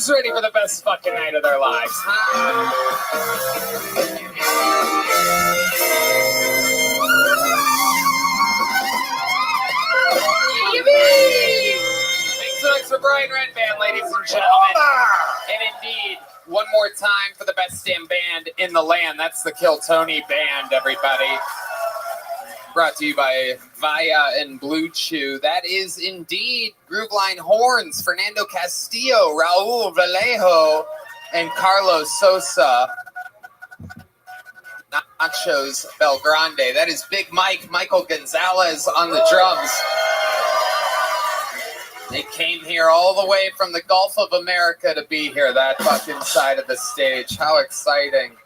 Who's ready for the best fucking night of their lives? Thanks so much for Brian Red Band, ladies and gentlemen. And indeed, one more time for the best damn band in the land. That's the Kill Tony Band, everybody. Brought to you by Vaya and Blue Chew. That is indeed Grooveline Horns, Fernando Castillo, Raul Vallejo, and Carlos Sosa. Nachos Belgrande. That is Big Mike, Michael Gonzalez on the drums. They came here all the way from the Gulf of America to be here, that fucking side of the stage. How exciting.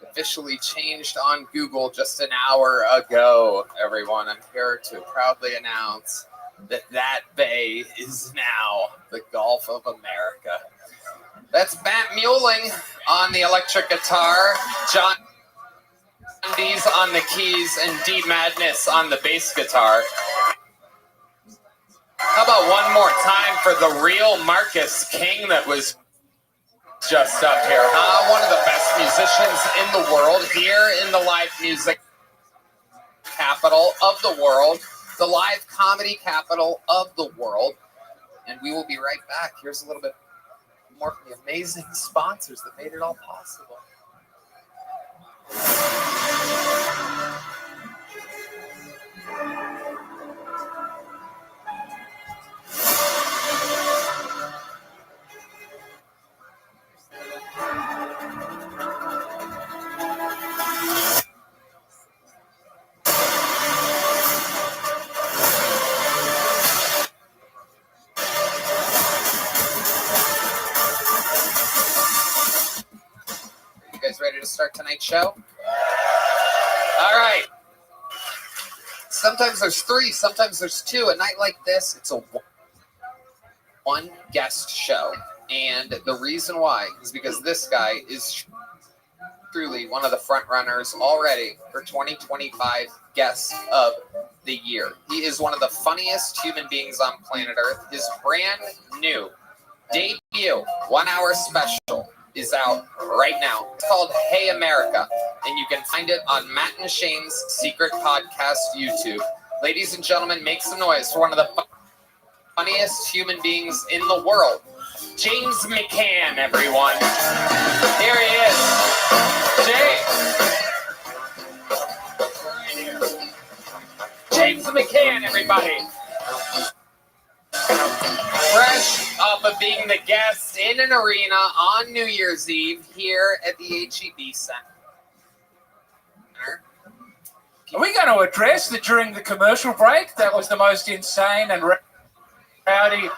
Officially changed on Google just an hour ago, everyone. I'm here to proudly announce that that bay is now the Gulf of America. That's Matt Muelling on the electric guitar, John Dees on the keys, and D Madness on the bass guitar. How about one more time for the real Marcus King that was just up here, huh? One of the best musicians in the world, here in the live music capital of the world, the live comedy capital of the world. And we will be right back. Here's a little bit more from the amazing sponsors that made it all possible. Ready to start tonight's show? All right. Sometimes there's three, sometimes there's two. A night like this, it's a one guest show. And the reason why is because this guy is truly one of the front runners already for 2025 Guest of the Year. He is one of the funniest human beings on planet Earth. His brand new debut 1 hour special is out right now. It's called Hey America, and you can find it on Matt and Shane's Secret Podcast YouTube. Ladies and gentlemen, make some noise for one of the funniest human beings in the world, James McCann, everyone. Here he is. James McCann, everybody. Fresh off of being the guest in an arena on New Year's Eve here at the HEB Center. Are we going to address that during the commercial break? That was the most insane and rowdy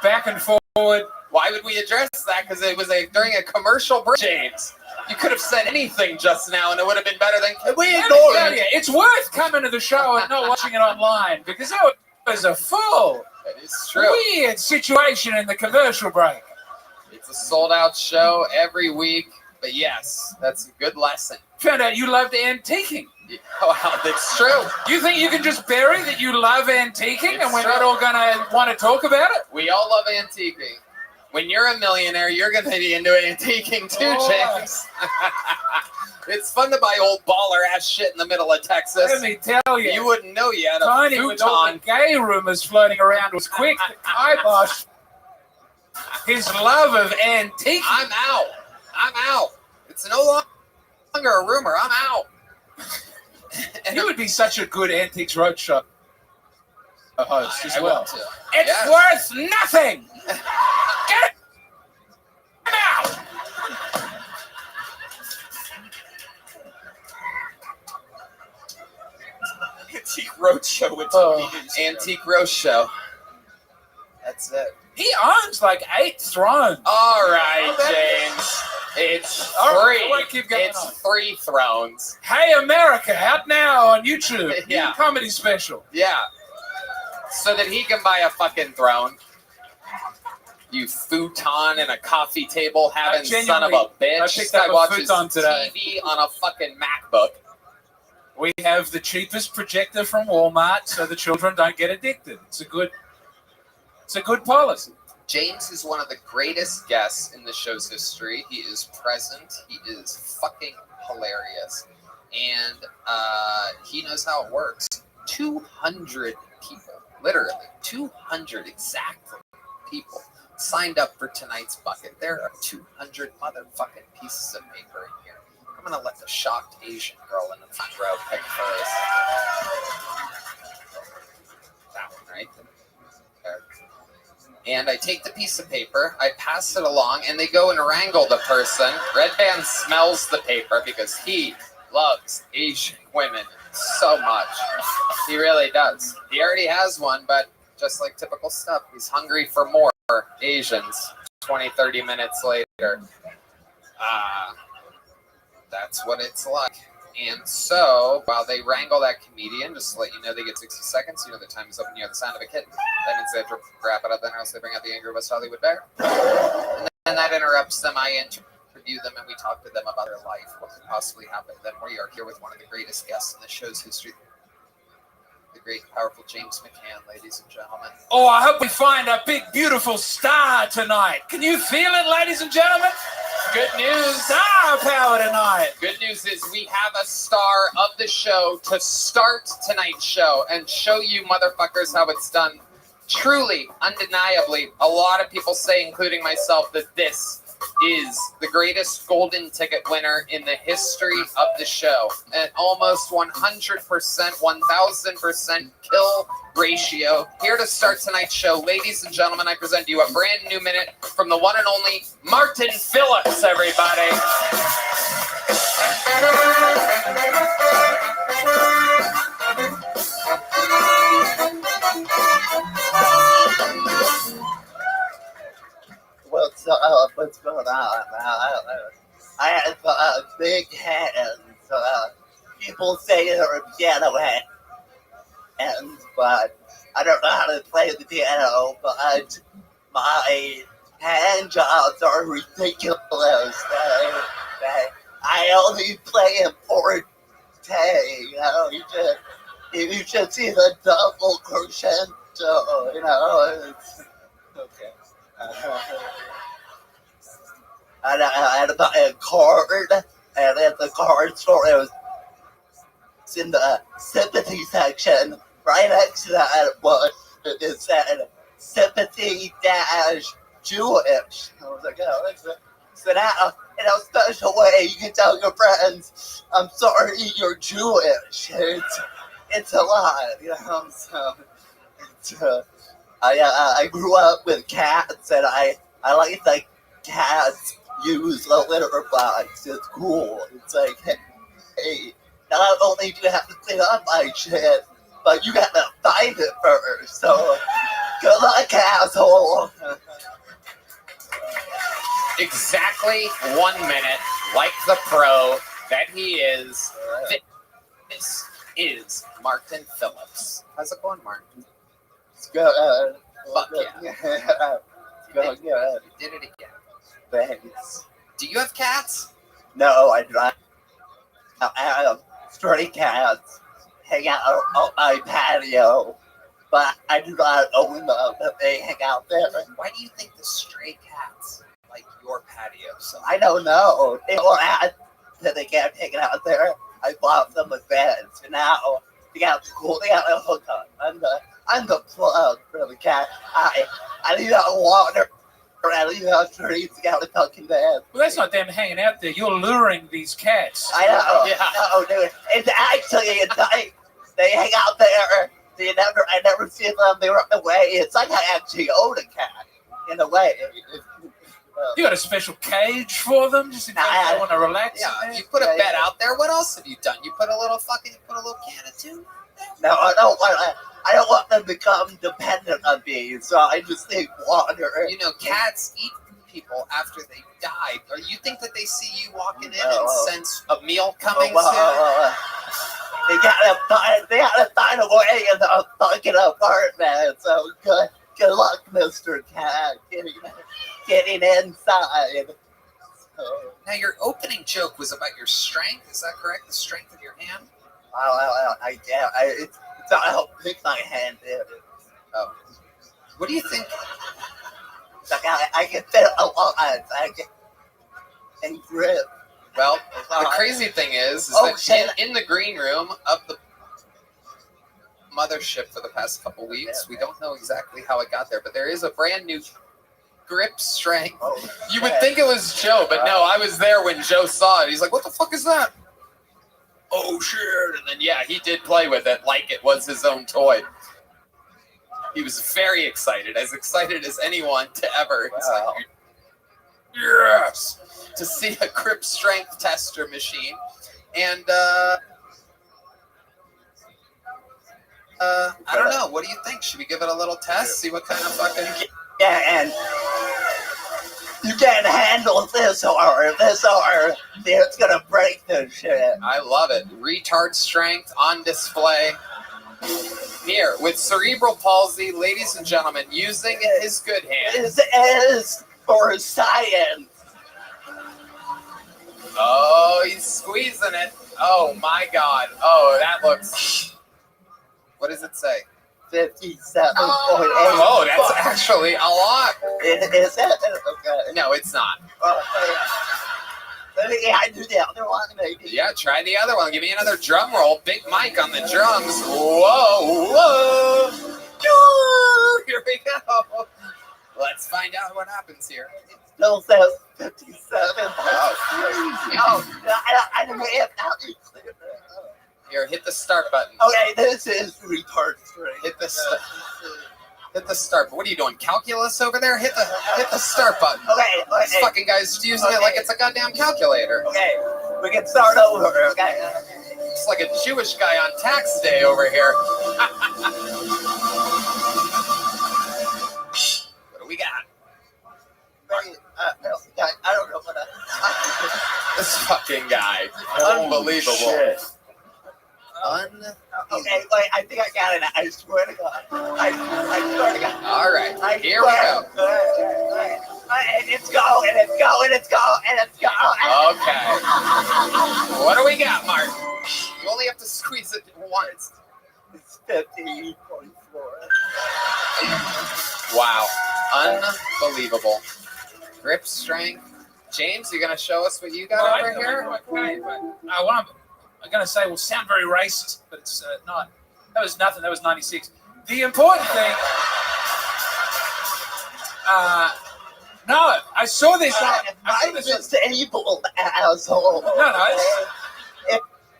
back and forward. Why would we address that? Because it was during a commercial break, James. You could have said anything just now and it would have been better than... We ignore it. It's worth coming to the show and not watching it online because that was a full... That is true. Weird situation in the commercial break. It's a sold-out show every week, but yes, that's a good lesson. Found out you loved antiquing. Wow, that's true. You think you can just bury that you love antiquing and we're not all going to want to talk about it? We all love antiquing. When you're a millionaire, you're going to be into antiquing too, James. It's fun to buy old baller-ass shit in the middle of Texas. Let me tell you. You wouldn't know you had a Tiny futon. with all the gay rumors floating around was quick to kibosh his love of antique. I'm out. It's no longer a rumor. I'm out. You would be such a good Antiques Roadshow host as well. It's worth nothing. Get it out. Antique Roadshow with Antique Roadshow. That's it. He owns like 8 thrones. All right, James. It's free. It's free thrones. Hey America, out now on YouTube. Yeah. New comedy special. Yeah. So that he can buy a fucking throne. You futon and a coffee table having son of a bitch. I picked up a futon today. TV on a fucking MacBook. We have the cheapest projector from Walmart so the children don't get addicted. It's a good policy. James is one of the greatest guests in the show's history. He is present. He is fucking hilarious. And he knows how it works. 200 people, literally 200 exactly people signed up for tonight's bucket. There are 200 motherfucking pieces of paper in here. I'm going to let the shocked Asian girl in the front row pick first. That one, right? There. And I take the piece of paper, I pass it along, and they go and wrangle the person. Red Band smells the paper because he loves Asian women so much. He really does. He already has one, but just like typical stuff, he's hungry for more Asians 20, 30 minutes later. That's what it's like. And so, while they wrangle that comedian, just to let you know, they get 60 seconds. You know the time is up and you hear the sound of a kitten. That means they have to wrap it up, then or else they bring out the angry West Hollywood bear. And then that interrupts them. I interview them and we talk to them about their life, what could possibly happen. Then we are here with one of the greatest guests in the show's history, the great, powerful James McCann, ladies and gentlemen. Oh, I hope we find a big, beautiful star tonight. Can you feel it, ladies and gentlemen? Good news. Star power tonight. Good news is we have a star of the show to start tonight's show and show you motherfuckers how it's done. Truly, undeniably, a lot of people say, including myself, that this is the greatest golden ticket winner in the history of the show. An almost 100%, 1,000% kill ratio. Here to start tonight's show, ladies and gentlemen, I present to you a brand new minute from the one and only Martin Phillips, everybody. What's going on? I have big hands. People say they're a piano hands, but I don't know how to play the piano, but my hand jobs are ridiculous. I only play in forte, you know, you should see the double crescendo, you know, it's okay. And I had to buy a card, and at the card store, it was in the sympathy section. Right next to that was, it said, sympathy-Jewish. I was like, oh, so now, in a special way, you can tell your friends, I'm sorry, you're Jewish. It's a lot, you know, so, it's, I grew up with cats, and I like the cats use the litter box. It's cool. It's like, hey, not only do you have to clean up my shit, but you gotta find it first. So, good luck, asshole. Exactly 1 minute, like the pro that he is. This is Martin Phillips. How's it going, Martin? It's good. Fuck yeah. It's going good. You did it again. Thanks. Do you have cats? No, I do not. I have stray cats hang out on my patio, but I do not own them. They hang out there. Why do you think the stray cats like your patio so much? I don't know. They were at that they kept hanging out there. I bought them a beds, and now they got a hookup. I'm the plug for the cat. I need out water. I leave out trees to get a fucking bed. Well, that's not them hanging out there. You're luring these cats. I know. Yeah. No, dude. It's actually at night. They hang out there. I never see them. They run away. It's like I actually own a cat in a way. You got a special cage for them, just in case they want to relax. Yeah, you put a bed out there. What else have you done? You put a little can of tuna out there? No, I don't want them to become dependent on me, so I just need water. You know, cats eat people after they die. Or you think that they see you walking in and sense a meal coming soon? They gotta find a way in the fucking apartment. So good luck, Mr. Cat, getting inside. So, Now, your opening joke was about your strength. Is that correct? The strength of your hand? It's not how big my hand is. Oh. What do you think? Like I can fit a lot. And grip. Well, the crazy thing is that in the green room of the mothership for the past couple weeks, we don't know exactly how it got there, but there is a brand new grip strength. You would think it was Joe, but no, I was there when Joe saw it. He's like, what the fuck is that? Oh, shit. And then, yeah, he did play with it like it was his own toy. He was very excited as anyone to ever. He's like, yes! To see a grip strength tester machine. And, I don't know. What do you think? Should we give it a little test? See what kind of fucking... Yeah, and you can't handle this or it's gonna break this shit. I love it. Retard strength on display. Here, with cerebral palsy, ladies and gentlemen, using his good hand. This is for science. Oh, he's squeezing it. Oh, my God. Oh, that looks... What does it say? 57.8. Oh, that's actually a lot. Is it? Okay. No, it's not. Yeah, I do the other one, maybe. Yeah, try the other one. Give me another drum roll. Big Mike on the drums. Whoa, whoa. Here we go. Let's find out what happens here. It still says 57. Oh, I don't know if that is clear. Here, hit the start button. Okay, this is retard strength. Hit the start. What are you doing? Calculus over there? Hit the start button. Okay. This fucking guy's using it like it's a goddamn calculator. Okay, we can start over. Okay. It's like a Jewish guy on tax day over here. What do we got? I don't know what This fucking guy. Unbelievable. Shit. Okay, wait, I think I got it. I swear to God. I swear to God. All right, here we go. And it's going, and it's going, it's going, and it's going. Okay. What do we got, Mark? You only have to squeeze it once. It's 50.4. Wow. Unbelievable. Grip strength. James, you going to show us what you got over here? Okay, but I'm going to say will sound very racist, but it's not. That was nothing. That was 96. The important thing... no, I saw this. I'm disabled, asshole. No.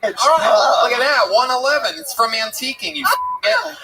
It's all right, look at that. 111. It's from antiquing, you f***.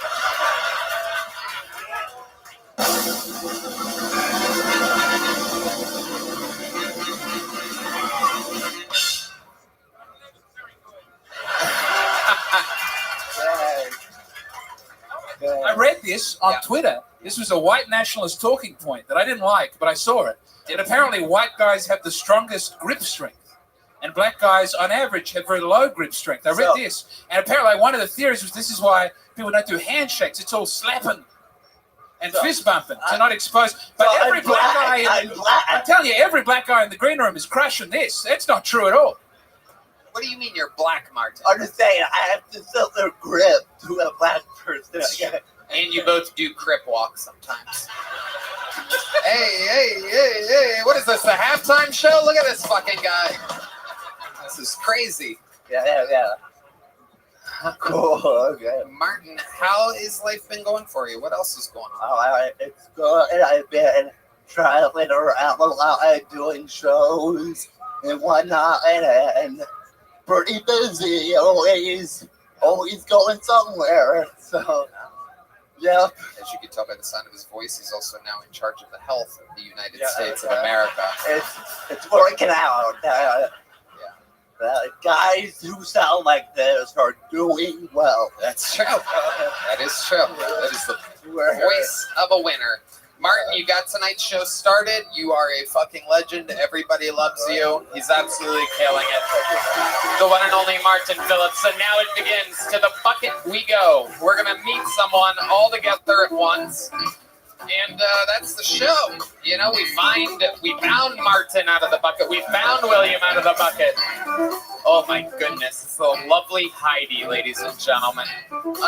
I read this on Twitter. This was a white nationalist talking point that I didn't like, but I saw it. And apparently white guys have the strongest grip strength. And black guys, on average, have very low grip strength. I read this. And apparently one of the theories was this is why people don't do handshakes. It's all slapping and fist bumping to not expose. But every black guy, I'm telling you, every black guy in the green room is crushing this. That's not true at all. What do you mean you're black, Martin? I'm just saying, I have to sell their grip to a black person. And you both do crip walk sometimes. Hey, what is this, the halftime show? Look at this fucking guy. This is crazy. Yeah. Cool, okay. Martin, how has life been going for you? What else is going on? Oh, it's good. I've been traveling around a lot, doing shows and whatnot, and pretty busy, always going somewhere. So, yeah. As you can tell by the sound of his voice, he's also now in charge of the health of the United States of America. It's working out. Guys who sound like this are doing well. That's true. That is true. That is the voice of a winner. Martin, you got tonight's show started. You are a fucking legend. Everybody loves you. He's absolutely killing it. The one and only Martin Phillips. And now it begins. To the bucket we go. We're going to meet someone all together at once. And that's the show. You know, we found Martin out of the bucket. We found William out of the bucket. Oh my goodness, it's the lovely Heidi, ladies and gentlemen.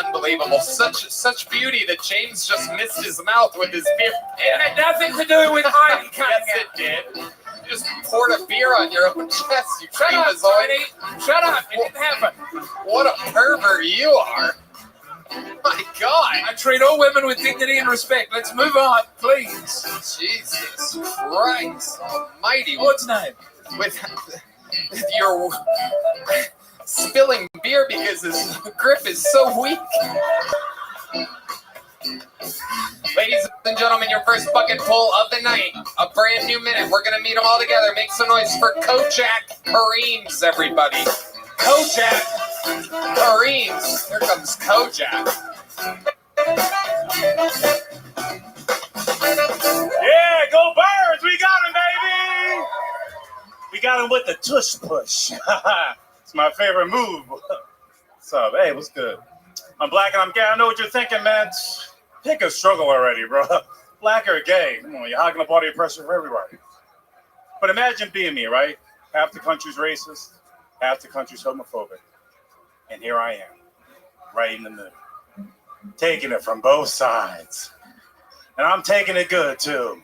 Unbelievable. Such beauty that James just missed his mouth with his beer. It had nothing to do with Heidi coming Yes, it did. You just poured a beer on your own chest, you Shut up, creamozoid. Tony. Shut up. It didn't happen. What a pervert you are. My God. I treat all women with dignity and respect. Let's move on, please. Jesus Christ almighty. What's name? With your spilling beer because his grip is so weak. Ladies and gentlemen, your first bucket pull of the night. A brand new minute. We're going to meet them all together. Make some noise for Kojak Kareems, everybody. Kojak Kareems. Here comes Kojak. Yeah, go Birds! We got him, baby! We got him with the tush push. It's my favorite move. What's up? Hey, what's good? I'm black and I'm gay. I know what you're thinking, man. Pick a struggle already, bro. Black or gay. Come on, you're hogging up all the pressure for everybody. But imagine being me, right? Half the country's racist, half the country's homophobic. And here I am, right in the middle. Taking it from both sides. And I'm taking it good, too.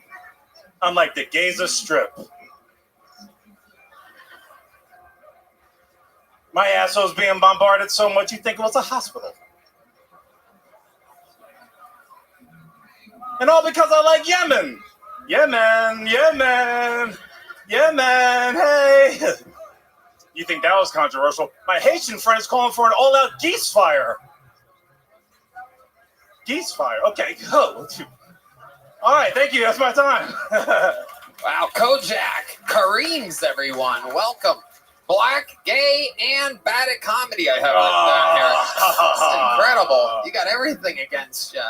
I'm like the Gaza Strip. My asshole's being bombarded so much you think it was a hospital. And all because I like Yemen. Yemen, Yemen, Yemen, hey. You think that was controversial? My Haitian friend's calling for an all-out geese fire. Geese fire, okay, go. All right, thank you, that's my time. Wow, Kojak Kareems, everyone. Welcome. Black, gay, and bad at comedy. I have down here. It's incredible. You got everything against you.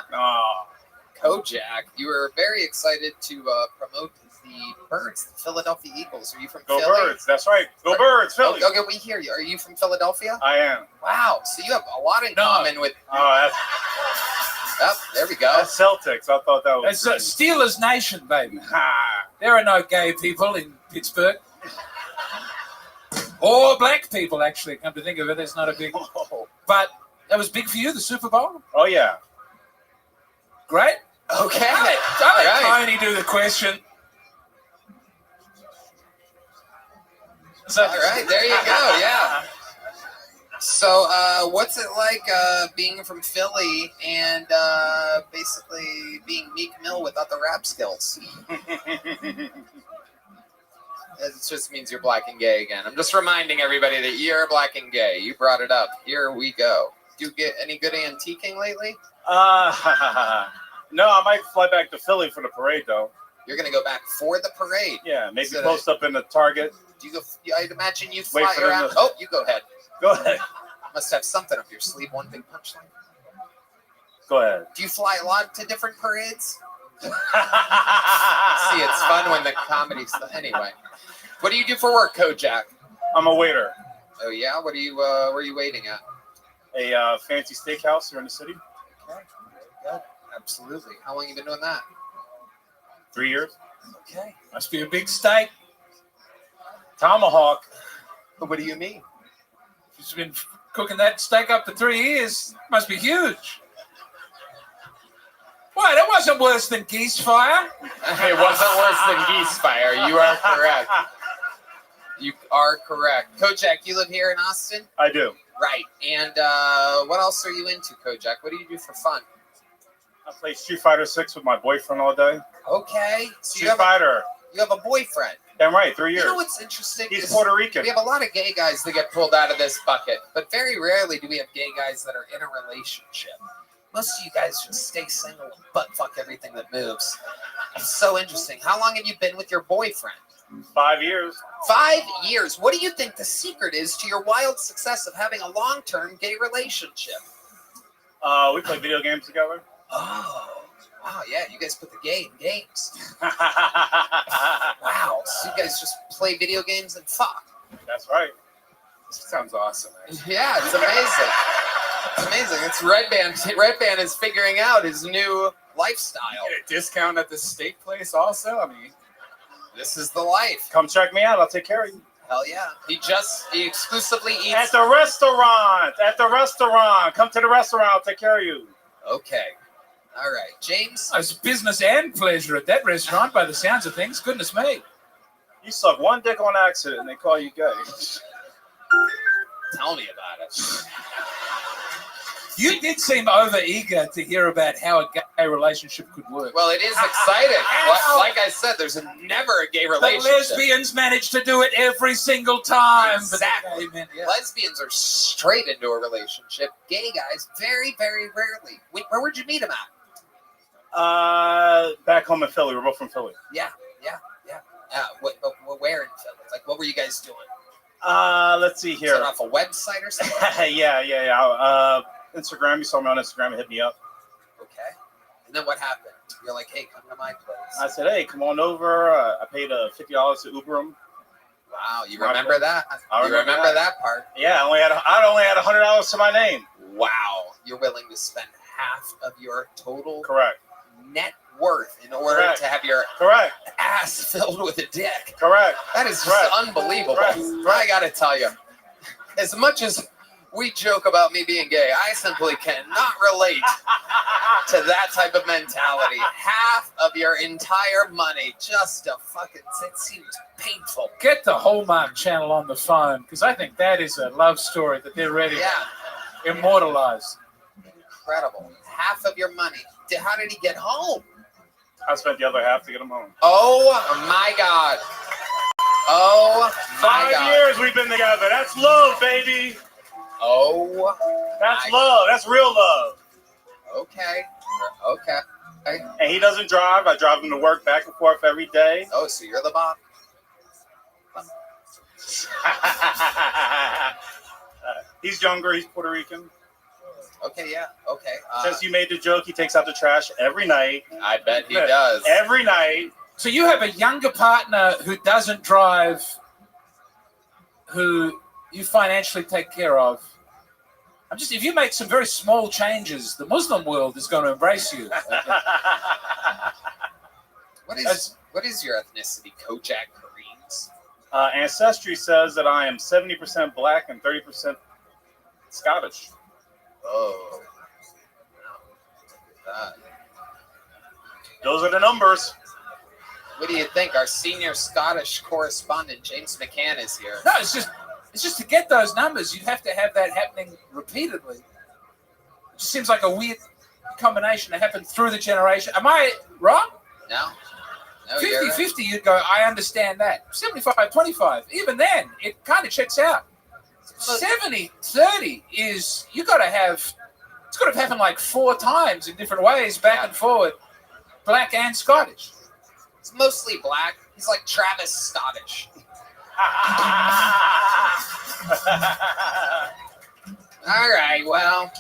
Kojak, you were very excited to promote the Birds, the Philadelphia Eagles. Are you from Go Philly? Birds, that's right. Go Birds, Philly. Okay, we hear you. Are you from Philadelphia? I am. Wow, so you have a lot in common with... Oh, Oh, there we go. that's Celtics. I thought that was It's Steelers Nation, baby. Ha. There are no gay people in Pittsburgh. Or black people, actually. Come to think of it, it's not a big... But that was big for you, the Super Bowl? Oh, yeah. Great. Okay. I'll let All right. Tony do the question. So, All right, there you go, yeah. So, what's it like being from Philly and basically being Meek Mill without the rap skills? It just means you're black and gay again. I'm just reminding everybody that you're black and gay. You brought it up. Here we go. Do you get any good antiquing lately? No, I might fly back to Philly for the parade, though. You're going to go back for the parade. Yeah, maybe So post up in the Target. Do you go? I'd imagine you fly Wait for them around. to- Oh, you go ahead. Go ahead. Must have something up your sleeve. One big punchline. Go ahead. Do you fly a lot to different parades? See, it's fun when the comedy's anyway. What do you do for work, Kojak? I'm a waiter. Oh yeah, what are you? Where are you waiting at? A fancy steakhouse here in the city. Okay, good. Absolutely. How long you been doing that? 3 years. Okay. must be a big steak. Tomahawk. What do you mean? She's been cooking that steak up for 3 years. Must be huge. Why, that wasn't worse than geese fire. It wasn't worse than geese fire. You are correct. You are correct. Kojak, you live here in Austin? I do. Right. And what else are you into, Kojak? What do you do for fun? I play Street Fighter 6 with my boyfriend all day. Okay. So Street Fighter. you have a boyfriend. Damn right, 3 years. You know what's interesting? He's is Puerto Rican. We have a lot of gay guys that get pulled out of this bucket, but very rarely do we have gay guys that are in a relationship. Most of you guys just stay single and butt fuck everything that moves. It's so interesting. How long have you been with your boyfriend? 5 years. 5 years. What do you think the secret is to your wild success of having a long-term gay relationship? We play video games together. Oh, wow, yeah, you guys put the gay in games. That's Wow, so you guys just play video games and fuck. right. Sounds awesome. Yeah, it's amazing. It's amazing. It's Red Band. Red Band is figuring out his new lifestyle. Get a discount at the steak place also? I mean, This is the life. Come check me out. I'll take care of you. Hell yeah. He exclusively eats. At the restaurant. Come to the restaurant. I'll take care of you. Okay. All right. James? It's business and pleasure at that restaurant by the sounds of things. Goodness me. You suck one dick on accident and they call you gay. Tell me about it. You did seem over-eager to hear about how a gay relationship could work. Well, it is exciting. Like I said, there's never a gay The relationship. lesbians manage to do it every single time. Exactly. But the gay men, yeah. Lesbians are straight into a relationship. Gay guys, very, very rarely. Where would you meet them at? Back home in Philly. We're both from Philly. Yeah. Where in Philly? Like, what were you guys doing? Let's see Is here. it off a website or something? yeah. Instagram. You saw me on Instagram and hit me up. Okay. And then what happened? You're like, hey, come to my place. I said, hey, come on over. I paid $50 to Uber him. Wow, you remember that? I You remember that part? Yeah, I only had $100 to my name. Wow. You're willing to spend half of your total Correct. net worth in order Correct. to have your Correct. ass filled with a dick. Correct. That is just Correct. unbelievable. Correct. I gotta tell you, as much as we joke about me being gay, I simply cannot relate to that type of mentality. Half of your entire money just to fucking, it seems painful. Get the Hallmark Channel on the phone, because I think that is a love story that they're ready to immortalize. Incredible. Half of your money. How did he get home? I spent the other half to get him home. Oh my God. Oh my 5 God. years we've been together. That's love, baby. Oh. That's my- love. That's real love. Okay. And he doesn't drive. I drive him to work back and forth every day. Oh, so you're the boss? He's younger. He's Puerto Rican. Okay, yeah. Okay. Since you made the joke, he takes out the trash every night. I bet he does. Every night. So you have a younger partner who doesn't drive, who you financially take care of. If you make some very small changes, the Muslim world is going to embrace you. What is your ethnicity, Kojak Kareem's? Ancestry says that I am 70% black and 30% Scottish. Oh. Those are the numbers. What do you think? Our senior Scottish correspondent, James McCann, is here. No, it's just to get those numbers, you'd have to have that happening repeatedly. It just seems like a weird combination that happened through the generation. Am I wrong? No? No, you're right. 50-50, you'd go, I understand that. 75-25, even then, it kind of checks out. 70-30 is, it's got to have happened like 4 times in different ways, back and forward, black and Scottish. It's mostly black. He's like Travis Scottish. All right, well,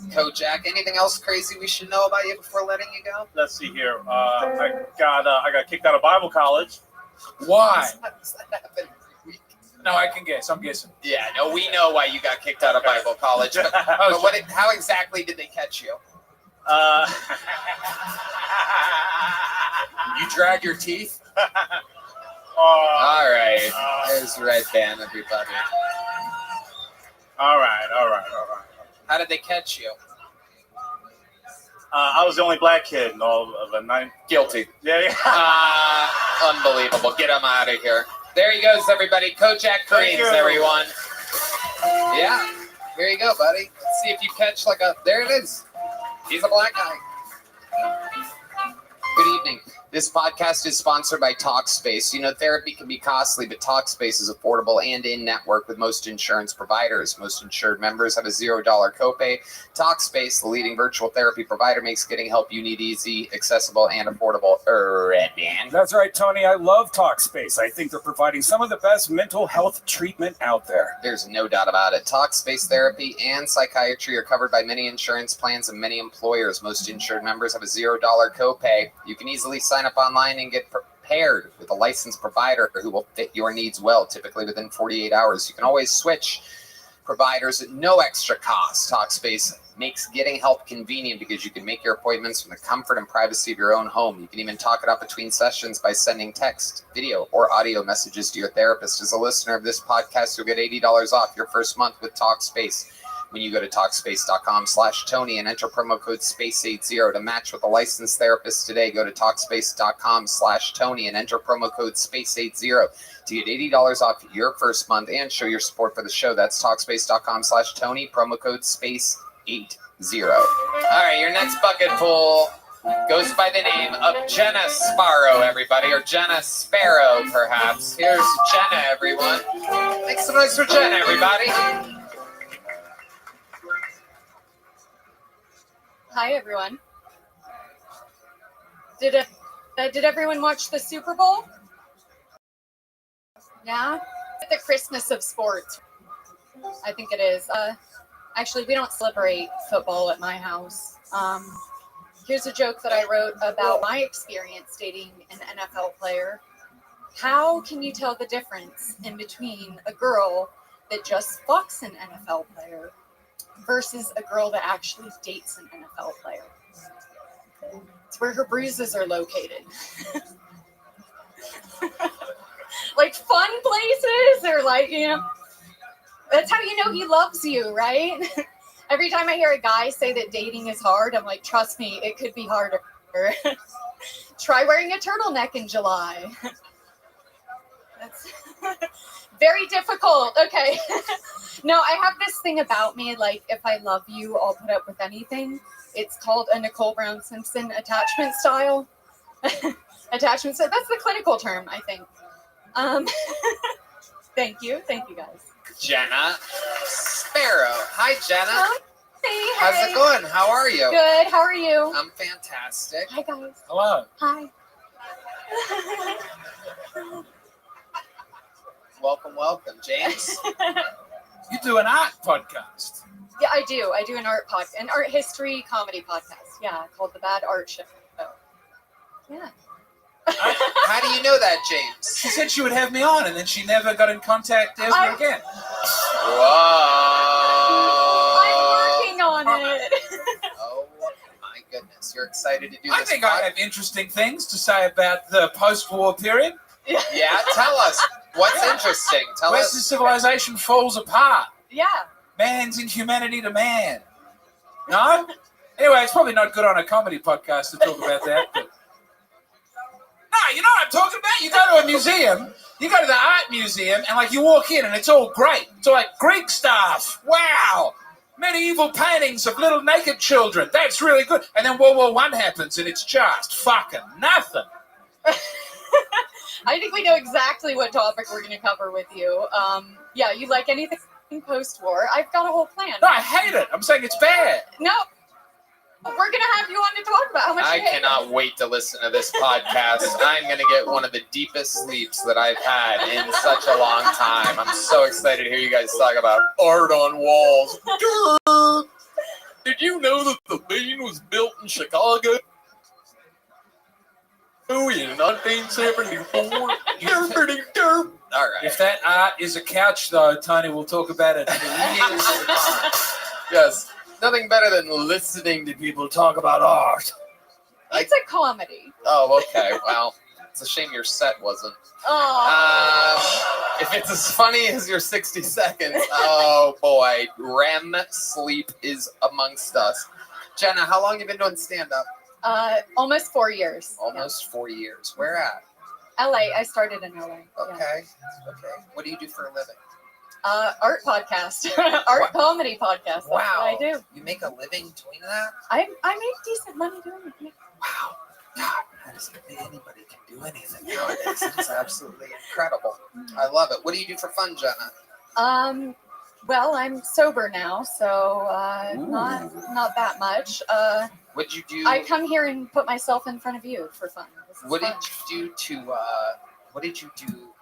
Kojak, anything else crazy we should know about you before letting you go? Let's see here. I got kicked out of Bible college. Why? How does that happen? No, I can guess. I'm guessing. Yeah, no, we know why you got kicked out of Bible college, but how exactly did they catch you? You drag your teeth? All right. There's Red Band, everybody. All right. How did they catch you? I was the only black kid in all of a 9. Guilty. Yeah. Unbelievable. Get him out of here. There he goes, everybody. Kojak Thank Kareem's, you. everyone. Yeah. Here you go, buddy. Let's see if you catch there it is. He's a black guy. Good evening. This podcast is sponsored by Talkspace. You know, therapy can be costly, but Talkspace is affordable and in-network with most insurance providers. Most insured members have a $0 copay. Talkspace, the leading virtual therapy provider, makes getting help you need easy, accessible, and affordable. Red Band. That's right, Tony. I love Talkspace. I think they're providing some of the best mental health treatment out there. There's no doubt about it. Talkspace therapy and psychiatry are covered by many insurance plans and many employers. Most insured members have a $0 copay. You can easily sign up online and get paired with a licensed provider who will fit your needs well, typically within 48 hours. You can always switch providers at no extra cost. Talkspace makes getting help convenient because you can make your appointments from the comfort and privacy of your own home. You can even talk it up between sessions by sending text, video, or audio messages to your therapist. As a listener of this podcast, you'll get $80 off your first month with Talkspace when you go to Talkspace.com/Tony and enter promo code SPACE80 to match with a licensed therapist today. Go to Talkspace.com/Tony and enter promo code SPACE80 to get $80 off your first month and show your support for the show. That's Talkspace.com/Tony, promo code SPACE80. All right, your next bucket full goes by the name of Jenna Sparrow, everybody, or Jenna Sparrow, perhaps. Here's Jenna, everyone. Make some noise for Jenna, everybody. Hi, everyone. Did everyone watch the Super Bowl? Yeah? The Christmas of sports. I think it is. Actually, we don't celebrate football at my house. Here's a joke that I wrote about my experience dating an NFL player. How can you tell the difference in between a girl that just fucks an NFL player versus a girl that actually dates an NFL player? It's where her bruises are located. Like fun places, or like, you know, that's how you know he loves you, right? Every time I hear a guy say that dating is hard, I'm like, trust me, it could be harder. Try wearing a turtleneck in July. That's very difficult. Okay. No, I have this thing about me, like, if I love you, I'll put up with anything. It's called a Nicole Brown Simpson attachment style. Attachment style. That's the clinical term, I think. Thank you guys. Jenna Sparrow. Hi, Jenna. Hey, How's it going? How are you? Good. How are you? I'm fantastic. Hi, guys. Hello. Hi. Welcome, James. You do an art podcast. Yeah, I do. I do an art history comedy podcast. Yeah, called The Bad Art Show. Yeah. How do you know that, James? She said she would have me on, and then she never got in contact ever again. Whoa. I'm working on it. Oh my goodness. You're excited to do I this? think I have interesting things to say about the post-war period. Yeah, tell us. What's interesting? Tell Western us. civilization falls apart. Yeah. Man's inhumanity to man. No? Anyway, it's probably not good on a comedy podcast to talk about that. But... No, you know what I'm talking about? You go to a museum, you go to the art museum, and like you walk in and it's all great. It's all like Greek stuff. Wow. Medieval paintings of little naked children. That's really good. And then World War I happens and it's just fucking nothing. I think we know exactly what topic we're going to cover with you. Yeah, you like anything post-war? I've got a whole plan. No, I hate it. I'm saying it's bad. No. We're going to have you on to talk about how much I you hate cannot wait to listen to this podcast. I'm going to get one of the deepest sleeps that I've had in such a long time. I'm so excited to hear you guys talk about art on walls. Did you know that the Bean was built in Chicago? Oh, in 1974. All right. If that art is a couch, though, Tony, we'll talk about it for years at a time. Yes. Nothing better than listening to people talk about art. It's a comedy. Oh, okay. Well, it's a shame your set wasn't. Oh. If it's as funny as your 60 seconds, oh boy, REM sleep is amongst us. Jenna, how long have you been doing stand-up? Almost 4 years. Almost 4 years. Where at? LA. I started in LA. Okay. Yeah. Okay. What do you do for a living? Art podcast. Art comedy podcast. That's Wow. what I do. You make a living doing that? I make decent money doing it. Yeah. Wow. God, that is anybody can do anything nowadays. It is absolutely incredible. I love it. What do you do for fun, Jenna? Well, I'm sober now, so not that much. What'd you do? I come here and put myself in front of you for fun. This is What fun. did you do to? What did you do?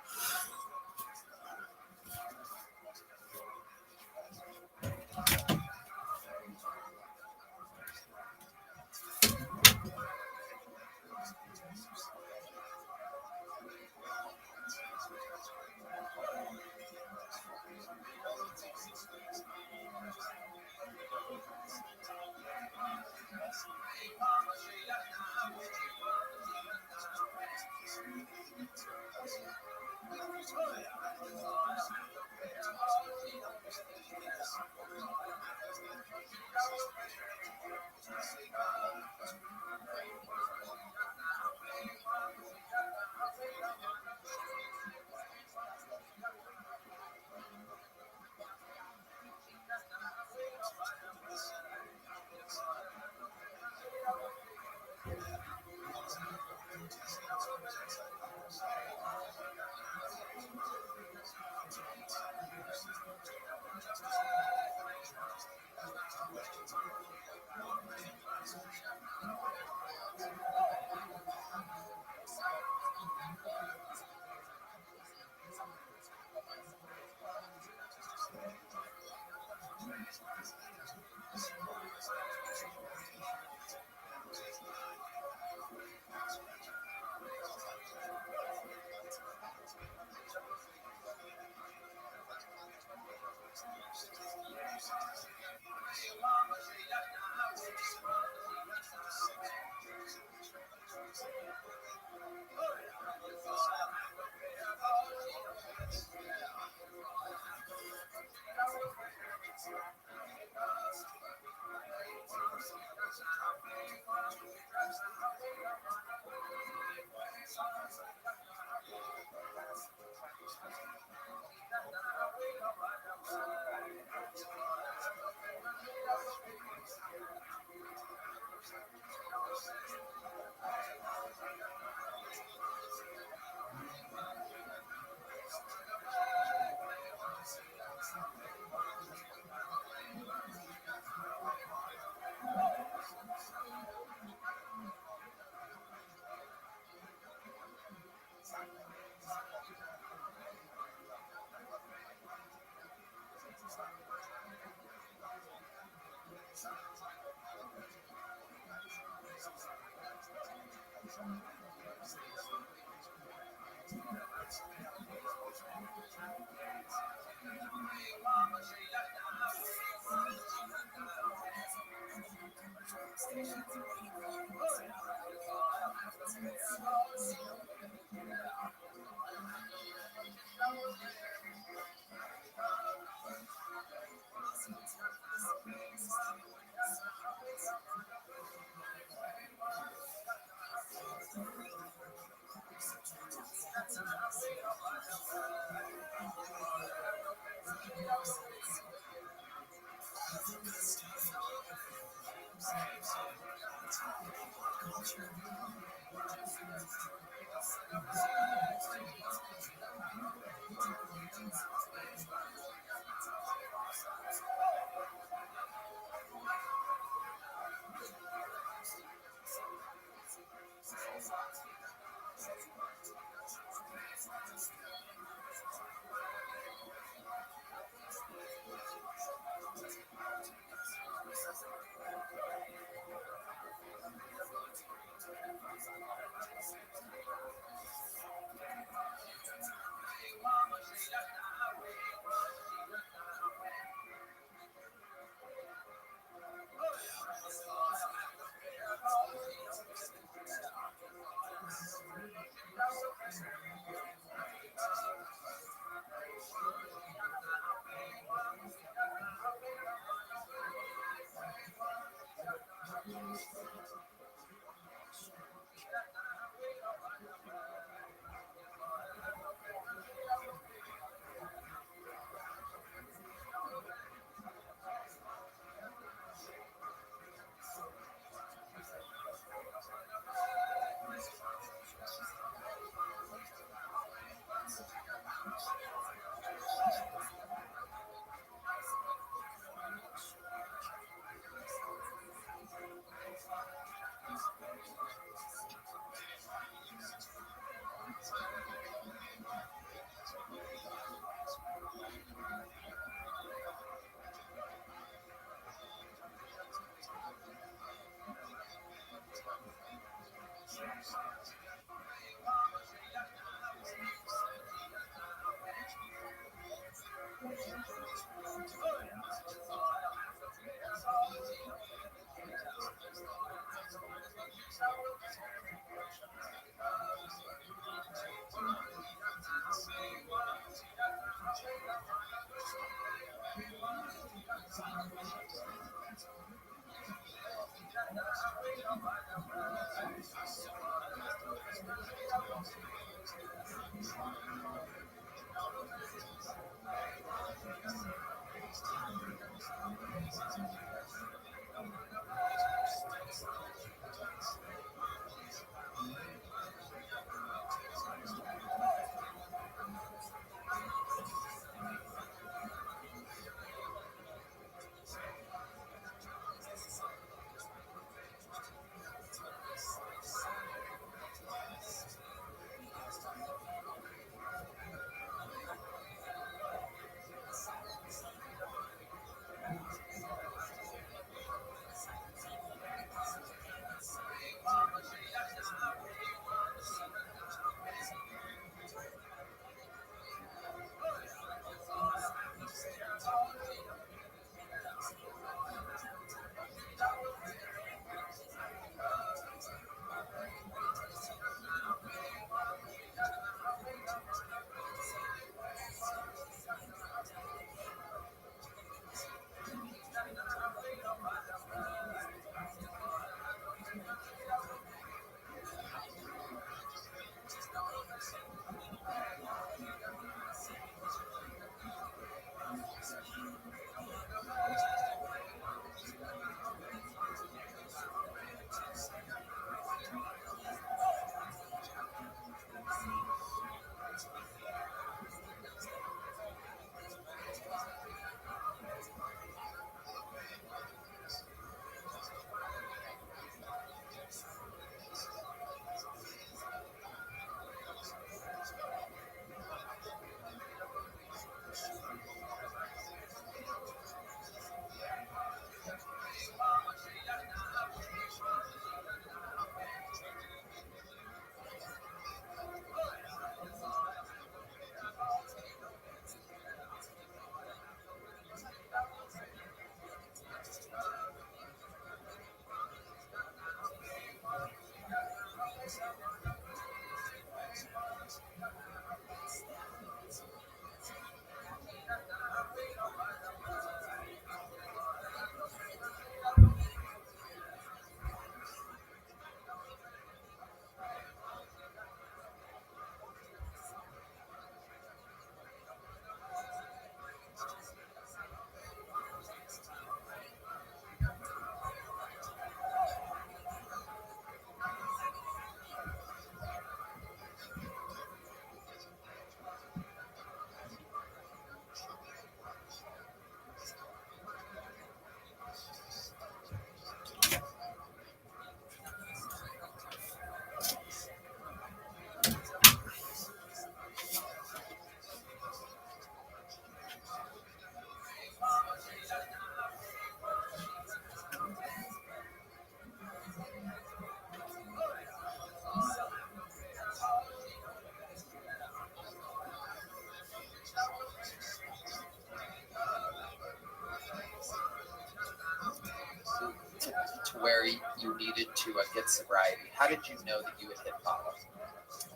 where you needed to get sobriety? How did you know that you had hit bottom?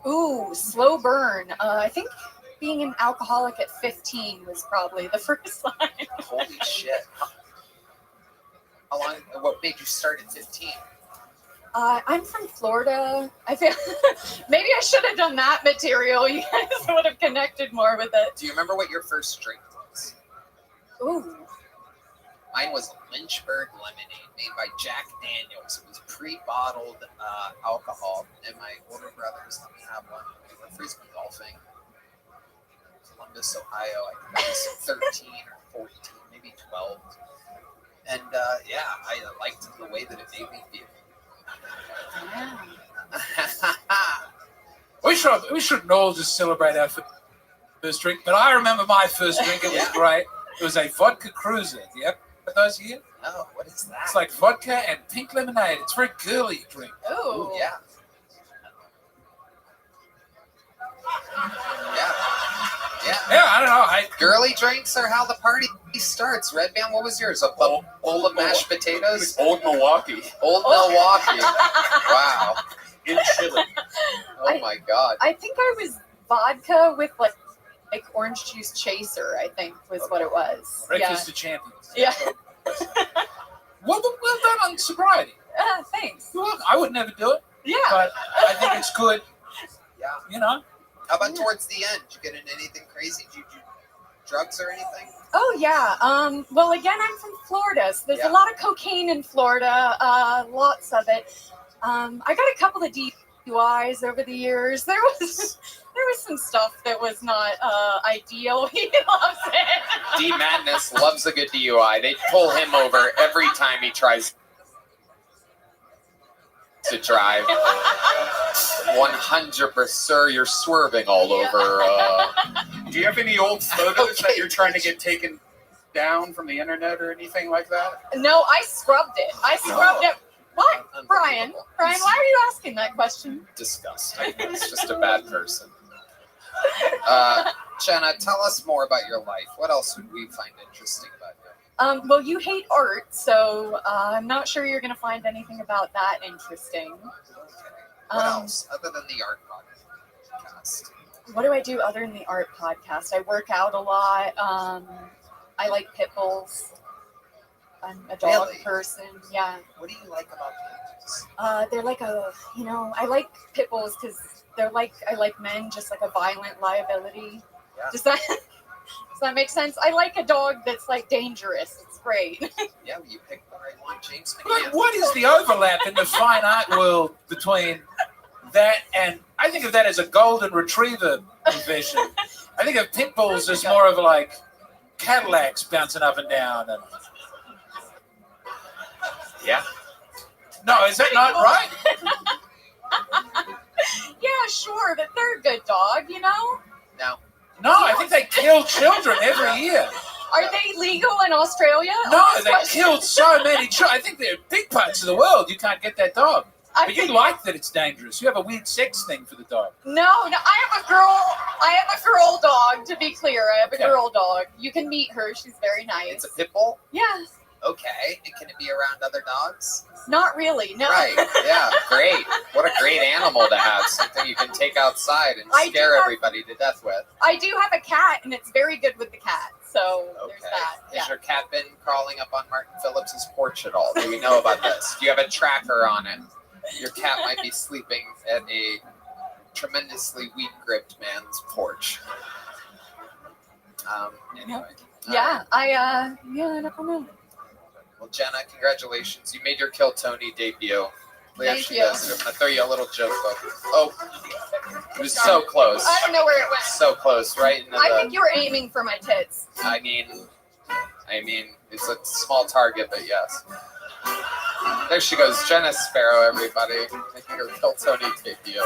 Ooh, slow burn. I think being an alcoholic at 15 was probably the first sign. Holy shit. How long? What made you start at 15? I'm from Florida. I feel maybe I should have done that material. You guys would have connected more with it. Do you remember what your first drink was? Ooh. Mine was Lynchburg lemonade made by Jack Daniels. It was pre-bottled alcohol, and my older brothers let me have one. We were frisbee golfing. Columbus, Ohio. I think I was 13 or 14, maybe 12. And yeah, I liked the way that it made me feel. Yeah. We shouldn't all just celebrate our first drink, but I remember my first drink. It was great. It was a vodka cruiser. Do you have those here? Oh, what is that? It's like vodka and pink lemonade. It's a very girly drink. Ooh. Yeah. Yeah. Yeah. Yeah, I don't know. Girly drinks are how the party starts. Red Band, what was yours? A bowl of mashed potatoes? Old Milwaukee. Old Milwaukee. Wow. In Chile. Oh my God. I think I was vodka with like orange juice chaser, I think was what it was. Breakfast of Champions. Yeah. Well done on sobriety. Thanks. Well, I would never do it, Yeah. but I think it's good. Yeah. You know. How about towards the end? Did you get into anything crazy? Did you do drugs or anything? Oh yeah. Well, again, I'm from Florida, so there's a lot of cocaine in Florida. Lots of it. I got a couple of DUIs over the years. There was some stuff that was not ideal. He loves it. D Madness loves a good DUI. They pull him over every time he tries to drive. 100%, sir, you're swerving all over. Do you have any old photos that you're trying to get taken down from the internet or anything like that? No, I scrubbed it. What? Brian, why are you asking that question? Disgusting. It's just a bad person. Jenna, tell us more about your life. What else would we find interesting about you? Well, you hate art, so I'm not sure you're going to find anything about that interesting. What else other than the art podcast? What do I do other than the art podcast? I work out a lot. I like pit bulls. I'm a dog person. Yeah. What do you like about pit bulls? They're like I like pit bulls because I like men, just like a violent liability. Yeah. Does that make sense? I like a dog that's like dangerous. It's great. Yeah, well, you picked the right one, James But McCann. what is the overlap in the fine art world between that and I think of that as a golden retriever profession. I think of pit bulls as more of like Cadillacs bouncing up and down. And Yeah. no, is that not right? Yeah, sure, but they're a good dog, you know? No, I think they kill children every year. Are they legal in Australia? No, they killed so many children. I think there are big parts of the world you can't get that dog. But you like that it's dangerous. You have a weird sex thing for the dog. No, I have a girl dog, to be clear. I have a girl dog. You can meet her. She's very nice. It's a pit bull? Yeah. Okay. And can it be around other dogs? Not really, no. Right. Yeah, great. What a great animal to have. Something you can take outside and scare everybody to death with. I do have a cat, and it's very good with the cat. So there's that. Yeah. Has your cat been crawling up on Martin Phillips's porch at all? Do we know about this? Do you have a tracker on it? Your cat might be sleeping at a tremendously weak-gripped man's porch. Anyway. Yeah, I don't know. Well, Jenna, congratulations. You made your Kill Tony debut. Thank you. I'm going to throw you a little joke. Oh, it was so close. I don't know where it went. So close, right? I think you were aiming for my tits. I mean, it's a small target, but yes. There she goes, Jenna Sparrow, everybody. Making her Kill Tony debut.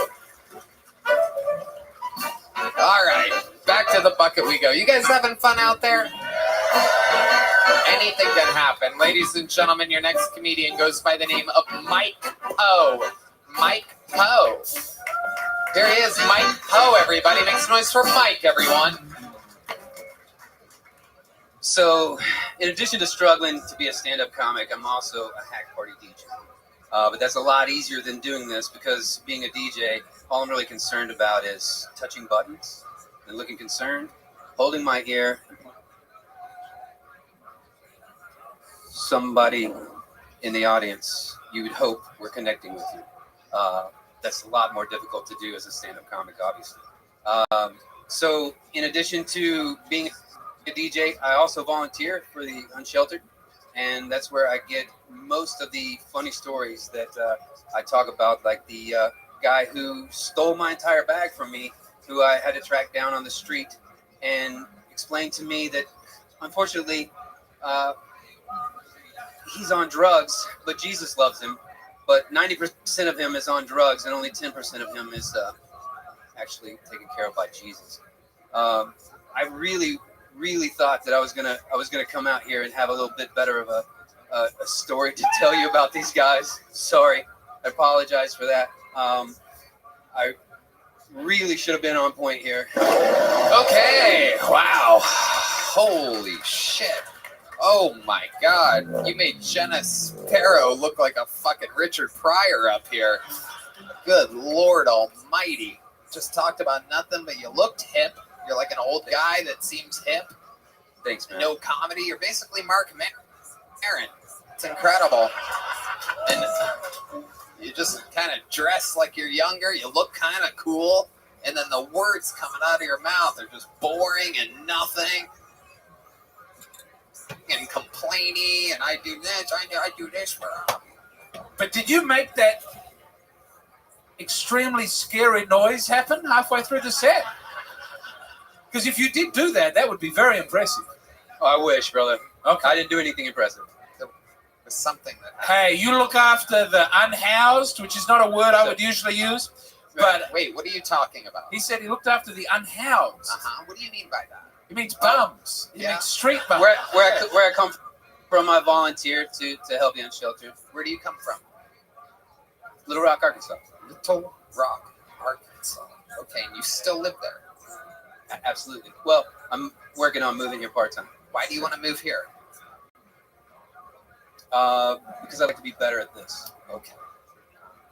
All right, back to the bucket we go. You guys having fun out there? Anything can happen. Ladies and gentlemen, your next comedian goes by the name of Mike Poe. Mike Poe. Here he is, Mike Poe, everybody. Make some noise for Mike, everyone. So, in addition to struggling to be a stand-up comic, I'm also a hack party DJ. But that's a lot easier than doing this because being a DJ, all I'm really concerned about is touching buttons and looking concerned, holding my ear. Somebody in the audience, you would hope we're connecting with you. That's a lot more difficult to do as a stand-up comic, obviously. So in addition to being a DJ, I also volunteer for the Unsheltered, and that's where I get most of the funny stories that I talk about, like the guy who stole my entire bag from me, who I had to track down on the street and explain to me that, unfortunately, he's on drugs, but Jesus loves him. But 90% of him is on drugs, and only 10% of him is actually taken care of by Jesus. I really thought that I was gonna come out here and have a little bit better of a story to tell you about these guys. Sorry, I apologize for that. I really should have been on point here. Okay, wow. Holy shit. Oh my God. You made Jenna Sparrow look like a fucking Richard Pryor up here. Good Lord almighty. Just talked about nothing, but you looked hip. You're like an old guy that seems hip. Thanks, man. No comedy. You're basically Mark Maron. It's incredible. And you just kind of dress like you're younger. You look kind of cool. And then the words coming out of your mouth are just boring and nothing. And complaining, and I do this, I do this. But did you make that extremely scary noise happen halfway through the set? Because if you did do that, that would be very impressive. Oh, I wish, brother. Okay. I didn't do anything impressive. There was something that happened. Hey, you look after the unhoused, which is not a word I would usually use. But wait, what are you talking about? he said he looked after the unhoused. What do you mean by that? He means bums. He means street bums. Where I come from, I volunteer to help the Unsheltered. Where do you come from? Little Rock, Arkansas. Little Rock, Arkansas. Okay, and you still live there? Absolutely. Well, I'm working on moving here part-time. Why do you want to move here? Because I'd like to be better at this. Okay.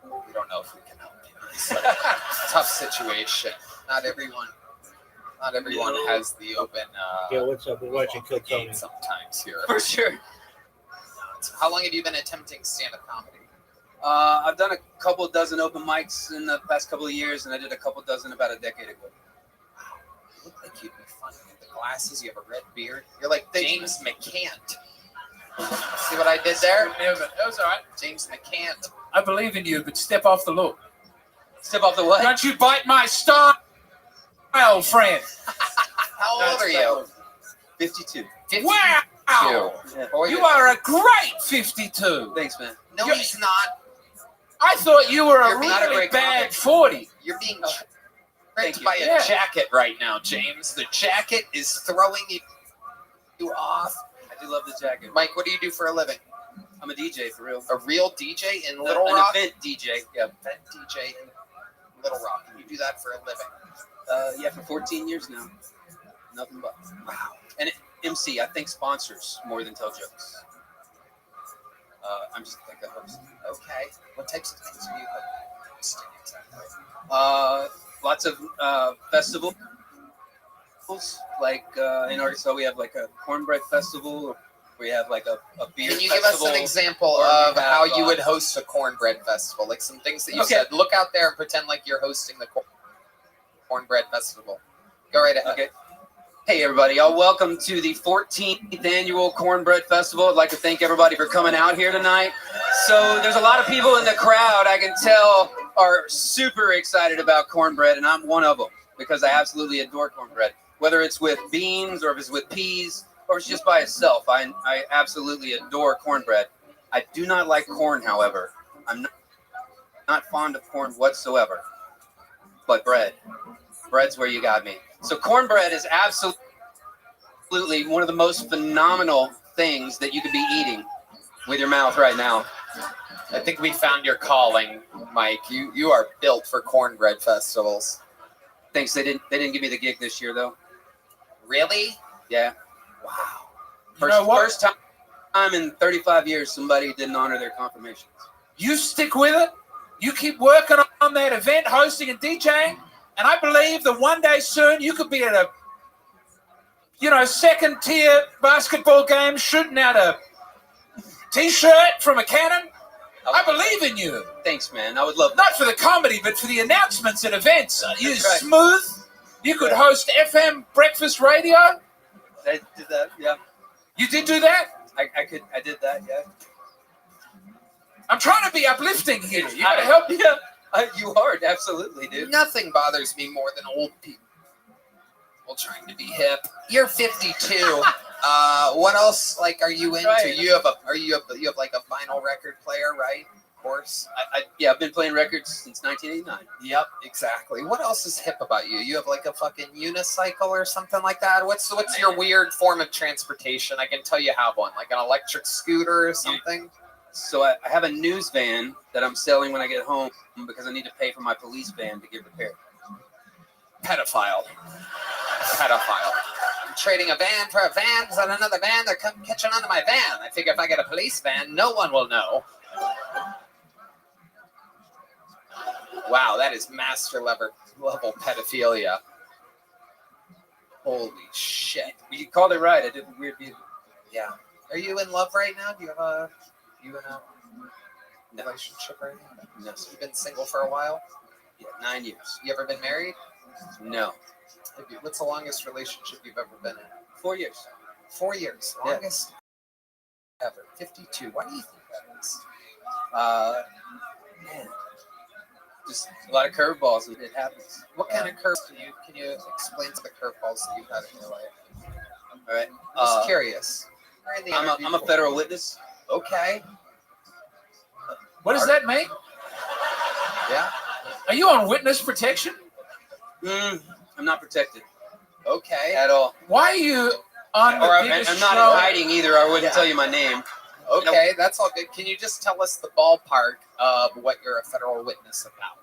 We don't know if we can help you. It's a tough situation. Not everyone has the open Yeah, what's up? We're watching Kill Tony. gate sometimes here. For sure. How long have you been attempting stand-up comedy? I've done a couple dozen open mics in the past couple of years, and I did a couple dozen about a decade ago. You look like you'd be funny with the glasses. You have a red beard. You're like James McCant. See what I did there? That was all right. James McCant. I believe in you, but step off the look. Step off the what? Don't you bite my style, friend. How old are you? 52. 52. Wow! Yeah. Boy, You are a great 52. Thanks, man. No, You're- he's not. I thought you were a You're not a really great bad comic. 40. You're being Thank tricked you. by a Yeah. jacket right now, James. The jacket is throwing you off. I do love the jacket. Mike, what do you do for a living? I'm a DJ for real. A real DJ in Little An Rock? event DJ. Yeah. Event DJ in Little Rock. And you do that for a living. Yeah, for 14 years now. Nothing but. Wow. And MC, I think sponsors more than tell jokes. I'm just like a host. Okay. What types of things are you hosting exactly? Lots of festivals. Like in Arkansas, we have like a cornbread festival. We have like a beer Can you festival. give us an example or we of have, how you would host a cornbread festival? Like some things that you Okay. said. Look out there and pretend like you're hosting the cornbread festival. Go right ahead. Okay. Hey, everybody. Y'all welcome to the 14th annual Cornbread Festival. I'd like to thank everybody for coming out here tonight. So there's a lot of people in the crowd, I can tell, are super excited about cornbread, and I'm one of them because I absolutely adore cornbread. Whether it's with beans or if it's with peas or if it's just by itself, I absolutely adore cornbread. I do not like corn, however. I'm not fond of corn whatsoever. But bread's where you got me. So cornbread is absolutely one of the most phenomenal things that you could be eating with your mouth right now. I think we found your calling, Mike. You are built for cornbread festivals. Thanks. They didn't give me the gig this year though. Really? Yeah. Wow. You know what? First time in 35 years somebody didn't honor their confirmations. You stick with it. You keep working on that event, hosting and DJing, and I believe that one day soon you could be at a, second-tier basketball game shooting out a T-shirt from a cannon. I believe in you. Thanks, man. I would love that. Not for the comedy, but for the announcements at events. You're That's right. smooth. You could host FM breakfast radio. I did that, yeah. You did do that? I did that, yeah. I'm trying to be uplifting here. You gotta help me. Yeah, you are, absolutely, dude. Nothing bothers me more than old people trying to be hip. You're 52. What else? Like, are you into? Right. You have like a vinyl record player, right? Of course. I've been playing records since 1989. Yep, exactly. What else is hip about you? You have like a fucking unicycle or something like that? What's your weird form of transportation? I can tell you have one, like an electric scooter or something. So I have a news van that I'm selling when I get home because I need to pay for my police van to get repaired. Pedophile. I'm trading a van for a van because on another van they're catching onto my van. I figure if I get a police van, no one will know. Wow, that is master level pedophilia. Holy shit. You called it right. I did a weird view. Yeah. Are you in love right now? Do you have in a relationship right now? No. You've been single for a while? Yeah, 9 years. You ever been married? No. What's the longest relationship you've ever been in? 4 years. 4 years. Yeah. Longest ever. 52. Why do you think that is? Man. Just a lot of curveballs. It happens. What kind of curves can you explain to the curveballs that you've had in your life? All right. I'm just curious. I'm a federal witness. Okay. What does that mean? Yeah. Are you on witness protection? I'm not protected. Okay. At all. Why are you on the I'm biggest not show? hiding either. I wouldn't tell you my name. Okay, that's all good. Can you just tell us the ballpark of what you're a federal witness about?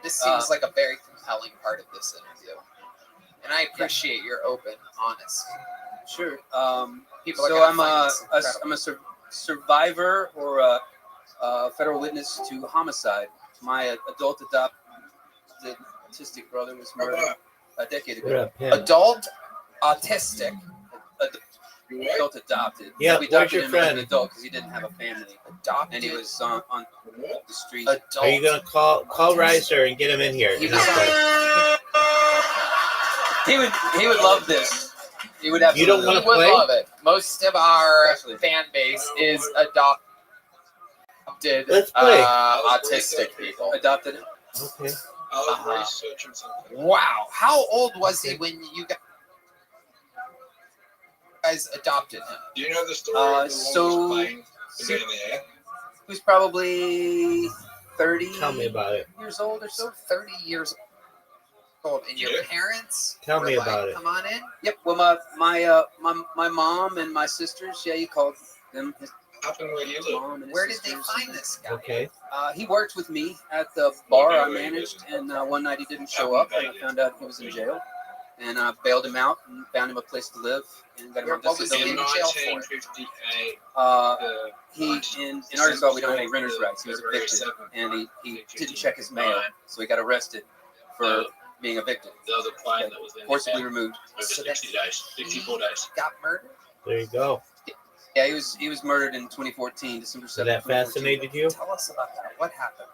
This seems like a very compelling part of this interview. And I appreciate your open, honest. Sure. People are So gonna I'm a survivor or a federal witness to homicide. My adult adopted autistic brother was murdered a decade What ago. up, Pim? Adult autistic. Adult adopted. Yeah, we where's adopted your him as an friend? adult because he didn't have a family, Adopted. and he was on the street. Adult. Are you gonna call Riser and get him in here? He And I'll play. He would love this. He would absolutely. You don't We wanna would play? love it. Most of our Especially. fan base is adopted Let's play. autistic people. adopted him. Okay. Uh-huh. Wow. How old was he when you guys adopted him? Do you know the story of the one so- who's playing the so- man in the air? He was probably 30 Tell me about it. years old or So so. 30 years old. And your Yeah. parents Tell were me like, about it. come on in? Yep. Well, my mom and my sisters. Yeah, you called them his Happened where you live. mom and his Where did they sisters. find this guy? Okay. He worked with me at the bar I managed, and one night he didn't show up, and I found out he was in jail. And I bailed him out and found him a place to live and got him on What was he disability. in jail for? 1958, In Arkansas we don't have any renters' rights. He was evicted, and he didn't check his mail, so he got arrested for being evicted. the other plane that was in Forcibly the removed. over So 60 days, 64 days. Got murdered? There you go. Yeah, he was murdered in 2014, December 7th. So that 2014. fascinated you? Tell us about that. What happened?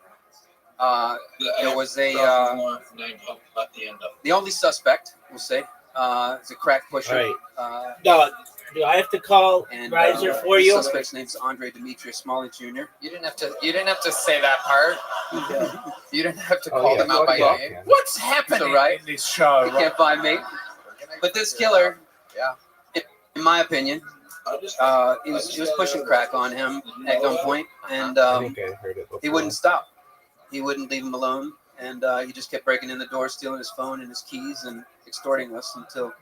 There was a name at the end of the only suspect, we'll say, is a crack pusher. All No, do I have to call And Riser for the you? suspect's name's Andre Demetrius Smalley Jr. You didn't have to say that part. You didn't have to Oh, call yeah. them out by Yeah. name. What's happening So, right. in this show? You can't find me. But this killer, Yeah. in my opinion, he was pushing crack on him at gunpoint, and I think I heard it before. he wouldn't stop. He wouldn't leave him alone, and he just kept breaking in the door, stealing his phone and his keys, and extorting us until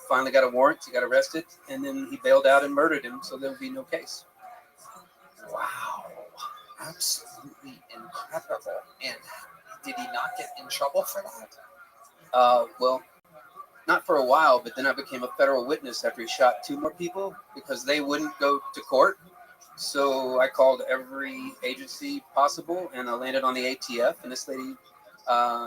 finally got a warrant. He got arrested, and then he bailed out and murdered him, so there would be no case. Wow. Absolutely incredible. And did he not get in trouble for that? Well, not for a while, but then I became a federal witness after he shot 2 more people because they wouldn't go to court. So I called every agency possible, and I landed on the ATF. And this lady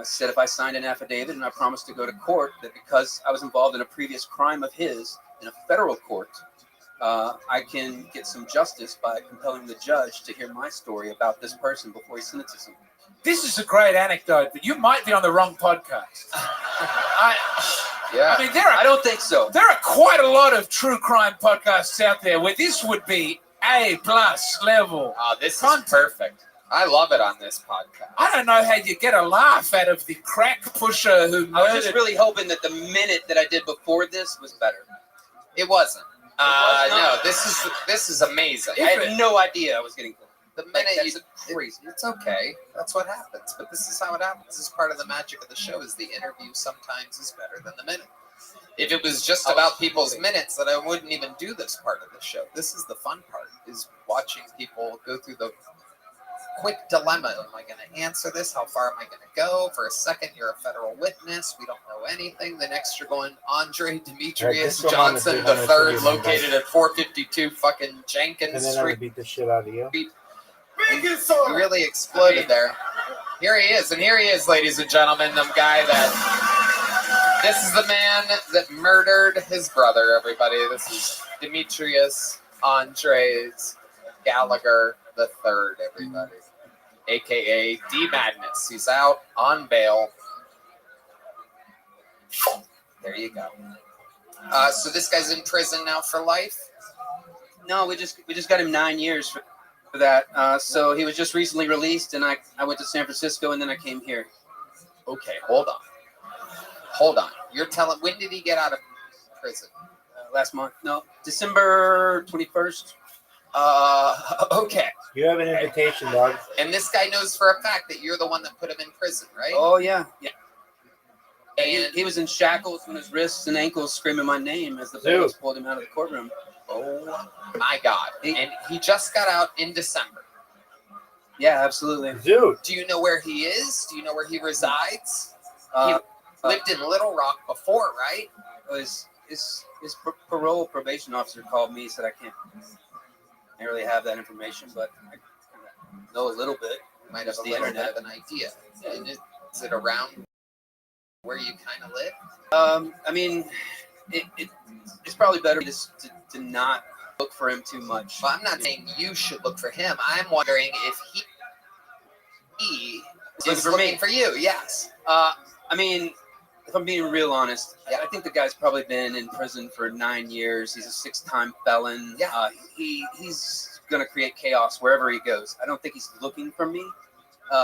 said if I signed an affidavit and I promised to go to court, that because I was involved in a previous crime of his in a federal court, I can get some justice by compelling the judge to hear my story about this person before he sentences him. This is a great anecdote, but you might be on the wrong podcast. I mean, I don't think so. There are quite a lot of true crime podcasts out there where this would be A+ level. Oh, this content. is perfect. I love it on this podcast. I don't know how you get a laugh out of the crack pusher who I was murdered. just really hoping that the minute that I did before this was better. It wasn't. was No, not. this is amazing. I had no idea I was getting killed. The minute That's you, crazy. it's okay. That's what happens. But this is how it happens. This is part of the magic of the show. Is the interview sometimes is better than the minute. If it was just about people's minutes, then I wouldn't even do this part of the show. This is the fun part: is watching people go through the quick dilemma. Am I going to answer this? How far am I going to go? For a second, you're a federal witness. We don't know anything. The next, you're going Andre Demetrius Right, Johnson just go on the and third, see you located at 452 fucking Jenkins And then I Street. would beat the shit out of you. He really exploded there. Here he is, and here he is, ladies and gentlemen, the guy that. This is the man that murdered his brother, everybody. This is Demetrius Andres Gallagher the third, everybody. AKA D Madness. He's out on bail. There you go. So this guy's in prison now for life? No, we just got him 9 years for that. So he was just recently released, and I went to San Francisco, and then I came here. Okay, hold on. You're telling, when did he get out of prison? Last month. No, December 21st. Okay. You have an invitation, dog. And this guy knows for a fact that you're the one that put him in prison, right? Oh, yeah. And He was in shackles on his wrists and ankles screaming my name as the police pulled him out of the courtroom. oh my God. And he just got out in December. Yeah, absolutely. Dude. Do you know where he is? Do you know where he resides? Uh, He lived in Little Rock before, right? his parole probation officer called me, said I can't really have that information, but I know a little bit. Might have Just a the little internet. bit of an idea. And is it around where you kind of live? I mean, it's probably better to not look for him too much. Well, I'm not saying you should look for him. I'm wondering if he is for looking me. for you. Yes. I mean, if I'm being real honest, I think the guy's probably been in prison for 9 years. He's a 6-time felon. Yeah. He's gonna create chaos wherever he goes. I don't think he's looking for me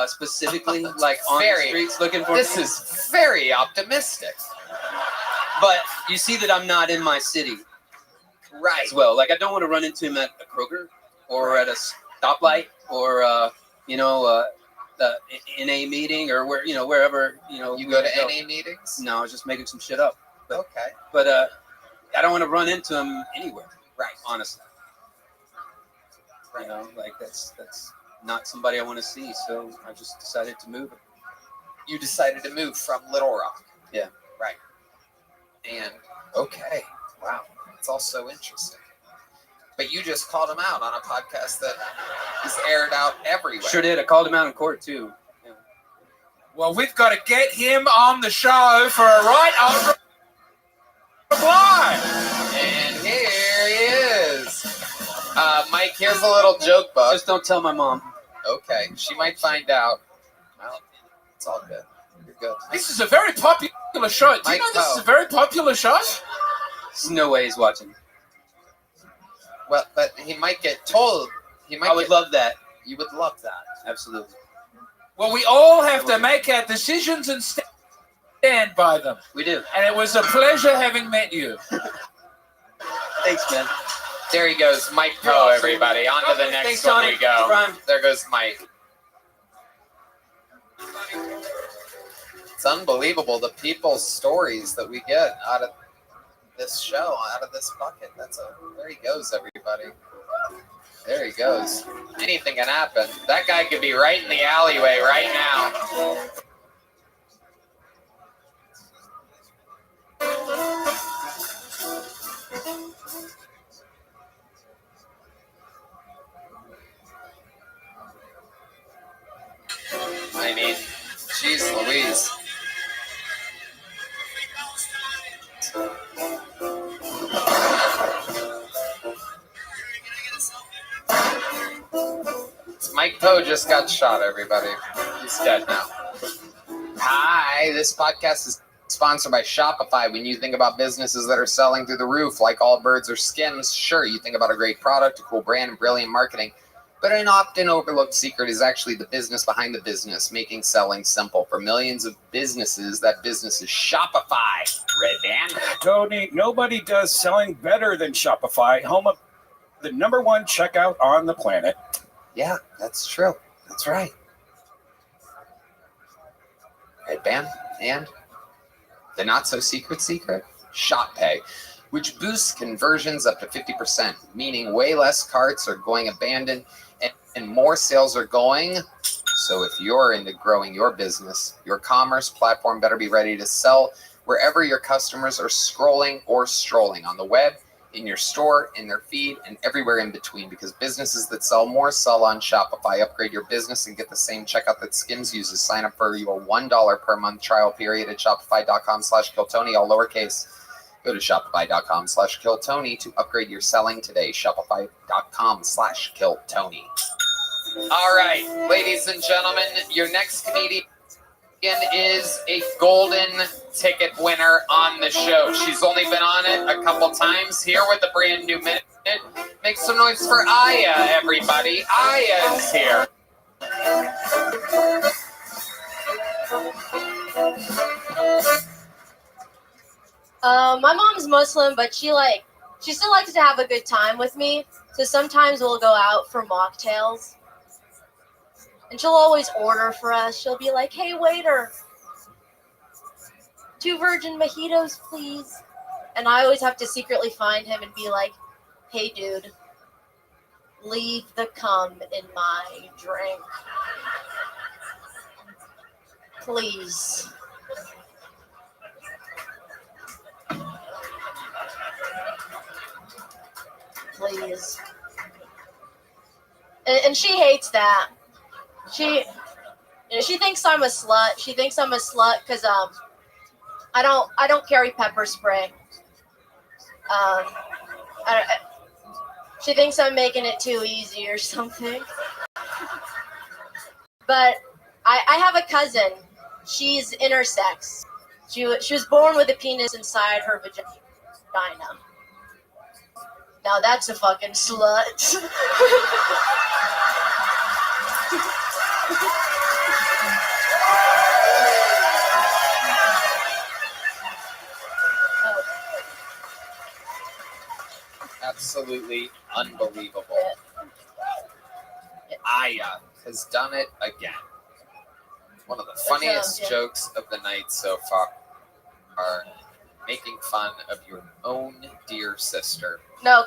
specifically, like on the streets looking for me. This is very optimistic. But you see that I'm not in my city, right? As well, like I don't want to run into him at a Kroger or at a stoplight or in a meeting or wherever You go to NA meetings? No, I was just making some shit up. But, okay. But I don't want to run into him anywhere. Right. Honestly. Right. Like that's not somebody I want to see. So I just decided to move. You decided to move from Little Rock. Yeah. Right. And okay. Wow. It's all so interesting. But you just called him out on a podcast that is aired out everywhere. Sure did. I called him out in court too. Yeah. Well, we've got to get him on the show for a right reply. And here he is. Mike, here's a little joke book. Just don't tell my mom. Okay. She might find out. Well, it's all good. You're good. This is a very popular show. Do you know this is a very popular show? There's no way he's watching. Well, but he might get told. I would love that. You would love that. Absolutely. Well, we all have to make our decisions and stand by them. We do. And it was a pleasure having met you. Thanks, man. There he goes, Mike Poe, everybody. On to the next Thanks, one Tony. we go. Brian. There goes Mike. It's unbelievable the people's stories that we get out of this show, out of this bucket. There he goes, everybody. There he goes. Anything can happen. That guy could be right in the alleyway right now. Poe just got shot, everybody. He's dead now. Hi, this podcast is sponsored by Shopify. When you think about businesses that are selling through the roof, like Allbirds or Skims, sure, you think about a great product, a cool brand, and brilliant marketing. But an often overlooked secret is actually the business behind the business, making selling simple. For millions of businesses, that business is Shopify. Red Band. Tony, nobody does selling better than Shopify, home of the #1 checkout on the planet. Yeah, that's true. That's right. Red Band and the not-so-secret Shop Pay, which boosts conversions up to 50%, meaning way less carts are going abandoned and more sales are going. So if you're into growing your business, your commerce platform better be ready to sell wherever your customers are scrolling or strolling, on the web, in your store, in their feed, and everywhere in between, because businesses that sell more sell on Shopify. Upgrade your business and get the same checkout that Skims uses. Sign up for your $1 per month trial period at shopify.com/KillTony, all lowercase. Go to shopify.com/KillTony to upgrade your selling today. Shopify.com/KillTony. All right, ladies and gentlemen, your next comedian is a golden ticket winner on the show. She's only been on it a couple times. Here with a brand new minute. Make some noise for Aya, everybody. Aya is here. My mom's Muslim, but she still likes to have a good time with me. So sometimes we'll go out for mocktails. And she'll always order for us. She'll be like, "Hey, waiter, 2 virgin mojitos, please." And I always have to secretly find him and be like, "Hey, dude, leave the cum in my drink. Please." Please. And she hates that. She thinks I'm a slut. She thinks I'm a slut because I don't carry pepper spray. She thinks I'm making it too easy or something. But I have a cousin. She's intersex. She was born with a penis inside her vagina. Now that's a fucking slut. Absolutely unbelievable. Aya has done it again. One of the funniest jokes of the night so far are making fun of your own dear sister. No,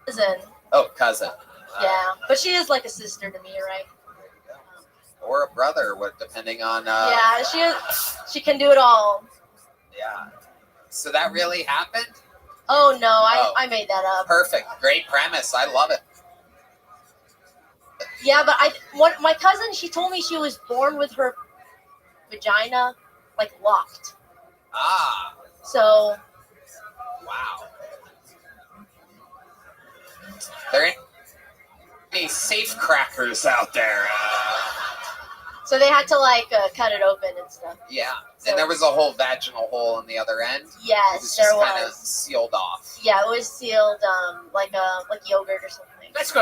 cousin. Oh, cousin. Yeah, but she is like a sister to me, right? Or a brother, depending on. Yeah, she can do it all. Yeah. So that really happened? Oh no, I made that up. Perfect. Great premise. I love it. Yeah, but my cousin, she told me she was born with her vagina locked. Ah. So. Wow. There ain't any safe crackers out there. So they had to cut it open and stuff. Yeah, so, and there was a whole vaginal hole in the other end. Yes, there was. Kind of sealed off. Yeah, it was sealed, like yogurt or something. That's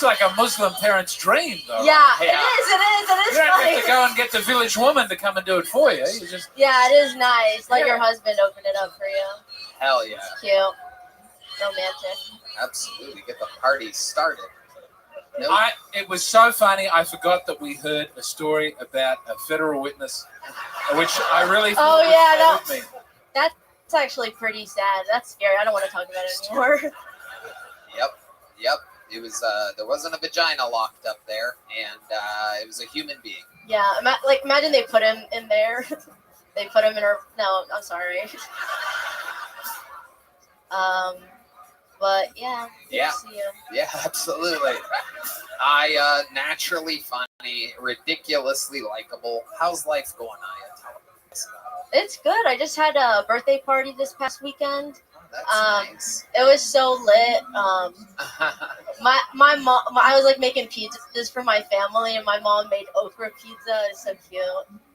like a Muslim parent's dream, though. Yeah, right? It is. You don't have to go and get the village woman to come and do it for you. You just. Yeah, it is nice. Let your husband open it up for you. Hell yeah. It's cute. Romantic. Absolutely. Get the party started. Nope. It was so funny. I forgot that we heard a story about a federal witness, which I really thought was with me. That's actually pretty sad. That's scary. I don't want to talk about it anymore. Yep. It was there wasn't a vagina locked up there, and it was a human being. Yeah, imagine they put him in there. They put him in her. No, I'm sorry. But yeah. Yeah. See you. Yeah, absolutely. Naturally funny, ridiculously likable. How's life going, Aya? Tell us about it. It's good. I just had a birthday party this past weekend. Oh, That's nice. It was so lit. My mom, I was like making pizzas for my family, and my mom made okra pizza. It's so cute.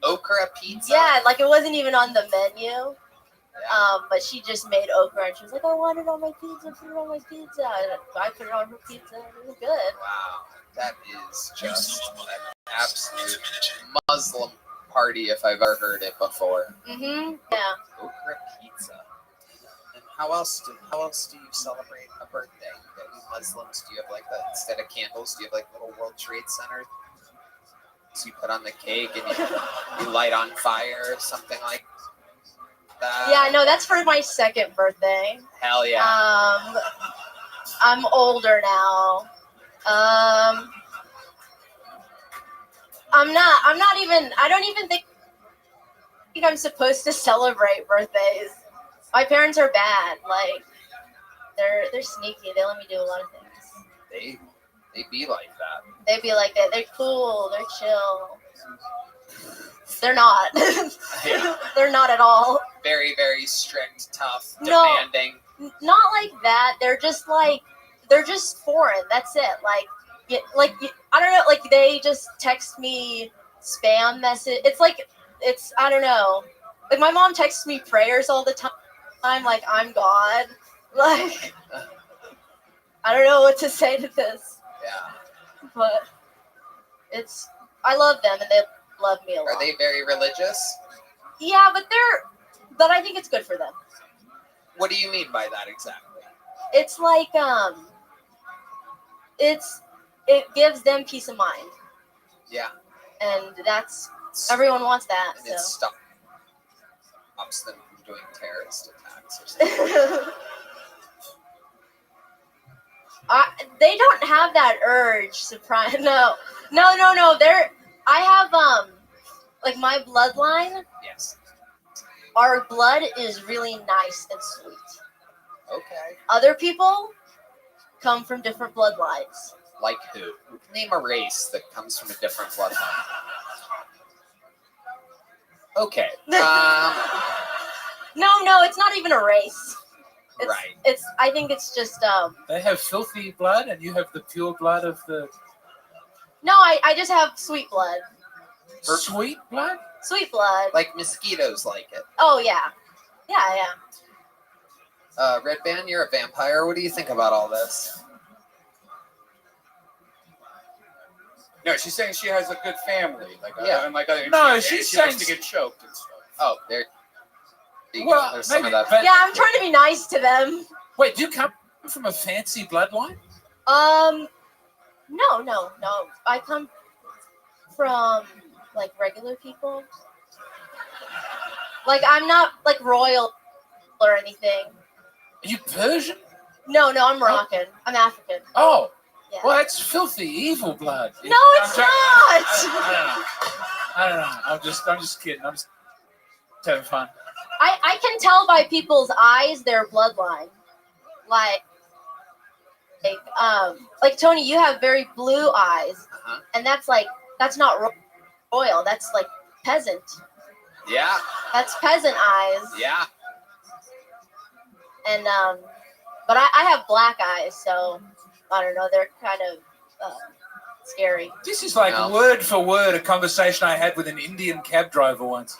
Okra pizza? Yeah, like it wasn't even on the menu. But she just made okra, and she was like, "I want it on my pizza. Put it on my pizza." And I put it on her pizza. It was good. Wow, that is just an absolute Muslim party if I've ever heard it before. Mhm. Yeah. Okra pizza. And how else do you celebrate a birthday? You Muslims, do you have like that instead of candles? Do you have like little World Trade Center? So you put on the cake and you light on fire or something like that? Yeah, no, that's for my second birthday. Hell yeah. I'm older now. I don't even think I'm supposed to celebrate birthdays. My parents are bad. Like, they're sneaky. They let me do a lot of things. They be like that. They be like that. They're cool. They're chill. They're not. Yeah. They're not at all. Very, very strict, tough, No. demanding. Not like that. They're just foreign. That's it. I don't know. Like, they just text me spam message. I don't know. Like, my mom texts me prayers all the time. Like, I'm God. Like, I don't know what to say to this. Yeah. But I love them and they love me a lot. Are they very religious? Yeah, but I think it's good for them. What do you mean by that exactly? It's like, it gives them peace of mind. Yeah. And everyone wants that. And So. it stops them from doing terrorist attacks or something. They don't have that urge. Surprise! No. I have like my bloodline. Yes. Our blood is really nice and sweet. Okay. Other people come from different bloodlines. Like who? Name a race that comes from a different bloodline. Okay. No, it's not even a race. Right. I think it's just They have filthy blood, and you have the pure blood of the No, I just have sweet blood. sweet blood. Sweet blood. Like mosquitoes like it. Oh yeah. Yeah. Red Band, you're a vampire. What do you think about all this? No, she's saying she has a good family. Yeah. No, she she's likes saying to get choked and stuff. Oh, there. Well, There's some of maybe, that. but Yeah, I'm trying to be nice to them. wait, do you come from a fancy bloodline? No. I come from like regular people. Like, I'm not like royal or anything. Are you Persian? No, I'm Moroccan. I'm African. Oh, Yeah. well, that's filthy, evil blood. No, it's not. I don't know. I'm just kidding. I'm just having fun. I can tell by people's eyes their bloodline. Like Tony, you have very blue eyes, and that's not royal. That's like peasant. Yeah. That's peasant eyes. Yeah. And but I have black eyes, so I don't know. They're kind of scary. This is like No. word for word a conversation I had with an Indian cab driver once.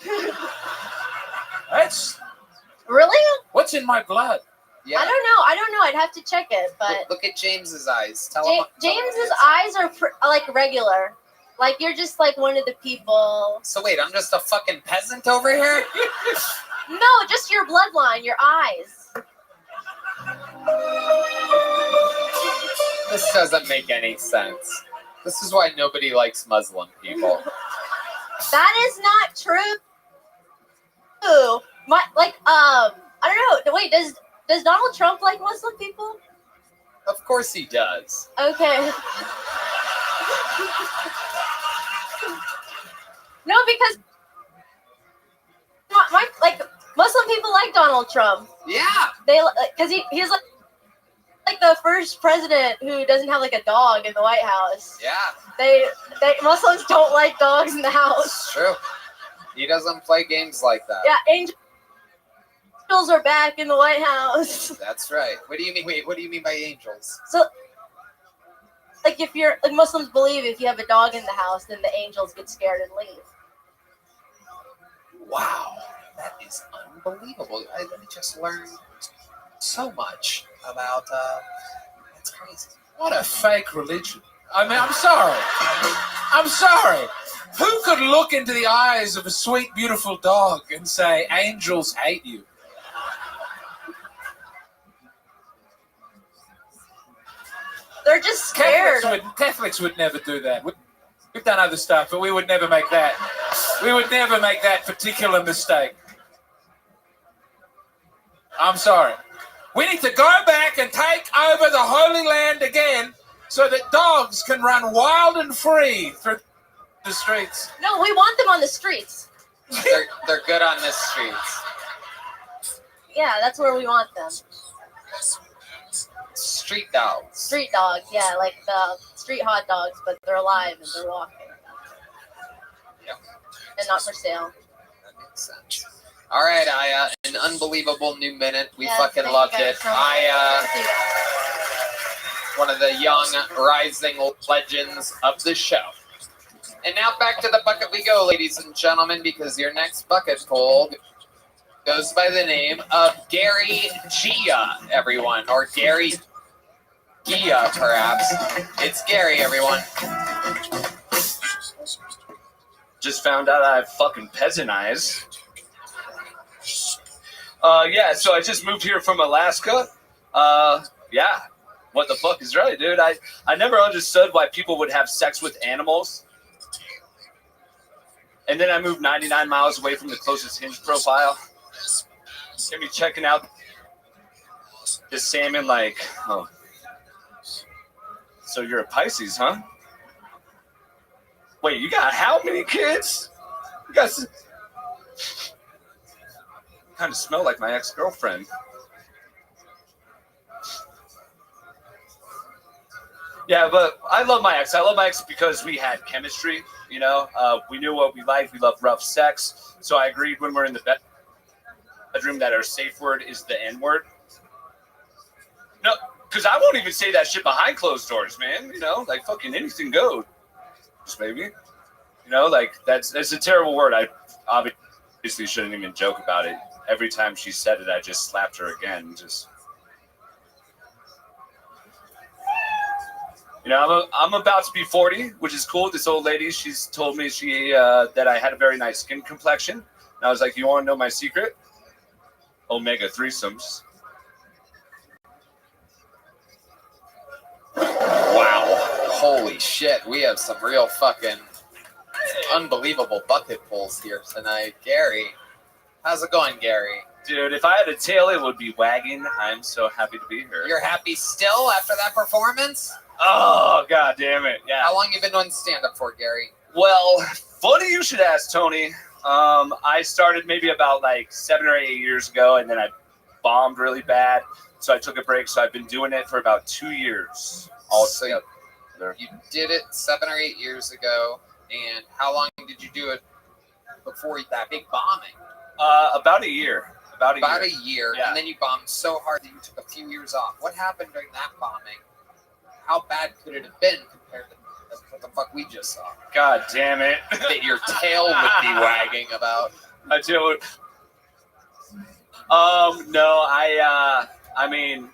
That's Really? what's in my blood. Yeah. I don't know. I'd have to check it, but Look at James's eyes. Tell him. James's eyes are like regular. Like, you're just like one of the people. So wait, I'm just a fucking peasant over here? No, just your bloodline, your eyes. This doesn't make any sense. This is why nobody likes Muslim people. That is not true. I don't know. Wait, does Donald Trump like Muslim people? Of course he does. Okay. No, because Muslim people like Donald Trump. Yeah. They because he's like the first president who doesn't have like a dog in the White House. Yeah. They Muslims don't like dogs in the house. It's true. He doesn't play games like that. Yeah, Angel angels are back in the White House. That's right. What do you mean? Wait, what do you mean by angels? So, like, if you're like Muslims believe if you have a dog in the house, then the angels get scared and leave. Wow, that is unbelievable. I just learned so much about. That's crazy. What a fake religion. I mean, I'm sorry. I'm sorry. Who could look into the eyes of a sweet, beautiful dog and say, angels hate you? They're just scared. Catholics would never do that. We've done other stuff, but we would never make that. We would never make that particular mistake. I'm sorry. We need to go back and take over the Holy Land again so that dogs can run wild and free through the streets. No, we want them on the streets. They're good on the streets. Yeah, that's where we want them. Street dogs. Street dogs, yeah, like the street hot dogs, but they're alive and they're walking. Yeah. And not for sale. That makes sense. All right, an unbelievable new minute. We Yes, fucking thank loved you guys it. so much. Thank you. One of the young rising legends of the show. And now back to the bucket we go, ladies and gentlemen, because your next bucket poll goes by the name of Gary Gia, everyone, or Gary Gia, perhaps. It's Gary, everyone. Just found out I have fucking peasant eyes. Yeah, so I just moved here from Alaska. Yeah, what the fuck is right, dude? I never understood why people would have sex with animals. And then I moved 99 miles away from the closest Hinge profile. Get me checking out this salmon like, oh. So you're a Pisces, huh? Wait, you got how many kids? You got... kind of smell like my ex-girlfriend. Yeah, but I love my ex. I love my ex because we had chemistry, you know. We knew what we liked. We love rough sex. So I agreed when we're in the bedroom that our safe word is the N-word. No, because I won't even say that shit behind closed doors, man. You know, like fucking anything goes, baby. You know, like that's a terrible word. I obviously shouldn't even joke about it. Every time she said it, I just slapped her again. Just, you know, I'm about to be 40, which is cool. This old lady, she's told me that I had a very nice skin complexion. And I was like, you want to know my secret? Omega threesomes. Wow. Holy shit. We have some real fucking unbelievable bucket pulls here tonight. Gary. How's it going, Gary? Dude, if I had a tail, it would be wagging. I'm so happy to be here. You're happy still after that performance? Oh, god damn it. Yeah. How long you been doing stand-up for, Gary? Well, funny you should ask, Tony. I started maybe about like 7 or 8 years ago, and then I bombed really bad. So I took a break. So I've been doing it for about 2 years. So you did it 7 or 8 years ago. And how long did you do it before that big bombing? About a year. About a year. Yeah. And then you bombed so hard that you took a few years off. What happened during that bombing? How bad could it have been compared to what the fuck we just saw? God damn it. That your tail would be wagging about. I do. No, I mean,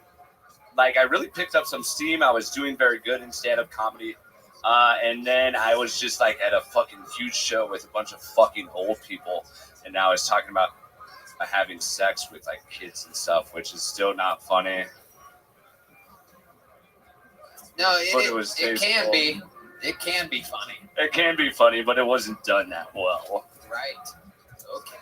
like, I really picked up some steam. I was doing very good in stand-up comedy. And then I was just, like, at a fucking huge show with a bunch of fucking old people. And now I was talking about having sex with, like, kids and stuff, which is still not funny. No, it can be. It can be funny. It can be funny, but it wasn't done that well. Right. Okay.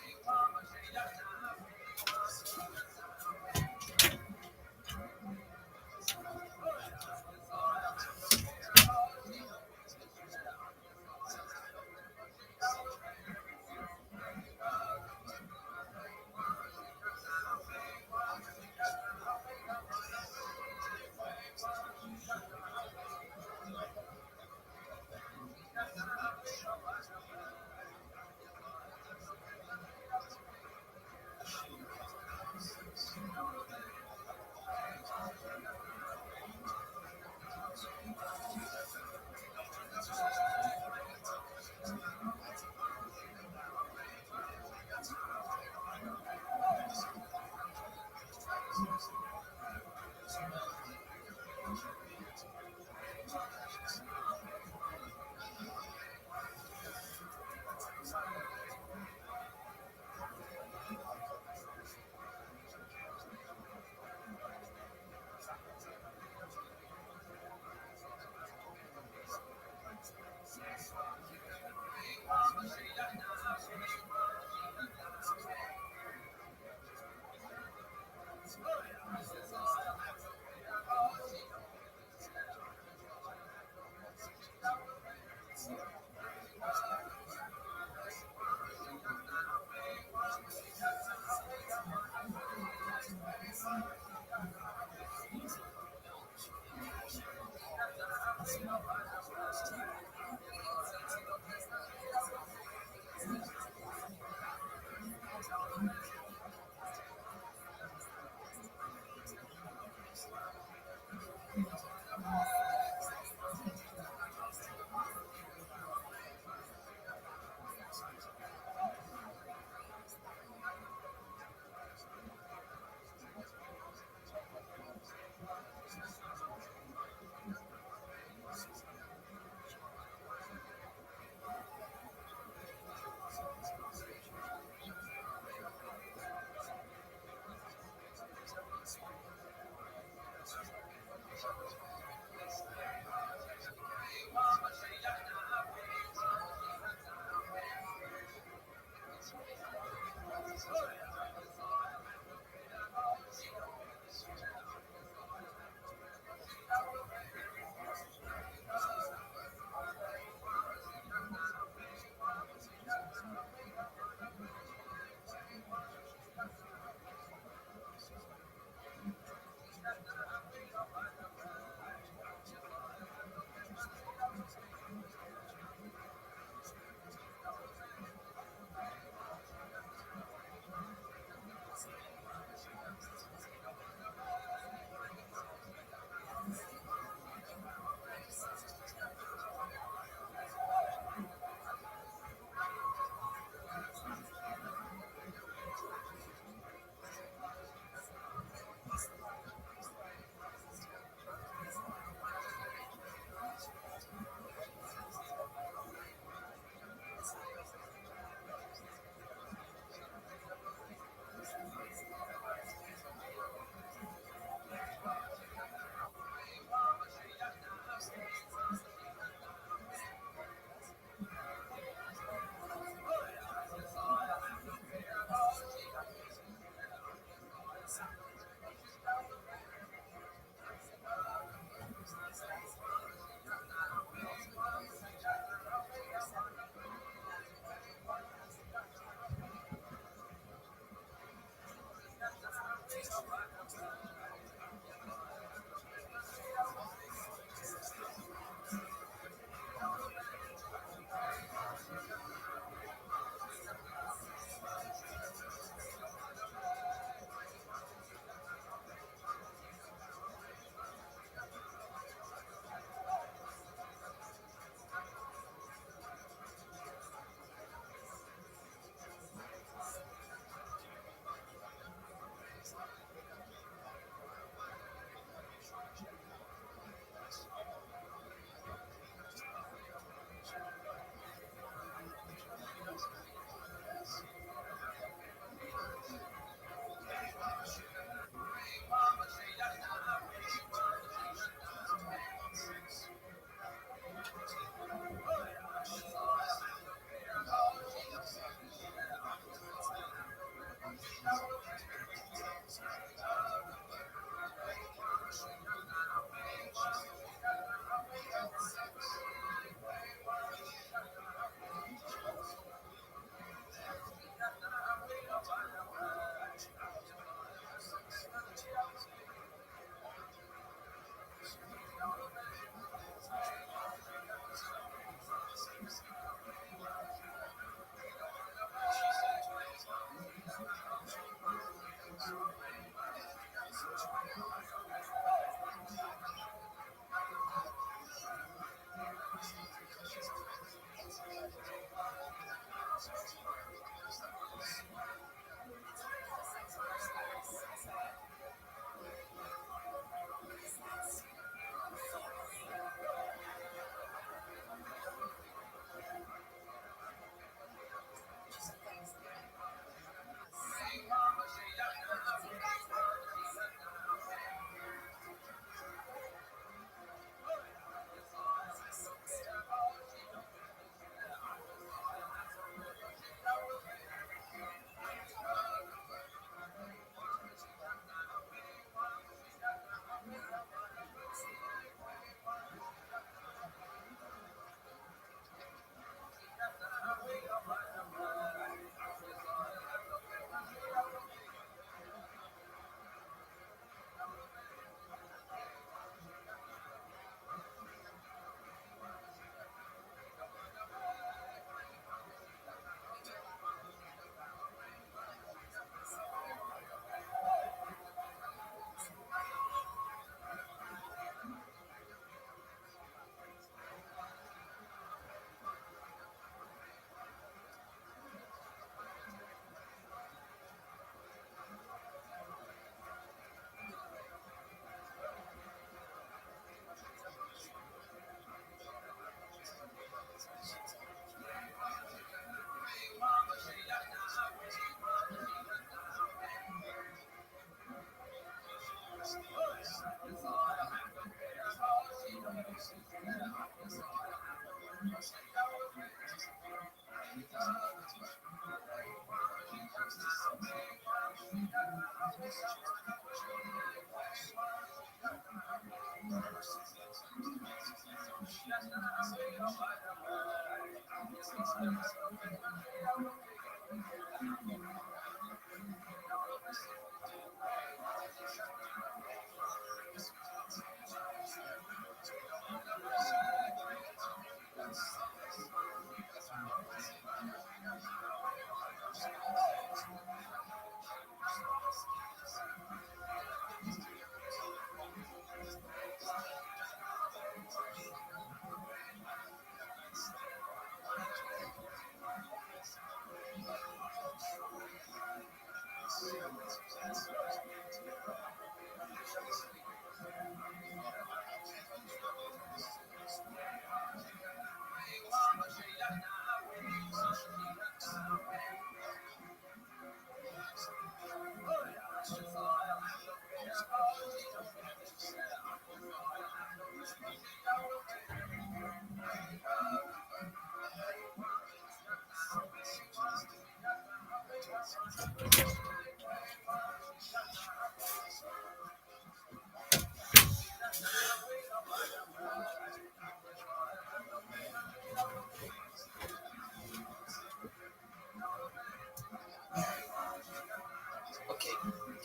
Okay,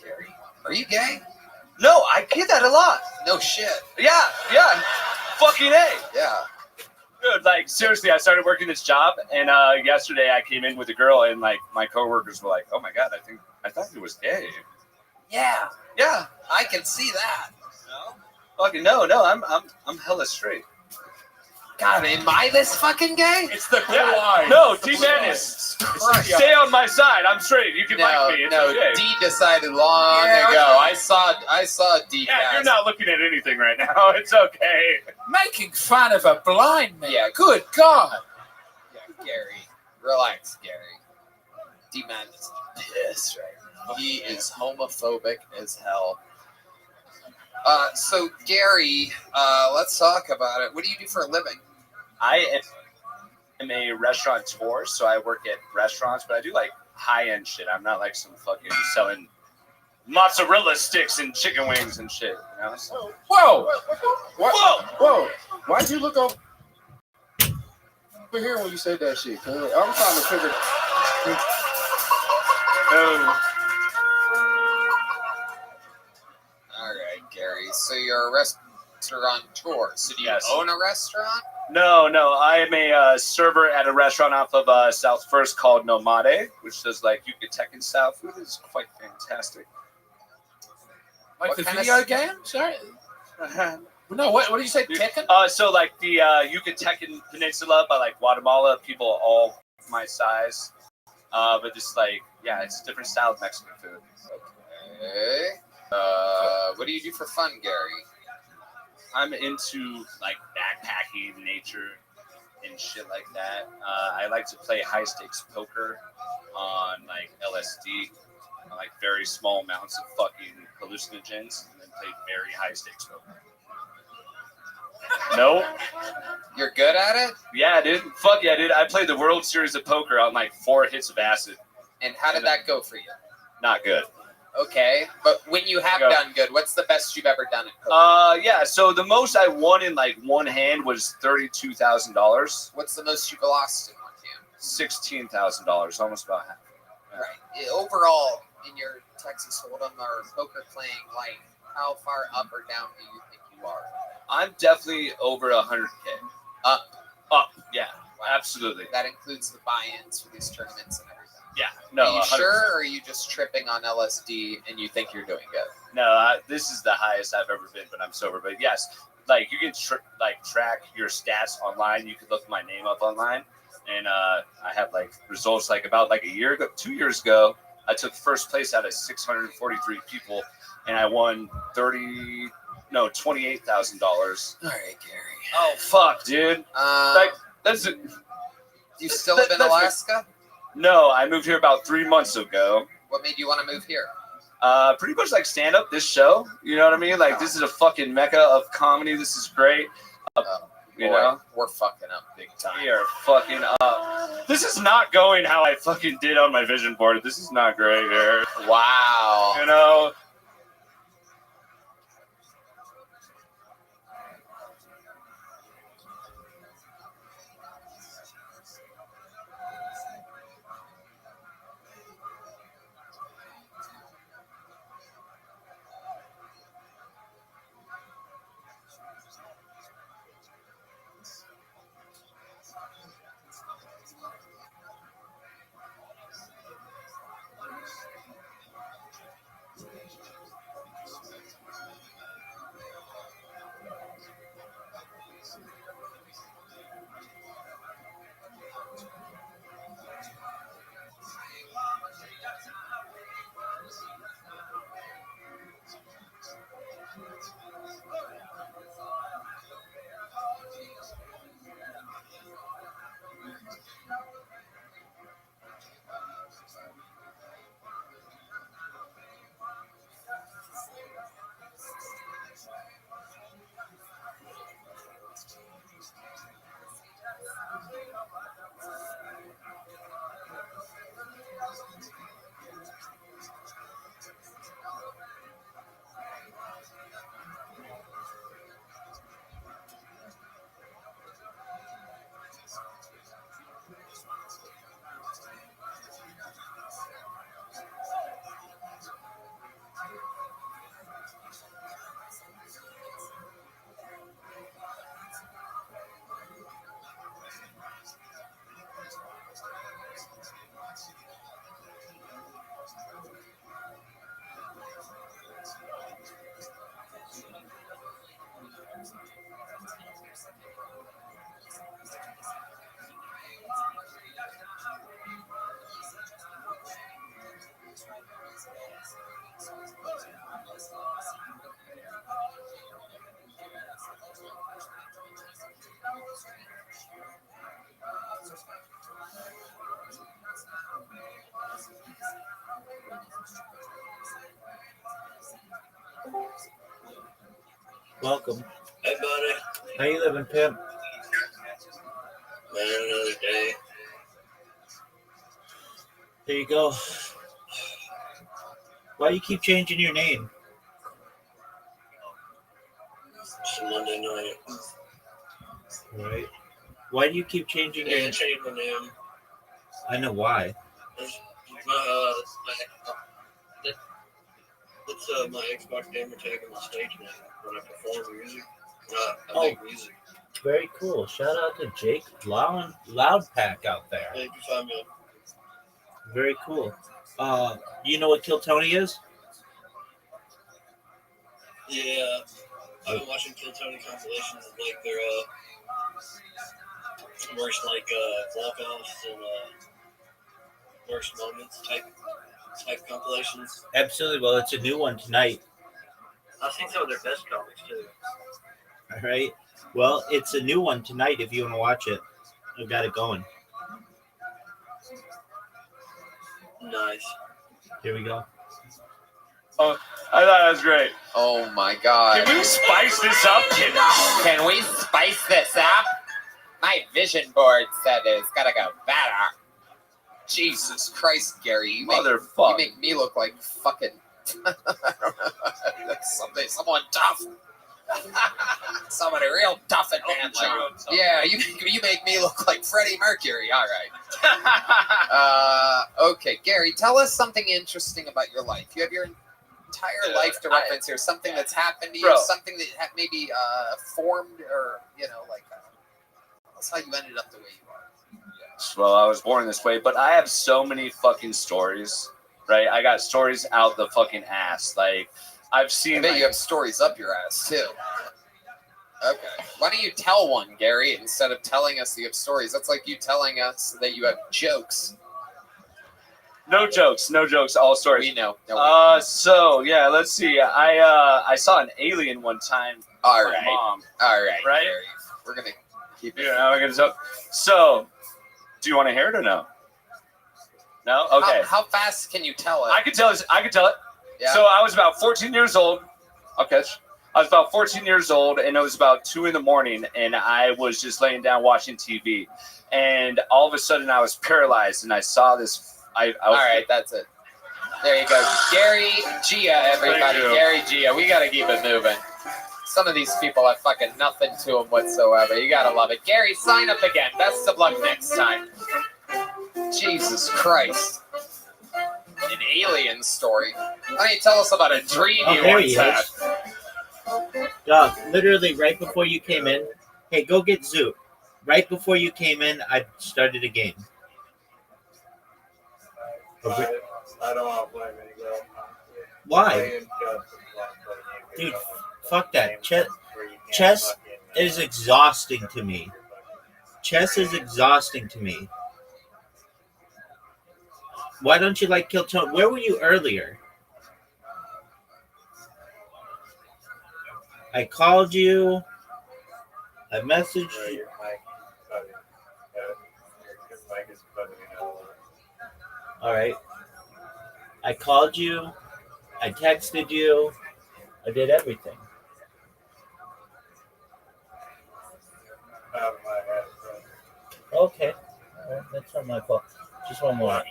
Gary. Are you gay? No, I get that a lot. No shit. Yeah. Fucking A. Yeah. Dude, like, seriously, I started working this job, and yesterday I came in with a girl, and, like, my coworkers were like, oh, my God, I thought he was gay. Yeah. Yeah. I can see that. Fucking no, I'm hella straight. God, am I this fucking gay? It's the cool Yeah. eye. No, D-Menace. Christ. Stay on my side. I'm straight. You can like me. It's okay. D decided long Yeah, ago. I saw D. Yeah, you're not looking at anything right now. It's okay. Making fun of a blind man. Yeah. Good God. Yeah, Gary. Relax, Gary. D-Man is pissed right now. He is homophobic as hell. So Gary, let's talk about it. What do you do for a living? I am a restaurateur, so I work at restaurants, but I do like high-end shit. I'm not like some fucking selling mozzarella sticks and chicken wings and shit. You know? So, Whoa. Whoa! Why'd you look over here when you said that shit? Cause I'm trying to figure. All right, Gary. So you're a restaurateur. So do you Yes. own a restaurant? No, I am a server at a restaurant off of South First called Nomade, which does like Yucatecan style food. It's quite fantastic. Like What the kind video of- game? Sorry. No, what did you say? Tekken? So like the Yucatecan Peninsula by like Guatemala, people all my size. But just like, yeah, it's a different style of Mexican food. Okay. What do you do for fun, Gary? I'm into like backpacking, nature, and shit like that. I like to play high stakes poker on like LSD, on, like very small amounts of fucking hallucinogens, and then play very high stakes poker. No? You're good at it? Yeah, dude. Fuck yeah, dude. I played the World Series of Poker on like 4 hits of acid. And how did that go for you? Not good. Okay, but when you have Go. done good, what's the best you've ever done at poker? Yeah, so the most I won in like one hand was $32,000. What's the most you've lost in one hand? $16,000, almost about half. Right. Overall, in your Texas Hold'em or poker playing, like, how far up or down do you think you are? I'm definitely over 100K. Up. Yeah, absolutely. That includes the buy-ins for these tournaments and everything. Yeah, no. Are you 100%. sure, or are you just tripping on LSD and you think you're doing good? No, this is the highest I've ever been, but I'm sober. But yes, like you can track your stats online. You can look my name up online, and I have like results like about like a year ago, 2 years ago. I took first place out of 643 people, and I won $28,000. All right, Gary. Oh fuck, dude! Like that's it. Do you still live in Alaska? No, I moved here about 3 months ago. What made you want to move here? Pretty much like stand up, this show. You know what I mean? Like this is a fucking mecca of comedy. This is great. You know, we're fucking up big time. We are fucking up. This is not going how I fucking did on my vision board. This is not great here. Wow. You know, Welcome. Hey, buddy. How you living, pimp? Man, another day. There you go. Why you keep changing your name? It's a Monday night. All right. Why do you keep changing your Yeah, name? change my name. I know why. That's my Xbox gamer tag on the stage name when I perform music. I make music. Very cool. Shout out to Jake Loudpack out there. Yeah, you can find me. Very cool. You know what Kill Tony is? Yeah, I've been watching Kill Tony compilations of like their worst walk-offs and worst moments type compilations. Absolutely. Well, it's a new one tonight. I've seen some of their best comics too. All right. Well, it's a new one tonight if you want to watch it. I've got it going. Nice. Here we go. Oh, I thought that was great. Oh my god. Can we spice this up, kiddo? Can we spice this up? My vision board said it's gotta go better. Jesus Christ, Gary. You make me look like fucking someone tough. Somebody real tough and manly. Yeah, you make me look like Freddie Mercury. All right. Okay, Gary, tell us something interesting about your life. You have your entire life to reference here. Something that's happened to you. Something that maybe formed, or that's how you ended up the way you are. Well, I was born this way, but I have so many fucking stories, right? I got stories out the fucking ass. Like, I've seen. I bet you have stories up your ass too. Okay. Why don't you tell one, Gary, instead of telling us you have stories? That's like you telling us that you have jokes. No jokes, all stories. We know. So yeah, let's see. I saw an alien one time. All with right. my mom. All right. Right. Gary. We're gonna keep it. Yeah, we're gonna talk. So, do you want to hear it or no? No. Okay. How fast can you tell it? I can tell it. Yeah. So I was about 14 years old. Okay. I was about 14 years old, and it was about 2 a.m, and I was just laying down watching TV, and all of a sudden I was paralyzed, and I saw this. All right, that's it. There you go, Gary Gia, everybody. Gary Gia. We gotta keep it moving. Some of these people have fucking nothing to them whatsoever. You gotta love it. Gary, sign up again. Best of luck next time. Jesus Christ. An alien story. Why don't you tell us about a dream you once had? Dog, literally right before you came in. Hey, go get Zoot. Right before you came in, I started a game. I don't want to play mini golf. Why? Dude, fuck that. Chess is exhausting to me. Chess is exhausting to me. Why don't you like Kill Tony? Where were you earlier? I called you. I messaged you. All right. I called you. I texted you. I did everything. Okay. All right, that's not my fault. Just one more.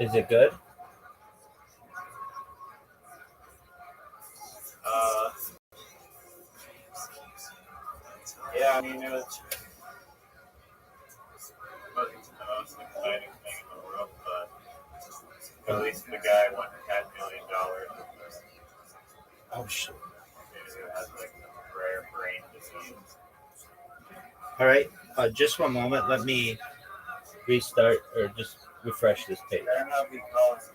Is it good? Yeah, I mean, it wasn't the most exciting thing in the world, but at least the guy won $10 million. Oh, shit. Who has like some rare brain disease. All right. Just one moment. Let me restart or just refresh this page. Better not be calling you.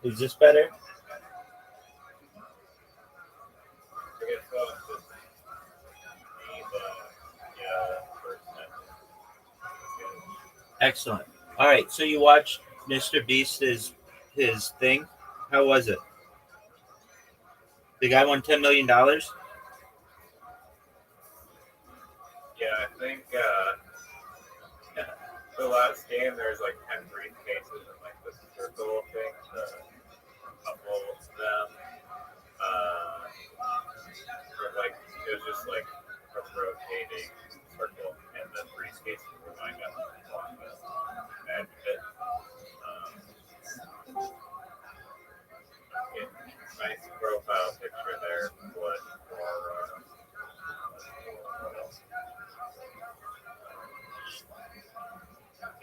Is this better? I guess so. It's just me, but yeah, first sentence. Excellent. All right, so you watched Mr. Beast his thing. How was it? The guy won $10 million. Yeah, I think the last game there's like 10 briefcases and like the circle thing, a couple of them, were like it was just like a rotating circle, and the briefcases were going up along the edge of it. Nice profile picture there. What for?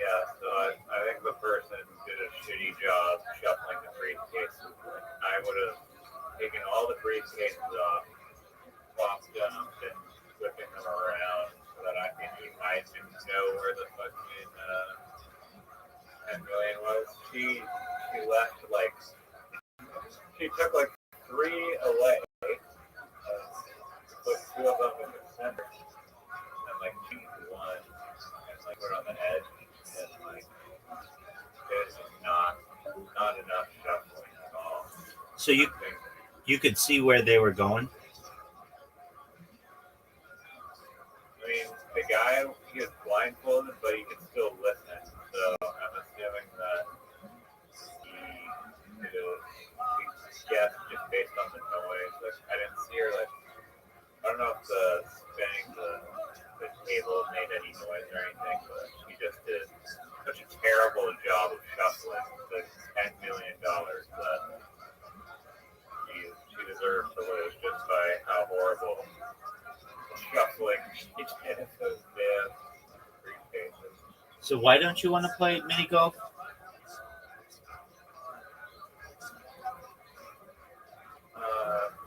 Yeah, so I think the person did a shitty job shuffling the briefcases. I would have taken all the briefcases off, plopped them, and whipping them around so that I didn't know where the fucking 10 million was. She left like she took like 3 away, put 2 of them in the center, and like 1, and like put on the edge. And like there's not enough shuffling at all. So you could see where they were going. I mean, the guy, he is blindfolded, but he can still listen. So I'm assuming that he guessed just based on the noise. Like I didn't see her. Like I don't know if the spinning the table made any noise or anything, but she just did such a terrible job of shuffling the $10 million that she deserves to lose just by how horrible shuffling she did those damn briefcases. So why don't you want to play mini golf?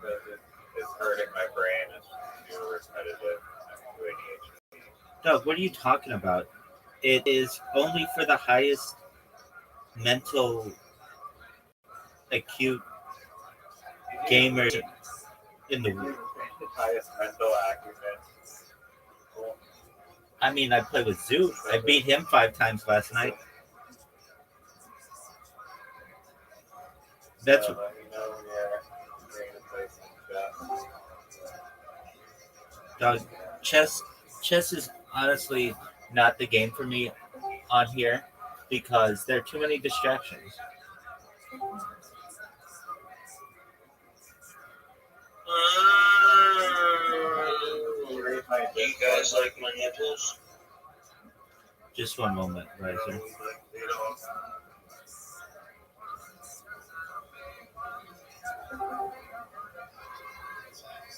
Because it's hurting my brain. It's too repetitive. I'm too ADHD. Doug, what are you talking about? It is only for the highest mental acute gamers in the world. Highest mental acumen. Cool. I mean, I play with Zoot. I beat him 5 times last night. That's Let me know when you're ready to play some chess. Doug. Chess is honestly not the game for me on here because there are too many distractions. Do you guys like my nipples? Just one moment, Riser.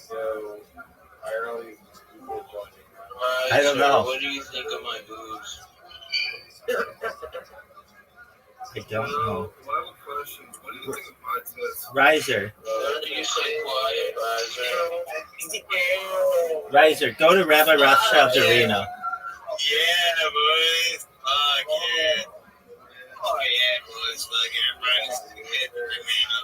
So, I really people joining. I don't know. What do you think of my boobs? I don't know. One question. What do you think of my tits? Riser. What do you say quiet, Riser? Riser, go to Rabbi Rothschild's arena. Yeah, boys. Fuck yeah. Oh, yeah, boys. Fuck everybody's hit the arena.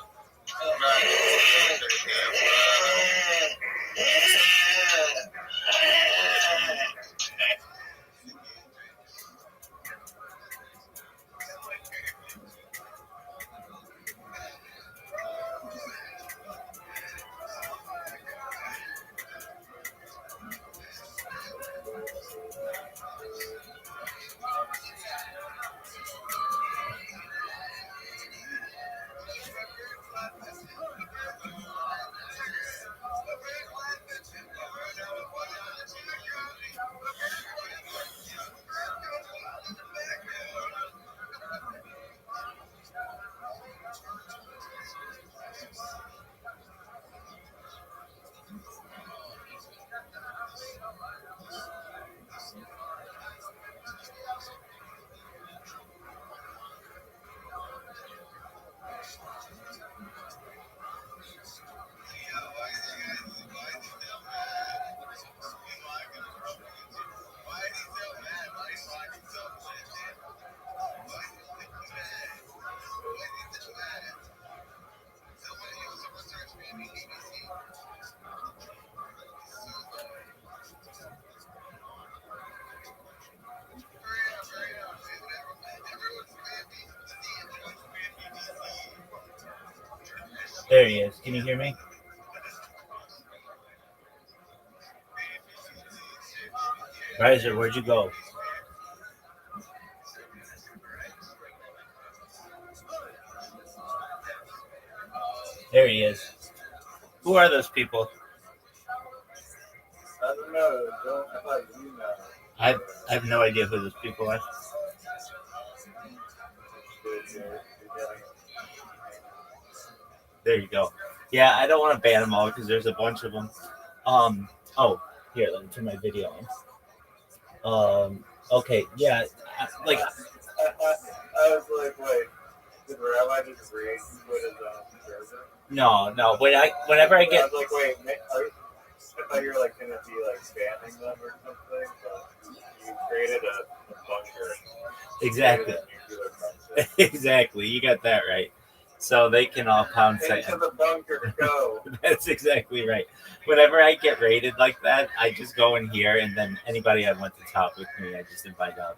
There he is. Can you hear me? Riser, where'd you go? There he is. Who are those people? I don't know. Don't act like you know. I have no idea who those people are. There you go. Yeah, I don't want to ban them all because there's a bunch of them. Oh, here, let me turn my video on. Okay, yeah, like I was like, wait, did Rabbi just read what his server? no. Whenever I get I was like, wait, I thought you were like gonna be like banning them or something, but you created a bunker. exactly, exactly, you got that right. So they can all pound Into sand. the bunker, go. That's exactly right. Whenever I get rated like that, I just go in here, and then anybody I want to talk with me, I just invite up,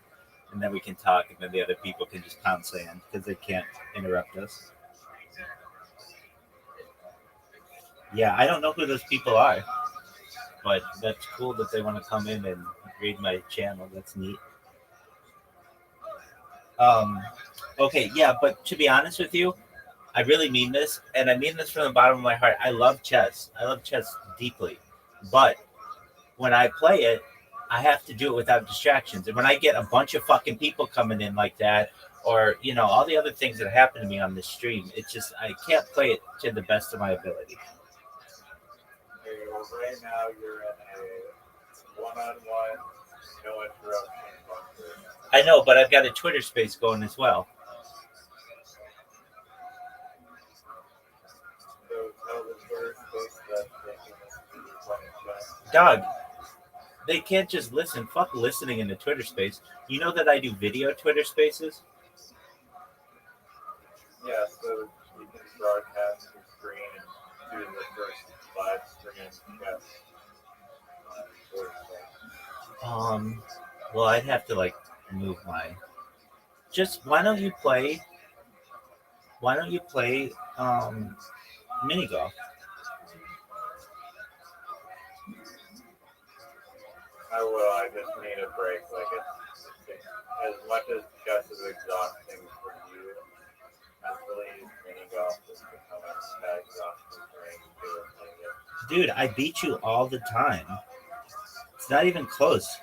and then we can talk, and then the other people can just pound sand because they can't interrupt us. Yeah, I don't know who those people are, but that's cool that they want to come in and read my channel. That's neat. Okay, yeah, but to be honest with you, I really mean this, and I mean this from the bottom of my heart. I love chess. I love chess deeply. But when I play it, I have to do it without distractions. And when I get a bunch of fucking people coming in like that, or, you know, all the other things that happen to me on this stream, it's just, I can't play it to the best of my ability. Okay, well, right now you're in a one-on-one, no interruption bunker. I know, but I've got a Twitter space going as well. Dog, they can't just listen. Fuck listening in the Twitter space. You know that I do video Twitter spaces? Yeah, so you can broadcast your screen and do the first live stream. Well, I'd have to like move my. Just why don't you play mini golf? I will. I just need a break. Like it's as much as chess is exhausting for you mentally, mini golf is becoming that exhausting for me too. Dude, I beat you all the time. It's not even close.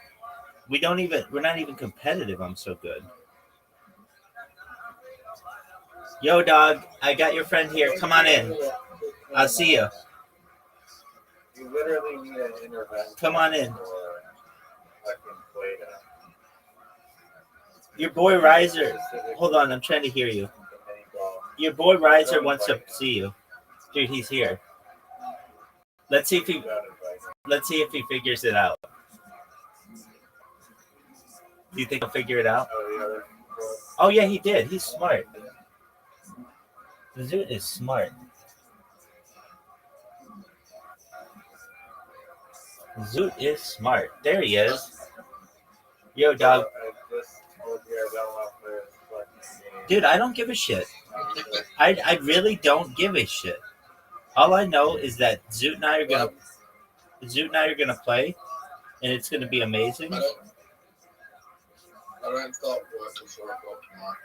We're not even competitive. I'm so good. Yo, dog, I got your friend here. Come on in. I'll see you. You literally need an intervention. Come on in. I can play that. Your boy Riser. Hold on, I'm trying to hear you. Your boy Riser wants to see you. Dude, he's here. Let's see if he figures it out. Do you think he'll figure it out? Oh yeah, he did. He's smart. The dude is smart. Zoot is smart. There he is. Yo, dog. Dude, I don't give a shit. I really don't give a shit. All I know is that Zoot and I are gonna play, and it's gonna be amazing. I don't stop work till 4 o'clock tomorrow.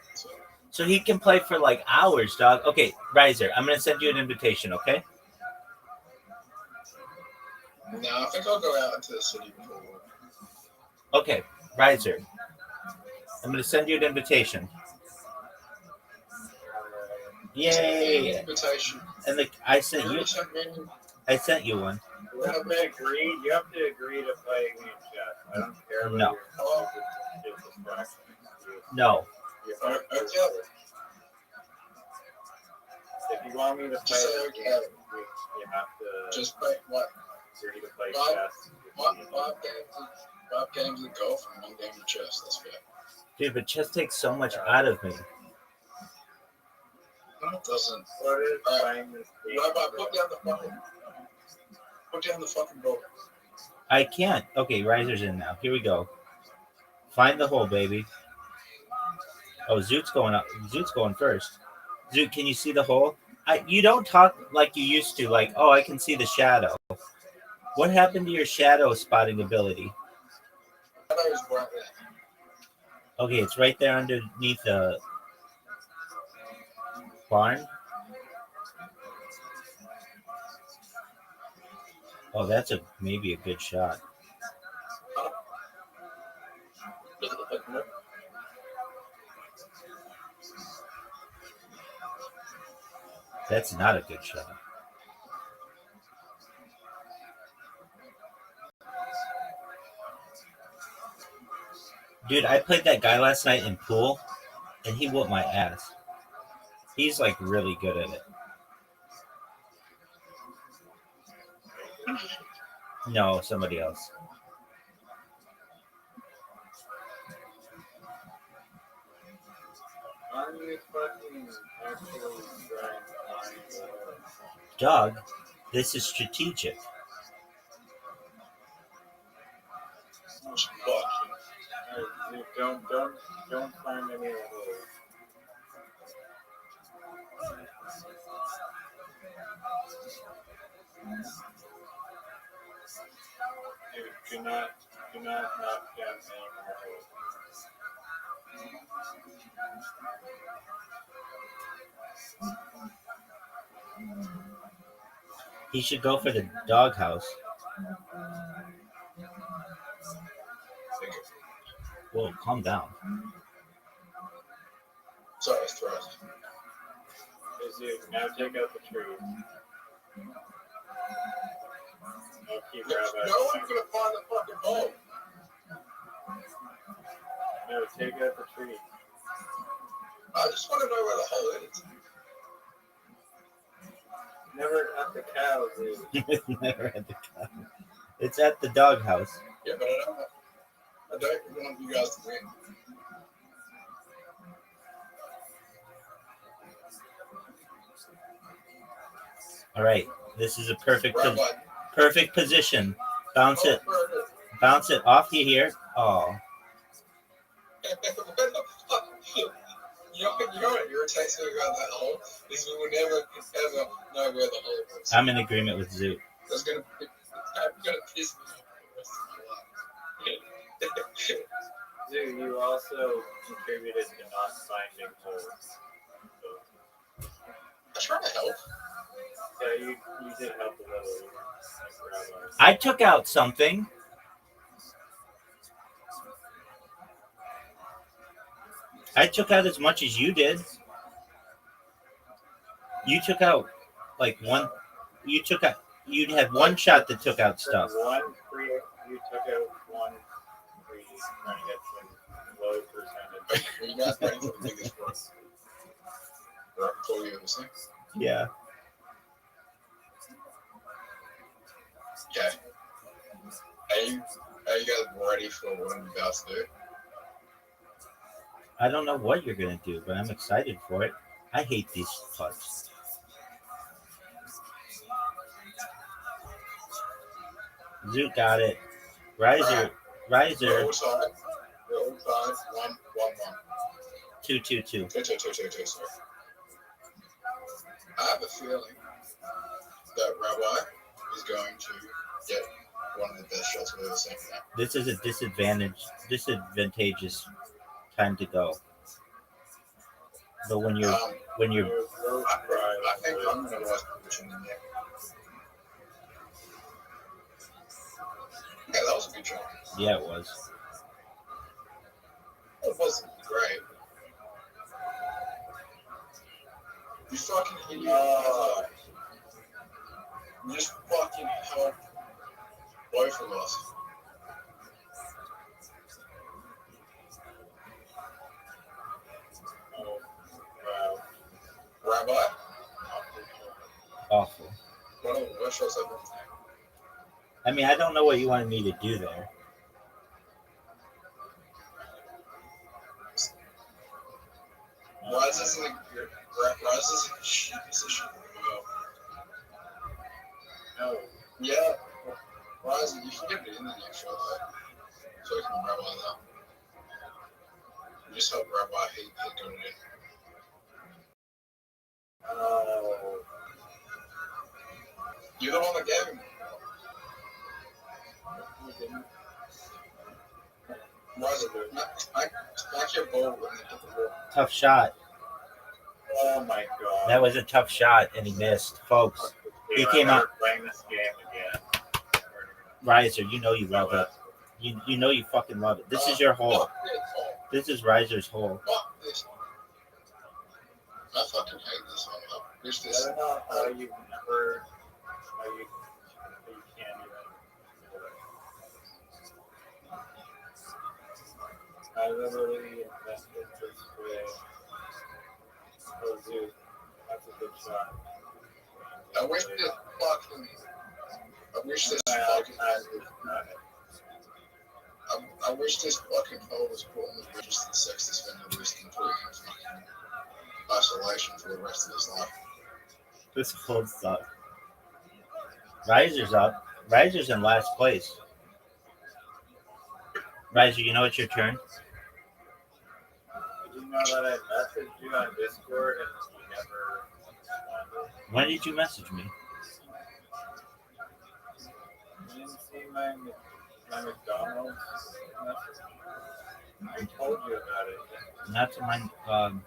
So he can play for like hours, dog. Okay, Riser, I'm gonna send you an invitation, okay? No, I think I'll go out into the city before work. Okay, Riser, I'm gonna send you an invitation. Yay! Invitation. And I sent you one. You have to agree. You have to agree to play me in chess. I don't care. No. Just distraction. No. If you want me to play, you have to just play what? Agree to play chess. Five games of golf and 1 game of chess. That's fair. Dude, but chess takes so much out of me. No, it doesn't. What is playing this game? Rabbi, put down the fucking ball. I can't. Okay, Riser's in now. Here we go. Find the hole, baby. Oh, Zoot's going up. Zoot's going first. Zoot, can you see the hole? You don't talk like you used to. Like, oh, I can see the shadow. What happened to your shadow spotting ability? Okay, it's right there underneath the barn. Oh, that's maybe a good shot. That's not a good shot. Dude, I played that guy last night in pool, and he whooped my ass. He's like really good at it. No, somebody else. Dog, this is strategic. Don't find any of those. Do not knock down any more. He should go for the doghouse. Whoa, calm down. Sorry, it's thrust. Now take out the tree. I'll keep No one's gonna find the fucking hole. No, take out the tree. I just want to know where the hole is. Never at the cow, dude. Never at the cow. It's at the doghouse. Yeah, but I don't want you guys to win. All right, this is a perfect position. Bounce it off you here. Oh, You know what irritates me about that hole is we will never ever know where the hole is. I'm in agreement with Zoot. That's gonna piss me off for the rest of my life. Dude, you also contributed to not finding holes. I try to help. Yeah, you did help a little. I took out something. I took out as much as you did. You took out like one. You had one shot that took out stuff. You took out one free trying to get some low percentage. Well, you guys ready for the biggest one? Right before you ever sing? Yeah. Okay. Are you guys ready for what I'm about to do? I don't know what you're gonna do, but I'm excited for it. I hate these putts. Zoot got it. Riser. We're all side. 1, 1, 1. 2, 2, 2. 2, 2, 2, 2, 2, sorry. I have a feeling that Rabbi is going to get one of the best shots we've ever seen. This is a disadvantageous time to go. But when you're I think I'm going to watch position in there. Yeah, that was a good shot. Yeah, it was. It wasn't great. You fucking idiot. You just fucking helped both of us. Oh, wow. Rabbi? Awful. One of the worst shots I've ever seen. I mean, I don't know what you wanted me to do there. Rise is in a shit position. No. Yeah. Rise, you can get it in the next shot though. So I can Rabbi that. You just help Rabbi hit got it in. Oh. You're the one that gave him. Smack your ball when you hit the ball. Tough shot. Oh my god. That was a tough shot, and he missed, folks. He came out. Playing this game again. Riser, you know you love it. You know you fucking love it. This is your hole. This is Riser's hole. I fucking hate this one. Here's I this. don't know how you never, how you can't even do it. I literally invested this way. Oh, dude, that's a good shot. I wish this fucking. I wish this fucking. I wish this fucking hole was put on the registered sex offender list and put in fucking isolation for the rest of his life. This hole sucks. Riser's up. Riser's in last place. Riser, you know it's your turn. Did you know that I messaged you on Discord and you never responded? When did you message me? You didn't see my McDonald's message? I told you about it. Not to my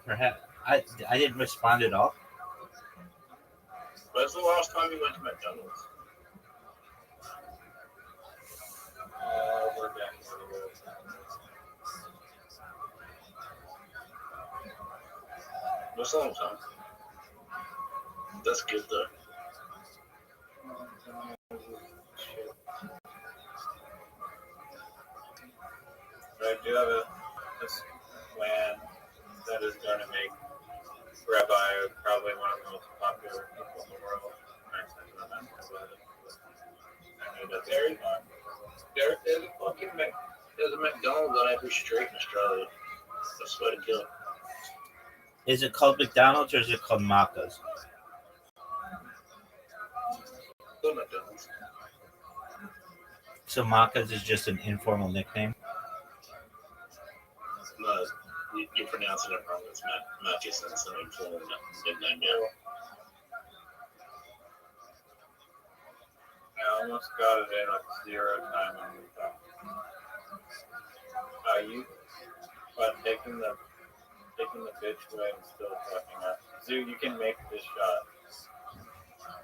perhaps I didn't respond at all. When's the last time you went to McDonald's? We're back to the world. That's a long time. That's good though. But I do have this plan that is going to make Rabbi probably one of the most popular people in the world. There's a McDonald's on every street in Australia. I swear to God. Is it called McDonald's or is it called Macca's? Still McDonald's. So Macca's is just an informal nickname? No, you're pronouncing it wrong. It's Matthews and some informal nickname now. I almost got it in like 0 time on the top. But taking the bitch away and still fucking up. Zoo, you can make this shot.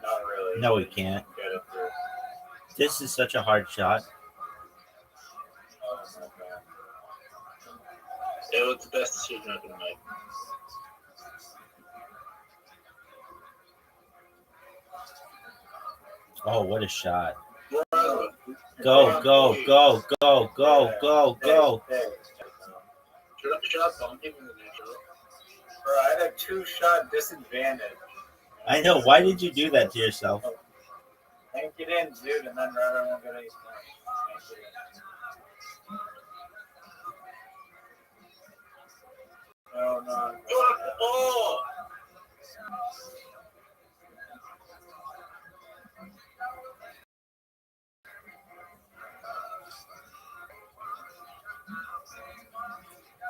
Not really. No, we can't. Get it through. This is such a hard shot. Oh my god. It was the best decision I could have made. Oh, what a shot. Bro. Go, go, go, go, go, go, go. Should I bump him in the next row? Bro, I had a 2-shot disadvantage. I know. Why did you do that to yourself? Tank it in, dude, and then Ryder won't get any points. No, no. Oh!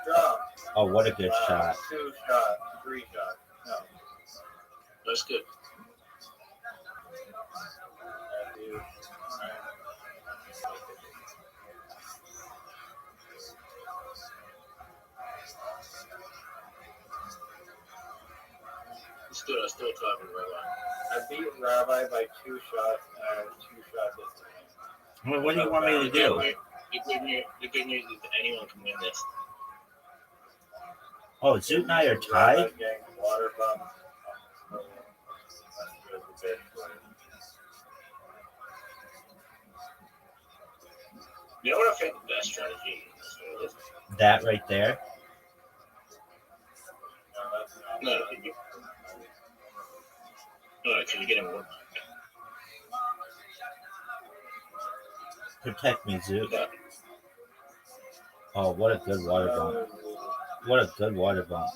Drop. Oh, what a good shot. 2 shot, 3 shot. No. That's good. Dude. It's good. I still talking Rabbi. I beat Rabbi by 2 shots, and I have 2-shot disadvantage. Well, what do you want me to do? The good news is that anyone can win this. Oh, Zoot and I are tied? Water bump. You know what I think the best strategy is? That right there? No, can you get him one? Protect me, Zoot. Oh, what a good water bump. What a good water bump.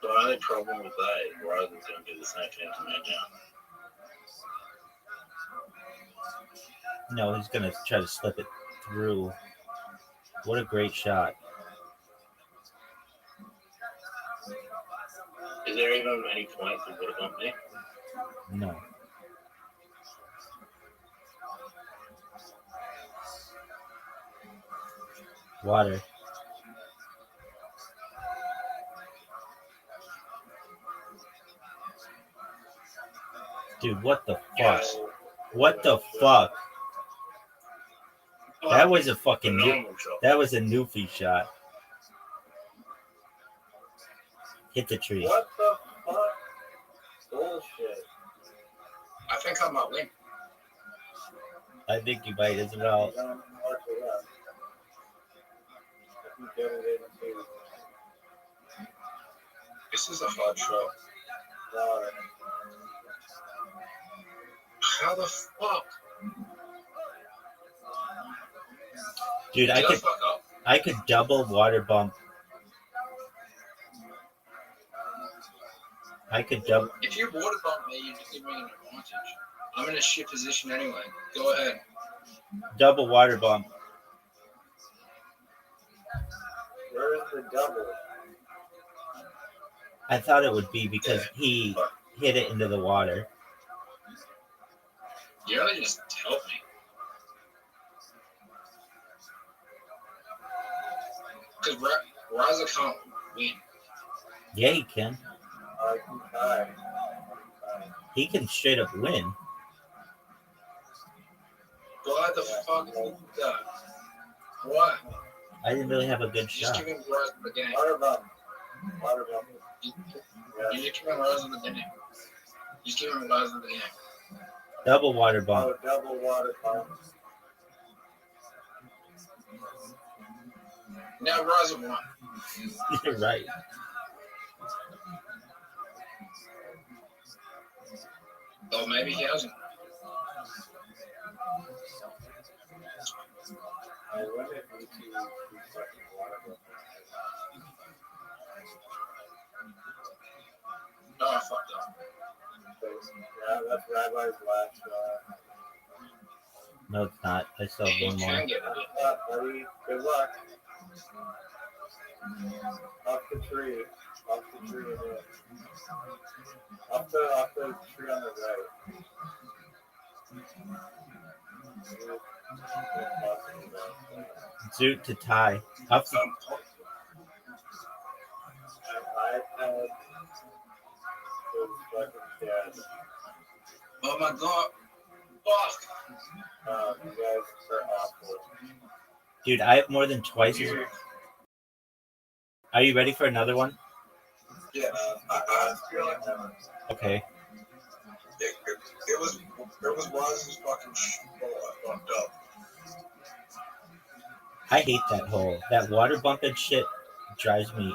The only problem with that is Rothschild going to do the same thing to me now. No, he's going to try to slip it through. What a great shot. Is there even any point for would have bumped me? No. Water. Dude, what the fuck? Yes. What the fuck? That was a fucking that was a newfie shot. Hit the tree. What the fuck? Bullshit. I think I might win. I think you might as well. This is a hard shot. How the fuck? Dude, I could double water bump. I could double. If you water bump me, you just give me an advantage. I'm in a shit position anyway. Go ahead. Double water bump. Where's the double? I thought it would be because he hit it into the water. You really just help me. Because Raza can't win. Yeah, he can. He can straight up win. Why the fuck did that? Why? I didn't really have a good Just shot. give him Raza the game. Water bump. You just give him Raza the game. Just give him Raza the game. Double water bump. Oh, double water pump. Now Raza won. You're right. Oh, maybe he hasn't. I wonder if we do fucking water bump. No, I fucked up. Yeah, that's Rabbi's last shot. No, it's not. I still have one more. Can get it. Buddy, good luck. Off the tree. Off the tree. Off the tree on the right. Zoot to tie. Up the, iPad was fucking dead. Oh my god. Fuck. You guys are awful. dude, I have more than twice as. Are you ready for another one? Yeah. I feel like Okay. it was Raza's fucking I fucked up. I hate that hole. That water bumping shit drives me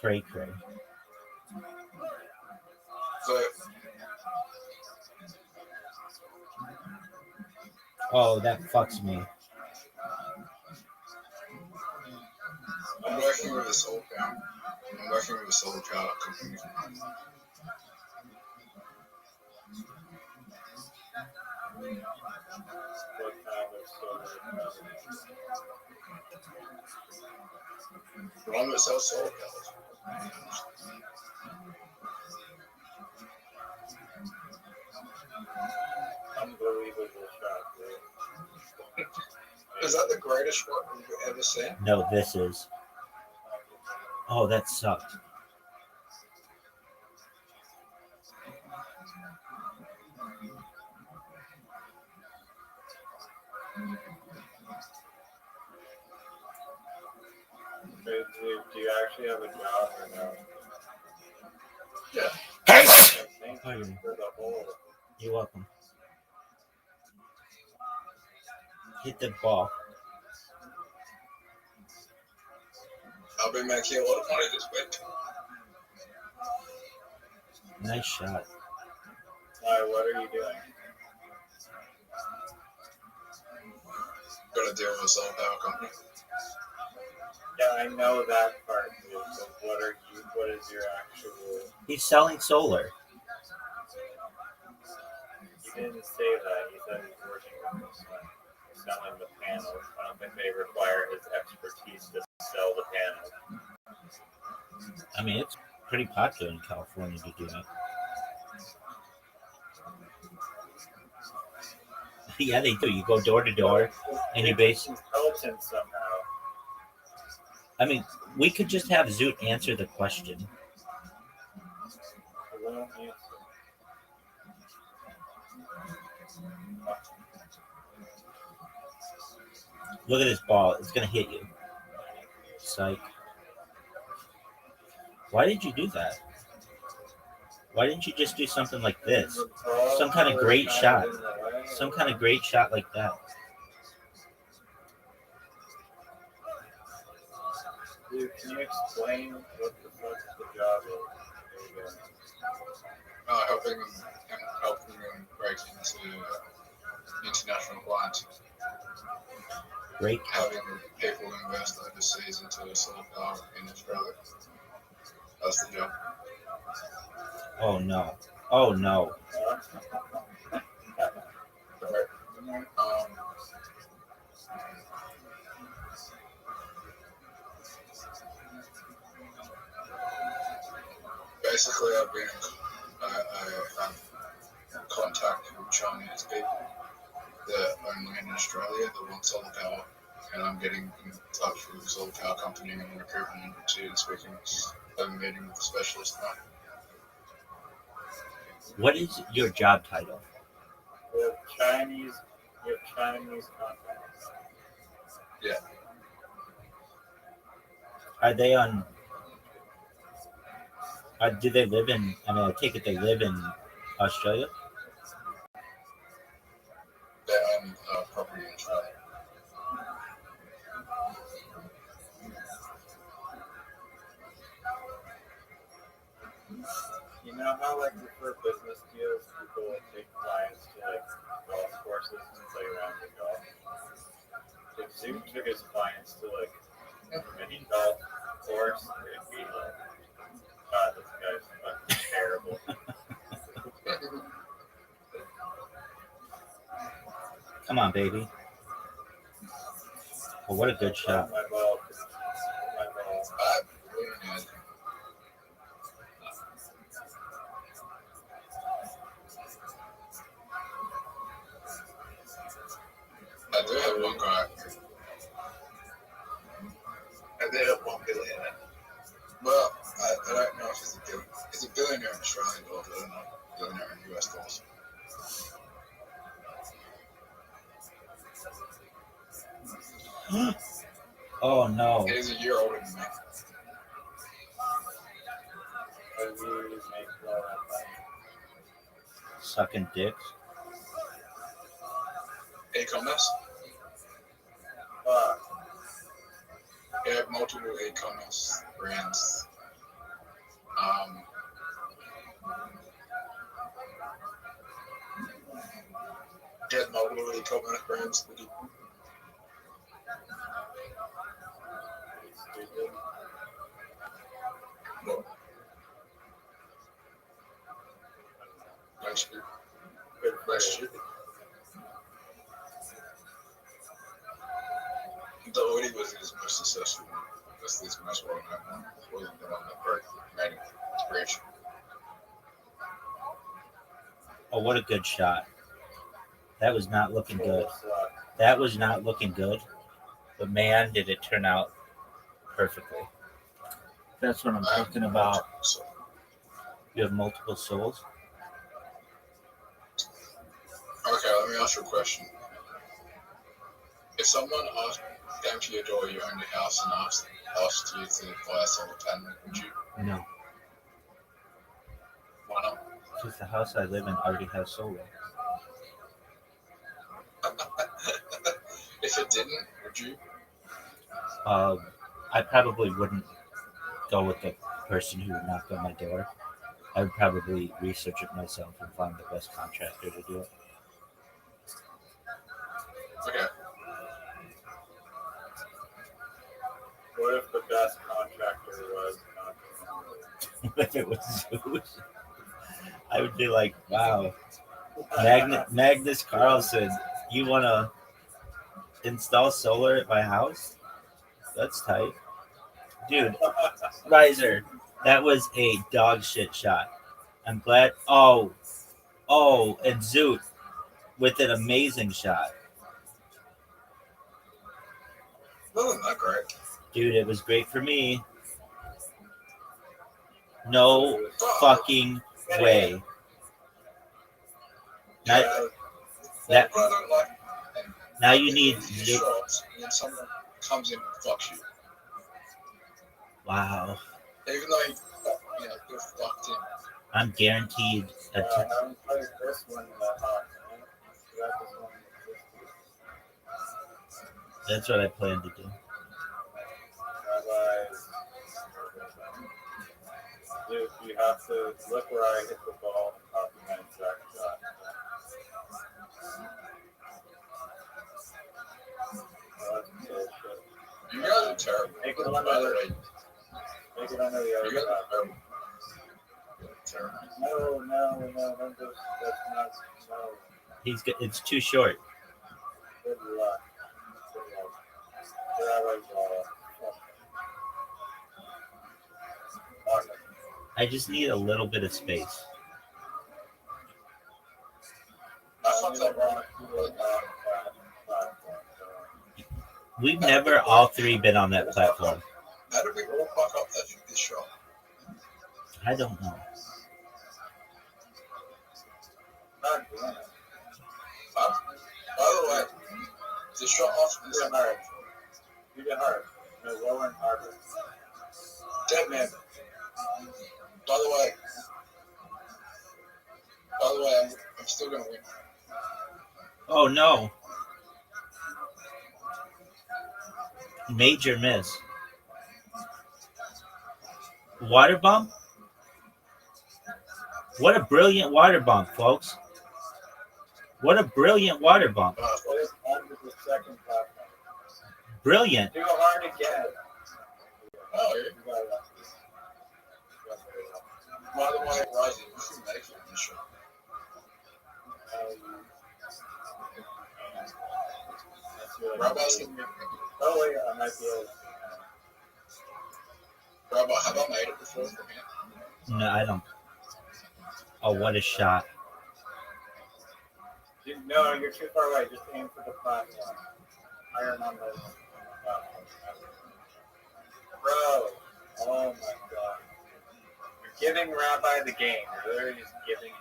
cray. So Oh, that fucks me. I'm working with a soul power. I'm working with a soul power company. The one that sells soul powers. Unbelievable shot, dude. Is that the greatest shot you've ever seen? No, this is. Oh, that sucked. Do you actually have a job or no? Yeah. Thanks Oh, you for the hole. You're welcome. Hit the ball. I'll be making a lot of money this week. Nice shot. Alright, what are you doing? Got to deal with a soul power company. Yeah, I know that part, dude, but what is your actual... He's selling solar. You didn't say that. You said he's working with selling the panels. I don't think they require his expertise to sell the panels. I mean, it's pretty popular in California to do that. Yeah, they do. You go door to door, and you base. Intelligent somehow. I mean, we could just have Zoot answer the question. It won't answer. Look at this ball. It's gonna hit you. Psych. Why did you do that? Why didn't you just do something like this? Some kind of great shot. Some kind of great shot like that. Dude, can you explain what the fuck the job is? Helping them break into international clients. Great. Having people invest overseas into solar power in Australia. That's the job. Oh no. Oh no. Basically, I have contact with Chinese people that own land in Australia that want solar power, and I'm getting in touch with the solar power company and recruitment agency and speaking. I'm meeting with a specialist now. What is your job title? You have Chinese contacts. Yeah. Are they on? Do they live in? I mean, I take it they live in Australia. They own property in Australia. You know how like for business deals, people will take clients to like golf courses and play around the golf. If Zoom took his clients to like a mini golf course, it'd be like, God, this guy's fucking terrible. Come on, baby. Well, what a good shot. My ball. I do have one guy. I did have one billionaire. Well, I don't know if he's a billionaire. He's a billionaire in Australian dollars. I don't know. Billionaire in US dollars. Oh no. He's a year older than me. Sucking dicks. E-commerce. They have multiple e-commerce brands. They have multiple e-commerce brands. What? That's stupid. That's stupid. The Audi was his most successful one. That's his most well-known one. It wasn't the one that broke made him rich. Oh, what a good shot. That was not looking good. That was not looking good. But man, did it turn out perfectly. That's what I'm talking about. You have multiple souls? Okay, let me ask you a question. If someone came to your door, you owned your house, and asked you to buy a solar panel, would you? No. Why not? Because the house I live in already has solar. If it didn't, would you? I probably wouldn't go with the person who would knock on my door. I would probably research it myself and find the best contractor to do it. Okay. What if the best contractor was If it was Zeus, I would be like, wow. Magnus Carlson, you want to install solar at my house? That's tight. Dude, Riser, that was a dog shit shot. I'm glad. Oh, and Zoot, with an amazing shot. Wasn't that great? Dude, it was great for me. No fucking way. Now, that, What I don't like now you need these shots when someone comes in and fucks you. Wow. Even though you're fucked in. I'm guaranteed a That's what I plan to do. Dude, you have to look where I hit the ball and copy my exact shot. You guys are terrible. Make it By under the the way, Make it under the other you guys shot. are terrible. No, that's not, no. It's too short. Good luck. Rabbi's I just need a little bit of space. We've never all three been on that platform. How did we all fuck up this shot? I don't know. By the way, this shot off is hard. You get hard. No, lower and harder. Dead man. By the way, I'm still gonna win. Oh no. Major miss. Water bump? What a brilliant water bump, folks. What a brilliant water bump. Brilliant. Do hard again. Oh, yeah. By the way, Rising, you should make it in the shot. Rabbi's gonna make it. Oh, wait, I might be able to. Rabbi, have I made it before for him? No, I don't. Oh, what a shot. No, you're too far away. Just aim for the platform. Iron on the platform. Bro, oh my god. You're giving Rabbi the game. You're literally just giving him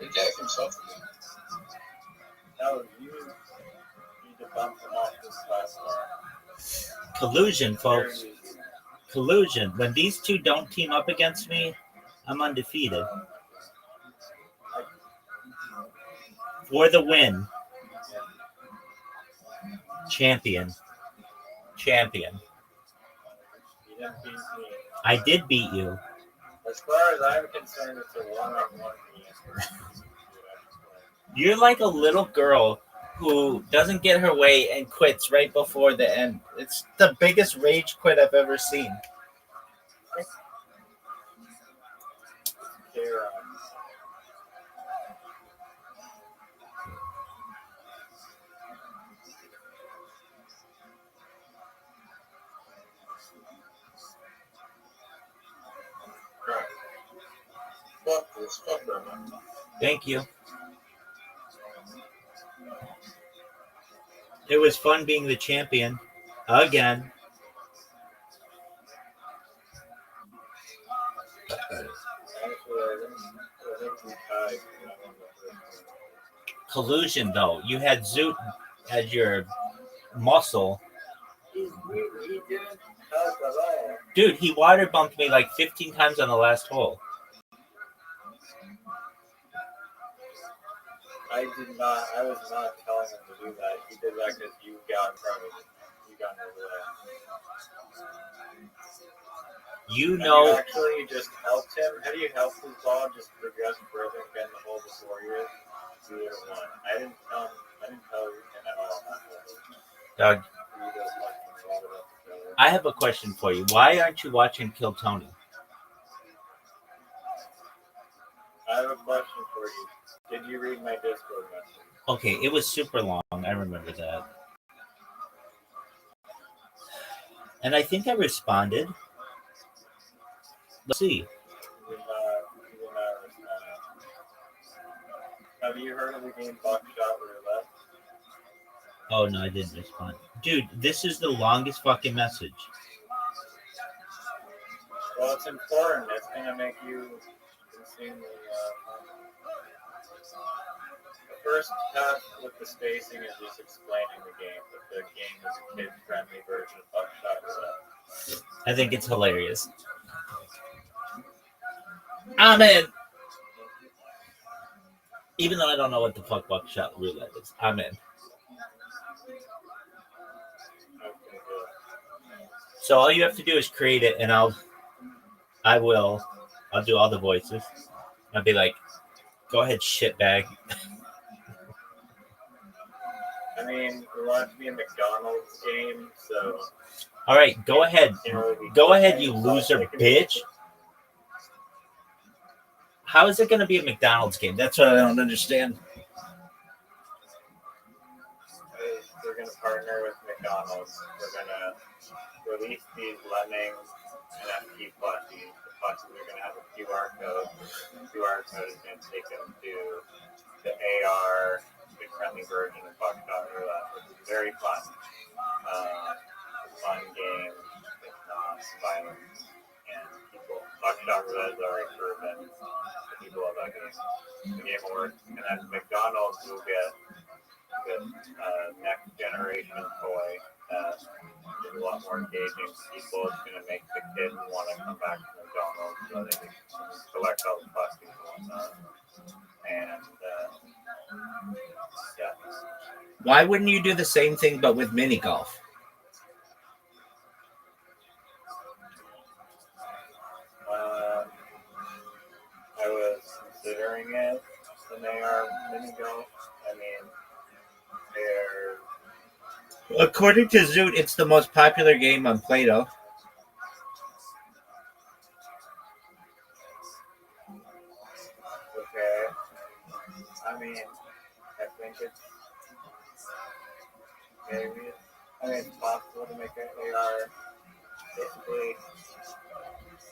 the game. He gave himself the game. No, you need to bump him off this platform. Collusion, folks. Collusion. When these two don't team up against me, I'm undefeated. For the win. Champion. Champion. You didn't beat me. I did beat you. As far as I'm concerned, it's a one-on-one game. You're like a little girl who doesn't get her way and quits right before the end. It's the biggest rage quit I've ever seen. Fuck this. Fuck Rabbi. Thank you. It was fun being the champion again. Collusion, though. You had Zoot as your muscle. Dude, he water bumped me like 15 times on the last hole. I was not telling him to do that. He did that because you got in front of him. You got in his way. You know. You actually just helped him. How do you help his ball just progress further and get in the hole before you? You would have won. I didn't tell him at all. Doug, I have a question for you. Why aren't you watching Kill Tony? I have a question for you. Did you read my Discord message? Okay, it was super long. I remember that. And I think I responded. Let's see. You did not respond. Have you heard of the game Buckshot Roulette? Oh no, I didn't respond. Dude, this is the longest fucking message. Well, it's important. It's gonna make you insanely. The first half with the spacing is just explaining the game, but the game is a kid-friendly version of Buckshot Roulette. I think it's hilarious. I'm in. Even though I don't know what the fuck Buckshot Roulette is, I'm in. So all you have to do is create it, and I'll do all the voices. I'll be like, go ahead, shitbag. I mean, we want it to be a McDonald's game, so. All right, go ahead. Go ahead, you loser bitch. How is it going to be a McDonald's game? That's what I don't understand. We're going to partner with McDonald's. We're going to release these lemmings NFT plushies. The plushies are going to have a QR code. The QR code is going to take them to the AR kid-friendly version of Buckshot Roulette, which is very fun. Fun game. It's not violent. And people, Buckshot Roulette is already proven. People love that game. The game will work. And at McDonald's, you'll get this next generation toy that is a lot more engaging to people. It's going to make the kids want to come back to McDonald's so they can collect all the plushies and whatnot. And yeah. Why wouldn't you do the same thing but with mini golf? I was considering it, and they are mini golf. I mean, they're. According to Zoot, it's the most popular game on Play-Doh. Okay. I mean, I think it's maybe. I mean, it's possible to make an AR. Basically,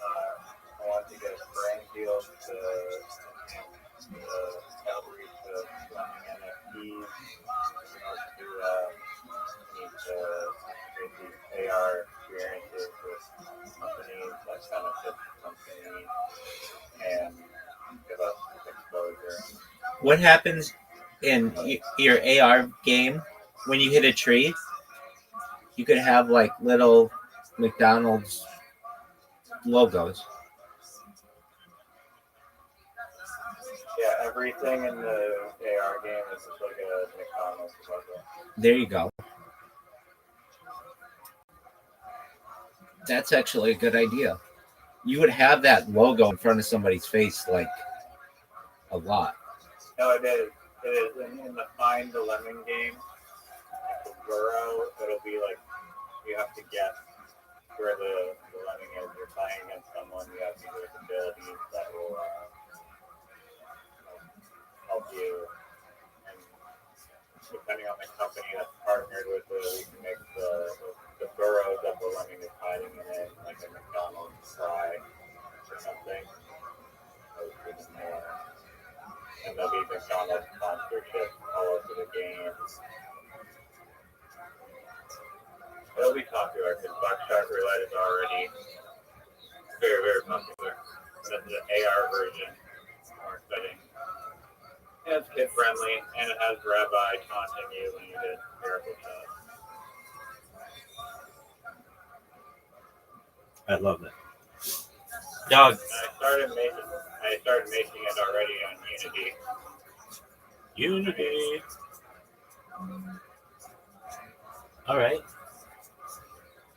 I want to get a spraying field to outreach to running NFTs. In order to need to create these AR experiences with companies that benefit the company and give us exposure. What happens in your AR game when you hit a tree? You could have like little McDonald's logos. Yeah, everything in the AR game is just like a McDonald's logo. There you go. That's actually a good idea. You would have that logo in front of somebody's face like a lot. No, it is. It is. In the Find the Lemon game, the burrow, it'll be like you have to guess where the lemon is. You're playing against someone, you have these abilities that will help you. And depending on the company that's partnered with it, we can make the burrows that the lemon is hiding in it, like a McDonald's fry or something. And there'll be McDonald's sponsorship all over the games. It'll be popular because Buckshot Roulette is already very, very popular. This is an AR version, more exciting. And it's kid friendly, and it has Rabbi taunting you when you hit terrible shots. I love it. Dog. I started making it already on Unity. Unity. All right.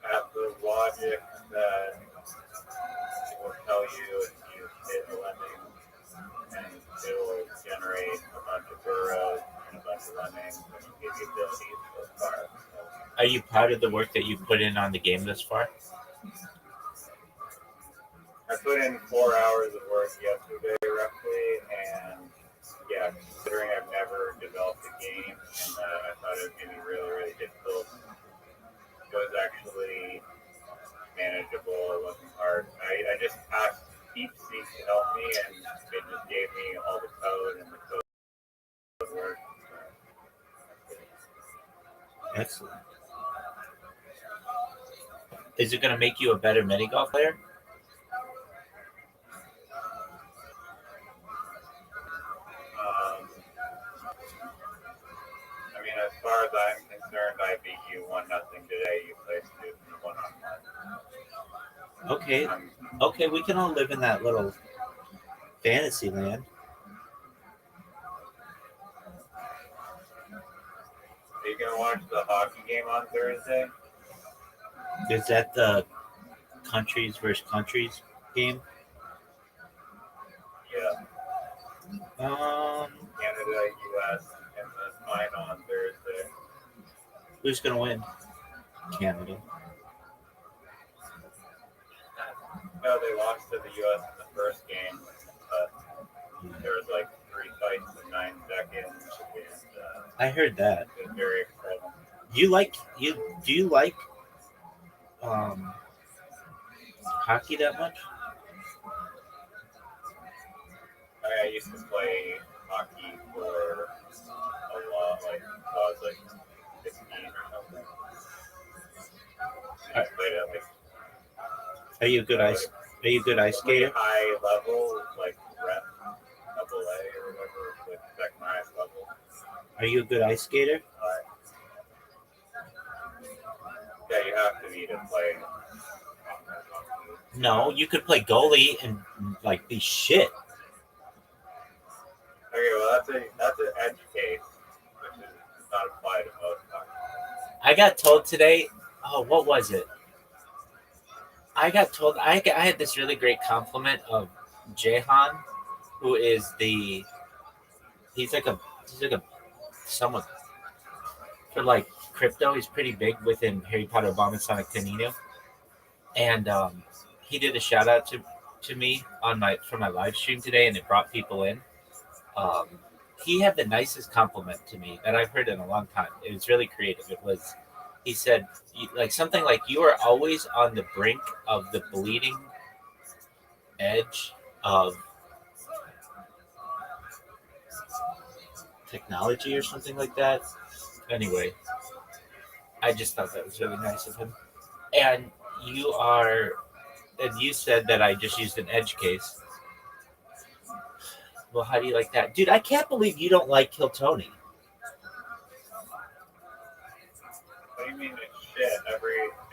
I have the logic that will tell you if you hit a lemon, and it will generate a bunch of burrows and a bunch of lemons, and give you abilities so far. Are you proud of the work that you've put in on the game this far? I put in 4 hours of work yesterday, roughly, and yeah, considering I've never developed a game and I thought it was going to be really, really difficult, it was actually manageable. It wasn't hard. I just asked DeepSeek to help me, and it just gave me all the code, and the code Excellent. Is it going to make you a better mini golf player? I mean, as far as I'm concerned, I beat you 1-0 today. You placed it 1-1. Okay. Okay, we can all live in that little fantasy land. Are you gonna watch the hockey game on Thursday? Is that the countries versus countries game? Yeah. Canada, U.S. in the final on Thursday. Who's going to win? Canada. No, they lost to the U.S. in the first game, but there was like 3 fights in 9 seconds, and I heard that. it was very exciting. Do you like hockey that much? I used to play hockey for a lot, like I was like 15 or something. I played at like Are you a good ice skater? high level, like rep, double A or whatever, like second highest level. Are you a good ice skater? Yeah, you have to be to play. No, you could play goalie and like be shit. Okay, well that's an edge case, which is not applied to most hockey. I got told today. Oh, what was it? I got told I had this really great compliment of Jehan, who is he's like a someone for like crypto. He's pretty big within Harry Potter, Bomb and Sonic Canino, and he did a shout out to me for my live stream today, and it brought people in. He had the nicest compliment to me that I've heard in a long time. It was really creative. He said like something like, "You are always on the brink of the bleeding edge of technology," or something like that. Anyway, I just thought that was really nice of him. And you said that I just used an edge case. Well, how do you like that? Dude, I can't believe you don't like Kill Tony. What do you mean it's shit?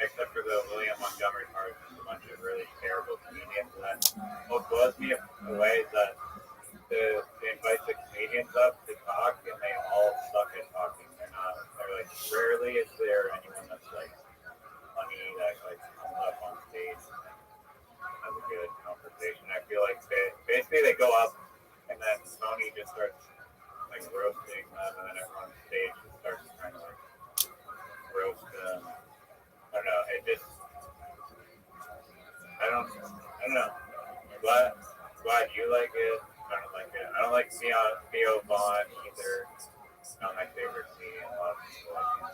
Except for the William Montgomery part, there's a bunch of really terrible comedians. And then what blows me away is that they invite the comedians up to talk, and they all suck at talking. They're like, rarely is there anyone that's like funny that like comes up on stage and has a good conversation. I feel like basically they go up, and then Tony just starts like roasting them, and then everyone on stage just starts trying to like roast them. I don't know. I don't know. I'm glad you like it. I don't like it. I don't like Theo Vaughn either. Not my favorite comedian. A lot of people like him.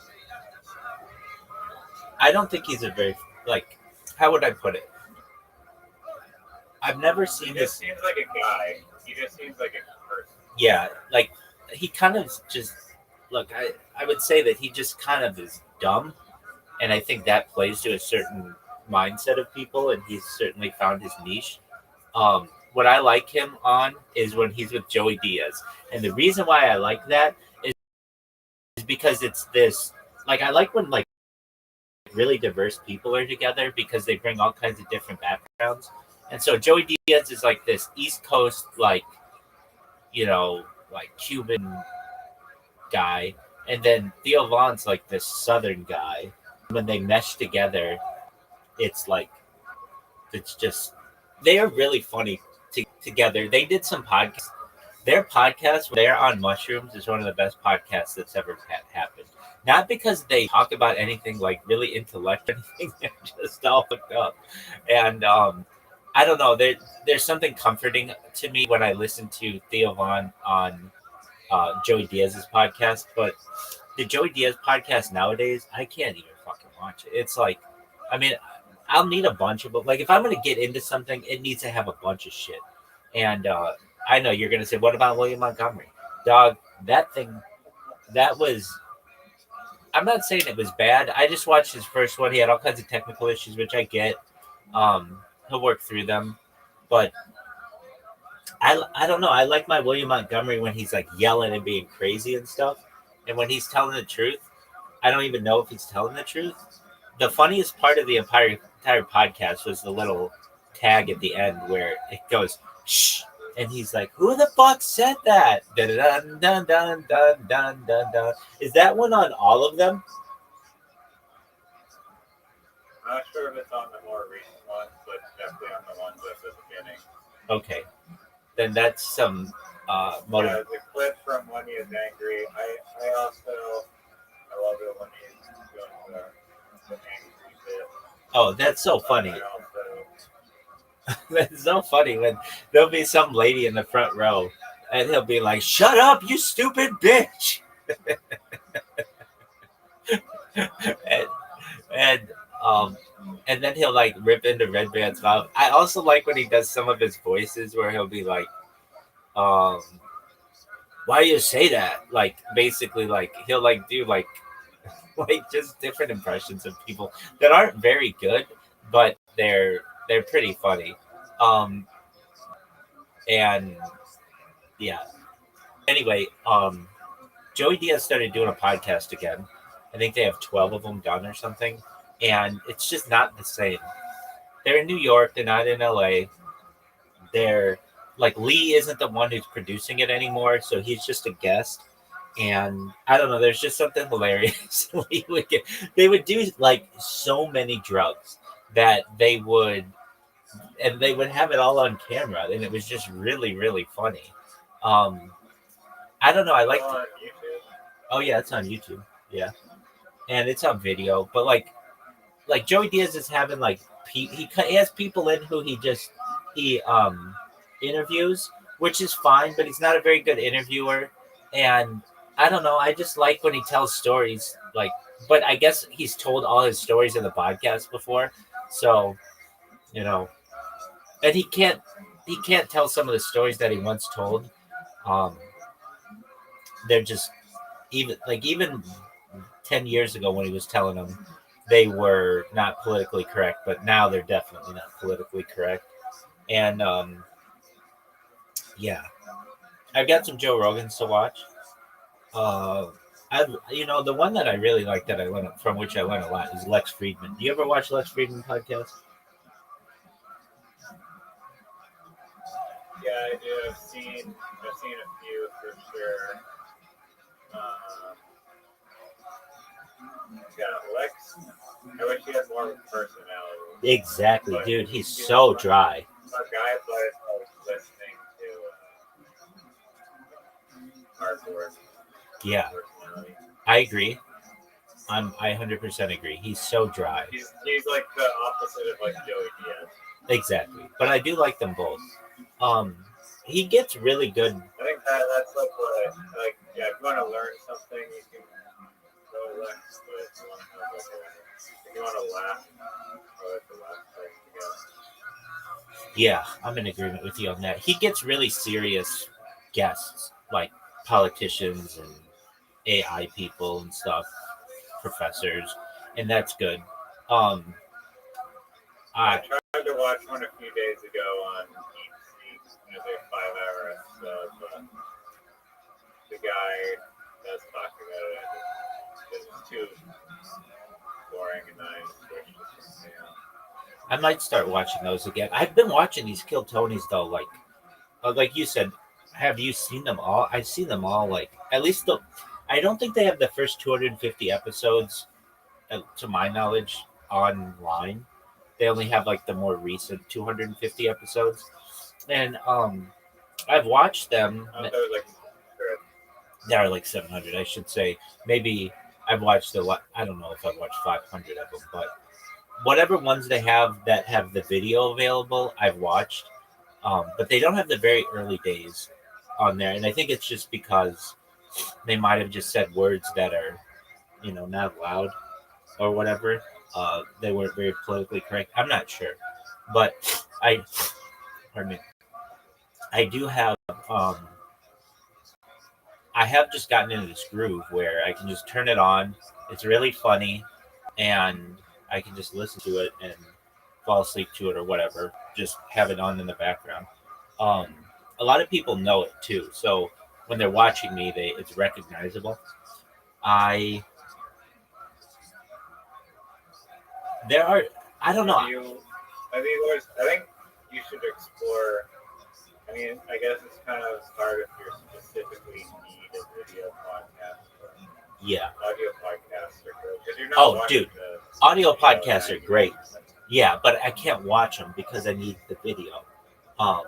I don't think he's a very how would I put it? I've never seen He just seems like a guy. He just seems like a person. Yeah, like he kind of just I would say that he just kind of is dumb, and I think that plays to a certain mindset of people, and he's certainly found his niche. What I like him on is when he's with Joey Diaz, and the reason why I like that is because it's this I like when really diverse people are together because they bring all kinds of different backgrounds. And so Joey Diaz is like this East Coast, Cuban guy. And then Theo Vaughn's like this Southern guy. When they mesh together, they are really funny together. They did some podcasts. Their podcast, They're on Mushrooms, is one of the best podcasts that's ever happened. Not because they talk about anything like really intellectual, anything. They're just all hooked up. And I don't know. There's something comforting to me when I listen to Theo Vaughn on Joey Diaz's podcast. But the Joey Diaz podcast nowadays, I can't even fucking watch it. It's I'll need a bunch of them. If I'm going to get into something, it needs to have a bunch of shit. And I know you're going to say, what about William Montgomery? Dog, that thing, that was I'm not saying it was bad. I just watched his first one. He had all kinds of technical issues, which I get. He'll work through them, but I don't know. I like my William Montgomery when he's like yelling and being crazy and stuff, and when he's telling the truth, I don't even know if he's telling the truth. The funniest part of the entire podcast was the little tag at the end where it goes shh, and he's like, "Who the fuck said that?" Dun dun dun dun dun dun dun dun. Is that one on all of them? I'm not sure if it's on the more recent ones, but definitely on the ones at the beginning. Okay, then that's some Yeah, motive. the clip from when he is angry. I love it when he's doing the angry bit. Oh, that's so funny. I also, That's so funny when there'll be some lady in the front row, and he'll be like, "Shut up, you stupid bitch," and and um and then he'll like rip into Red Band's mouth. I also like when he does some of his voices where he'll be like, um, "Why do you say that?" Like basically, like he'll like do like like just different impressions of people that aren't very good, but they're pretty funny. Um, and yeah. Anyway, Joey Diaz started doing a podcast again. I think they have 12 of them done or something, and it's just not the same. They're in New York. They're not in LA. They're like Lee isn't the one who's producing it anymore, so he's just a guest. And I don't know. There's just something hilarious. They would do like so many drugs that they would, and they would have it all on camera, and it was just really, really funny. Um, I don't know. I like. on YouTube. Oh yeah, it's on YouTube. Yeah, and it's on video. But like Joey Diaz is having like he has people in who he interviews, which is fine, but he's not a very good interviewer. And I don't know. I just like when he tells stories. Like, but I guess he's told all his stories in the podcast before, so you know, and he can't tell some of the stories that he once told. Um, they're just even 10 years ago when he was telling them they were not politically correct, but now they're definitely not politically correct. And yeah, I've got some Joe Rogans to watch. I've the one that I really like that I learned from which I learned a lot is Lex Friedman. Do you ever watch Lex Friedman podcast? Yeah, I do. I've seen a few for sure. Yeah, Lex. I wish he had more of a personality. Exactly, But dude. He's so dry. A guy plays listening to hardcore Yeah, personality. I agree. I 100% agree. He's so dry. He's like the opposite of like Joey Diaz. Exactly. But I do like them both. He gets really good. I think that's like what yeah. If you want to learn something, you can go Lex. But if you want to laugh, I like the laugh thing together. Yeah, I'm in agreement with you on that. He gets really serious guests, like politicians and AI people and stuff, professors, and that's good. Um, I I tried to watch one a few days ago on Deep Seek. There's a 5-hour episode, but the guy that's talking about it was too boring, and I switched to something else. I might start watching those again. I've been watching these Kill Tonys though, like you said. Have you seen them all? I've seen them all. Like at least I don't think they have the first 250 episodes, to my knowledge, online. They only have like the more recent 250 episodes, and I've watched them. I thought it was like There are like 700, I should say. Maybe I've watched a lot. I don't know if I've watched 500 of them, but whatever ones they have that have the video available, I've watched. But they don't have the very early days on there, and I think it's just because they might have just said words that are, not allowed or whatever. They weren't very politically correct. I'm not sure, but pardon me. I do have. I have just gotten into this groove where I can just turn it on It's really funny, and I can just listen to it and fall asleep to it or whatever. Just have it on in the background. Um, a lot of people know it too, so when they're watching me, it's recognizable. I there are I don't know. I think you should explore. I mean, I guess it's kind of hard if you specifically need a video podcast. Yeah. Audio podcasts are good because you're not. Oh, watching dude, audio podcasts are great. Yeah, but I can't watch them because I need the video. I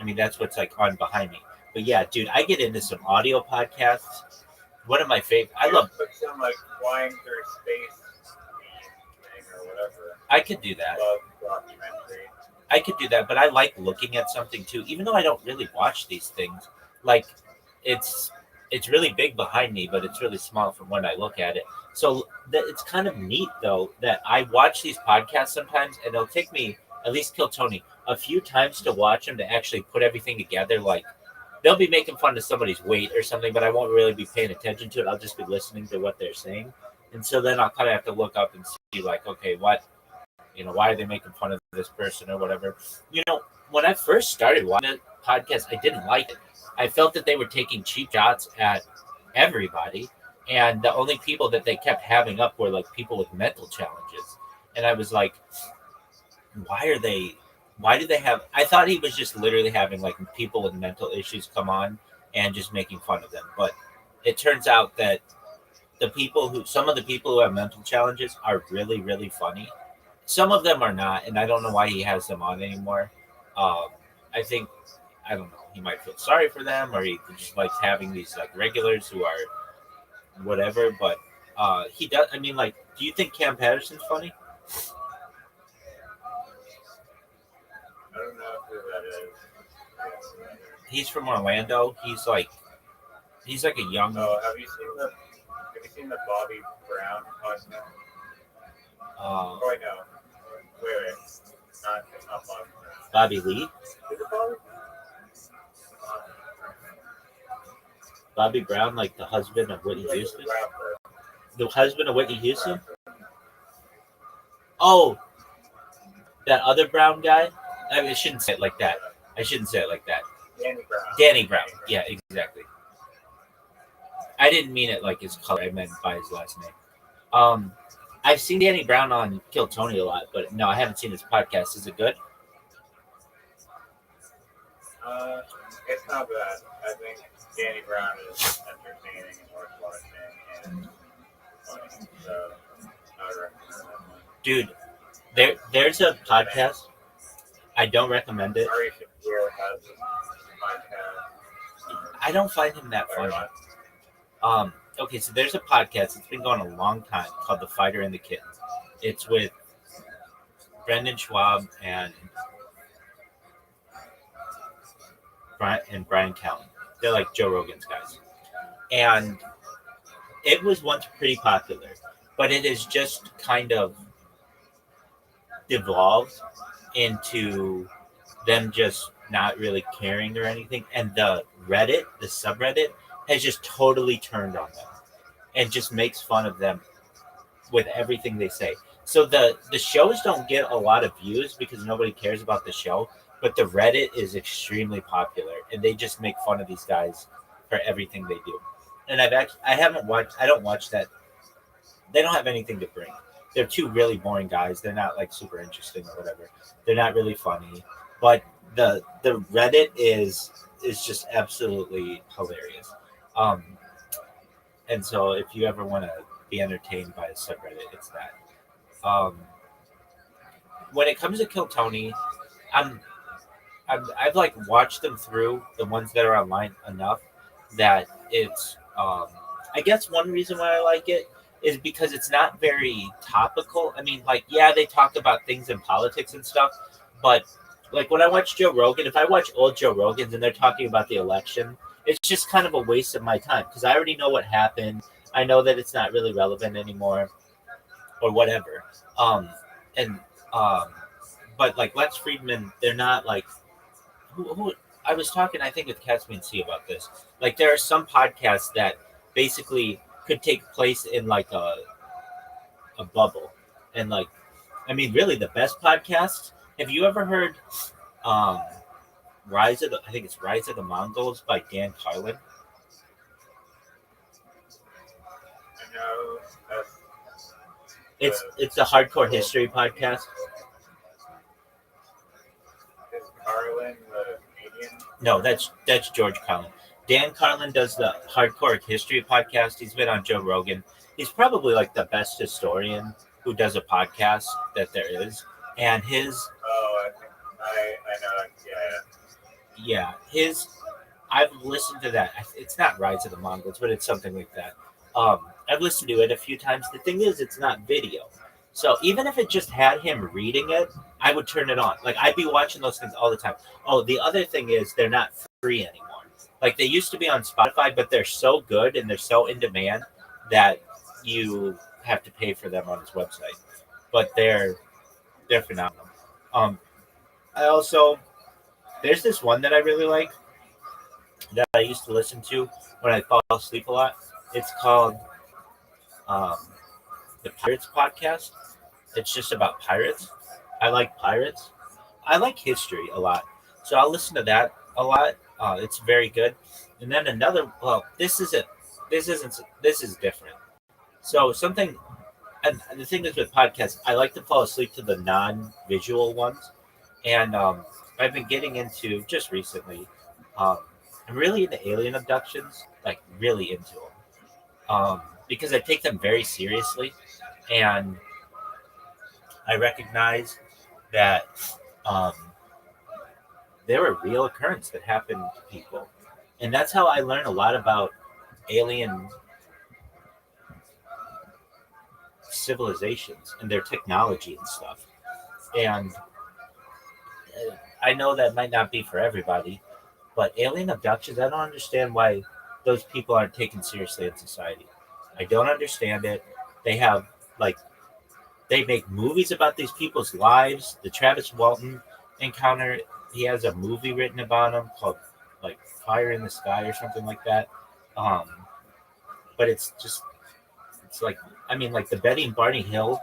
mean, that's what's like on behind me. But yeah, dude, I get into some audio podcasts. One of my favorite. I love. Put some like flying through space thing or whatever. I could do that. Love documentary. I could do that, but I like looking at something too. Even though I don't really watch these things, like it's really big behind me, but it's really small from when I look at it. So it's kind of neat though that I watch these podcasts sometimes, and it'll take me, at least Kill Tony, a few times to watch them to actually put everything together. Like they'll be making fun of somebody's weight or something, but I won't really be paying attention to it. I'll just be listening to what they're saying, and so then I'll kind of have to look up and see like, okay, what. Why are they making fun of this person or whatever? When I first started watching a podcast, I didn't like it. I felt that they were taking cheap shots at everybody, and the only people that they kept having up were like people with mental challenges. And I was like, why do they have? I thought he was just literally having like people with mental issues come on and just making fun of them. But it turns out that some of the people who have mental challenges are really, really funny. Some of them are not, and I don't know why he has them on anymore. I don't know. He might feel sorry for them, or he just likes having these like regulars who are whatever. But he does. I mean, like, do you think Cam Patterson's funny? I don't know who that is. He's from Orlando. He's like a young. Oh, have you seen the Bobby Brown podcast? Wait, no. Wait. Not Bobby Brown. Bobby Lee? Is it Bobby? Bobby Brown, like the husband of Whitney Houston? The husband of Whitney Houston? Oh, that other Brown guy? I mean, I shouldn't say it like that. Danny Brown. Yeah, exactly. I didn't mean it like his color. I meant by his last name. I've seen Danny Brown on Kill Tony a lot, but no, I haven't seen his podcast. Is it good? It's not bad. I think Danny Brown is entertaining and worth watching and funny. So I would recommend that one. Dude, there's a podcast. I don't recommend it. Ari Shaffir has his podcast. I don't find him that funny. Okay, so there's a podcast. It's been going a long time called The Fighter and the Kitten. It's with Brendan Schwab and Brian Callen. They're like Joe Rogan's guys. And it was once pretty popular, but it has just kind of devolved into them just not really caring or anything. And the subreddit, has just totally turned on them and just makes fun of them with everything they say. So the shows don't get a lot of views because nobody cares about the show, but the Reddit is extremely popular and they just make fun of these guys for everything they do. And I don't watch that. They don't have anything to bring. They're two really boring guys. They're not like super interesting or whatever. They're not really funny, but the Reddit is just absolutely hilarious. And so if you ever want to be entertained by a subreddit, it's that. When it comes to Kill Tony, I've like watched them through the ones that are online enough that it's I guess one reason why I like it is because it's not very topical. I mean, like, yeah, they talk about things in politics and stuff, but like when I watch Joe Rogan, if I watch old Joe Rogans and they're talking about the election, it's just kind of a waste of my time because I already know what happened. I know that it's not really relevant anymore or whatever. But like Lex Friedman, they're not like who I was talking, I think, with Caspian C about this. Like there are some podcasts that basically could take place in like a bubble. And like, I mean, really, the best podcast. Have you ever heard um, I think it's Rise of the Mongols by Dan Carlin? I know that's It's a hardcore history podcast. is Carlin the comedian. No, that's George Carlin. Dan Carlin does the hardcore history podcast. He's been on Joe Rogan. He's probably like the best historian who does a podcast that there is. And his Oh, I think I know. Yeah. I've listened to that. It's not Rise of the Mongols, but it's something like that. I've listened to it a few times. The thing is, it's not video. So even if it just had him reading it, I would turn it on. Like, I'd be watching those things all the time. Oh, the other thing is they're not free anymore. Like, they used to be on Spotify, but they're so good and they're so in demand that you have to pay for them on his website. But they're phenomenal. I also, there's this one that I really like that I used to listen to when I fall asleep a lot. It's called the Pirates Podcast. It's just about pirates. I like pirates. I like history a lot, so I'll listen to that a lot. It's very good. And then another. Well, this is different. So something. And the thing is with podcasts, I like to fall asleep to the non-visual ones, and I've been getting into just recently. I'm really into alien abductions, like really into them, because I take them very seriously, and I recognize that they're a real occurrence that happened to people, and that's how I learn a lot about alien civilizations and their technology and stuff. And I know that might not be for everybody, but alien abductions, I don't understand why those people aren't taken seriously in society. I don't understand it. They have, like, they make movies about these people's lives. The Travis Walton encounter, he has a movie written about him called, like, Fire in the Sky or something like that. But it's like, I mean, like, the Betty and Barney Hill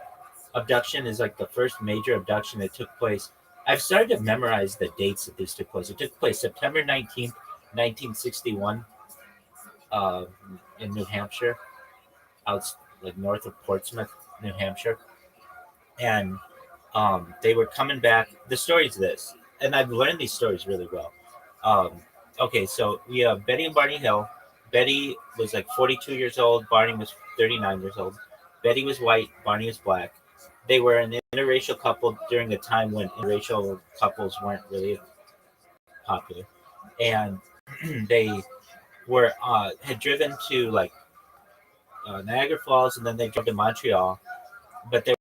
abduction is like the first major abduction that took place. I've started to memorize the dates that this took place. It took place September 19th, 1961, in New Hampshire, out like north of Portsmouth, New Hampshire. And they were coming back. The story's this, and I've learned these stories really well. Okay, so we have Betty and Barney Hill. Betty was like 42 years old. Barney was 39 years old. Betty was white. Barney was black. They were an interracial couple during a time when interracial couples weren't really popular, and they were had driven to like Niagara Falls, and then they drove to Montreal. But there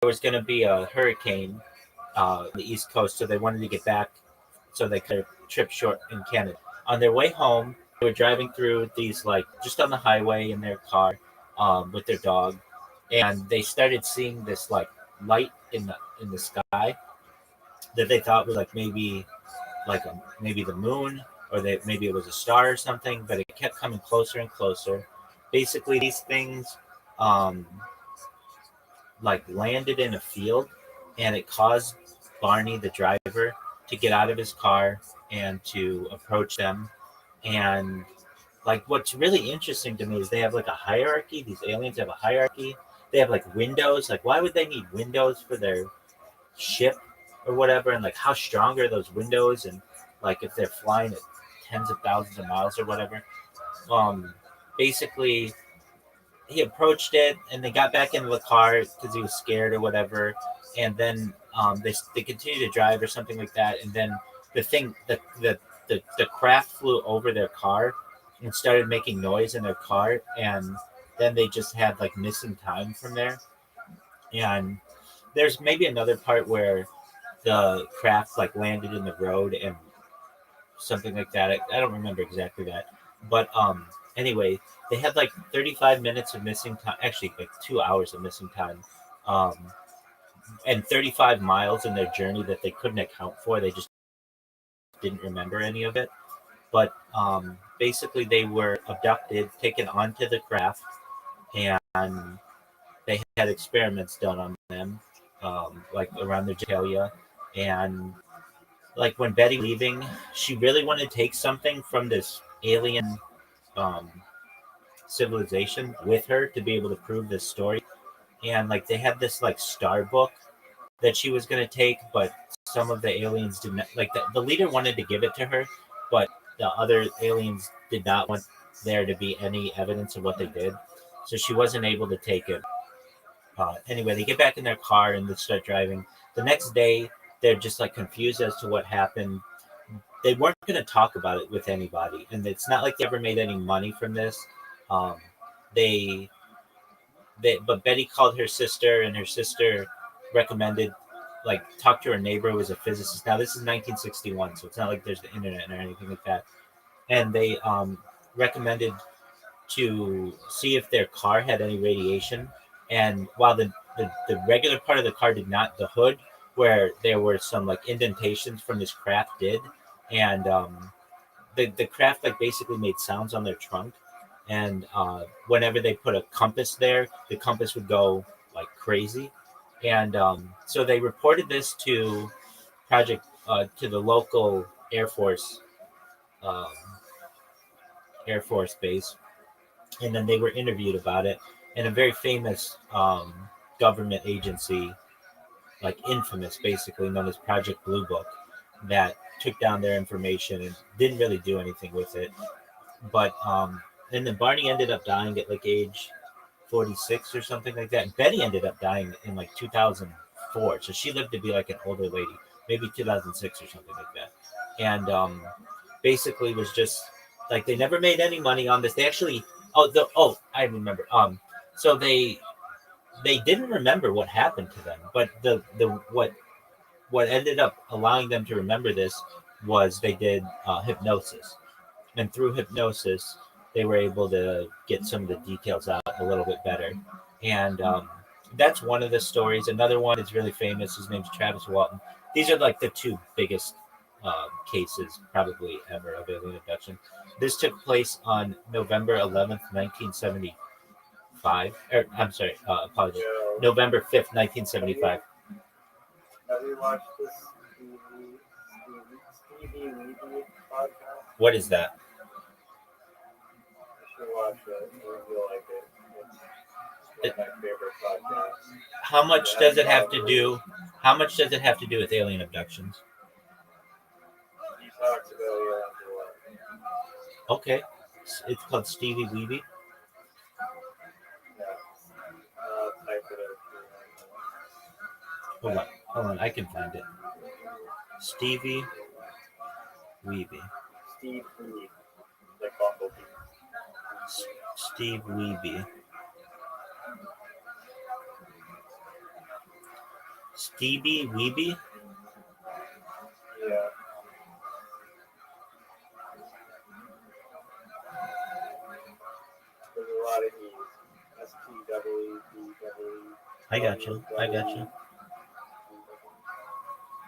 was going to be a hurricane on the East Coast, so they wanted to get back so they could trip short in Canada. On their way home, they were driving through these, like, just on the highway in their car with their dog, and they started seeing this like light in the sky that they thought was like maybe the moon, or that maybe it was a star or something, but it kept coming closer and closer. Basically, these things like landed in a field, and it caused Barney, the driver, to get out of his car and to approach them. And like, what's really interesting to me is they have like a hierarchy. These aliens have a hierarchy. They have like windows. Like, why would they need windows for their ship or whatever? And like, how strong are those windows? And like, if they're flying at tens of thousands of miles or whatever. Basically, he approached it, and they got back into the car because he was scared or whatever. And then they continued to drive or something like that. And then the craft flew over their car and started making noise in their car, and then they just had like missing time from there. And there's maybe another part where the craft like landed in the road and something like that. I don't remember exactly that, but anyway, they had like 35 minutes of missing time, actually like 2 hours of missing time, and 35 miles in their journey that they couldn't account for. They just didn't remember any of it. But basically, they were abducted, taken onto the craft, and they had experiments done on them, like around their genitalia, and like when Betty was leaving, she really wanted to take something from this alien um, civilization with her to be able to prove this story. And like they had this like star book that she was going to take, but some of the aliens did not like the leader wanted to give it to her, but the other aliens did not want there to be any evidence of what they did, so she wasn't able to take it. Anyway, they get back in their car and they start driving. The next day, they're just like confused as to what happened. They weren't going to talk about it with anybody, and it's not like they ever made any money from this. Um, they, but Betty called her sister, and her sister recommended, like, talk to her neighbor who was a physicist. Now this is 1961, so it's not like there's the internet or anything like that. And they recommended to see if their car had any radiation. And while the regular part of the car did not, the hood where there were some like indentations from this craft did. And the craft like basically made sounds on their trunk. And whenever they put a compass there, the compass would go like crazy. And so they reported this to to the local Air Force base, and then they were interviewed about it. And a very famous government agency, like infamous, basically known as Project Blue Book, that took down their information and didn't really do anything with it. But and then Barney ended up dying at like age 46 or something like that. And Betty ended up dying in like 2004, so she lived to be like an older lady, maybe 2006 or something like that. And basically was just like they never made any money on this. They actually I remember. So they didn't remember what happened to them, but the what ended up allowing them to remember this was they did hypnosis, and through hypnosis they were able to get some of the details out a little bit better. And that's one of the stories. Another one is really famous. His name's Travis Walton. These are like the two biggest cases probably ever of alien abduction. This took place on November 11th, 1975. I'm sorry, apologies. November 5th, 1975. Have you watched this Stevie Weeby podcast? What is that? You should watch it. You'll like it. It's one of my favorite podcasts. How much does it have to do? How much does it have to do with alien abductions? He talks about aliens a lot. Okay, it's called Stevie Weeby. Yeah. Type it out. Hold on, I can find it. Stevie Weeby. Steve Weeby, like Bumblebee. Steve Weeby. Stevie Weeby? Yeah. There's a lot of E's. S-T-E-E-B-E. I got you.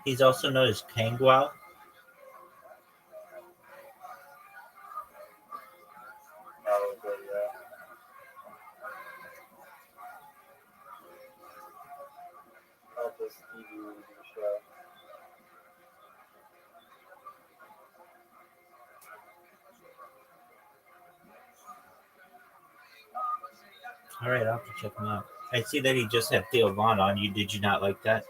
He's also known as Kangwao. Probably, yeah. Called the Stevie Weeby Show. All right, I'll have to check him out. I see that he just had Theo Vaughn on. Did you not like that?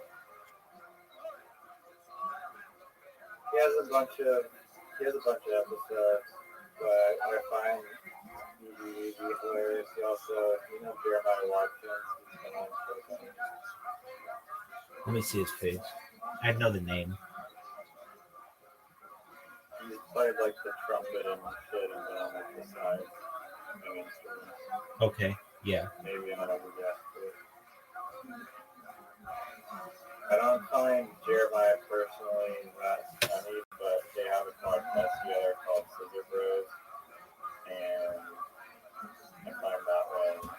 He has a bunch of episodes, but I find Stevie Weeby hilarious. He also, Jeremiah Watkins. He's been on for a minute. Let me see his face. I know the name. He's played like the trumpet and shit and been on like the side. Okay, yeah. Maybe another guest too. I don't find Jeremiah personally that funny, but they have a podcast together called Scissor Bros, and I find that one,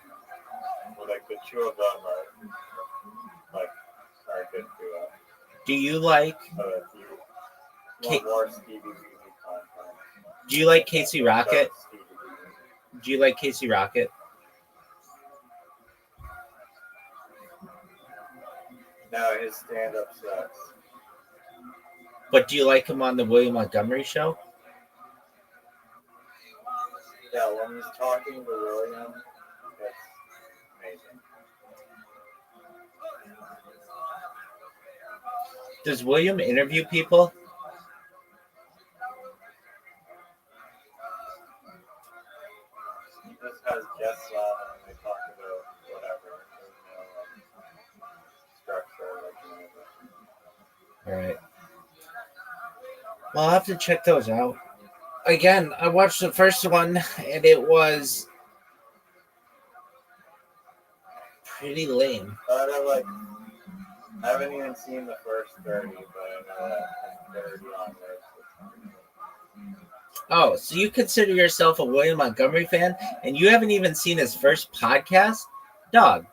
well, like the two of them are good too. Do you like? More Stevie Weeby content. Do you like Casey Rocket? Do you like Casey Rocket? his stand-up sucks. But do you like him on the William Montgomery show? Yeah, when he's talking to William, it's amazing. Does William interview people? He just has guests on and they talk about whatever. There's no structure. All right. Well, I'll have to check those out. Again, I watched the first one and it was pretty lame. I haven't even seen the first 30, but I know that from 30 onwards. Oh, so you consider yourself a William Montgomery fan and you haven't even seen his first podcast? Dog,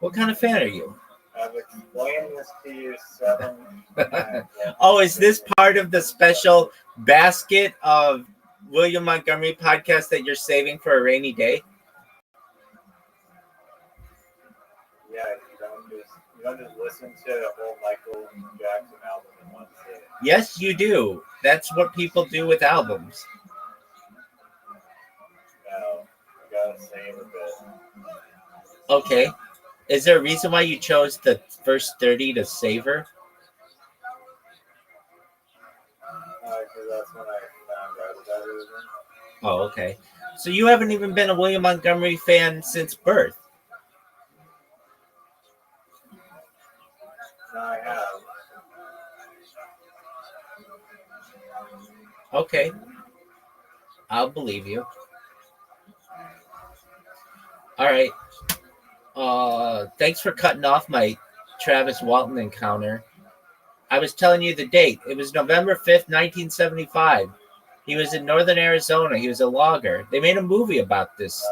what kind of fan are you? I've explained this to you 7 times. Oh, is this part of the special basket of William Montgomery podcast that you're saving for a rainy day? Yeah, you don't just listen to the whole Michael Jackson album in one sitting. Yes, you do. That's what people do with albums. No, you gotta save a bit. Okay. Is there a reason why you chose the first 30 to savor? Because that's when I found out about it. Oh, okay. So you haven't even been a William Montgomery fan since birth? No, I have. Okay. I'll believe you. All right. Thanks for cutting off my Travis Walton encounter. I was telling you the date. It was November 5th, 1975. He was in northern Arizona. He was a logger. They made a movie about this.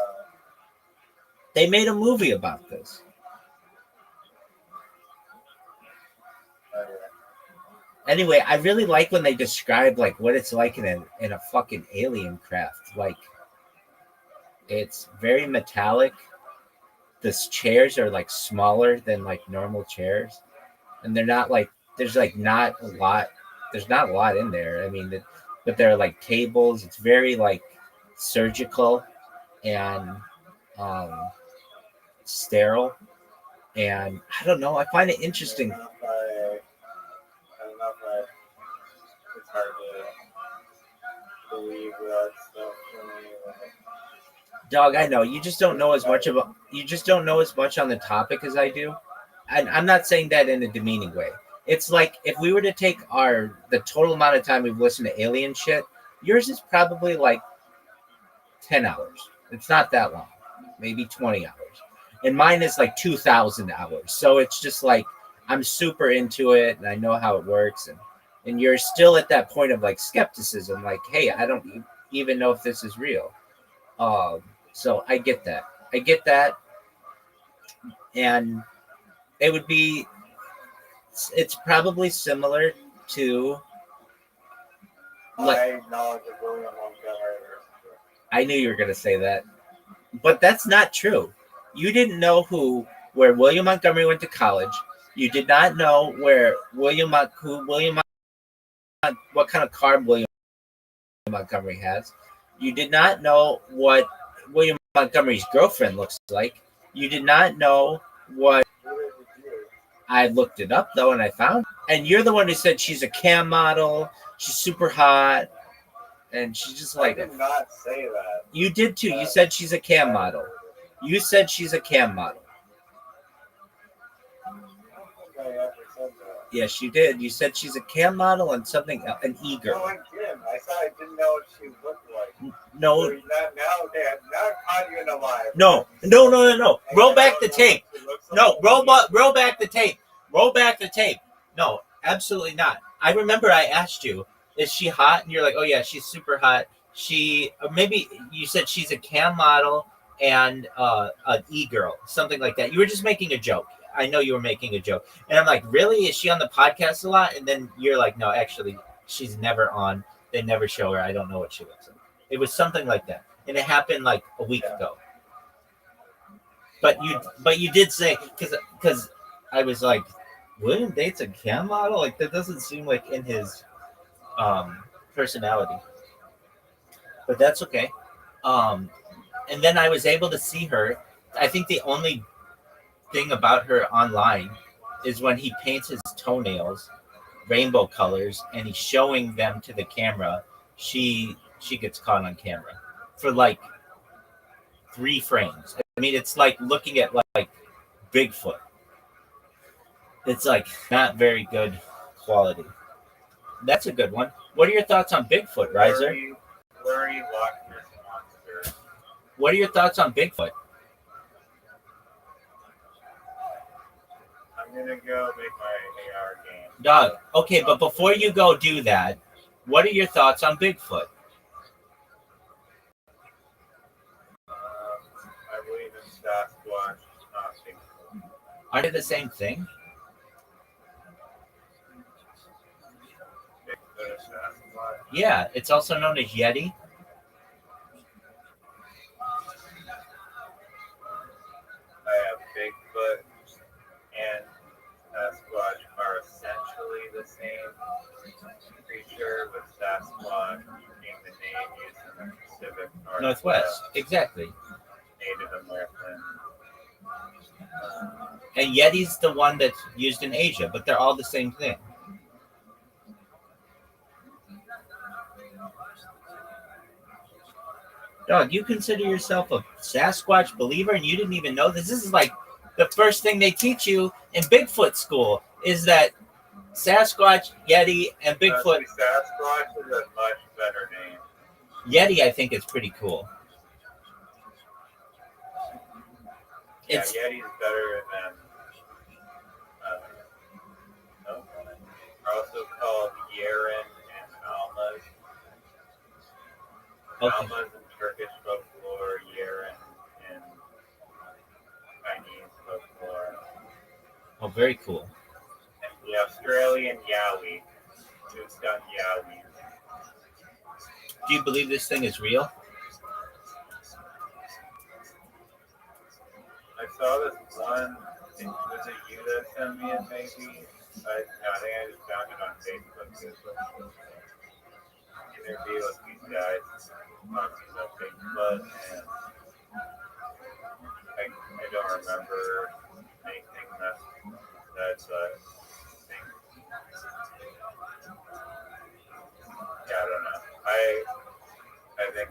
Anyway, I really like when they describe like what it's like in a fucking alien craft. Like, it's very metallic. The chairs are like smaller than like normal chairs, and they're not like there's not a lot in there. I mean, but they're like tables. It's very like surgical and sterile, and I don't know. I find it interesting. I don't know if it's hard to believe that stuff for me. Dog, I know you just don't know as much on the topic as I do, and I'm not saying that in a demeaning way. It's like if we were to take the total amount of time we've listened to alien shit, yours is probably like 10 hours. It's not that long, maybe 20 hours, and mine is like 2,000 hours. So it's just like I'm super into it, and I know how it works, and you're still at that point of like skepticism, like, hey, I don't even know if this is real. So I get that. And it's probably similar to My knowledge of William Montgomery. I knew you were going to say that, but that's not true. You didn't know where William Montgomery went to college. You did not know what kind of car William Montgomery has. You did not know what William Montgomery's girlfriend looks like. You did not know what. I looked it up though, and I found. And you're the one who said she's a cam model. She's super hot, and she's just like. I did not say that. You did too. You said she's a cam model. Yes, you did. You said she's a cam model and something, an e-girl. No, I didn't. I said I didn't know what she looked like. No. So now caught you in a lie. No. Roll back the tape. No, roll back the tape. Roll back the tape. No, absolutely not. I remember I asked you, is she hot? And you're like, oh yeah, she's super hot. Maybe you said she's a cam model and an e-girl, something like that. You were just making a joke. I know you were making a joke. And I'm like, really? Is she on the podcast a lot? And then you're like, no, actually, she's never on. They never show her. I don't know what she looks like. It was something like that. And it happened like a week ago. But you did say, because I was like, William dates a cam model? Like that doesn't seem like in his personality. But that's okay. And then I was able to see her. I think the only thing about her online is when he paints his toenails rainbow colors and he's showing them to the camera. She gets caught on camera for like 3 frames. I mean, it's like looking at like Bigfoot. It's like not very good quality. That's a good one. What are your thoughts on Bigfoot, Riser? Blurry Loch Ness Monster. What are your thoughts on Bigfoot? I'm gonna go make my AR game. Dog. Okay, but before you go do that, what are your thoughts on Bigfoot? I believe in Sasquatch, not Bigfoot. Are they the same thing? Bigfoot is Sasquatch. Yeah, it's also known as Yeti. I have Bigfoot and Sasquatch are essentially the same creature, but Sasquatch became the name used in the Pacific Northwest. Exactly. Native American. And Yeti's the one that's used in Asia, but they're all the same thing. Dog, you consider yourself a Sasquatch believer and you didn't even know this? This is like the first thing they teach you in Bigfoot school is that Sasquatch, Yeti, and Bigfoot. Sasquatch is a much better name. Yeti, I think, is pretty cool. Yeah, It's Yeti's better than. Are also called Yeren and Almas. okay. Almas in Turkish folklore, Yeren in Chinese folklore. Oh, very cool. And the Australian Yowie, Tucson Yowie. Do you believe this thing is real? I saw this one. Was it you that sent me it? Maybe. I think I just found it on Facebook. Interview with these guys talking about Bigfoot, and I don't remember anything that said, but yeah, I don't know. I think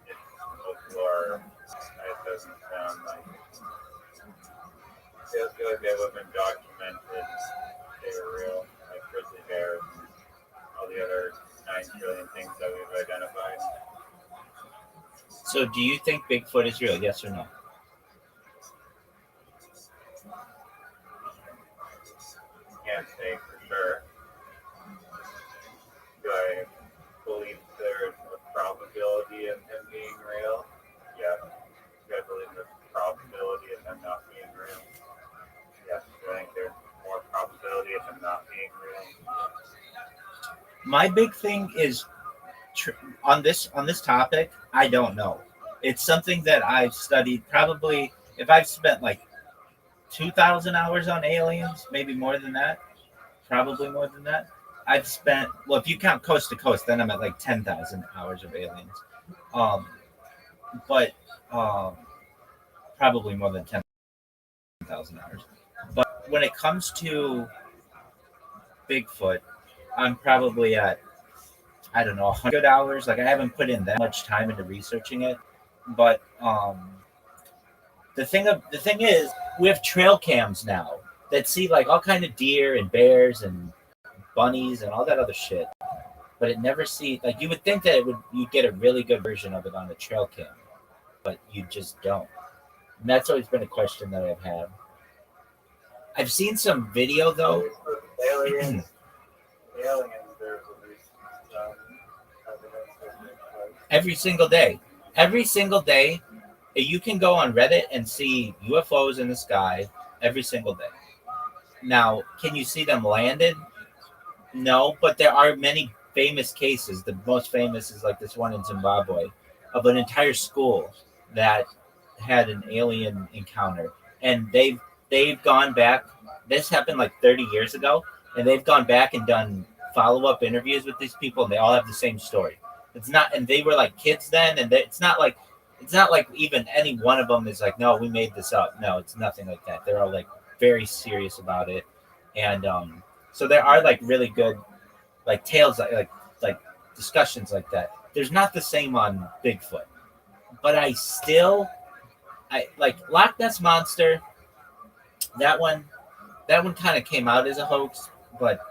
it's folklore. It doesn't sound like. I feel like they would have been documented. They were real, like grizzly bears and all the other 9 trillion things that we've identified. So do you think Bigfoot is real? Yes or no? Can't say for sure. Do I believe there's a probability of him being real? Yeah. Do I believe there's a probability of him not being real? Yes. Do I think there's more probability of him not being real? My big thing is on this topic. I don't know. It's something that I've studied. Probably, if I've spent like 2,000 hours on aliens, maybe more than that. Probably more than that. I've spent. Well, if you count coast to coast, then I'm at like 10,000 hours of aliens. But probably more than 10,000 hours. But when it comes to Bigfoot, I'm probably at, I don't know, 100 hours. Like I haven't put in that much time into researching it. But the thing is, we have trail cams now that see like all kind of deer and bears and bunnies and all that other shit. But it never see like you would think that you'd get a really good version of it on a trail cam, but you just don't. And that's always been a question that I've had. I've seen some video though. Aliens, there's at least some evidence of Bigfoot. Every single day, you can go on Reddit and see UFOs in the sky every single day. Now, can you see them landed? No, but there are many famous cases. The most famous is like this one in Zimbabwe of an entire school that had an alien encounter, and they've gone back This happened like 30 years ago, and they've gone back and done follow-up interviews with these people, and they all have the same story. It's not, and they were like kids then, and it's not like even any one of them is like, no, we made this up. No, it's nothing like that. They're all like very serious about it, and so there are like really good like tales like discussions like that. There's not the same on Bigfoot, but I like Loch Ness Monster. That one kind of came out as a hoax, but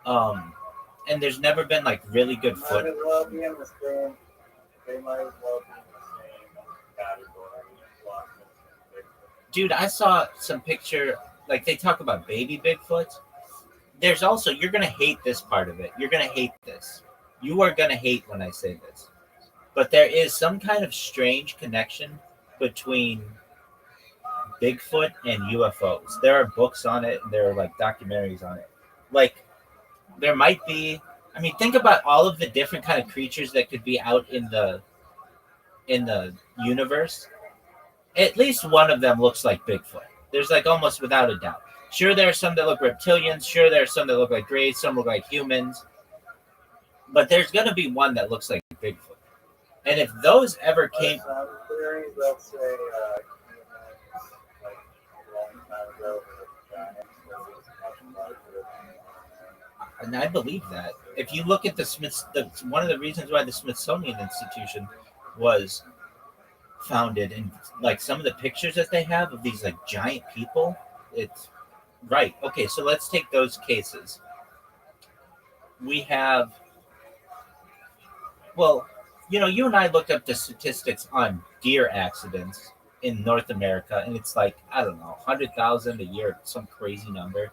and there's never been like really good Might as foot. well be in the same. They might as well be in the same category. Loch Ness and Bigfoot. Dude, I saw some picture, like they talk about baby Bigfoot. There's also, you're going to hate this part of it. You're going to hate this. You are going to hate when I say this. But there is some kind of strange connection between Bigfoot and UFOs. There are books on it, and there are like documentaries on it. Like, there might be, I mean, think about all of the different kind of creatures that could be out in the universe. At least one of them looks like Bigfoot. There's like almost without a doubt. Sure, there are some that look reptilians. Sure, there are some that look like greys. Some look like humans. But there's going to be one that looks like Bigfoot. And if those ever came... Some theories that say like a long time ago, the giants were much larger than And I believe that. If you look at one of the reasons why the Smithsonian Institution was founded, and like some of the pictures that they have of these like giant people, it's right. Okay, so let's take those cases. We have, well, you and I looked up the statistics on deer accidents in North America, and it's like, I don't know, 100,000 a year, some crazy number.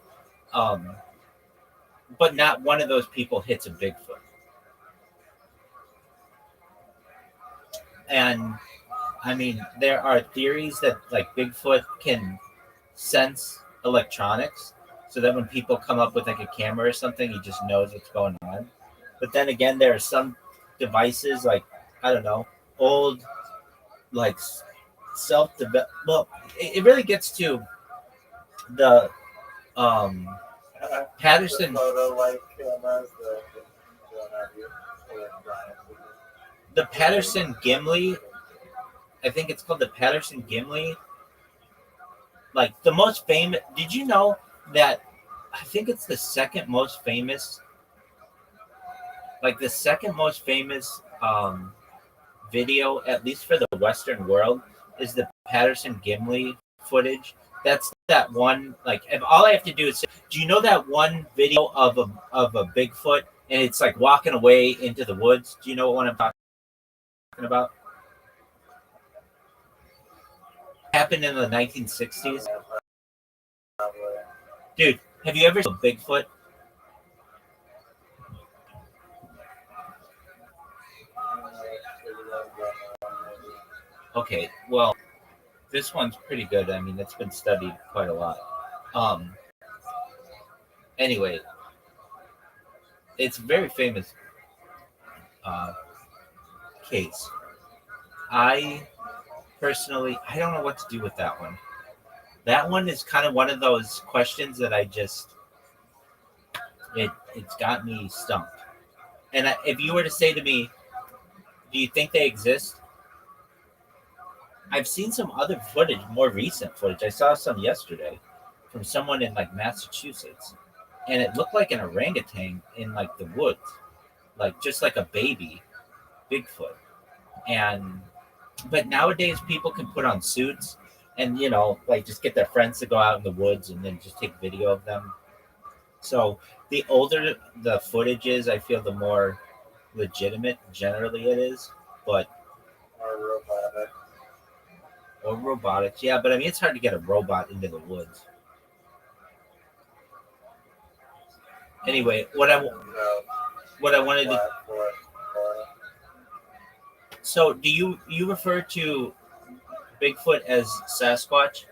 But not one of those people hits a Bigfoot. And I mean, there are theories that like Bigfoot can sense electronics, so that when people come up with like a camera or something, he just knows what's going on. But then again, there are some devices like, I don't know, old like self-developed. Well, it really gets to the Patterson. The Patterson Gimli, I think it's called the Patterson Gimli. Like the most famous. Did you know that? I think it's the second most famous. Like the second most famous video, at least for the Western world, is the Patterson Gimli footage. That's that one. Like, if all I have to do is say, do you know that one video of a Bigfoot and it's like walking away into the woods? Do you know what one I'm talking about? Happened in the 1960s. Dude, have you ever seen a Bigfoot? Okay, well, this one's pretty good. I mean, it's been studied quite a lot. Anyway, it's a very famous case. I personally, I don't know what to do with that one. That one is kind of one of those questions that it's got me stumped. And if you were to say to me, do you think they exist? I've seen some other footage, more recent footage. I saw some yesterday from someone in like Massachusetts, and it looked like an orangutan in like the woods, like just like a baby Bigfoot. But nowadays people can put on suits and like just get their friends to go out in the woods and then just take video of them. So the older the footage is, I feel the more legitimate generally it is, but or robotics, yeah, but I mean it's hard to get a robot into the woods. Anyway, what I wanted to. So, do you refer to Bigfoot as Sasquatch?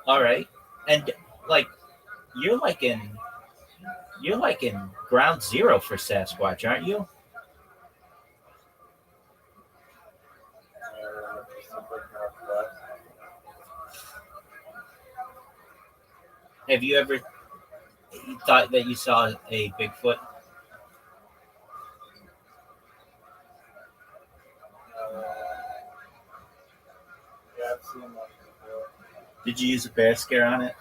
All right, and like you're like in ground zero for Sasquatch, aren't you? Northwest. Have you ever thought that you saw a Bigfoot? Yeah, I've seen one before. Did you use a bear scare on it?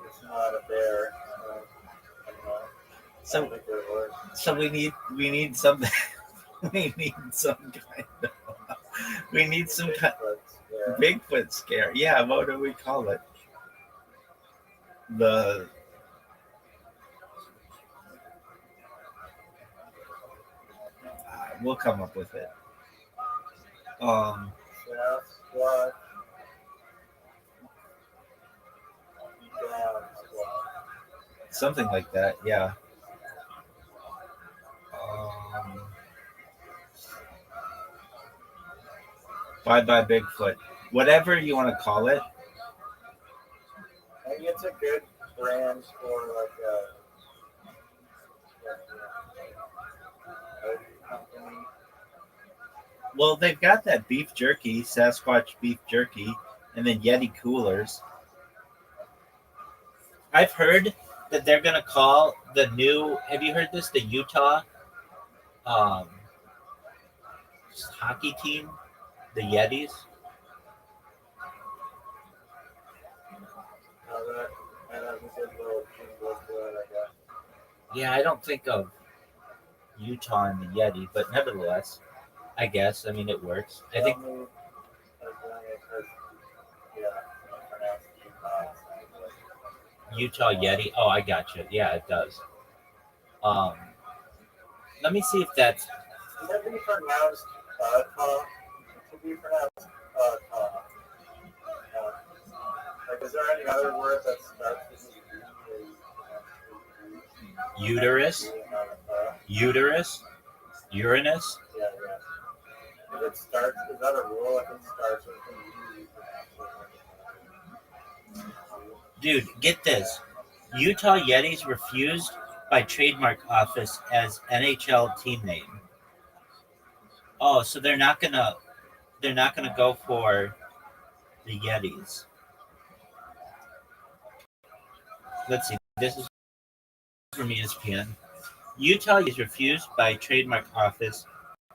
It's not a bear. I don't know. So, I think it was. so we need something. we need some kind of. We need some kind Bigfoot scare. Yeah, what do we call it? We'll come up with it. Sasquatch. Something like that. Yeah. Bye bye Bigfoot. Whatever you want to call it. I think it's a good brand for like a company. Well, they've got that beef jerky, Sasquatch beef jerky, and then Yeti coolers. I've heard that they're going to call the new, have you heard this? The Utah hockey team, the Yetis. Yeah, I don't think of Utah and the Yeti, but nevertheless, I guess, I mean, it works. I think Utah Yeti. Oh, I got you. Yeah, it does. Let me see if that's. Can that be pronounced It could be pronounced like, is there any other word that starts with Uterus? Uterus? Uranus? Yeah. If it starts, is that a rule? If it starts with Dude, get this. Utah Yetis refused by trademark office as NHL team name. Oh, so they're not gonna go for the Yetis. Let's see. This is from ESPN. Utah is refused by trademark office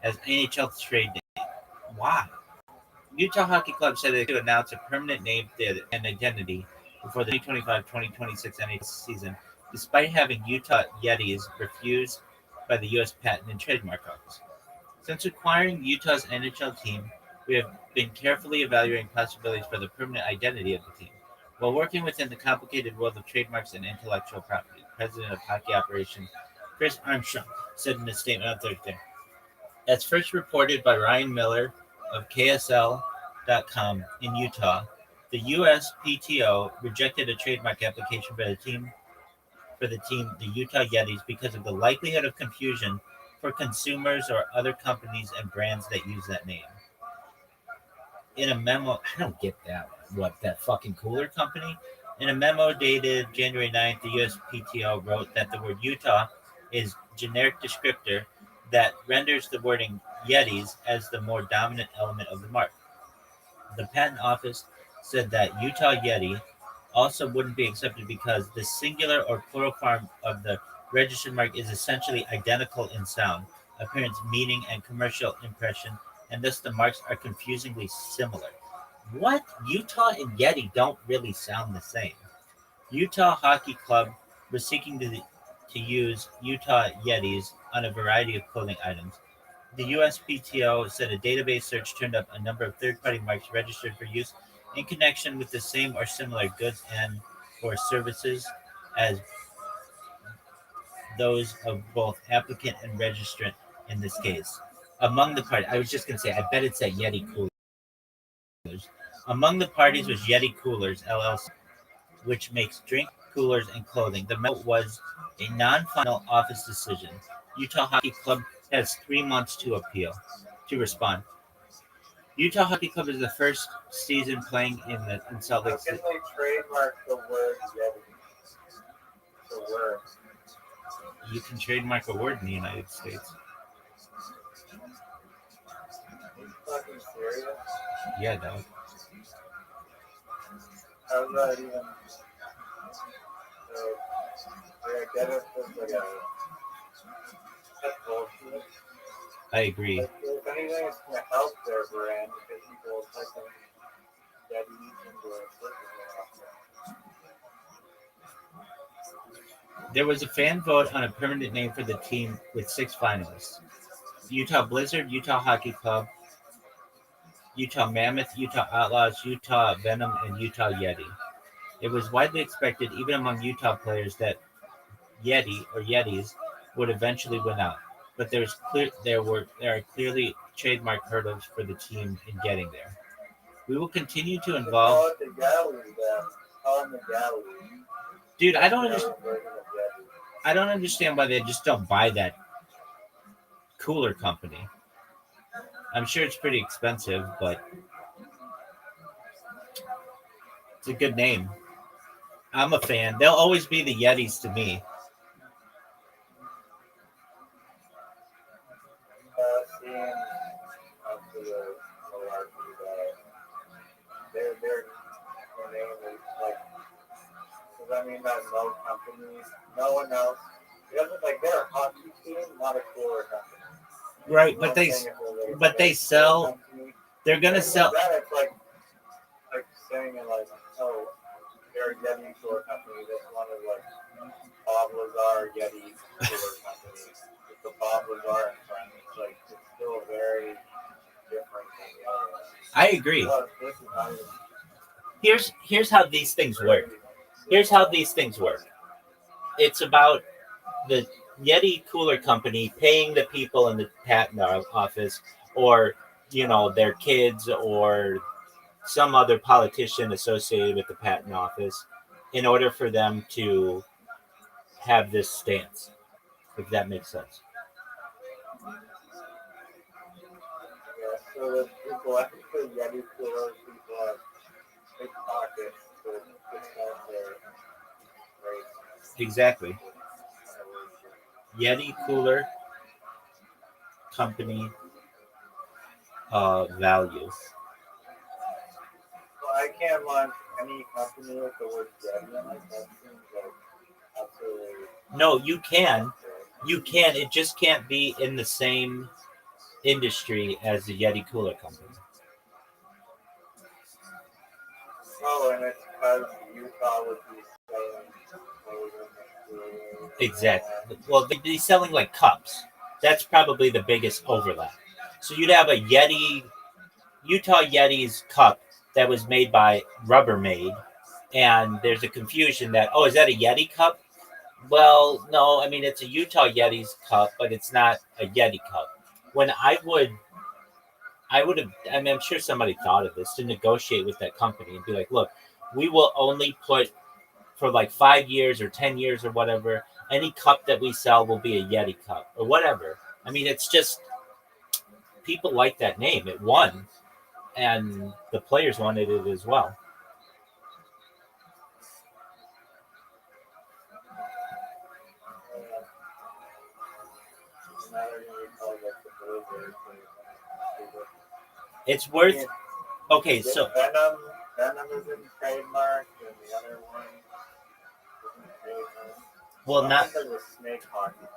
as NHL trade name. Why? Utah Hockey Club said they could announce a permanent name and identity before the 2025-2026 NHL season, despite having Utah Yetis refused by the U.S. Patent and Trademark Office. Since acquiring Utah's NHL team, we have been carefully evaluating possibilities for the permanent identity of the team. While working within the complicated world of trademarks and intellectual property, President of Hockey Operations Chris Armstrong said in a statement on Thursday. As first reported by Ryan Miller of KSL.com in Utah, the USPTO rejected a trademark application for the Utah Yetis, because of the likelihood of confusion for consumers or other companies and brands that use that name. In a memo, I don't get that. What, that fucking cooler company? In a memo dated January 9th, the USPTO wrote that the word Utah is generic descriptor that renders the wording Yetis as the more dominant element of the mark. The patent office said that Utah Yeti also wouldn't be accepted because the singular or plural form of the registered mark is essentially identical in sound, appearance, meaning, and commercial impression, and thus the marks are confusingly similar. What? Utah and Yeti don't really sound the same. Utah Hockey Club was seeking to use Utah Yetis on a variety of clothing items. The USPTO said a database search turned up a number of third-party marks registered for use in connection with the same or similar goods and or services as those of both applicant and registrant in this case. Among the parties, I was just going to say, I bet it's at Yeti Coolers. Among the parties was Yeti Coolers, LLC, which makes drink coolers and clothing. The memo was a non-final office decision. Utah Hockey Club has 3 months to respond. Utah Hockey Club is the first season playing in Salt Lake City. How can they trademark the word Yeti? The word. You can trademark a word in the United States. fucking serious? Yeah, dog. How's that even? I get it. It's like that's bullshit. I agree. Like, if anything, it's gonna help their brand because people will type in Debbie into a search engine. There was a fan vote on a permanent name for the team with 6 finalists: Utah Blizzard, Utah Hockey Club, Utah Mammoth, Utah Outlaws, Utah Venom, and Utah Yeti. It was widely expected, even among Utah players, that Yeti or Yetis would eventually win out. But there are clearly trademark hurdles for the team in getting there. We will continue to involve. Call it the gallery, then. Call it the gallery. Dude, I don't understand why they just don't buy that cooler company. I'm sure it's pretty expensive, but it's a good name. I'm a fan. They'll always be the Yetis to me. Seeing up to the malarkey that their name is like, does that mean that no company, no one else, it doesn't, like, they're a hockey team, not a cooler company. Right, but they sell. They're gonna sell. It's like saying it like, oh, they're a Yeti cooler company. This one is like Bob Lazar Yeti cooler company. It's the Bob Lazar and friend. It's like it's still very different than the other one. I agree. Plus, this is not even Here's how these things work. It's about the Yeti cooler company paying the people in the patent office, or their kids, or some other politician associated with the patent office, in order for them to have this stance. If that makes sense. Yeah, so the people, I think the Yeti cooler people have big pockets to discuss their race. Exactly. Yeti cooler company values. Well, I can't launch any company with the word Yeti in it. That seems like absolutely. No, you can. You can. It just can't be in the same industry as the Yeti cooler company. Oh, and it's because Utah would be selling. Exactly. Well, they'd be selling like cups. That's probably the biggest overlap. So you'd have a Utah Yeti's cup that was made by Rubbermaid, and there's a confusion that, is that a Yeti cup? Well, no, I mean, it's a Utah Yeti's cup, but it's not a Yeti cup. When I would have, I mean, I'm sure somebody thought of this, to negotiate with that company and be like, look, we will only put, for like 5 years or 10 years or whatever, any cup that we sell will be a Yeti cup or whatever. I mean, it's just, people like that name. It won, and the players wanted it as well. It's worth. Okay, so Venom isn't trademark, and the other one isn't trademark. Well, not. There's a snake hockey thing.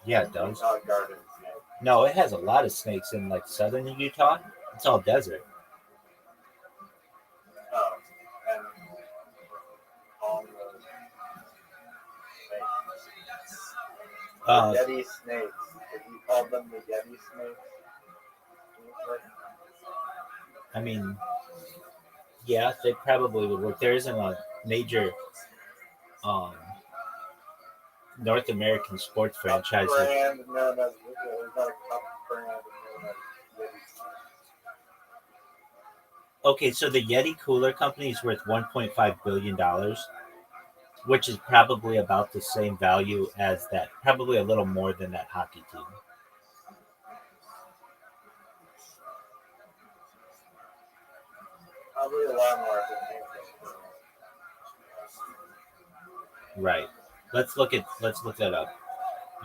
Yeah, it does. Garden snake. No, it has a lot of snakes in like southern Utah. It's all desert. Oh, and all the Yeti snakes. If you call them the Yeti snakes. I mean, yeah, they probably would work. There isn't a major North American sports franchise. Brand, no, there's not a cup brand. Okay, so the Yeti cooler company is worth $1.5 billion, which is probably about the same value as that, probably a little more than that hockey team. Probably a lot more. Right. Let's look that up.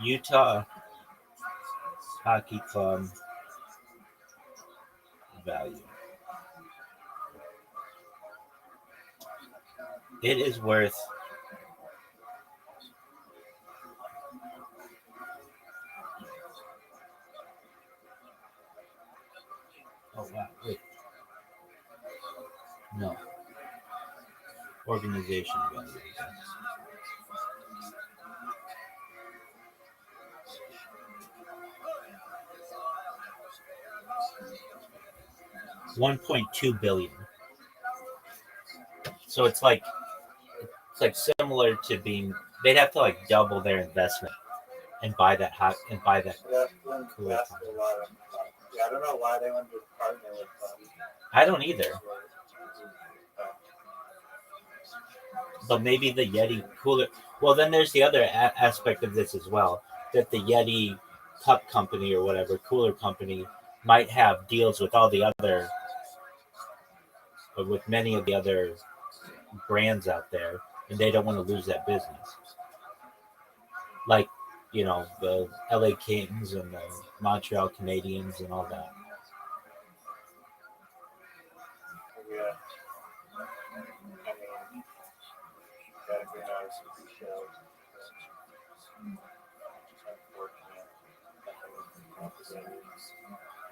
Utah Hockey Club value. It is worth. Oh wow! Wait. No. Organization value. $1.2 billion. So it's like similar to being. They'd have to like double their investment and buy that hot and buy that. That's Cool. a lot of. Yeah, I don't know why they want to partner with them. I don't either. But maybe the Yeti cooler. Well, then there's the other aspect of this as well. That the Yeti cup company or whatever cooler company might have deals with all the other, with many of the other brands out there, and they don't want to lose that business. Like, the LA Kings and the Montreal Canadiens and all that. Yeah. I mean, gotta be nice with the show.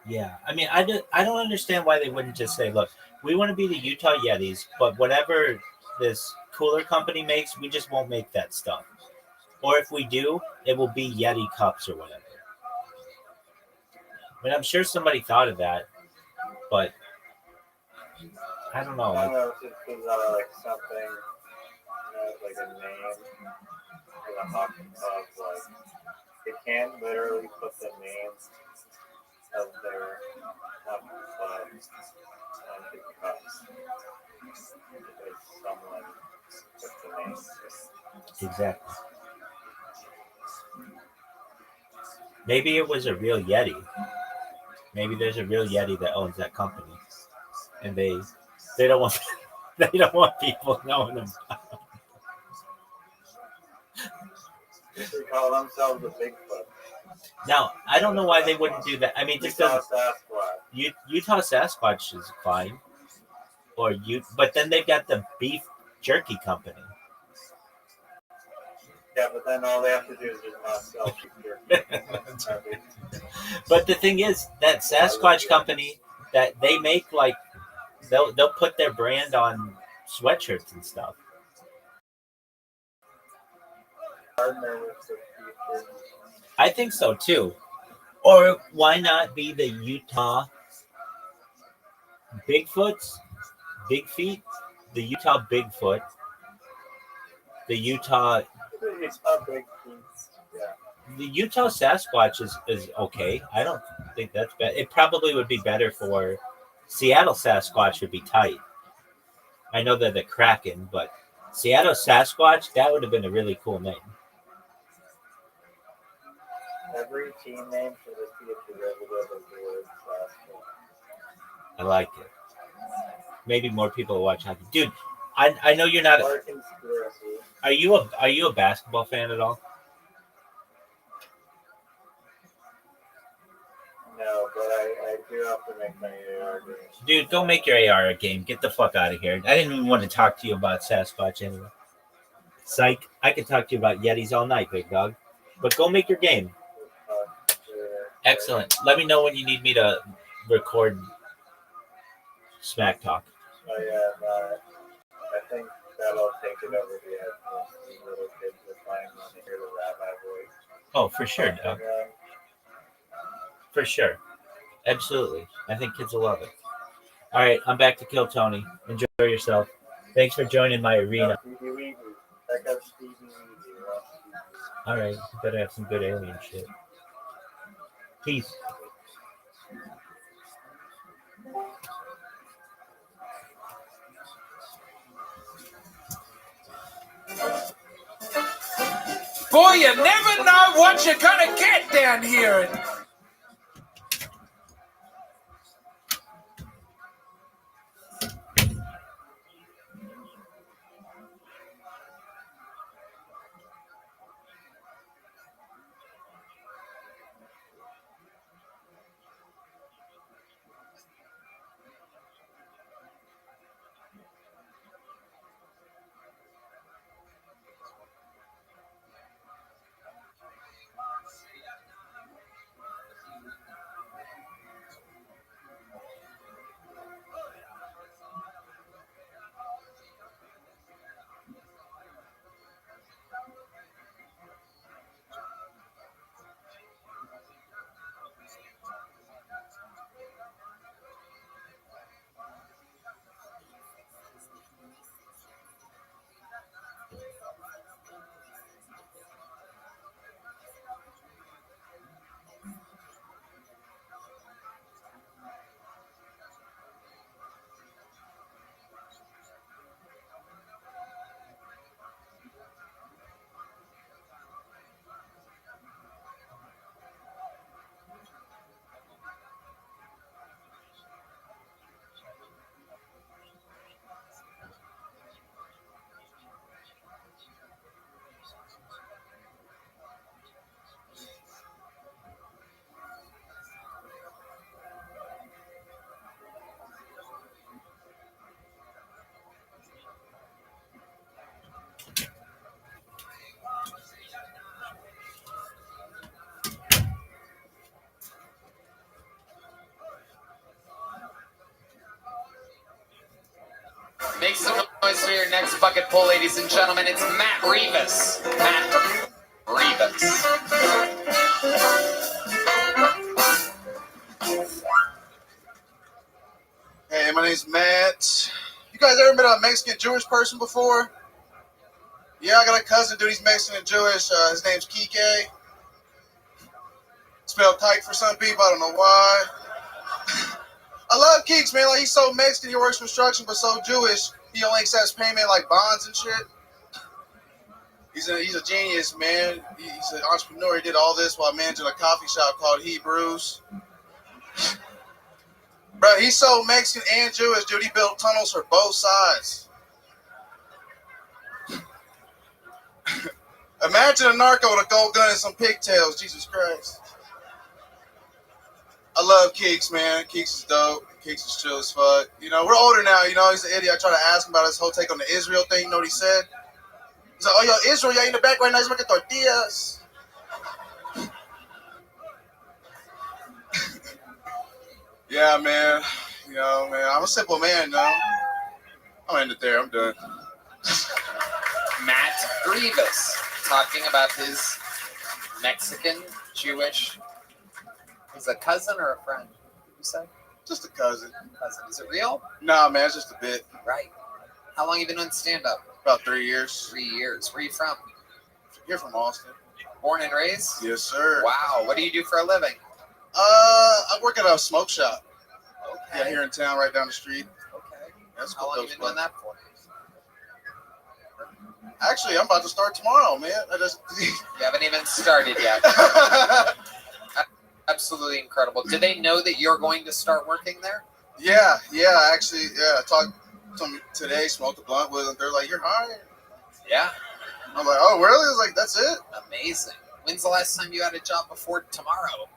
Yeah, I mean, I don't understand why they wouldn't just say, look, we want to be the Utah Yetis, but whatever this cooler company makes, we just won't make that stuff. Or if we do, it will be Yeti cups or whatever. I mean, I'm sure somebody thought of that, but I don't know. I don't know if it's because like something, like a name for the hockey club, like they can't literally put the names of their hockey clubs on the cups because someone put the names. Exactly. Maybe it was a real Yeti. Maybe there's a real Yeti that owns that company, and they don't want people knowing them. They call themselves a Bigfoot. Now, I don't know why they wouldn't do that. I mean, just Utah Sasquatch. Utah Sasquatch is fine, but then they've got the beef jerky company. Yeah, but then all they have to do is just not sell beef jerky. But the thing is, that Sasquatch company, that they make like they'll put their brand on sweatshirts and stuff. I think so too. Or why not be the Utah Bigfoots, Big Feet, the Utah Bigfoot, the Utah the Utah Sasquatch is okay. I don't think that's bad. It probably would be better for Seattle Sasquatch would be tight. I know they're the Kraken, but Seattle Sasquatch, that would have been a really cool name. Every team name should just be a derivative of the word Sasquatch. I like it. Maybe more people will watch hockey. Dude, I know you're not. Are you a basketball fan at all? No, but I do have to make my AR game. Dude, go make your AR a game. Get the fuck out of here. I didn't even want to talk to you about Sasquatch anyway. Psych. I could talk to you about Yetis all night, big dog. But go make your game. Excellent. Let me know when you need me to record Smack Talk. Oh yeah, I think that'll take it over the edge once these little kids are finally want to hear the Rabbi voice. Oh, for sure, dog. For sure. Absolutely. I think kids will love it. All right, I'm back to Kill Tony. Enjoy yourself. Thanks for joining my arena. All right, you better have some good alien shit. Peace. Boy, you never know what you're gonna get down here. Make some noise for your next bucket pull, ladies and gentlemen. It's Matt Rivas. Matt Rivas. Hey, my name's Matt. You guys ever met a Mexican Jewish person before? Yeah, I got a cousin, dude. He's Mexican and Jewish. His name's Kike. Spelled kike for some people. I don't know why. I love Keeks, man. Like, he's so Mexican. He works construction, but so Jewish. He only accepts payment like bonds and shit. He's a genius, man. He's an entrepreneur. He did all this while managing a coffee shop called Hebrews. Bro, he's so Mexican and Jewish, dude. He built tunnels for both sides. Imagine a narco with a gold gun and some pigtails. Jesus Christ. I love Keeks, man. Keeks is dope. Keeks is chill as fuck. You know, we're older now. You know, he's an idiot. I try to ask him about his whole take on the Israel thing. You know what he said? He's like, oh, yo, Israel, yeah, in the back right now. He's making tortillas. Yeah, man. You know, man, I'm a simple man, though. I'll end it there. I'm done. Matt Rivas talking about his Mexican Jewish. Is a cousin or a friend? You said? Just a cousin. Cousin. Is it real? Nah, man, it's just a bit. Right. How long you been on stand-up? About 3 years. 3 years. Where you from? You're from Austin. Born and raised? Yes, sir. Wow. What do you do for a living? I work at a smoke shop. Okay. Yeah, here in town, right down the street. Okay. That's How long you been doing that for? Actually, I'm about to start tomorrow, man. You haven't even started yet. Absolutely incredible. Did they know that you're going to start working there? Yeah. Actually, I talked to them today, smoked a blunt with them. They're like, you're hired? Yeah. I'm like, oh, really? I was like, that's it? Amazing. When's the last time you had a job before tomorrow?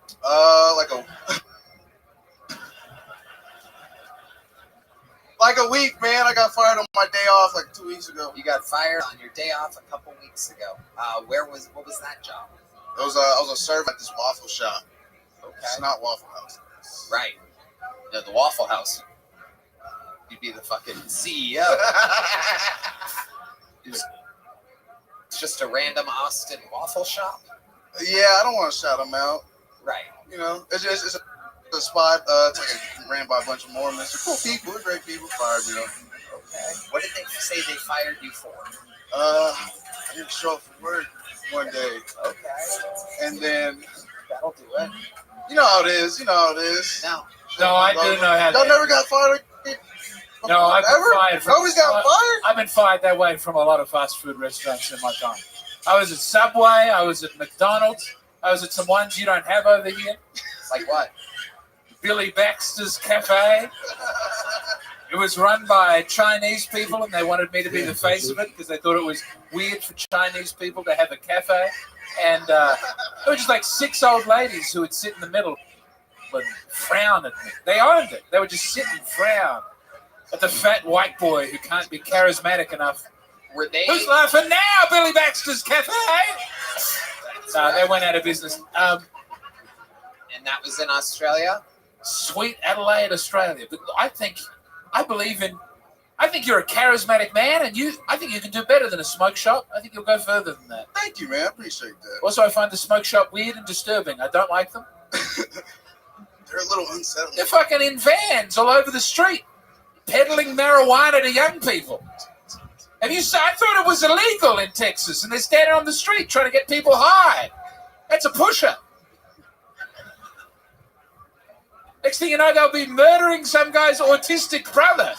Like a week, man. I got fired on my day off like 2 weeks ago. You got fired on your day off a couple weeks ago. What was that job? I was a server at this waffle shop. Okay. It's not Waffle House. Right. No, the Waffle House. You'd be the fucking CEO. It's just a random Austin waffle shop. Yeah, I don't want to shout them out. Right. You know, it's a spot. It's like ran by a bunch of Mormons. They're cool people. They're great people. Fired me up. Okay. What did they say they fired you for? I didn't show up for work one day. Okay. And then that'll do it. You know how it is. No, I do know how. Y'all never got fired. No, I've been fired. Nobody's got fired. I've been fired that way from a lot of fast food restaurants in my time. I was at Subway. I was at McDonald's. I was at some ones you don't have over here. Like what? Billy Baxter's Cafe. It was run by Chinese people, and they wanted me to be the face of it because they thought it was weird for Chinese people to have a cafe. And it was just like 6 old ladies who would sit in the middle and frown at me. They owned it. They would just sit and frown at the fat white boy who can't be charismatic enough. Were they? Who's laughing now, Billy Baxter's Cafe? No, they went out of business. And that was in Australia? Sweet Adelaide, Australia. But I think you're a charismatic man, and I think you can do better than a smoke shop. I think you'll go further than that. Thank you, man. I appreciate that. Also, I find the smoke shop weird and disturbing. I don't like them. They're a little unsettling. They're fucking in vans all over the street, peddling marijuana to young people. I thought it was illegal in Texas, and they're standing on the street trying to get people high. That's a push-up. Next thing you know, they'll be murdering some guy's autistic brother.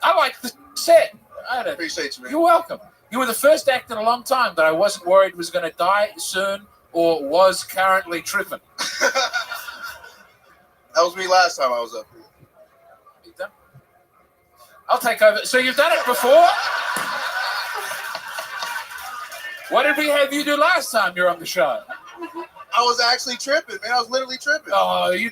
I like the set. I appreciate you, man. You're welcome. You were the first act in a long time that I wasn't worried was going to die soon or was currently tripping. That was me last time I was up here. I'll take over. So you've done it before? What did we have you do last time you were on the show? I was actually tripping, man. I was literally tripping. Oh, you...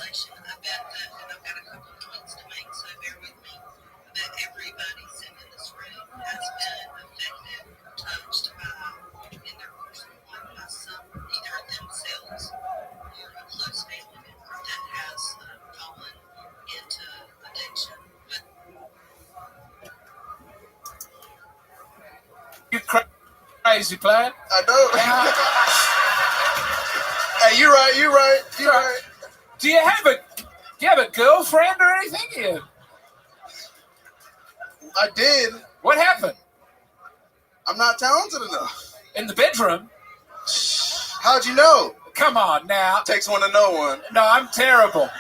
conversation. I bet that, and I've got a couple of points to make, so bear with me, that everybody sitting in this room has been affected or touched by, in their personal life, by some, either themselves or a close family member that has fallen into addiction. But You crazy player. I know. Hey, you're right. You're right. You're right. Do you have a girlfriend or anything? I did. What happened? I'm not talented enough. In the bedroom? How'd you know? Come on now. Takes one to know one. No, I'm terrible.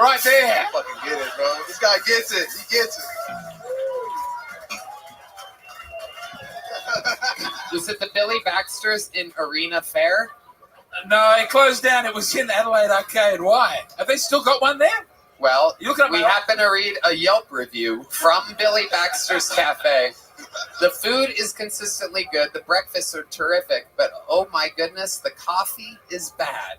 Right there. I fucking get it, bro. This guy gets it. He gets it. Was it the Billy Baxter's in Arena Fair? No, it closed down. It was in Adelaide Arcade. Why? Have they still got one there? Well, You looking at we my- happen to read a Yelp review from Billy Baxter's Cafe. The food is consistently good. The breakfasts are terrific. But oh my goodness, the coffee is bad.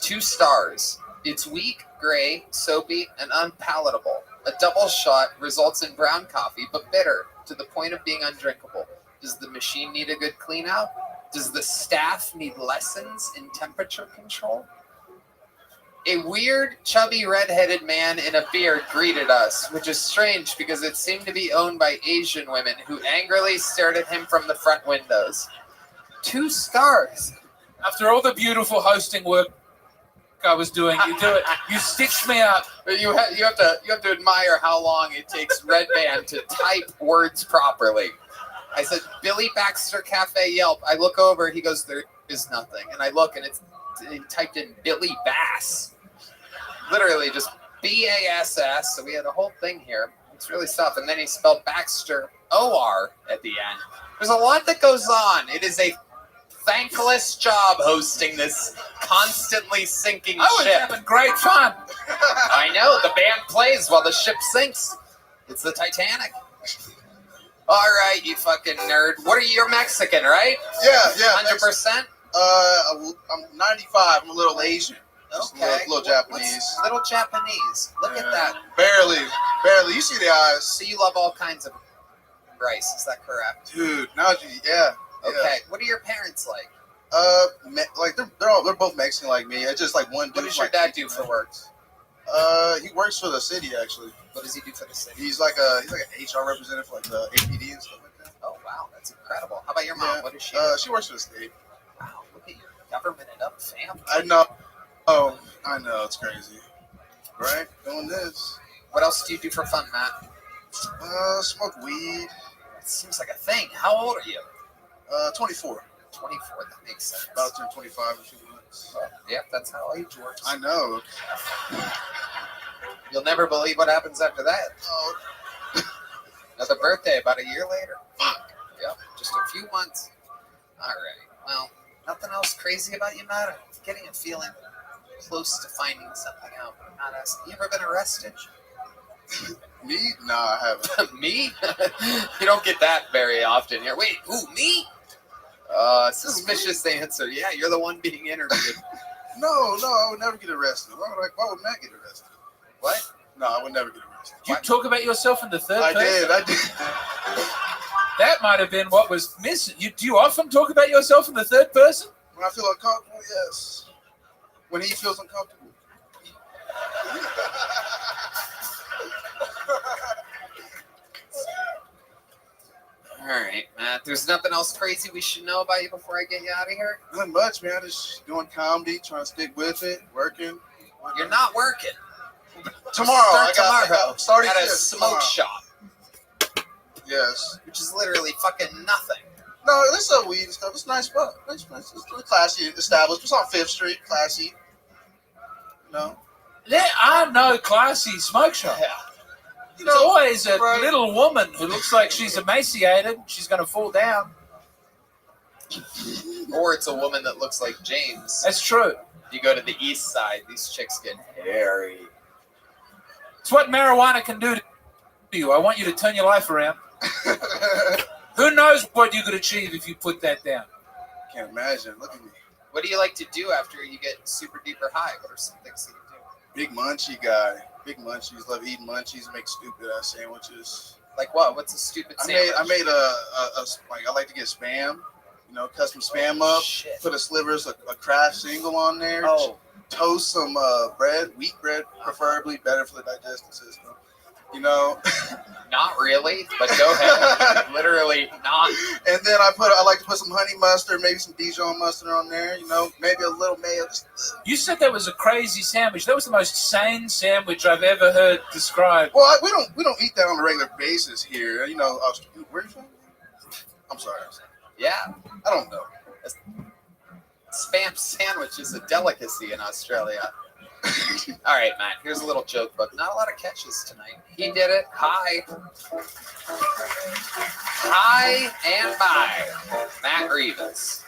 2 stars. It's weak, gray, soapy, and unpalatable. A double shot results in brown coffee, but bitter to the point of being undrinkable. Does the machine need a good clean out? Does the staff need lessons in temperature control? A weird, chubby, red-headed man in a beard greeted us, which is strange because it seemed to be owned by Asian women who angrily stared at him from the front windows. 2 stars. After all the beautiful hosting work I was doing, you do it. You stitched me up. But you have to admire how long it takes Red Band to type words properly. I said, Billy Baxter Cafe Yelp. I look over, he goes, there is nothing. And I look, and he typed in Billy Bass. Literally just B-A-S-S. So we had a whole thing here. It's really tough. And then he spelled Baxter O-R at the end. There's a lot that goes on. It is a thankless job hosting this constantly sinking I was ship. having great fun. I know. The band plays while the ship sinks. It's the Titanic. All right, you fucking nerd. What are you? You're Mexican, right? Yeah. 100%? I'm 95. I'm a little Asian. Just Okay. A little Japanese. Little Japanese. Look at that. Barely. You see the eyes. So you love all kinds of rice, is that correct? Dude, now yeah. Okay. What are your parents like? Like they're both Mexican like me. It's just like one dude. What does your dad do for work? He works for the city actually. What does he do for the city? He's like an HR representative for like the APD and stuff like that. Oh wow, that's incredible. How about your mom? Yeah. What does she? She works for the state. Wow, look at your governmented up family. I know. Oh, I know. It's crazy. Right? Doing this. What else do you do for fun, Matt? Smoke weed. It seems like a thing. How old are you? 24. 24. That makes sense. About to turn 25 in 2 months. Yeah, that's how age works. I know. You'll never believe what happens after that. Oh. Another birthday about a year later. Fuck. Yep, just a few months. All right. Well, nothing else crazy about you, Matt? I'm getting a feeling close to finding something out. But I'm not asking. You ever been arrested? Me? Nah, I haven't. Me? You don't get that very often here. Wait, who, me? Suspicious answer. Yeah, you're the one being interviewed. No, I would never get arrested. Why would Matt get arrested? What? No, I would never get arrested. You talk about yourself in the third I person? did. That might have been what was missing. Do you often talk about yourself in the third person? When I feel uncomfortable, yes. When he feels uncomfortable. All right, Matt. There's nothing else crazy we should know about you before I get you out of here? Not much, man. Just doing comedy, trying to stick with it, working. You're not working. Tomorrow. I got starting at a shift smoke tomorrow. shop. Yes. Which is literally fucking nothing. No, it's a weed and stuff. It's a nice spot. It's classy, established. It's on 5th Street. Classy. No. There are no classy smoke shops. Yeah. There's always a little woman who looks like she's emaciated. She's going to fall down. Or it's a woman that looks like James. That's true. You go to the east side, these chicks get hairy. It's what marijuana can do to you. I want you to turn your life around. Who knows what you could achieve if you put that down? Can't imagine. Look at me. What do you like to do after you get super duper high? What are some things that you do? Big munchie guy. Big munchies. Love eating munchies. Make stupid ass sandwiches. Like what? What's a stupid sandwich? I made a like I like to get spam. Custom spam up. Shit. Put a slivers of a Kraft single on there. Oh. Toast some bread, wheat bread, preferably better for the digestive system. Not really, but go ahead. Literally not. And then I like to put some honey mustard, maybe some Dijon mustard on there. Maybe a little mayo. You said that was a crazy sandwich. That was the most sane sandwich I've ever heard described. Well, we don't eat that on a regular basis here. Where you from? I'm sorry. Yeah. I don't know. Spam sandwich is a delicacy in Australia. All right, Matt, here's a little joke book. Not a lot of catches tonight. He did it. Hi. Hi and bye. Matt Rivas.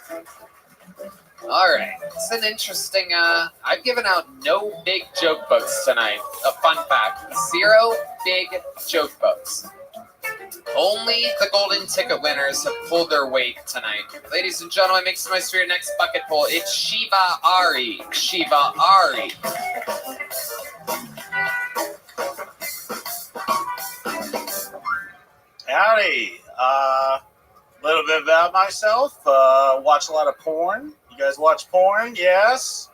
All right. It's an interesting, I've given out no big joke books tonight. A fun fact. 0 big joke books. Only the golden ticket winners have pulled their weight tonight. Ladies and gentlemen, make some noise for your next bucket pull. It's Shiva Ari. Shiva Ari. Howdy. A little bit about myself. Watch a lot of porn. You guys watch porn? Yes?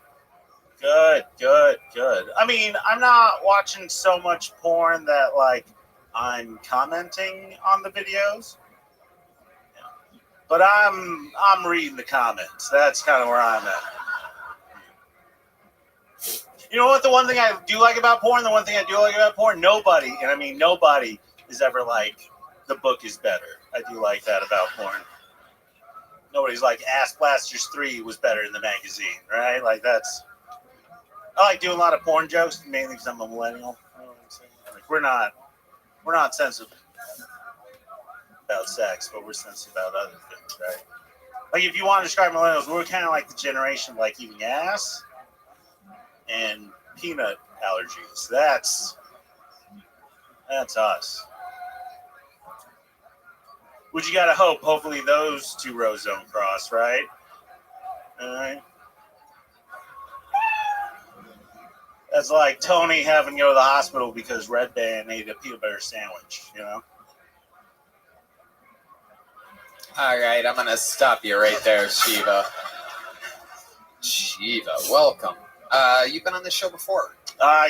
Good. I mean, I'm not watching so much porn that, I'm commenting on the videos. Yeah. But I'm reading the comments. That's kind of where I'm at. You know what? The one thing I do like about porn, nobody, and I mean nobody, is ever like, the book is better. I do like that about porn. Nobody's like, Ass Blasters 3 was better in the magazine, right? I like doing a lot of porn jokes, mainly because I'm a millennial. You know what I'm saying? We're not sensitive about sex, but we're sensitive about other things, right? Like, if you want to describe millennials, we're kind of like the generation of, eating ass and peanut allergies. That's us. Which you gotta hope, hopefully those two rows don't cross, right? All right. That's like Tony having to go to the hospital because Red Band ate a peanut butter sandwich, All right, I'm going to stop you right there, Shiva. Shiva, welcome. You've been on this show before?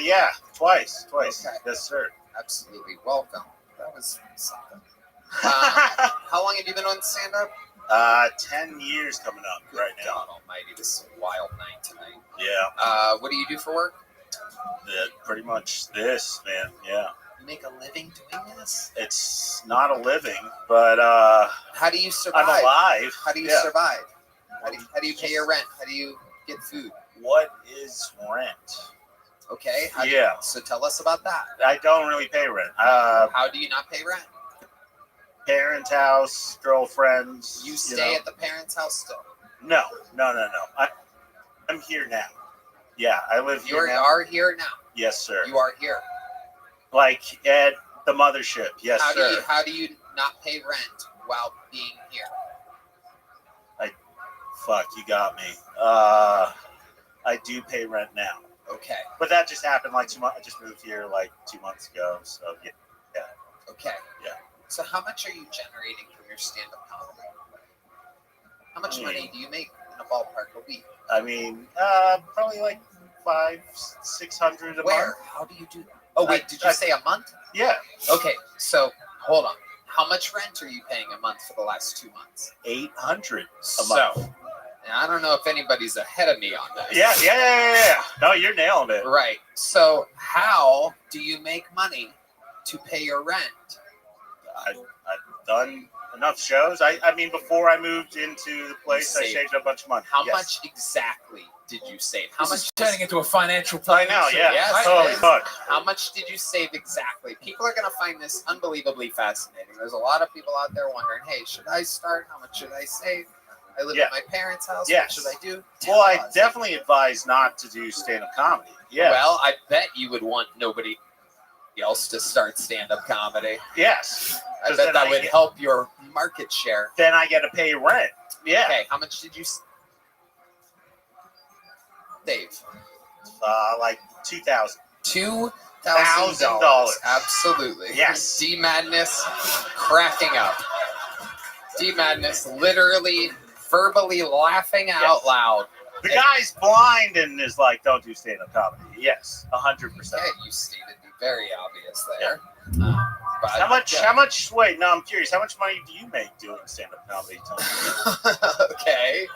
Yeah, twice. Okay. Yes, sir. Absolutely, welcome. That was something. How long have you been on stand-up? 10 years coming up right now. God almighty, this is a wild night tonight. Yeah. What do you do for work? Pretty much this, man. Yeah. You make a living doing this? It's not a living, but how do you survive? I'm alive. How do you survive? How do you pay your rent? How do you get food? What is rent? Okay. So tell us about that. I don't really pay rent. How do you not pay rent? Parents' house, girlfriends. You stay at the parents' house still? No. I'm here now. Yeah, I live here now. You are here now? Yes, sir. You are here? Like at the mothership. Yes, sir. How do you not pay rent while being here? Fuck, you got me. I do pay rent now. Okay. But that just happened 2 months. I just moved here 2 months ago, so yeah. Okay. Yeah. So how much are you generating from your stand-up comedy? How much money do you make in a ballpark a week? I mean, probably $500-600 a month. Where? How do you do that? Oh wait, did you say a month? Yeah. Okay, so hold on. How much rent are you paying a month for the last 2 months? $800 a So, month. I don't know if anybody's ahead of me on this. Yeah. No, you're nailing it. Right. So how do you make money to pay your rent? I've done enough shows. I mean, before I moved into the place, I saved a bunch of money. How much exactly did you save? How much? This is turning into a financial plan. I know, yeah. Yes, Holy fuck. How much did you save exactly? People are going to find this unbelievably fascinating. There's a lot of people out there wondering, hey, should I start? How much should I save? I live at my parents' house. Yes. What should I do? Well, I definitely advise not to do stand-up comedy. Yeah. Well, I bet you would want nobody else to start stand-up comedy. Yes. I bet that would help your market share. Then I get to pay rent. Yeah. Okay, how much did you save? Like $2,000. $2,000. Absolutely. Yes. D Madness cracking up. D Madness literally verbally laughing out loud. The guy's blind and is like, don't do stand-up comedy. Yes, 100%. Yeah, you stated the very obvious there. But, How much, wait, no, I'm curious. How much money do you make doing stand-up comedy? Okay.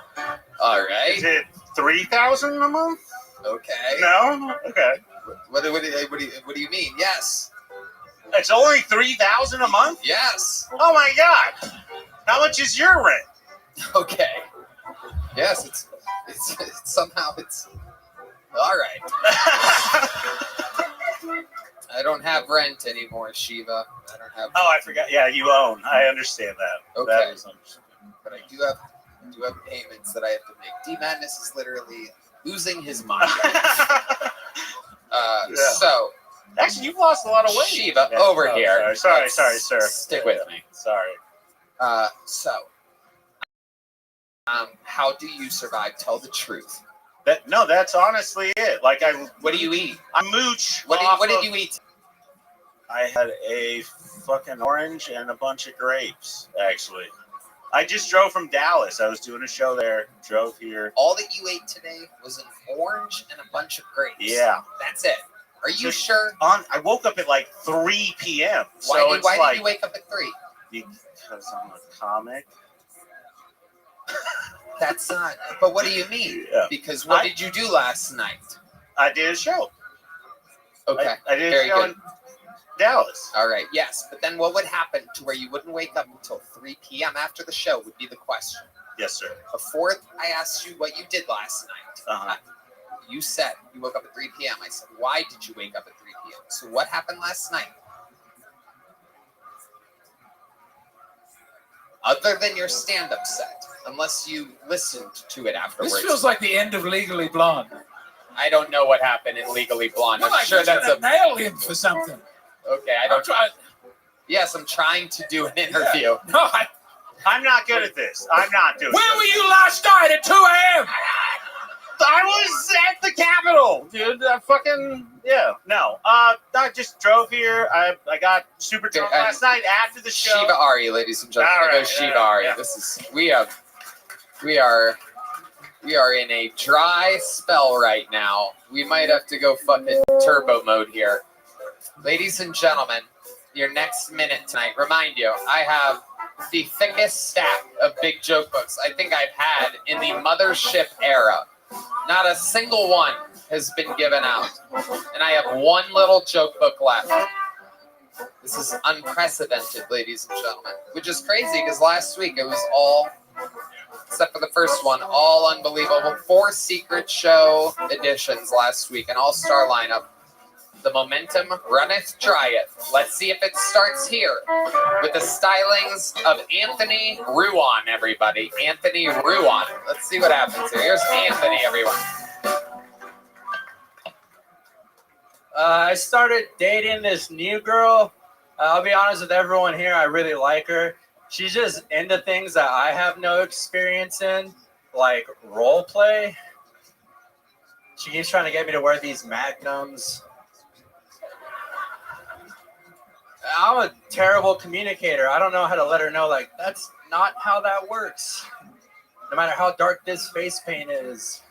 All right. Is it $3,000 a month? Okay. No? Okay. What do you mean? Yes. It's only $3,000 a month? Yes. Oh my God. How much is your rent? Okay. Yes, it's somehow it's all right. I don't have rent anymore, Shiva. I don't have. Oh, I forgot. Yeah, you own. I understand that. Okay. That is understandable. But I do have payments that I have to make. D Madness is literally losing his mind. So actually, you've lost a lot of weight. Shiva, over here. Sorry, sir. Stick with me. Sorry. How do you survive? Tell the truth. That's honestly it. Like what do you eat? I mooch. What did you eat? I had a fucking orange and a bunch of grapes. Actually, I just drove from Dallas. I was doing a show there. Drove here. All that you ate today was an orange and a bunch of grapes. Yeah, that's it. Are you sure? I woke up at like 3 p.m. Why did you wake up at 3? Because I'm a comic. That's not. But what do you mean? Yeah. Because what did you do last night? I did a show. Okay. I did a show in Dallas. All right. Yes, but then what would happen to where you wouldn't wake up until 3 p.m. after the show would be the question. Yes, sir. Before I asked you what you did last night, you said you woke up at 3 p.m. I said, why did you wake up at 3 p.m.? So what happened last night? Other than your stand-up set, unless you listened to it afterwards. This feels like the end of Legally Blonde. I don't know what happened in Legally Blonde. I'm sure that's a nail him for something. Okay, I don't try. Yes, I'm trying to do an interview. Yeah. No, I'm not good at this. I'm not doing. Where were you last night at 2 a.m.? I was at the Capitol, dude. No. I just drove here. I got super drunk last night after the show. Shiva Ari, ladies and gentlemen. All right, Shiva Ari. yeah. This is we are in a dry spell right now. We might have to go fucking turbo mode here. Ladies and gentlemen, your next minute tonight. Remind you, I have the thickest stack of big joke books I think I've had in the mothership era. Not a single one has been given out. And I have one little joke book left. This is unprecedented, ladies and gentlemen. Which is crazy because last week it was all, except for the first one, all unbelievable. 4 secret show editions last week, an all-star lineup. The momentum runneth drieth. Let's see if it starts here with the stylings of Anthony Ruan, everybody. Anthony Ruan. Let's see what happens here. Here's Anthony, everyone. I started dating this new girl. I'll be honest with everyone here. I really like her. She's just into things that I have no experience in, like role play. She keeps trying to get me to wear these magnums. I'm a terrible communicator. I don't know how to let her know, like, that's not how that works. No matter how dark this face paint is.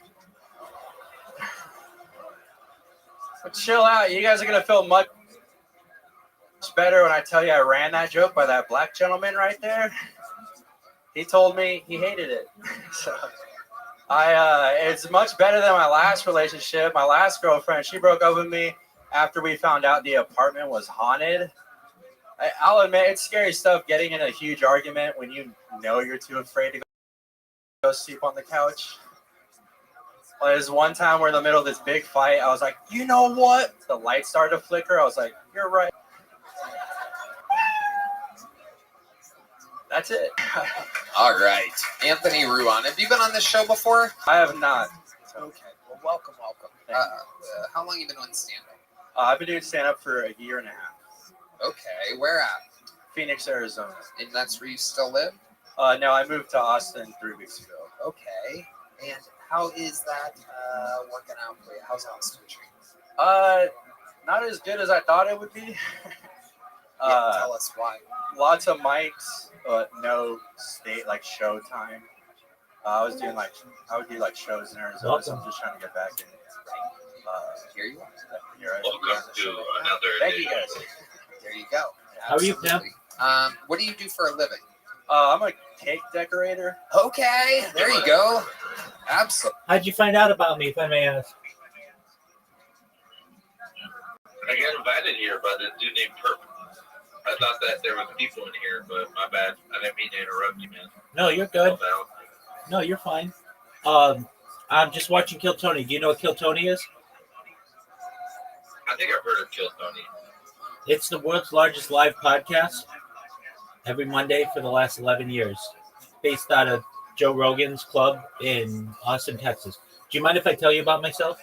But chill out. You guys are going to feel much better when I tell you I ran that joke by that black gentleman right there. He told me he hated it. So it's much better than my last relationship. My last girlfriend, she broke up with me after we found out the apartment was haunted. I'll admit, it's scary stuff getting in a huge argument when you know you're too afraid to go sleep on the couch. Well, there's one time we're in the middle of this big fight. I was like, you know what? The light started to flicker. I was like, you're right. That's it. All right. Anthony Ruan. Have you been on this show before? I have not. Okay. Well, welcome. How long have you been on stand-up? I've been doing stand-up for a year and a half. Okay. Where at? Phoenix, Arizona. And that's where you still live? No, I moved to Austin 3 weeks ago. Okay. And how is that working out for you? How's Austin treating Not as good as I thought it would be. you? Tell us why. Lots of mics, but no show time. I would do shows in Arizona, so I'm just trying to get back in. Here you are. Welcome to another Thank you guys. There you go. How are you, Pam? What do you do for a living? I'm a cake decorator. Okay, there you go. Absolutely. How'd you find out about me, if I may ask? I got invited here by this dude named Perp. I thought that there was people in here, but my bad. I didn't mean to interrupt you, man. No, you're good. No, you're fine. I'm just watching Kill Tony. Do you know what Kill Tony is? I think I've heard of Kill Tony. It's the world's largest live podcast every Monday for the last 11 years, based out of Joe Rogan's club in Austin, Texas. Do you mind if I tell you about myself?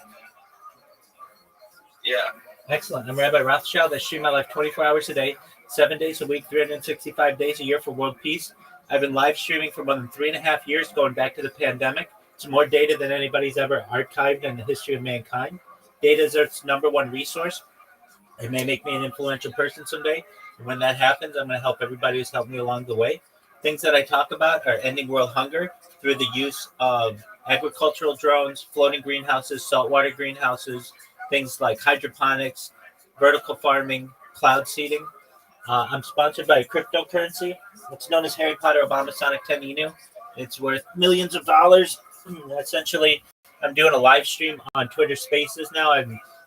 Yeah. Excellent. I'm Rabbi Rothschild. I stream my life 24 hours a day, 7 days a week, 365 days a year for world peace. I've been live streaming for more than 3.5 years, going back to the pandemic. It's more data than anybody's ever archived in the history of mankind. Data is Earth's #1 resource. It may make me an influential person someday. And when that happens, I'm going to help everybody who's helped me along the way. Things that I talk about are ending world hunger through the use of agricultural drones, floating greenhouses, saltwater greenhouses, things like hydroponics, vertical farming, cloud seeding. I'm sponsored by a cryptocurrency. It's known as Harry Potter Obama Sonic 10 Inu. It's worth millions of dollars. Essentially, I'm doing a live stream on Twitter Spaces now.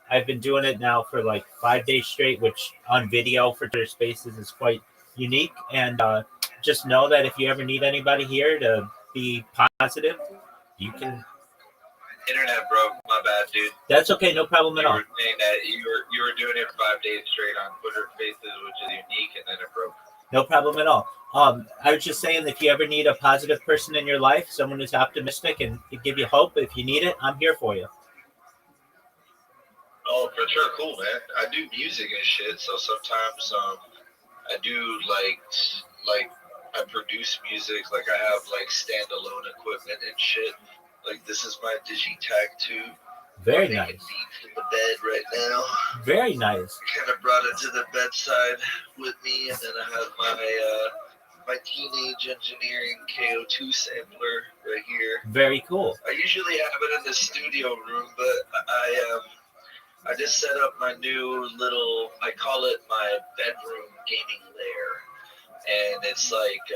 I've been doing it now for like 5 days straight, which on video for Twitter Spaces is quite unique. And just know that if you ever need anybody here to be positive, you can. Internet broke. My bad, dude. That's okay. No problem at all. You were saying that you were doing it 5 days straight on Twitter Spaces, which is unique, and then it broke. No problem at all. I was just saying that if you ever need a positive person in your life, someone who's optimistic and can give you hope, if you need it, I'm here for you. Oh, for sure. Cool, man. I do music and shit, so sometimes I do like I produce music. Like I have like standalone equipment and shit. Like this is my Digitag 2. Very I'm nice. making beats in the bed right now. Very nice. Kind of brought it to the bedside with me, and then I have my teenage engineering KO2 sampler right here. Very cool. I usually have it in the studio room, but I just set up my new little, I call it my bedroom gaming lair, and it's like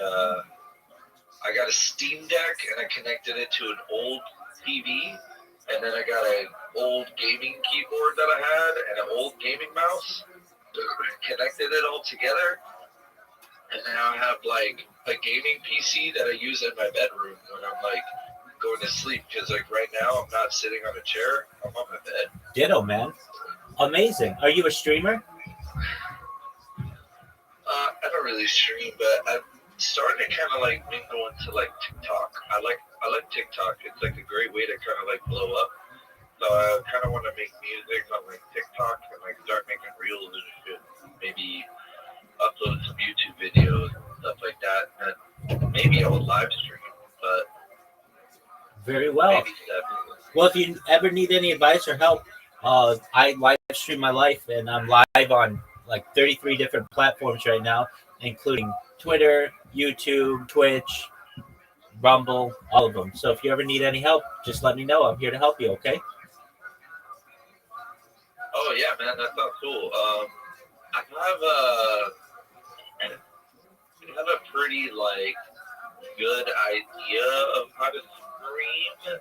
I got a Steam Deck and I connected it to an old TV. And then I got an old gaming keyboard that I had and an old gaming mouse. Connected it all together. And now I have like a gaming PC that I use in my bedroom when I'm like going to sleep. Because like right now I'm not sitting on a chair. I'm on my bed. Ditto, man. Amazing. Are you a streamer? I don't really stream, but I'm starting to kind of like mingle into like TikTok. I like TikTok. It's like a great way to kind of like blow up. So I kind of want to make music on like TikTok and like start making reels and shit. Maybe upload some YouTube videos and stuff like that. And maybe I will live stream, but very well. Well, if you ever need any advice or help, I live stream my life, and I'm live on like 33 different platforms right now, including Twitter, YouTube, Twitch, Rumble, all of them. So if you ever need any help, just let me know. I'm here to help you, okay? Oh yeah, man, that sounds cool. I have a pretty like good idea of how to stream.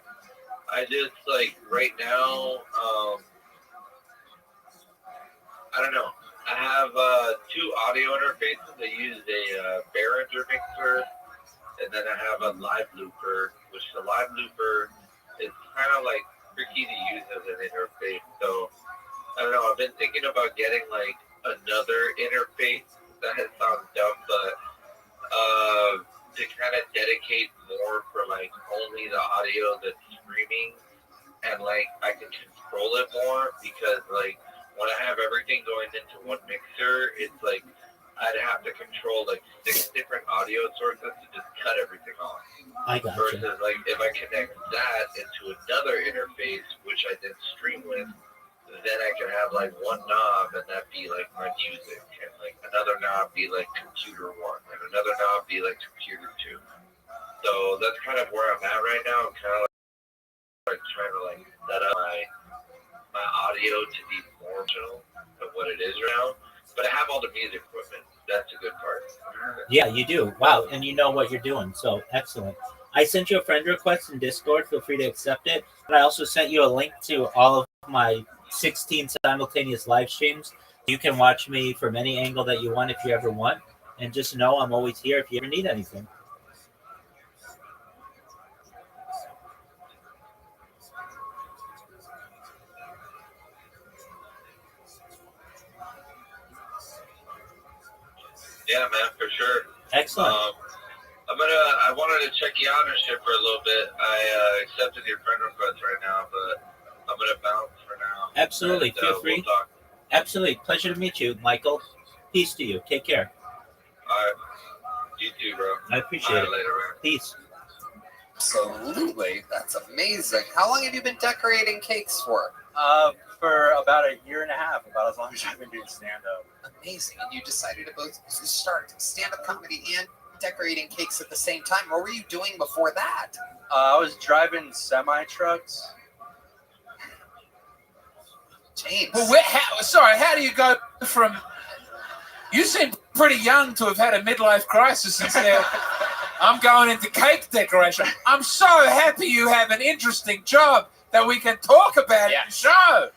I just like right now, I don't know. I have 2 audio interfaces. I use a Behringer mixer, and then I have a live looper, which the live looper is kind of like tricky to use as an interface. So I don't know. I've been thinking about getting like another interface. That sounds dumb, but to kind of dedicate more for like only the audio that's streaming, and like I can control it more, because like when I have everything going into one mixer, it's like I'd have to control like 6 different audio sources to just cut everything off. I got Versus like if I connect that into another interface and stream with, then I can have like one knob and that be like my music, and like another knob be like computer one, and another knob be like computer two. So that's kind of where I'm at right now. I'm kind of like trying to like set up my audio to be more original of what it is right now. But I have all the music equipment. That's a good part. Yeah, you do. Wow, and you know what you're doing. So excellent. I sent you a friend request in Discord. Feel free to accept it. But I also sent you a link to all of my 16 simultaneous live streams. You can watch me from any angle that you want if you ever want. And just know I'm always here if you ever need anything. Yeah, man, for sure. Excellent. I wanted to check you out and shit for a little bit. I accepted your friend request right now, but I'm gonna bounce for now. Absolutely. And, Feel free. We'll talk. Absolutely. Pleasure to meet you, Michael. Peace to you. Take care. All right. You too, bro. I appreciate it. Later, man. Peace. Absolutely. That's amazing. How long have you been decorating cakes for? For about a year and a half, about as long as I've been doing stand-up. Amazing. And you decided to both start stand-up comedy and decorating cakes at the same time. What were you doing before that? I was driving semi-trucks. James. Well, how do you go from... You seem pretty young to have had a midlife crisis and said, I'm going into cake decoration. I'm so happy you have an interesting job that we can talk about in the show.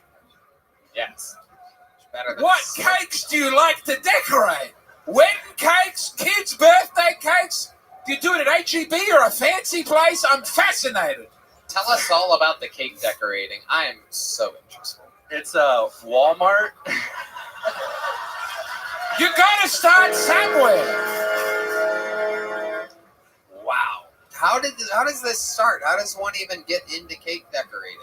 Yes. What cakes do you like to decorate? Wedding cakes, kids' birthday cakes? Do you do it at HEB or a fancy place? I'm fascinated. Tell us all about the cake decorating. I am so interested. It's a Walmart. You gotta start somewhere. Wow. How does this start? How does one even get into cake decorating?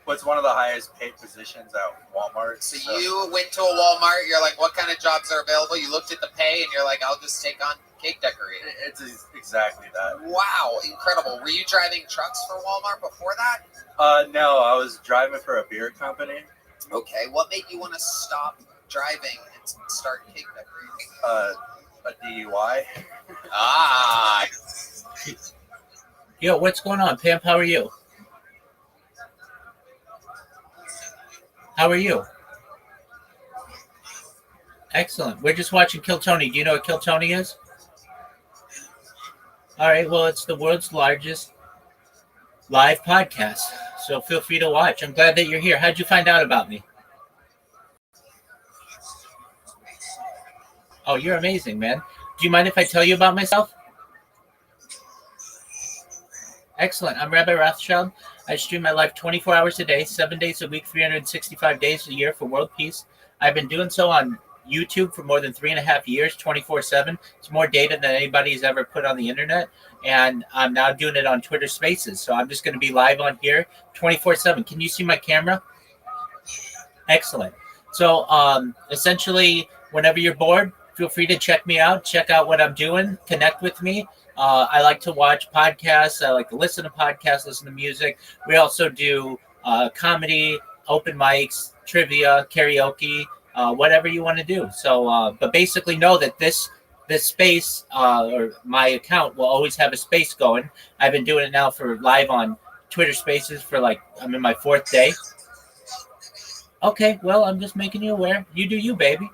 It's one of the highest paid positions at Walmart. So you went to a Walmart, you're like, what kind of jobs are available? You looked at the pay and you're like, I'll just take on cake decorating. It's exactly that. Wow, incredible. Were you driving trucks for Walmart before that? No, I was driving for a beer company. Okay, what made you want to stop driving and start cake decorating? A DUI. Ah. Yo, what's going on, Pimp? How are you? How are you? Excellent. We're just watching Kill Tony. Do you know what Kill Tony is? All right. Well, it's the world's largest live podcast. So feel free to watch. I'm glad that you're here. How'd you find out about me? Oh, you're amazing, man. Do you mind if I tell you about myself? Excellent. I'm Rabbi Rothschild. I stream my life 24 hours a day, 7 days a week, 365 days a year for world peace. I've been doing so on YouTube for more than 3.5 years, 24/7. It's more data than anybody's ever put on the internet. And I'm now doing it on Twitter Spaces. So I'm just going to be live on here 24/7. Can you see my camera? Excellent. So essentially, whenever you're bored, feel free to check me out. Check out what I'm doing. Connect with me. I like to watch podcasts. I like to listen to podcasts, listen to music. We also do comedy, open mics, trivia, karaoke, whatever you want to do. So, but basically know that this space or my account will always have a space going. I've been doing it now for live on Twitter Spaces for I'm in my 4th day. Okay, well, I'm just making you aware. You do you, baby.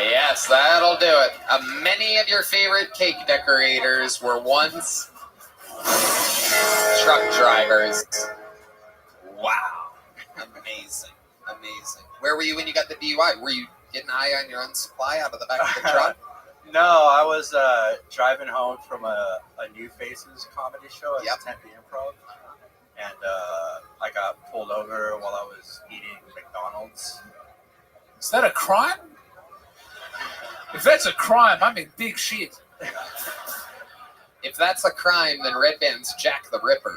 Yes, that'll do it. Many of your favorite cake decorators were once truck drivers. Wow. Amazing. Amazing. Where were you when you got the DUI? Were you getting high on your own supply out of the back of the truck? No, I was driving home from a New Faces comedy show at the Tempe Improv. And I got pulled over while I was eating McDonald's. Is that a crime? If that's a crime, I'm in big shit. If that's a crime, then Red Band's Jack the Ripper.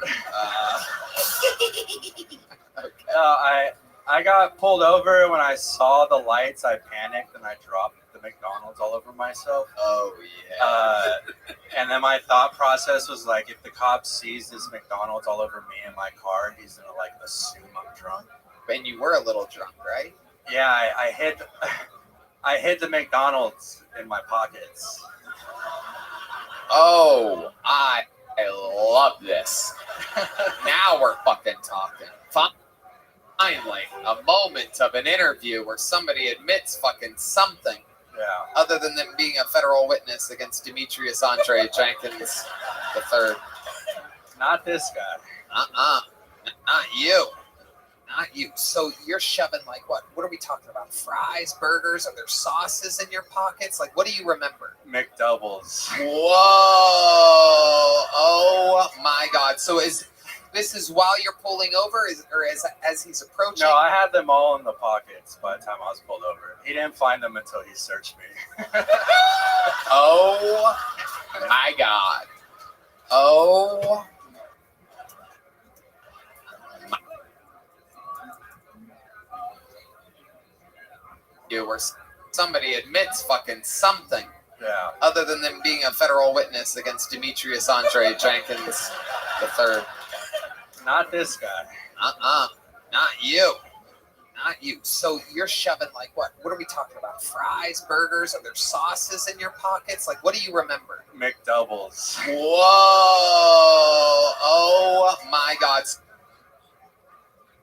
Okay. I got pulled over when I saw the lights. I panicked and I dropped the McDonald's all over myself. Oh yeah. And then my thought process was like, if the cop sees this McDonald's all over me in my car, he's gonna like assume I'm drunk. And you were a little drunk, right? Yeah, I hid the McDonald's in my pockets. Oh, I love this. Now we're fucking talking. Finally, a moment of an interview where somebody admits fucking something. Yeah. Other than them being a federal witness against Demetrius Andre Jenkins III. Not this guy. Not you. Not you. So you're shoving like what? What are we talking about? Fries, burgers? Are there sauces in your pockets? Like, what do you remember? McDoubles. Whoa! Oh my God! So this is while you're pulling over, or as he's approaching? No, I had them all in the pockets by the time I was pulled over. He didn't find them until he searched me. Oh my God! Oh. Where somebody admits fucking something. Yeah. Other than them being a federal witness against Demetrius Andre Jenkins III. Not this guy. Not you. Not you. So you're shoving like what? What are we talking about? Fries, burgers? Are there sauces in your pockets? Like, what do you remember? McDoubles. Whoa! Oh my God!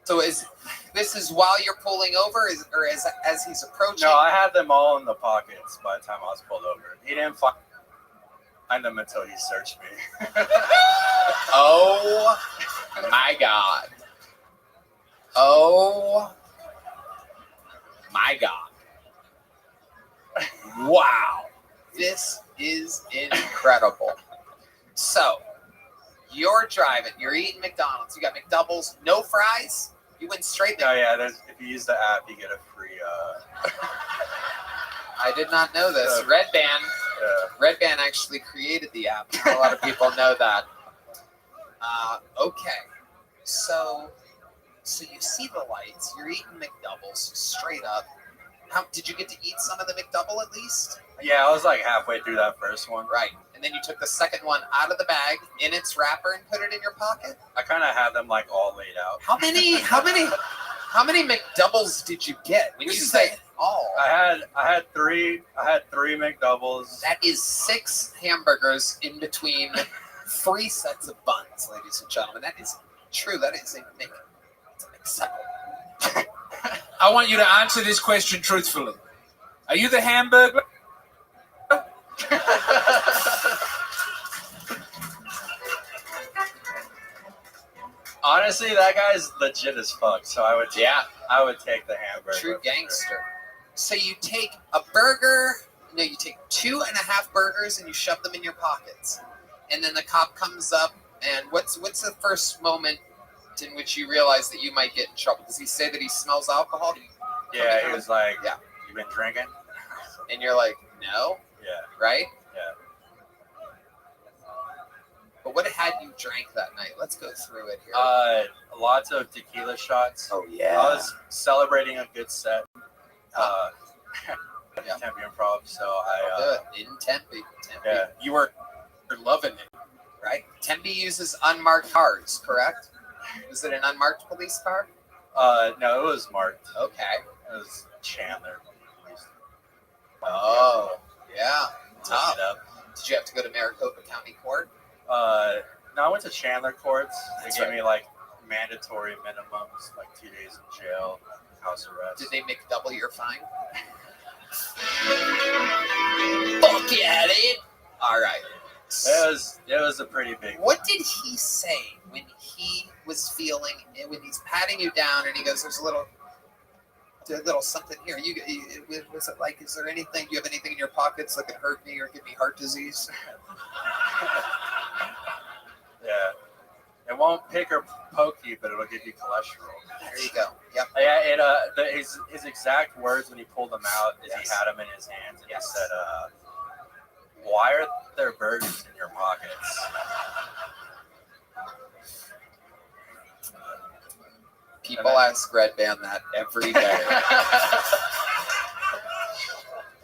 So this is while you're pulling over, or as he's approaching? No, I had them all in the pockets by the time I was pulled over. He didn't find them until he searched me. Oh my God! Oh my God! Wow! This is incredible. So you're driving. You're eating McDonald's. You got McDoubles, no fries. You went straight there. Oh yeah, if you use the app, you get a free. I did not know this. Red Band actually created the app. Not a lot of people know that. Okay, so you see the lights. You're eating McDoubles straight up. How did you get to eat some of the McDouble at least? Yeah, I was like halfway through that first one. Right, and then you took the second one out of the bag in its wrapper and put it in your pocket. I kind of had them like all laid out. How many McDoubles did you get? When you say all, I had three McDoubles. That is 6 hamburgers in between 3 sets of buns, ladies and gentlemen. That is true. That is acceptable. I want you to answer this question truthfully. Are you the hamburger? Honestly, that guy's legit as fuck. So I would take the hamburger. True gangster. So you take a burger. No, you take 2.5 burgers and you shove them in your pockets. And then the cop comes up. And what's the first moment in which you realize that you might get in trouble? Does he say that he smells alcohol? Yeah, he was like, "Yeah, you been drinking?" And you're like, "No." Yeah. Right? Yeah. But what had you drank that night? Let's go through it here. Lots of tequila shots. Oh yeah. I was celebrating a good set. Tempe Improv, so I good in Tempe. Yeah. You were loving it, right? Tempe uses unmarked cars, correct? Was it an unmarked police car? No, it was marked. Okay. It was Chandler. Oh, yeah. Tough. Did you have to go to Maricopa County Court? No, I went to Chandler courts. They That's gave right. me like mandatory minimums, like 2 days in jail, house arrest. Did they make double your fine? Fuck yeah, dude. All right. It was a pretty big. What did he say when he was feeling, when he's patting you down and he goes, there's a little something here. Was it like, is there anything, do you have anything in your pockets that could hurt me or give me heart disease? Yeah. It won't pick or poke you, but it'll give you cholesterol. There you go. Yep. Yeah, his exact words when he pulled them out is he had them in his hands and he said, why are there burgers in your pockets? People ask Red Band that every day.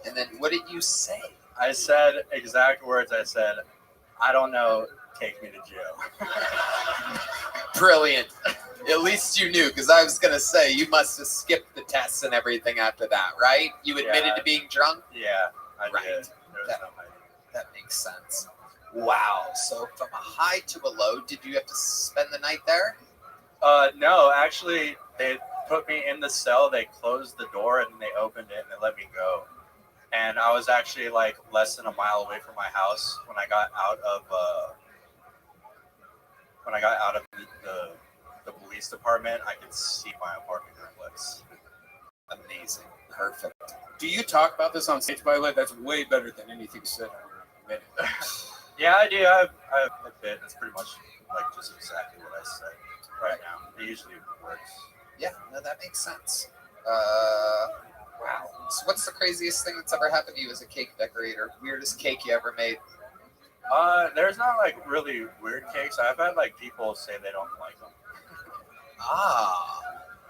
And then what did you say? I said exact words. I said, I don't know. Take me to jail. Brilliant. At least you knew, because I was going to say, you must have skipped the tests and everything after that, right? You admitted to being drunk? Yeah, I Right. did. There was no hiding. That makes sense. Wow. So from a high to a low, did you have to spend the night there? No, actually, they put me in the cell. They closed the door and they opened it and they let me go. And I was actually like less than a mile away from my house when I got out of the police department. I could see my apartment complex. Amazing. Perfect. Do you talk about this on stage, by the way? That's way better than anything said on a minute. Yeah, I do. I have a bit. That's pretty much like just exactly what I said right now. It usually works. Yeah, no, that makes sense. Wow. So what's the craziest thing that's ever happened to you as a cake decorator? Weirdest cake you ever made? There's not like really weird cakes. I've had like people say they don't like them. Ah.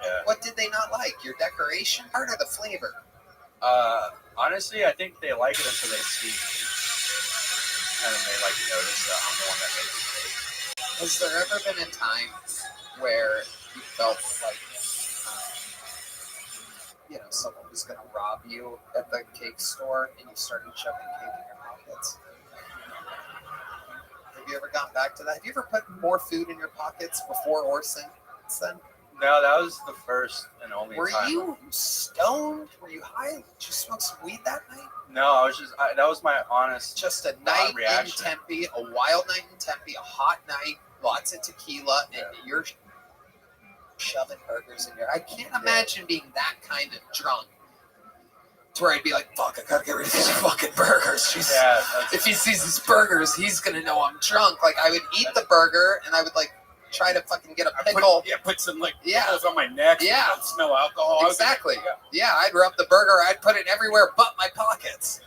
Yeah. What did they not like? Your decoration part or the flavor? Honestly, I think they like it until they see me. And then they like notice that I'm the one that made the cake. Has there ever been a time where you felt like, someone was going to rob you at the cake store and you started shoving cake in your pockets? Have you ever gone back to that? Have you ever put more food in your pockets before or since then? No, that was the first and only Were time. you stoned? Were you high? Did you smoke some weed that night? No, I was just. that was my honest. Just a night reaction. in Tempe, a wild night in Tempe, a hot night, lots of tequila, and you're shoving burgers in your. I can't imagine being that kind of drunk. To where I'd be like, fuck, I gotta get rid of these fucking burgers. Yeah, if he sees these burgers, he's gonna know I'm drunk. Like, I would eat the burger and I would like try to fucking get a pickle. Put some like Yeah. pickles on my neck. Yeah. And smell alcohol. Exactly. Yeah, I'd rub the burger. I'd put it everywhere but my pockets.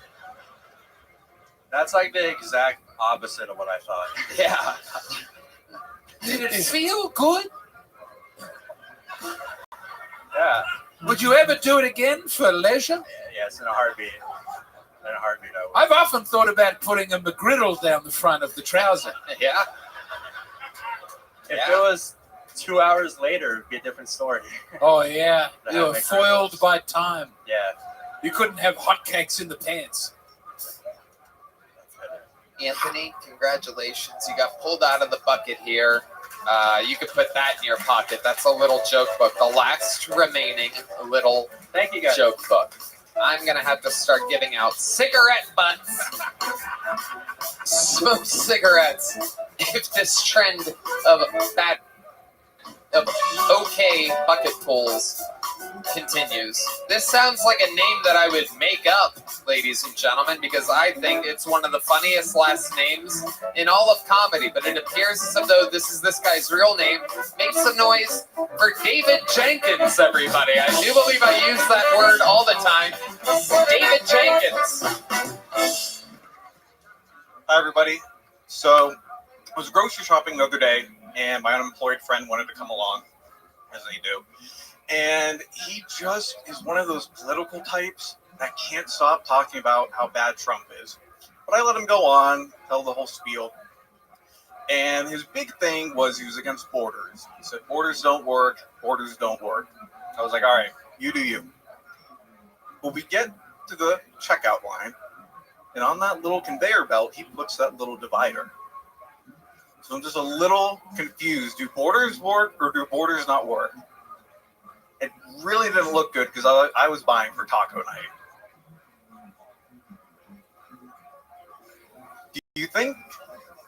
That's like the exact opposite of what I thought. Yeah. Did it feel good? Yeah. Would you ever do it again for leisure? Yes, in a heartbeat. In a heartbeat, I would. I've often thought about putting a McGriddle down the front of the trouser. Yeah. If it was 2 hours later, it'd be a different story. Oh, yeah. That You were makes foiled by time. Yeah. You couldn't have hotcakes in the pants. Anthony, congratulations. You got pulled out of the bucket here. You could put that in your pocket. That's a little joke book. The last remaining little Thank you, guys. joke book. I'm going to have to start giving out cigarette butts. Smoke cigarettes. If this trend of okay bucket pulls continues. This sounds like a name that I would make up, ladies and gentlemen, because I think it's one of the funniest last names in all of comedy, but it appears as though this is this guy's real name. Make some noise for David Jenkins, everybody. I do believe I use that word all the time. David Jenkins. Hi, everybody. So I was grocery shopping the other day, and my unemployed friend wanted to come along, as they do. And he just is one of those political types that can't stop talking about how bad Trump is. But I let him go on, tell the whole spiel. And his big thing was he was against borders. He said, borders don't work, borders don't work. I was like, all right, you do you. Well, we get to the checkout line, and on that little conveyor belt, he puts that little divider. So I'm just a little confused. Do borders work or do borders not work? It really didn't look good because I was buying for taco night. Do you think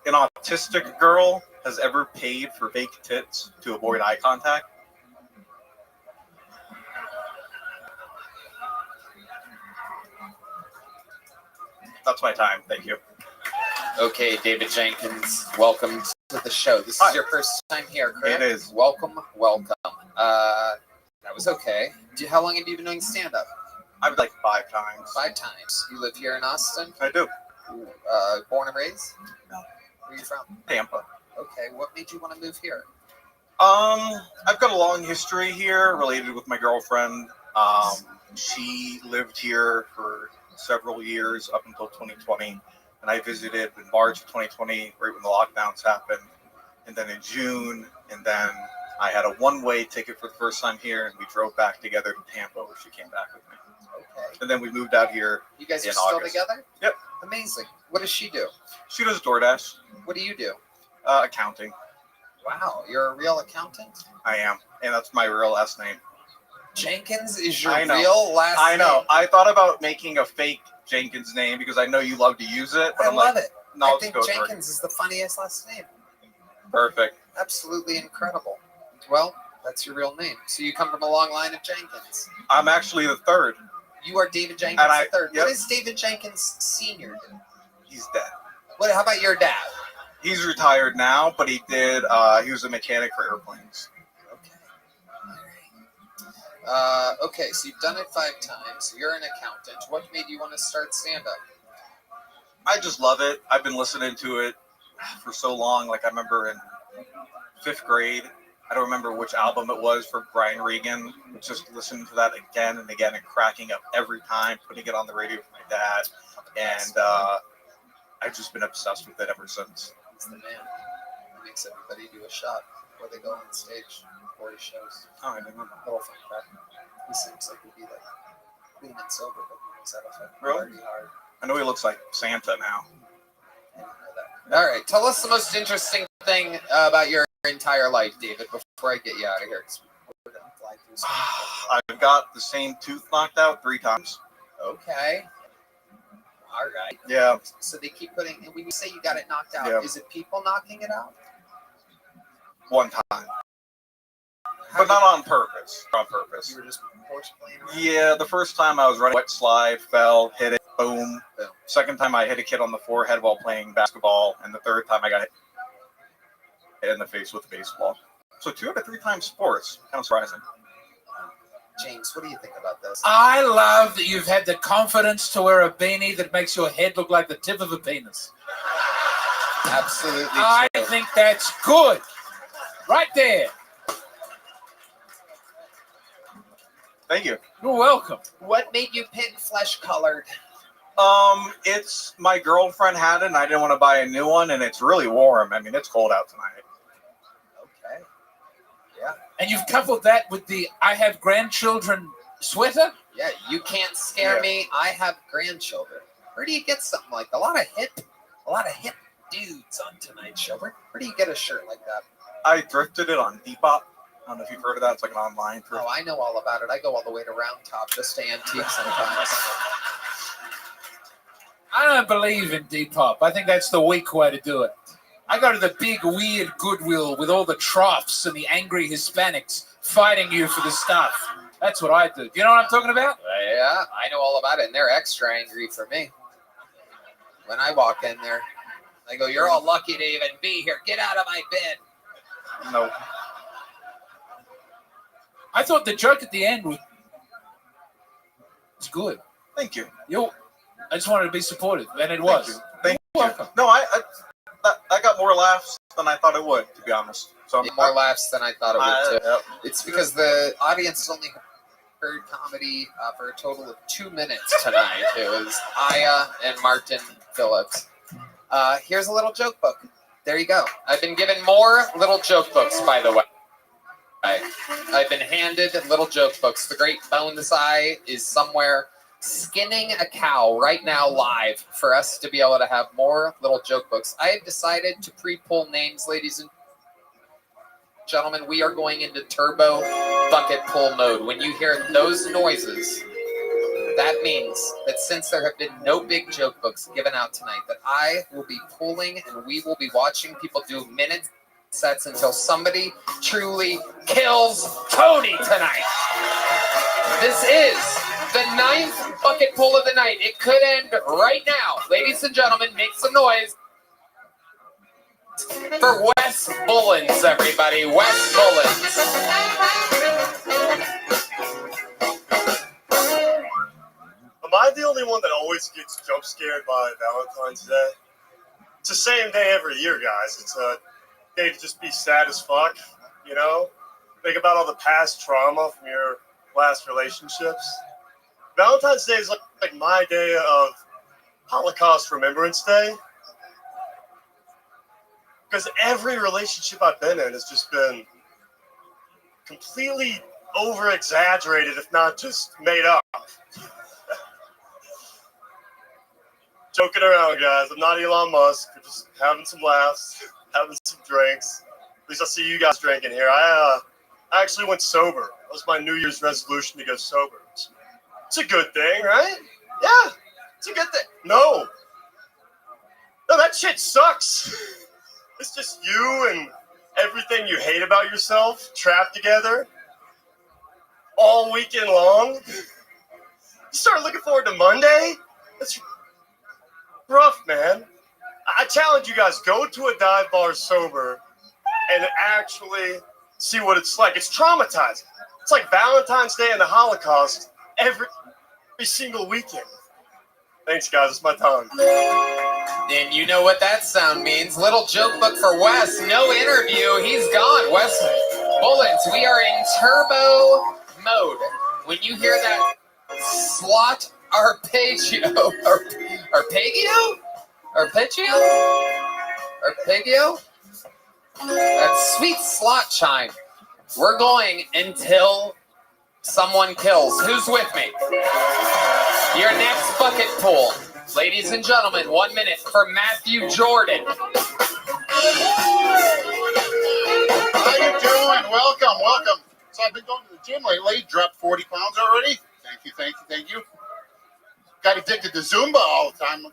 an autistic girl has ever paid for fake tits to avoid eye contact? That's my time. Thank you. Okay, David Jenkins, welcome to the show. This is your first time here, correct? It is. Welcome, welcome. That was okay. How long have you been doing stand-up? I've like 5 times. 5 times. You live here in Austin? I do. Born and raised? No. Where are you from? Tampa. Okay, what made you want to move here? I've got a long history here related with my girlfriend. She lived here for several years up until 2020, and I visited in March of 2020, right when the lockdowns happened, and then in June, and then I had a one-way ticket for the first time here, and we drove back together to Tampa, where she came back with me. Okay. And then we moved out here. You guys are in still August. together? Yep. Amazing. What does she do? She does DoorDash. What do you do? Accounting. Wow, you're a real accountant? I am, and that's my real last name. Jenkins is your I know. real last name? I know. I thought about making a fake Jenkins name because I know you love to use it. But I I'm love like, it. No, I let's think go for it. Jenkins is the funniest last name. Perfect. Absolutely incredible. Well, that's your real name. So you come from a long line of Jenkins. I'm actually the third. You are David Jenkins And I- the third. yep. What is David Jenkins Sr. do? He's dead. What? How about your dad? He's retired now, but he did. He was a mechanic for airplanes. Okay, so you've done it 5 times. You're an accountant. What made you want to start stand-up? I just love it. I've been listening to it for so long. Like I remember in 5th grade, I don't remember which album it was for Brian Regan. Just listening to that again and again and cracking up every time, putting it on the radio for my dad, and I've just been obsessed with it ever since. He's the man. He makes everybody do a shot before they go on stage before he shows. Oh, I didn't know. Little fun fact. He seems like he'd be like clean and sober, but he knows how to fucking Really? party hard. I know he looks like Santa now. I didn't know that. All right, tell us the most interesting thing about your entire life, David, before I get you out of here. 'Cause we're gonna fly through some people. I've got the same tooth knocked out 3 times. Okay. All right. Yeah. So they keep putting. And when you say you got it knocked out, Yeah. is it people knocking it out? 1 time. But not on purpose. On purpose. You were just horse playing around? Yeah, the first time I was running wet slide, fell, hit it, boom. Boom. Second time I hit a kid on the forehead while playing basketball, and the third time I got hit in the face with a baseball. So 2 out of 3 times sports. Kind of surprising. James, what do you think about this? I love that you've had the confidence to wear a beanie that makes your head look like the tip of a penis. Absolutely I true. think that's good. Right there. Thank you. You're welcome. What made you pick flesh colored? It's my girlfriend had it, and I didn't want to buy a new one, and it's really warm. I mean, it's cold out tonight. Okay. Yeah. And you've coupled that with the I have grandchildren sweater? Yeah, you can't scare me. I have grandchildren. Where do you get something like that? A lot of hip dudes on tonight's show. Where do you get a shirt like that? I thrifted it on Depop. I don't know if you've heard of that. It's like an online thrift. Oh, I know all about it. I go all the way to Round Top just to antique sometimes. I don't believe in Depop. I think that's the weak way to do it. I go to the big, weird Goodwill with all the troughs and the angry Hispanics fighting you for the stuff. That's what I do. You know what I'm talking about? Yeah, I know all about it, and they're extra angry for me. When I walk in there, I go, "You're all lucky to even be here. Get out of my bed." No. I thought the joke at the end was good. Thank you. I just wanted to be supportive, and it was. Thank you. Welcome. No, I got more laughs than I thought it would, to be honest. So More laughs than I thought it would, too. Yep. It's because the audience has only heard comedy for a total of 2 minutes tonight. It was Aya and Martin Phillips. Here's a little joke book. There you go. I've been given more little joke books, by the way. I've been handed little joke books. The great Bones Eye is somewhere skinning a cow right now live for us to be able to have more little joke books. I have decided to pre-pull names, ladies and gentlemen. We are going into turbo bucket pull mode. When you hear those noises, that means that since there have been no big joke books given out tonight, that I will be pulling and we will be watching people do minute sets until somebody truly kills Tony tonight. This is the 9th bucket pull of the night. It could end right now. Ladies and gentlemen, make some noise for Wes Bullens, everybody. Wes Bullens. Am I the only one that always gets jump scared by Valentine's Day? It's the same day every year, guys. It's a day to just be sad as fuck, you know? Think about all the past trauma from your last relationships. Valentine's Day is like my day of Holocaust Remembrance Day. Because every relationship I've been in has just been completely over-exaggerated, if not just made up. Joking around, guys. I'm not Elon Musk. We're just having some laughs, having some drinks. At least I see you guys drinking here. I actually went sober. That was my New Year's resolution to go sober. It's a good thing, right? Yeah, it's a good thing. No, that shit sucks. It's just you and everything you hate about yourself trapped together all weekend long. You start looking forward to Monday? It's rough, man. I challenge you guys, go to a dive bar sober and actually see what it's like. It's traumatizing. It's like Valentine's Day and the Holocaust every single weekend. Thanks, guys. It's my time. And you know what that sound means. Little joke book for Wes. No interview. He's gone. Wes Bullens, we are in turbo mode. When you hear that slot arpeggio, that sweet slot chime. We're going until someone kills. Who's with me? Your next bucket pool. Ladies and gentlemen, 1 minute for Matthew Jordan. How you doing? Welcome. So I've been going to the gym lately, dropped 40 pounds already. Thank you. Got addicted to Zumba all the time.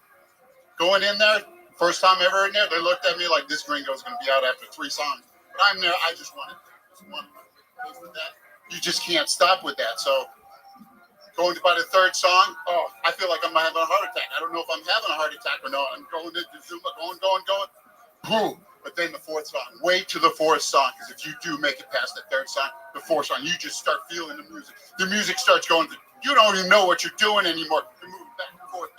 Going in there, first time ever in there, they looked at me like this gringo's going to be out after 3 songs. But I'm there, I just wanted with that. You just can't stop with that. So going to by the 3rd song, I feel like I'm having a heart attack. I don't know if I'm having a heart attack or not. I'm going to Zumba, going. Boom. But then the 4th song, wait to the 4th song, because if you do make it past the 3rd song, the 4th song, you just start feeling the music. The music starts going, you don't even know what you're doing anymore. You're moving back and forth.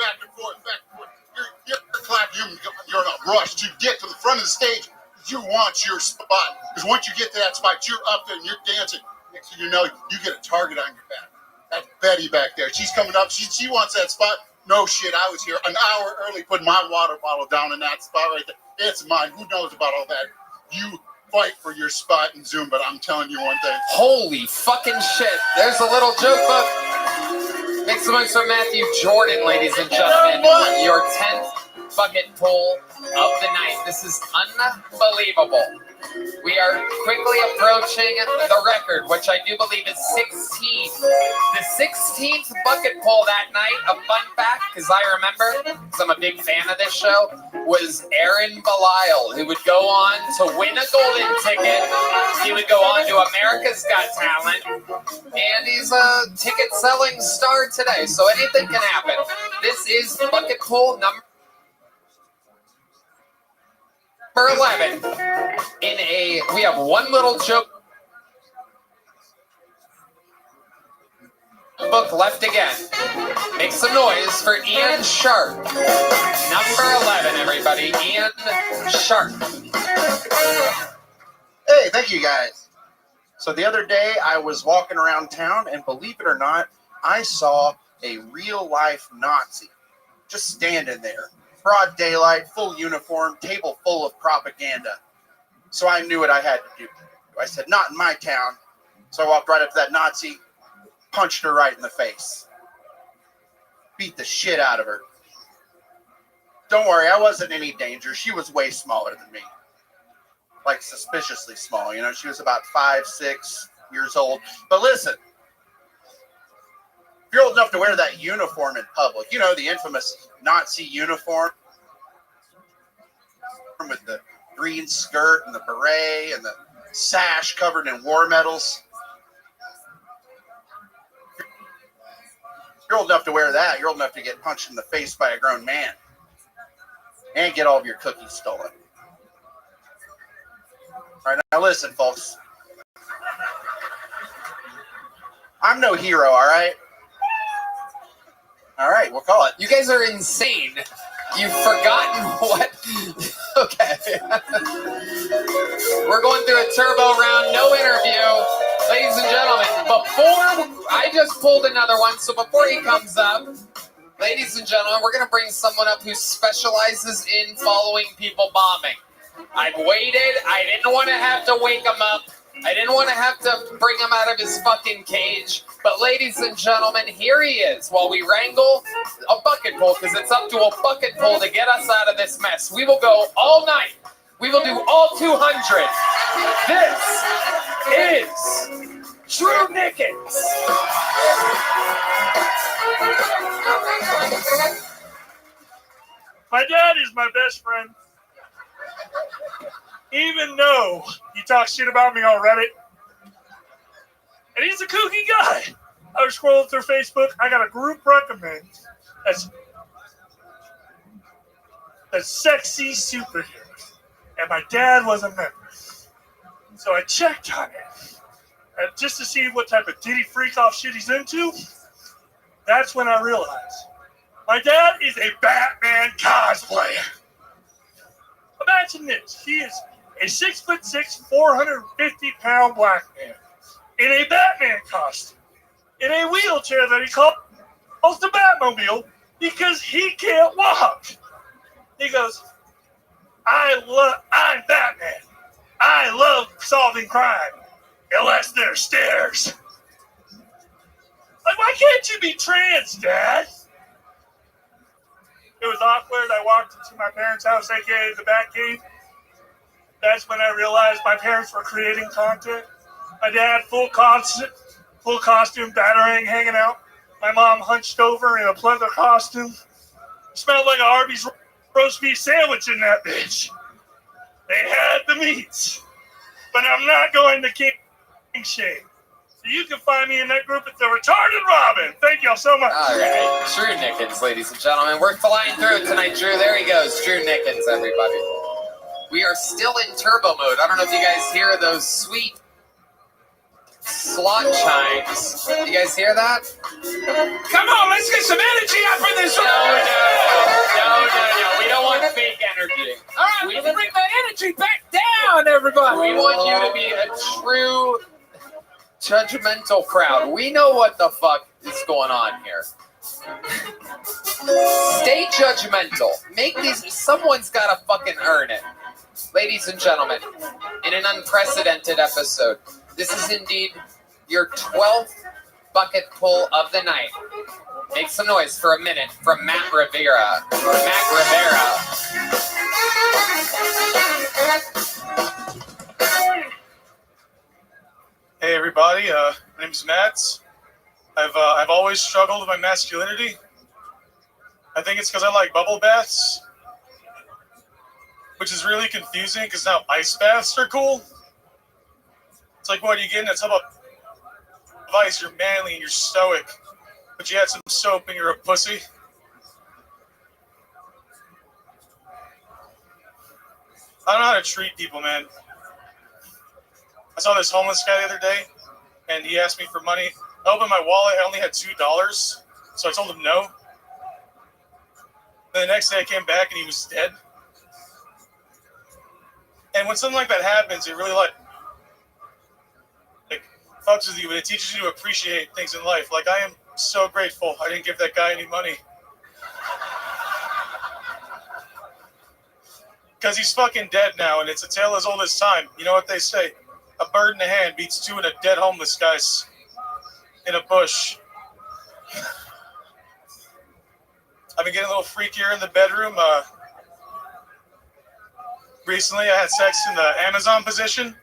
You're clapping, you're in a rush to get to the front of the stage. You want your spot, because once you get to that spot, you're up there and you're dancing. Next thing you know, you get a target on your back. That's Betty back there. She's coming up. She wants that spot. No shit, I was here an hour early, putting my water bottle down in that spot right there. It's mine. Who knows about all that? You fight for your spot in Zoom, but I'm telling you one thing. Holy fucking shit. There's a little joke book. Make some noise for Matthew Jordan, ladies and gentlemen. Your 10th bucket pool of the night. This is unbelievable. We are quickly approaching the record, which I do believe is 16. The 16th bucket pull that night, a fun fact, because I remember, because I'm a big fan of this show, was Aaron Belial, who would go on to win a golden ticket. He would go on to America's Got Talent, and he's a ticket-selling star today, so anything can happen. This is bucket pull number 11. We have one little joke book left again. Make some noise for Ian Sharp. Number 11, everybody. Ian Sharp. Hey, thank you guys. So the other day I was walking around town, and believe it or not, I saw a real-life Nazi just standing there. Broad daylight, full uniform, table full of propaganda. So I knew what I had to do. I said, not in my town. So I walked right up to that Nazi, punched her right in the face. Beat the shit out of her. Don't worry, I wasn't in any danger. She was way smaller than me. Like suspiciously small, you know. She was about 5, 6 years old. But listen, if you're old enough to wear that uniform in public, you know, the infamous Nazi uniform with the green skirt and the beret and the sash covered in war medals. If you're old enough to wear that, you're old enough to get punched in the face by a grown man and get all of your cookies stolen. All right, now listen, folks. I'm no hero, all right? All right, we'll call it. You guys are insane. You've forgotten what... Okay. We're going through a turbo round, no interview. Ladies and gentlemen, before I just pulled another one. So before he comes up, ladies and gentlemen, we're going to bring someone up who specializes in following people bombing. I've waited. I didn't want to have to wake him up. I didn't want to have to bring him out of his fucking cage. But ladies and gentlemen, here he is while we wrangle a bucket pull, because it's up to a bucket pull to get us out of this mess. We will go all night. We will do all 200. This is Drew Nickens. My dad is my best friend. Even though he talks shit about me on Reddit. And he's a kooky guy. I was scrolling through Facebook. I got a group recommend that's sexy superheroes. And my dad was a member. So I checked on it. And just to see what type of titty freak off shit he's into. That's when I realized my dad is a Batman cosplayer. Imagine this. He is a 6'6", 450-pound black man in a Batman costume, in a wheelchair that he calls the Batmobile because he can't walk. He goes, I'm Batman. I love solving crime, unless there's stairs. Like, why can't you be trans, Dad? It was awkward. I walked into my parents' house, aka the Batcave. That's when I realized my parents were creating content. My dad, full costume, batarang, hanging out. My mom hunched over in a pleather costume. Smelled like a Arby's roast beef sandwich in that bitch. They had the meats. But I'm not going to king shame. So you can find me in that group at the Retarded Robin. Thank y'all so much. All right, Drew Nickens, ladies and gentlemen. We're flying through it tonight, Drew. There he goes, Drew Nickens, everybody. We are still in turbo mode. I don't know if you guys hear those sweet slot chimes. You guys hear that? Come on, let's get some energy up in this room. No. We don't want fake energy. All right, let's bring that energy back down, everybody. We want you to be a true judgmental crowd. We know what the fuck is going on here. Stay judgmental. Make these. Someone's got to fucking earn it. Ladies and gentlemen, in an unprecedented episode, this is indeed your 12th bucket pull of the night. Make some noise for a minute from Matt Rivera. Hey everybody, my name's Matt. I've always struggled with my masculinity. I think it's because I like bubble baths, which is really confusing because now ice baths are cool. It's like, what are you getting? A tub of ice, you're manly and you're stoic, but you had some soap and you're a pussy. I don't know how to treat people, man. I saw this homeless guy the other day, and he asked me for money. I opened my wallet, I only had $2, so I told him no. Then the next day I came back and he was dead. And when something like that happens, it really like fucks with you, but it teaches you to appreciate things in life. Like, I am so grateful I didn't give that guy any money. Because he's fucking dead now, and it's a tale as old as time. You know what they say? A bird in the hand beats two in a dead homeless guy's in a bush. I've been getting a little freakier in the bedroom. Recently, I had sex in the Amazon position.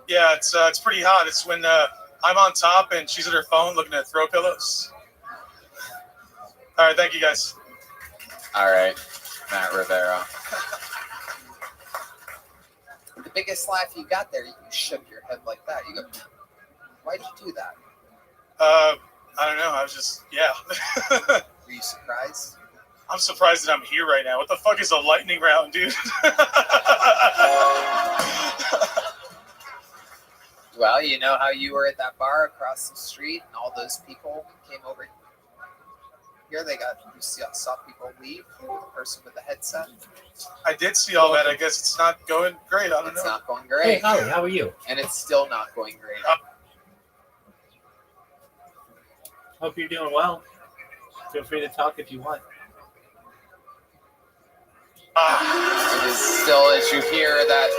Yeah, it's pretty hot. It's when I'm on top and she's at her phone looking at throw pillows. All right, thank you guys. All right, Matt Rivera. The biggest laugh you got there, you shook your head like that. You go, why'd you do that? I don't know. I was just, yeah. Were you surprised? I'm surprised that I'm here right now. What the fuck is a lightning round, dude? Well, you know how you were at that bar across the street and all those people came over here? You saw people leave, the person with the headset? I did see all that. I guess it's not going great. I don't know. It's not going great. Hey, Holly, how are you? And it's still not going great. Hope you're doing well. Feel free to talk if you want. It is still, as you hear that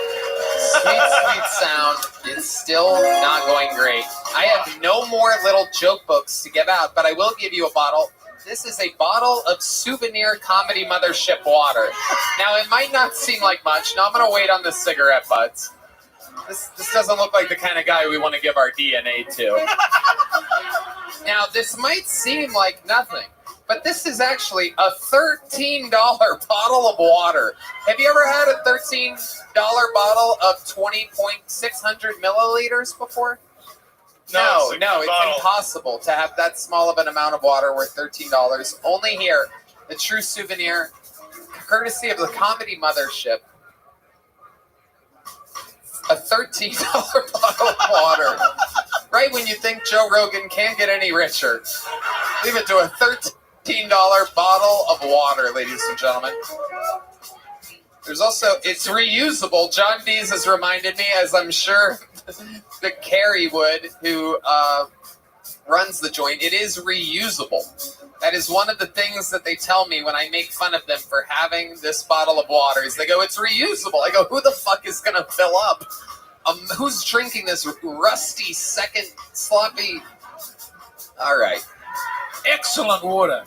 sweet sound, it's still not going great. I have no more little joke books to give out, but I will give you a bottle. This is a bottle of souvenir Comedy Mothership water. Now, it might not seem like much. Now, I'm going to wait on the cigarette butts. This doesn't look like the kind of guy we want to give our DNA to. Now, this might seem like nothing, but this is actually a $13 bottle of water. Have you ever had a $13 bottle of 20.600 milliliters before? No, it's impossible to have that small of an amount of water worth $13. Only here, the true souvenir, courtesy of the Comedy Mothership. A $13 bottle of water. Right when you think Joe Rogan can't get any richer. Leave it to a $13 bottle of water, ladies and gentlemen. There's also, it's reusable. John Dees has reminded me, as I'm sure that Carrie would, who runs the joint, it is reusable. That is one of the things that they tell me when I make fun of them for having this bottle of water. Is they go, it's reusable. I go, who the fuck is going to fill up? Who's drinking this rusty, second, sloppy? All right. Excellent water.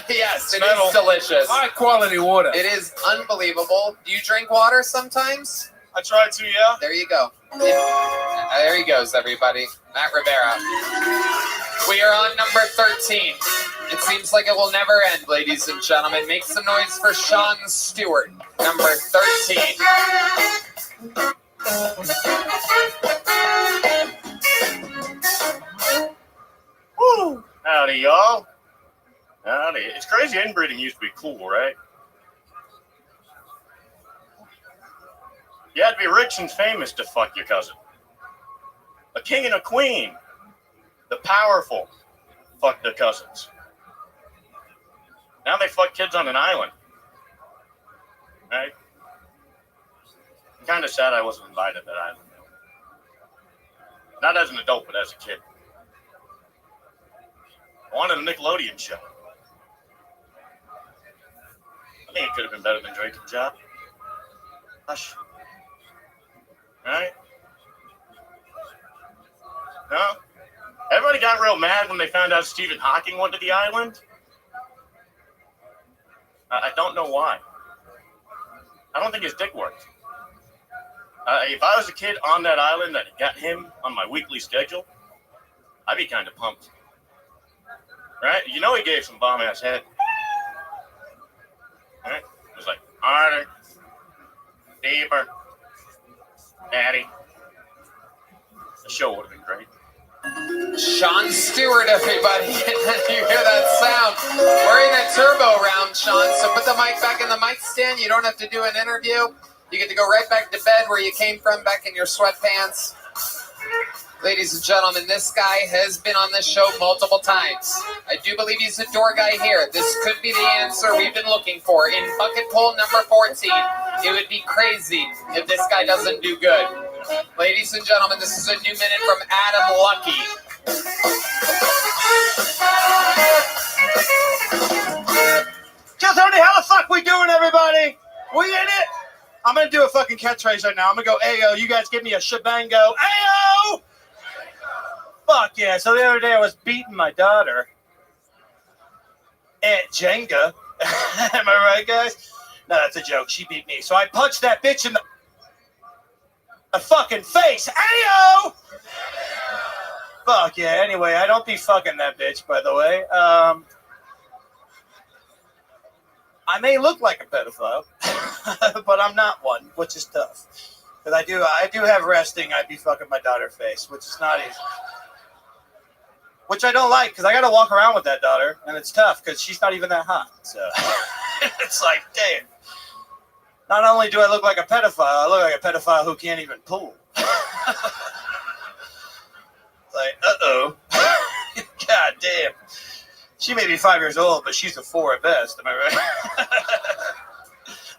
Yes, it is delicious. High quality water. It is unbelievable. Do you drink water sometimes? I try to, yeah. There you go. There he goes, everybody. Matt Rivera. We are on number 13. It seems like it will never end, ladies and gentlemen. Make some noise for Sean Stewart, number 13. Woo! Howdy, y'all. Howdy. It's crazy inbreeding used to be cool, right? You had to be rich and famous to fuck your cousin. A king and a queen, the powerful, fuck their cousins. Now they fuck kids on an island. Right? I'm kind of sad I wasn't invited to that island. Not as an adult, but as a kid. I wanted a Nickelodeon show. I think it could have been better than Drake and Job. Hush. Right? No? Everybody got real mad when they found out Stephen Hawking went to the island. I don't know why. I don't think his dick worked. If I was a kid on that island that got him on my weekly schedule, I'd be kind of pumped. Right? You know he gave some bomb-ass head. Right? It was like, harder, deeper, daddy. The show would have been great. Sean Stewart, everybody. You hear that sound? We're in a turbo round, Sean, so put the mic back in the mic stand. You don't have to do an interview. You get to go right back to bed where you came from, back in your sweatpants. Ladies and gentlemen, this guy has been on this show multiple times. I do believe he's the door guy here. This could be the answer we've been looking for. In bucket poll number 14, it would be crazy if this guy doesn't do good. Ladies and gentlemen, this is a new minute from Adam Lucky. Just only how the fuck we doing, everybody? We in it? I'm gonna do a fucking catchphrase right now. I'm gonna go, Ayo, you guys give me a shebango. Ayo! Fuck yeah. So the other day I was beating my daughter at Jenga. Am I right, guys? No, that's a joke. She beat me. So I punched that bitch in the fucking face. Ayo! Fuck yeah. Anyway, I don't be fucking that bitch, by the way. I may look like a pedophile, but I'm not one, which is tough. Because I do have resting. I'd be fucking my daughter's face, which is not easy. Which I don't like, because I got to walk around with that daughter, and it's tough, because she's not even that hot. So it's like, damn. Not only do I look like a pedophile, I look like a pedophile who can't even pull. Like, uh-oh. God damn. She may be 5 years old, but she's a 4 at best. Am I right?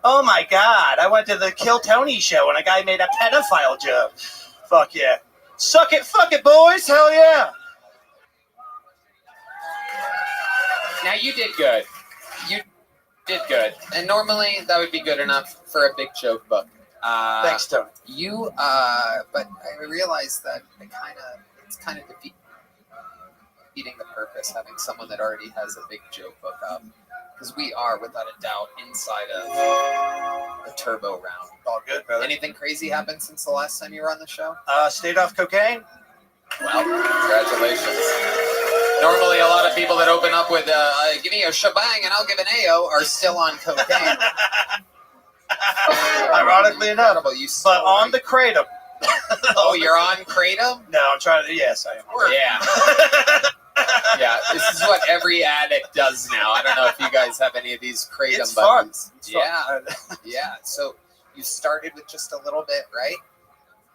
Oh, my God. I went to the Kill Tony show, and a guy made a pedophile joke. Fuck yeah. Suck it, fuck it, boys. Hell yeah. Now you did good. You did good. And normally that would be good enough for a big joke book. Thanks, Tony. You, but I realized that it's kind of defeating the purpose having someone that already has a big joke book up. Because we are, without a doubt, inside of the turbo round. All good, brother. Anything crazy happened since the last time you were on the show? Stayed off cocaine. Well, congratulations. Normally, a lot of people that open up with give me a shebang and I'll give an AO are still on cocaine. Ironically enough, but on the kratom. Oh, you're on kratom? No, I'm trying to. Yes, I am. Yeah. Yeah, this is what every addict does now. I don't know if you guys have any of these kratom It's buttons. fun. It's yeah, fun. yeah. So you started with just a little bit, right?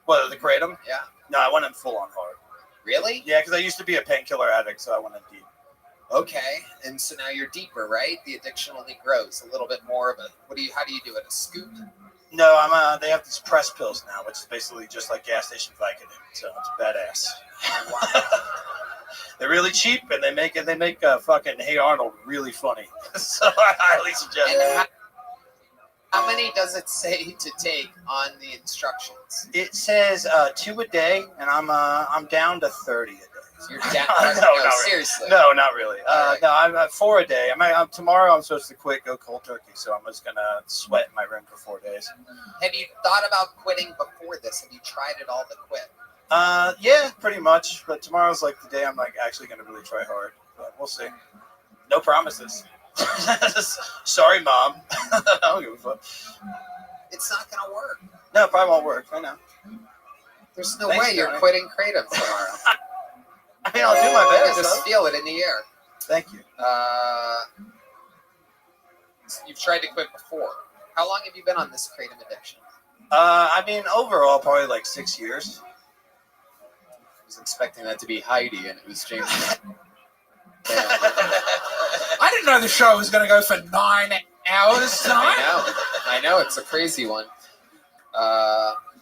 What, the kratom? Yeah. No, I went in full on hard. Really? Yeah, because I used to be a painkiller addict, so I went in deep. Okay, and so now you're deeper, right? The addiction only grows a little bit more of a. How do you do it? A scoop? No, they have these press pills now, which is basically just like gas station Vicodin. So it's badass. They're really cheap, and they make fucking Hey Arnold really funny. So I highly suggest it. How many does it say to take on the instructions? It says 2 a day, and I'm down to 30 a day. So you're down? No, seriously. No, not really. Right. No, I'm at 4 a day. Tomorrow I'm supposed to quit, go cold turkey, so I'm just gonna sweat in my room for 4 days. Have you thought about quitting before this? Have you tried it all to quit? Yeah, pretty much. But tomorrow's like the day I'm like actually gonna really try hard. But we'll see. No promises. Sorry, Mom. I don't give a fuck. It's not gonna work. No, it probably won't work. I know. There's no Thanks, way you're Johnny. quitting kratom tomorrow. I mean, I'll do my I best. can just though. feel it in the air. Thank you. You've tried to quit before. How long have you been on this kratom addiction? I mean, overall, probably like 6 years. I was expecting that to be Heidi, and it was James. I didn't know the show was going to go for 9 hours tonight. I know. It's a crazy one.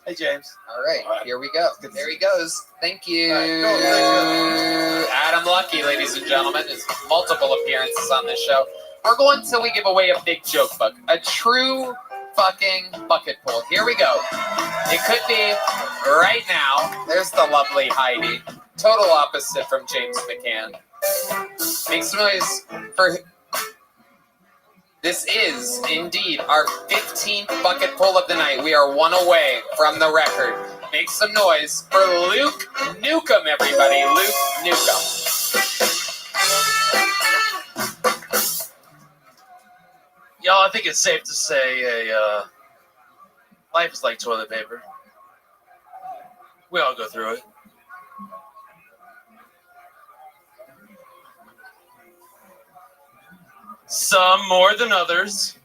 Hey, James. All right, here we go. There he goes. Thank you. Adam Lucky, ladies and gentlemen, is multiple appearances on this show. We're going till we give away a big joke book. A true fucking bucket pull. Here we go. It could be right now. There's the lovely Heidi. Total opposite from James McCann. Make some noise for... This is, indeed, our 15th bucket pull of the night. We are one away from the record. Make some noise for Luke Newcomb, everybody. Luke Newcomb. Y'all, I think it's safe to say life is like toilet paper. We all go through it. Some more than others.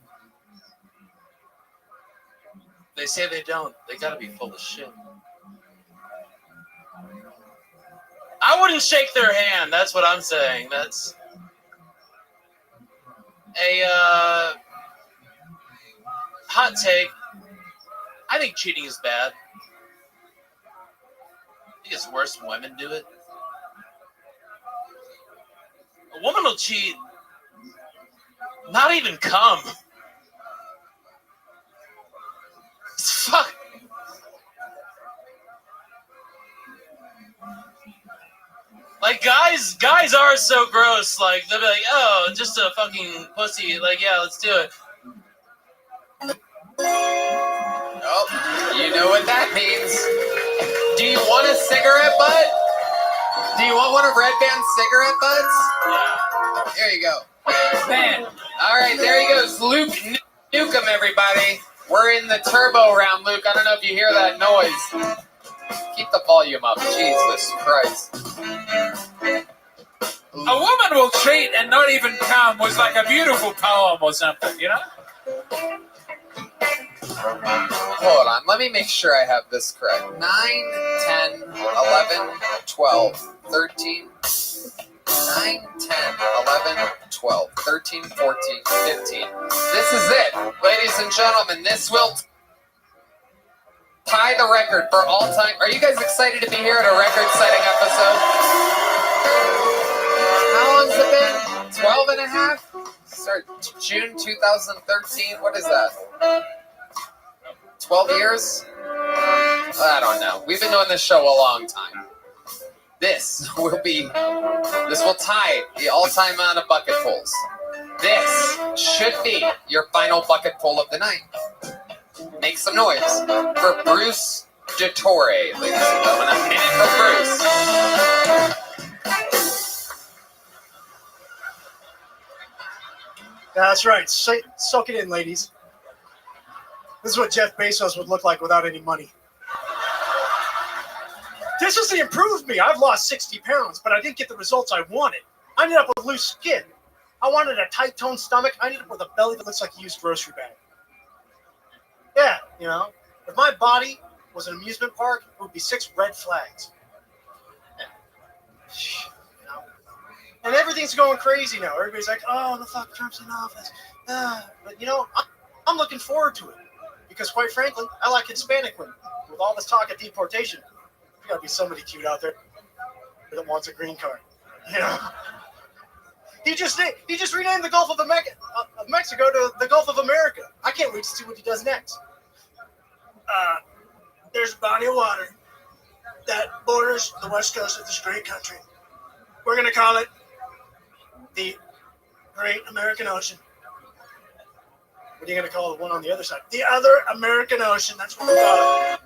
They say they don't. They gotta be full of shit. I wouldn't shake their hand. That's what I'm saying. That's a hot take. I think cheating is bad. I think it's worse when women do it. A woman will cheat, not even come. Fuck. Like guys are so gross. Like they'll be like, "Oh, just a fucking pussy." Like, yeah, let's do it. Oh, you know what that means. Do you want a cigarette butt? Do you want one of Red Band's cigarette butts? Yeah. There you go. Man. All right, there he goes. Luke Newcomb, everybody. We're in the turbo round, Luke. I don't know if you hear that noise. Keep the volume up. Jesus Christ. A woman will cheat and not even come was like a beautiful poem or something, you know? Hold on. Let me make sure I have this correct. 9, 10, 11, 12, 13. 9, 10, 11, 12, 13, 14, 15. This is it. Ladies and gentlemen, this will tie the record for all time. Are you guys excited to be here at a record-setting episode? How long's it been? 12 and a half? Start June 2013. What is that? 12 years? I don't know. We've been doing this show a long time. This will tie the all-time amount of bucketfuls. This should be your final bucketful of the night. Make some noise for Bruce DeTore, ladies and gentlemen. A minute for Bruce. That's right. Soak it in, ladies. This is what Jeff Bezos would look like without any money. This is the improved me. I've lost 60 pounds, but I didn't get the results I wanted. I ended up with loose skin. I wanted a tight-toned stomach. I ended up with a belly that looks like a used grocery bag. Yeah, you know, if my body was an amusement park, it would be 6 red flags. You know? And everything's going crazy now. Everybody's like, oh, the fuck, Trump's in office. But, you know, I'm looking forward to it. Because, quite frankly, I like Hispanic women. With all this talk of deportation, there's got to be somebody cute out there that wants a green card. You know? He just renamed the Gulf of Mexico to the Gulf of America. I can't wait to see what he does next. There's a body of water that borders the west coast of this great country. We're going to call it the Great American Ocean. What are you going to call the one on the other side? The Other American Ocean. That's what we call it.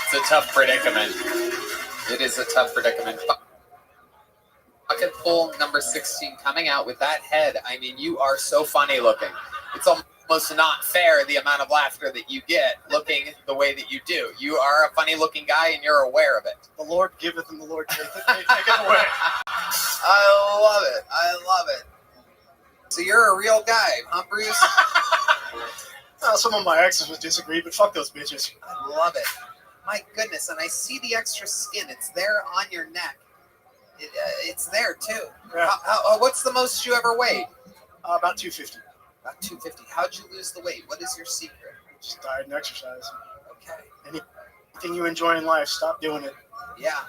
It's a tough predicament. It is a tough predicament. Bucketful number 16 coming out with that head. I mean, you are so funny looking. It's almost not fair the amount of laughter that you get looking the way that you do. You are a funny looking guy and you're aware of it. The Lord giveth and the Lord taketh away. I love it. I love it. So you're a real guy, huh, Bruce? Well, some of my exes would disagree, but fuck those bitches. I love it. My goodness, and I see the extra skin. It's there on your neck. It's there, too. Yeah. What's the most you ever weighed? About 250. About 250. How'd you lose the weight? What is your secret? Just diet and exercise. Okay. Anything you enjoy in life, stop doing it. Yeah.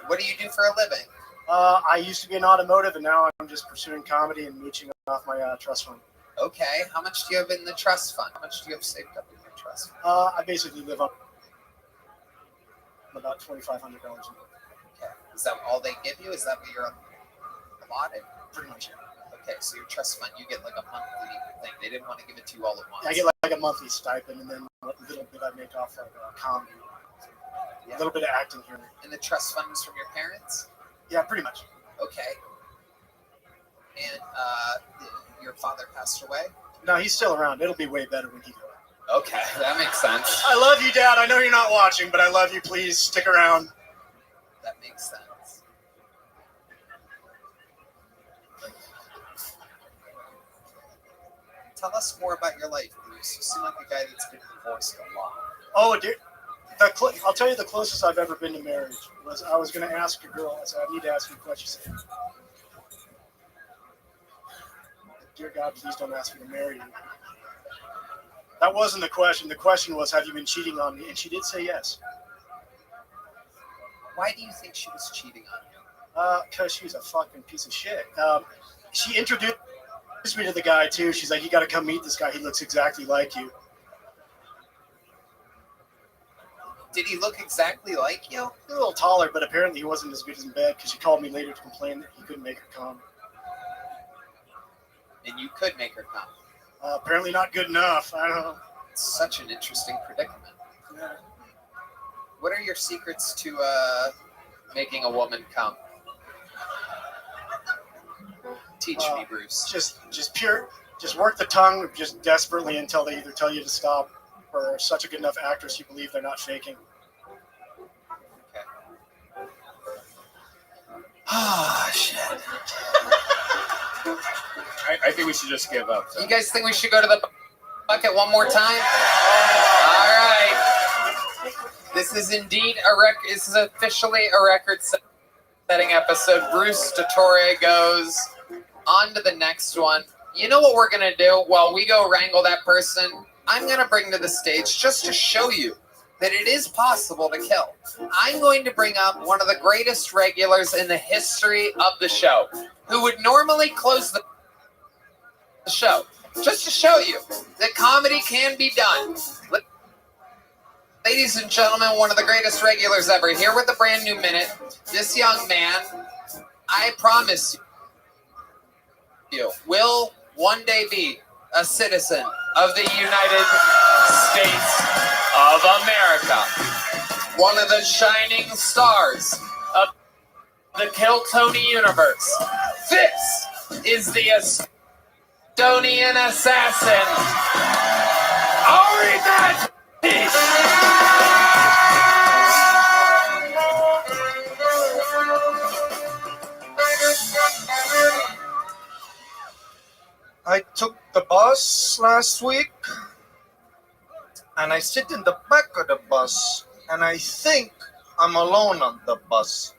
What do you do for a living? I used to be in automotive, and now I'm just pursuing comedy and mooching off my trust fund. Okay. How much do you have in the trust fund? How much do you have saved up in your trust fund? I basically live on about $2,500 a month. Okay. Is that all they give you? Is that what you're allotted? Pretty much. Okay, so your trust fund, you get like a monthly thing. They didn't want to give it to you all at once. I get like a monthly stipend, and then a little bit I make off like comedy. Yeah. A little bit of acting here. And the trust fund is from your parents? Yeah, pretty much. Okay. And your father passed away? No, he's still around. It'll be way better when he goes. Okay, that makes sense. I love you, Dad. I know you're not watching, but I love you. Please stick around. That makes sense. Tell us more about your life, Bruce. You seem like a guy that's been divorced a lot. Oh, dear. I'll tell you the closest I've ever been to marriage was I was going to ask a girl. I said, I need to ask you a question. She said, dear God, please don't ask me to marry you. That wasn't the question. The question was, have you been cheating on me? And she did say yes. Why do you think she was cheating on you? Because she was a fucking piece of shit. She introduced me to the guy, too. She's like, you got to come meet this guy. He looks exactly like you. Did he look exactly like you? He's a little taller, but apparently he wasn't as good as in bed because she called me later to complain that he couldn't make her come. And you could make her come. Apparently not good enough. I don't know. It's such an interesting predicament. Yeah. What are your secrets to making a woman come? Teach me, Bruce. Just work the tongue just desperately until they either tell you to stop or are such a good enough actress you believe they're not faking. Okay. Ah, shit. I think we should just give up. So. You guys think we should go to the bucket one more time? All right. This is indeed This is officially a record-setting episode. Bruce DeTore goes on to the next one. You know what we're gonna do? While we go wrangle that person, I'm gonna bring to the stage just to show you that it is possible to kill. I'm going to bring up one of the greatest regulars in the history of the show, who would normally close the show, just to show you that comedy can be done. Ladies and gentlemen, one of the greatest regulars ever, here with a brand new minute. This young man, I promise you, will one day be a citizen of the United States of America. One of the shining stars of the Kiltony universe. This is the Estonian assassin, Ari Matthews. I took the bus last week, and I sit in the back of the bus, and I think I'm alone on the bus.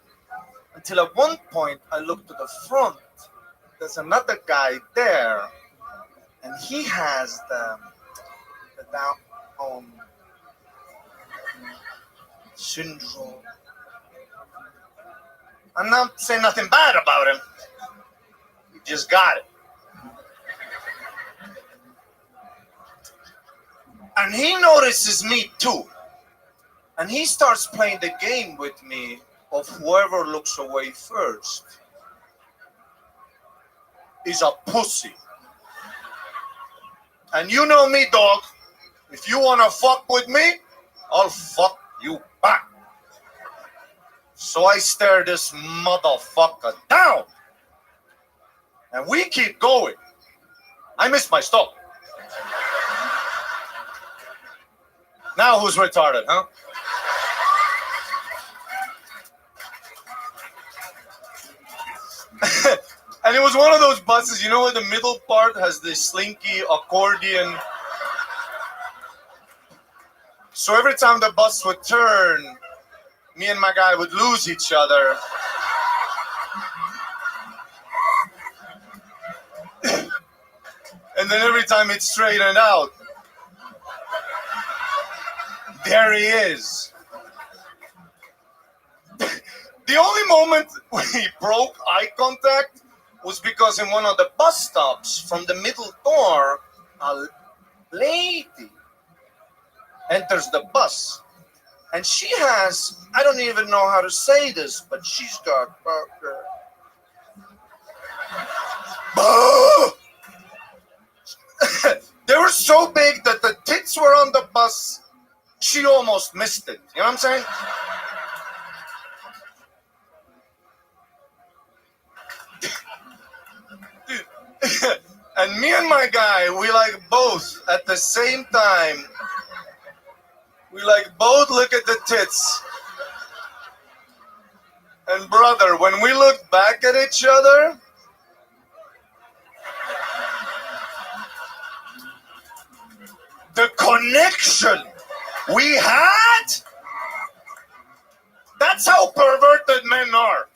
Until at one point, I look to the front. There's another guy there, and he has the Down syndrome. I'm not saying nothing bad about him. He just got it. And he notices me too. And he starts playing the game with me of whoever looks away first is a pussy. And you know me, dog. If you want to fuck with me, I'll fuck you back. So I stare this motherfucker down. And we keep going. I missed my stop. Now who's retarded, huh? And it was one of those buses, you know where the middle part has the slinky accordion. So every time the bus would turn, me and my guy would lose each other. And then every time it straightened out, there he is. The only moment we broke eye contact was because in one of the bus stops from the middle door, a lady enters the bus. And she has, I don't even know how to say this, but she's got they were so big that the tits were on the bus. She almost missed it. You know what I'm saying? And me and my guy, we like both at the same time. We like both look at the tits. And brother, when we look back at each other, the connection we had, that's how perverted men are.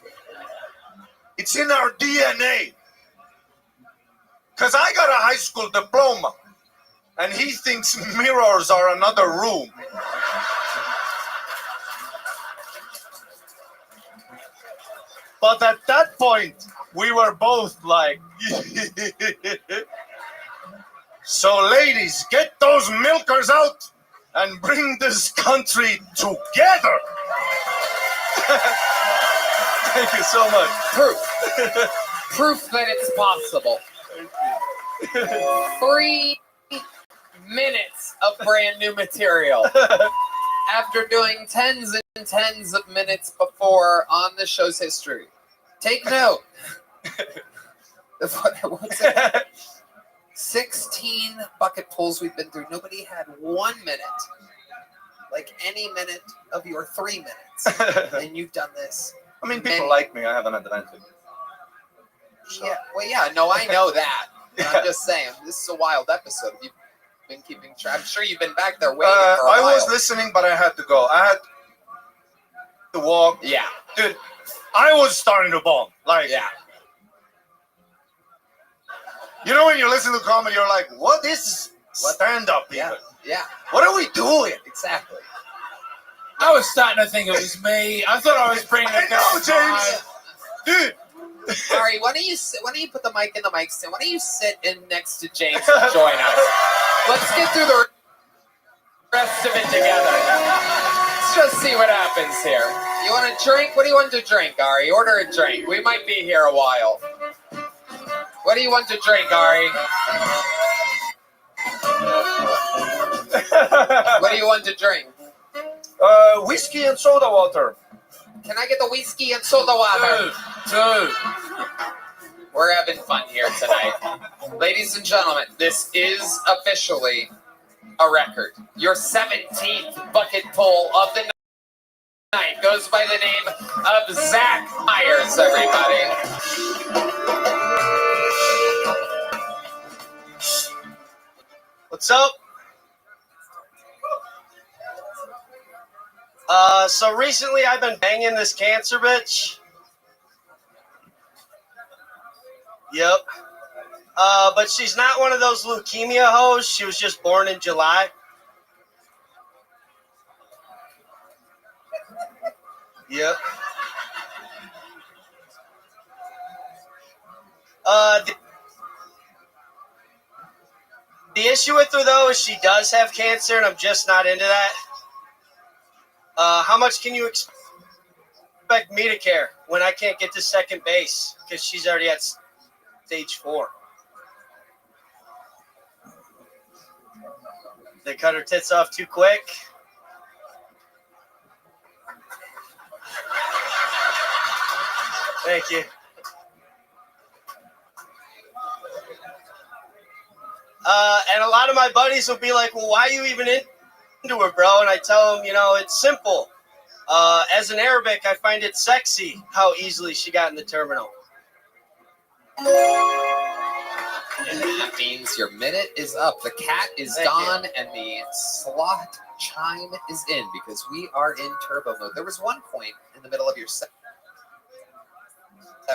It's in our DNA. Because I got a high school diploma, and he thinks mirrors are another room. But at that point, we were both like, so ladies, get those milkers out and bring this country together. Thank you so much. Proof that it's possible. 3 minutes of brand new material. After doing tens and tens of minutes before on the show's history. Take note. What's it? 16 bucket pulls we've been through. Nobody had 1 minute. Like any minute of your 3 minutes. And you've done this. I mean, people like me. I have an advantage. So. Yeah, well, yeah, no, I know that. But I'm just saying, this is a wild episode. You've been keeping track. I'm sure you've been back there waiting for a while. I was listening, but I had to go. I had to walk. Yeah. Dude, I was starting to bomb. Like, yeah. You know when you listen to comedy, you're like, what is stand-up even? Yeah. What are we doing? Exactly. I was starting to think it was me. I thought I was bringing it down. James. Dude. Ari, why don't you sit, why don't you put the mic in the mic stand? Why don't you sit in next to James and join us? Let's get through the rest of it together. Let's just see what happens here. You want a drink? What do you want to drink, Ari? Order a drink. We might be here a while. What do you want to drink, Ari? What do you want to drink? Whiskey and soda water. Can I get the whiskey and soda water? Two. We're having fun here tonight. Ladies and gentlemen, this is officially a record. Your 17th bucket pull of the night goes by the name of Zach Myers, everybody. What's up? So recently I've been banging this cancer bitch. Yep. But she's not one of those leukemia hoes. She was just born in July. Yep. The issue with her, though, is she does have cancer, and I'm just not into that. How much can you expect me to care when I can't get to second base because she's already at stage 4? They cut her tits off too quick. Thank you. And a lot of my buddies will be like, well, why are you even into her, bro? And I tell them, it's simple. As an Arabic, I find it sexy how easily she got in the terminal. And that means your minute is up. The cat is gone, and the slot chime is in because we are in turbo mode. There was one point in the middle of your set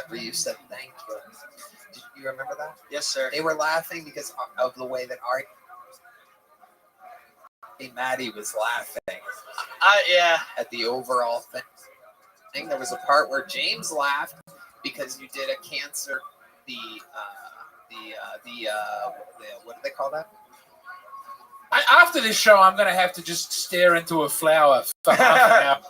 where you said thank you. Did you remember that? Yes, sir. They were laughing because of the way that Maddie was laughing. Yeah. At the overall thing. There was a part where James laughed because you did a cancer, what do they call that? After this show, I'm going to have to just stare into a flower for half an hour.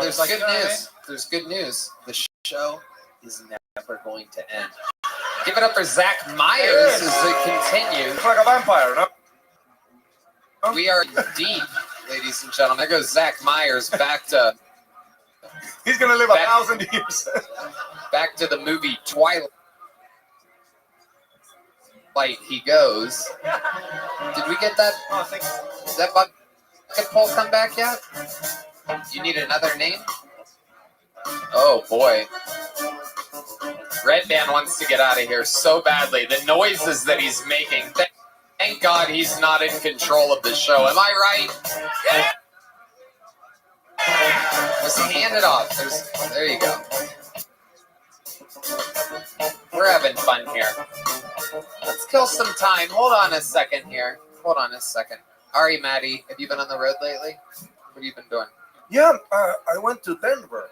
There's good news. There's good news. The show is never going to end. Give it up for Zach Myers as it continues. It's like a vampire, no? We are deep, ladies and gentlemen. There goes Zach Myers back to... He's going to live 1,000 years. Back to the movie Twilight. He goes. Did we get that? Did that bucket poll come back yet? You need another name? Oh, boy. Red Band wants to get out of here so badly. The noises that he's making. Thank God he's not in control of the show. Am I right? Yeah. Just hand it off. There you go. We're having fun here. Let's kill some time. Hold on a second here. Hold on a second. Ari, Maddie, have you been on the road lately? What have you been doing? Yeah, I went to Denver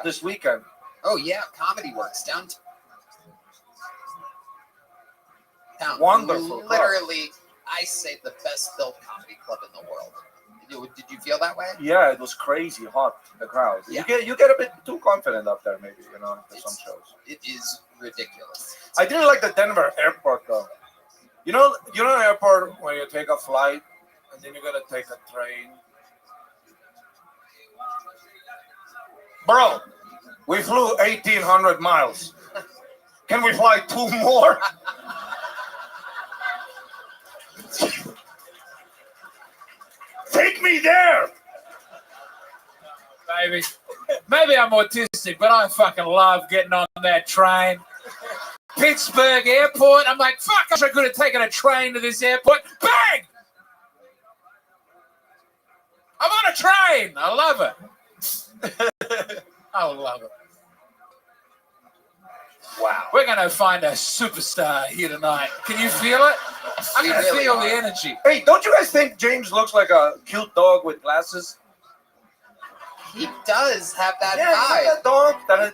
this weekend. Oh, yeah. Comedy Works downtown. Wonderful. Literally, I say the best built comedy club in the world. Did you feel that way? Yeah, it was crazy hot, the crowd. Yeah. You get a bit too confident up there, maybe, for some shows. It is ridiculous. I didn't like the Denver airport, though. You know airport where you take a flight and then you gotta take a train? Bro, we flew 1,800 miles. Can we fly 2 more? Take me there! Maybe I'm autistic, but I fucking love getting on that train. Pittsburgh Airport. I'm like, fuck, I wish I could have taken a train to this airport. Bang! I'm on a train. I love it. I love it. Wow. We're going to find a superstar here tonight. Can you feel it? I can feel the energy. Hey, don't you guys think James looks like a cute dog with glasses? He does have that Yeah, vibe. that dog. Yeah,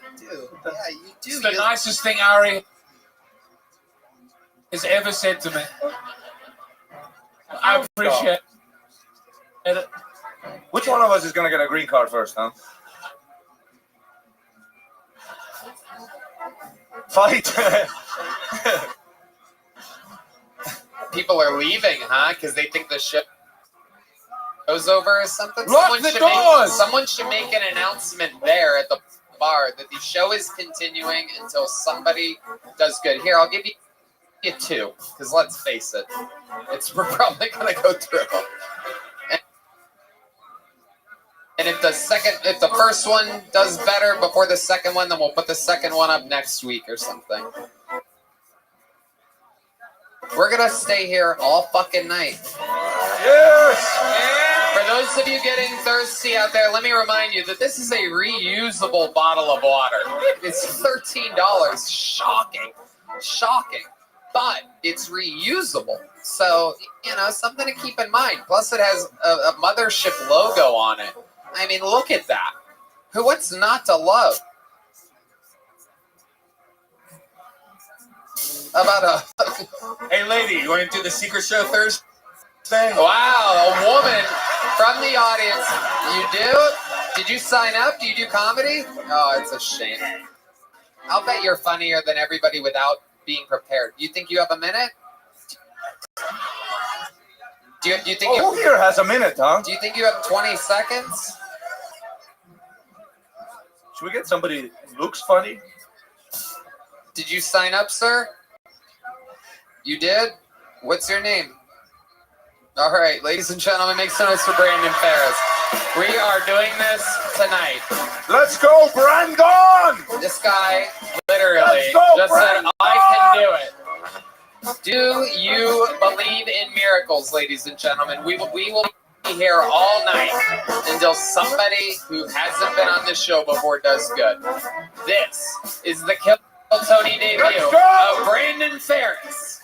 you do. It's the nicest thing Ari has ever said to me. I appreciate it. Which one of us is going to get a green card first, huh? Fight. People are leaving, huh? Because they think the show's over or something. Lock the doors! Someone should make an announcement there at the bar that the show is continuing until somebody does good. Here, I'll give you two, because let's face it, we're probably going to go through. And if the first one does better before the second one, then we'll put the second one up next week or something. We're gonna stay here all fucking night. Yes! For those of you getting thirsty out there, let me remind you that this is a reusable bottle of water. It's $13. Shocking. Shocking. But it's reusable. So, something to keep in mind. Plus, it has a mothership logo on it. I mean, look at that. What's not to love? Hey, lady, you want to do the secret show Thursday? Wow, a woman from the audience. You do? Did you sign up? Do you do comedy? Oh, it's a shame. I'll bet you're funnier than everybody without being prepared. You think you have a minute? Do you think who here has a minute, huh? Do you think you have 20 seconds? Should we get somebody who looks funny? Did you sign up, sir? You did? What's your name? All right, ladies and gentlemen, make some noise for Brandon Ferris. We are doing this tonight. Let's go, Brandon! This guy literally just said, I can do it. Do you believe in miracles, ladies and gentlemen? We will be here all night until somebody who hasn't been on this show before does good. This is the Kill Tony debut of Brandon Ferris.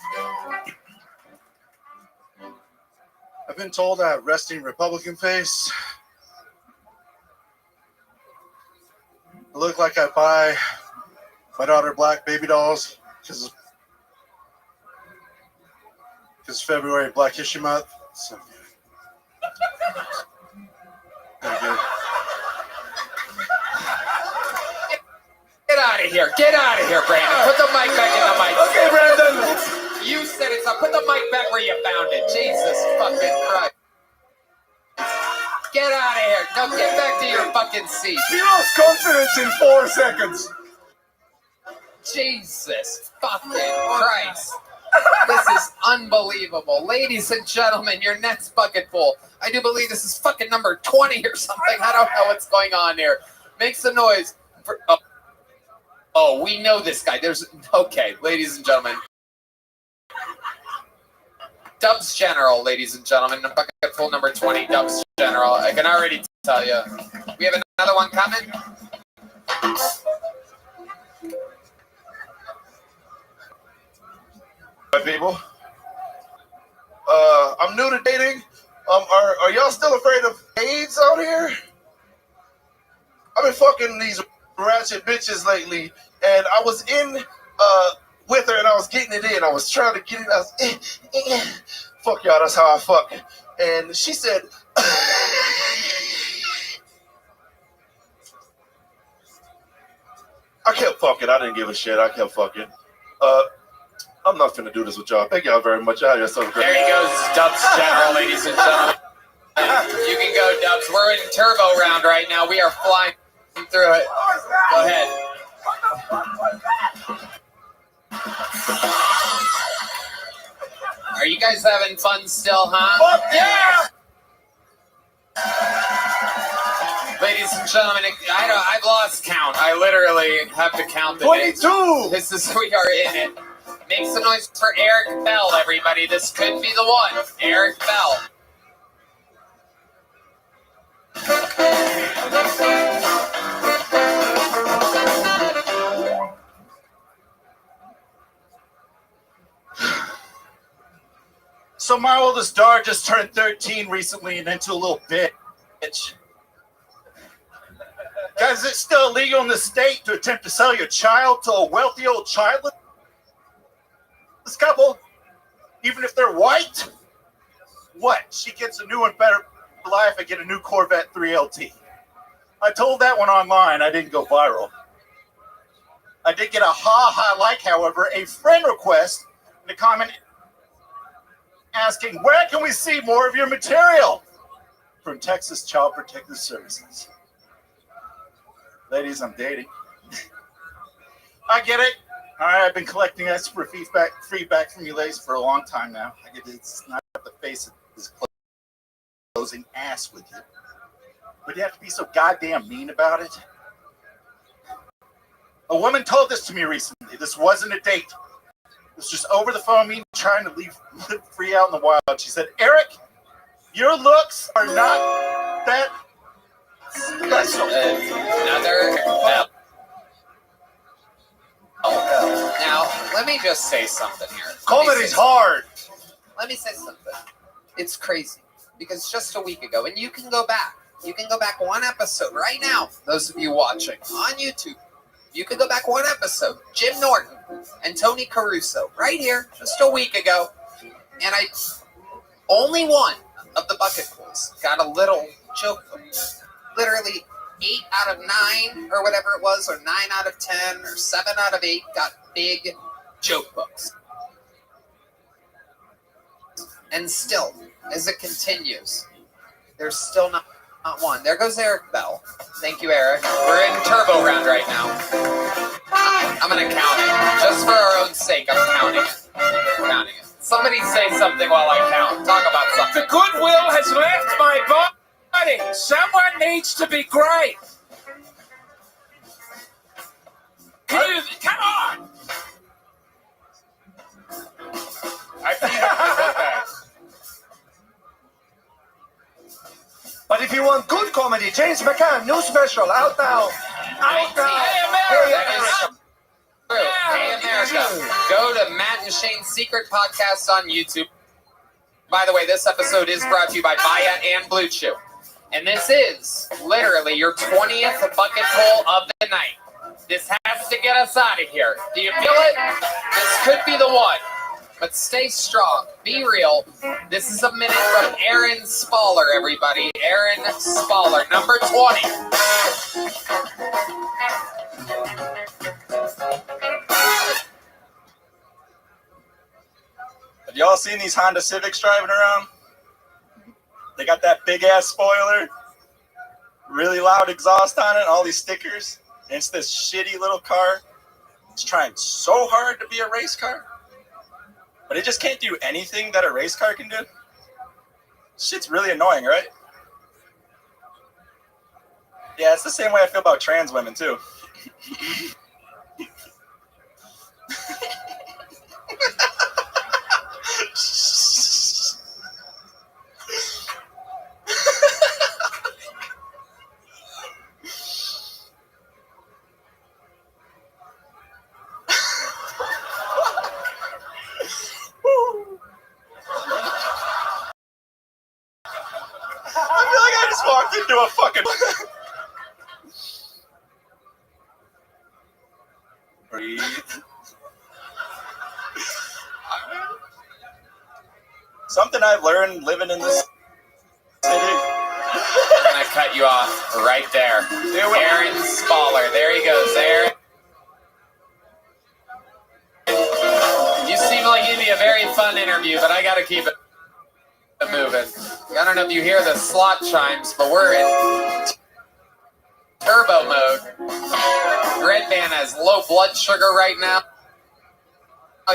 I've been told I have resting Republican face. I look like I buy my daughter black baby dolls because February Black History Month. So very good. Get out of here. Get out of here, Brandon. Put the mic back in the mic. Okay, Brandon. You said it's up. Put the mic back where you found it. Jesus fucking Christ. Get out of here. No, get back to your fucking seat. He lost confidence in 4 seconds. Jesus fucking Christ. This is unbelievable. Ladies and gentlemen, your net's bucket full. I do believe this is fucking number 20 or something. I don't know what's going on here. Make some noise. Oh, we know this guy. Okay, ladies and gentlemen. Dubs General, ladies and gentlemen. Bucket full number 20, Dubs General. I can already tell you. We have another one coming. Hi, people. I'm new to dating. Are y'all still afraid of AIDS out here? I've been fucking these ratchet bitches lately, and I was in with her, and I was getting it in. I was trying to get it. I was, fuck y'all. That's how I fuck. And she said, I kept fucking. I didn't give a shit. I kept fucking. I'm not finna do this with y'all. Thank y'all very much. Y'all have yourself a great. There he goes, Dubs General, ladies and gentlemen. You can go, Dubs. We're in turbo round right now. We are flying through it. Go ahead. Are you guys having fun still, huh? Fuck yeah! Ladies and gentlemen, I've lost count. I literally have to count the 22! This is, we are in it. Make some noise for Eric Bell, everybody. This could be the one. Eric Bell. So my oldest daughter just turned 13 recently and into a little bitch. Guys, is it still illegal in the state to attempt to sell your child to a wealthy old childless couple, even if they're white? What? She gets a new and better life and get a new Corvette 3LT. I told that one online. I didn't go viral. I did get a like, however, a friend request in the comment asking, where can we see more of your material? From Texas Child Protective Services. Ladies, I'm dating. I get it. All right, I've been collecting extra feedback from you ladies for a long time now. I get it. It's not the face of this closing ass with you. But you have to be so goddamn mean about it. A woman told this to me recently. This wasn't a date. It was just over the phone, me trying to live free out in the wild. She said, Eric, your looks are not that special. Now, let me just say something here. Comedy's hard. Let me say something. It's crazy because just a week ago, and you can go back. You can go back one episode right now. Those of you watching on YouTube, you can go back one episode. Jim Norton and Tony Caruso right here just a week ago, and only one of the bucket pulls got a little joke. Literally 8 out of 9 or whatever it was, or 9 out of 10 or 7 out of 8 got big joke books. And still, as it continues, there's still not one. There goes Eric Bell. Thank you, Eric. We're in turbo round right now. I'm going to count it. Just for our own sake, I'm counting it. Counting it. Somebody say something while I count. Talk about something. The goodwill has left my body. Someone needs to be great. Come on. I can't. But if you want good comedy, James McCann, new special, out now. Out now. Hey, America. Go to Matt and Shane's Secret Podcast on YouTube. By the way, this episode is brought to you by Bayat and Blue Chew. And this is literally your 20th bucket pull of the night. This has to get us out of here. Do you feel it? This could be the one. But stay strong. Be real. This is a minute from Aaron Spaller, everybody. Aaron Spaller, number 20. Have y'all seen these Honda Civics driving around? They got that big ass spoiler, really loud exhaust on it, all these stickers. And it's this shitty little car. It's trying so hard to be a race car, but it just can't do anything that a race car can do. Shit's really annoying, right? Yeah, it's the same way I feel about trans women too. Walked into a fucking breathe. Something I've learned living in this city. I'm gonna cut you off right there. Aaron Spaller. There he goes. Aaron. You seem like you'd be a very fun interview, but I gotta keep it moving. I don't know if you hear the slot chimes, but we're in turbo mode. Red Band has low blood sugar right now.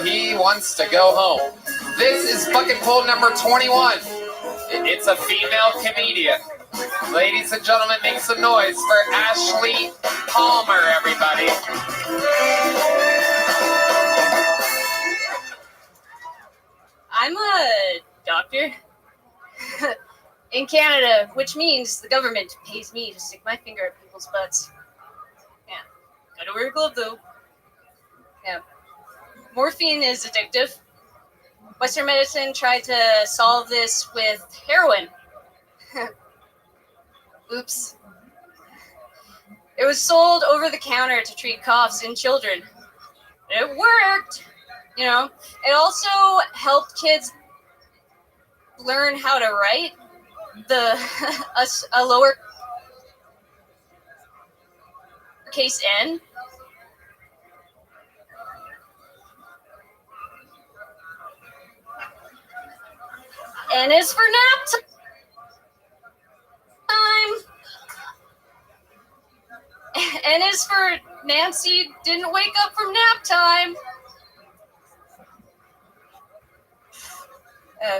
He wants to go home. This is bucket pull number 21. It's a female comedian. Ladies and gentlemen, make some noise for Ashley Palmer, everybody. I'm a doctor in Canada, which means the government pays me to stick my finger at people's butts. Yeah. Gotta wear a glove, though. Yeah. Morphine is addictive. Western medicine tried to solve this with heroin. Oops. It was sold over the counter to treat coughs in children. It worked, you know. It also helped kids learn how to write a lower case n. N is for nap time. N is for Nancy didn't wake up from nap time.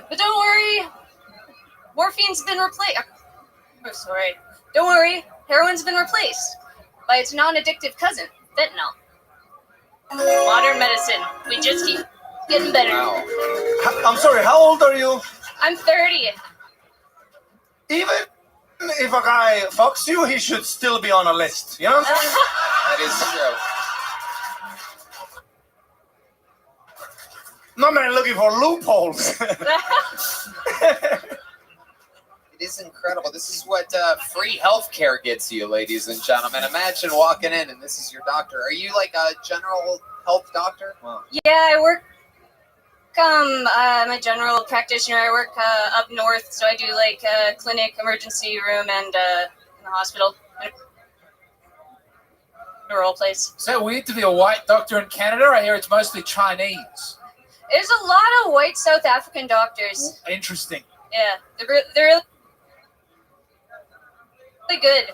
But don't worry, morphine's been replaced. Oh, sorry. Don't worry, heroin's been replaced by its non-addictive cousin, fentanyl. Modern medicine. We just keep getting better. Wow. I'm sorry, how old are you? I'm 30. Even if a guy fucks you, he should still be on a list, you know? That is true. No man looking for loopholes. It is incredible. This is what free healthcare gets you, ladies and gentlemen. Imagine walking in and this is your doctor. Are you like a general health doctor? Wow. Yeah, I work. I'm a general practitioner. I work up north, so I do like clinic, emergency room, and in the hospital. In a rural place. Is that weird to be a white doctor in Canada? I hear it's mostly Chinese. There's a lot of white South African doctors. Interesting. Yeah, they're really good.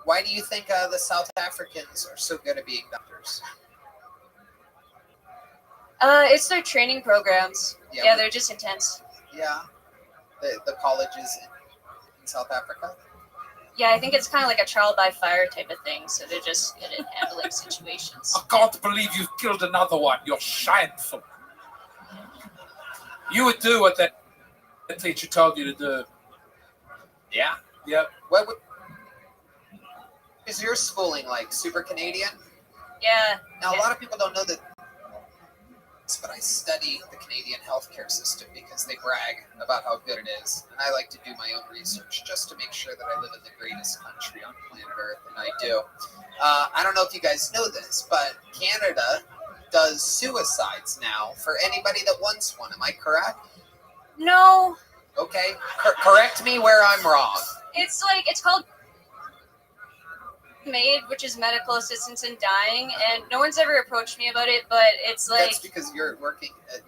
Why do you think the South Africans are so good at being doctors? It's their training programs. Yeah, they're just intense. Yeah. The colleges in South Africa? Yeah, I think it's kind of like a trial by fire type of thing, so they're just good at handling situations. I can't believe you've killed another one. You're shameful. You would do what that teacher told you to do. Yeah. Yep. What is your schooling like? Super Canadian? Yeah. Now, a lot of people don't know that, but I study the Canadian healthcare system because they brag about how good it is. And I like to do my own research just to make sure that I live in the greatest country on planet Earth, and I do. I don't know if you guys know this, but Canada does suicides now for anybody that wants one. Am I correct? No. Okay. Correct me where I'm wrong. It's called MAID, which is medical assistance in dying, and no one's ever approached me about it, but it's like... That's because you're working at,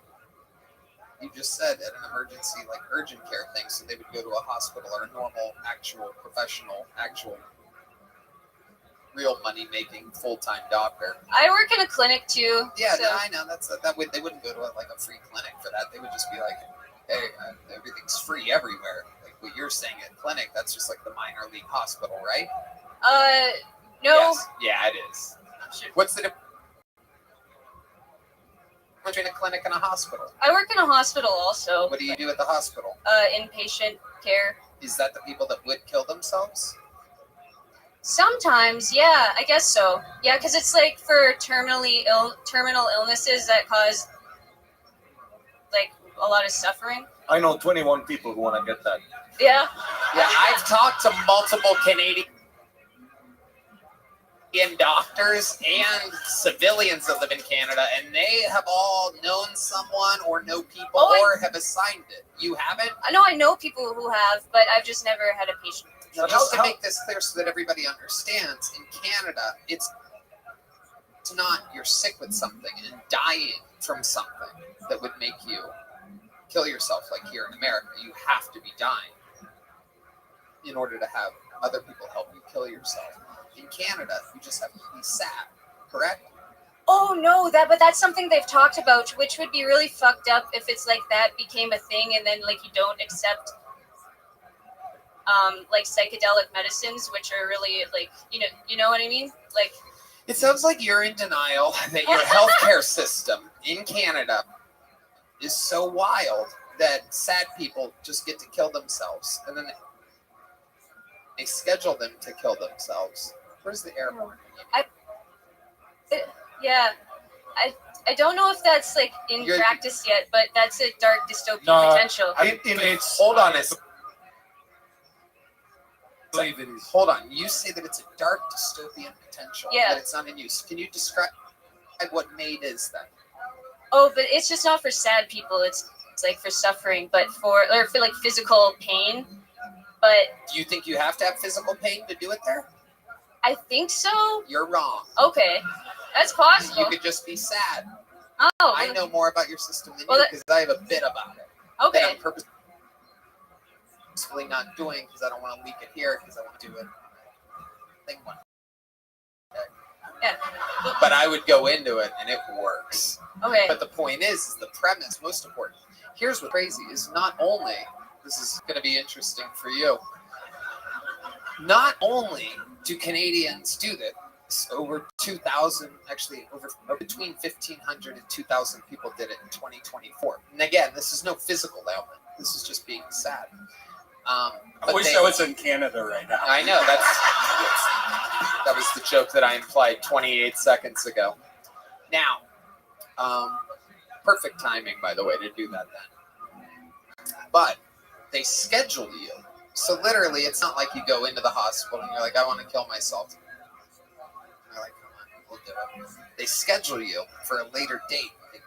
you just said, at an emergency, like urgent care thing, so they would go to a hospital or a normal, actual, professional, real money-making, full-time doctor. I work in a clinic, too. Yeah, so. no, I know. They wouldn't go to a free clinic for that. They would just be like, hey, everything's free everywhere. Like what you're saying at clinic, that's just like the minor league hospital, right? No. Yes. Yeah, it is. What's the difference between a clinic and a hospital? I work in a hospital also. What do you do at the hospital? Inpatient care. Is that the people that would kill themselves? Sometimes, yeah, I guess so. Yeah, because it's like for terminal illnesses that cause like a lot of suffering. I know 21 people who want to get that. Yeah. Yeah, I've talked to multiple Canadian doctors and civilians that live in Canada, and they have all known someone or know people or have assigned it. You haven't? I know people who have, but I've just never had a patient. Now, just to make this clear so that everybody understands, in Canada, it's not you're sick with something and dying from something that would make you kill yourself like here in America. You have to be dying in order to have other people help you kill yourself. In Canada, you just have to be sad, correct? Oh no, but that's something they've talked about, which would be really fucked up if it's like that became a thing and then like you don't accept like psychedelic medicines, which are really like you know what I mean? Like it sounds like you're in denial that your healthcare system in Canada is so wild that sad people just get to kill themselves, and then they schedule them to kill themselves. Where's the airport? I don't know if that's like in You're- practice yet, but that's a dark dystopian No, potential. Hold on a believe it is. Hold on. You say that it's a dark dystopian potential. Yeah. That it's not in use. Can you describe what MAID is then? Oh, but it's just not for sad people. It's like for suffering, but for like physical pain. But Do you think you have to have physical pain to do it there? I think so. You're wrong. Okay, that's possible. You could just be sad. Oh, I know more about your system than Well, you because I have a bit about it. Okay. That I'm purposefully not doing because I don't want to leak it here because I want to do it. Thing one. Yeah. But I would go into it and it works. Okay. But the point is the premise, most important. Here's what's crazy is not only, this is going to be interesting for you, not only do Canadians do this, over 2,000, actually over between 1,500 and 2,000 people did it in 2024. And again, this is no physical ailment. This is just being sad. I wish I was in Canada right now. I know, that was the joke that I implied 28 seconds ago. Now, perfect timing, by the way, to do that then. But they schedule you. So literally, it's not like you go into the hospital and you're like, I want to kill myself. And they're like, come on, we'll do it. They schedule you for a later date. They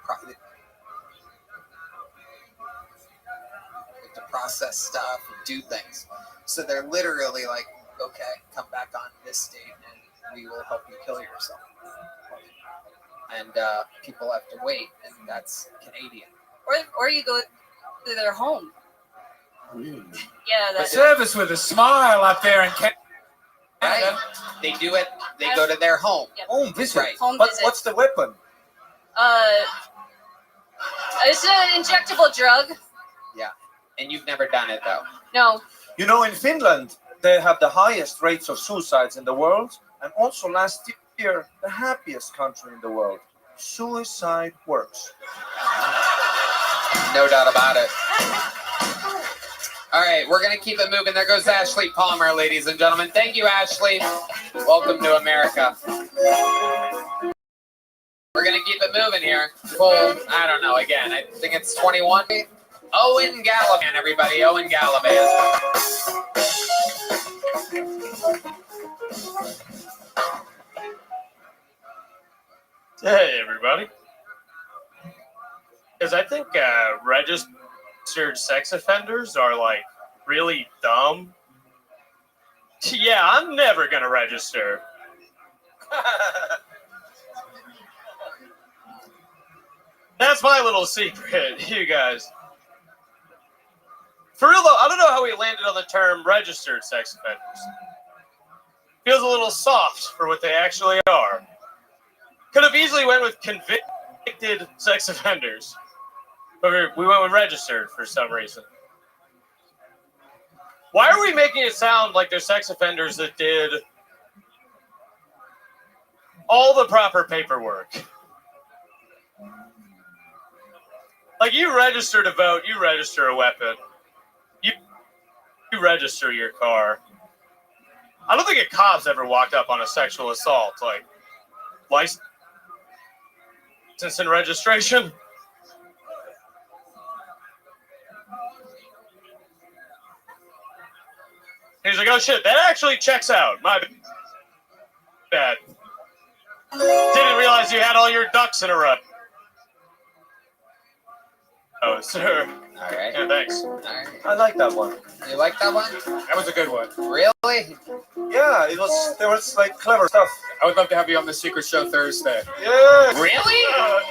to process stuff and do things. So they're literally like, okay, come back on this date and we will help you kill yourself. And people have to wait, and that's Canadian. Or you go to their home. Yeah, The that's service with a smile up there in Canada. Right? They do it. They go to their home. Home visit. Right. Home visit. What's the weapon? It's an injectable drug. Yeah. And you've never done it though. No. You know, in Finland, they have the highest rates of suicides in the world, and also last year, the happiest country in the world. Suicide works. No doubt about it. All right, we're going to keep it moving. There goes Ashley Palmer, ladies and gentlemen. Thank you, Ashley. Welcome to America. We're going to keep it moving here. Full, I don't know, again, I think it's 21. Owen Galavan, everybody. Owen Galavan. Hey, everybody. Because I think registered sex offenders are, like, really dumb. Yeah, I'm never going to register. That's my little secret, you guys. For real, though, I don't know how we landed on the term registered sex offenders. Feels a little soft for what they actually are. Could have easily went with convicted sex offenders. But we went with registered for some reason. Why are we making it sound like they're sex offenders that did all the proper paperwork? Like, you register to vote, you register a weapon, you register your car. I don't think a cop's ever walked up on a sexual assault, like, license and registration. He's like, oh shit, that actually checks out. My bad. Didn't realize you had all your ducks in a row. Oh, sir. All right. Yeah, thanks. All right. I like that one. You like that one? That was a good one. Really? Yeah, there was like clever stuff. I would love to have you on the Secret Show Thursday. Yeah. Really?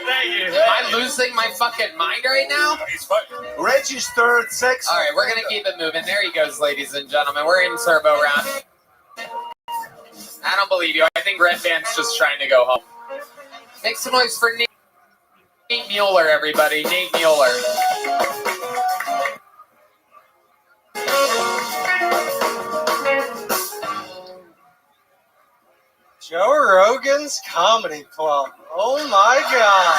Thank you. Am I losing my fucking mind right now? He's fun. Registered sex. All right, we're going to keep it moving. There he goes, ladies and gentlemen. We're in turbo round. I don't believe you. I think Red Band's just trying to go home. Make some noise for Nate Mueller, everybody. Nate Mueller. Joe Rogan's Comedy Club. Oh my God.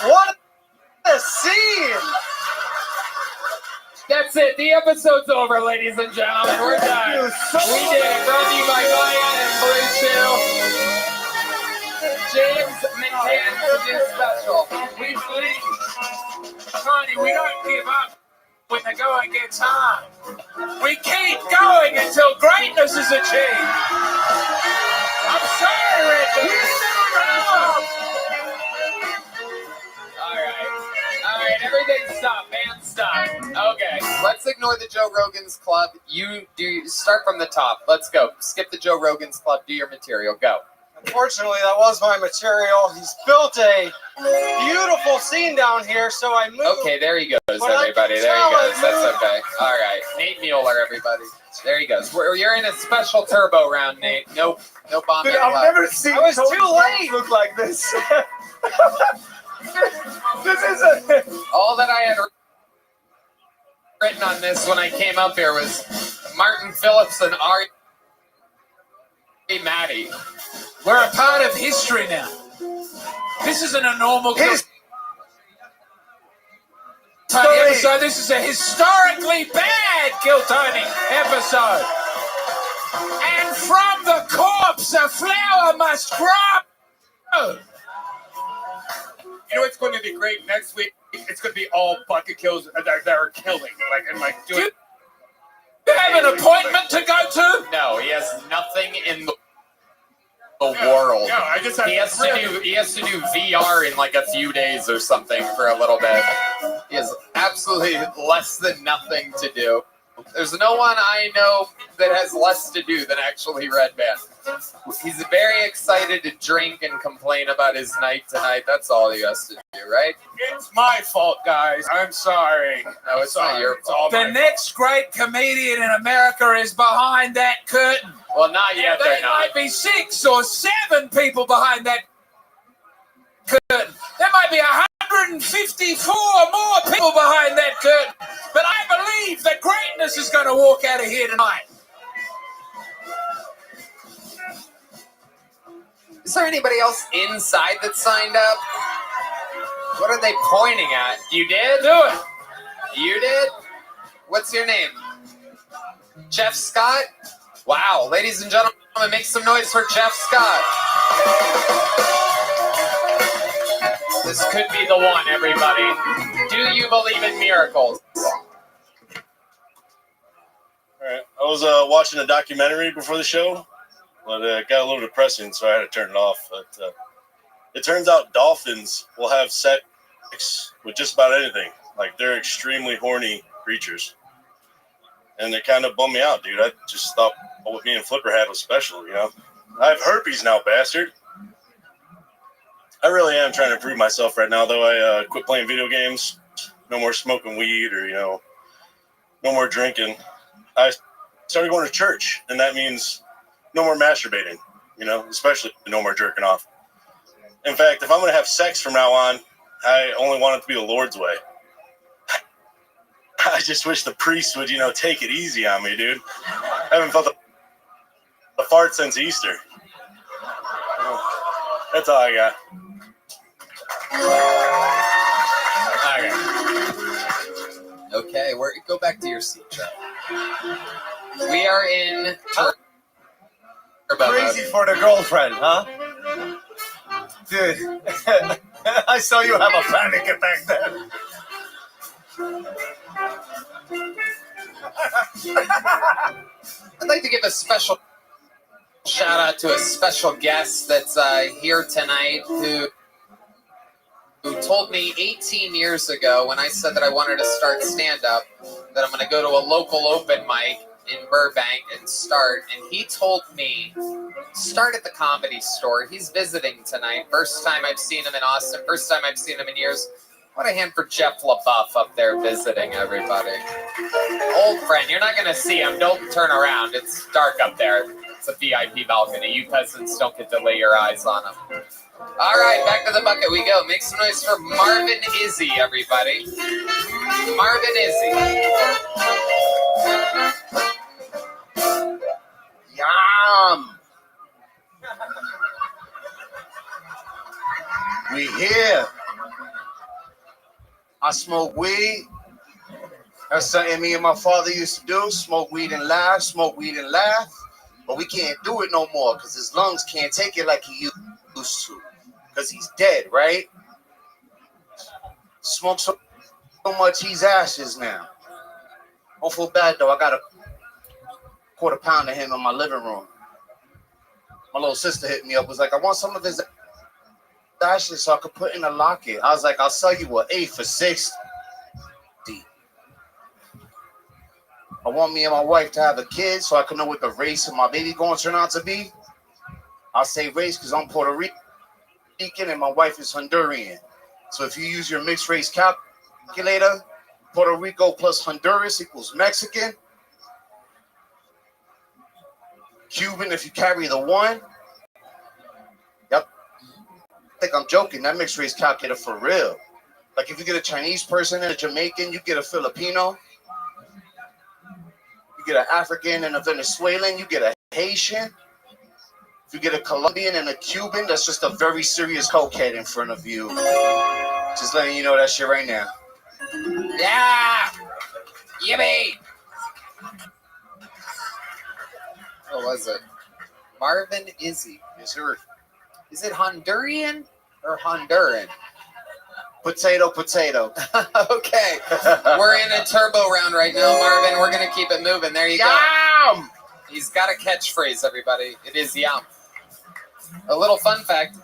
What a scene. That's it. The episode's over, ladies and gentlemen. We're done. We did it. Brought to you by Maya and Blue Chew. James McCann's new special. We believe, Tony, we don't give up when the going gets hard. We keep going until greatness is achieved. I'm sorry, Red. All right, everything stop, man, stop. Okay, let's ignore the Joe Rogan's Club. You start from the top. Let's go. Skip the Joe Rogan's Club. Do your material. Go. Unfortunately, that was my material. He's built a beautiful scene down here, so I moved. Okay, there he goes, But I everybody. can There he tell goes. I That's moved. okay. All right, Nate Mueller, everybody. There he goes. You're in a special turbo round, Nate. No bomb. Dude, I've never seen I was too late. Look like this. This is All that I had written on this when I came up here was Martin Phillips and Ari Maddie. We're a part of history now. This isn't a normal Tony episode. This is a historically bad Kill Tony episode. And from the corpse, a flower must grow. You know what's going to be great next week? It's going to be all bucket kills that are killing. Do you have an appointment to go to? No, he has nothing in the world. No, I just have he has to do VR in like a few days or something for a little bit. He has absolutely less than nothing to do. There's no one I know that has less to do than actually Red Band. He's very excited to drink and complain about his night tonight. That's all he has to do, right? It's my fault, guys. I'm sorry. No, it's not your It's all fault. The next great comedian in America is behind that curtain. Well, not yet. There They're not. might be 6 or 7 people behind that curtain. There might be 154 more people behind that curtain. But I believe that greatness is going to walk out of here tonight. Is there anybody else inside that signed up? What are they pointing at? You did? Do it. You did? What's your name? Jeff Scott? Wow, ladies and gentlemen, make some noise for Jeff Scott. This could be the one, everybody. Do you believe in miracles? All right. I was watching a documentary before the show, but it got a little depressing, so I had to turn it off. But it turns out dolphins will have sex with just about anything. Like, they're extremely horny creatures. And it kind of bummed me out, dude. I just thought what me and Flipper had was special, you know? I have herpes now, bastard. I really am trying to improve myself right now, though. I quit playing video games. No more smoking weed or, no more drinking. I started going to church, and that means no more masturbating, especially no more jerking off. In fact, if I'm going to have sex from now on, I only want it to be the Lord's way. I just wish the priest would, take it easy on me, dude. I haven't felt a fart since Easter. That's all I got. Okay, go back to your seat, Jeff. We are in Crazy for the girlfriend, huh? Dude, I saw you have a panic attack there. I'd like to give a special shout out to a special guest that's here tonight who told me 18 years ago when I said that I wanted to start stand-up that I'm going to go to a local open mic in Burbank and start. And he told me, start at the Comedy Store. He's visiting tonight. First time I've seen him in Austin. First time I've seen him in years. What a hand for Jeff LaBeouf up there visiting, everybody. Old friend. You're not going to see him. Don't turn around. It's dark up there. It's a VIP balcony. You peasants don't get to lay your eyes on him. All right, back to the bucket we go. Make some noise for Marvin Izzy, everybody. Marvin Izzy. Yum. We here. I smoke weed. That's something me and my father used to do. Smoke weed and laugh, smoke weed and laugh. But we can't do it no more because his lungs can't take it like he used to. Because he's dead, right? Smoke so much he's ashes now. Don't feel bad though. I got a quarter pound of him in my living room. My little sister hit me up, was like, I want some of his ashes so I could put in a locket. I was like, I'll sell you an 8 for 60. I want me and my wife to have a kid so I can know what the race of my baby going to turn out to be. I'll say race because I'm Puerto Rican and my wife is Honduran. So if you use your mixed race calculator, Puerto Rico plus Honduras equals Mexican. Cuban if you carry the 1. Yep. I think I'm joking. That mixed race calculator for real. Like if you get a Chinese person and a Jamaican, you get a Filipino. You get an African and a Venezuelan, you get a Haitian. If you get a Colombian and a Cuban, that's just a very serious cokehead in front of you. Just letting you know that shit right now. Yeah! Yippee! What was it? Marvin Izzy. Yes, sir. Is it Honduran or Honduran? Potato, potato. Okay. We're in a turbo round right now, Marvin. We're going to keep it moving. There you go. Yum! He's got a catchphrase, everybody. It is yum. A little fun fact.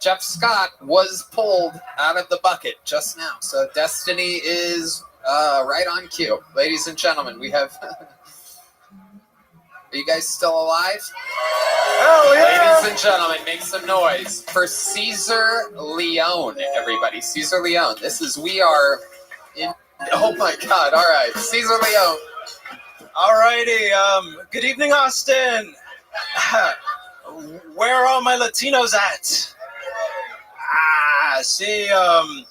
Jeff Scott was pulled out of the bucket just now. So Destiny is right on cue. Ladies and gentlemen, we have... Are you guys still alive? Oh, yeah! Ladies and gentlemen, make some noise for Caesar Leone, everybody. Caesar Leone. We are in... Oh, my God. All right. Caesar Leone. All righty. Good evening, Austin. Where are all my Latinos at? See, you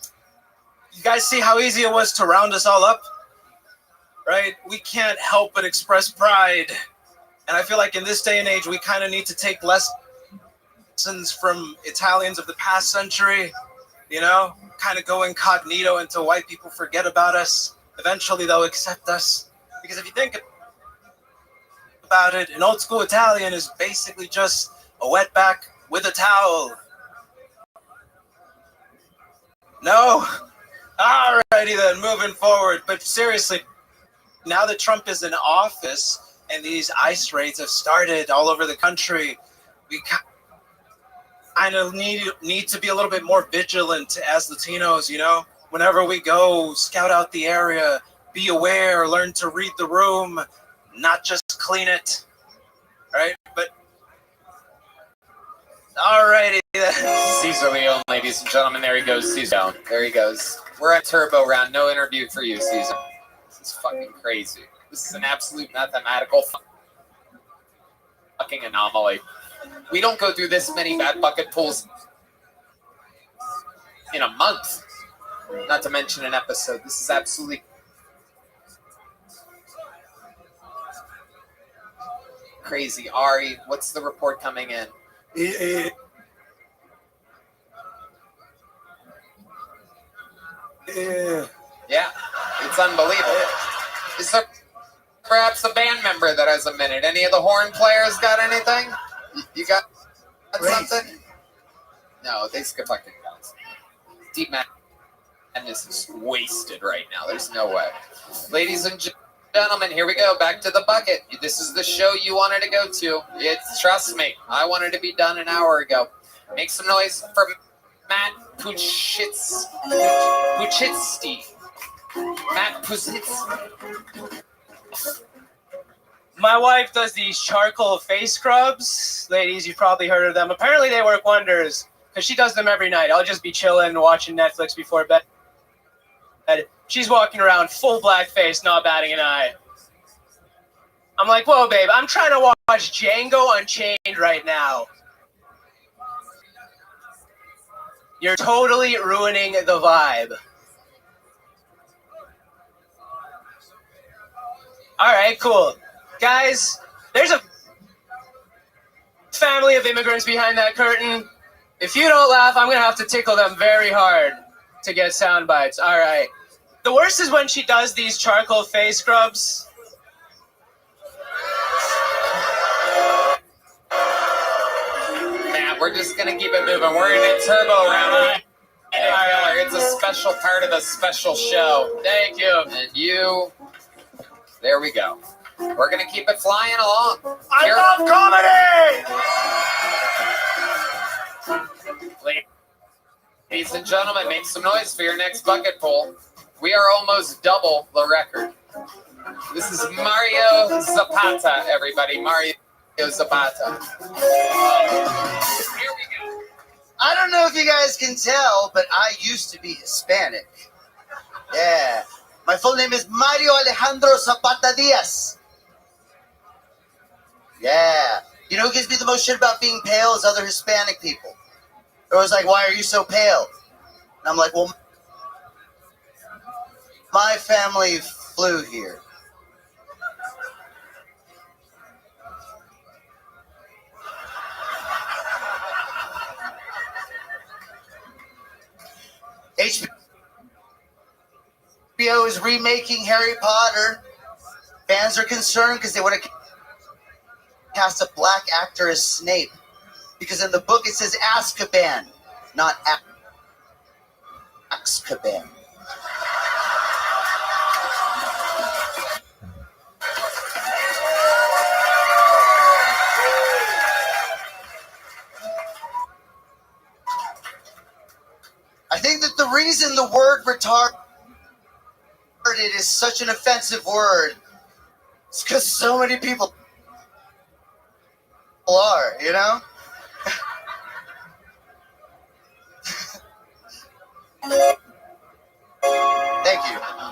guys see how easy it was to round us all up? Right? We can't help but express pride. And I feel like in this day and age, we kind of need to take lessons from Italians of the past century, you know, kind of go incognito until white people forget about us. Eventually, they'll accept us. Because if you think about it, an old school Italian is basically just a wetback with a towel. No? Alrighty then, moving forward. But seriously, now that Trump is in office, and these ICE raids have started all over the country, we kind of need to be a little bit more vigilant as Latinos, you know? Whenever we go, scout out the area, be aware, learn to read the room, not just clean it, right? But, alrighty then. Caesar Leone, ladies and gentlemen. There he goes, Caesar Leone. There he goes. We're at turbo round. No interview for you, Caesar. This is fucking crazy. This is an absolute mathematical fucking anomaly. We don't go through this many bad bucket pulls in a month. Not to mention an episode. This is absolutely crazy. Ari, what's the report coming in? Yeah, it's unbelievable. Is there perhaps a band member that has a minute? Any of the horn players got anything? You got something? No, they skip fucking guys. Deep Madness is wasted right now. There's no way. Ladies and gentlemen, here we go. Back to the bucket. This is the show you wanted to go to. Trust me, I wanted to be done an hour ago. Make some noise for Matt Puchitski. Matt Puchitski. My wife does these charcoal face scrubs. Ladies, you've probably heard of them. Apparently they work wonders because she does them every night. I'll just be chilling, watching Netflix before bed. She's walking around full black face, not batting an eye. I'm like, whoa, babe, I'm trying to watch Django Unchained right now. You're totally ruining the vibe. All right, cool. Guys, there's a family of immigrants behind that curtain. If you don't laugh, I'm going to have to tickle them very hard to get sound bites. All right. The worst is when she does these charcoal face scrubs. Matt, we're just gonna keep it moving. We're in a turbo round. It's a special part of the special show. Thank you. And you, there we go. We're gonna keep it flying along. I love comedy! Ladies and gentlemen, make some noise for your next bucket pull. We are almost double the record. This is Mario Zapata, everybody. Mario Zapata. Here we go. I don't know if you guys can tell, but I used to be Hispanic. Yeah. My full name is Mario Alejandro Zapata Diaz. Yeah. You know who gives me the most shit about being pale is other Hispanic people. It was like, why are you so pale? And I'm like, well, my family flew here. HBO is remaking Harry Potter. Fans are concerned because they want to cast a black actor as Snape. Because in the book it says Azkaban, not Azkaban. I think that the reason the word retarded is such an offensive word is because so many people are, you know?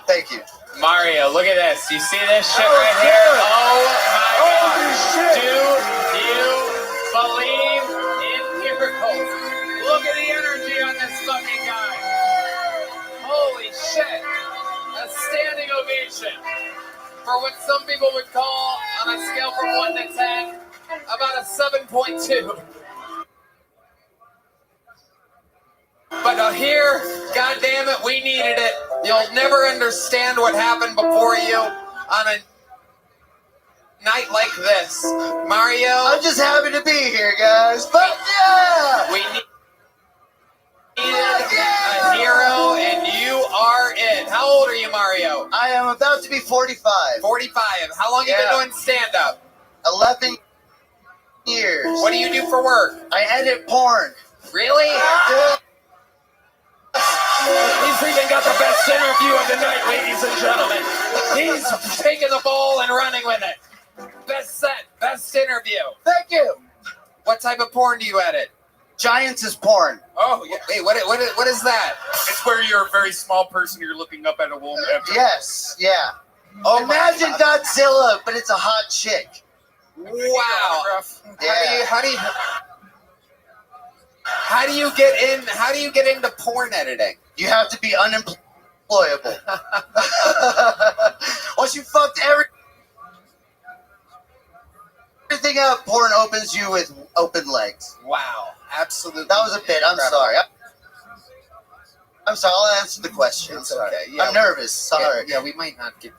Thank you. Mario, look at this. You see this shit right here? Oh my God. Do you believe in miracles? Look at the energy on this fucking guy. Holy shit. A standing ovation for what some people would call, on a scale from 1 to 10, about a 7.2. But here, goddammit, we needed it. You'll never understand what happened before you on a night like this. Mario. I'm just happy to be here, guys. But yeah! We needed a hero, and you are it. How old are you, Mario? I am about to be 45. 45. How long have you been doing stand-up? 11 years. What do you do for work? I edit porn. Really? Yeah. He's even got the best interview of the night, ladies and gentlemen. He's taking the ball and running with it. Best set, best interview. Thank you. What type of porn do you edit? Giants is porn. Oh, wait, what is that? It's where you're a very small person, you're looking up at a woman. Yes, yeah. Oh, imagine Godzilla, but it's a hot chick. Wow. Yeah. How do you get in? How do you get into porn editing? You have to be unemployable. Once you fucked everything up, porn opens you with open legs. Wow, absolutely. That was a bit. I'm sorry. I'm sorry. I'll answer the question. It's okay. Yeah, I'm nervous. Sorry. Yeah, we might not get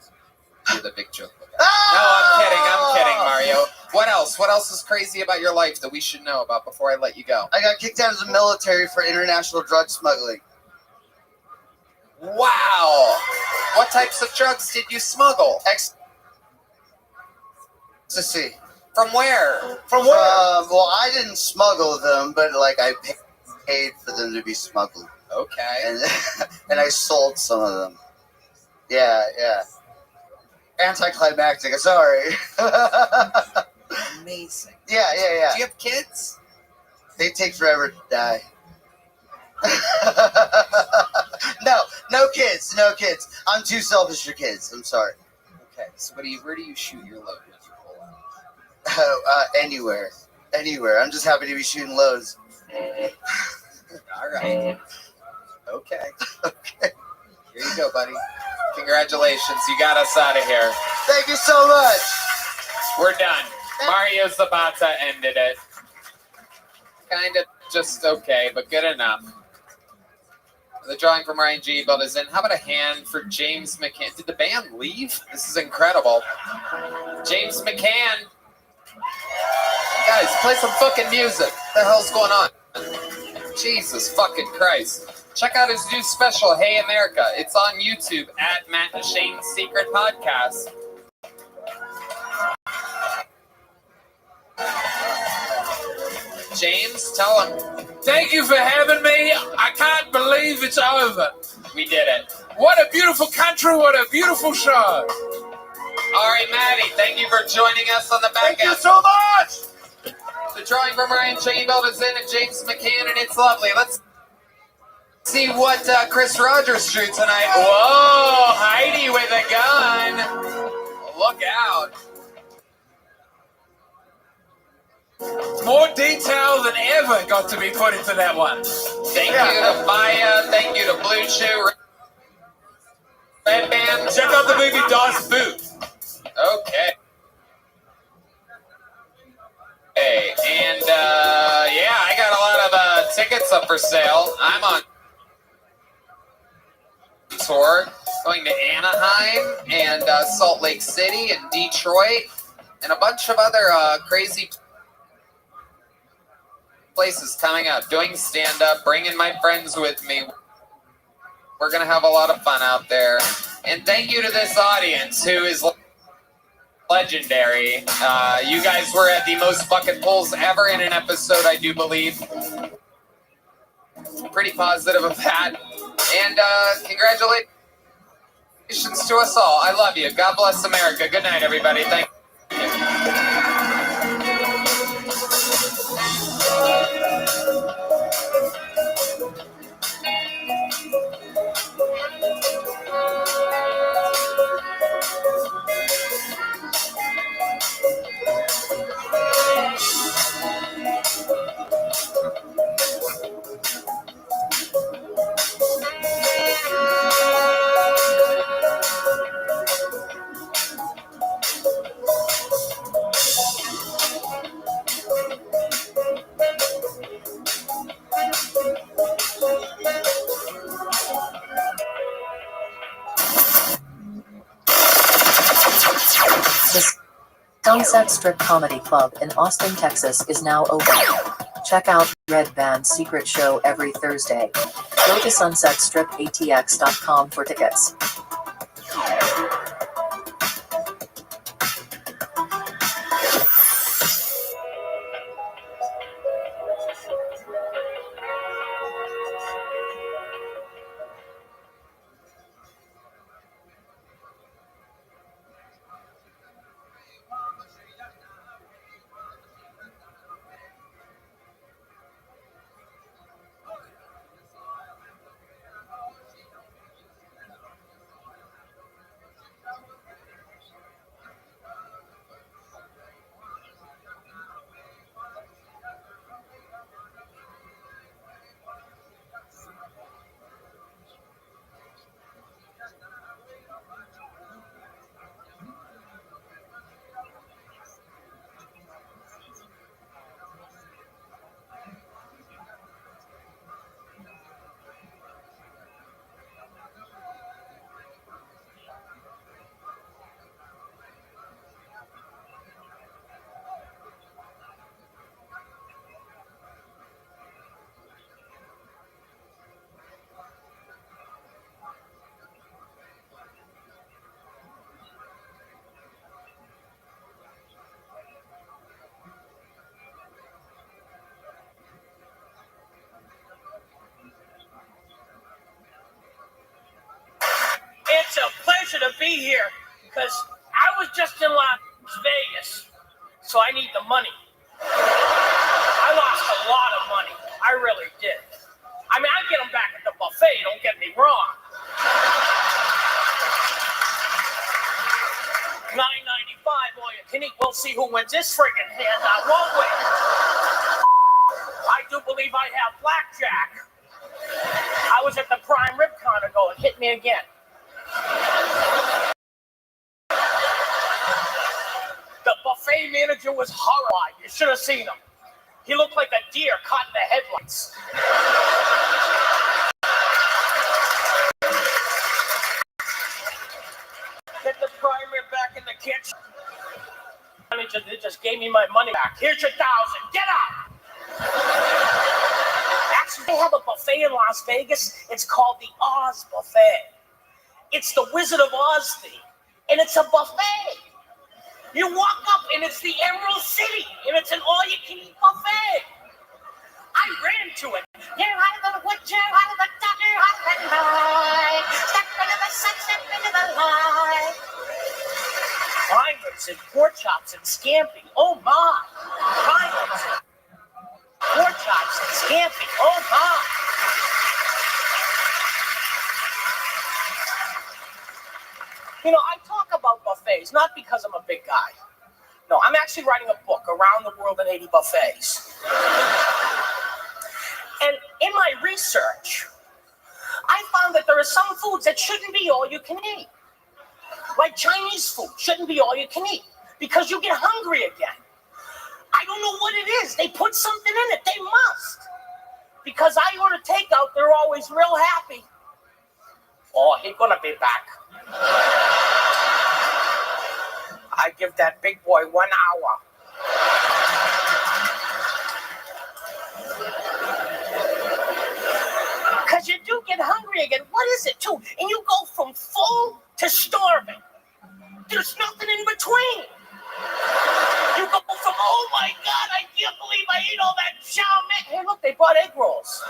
you the big joke. No, I'm kidding, Mario. What else? What else is crazy about your life that we should know about before I let you go? I got kicked out of the military for international drug smuggling. Wow. What types of drugs did you smuggle? Ecstasy. From where? From where? Well, I didn't smuggle them, but like I paid for them to be smuggled. Okay. And I sold some of them. Yeah. Anticlimactic. Sorry. Amazing. Yeah. Do you have kids? They take forever to die. No kids. I'm too selfish for kids. I'm sorry. Okay. So, where do you shoot your load when you pull out? Anywhere. I'm just happy to be shooting loads. All right. Okay. Here you go, buddy. Congratulations. You got us out of here. Thank you so much. We're done. Mario Zapata ended it. Kind of just okay, but good enough. The drawing from Ryan G. Belt is in. How about a hand for James McCann? Did the band leave? This is incredible. James McCann. Guys, play some fucking music. What the hell's going on? Jesus fucking Christ. Check out his new special, Hey America. It's on YouTube at Matt and Shane's Secret Podcast. James, tell him. Thank you for having me. I can't believe it's over. We did it. What a beautiful country. What a beautiful show. All right, Maddie, thank you for joining us on the back end. Thank you so much! The drawing from Ryan Chainbelt is in and James McCann, and it's lovely. Let's see what Chris Rogers drew tonight. Whoa, Heidi with a gun. Look out. More detail than ever got to be put into that one. Thank you to Maya. Thank you to Blue Chew. Red Band. Check out the movie Das Boot. Okay. Hey, and yeah, I got a lot of tickets up for sale. I'm on tour going to Anaheim and Salt Lake City and Detroit and a bunch of other crazy places coming out, doing stand-up, bringing my friends with me. We're going to have a lot of fun out there. And thank you to this audience who is legendary. You guys were at the most fucking polls ever in an episode, I do believe. Pretty positive of that. And congratulations to us all. I love you. God bless America. Good night, everybody. Thank you. Sunset Strip Comedy Club in Austin, Texas is now open. Check out Red Band's secret show every Thursday. Go to sunsetstripatx.com for tickets. It's a pleasure to be here because I was just in Las Vegas, so I need the money. I lost a lot of money. I really did. I mean, I get them back at the buffet, don't get me wrong. $9.95, all you can eat. We'll see who wins this friggin' handout, won't we? I do believe I have blackjack. I was at the prime rib counter going, hit me again. The buffet manager was horrified. You should have seen him. He looked like a deer caught in the headlights. in the kitchen. They just gave me my money back. Here's your $1,000. Get out. Actually, they have a buffet in Las Vegas. It's called the Oz Buffet. It's the Wizard of Oz theme, and it's a buffet. You walk up, and it's the Emerald City, and it's an all-you-can-eat buffet. I ran to it. You're out of the wood, you're out of the doctor, out of the night. Step into the sun, step into the light. Prime ribs and pork chops and scampi. Oh my! Prime ribs and pork chops and scampi. Oh my! You know, I talk about buffets not because I'm a big guy. No, I'm actually writing a book, Around the World in 80 Buffets. And in my research, I found that there are some foods that shouldn't be all you can eat. Like Chinese food shouldn't be all you can eat because you get hungry again. I don't know what it is. They put something in it. They must. Because I order takeout, they're always real happy. Oh, he's gonna be back. I give that big boy 1 hour. Because you do get hungry again. What is it, too? And you go from full to starving. There's nothing in between. You go from, oh my God, I can't believe I ate all that chow mein. Hey, look, they brought egg rolls.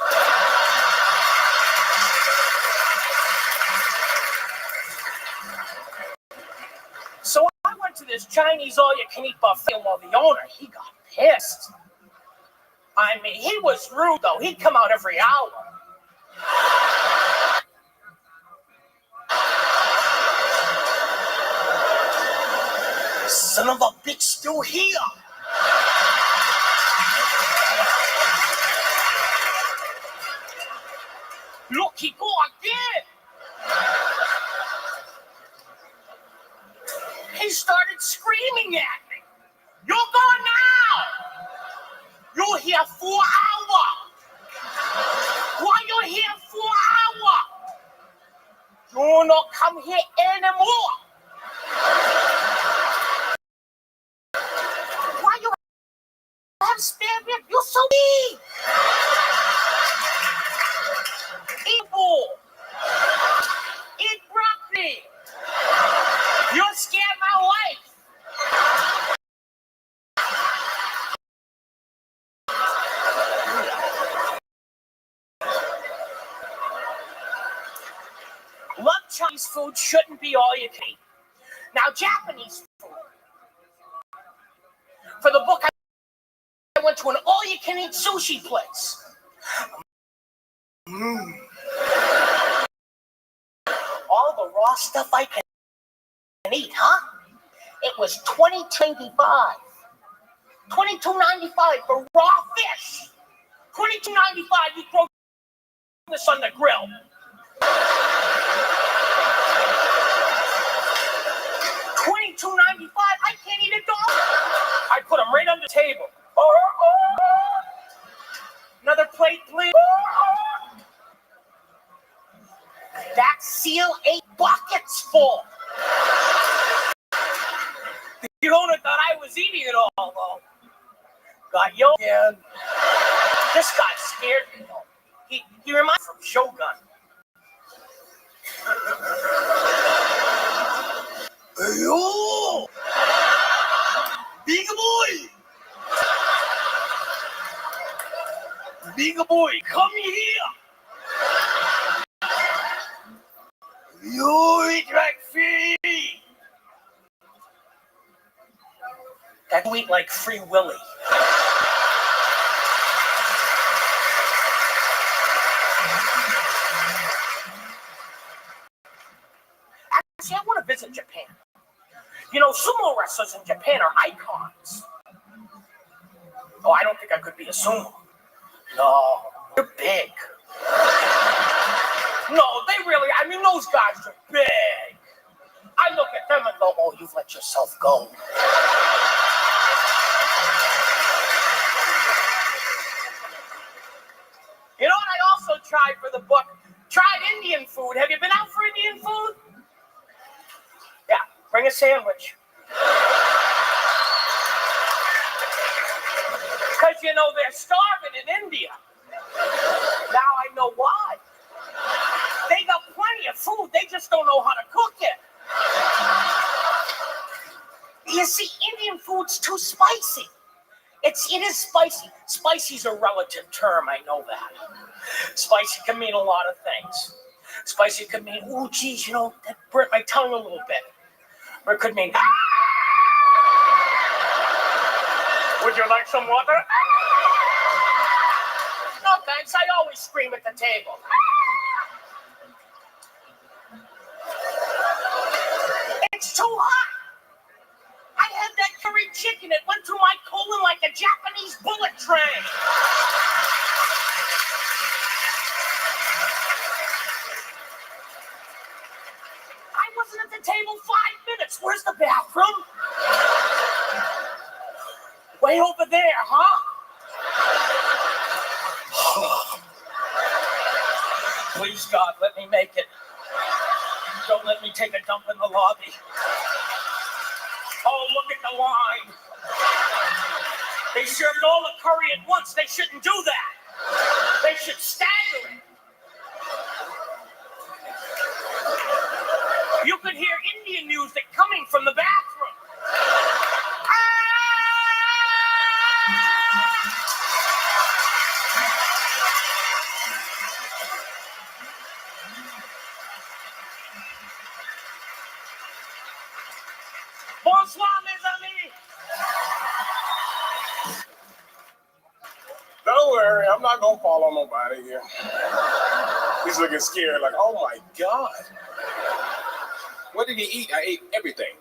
So I went to this Chinese all-you-can-eat buffet. Well, the owner, he got pissed. I mean, he was rude, though. He'd come out every hour. Son of a bitch, still here. Look, he go again. He started screaming at me. You go now. You're here 4 hours. Why you here 4 hours? Do not come here anymore. Why you have spare rib? You're so mean. Evil. Eat broccoli. You scared my wife. Love Chinese food shouldn't be all you can eat. Now, Japanese food. For the book, I went to an all-you-can-eat sushi place. All the raw stuff I can eat, huh? It was $22.95. $22.95 for raw fish. $22.95, you throw this on the grill. $22.95, I can't eat a dog. I put them right on the table. Another plate, please. That seal 8 buckets full. The owner thought I was eating it all, though. Got yo again. This guy scared me, though. He reminds me from Shogun. Hey, yo! Big boy! Big boy, come here! You eat like free! That you eat like Free Willy. Actually, I want to visit Japan. You know, sumo wrestlers in Japan are icons. Oh, I don't think I could be a sumo. No, they're big. No, they really, I mean, those guys are big. I look at them and go, oh, you've let yourself go. You know what I also tried for the book? Tried Indian food. Have you been out for Indian food? Yeah, bring a sandwich. Because, you know, they're starving in India. Now I know why. They got plenty of food, they just don't know how to cook it. You see, Indian food's too spicy. It is spicy. Spicy's a relative term, I know that. Spicy can mean a lot of things. Spicy could mean, oh, geez, you know, that burnt my tongue a little bit. Or it could mean, ah! Would you like some water? Ah! No, thanks. I always scream at the table. Ah! It's too hot. I had that curry chicken. It went through my colon like a Japanese bullet train. I wasn't at the table 5 minutes. Where's the bathroom? Way over there, huh? Please, God, let me make it. Don't let me take a dump in the lobby. Oh, look at the line. They served all the curry at once. They shouldn't do that. They should stagger it. You could hear Indian music coming from the bathroom. Bonsoir, mes amis. Don't worry, I'm not gonna fall on nobody here. He's looking scared, like, oh my God. What did he eat? I ate everything.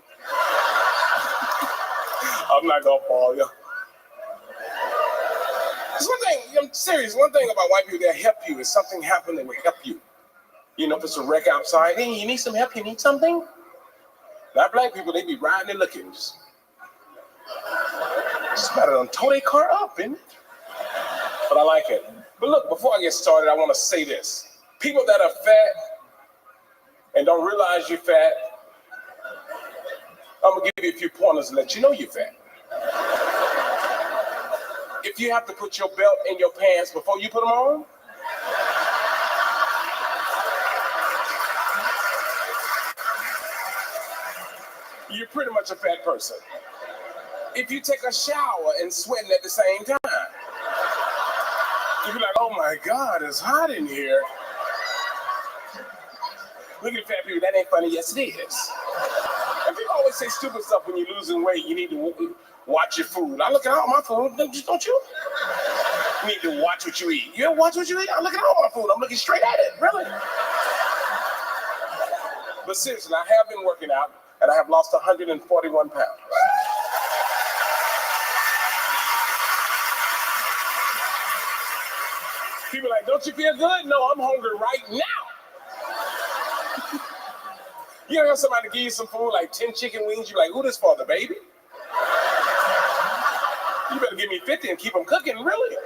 I'm not gonna fall, yo. There's one thing, I'm serious, one thing about white people that help you is something happened that will help you. You know, if it's a wreck outside, hey, you need some help, you need something? Not black people, they be riding and looking. Just better than tow their car up, isn't it? But I like it. But look, before I get started, I want to say this. People that are fat and don't realize you're fat, I'm going to give you a few pointers to let you know you're fat. If you have to put your belt in your pants before you put them on, you're pretty much a fat person. If you take a shower and sweating at the same time, you'll be like, oh my God, it's hot in here. Look at fat people, that ain't funny. Yes, it is. And people always say stupid stuff when you're losing weight. You need to watch your food. I look at all my food, don't you? You need to watch what you eat. You ever watch what you eat? I look at all my food. I'm looking straight at it, really. But seriously, I have been working out, and I have lost 141 pounds. People are like, don't you feel good? No, I'm hungry right now. You ever have somebody give you some food, like 10 chicken wings, you're like, who this for, the baby? You better give me 50 and keep them cooking, really.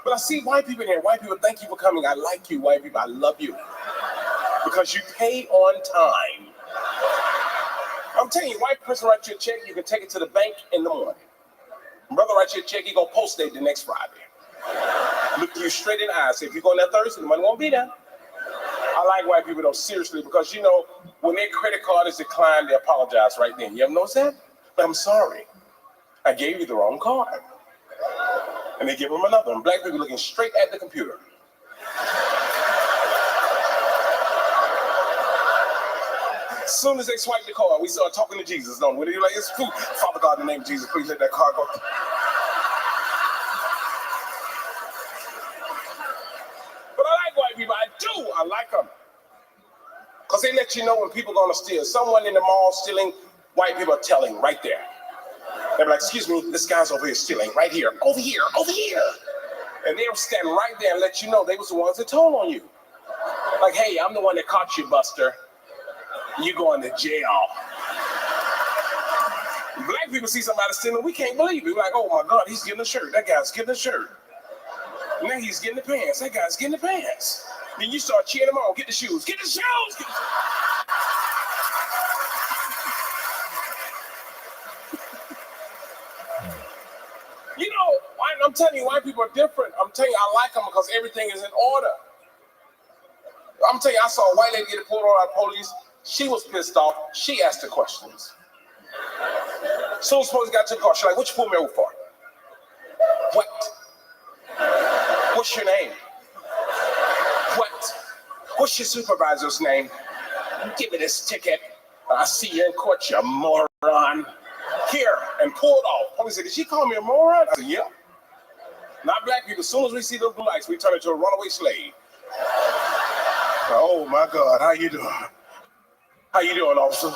But I see white people here. White people, thank you for coming. I like you, white people. I love you. Because you pay on time. I'm telling you, white person writes you a check, you can take it to the bank in the morning. Brother writes you a check, he go post date the next Friday. Look you straight in the eye. Say, if you go in there Thursday, the money won't be there. I like white people, though, seriously, because, you know, when their credit card is declined, they apologize right then. You ever notice that? But I'm sorry. I gave you the wrong card. And they give them another one. Black people looking straight at the computer. As soon as they swipe the card, we start talking to Jesus, don't we? They're like, it's food. Father God, in the name of Jesus, please let that card go. But I like white people. I do. I like them. Because they let you know when people are going to steal. Someone in the mall stealing, white people are telling right there. They're like, excuse me, this guy's over here stealing. Right here. Over here. Over here. And they'll stand right there and let you know they was the ones that told on you. Like, hey, I'm the one that caught you, Buster. You going to jail. Black people see somebody stealing, we can't believe it. We're like, oh my God, he's getting a shirt. That guy's getting a shirt. Now he's getting the pants. That guy's getting the pants. Then you start cheering them on. Get the shoes. Get the shoes. Get the shoes. I'm telling you, white people are different. I'm telling you, I like them because everything is in order. I'm telling you, I saw a white lady get pulled over by police. She was pissed off. She asked the questions. So suppose got to the car. She's like, what you pulled me over for? What? What's your name? What? What's your supervisor's name? Give me this ticket. I see you in court, you moron. Here, and pulled off. Police said, did she call me a moron? I said, yeah. Not black people. As soon as we see those blue lights, we turn into a runaway slave. Oh my God, how you doing? How you doing, officer?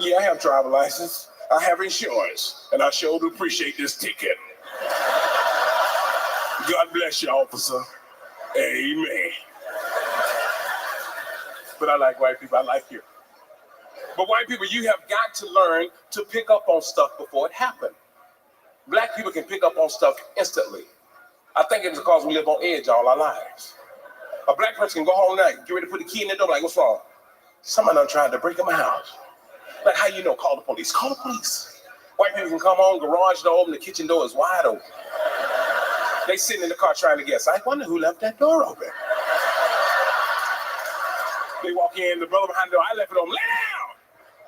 Yeah, I have driver license. I have insurance, and I sure do appreciate this ticket. God bless you, officer. Amen. But I like white people. I like you. But white people, you have got to learn to pick up on stuff before it happened. Black people can pick up on stuff instantly. I think it's because we live on edge all our lives. A black person can go home tonight, get ready to put the key in the door, like, what's wrong? Somebody done tried to break in my house. Like, how you know? Call the police. Call the police. White people can come home, garage door open, the kitchen door is wide open. They sitting in the car trying to guess. I wonder who left that door open. They walk in, the brother behind the door, I left it open. Lay down!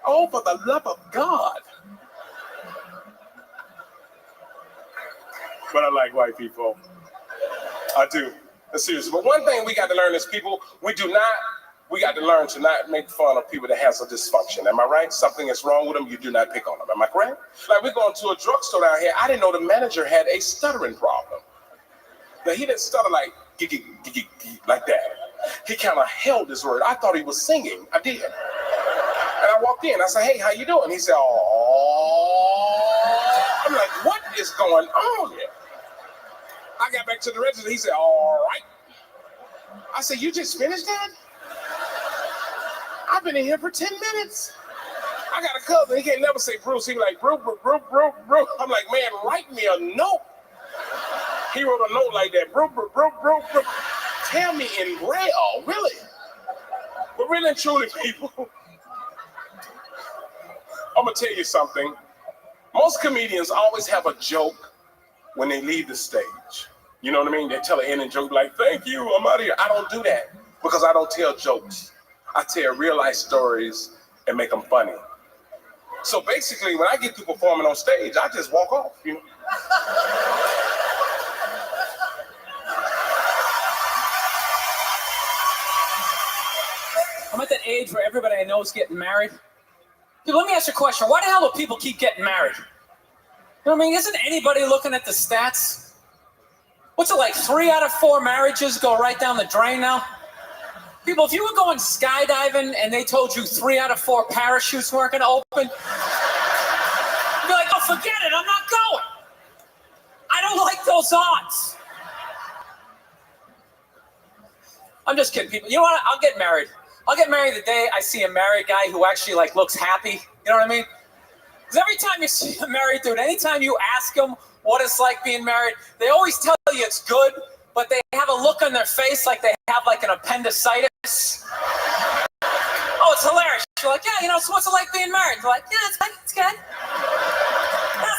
Oh, for the love of God. But I like white people. I do. That's serious. But one thing we got to learn as people, we got to learn to not make fun of people that has a dysfunction. Am I right? Something is wrong with them, you do not pick on them. Am I correct? Like, we're going to a drugstore down here. I didn't know the manager had a stuttering problem. Now, he didn't stutter like, like that. He kind of held his word. I thought he was singing. I did. And I walked in. I said, hey, how you doing? He said, oh. I'm like, what is going on here? I got back to the register. He said, all right. I said, you just finished that? I've been in here for 10 minutes. I got a cousin. He can't never say Bruce. He be like, Bruce. I'm like, man, write me a note. He wrote a note like that. Bruce. Tell me in Braille, really. But really and truly, people, I'm going to tell you something. Most comedians always have a joke when they leave the stage. You know what I mean? They tell an ending joke like, thank you, I'm out of here. I don't do that because I don't tell jokes. I tell real life stories and make them funny. So basically, when I get through performing on stage, I just walk off, you know? I'm at that age where everybody I know is getting married. Dude, let me ask you a question. Why the hell do people keep getting married? You know what I mean? Isn't anybody looking at the stats? What's it like? 3 out of 4 marriages go right down the drain now? People, if you were going skydiving and they told you 3 out of 4 parachutes weren't going to open, you'd be like, oh, forget it, I'm not going. I don't like those odds. I'm just kidding, people. You know what? I'll get married. I'll get married the day I see a married guy who actually like looks happy. You know what I mean? Because every time you see a married dude, anytime you ask them what it's like being married, they always tell you it's good, but they have a look on their face like they have like an appendicitis. Oh, it's hilarious. You're like, yeah, you know, so what's it like being married? They're like, yeah, it's good. It's good.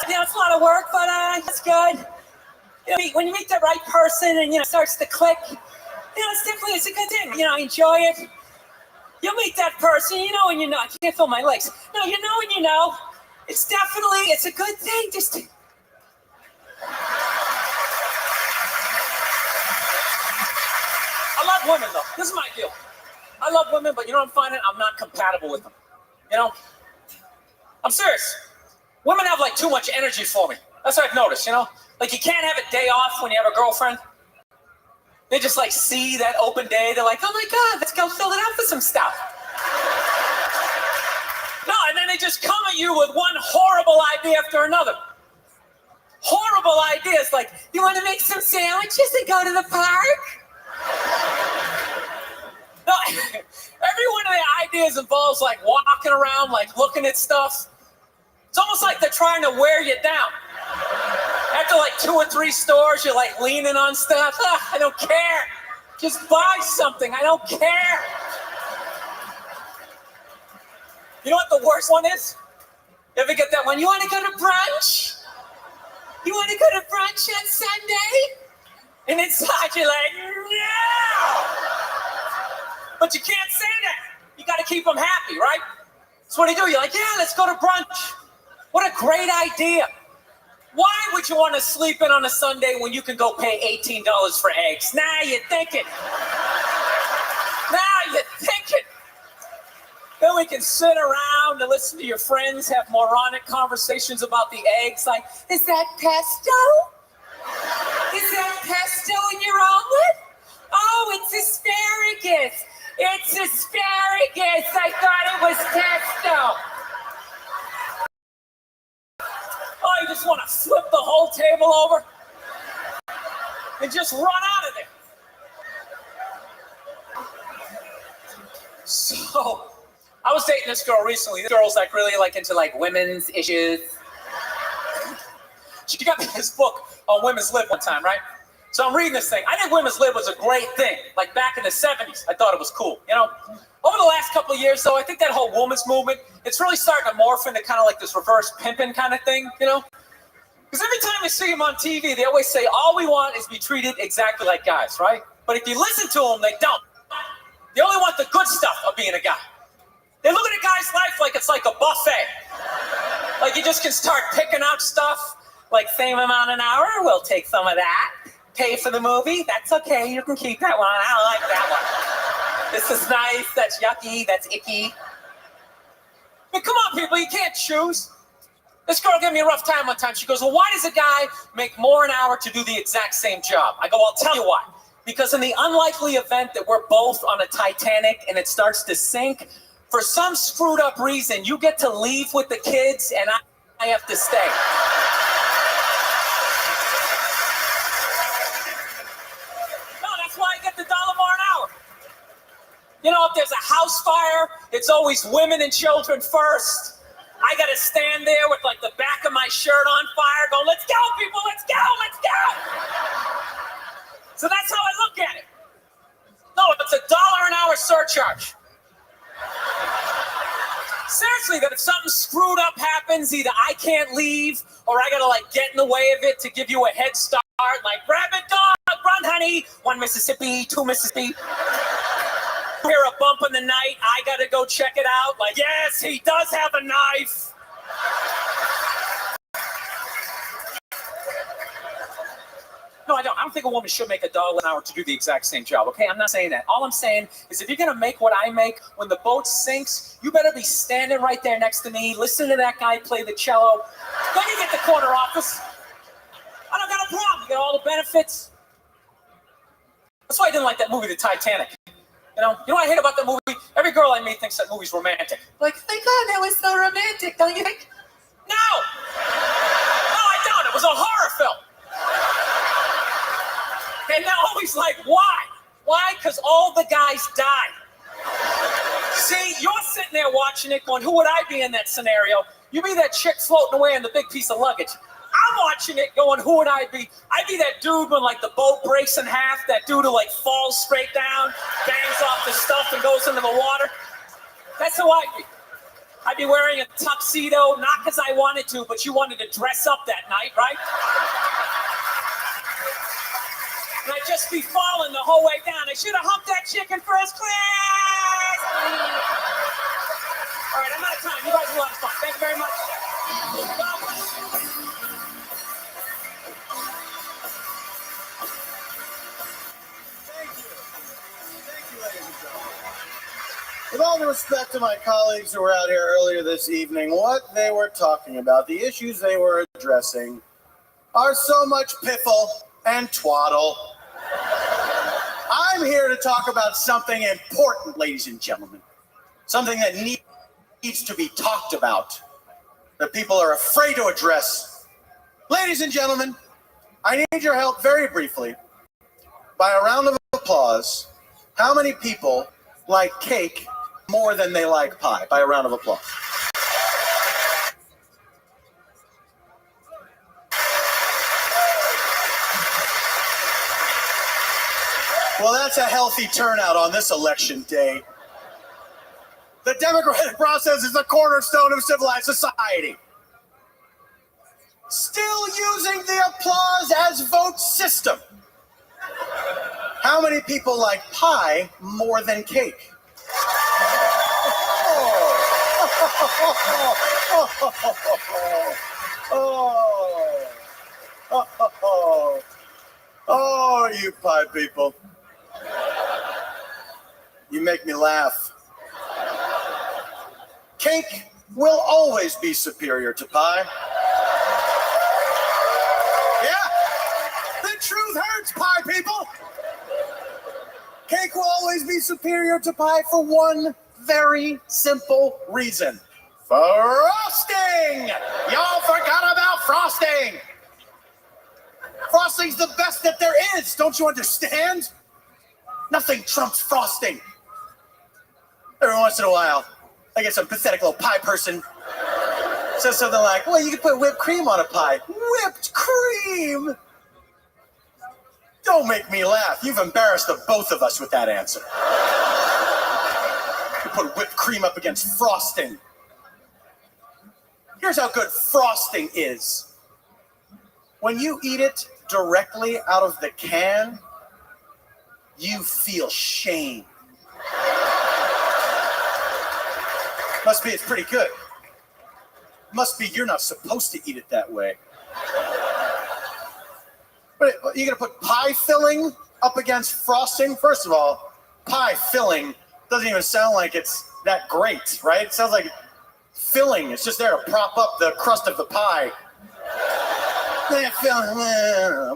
You know, it's a lot of work, but it's good. You know, when you meet the right person and, you know, it starts to click, you know, it's a good thing. You know, enjoy it. You'll meet that person, you know, and you know. I can't feel my legs. No, you know and you know. It's a good thing. Just I love women, though. This is my deal. I love women, but you know what I'm finding? I'm not compatible with them. You know? I'm serious. Women have, like, too much energy for me. That's what I've noticed, you know? Like, you can't have a day off when you have a girlfriend. They just, like, see that open day. They're like, oh, my God, let's go fill it out with some stuff. No, and then they just come at you with one horrible idea after another. Horrible ideas like, you want to make some sandwiches and go to the park? No, every one of the ideas involves like walking around, like looking at stuff. It's almost like they're trying to wear you down. After like 2 or 3 stores, you're like leaning on stuff. I don't care. Just buy something. I don't care. You know what the worst one is? You ever get that one? You want to go to brunch? You want to go to brunch on Sunday? And inside you're like, no! But you can't say that. You got to keep them happy, right? So what do? You're like, yeah, let's go to brunch. What a great idea. Why would you want to sleep in on a Sunday when you can go pay $18 for eggs? Now you're thinking. Now you're thinking. Then we can sit around and listen to your friends have moronic conversations about the eggs. Like, is that pesto? Is that pesto in your omelet? Oh, it's asparagus. It's asparagus. I thought it was pesto. Oh, you just want to flip the whole table over and just run out of there. So, I was dating this girl recently. This girl's like really like into like women's issues. She got me this book on women's lib one time, right? So I'm reading this thing. I think women's lib was a great thing. Like back in the 70s, I thought it was cool. You know, over the last couple of years, though, I think that whole women's movement, it's really starting to morph into kind of like this reverse pimping kind of thing, you know? Because every time you see them on TV, they always say, all we want is to be treated exactly like guys, right? But if you listen to them, they don't. They only want the good stuff of being a guy. They look at a guy's life like it's like a buffet. Like you just can start picking out stuff, like same amount an hour, we'll take some of that. Pay for the movie, that's okay, you can keep that one, I don't like that one. This is nice, that's yucky, that's icky. I mean, come on people, you can't choose. This girl gave me a rough time one time. She goes, well, why does a guy make more an hour to do the exact same job? I go, I'll tell you why. Because in the unlikely event that we're both on a Titanic and it starts to sink, for some screwed up reason, you get to leave with the kids and I have to stay. No, that's why I get the $1 more an hour. You know, if there's a house fire, it's always women and children first. I gotta stand there with like the back of my shirt on fire going, let's go people, let's go, let's go. So that's how I look at it. No, it's a $1 an hour surcharge. Seriously, that if something screwed up happens, either I can't leave or I gotta like get in the way of it to give you a head start, like rabbit dog, run honey, 1 Mississippi, 2 Mississippi. Hear a bump in the night, I gotta go check it out. Like, yes, he does have a knife. No, I don't. I don't think a woman should make $1 an hour to do the exact same job, okay? I'm not saying that. All I'm saying is if you're gonna make what I make, when the boat sinks, you better be standing right there next to me, listen to that guy play the cello. Then you get the corner office. I don't got a problem. You get all the benefits. That's why I didn't like that movie, The Titanic. You know what I hate about that movie? Every girl I meet thinks that movie's romantic. Like, thank God that was so romantic, don't you think? No! No, I don't. It was a horror film. And they're always like, why? Why? Because all the guys died. See, you're sitting there watching it going, who would I be in that scenario? You be that chick floating away in the big piece of luggage. I'm watching it going, who would I be? I'd be that dude when like the boat breaks in half, that dude who like falls straight down, bangs off the stuff and goes into the water. That's who I'd be. I'd be wearing a tuxedo, not because I wanted to, but you wanted to dress up that night, right? And I'd just be falling the whole way down. I should have humped that chick in first class. All right, I'm out of time. You guys are a lot of fun. Thank you very much. God bless. With all due respect to my colleagues who were out here earlier this evening, what they were talking about, the issues they were addressing, are so much piffle and twaddle. I'm here to talk about something important, ladies and gentlemen. Something that needs to be talked about, that people are afraid to address. Ladies and gentlemen, I need your help very briefly. By a round of applause, how many people like cake more than they like pie? By a round of applause. Well, that's a healthy turnout on this election day. The democratic process is the cornerstone of civilized society. Still using the applause as vote system. How many people like pie more than cake? Oh, you pie people. You make me laugh. Cake will always be superior to pie. Yeah, the truth hurts, pie people. Cake will always be superior to pie for one very simple reason. Frosting! Y'all forgot about frosting! Frosting's the best that there is, don't you understand? Nothing trumps frosting. Every once in a while, I get some pathetic little pie person says something like, well, you can put whipped cream on a pie. Whipped cream? Don't make me laugh. You've embarrassed the both of us with that answer. You put whipped cream up against frosting. Here's how good frosting is. When you eat it directly out of the can, you feel shame. Must be it's pretty good. Must be you're not supposed to eat it that way. But you're gonna put pie filling up against frosting? First of all, pie filling doesn't even sound like it's that great, right? It sounds like filling. It's just there to prop up the crust of the pie.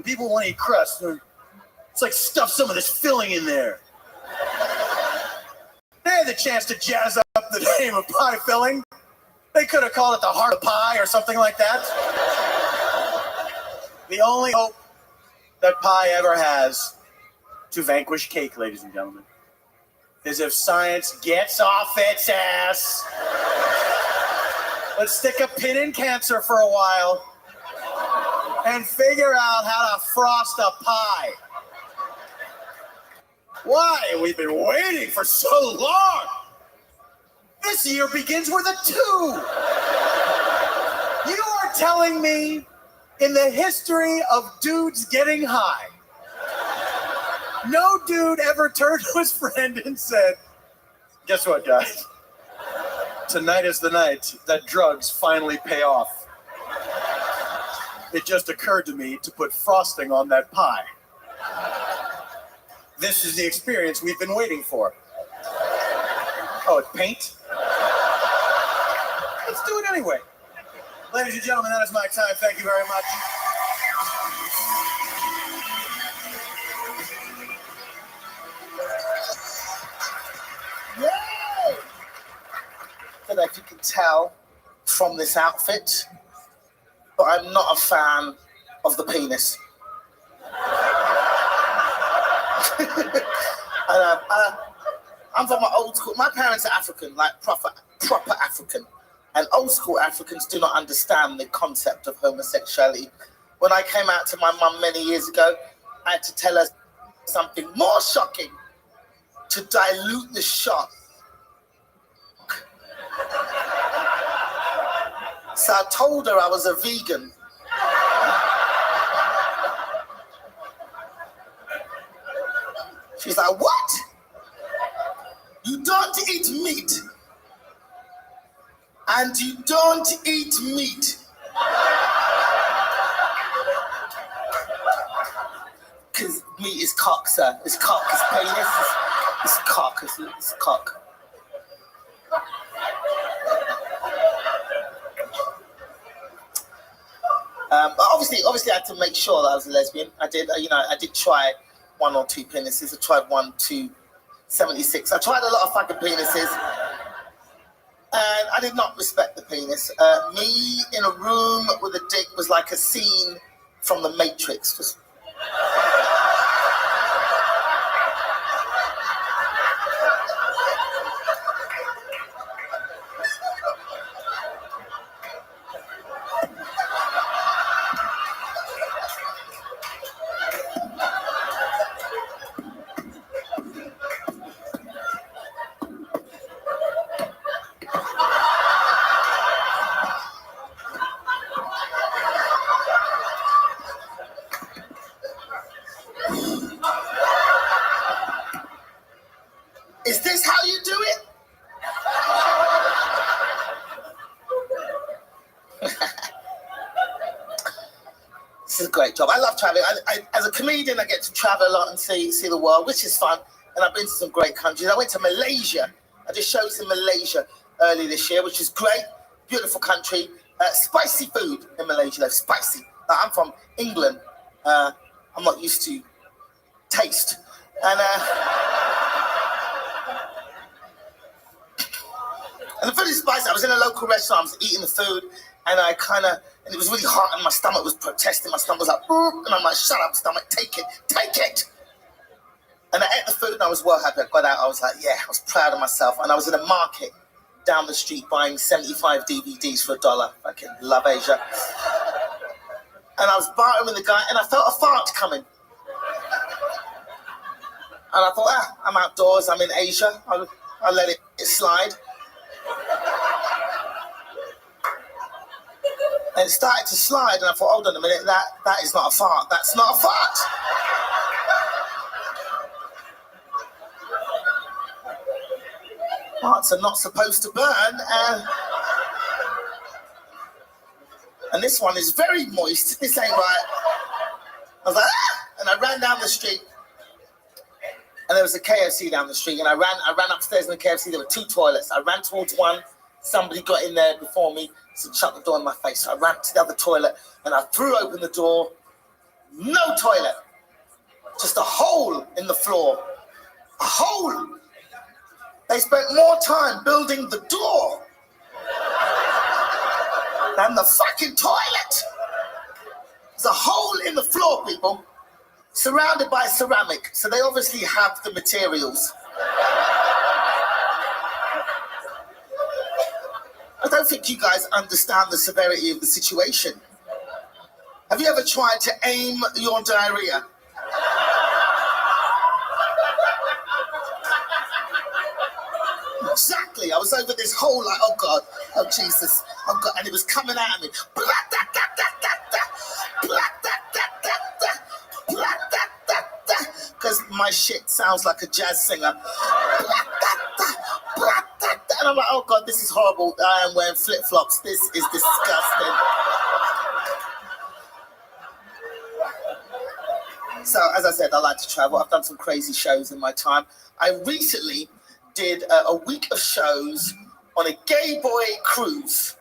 People want to eat crust. It's like stuff some of this filling in there. They had the chance to jazz up the name of pie filling. They could have called it the heart of pie or something like that. The only hope that pie ever has to vanquish cake, ladies and gentlemen, is if science gets off its ass. Let's stick a pin in cancer for a while and figure out how to frost a pie. Why? We've been waiting for so long. This year begins with a 2. You are telling me in the history of dudes getting high, no dude ever turned to his friend and said, guess what, guys? Tonight is the night that drugs finally pay off. It just occurred to me to put frosting on that pie. This is the experience we've been waiting for. Oh, it's paint? Let's do it anyway. Ladies and gentlemen, that is my time. Thank you very much. Yay! I don't know if you can tell from this outfit, but I'm not a fan of the penis. I'm from an old school. My parents are African, like proper African. And old school Africans do not understand the concept of homosexuality. When I came out to my mum many years ago, I had to tell her something more shocking to dilute the shock. So I told her I was a vegan. She's like, what? You don't eat meat. And you don't eat meat. Because meat is cock, sir. It's cock, it's penis, it's cock, it's cock. But obviously I had to make sure that I was a lesbian. I did try 1 or 2 penises. I tried 1, 2, 76. I tried a lot of fucking penises. And I did not respect the penis. Me in a room with a dick was like a scene from The Matrix. Just... This is a great job. I love traveling. As a comedian, I get to travel a lot and see the world, which is fun. And I've been to some great countries. I went to Malaysia. I did shows in Malaysia early this year, which is great. Beautiful country. Spicy food in Malaysia, though. Spicy. I'm from England. I'm not used to taste. And the food is spicy. I was in a local restaurant. I was eating the food, and and it was really hot, and my stomach was protesting. My stomach was like, "Ooh," and I'm like, "Shut up, stomach, take it, take it." And I ate the food, and I was well happy. I got out. I was like, yeah, I was proud of myself. And I was in a market down the street buying 75 DVDs for $1. Fucking love Asia. And I was bartering with the guy, and I felt a fart coming. And I thought, I'm outdoors. I'm in Asia. I'll let it slide. And it started to slide, and I thought, hold on a minute, that is not a fart. That's not a fart. Farts are not supposed to burn, and this one is very moist. This ain't right. I was like, and I ran down the street, and there was a KFC down the street, and I ran upstairs in the KFC. There were 2 toilets. I ran towards one. Somebody got in there before me, so shut the door in my face. So I ran to the other toilet, and I threw open the door. No toilet. Just a hole in the floor. A hole. They spent more time building the door than the fucking toilet. There's a hole in the floor, people, surrounded by ceramic. So they obviously have the materials. I don't think you guys understand the severity of the situation. Have you ever tried to aim your diarrhea? Exactly. I was over this hole like, oh God, oh Jesus, oh God, and it was coming at me. Because my shit sounds like a jazz singer. And I'm like, oh God, this is horrible. I am wearing flip-flops. This is disgusting. So, as I said, I like to travel. I've done some crazy shows in my time. I recently did a week of shows on a gay boy cruise.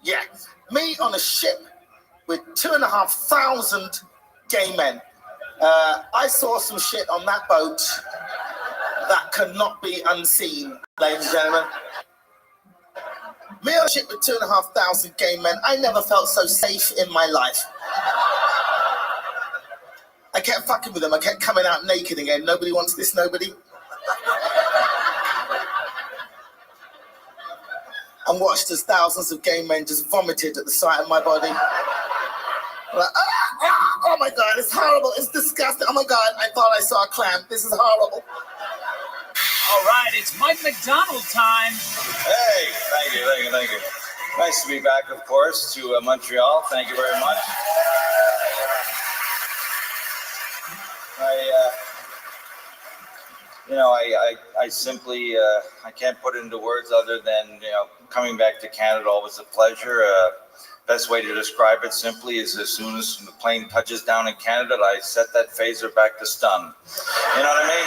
Yeah, me on a ship with 2,500 gay men. I saw some shit on that boat that cannot be unseen, ladies and gentlemen. Me on a ship with 2,500 gay men. I never felt so safe in my life. I kept fucking with them. I kept coming out naked again. Nobody wants this, nobody. And watched as thousands of gay men just vomited at the sight of my body. Like, oh my God, it's horrible, it's disgusting. Oh my God, I thought I saw a clam. This is horrible. All right, it's Mike McDonald time. Hey, thank you. Nice to be back, of course, to Montreal. Thank you very much. I simply, I can't put it into words other than, coming back to Canada always a pleasure. Best way to describe it simply is as soon as the plane touches down in Canada, I set that phaser back to stun. You know what I mean?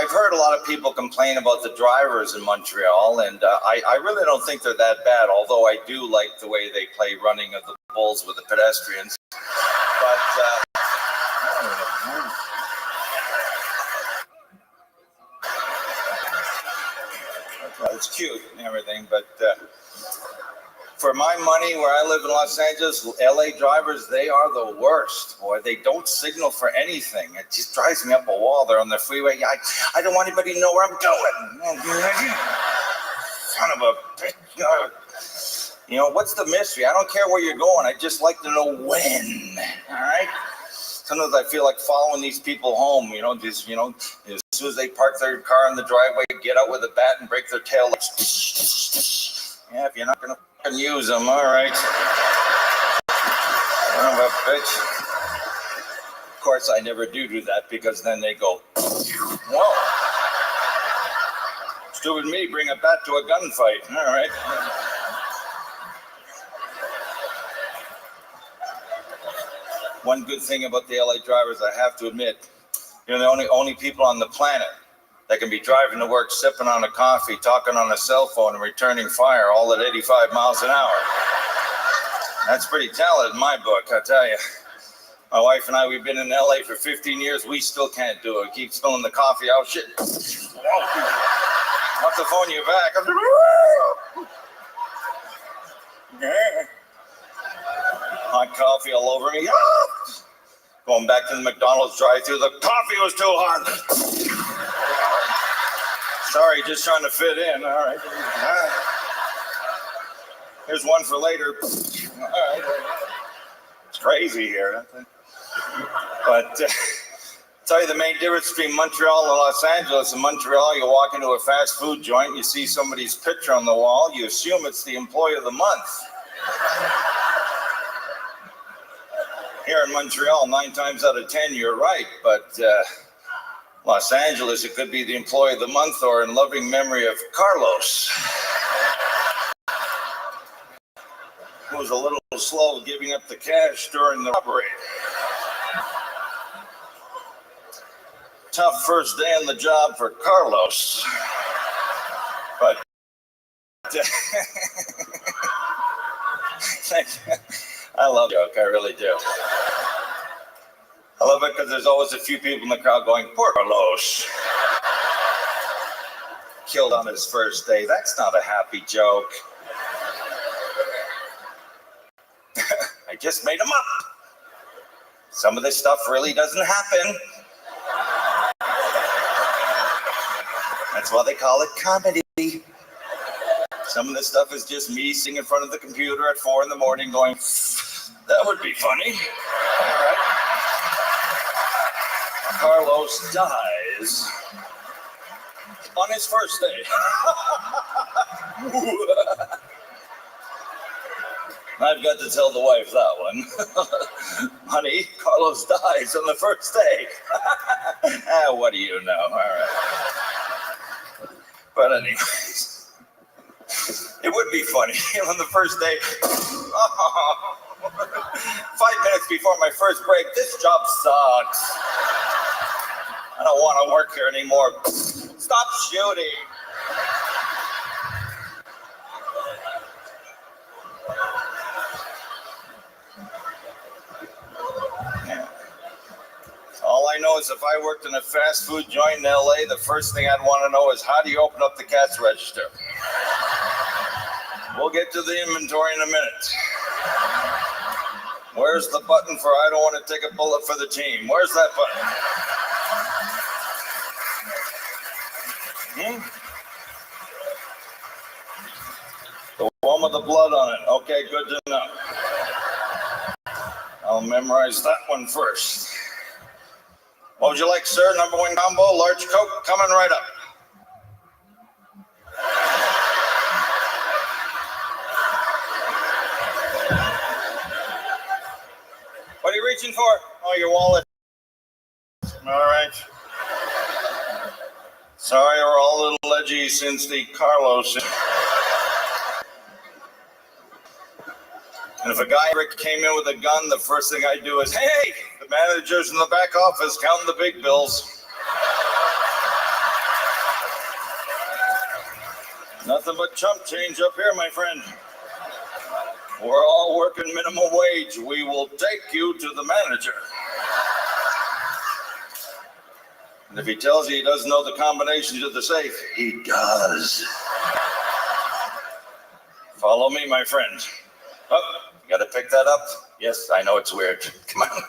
I've heard a lot of people complain about the drivers in Montreal, and I really don't think they're that bad, although I do like the way they play running of the bulls with the pedestrians. But, it's cute and everything, but for my money, where I live in Los Angeles, LA drivers, they are the worst, boy. They don't signal for anything. It just drives me up a wall. They're on the freeway. I don't want anybody to know where I'm going. Son of a bitch. What's the mystery? I don't care where you're going. I just like to know when, all right? Sometimes I feel like following these people home, as soon as they park their car in the driveway, get out with a bat and break their tail. Yeah, if you're not going to fucking use them, all right. Son of a bitch. Of course, I never do that because then they go, whoa. Stupid me, bring a bat to a gunfight, all right. one good thing about the LA drivers, I have to admit, you're the only people on the planet that can be driving to work, sipping on a coffee, talking on a cell phone, and returning fire all at 85 miles an hour. That's pretty talented in my book, I tell you. My wife and I, we've been in LA for 15 years. We still can't do it. Keep spilling the coffee out. Shit. I'll have to phone you back. Hot coffee all over me. Going back to the McDonald's drive-thru. The coffee was too hot. Sorry, just trying to fit in. All right. Here's one for later. All right. It's crazy here. But tell you the main difference between Montreal and Los Angeles. In Montreal, you walk into a fast food joint, you see somebody's picture on the wall, you assume it's the employee of the month. Here in Montreal, 9 times out of 10, you're right, but Los Angeles, it could be the employee of the month or in loving memory of Carlos, who was a little slow giving up the cash during the robbery. Tough first day on the job for Carlos, but I love the joke, I really do. I love it because there's always a few people in the crowd going, poor Carlos. Killed on his first day. That's not a happy joke. I just made him up. Some of this stuff really doesn't happen. That's why they call it comedy. Some of this stuff is just me sitting in front of the computer at 4 a.m. going, that would be funny. All right. Carlos dies on his first day. I've got to tell the wife that one. Honey, Carlos dies on the first day. What do you know? All right. But anyways, it would be funny on the first day. 5 minutes before my first break, this job sucks. I don't want to work here anymore. Stop shooting. All I know is if I worked in a fast food joint in LA, the first thing I'd want to know is how do you open up the cash register? We'll get to the inventory in a minute. Where's the button for I don't want to take a bullet for the team? Where's that button? The one with the blood on it. Okay, good to know. I'll memorize that one first. What would you like, sir? Number 1 combo, large Coke, coming right up. What are you reaching for? Oh, your wallet. All right. Sorry, we're all a little edgy since the Carlos. And if a guy came in with a gun, the first thing I do is, hey, the manager's in the back office counting the big bills. Nothing but chump change up here, my friend. We're all working minimum wage. We will take you to the manager. And if he tells you he doesn't know the combination to the safe, he does. Follow me, my friend. Oh, you gotta pick that up? Yes, I know it's weird. Come on.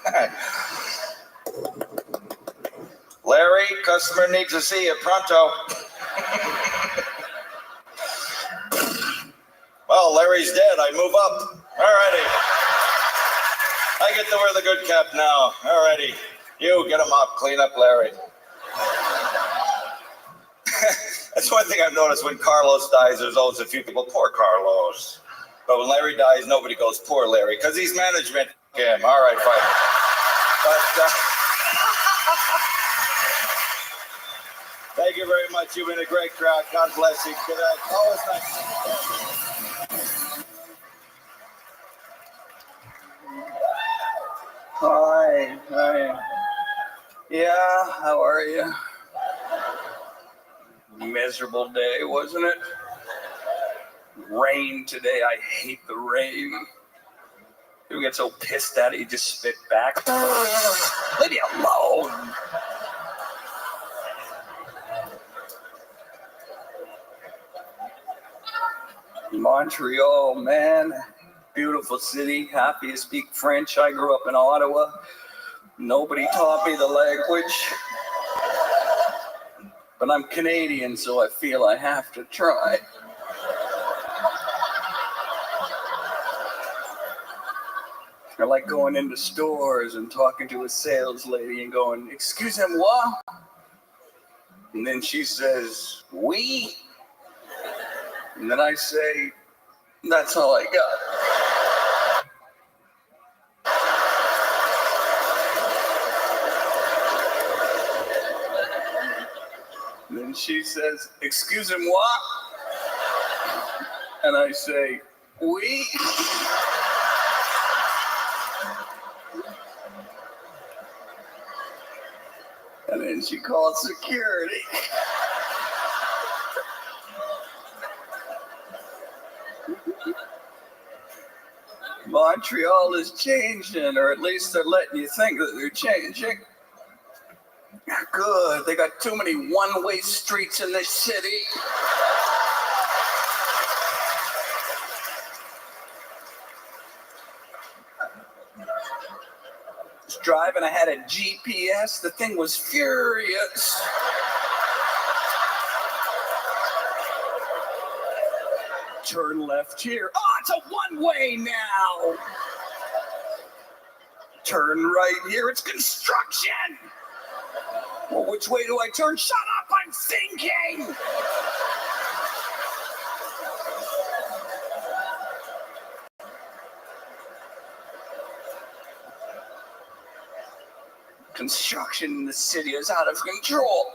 Larry, customer needs to see you pronto. Well, Larry's dead. I move up. All righty. I get to wear the good cap now. All righty. You get him up. Clean up Larry. That's one thing I've noticed when Carlos dies, there's always a few people, poor Carlos. But when Larry dies, nobody goes, poor Larry, because he's management. Him. All right, fine. But thank you very much. You've been a great crowd. God bless you. Good night. Always nice. All right. Hi. Yeah, how are you? Miserable day, wasn't it? Rain today. I hate the rain. You get so pissed at it, you just spit back. Leave me alone. Montreal, man. Beautiful city. Happy to speak French. I grew up in Ottawa. Nobody taught me the language. But I'm Canadian, so I feel I have to try. I like going into stores and talking to a sales lady and going, "Excusez-moi?" And then she says, "Oui?" And then I say, "That's all I got." And then she says, "Excusez-moi?" And I say, "Oui?" And then she called security. Montreal is changing, or at least they're letting you think that they're changing. Good, they got too many one-way streets in this city. Was driving, I had a GPS, the thing was furious. Turn left here. Oh, it's a one-way now. Turn right here, it's construction. Well, which way do I turn? Shut up, I'm thinking. Construction in the city is out of control.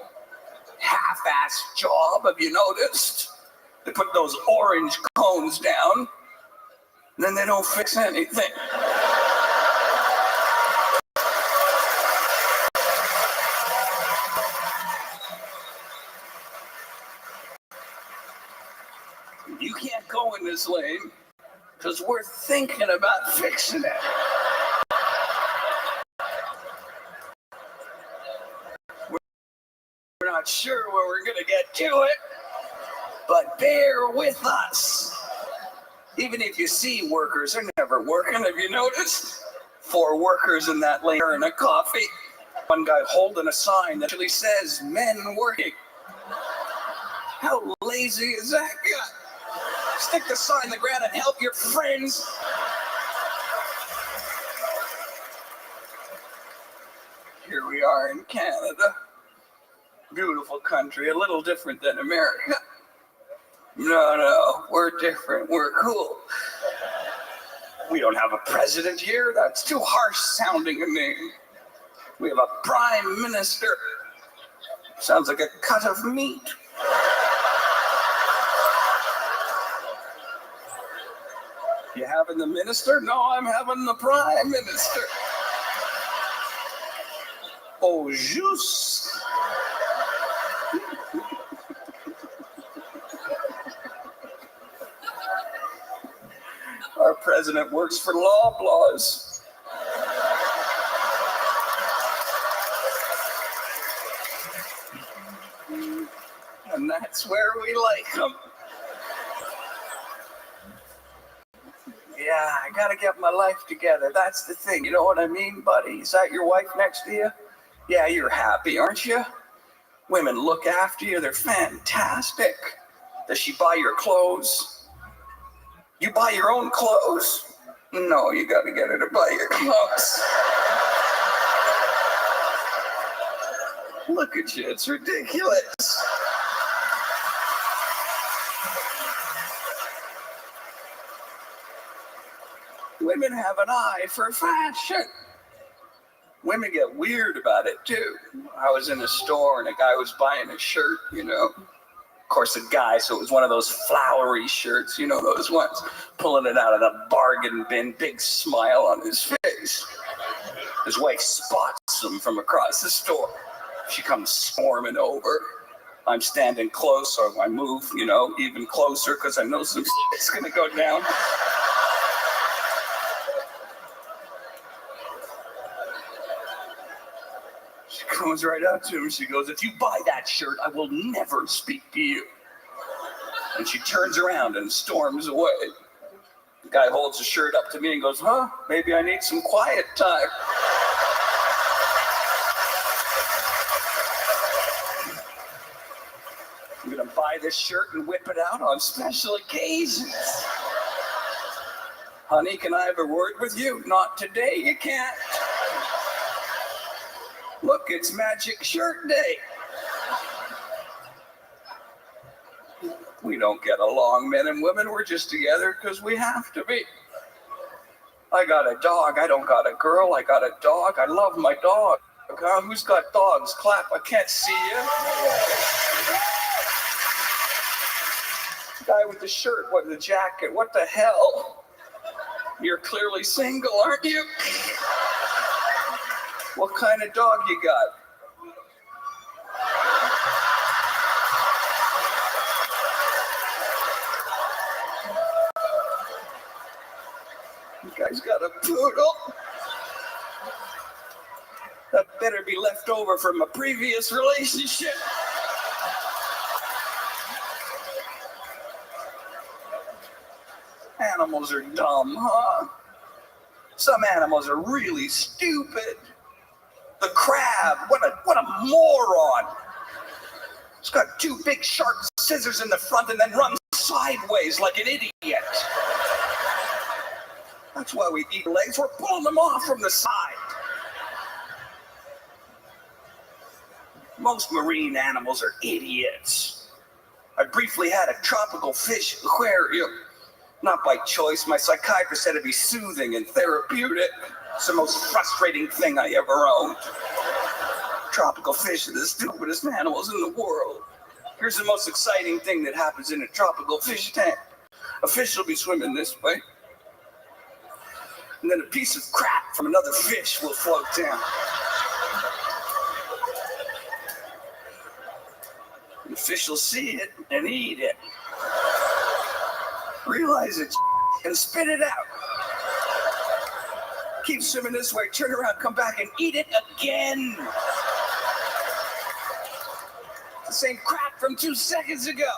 Half-assed job, have you noticed? They put those orange cones down, and then they don't fix anything. You can't go in this lane because we're thinking about fixing it. We're not sure where we're going to get to it, but bear with us. Even if you see workers, they're never working. Have you noticed? 4 workers in that lane and a coffee. One guy holding a sign that actually says men working. How lazy is that guy? Stick the sign in the ground and help your friends. Here we are in Canada. Beautiful country, a little different than America. No, we're different, we're cool. We don't have a president here, that's too harsh sounding a name. We have a prime minister. Sounds like a cut of meat. You having the minister? No, I'm having the prime minister. Oh, juste. Our president works for Loblaws. And that's where we like him. Yeah, I gotta get my life together. That's the thing. You know what I mean, buddy? Is that your wife next to you? Yeah, you're happy, aren't you? Women look after you. They're fantastic. Does she buy your clothes? You buy your own clothes? No, you gotta get her to buy your clothes. Look at you, it's ridiculous. Women have an eye for fashion. Women get weird about it too. I was in a store and a guy was buying a shirt, you know. Of course, a guy, so it was one of those flowery shirts, you know those ones. Pulling it out of the bargain bin, big smile on his face. His wife spots him from across the store. She comes swarming over. I'm standing close, so I move, even closer because I know some shit's gonna go down. She comes right up to him. She goes, "If you buy that shirt, I will never speak to you." And she turns around and storms away. The guy holds the shirt up to me and goes, "Huh, maybe I need some quiet time." I'm gonna buy this shirt and whip it out on special occasions. Honey, can I have a word with you? Not today, you can't. Look, it's Magic Shirt Day. We don't get along, men and women. We're just together because we have to be. I got a dog. I don't got a girl. I got a dog. I love my dog. Who's got dogs? Clap. I can't see you. Guy with the shirt, what the jacket, what the hell? You're clearly single, aren't you? What kind of dog you got? You guys got a poodle? That better be left over from a previous relationship. Animals are dumb, huh? Some animals are really stupid. The crab, what a moron. It's got two big sharp scissors in the front and then runs sideways like an idiot. That's why we eat legs. We're pulling them off from the side. Most marine animals are idiots. I briefly had a tropical fish aquarium. Not by choice. My psychiatrist said it'd be soothing and therapeutic. It's the most frustrating thing I ever owned. Tropical fish are the stupidest animals in the world. Here's the most exciting thing that happens in a tropical fish tank. A fish will be swimming this way. And then a piece of crap from another fish will float down. The fish will see it and eat it. Realize it and spit it out. Keep swimming this way, turn around, come back and eat it again. The same crap from 2 seconds ago.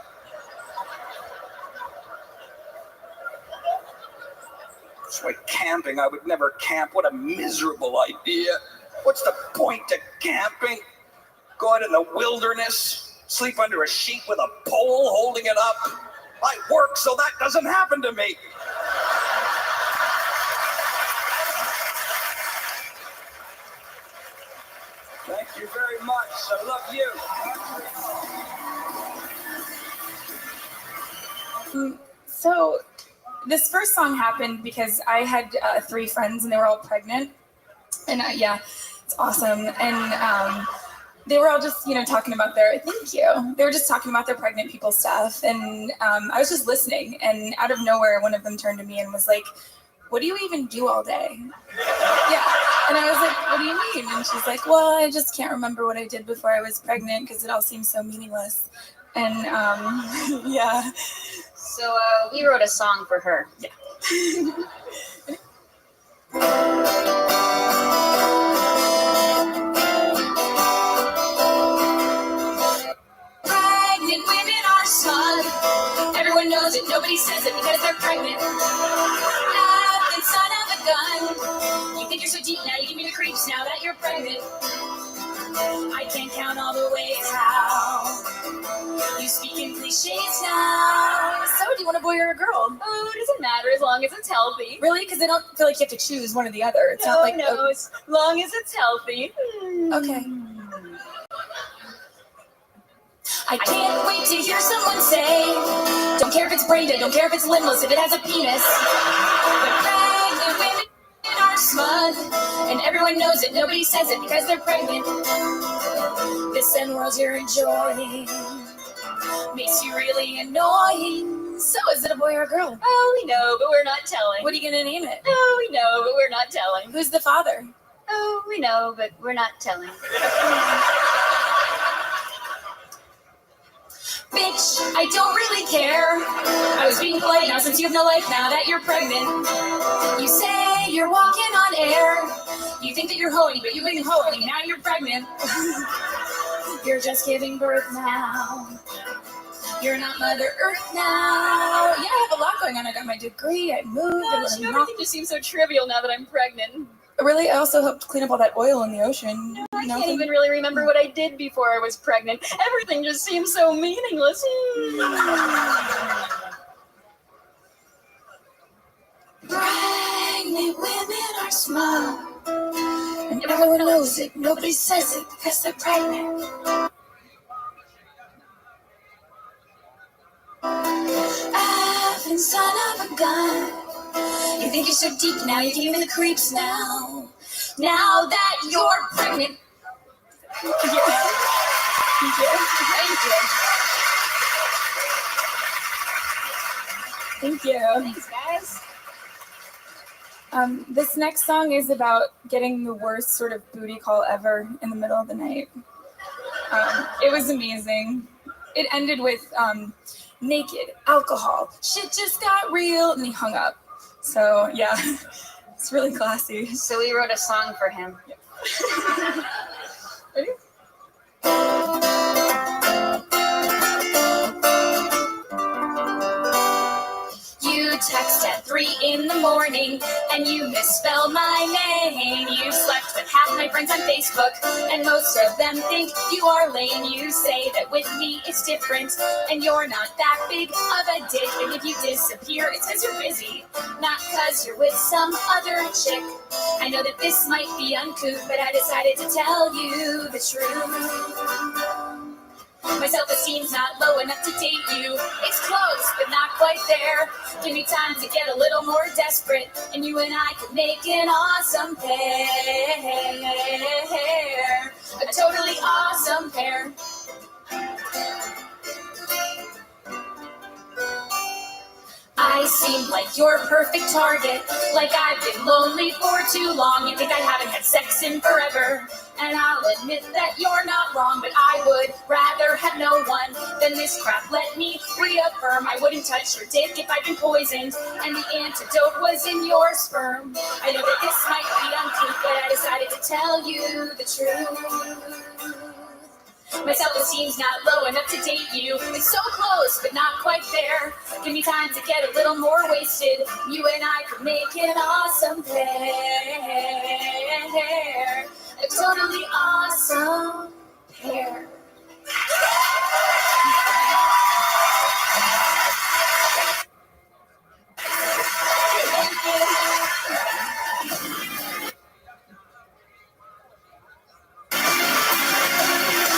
That's why camping, I would never camp. What a miserable idea. What's the point of camping? Go out in the wilderness, sleep under a sheet with a pole holding it up. I work so that doesn't happen to me. Thank you very much. I love you. So this first song happened because I had 3 friends and they were all pregnant. And yeah, it's awesome. And they were all just, talking about they were just talking about their pregnant people stuff. And I was just listening. And out of nowhere, one of them turned to me and was like, "What do you even do all day?" Yeah. And I was like, "What do you mean?" And she's like, "Well, I just can't remember what I did before I was pregnant because it all seems so meaningless." And yeah. So we wrote a song for her. Yeah. Pregnant women are smug. Everyone knows it. Nobody says it because they're pregnant. Nothing, son of a gun. You think you're so deep now. You give me the creeps now that you're pregnant. I can't count all the ways how you speak in cliches now. So, do you want a boy or a girl? Oh, it doesn't matter as long as it's healthy. Really? Because I don't feel like you have to choose one or the other. It's not like as long as it's healthy. Okay. I can't wait to hear someone say, don't care if it's brain dead, don't care if it's limbless, if it has a penis. But pregnant women are smug, and everyone knows it, nobody says it because they're pregnant. This end world you're enjoying makes you really annoying. So, is it a boy or a girl? Oh, we know, but we're not telling. What are you going to name it? Oh, we know, but we're not telling. Who's the father? Oh, we know, but we're not telling. Bitch, I don't really care. I was being polite now since you have no life now that you're pregnant. You say you're walking on air. You think that you're hoeing, but you ain't hoeing. Now you're pregnant. You're just giving birth now. You're not Mother Earth now. Yeah, I have a lot going on. I got my degree. I moved. Gosh, everything just seems so trivial now that I'm pregnant. Really, I also helped clean up all that oil in the ocean. I can't even really remember what I did before I was pregnant. Everything just seems so meaningless. Pregnant women are small. And everyone knows it. Nobody says it because they're pregnant. Effing son of a gun. You think you're so deep now, you came in the creeps now. Now that you're pregnant. Thank you. Thank you. Thanks, guys. This next song is about getting the worst sort of booty call ever in the middle of the night. It was amazing. It ended with naked, alcohol, shit just got real, and he hung up. So yeah, it's really classy. So we wrote a song for him. Ready? You text at 3 a.m. and you misspelled my name. You slept with half my friends on Facebook and most of them think you are lame. You say that with me it's different and you're not that big of a dick. And if you disappear, it's because you're busy, not because you're with some other chick. I know that this might be uncouth, but I decided to tell you the truth. My self-esteem's not low enough to date you. It's close, but not quite there. Give me time to get a little more desperate, and you and I could make an awesome pair. A totally awesome pair. I seem like your perfect target, like I've been lonely for too long. You think I haven't had sex in forever, and I'll admit that you're not wrong, but I would rather have no one than this crap. Let me reaffirm, I wouldn't touch your dick if I'd been poisoned, and the antidote was in your sperm. I know that this might be uncouth, but I decided to tell you the truth. My self-esteem's not low enough to date you. It's so close, but not quite there. Give me time to get a little more wasted. You and I could make an awesome pair. A totally awesome pair.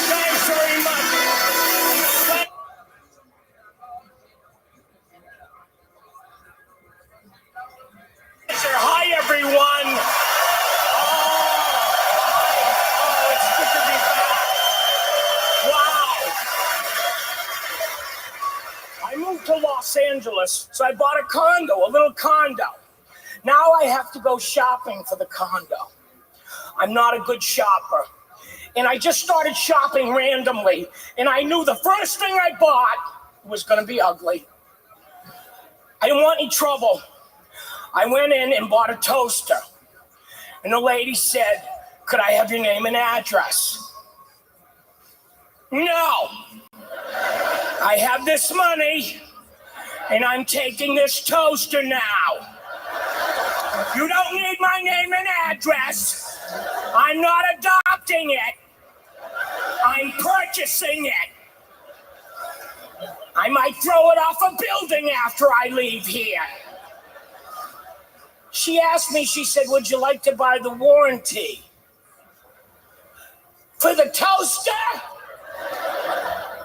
Thanks very much. Sure. Hi, everyone. Oh, it's good to be back. Wow. I moved to Los Angeles, so I bought a condo, a little condo. Now I have to go shopping for the condo. I'm not a good shopper. And I just started shopping randomly, and I knew the first thing I bought was going to be ugly. I didn't want any trouble. I went in and bought a toaster, and the lady said, "Could I have your name and address?" No. I have this money, and I'm taking this toaster now. You don't need my name and address. I'm not adopting it. I'm purchasing it. I might throw it off a building after I leave here. She asked me, she said, "Would you like to buy the warranty?" For the toaster?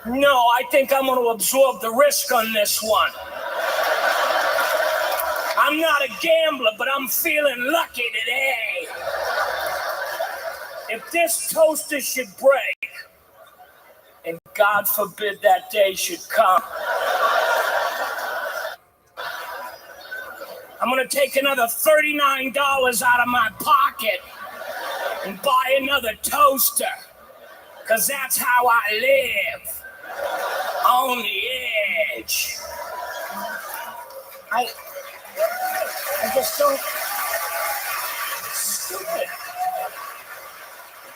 No, I think I'm going to absorb the risk on this one. I'm not a gambler, but I'm feeling lucky today. If this toaster should break, and God forbid that day should come, I'm going to take another $39 out of my pocket and buy another toaster, because that's how I live. On the edge. I just don't. Stupid.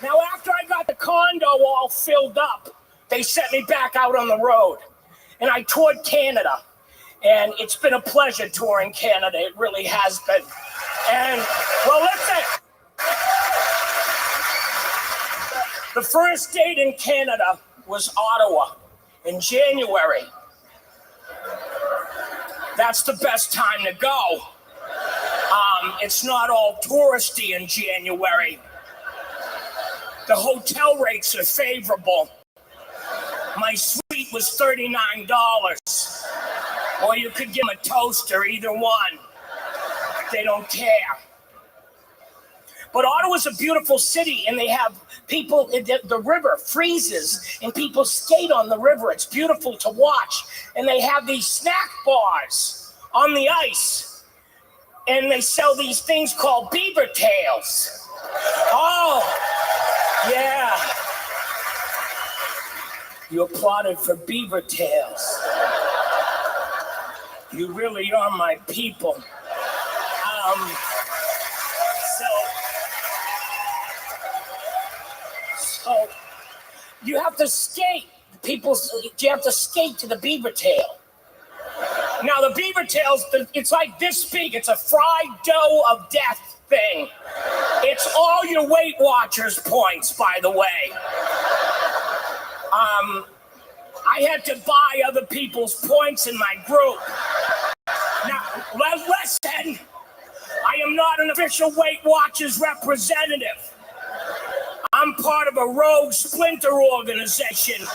Now, after I got the condo all filled up, they sent me back out on the road. And I toured Canada. And it's been a pleasure touring Canada. It really has been. And, well, listen. The first date in Canada was Ottawa in January. That's the best time to go. It's not all touristy in January. The hotel rates are favorable. My suite was $39. Or you could give them a toaster, either one. They don't care. But Ottawa's a beautiful city, and they have people, the river freezes, and people skate on the river. It's beautiful to watch. And they have these snack bars on the ice. And they sell these things called beaver tails. Oh, yeah. You applauded for beaver tails. You really are my people. So you have to skate. You have to skate to the beaver tail. Now the beaver tails, it's like this big. It's a fried dough of death thing. It's all your Weight Watchers points, by the way. I had to buy other people's points in my group. Now, listen, I am not an official Weight Watchers representative. I'm part of a rogue splinter organization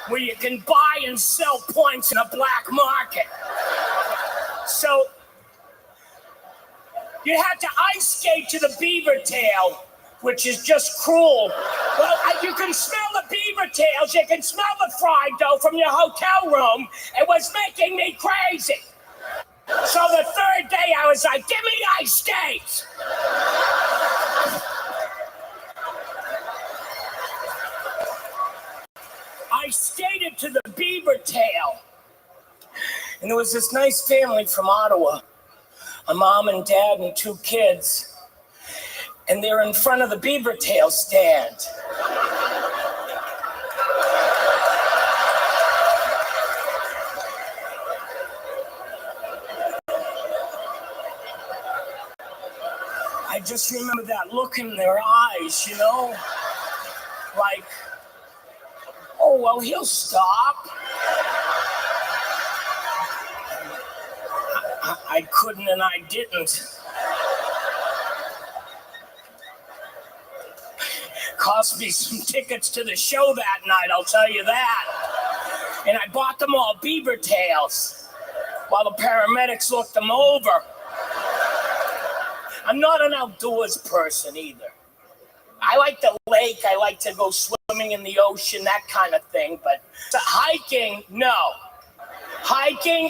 where you can buy and sell points in a black market. So, you had to ice skate to the beaver tail, which is just cruel. Well, you can smell the beaver tails, you can smell the fried dough from your hotel room. It was making me crazy. So the third day I was like, give me ice skates. I skated to the beaver tail. And there was this nice family from Ottawa, a mom and dad and 2 kids. And they're in front of the beaver tail stand. I just remember that look in their eyes, you know? Like, oh, well, he'll stop. I couldn't and I didn't. Cost me some tickets to the show that night, I'll tell you that. And I bought them all beaver tails while the paramedics looked them over. I'm not an outdoors person either. I like the lake, I like to go swimming in the ocean, that kind of thing, but hiking, no. Hiking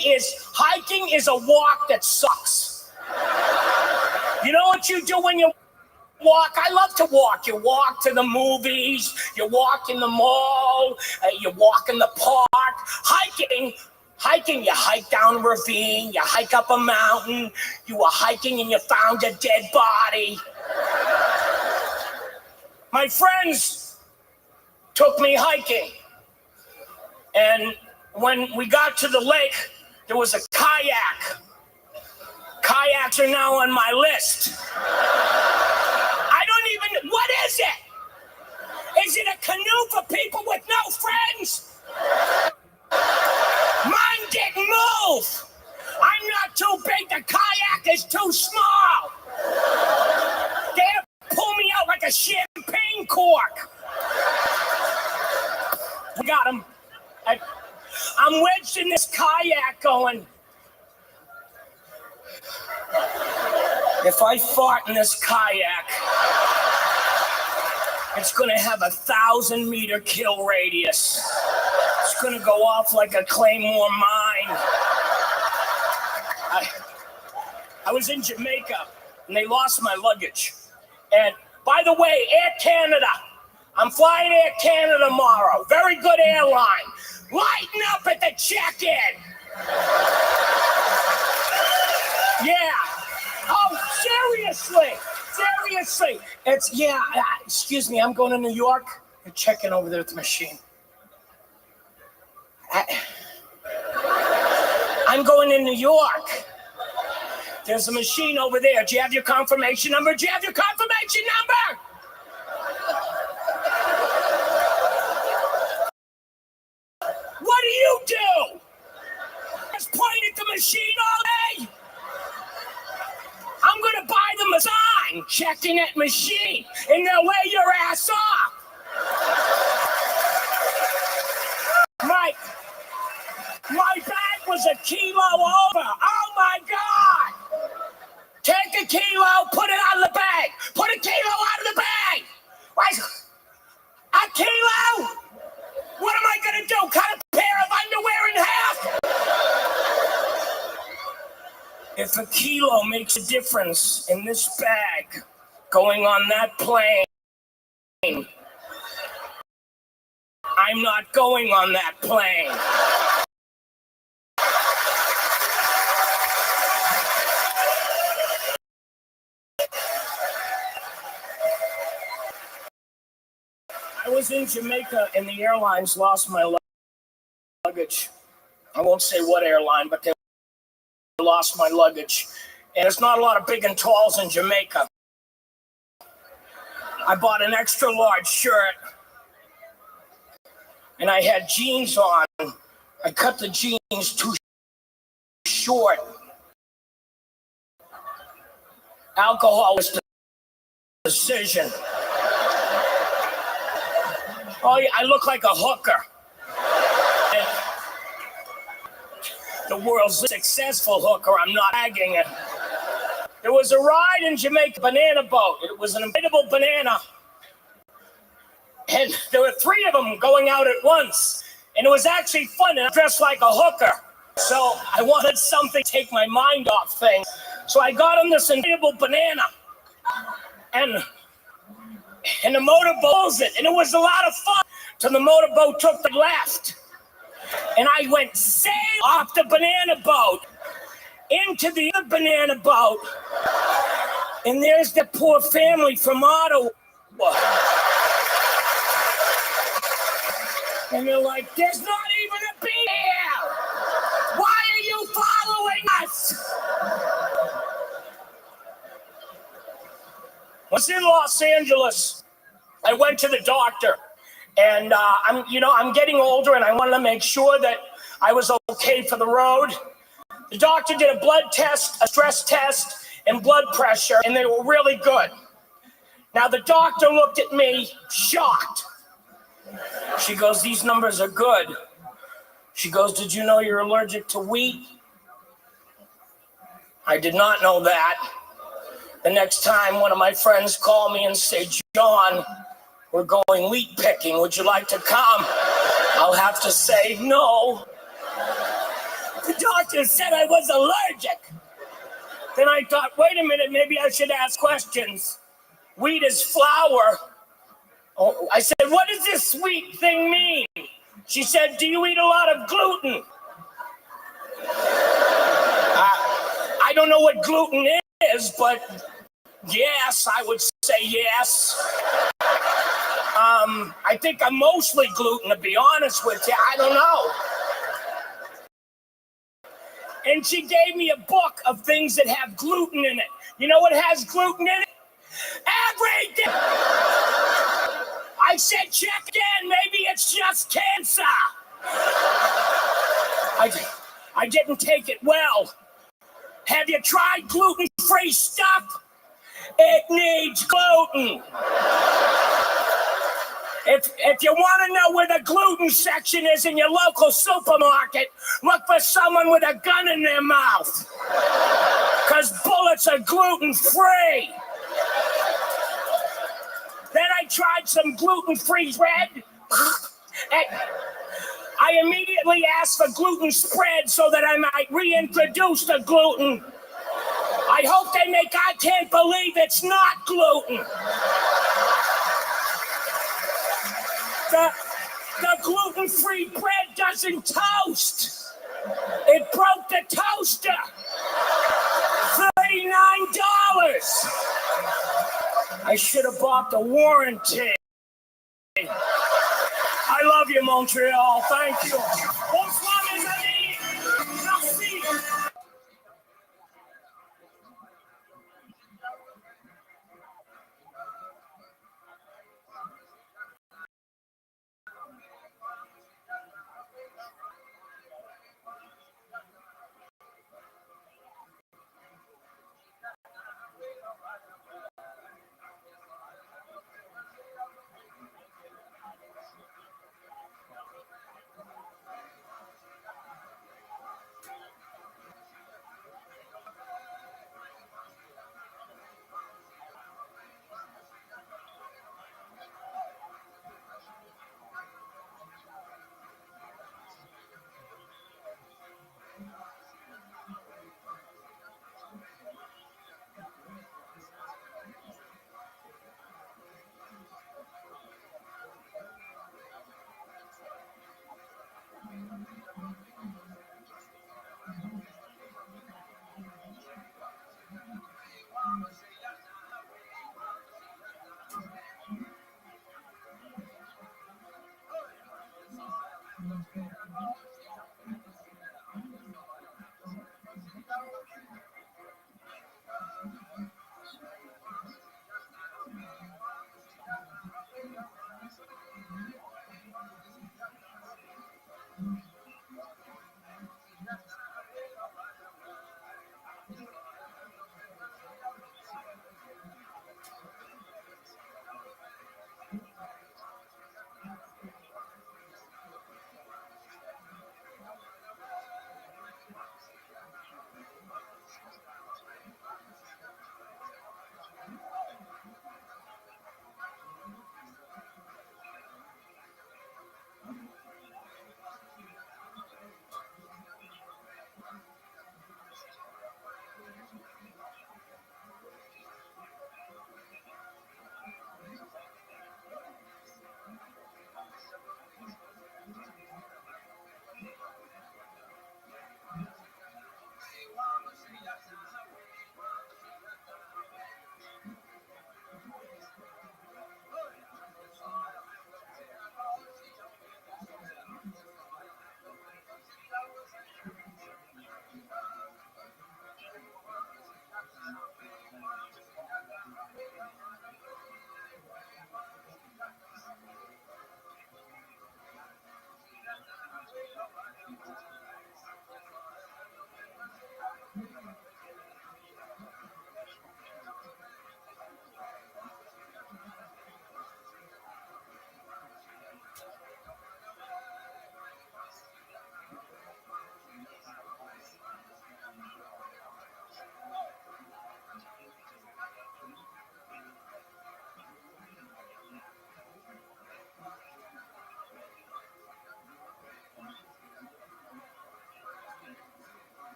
is a walk that sucks. You know what you do when you walk? I love to walk. You walk to the movies, you walk in the mall, you walk in the park. Hiking, you hike down a ravine, you hike up a mountain, you were hiking and you found a dead body. My friends took me hiking, and when we got to the lake, there was a kayak. Kayaks are now on my list. What is it? Is it a canoe for people with no friends? Mine didn't move. I'm not too big, the kayak is too small. They had to pull me out like a champagne cork. We got him. I'm wedged in this kayak going, if I fart in this kayak, it's gonna have 1,000-meter kill radius. It's gonna go off like a Claymore mine. I was in Jamaica, and they lost my luggage. And By the way, Air Canada. I'm flying Air Canada tomorrow. Very good airline. Lighten up at the check-in. Yeah. Oh, seriously. Excuse me, I'm going to New York. You're checking over there at the machine. I'm going to New York. There's a machine over there. Do you have your confirmation number? What do you do? Just point at the machine all day? I'm going to buy them a sign, checking at machine, and they'll lay your ass off. My bag was a kilo over. Oh my God! Take a kilo, put it out of the bag. Put a kilo out of the bag. Why? A kilo? What am I gonna do? Cut a pair of underwear in half? If a kilo makes a difference in this bag going on that plane, I'm not going on that plane. I was in Jamaica and the airlines lost my luggage. I won't say what airline, but they lost my luggage. And there's not a lot of big and talls in Jamaica. I bought an extra large shirt and I had jeans on. I cut the jeans too short. Alcohol was the decision. Oh, yeah, I look like a hooker. And the world's successful hooker, I'm not bagging it. There was a ride in Jamaica, banana boat. It was an inflatable banana. And there were 3 of them going out at once. And it was actually fun, and I'm dressed like a hooker. So I wanted something to take my mind off things. So I got on this inflatable banana. And the motorboat it, and it was a lot of fun till the motorboat took the left. And I went sail off the banana boat into the other banana boat. And there's the poor family from Ottawa. And they're like, there's not even a bee here. Why are you following us? I was in Los Angeles. I went to the doctor, and I'm getting older, and I wanted to make sure that I was okay for the road. The doctor did a blood test, a stress test, and blood pressure, and they were really good. Now the doctor looked at me, shocked. She goes, "These numbers are good." She goes, "Did you know you're allergic to wheat?" I did not know that. The next time one of my friends call me and say, "John, we're going wheat picking. Would you like to come?" I'll have to say no. The doctor said I was allergic. Then I thought, wait a minute, maybe I should ask questions. Wheat is flour. Oh, I said, what does this wheat thing mean? She said, do you eat a lot of gluten? I don't know what gluten is, but yes, I would say yes. I think I'm mostly gluten, to be honest with you. I don't know. And she gave me a book of things that have gluten in it. You know what has gluten in it? Everything! I said, check again. Maybe it's just cancer. I didn't take it well. Have you tried gluten-free stuff? It needs gluten. If you want to know where the gluten section is in your local supermarket, look for someone with a gun in their mouth. Because bullets are gluten-free. Then I tried some gluten-free bread. And I immediately asked for gluten spread so that I might reintroduce the gluten. I hope they make I can't believe it's not gluten. The gluten-free bread doesn't toast. It broke the toaster. $39. I should have bought the warranty. I love you, Montreal. Thank you. Bonsoir, mes amis. Merci.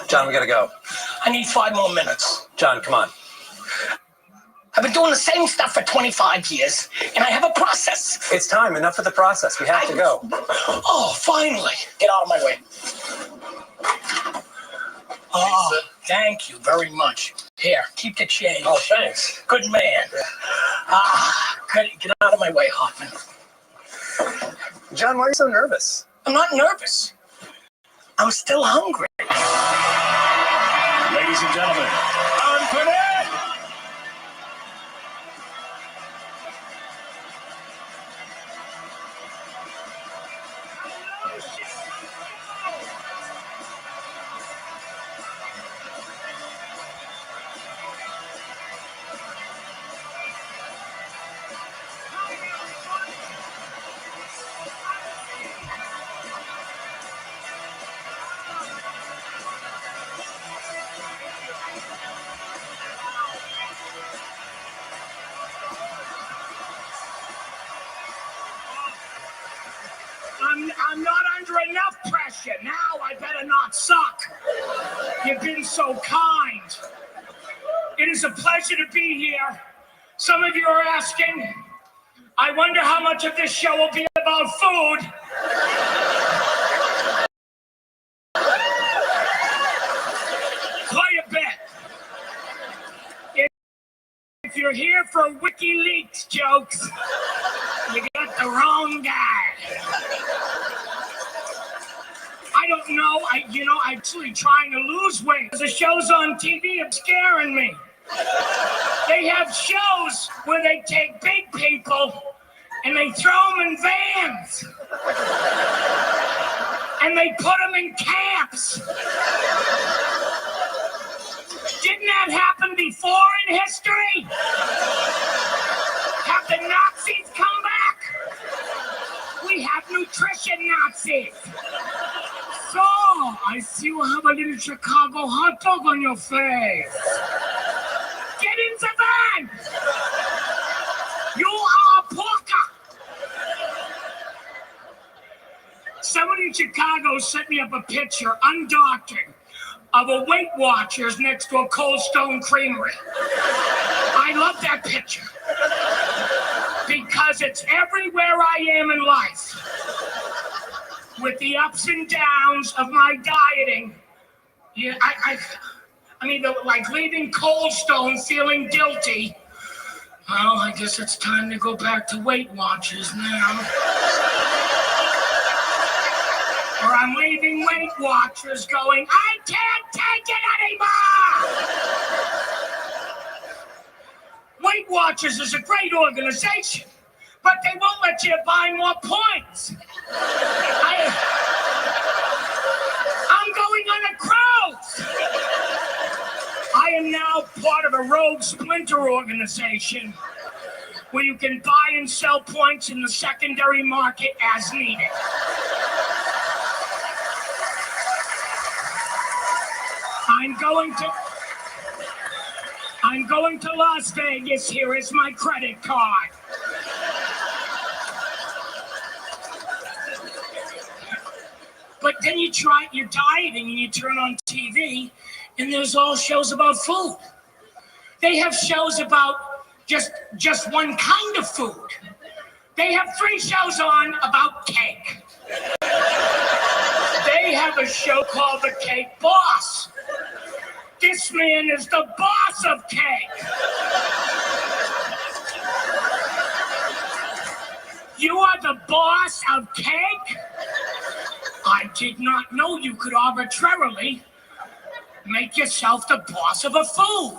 John, we gotta go. I need 5 more minutes. John, come on. I've been doing the same stuff for 25 years, and I have a process. It's time. Enough of the process. We have to go. Oh, finally. Get out of my way. Oh, thank you very much. Here, keep the change. Oh, thanks. Good man. Get out of my way, Hoffman. John, why are you so nervous? I'm not nervous. I'm still hungry. Ladies and gentlemen, on Connect! I'm not under enough pressure. Now I better not suck. You've been so kind. It is a pleasure to be here. Some of you are asking, I wonder how much of this show will be about food. Quite a bit. If you're here for WikiLeaks jokes, you got the wrong guy. I don't know. I'm actually trying to lose weight. The shows on TV are scaring me. They have shows where they take big people and they throw them in vans. And they put them in camps. Didn't that happen before in history? Have the Nazis come back? We have nutrition Nazis. So, I see you have a little Chicago hot dog on your face. Get in the van! You are a porker! Somebody in Chicago sent me up a picture, undoctored, of a Weight Watchers next to a Cold Stone Creamery. I love that picture. Because it's everywhere I am in life. With the ups and downs of my dieting. Yeah, I mean, like leaving Cold Stone feeling guilty. Well, I guess it's time to go back to Weight Watchers now. Or I'm leaving Weight Watchers going, I can't take it anymore! Weight Watchers is a great organization, but they won't let you buy more points. I'm going on a cruise. I am now part of a rogue splinter organization where you can buy and sell points in the secondary market as needed. I'm going to Las Vegas. Here is my credit card. But then you're dieting and you turn on TV and there's all shows about food. They have shows about just one kind of food. They have 3 shows on about cake. They have a show called The Cake Boss. This man is the boss of cake. You are the boss of cake? I did not know you could arbitrarily make yourself the boss of a food.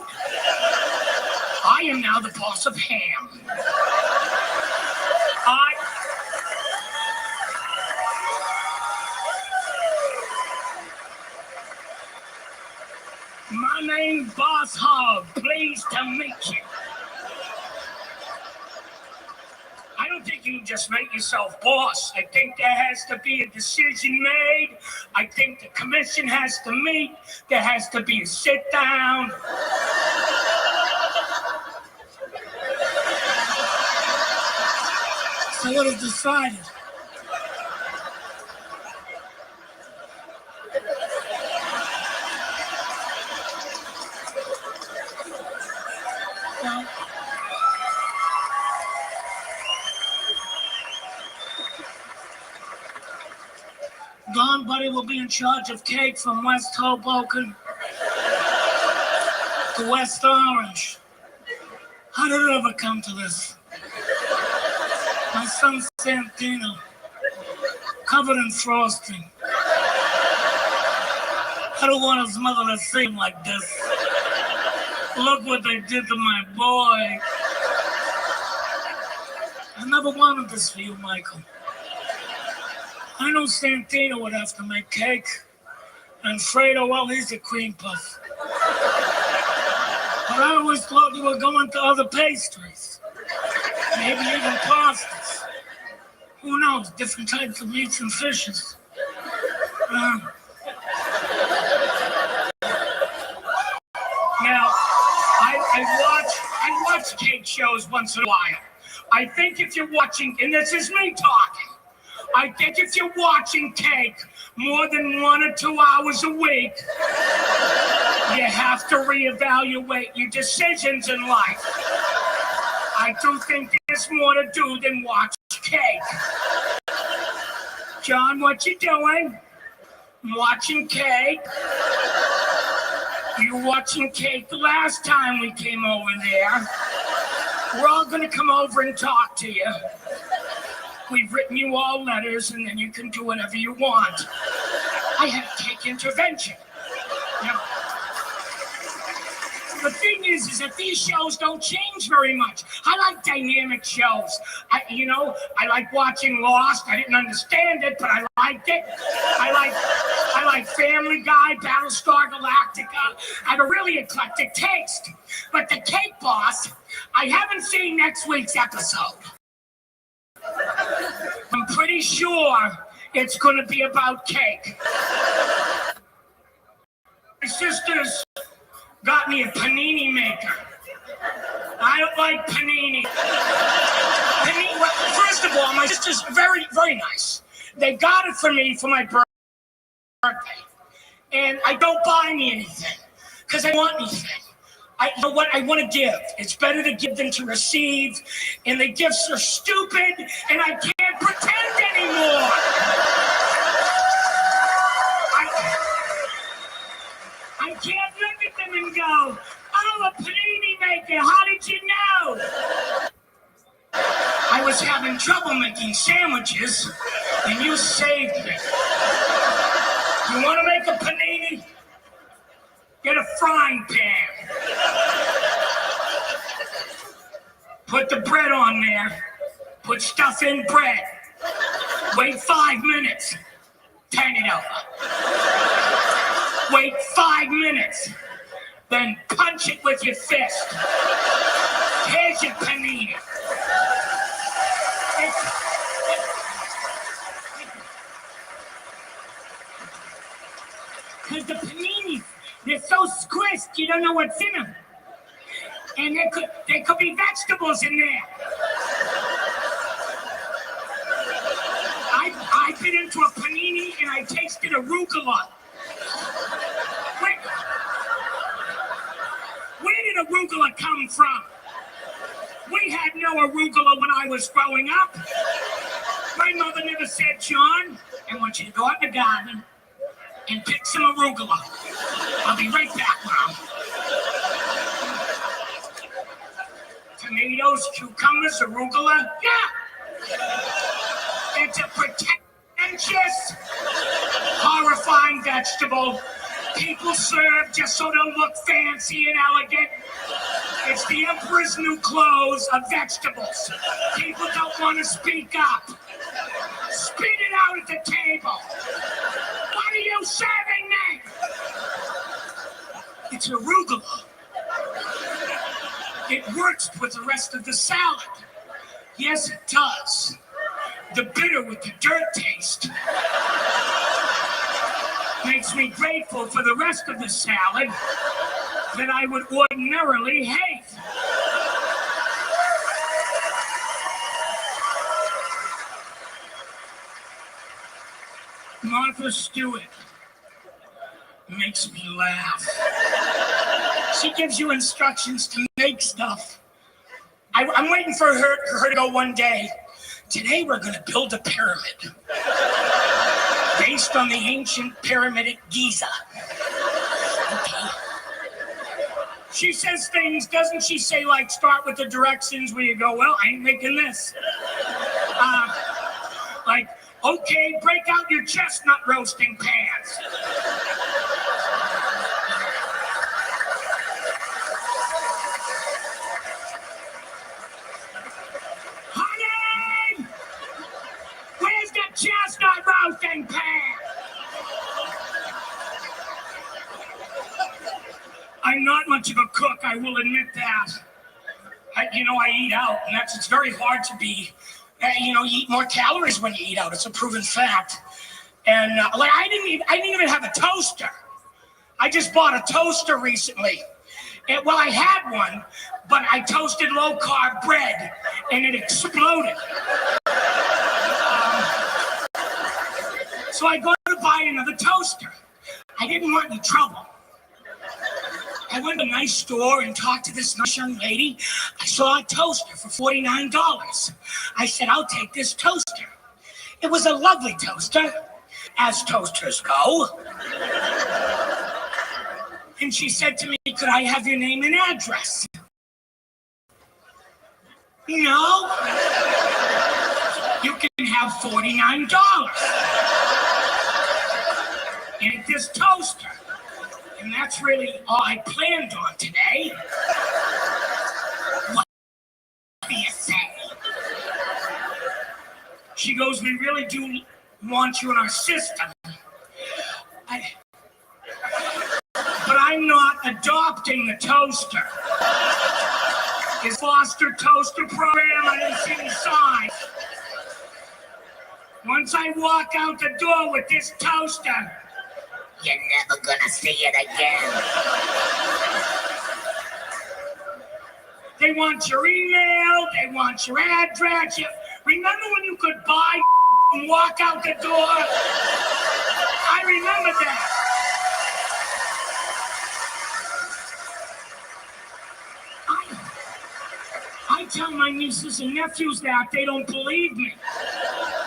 I am now the boss of ham. My name's Boss Hog. Pleased to meet you. I don't think you can just make yourself boss. I think there has to be a decision made. I think the commission has to meet. There has to be a sit down. So what is decided? Don Buddy will be in charge of cake from West Hoboken to West Orange. How did it ever come to this? My son Santino, covered in frosting. I don't want his mother to see him like this. Look what they did to my boy. I never wanted this for you, Michael. I know Santino would have to make cake, and Fredo, well, he's a cream puff. But I always thought you were going to other pastries, maybe even pastas. Who knows, different types of meats and fishes. Now, I watch cake shows once in a while. I think if you're watching, and this is me talking, I think if you're watching cake more than 1 or 2 hours a week, you have to reevaluate your decisions in life. I do think there's more to do than watch cake. John, what you doing? I'm watching cake. You were watching cake the last time we came over there. We're all gonna come over and talk to you. We've written you all letters, and then you can do whatever you want. I have cake intervention. Now, the thing is that these shows don't change very much. I like dynamic shows. I like watching Lost. I didn't understand it, but I liked it. I like Family Guy, Battlestar Galactica. I have a really eclectic taste. But The Cake Boss, I haven't seen next week's episode. I'm pretty sure it's going to be about cake. My sister's got me a panini maker. I don't like panini. Well, first of all, my sister's very, very nice. They got it for me for my birthday. And I don't buy me anything because I want anything. You know what? I want to give. It's better to give than to receive. And the gifts are stupid, and I can't pretend anymore. I can't look at them and go, oh, a panini maker, how did you know? I was having trouble making sandwiches, and you saved me. You want to make a panini? Get a frying pan. Put the bread on there. Put stuff in bread. Wait 5 minutes. Turn it over. Wait 5 minutes. Then punch it with your fist. Here's your panini. Because the paninis, they're so squished, you don't know what's in them. And there could be vegetables in there. I bit into a panini and I tasted arugula. Where did arugula come from? We had no arugula when I was growing up. My mother never said, John, I want you to go out in the garden and pick some arugula. I'll be right back, Mom. Tomatoes, cucumbers, arugula, yeah. It's a pretentious, horrifying vegetable. People serve just so they'll look fancy and elegant. It's the emperor's new clothes of vegetables. People don't want to speak up. Spit it out at the table. What are you serving me? It's arugula. It works with the rest of the salad. Yes, it does. The bitter with the dirt taste makes me grateful for the rest of the salad that I would ordinarily hate. Martha Stewart makes me laugh. She gives you instructions to make stuff. I'm waiting for her to go one day. Today we're going to build a pyramid based on the ancient pyramid at Giza. Okay. She says things, doesn't she say, like, start with the directions where you go, well, I ain't making this. Like, okay, break out your chestnut roasting pans. Honey! Where's the chestnut roasting pan? I'm not much of a cook, I will admit that. I eat out, and it's very hard to be, you eat more calories when you eat out. It's a proven fact. And I didn't even have a toaster. I just bought a toaster recently. Well, I had one, but I toasted low-carb bread, and it exploded. So I go to buy another toaster. I didn't want any trouble. I went to a nice store and talked to this nice young lady. I saw a toaster for $49. I said, I'll take this toaster. It was a lovely toaster, as toasters go. And she said to me, could I have your name and address? No. You can have $49. And this toaster. And that's really all I planned on today. What do you say? She goes, we really do want you in our system. But I'm not adopting the toaster. It's Foster Toaster Program, I didn't see the sign. Once I walk out the door with this toaster, you're never gonna see it again. They want your email, they want your address. Remember when you could buy and walk out the door? I remember that. I tell my nieces and nephews that, they don't believe me.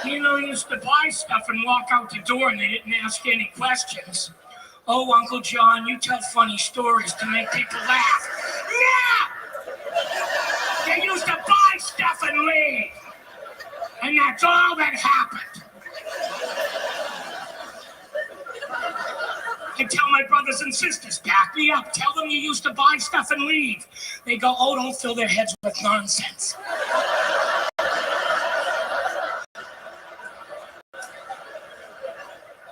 I used to buy stuff and walk out the door and they didn't ask any questions. Oh, Uncle John, you tell funny stories to make people laugh. No! They used to buy stuff and leave. And that's all that happened. I tell my brothers and sisters, back me up. Tell them you used to buy stuff and leave. They go, oh, don't fill their heads with nonsense.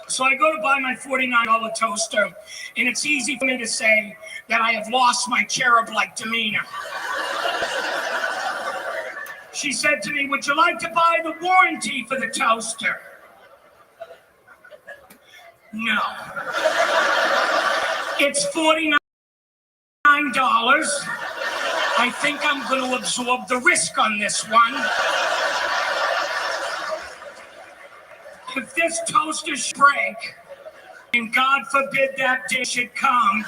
So I go to buy my $49 toaster, and it's easy for me to say that I have lost my cherub-like demeanor. She said to me, would you like to buy the warranty for the toaster? No. It's $49. I think I'm going to absorb the risk on this one. If this toaster should break, and God forbid that day should come,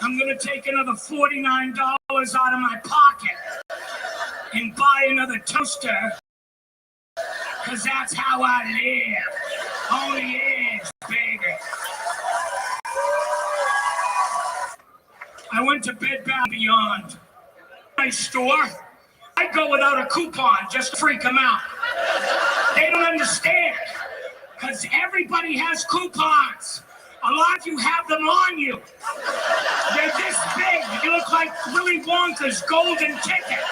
I'm gonna take another $49 out of my pocket and buy another toaster, because that's how I live. Only eggs, baby. I went to Bed Bath & Beyond. My store, I go without a coupon just to freak them out. They don't understand, because everybody has coupons. A lot of you have them on you. They're this big. You look like Willy Wonka's golden ticket.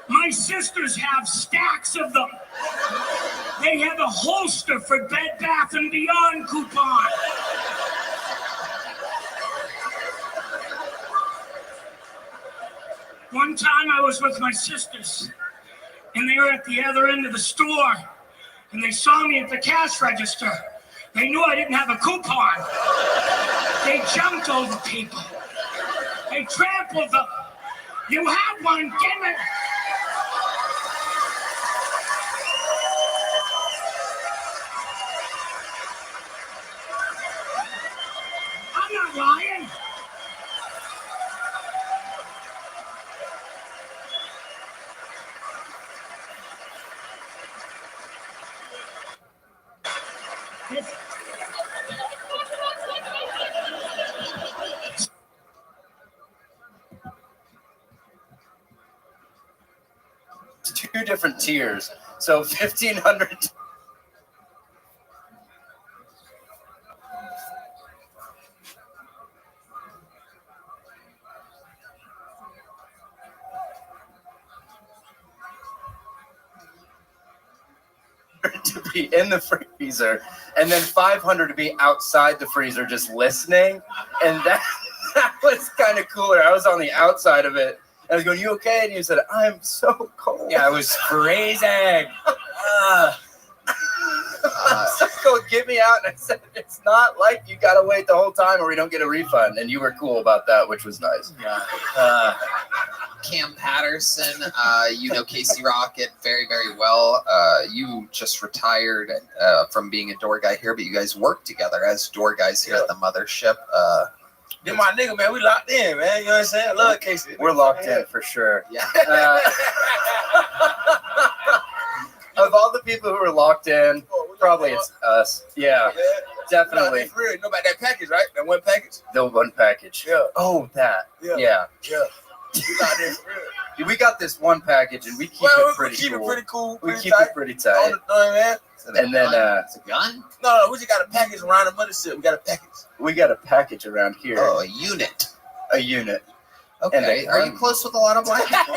My sisters have stacks of them. They have a holster for Bed Bath & Beyond coupon. One time I was with my sisters, and they were at the other end of the store, and they saw me at the cash register. They knew I didn't have a coupon. They jumped over people. They trampled them. You have one, give it. I'm not lying. Two different tiers. So 1,500. To be in the freezer, and then 500 to be outside the freezer just listening, and that was kind of cooler. I was on the outside of it. I was going, "You okay?" And you said, "I'm so cold." Yeah, I was freezing. So cold, get me out. And I said, "It's not like you gotta wait the whole time or we don't get a refund." And you were cool about that, which was nice. Yeah. Cam Patterson, you know Casey Rocket very, very well. You just retired from being a door guy here, but you guys work together as door guys here at the mothership. You're my nigga, man. We locked in, man. You know what I'm saying? I love Casey. We're locked in for sure. Yeah. Of all the people who are locked in, probably it's us. Yeah, definitely. You know about that package, right? That one package? The one package. Yeah. Oh, that. Yeah. Yeah. Yeah. We got there for real. We got this one package, and we keep it pretty cool. We keep it pretty tight. Man. And then, it's a gun? No, we just got a package around the mothership. We got a package. We got a package around here. Oh, a unit. A unit. Okay. Are you close with a lot of black people?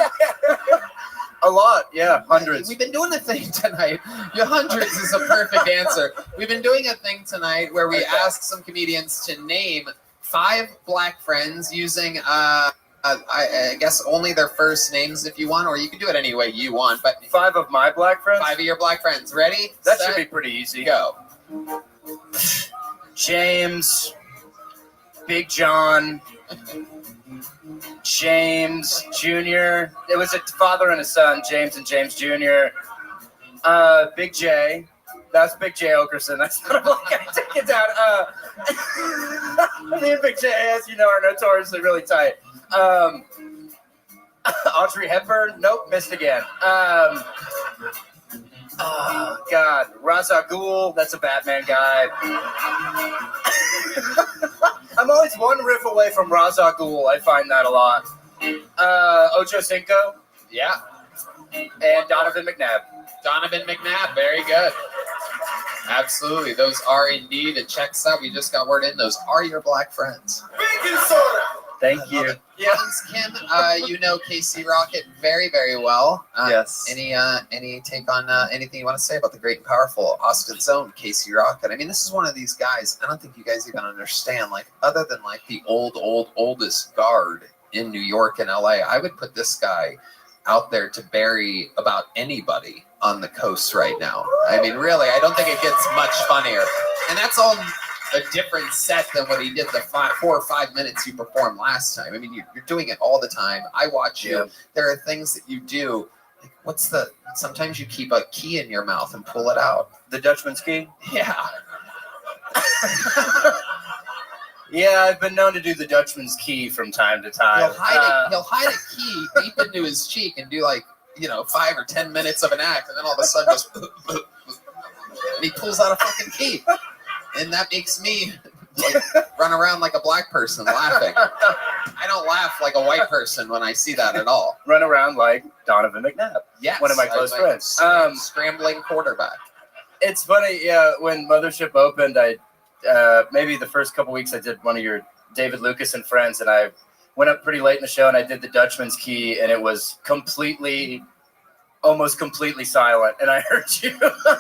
A lot, yeah, hundreds. We've been doing a thing tonight. Your hundreds is a perfect answer. We've been doing a thing tonight where we ask some comedians to name 5 black friends using, I guess, only their first names if you want, or you can do it any way you want. But 5 of my black friends? 5 of your black friends. Ready? That Set, should be pretty easy. Go. James, Big John, James Jr. It was a father and a son, James and James Jr. Big J. That's Big J Okerson. That's not a black guy. Take it down. Me and Big J, as you know, are notoriously really tight. Audrey Hepburn. Nope, missed again. Oh, God. Ra's al Ghul. That's a Batman guy. I'm always one riff away from Ra's al Ghul. I find that a lot. Ocho Cinco. Yeah. And Donovan McNabb. Donovan McNabb. Very good. Absolutely. Those are indeed. It checks out. We just got word in. Those are your black friends. Baking soda. Thank you. Yes, Kim, you know Casey Rocket very, very well. Yes. Any take on anything you want to say about the great and powerful Austin's own Casey Rocket? I mean, this is one of these guys. I don't think you guys even understand. Like, other than like the oldest guard in New York and LA, I would put this guy out there to bury about anybody on the coast right now. I mean, really, I don't think it gets much funnier. And that's all a different set than what he did the 4 or 5 minutes you performed last time. I mean, you're doing it all the time. I watch you. Yeah. There are things that you do. Like, sometimes you keep a key in your mouth and pull it out. The Dutchman's key? Yeah. Yeah, I've been known to do the Dutchman's key from time to time. He'll hide a key deep into his cheek and do 5 or 10 minutes of an act, and then all of a sudden goes, and he pulls out a fucking key, and that makes me run around like a black person laughing. I don't laugh like a white person when I see that at all. Run around like Donovan McNabb. Yes, one of my close friends. Scrambling quarterback. It's funny, yeah. When Mothership opened, I maybe the first couple weeks I did one of your David Lucas and Friends, and I went up pretty late in the show and I did the Dutchman's key, and it was almost completely silent. And I heard you.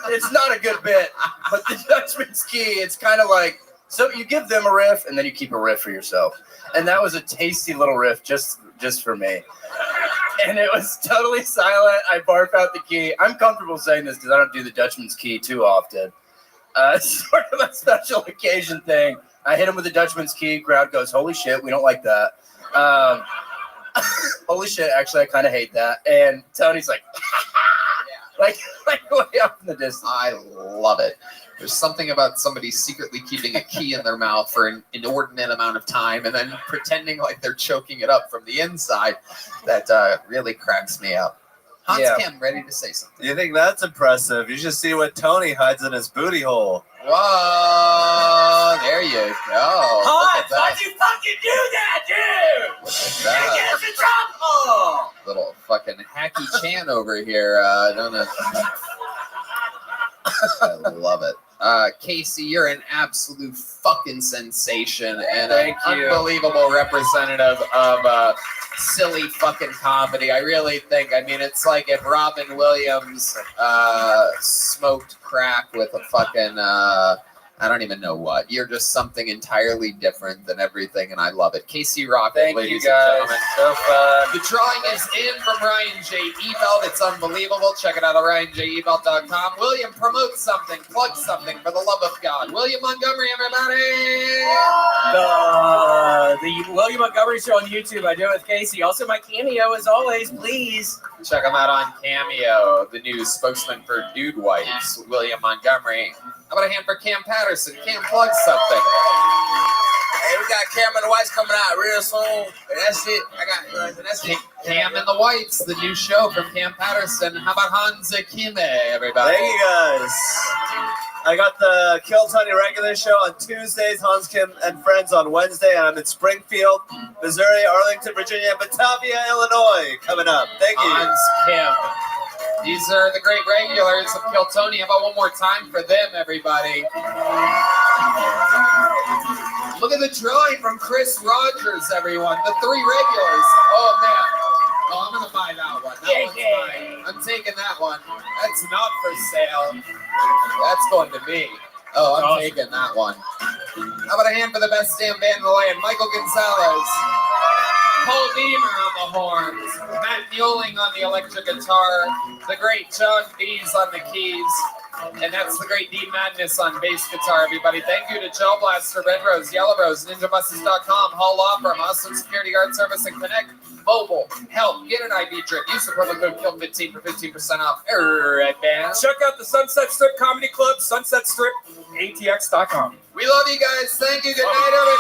It's not a good bit, but the Dutchman's key, it's kind of like, so you give them a riff and then you keep a riff for yourself. And that was a tasty little riff just for me. And it was totally silent. I barf out the key. I'm comfortable saying this because I don't do the Dutchman's key too often. It's sort of a special occasion thing. I hit him with the Dutchman's key. Crowd goes, holy shit, we don't like that. Holy shit, actually, I kind of hate that. And Tony's like, like way up in the distance. I love it. There's something about somebody secretly keeping a key in their mouth for an inordinate amount of time and then pretending like they're choking it up from the inside that really cracks me up. Hans Kim, ready to say something. You think that's impressive? You should see what Tony hides in his booty hole. Whoa, there you go. Hans, why'd you fucking do that, dude? Look at You're gonna get us in trouble. Little fucking hacky Chan over here. I don't know. I love it. Casey, you're an absolute fucking sensation and an unbelievable representative of silly fucking comedy. I really think, it's like if Robin Williams smoked crack with a fucking, I don't even know what. You're just something entirely different than everything, and I love it. Casey Rocket, ladies and gentlemen. So fun. The drawing is in from Ryan J. Ebelt. It's unbelievable. Check it out at RyanJEbelt.com. William, promote something. Plug something for the love of God. William Montgomery, everybody. The William Montgomery Show on YouTube. I do it with Casey. Also, my cameo, as always, please. Check him out on Cameo, the new spokesman for Dude Wipes, William Montgomery. How about a hand for Cam Patterson? Cam, plug something. Hey, we got Cam and the Whites coming out real soon. And that's it. That's it. Cam and the Whites, the new show from Cam Patterson. How about Hans Kime, everybody? Thank you, guys. I got the Kill Tony regular show on Tuesdays, Hans Kim and Friends on Wednesday, and I'm in Springfield, Missouri, Arlington, Virginia, Batavia, Illinois coming up. Thank you. Hans Kim. These are the great regulars of Kill Tony. How about one more time for them, everybody? Look at the drawing from Chris Rogers, everyone. The 3 regulars. Oh, man. Oh, I'm going to buy that one. That one's mine. I'm taking that one. That's not for sale. That's going to me. Oh, I'm taking that one. How about a hand for the best damn band in the land? Michael Gonzalez. Paul Beamer on the horns, Matt Muelling on the electric guitar, the great John Dees on the keys, and that's the great D Madness on bass guitar, everybody. Thank you to Gel Blaster, Red Rose, Yellow Rose, NinjaBuses.com, Hall Law Firm, Awesome Security Guard Service, and Connect Mobile. Help, get an ID drip. Use the promo code KILL15 for 15% off. Red Band. Check out the Sunset Strip Comedy Club, sunsetstripatx.com. We love you guys. Thank you. Good night, everybody.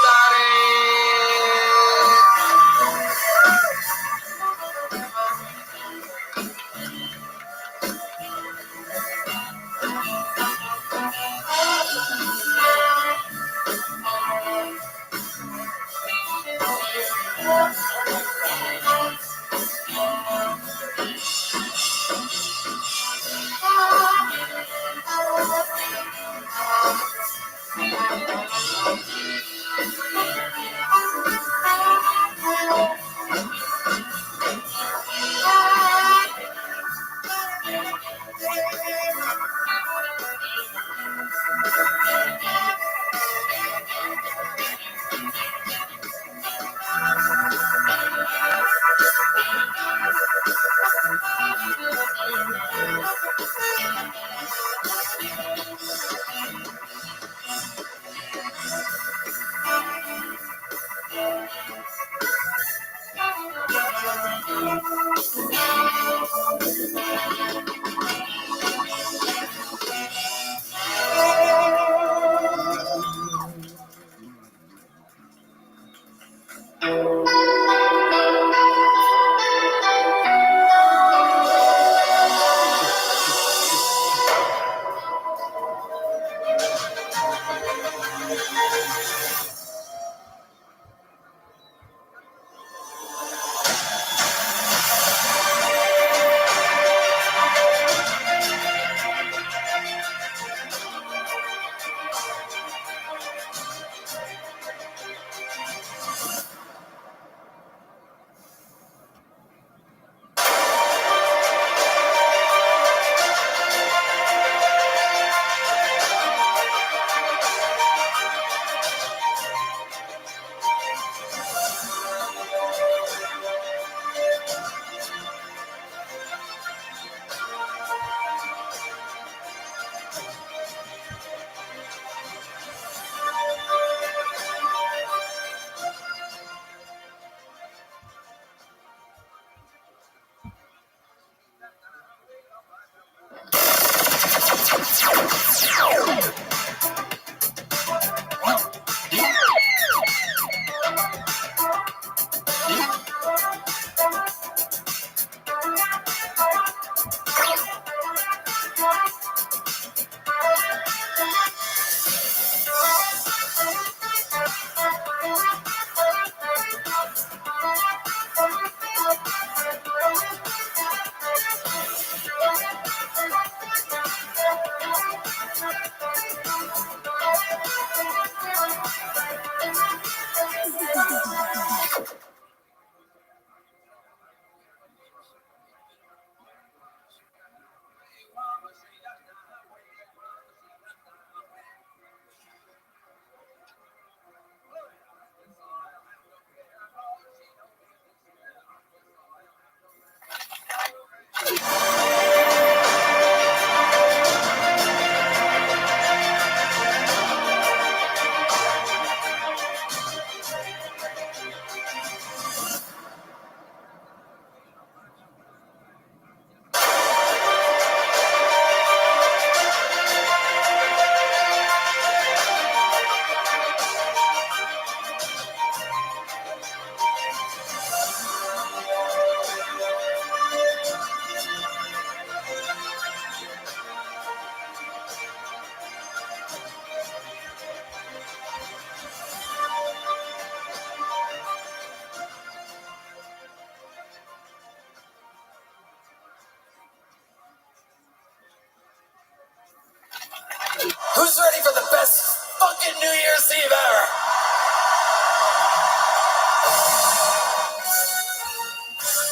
Who's ready for the best fucking New Year's Eve ever?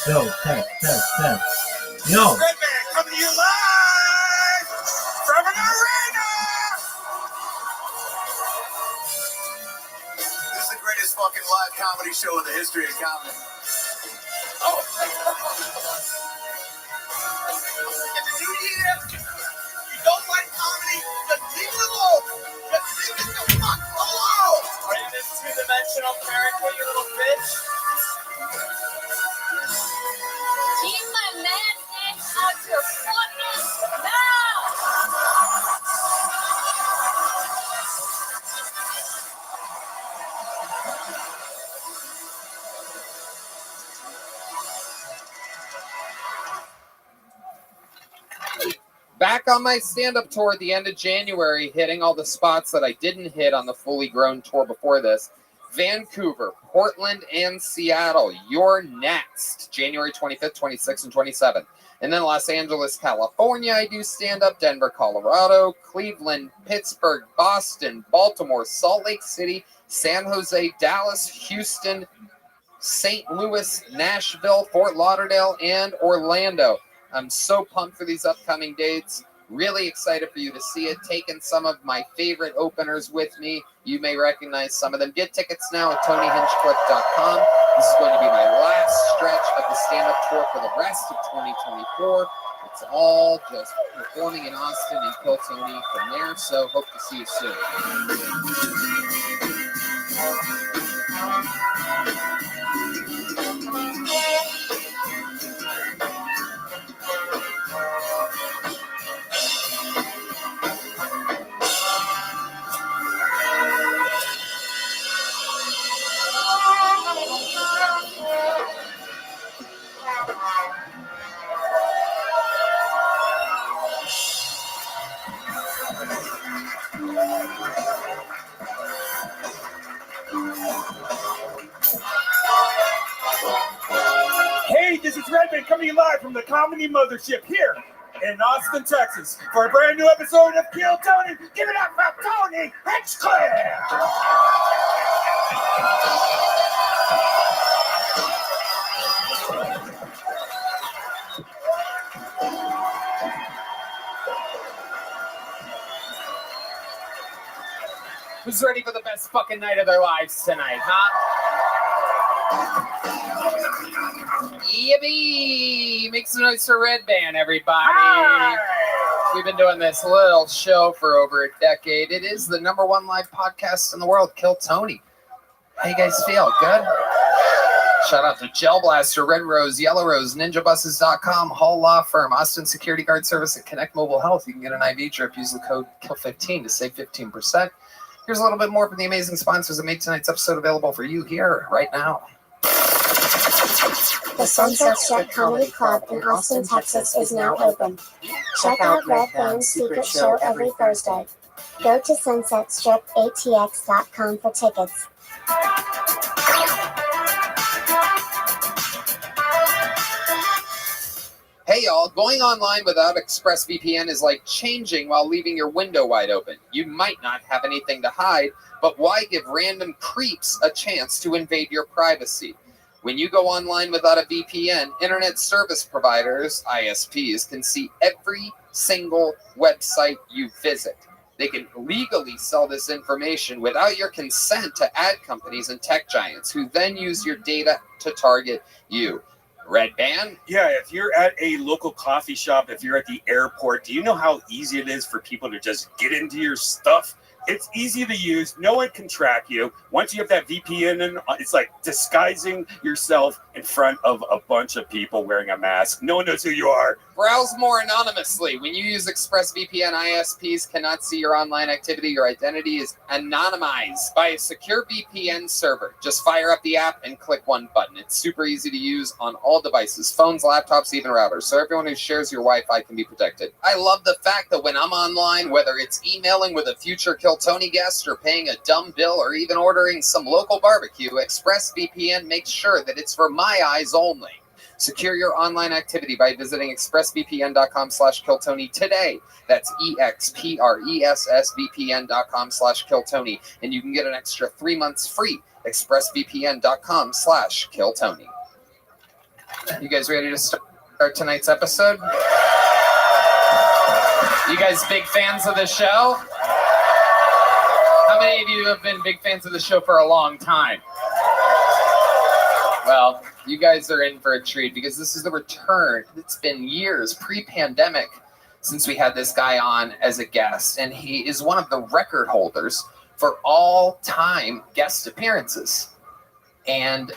Yo, test. Yo. Redman coming to you live from an arena. This is the greatest fucking live comedy show in the history of comedy. Oh. In the new year, you don't like comedy, just leave it alone. Just leave it the fuck alone. Are you this two-dimensional character, you little bitch? Keep my man out your fucking mouth! Back on my stand-up tour at the end of January, hitting all the spots that I didn't hit on the fully grown tour before this. Vancouver, Portland, and Seattle. You're next. January 25th, 26th, and 27th. And then Los Angeles, California, I do stand-up. Denver, Colorado. Cleveland, Pittsburgh, Boston, Baltimore, Salt Lake City, San Jose, Dallas, Houston, St. Louis, Nashville, Fort Lauderdale, and Orlando. I'm so pumped for these upcoming dates. Really excited for you to see it. Taking some of my favorite openers with me. You may recognize some of them. Get tickets now at TonyHinchcliffe.com. This is going to be my last stretch of the stand-up tour for the rest of 2024. It's all just performing in Austin and Kill Tony from there. So hope to see you soon. Hey, this is Rabbi coming live from the Comedy Mothership here in Austin, Texas, for a brand new episode of Kill Tony. Give it up for Tony Hinchcliffe! Who's ready for the best fucking night of their lives tonight, huh? Yippee! Make some noise for Red Band, everybody. Hi. We've been doing this little show for over a decade. It is the #1 live podcast in the world, Kill Tony. How you guys feel? Good? Shout out to Gel Blaster, Red Rose, Yellow Rose, NinjaBuses.com, Hall Law Firm, Austin Security Guard Service, and Connect Mobile Health. You can get an IV drip. Use the code KILL15 to save 15%. Here's a little bit more from the amazing sponsors that make tonight's episode available for you here, right now. The Sunset Strip Comedy Club in Austin, Texas is now open. Check out Red Band's secret show every Thursday. Go to sunsetstripatx.com for tickets. Hey y'all, going online without ExpressVPN is like changing while leaving your window wide open. You might not have anything to hide, but why give random creeps a chance to invade your privacy? When you go online without a VPN, internet service providers, ISPs, can see every single website you visit. They can legally sell this information without your consent to ad companies and tech giants who then use your data to target you. Red Band? Yeah, if you're at a local coffee shop, if you're at the airport, do you know how easy it is for people to just get into your stuff? It's easy to use. No one can track you. Once you have that VPN in, it's like disguising yourself in front of a bunch of people wearing a mask. No one knows who you are. Browse more anonymously. When you use ExpressVPN, ISPs cannot see your online activity. Your identity is anonymized by a secure VPN server. Just fire up the app and click one button. It's super easy to use on all devices, phones, laptops, even routers, so everyone who shares your Wi-Fi can be protected. I love the fact that when I'm online, whether it's emailing with a future Kill Tony guest or paying a dumb bill or even ordering some local barbecue, ExpressVPN makes sure that it's for my eyes only. Secure your online activity by visiting expressvpn.com/KillTony today. That's expressvpn.com/KillTony. And you can get an extra 3 months free. expressvpn.com/KillTony. You guys ready to start tonight's episode? You guys big fans of the show? How many of you have been big fans of the show for a long time? Well, you guys are in for a treat because this is the return. It's been years, pre-pandemic, since we had this guy on as a guest, and he is one of the record holders for all-time guest appearances. And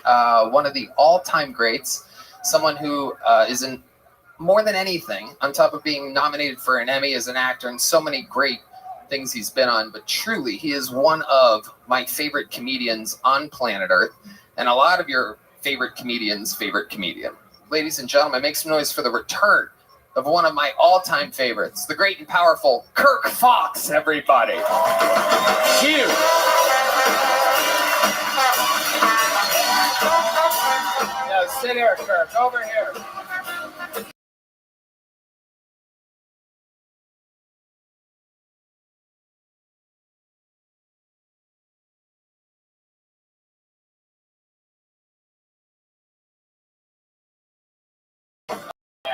one of the all-time greats, someone who is in more than anything, on top of being nominated for an Emmy as an actor and so many great things he's been on, but truly, he is one of my favorite comedians on planet Earth, and a lot of your favorite comedians' favorite comedian. Ladies and gentlemen, make some noise for the return of one of my all-time favorites, the great and powerful Kirk Fox, everybody. Huge. Now sit here, Kirk, over here.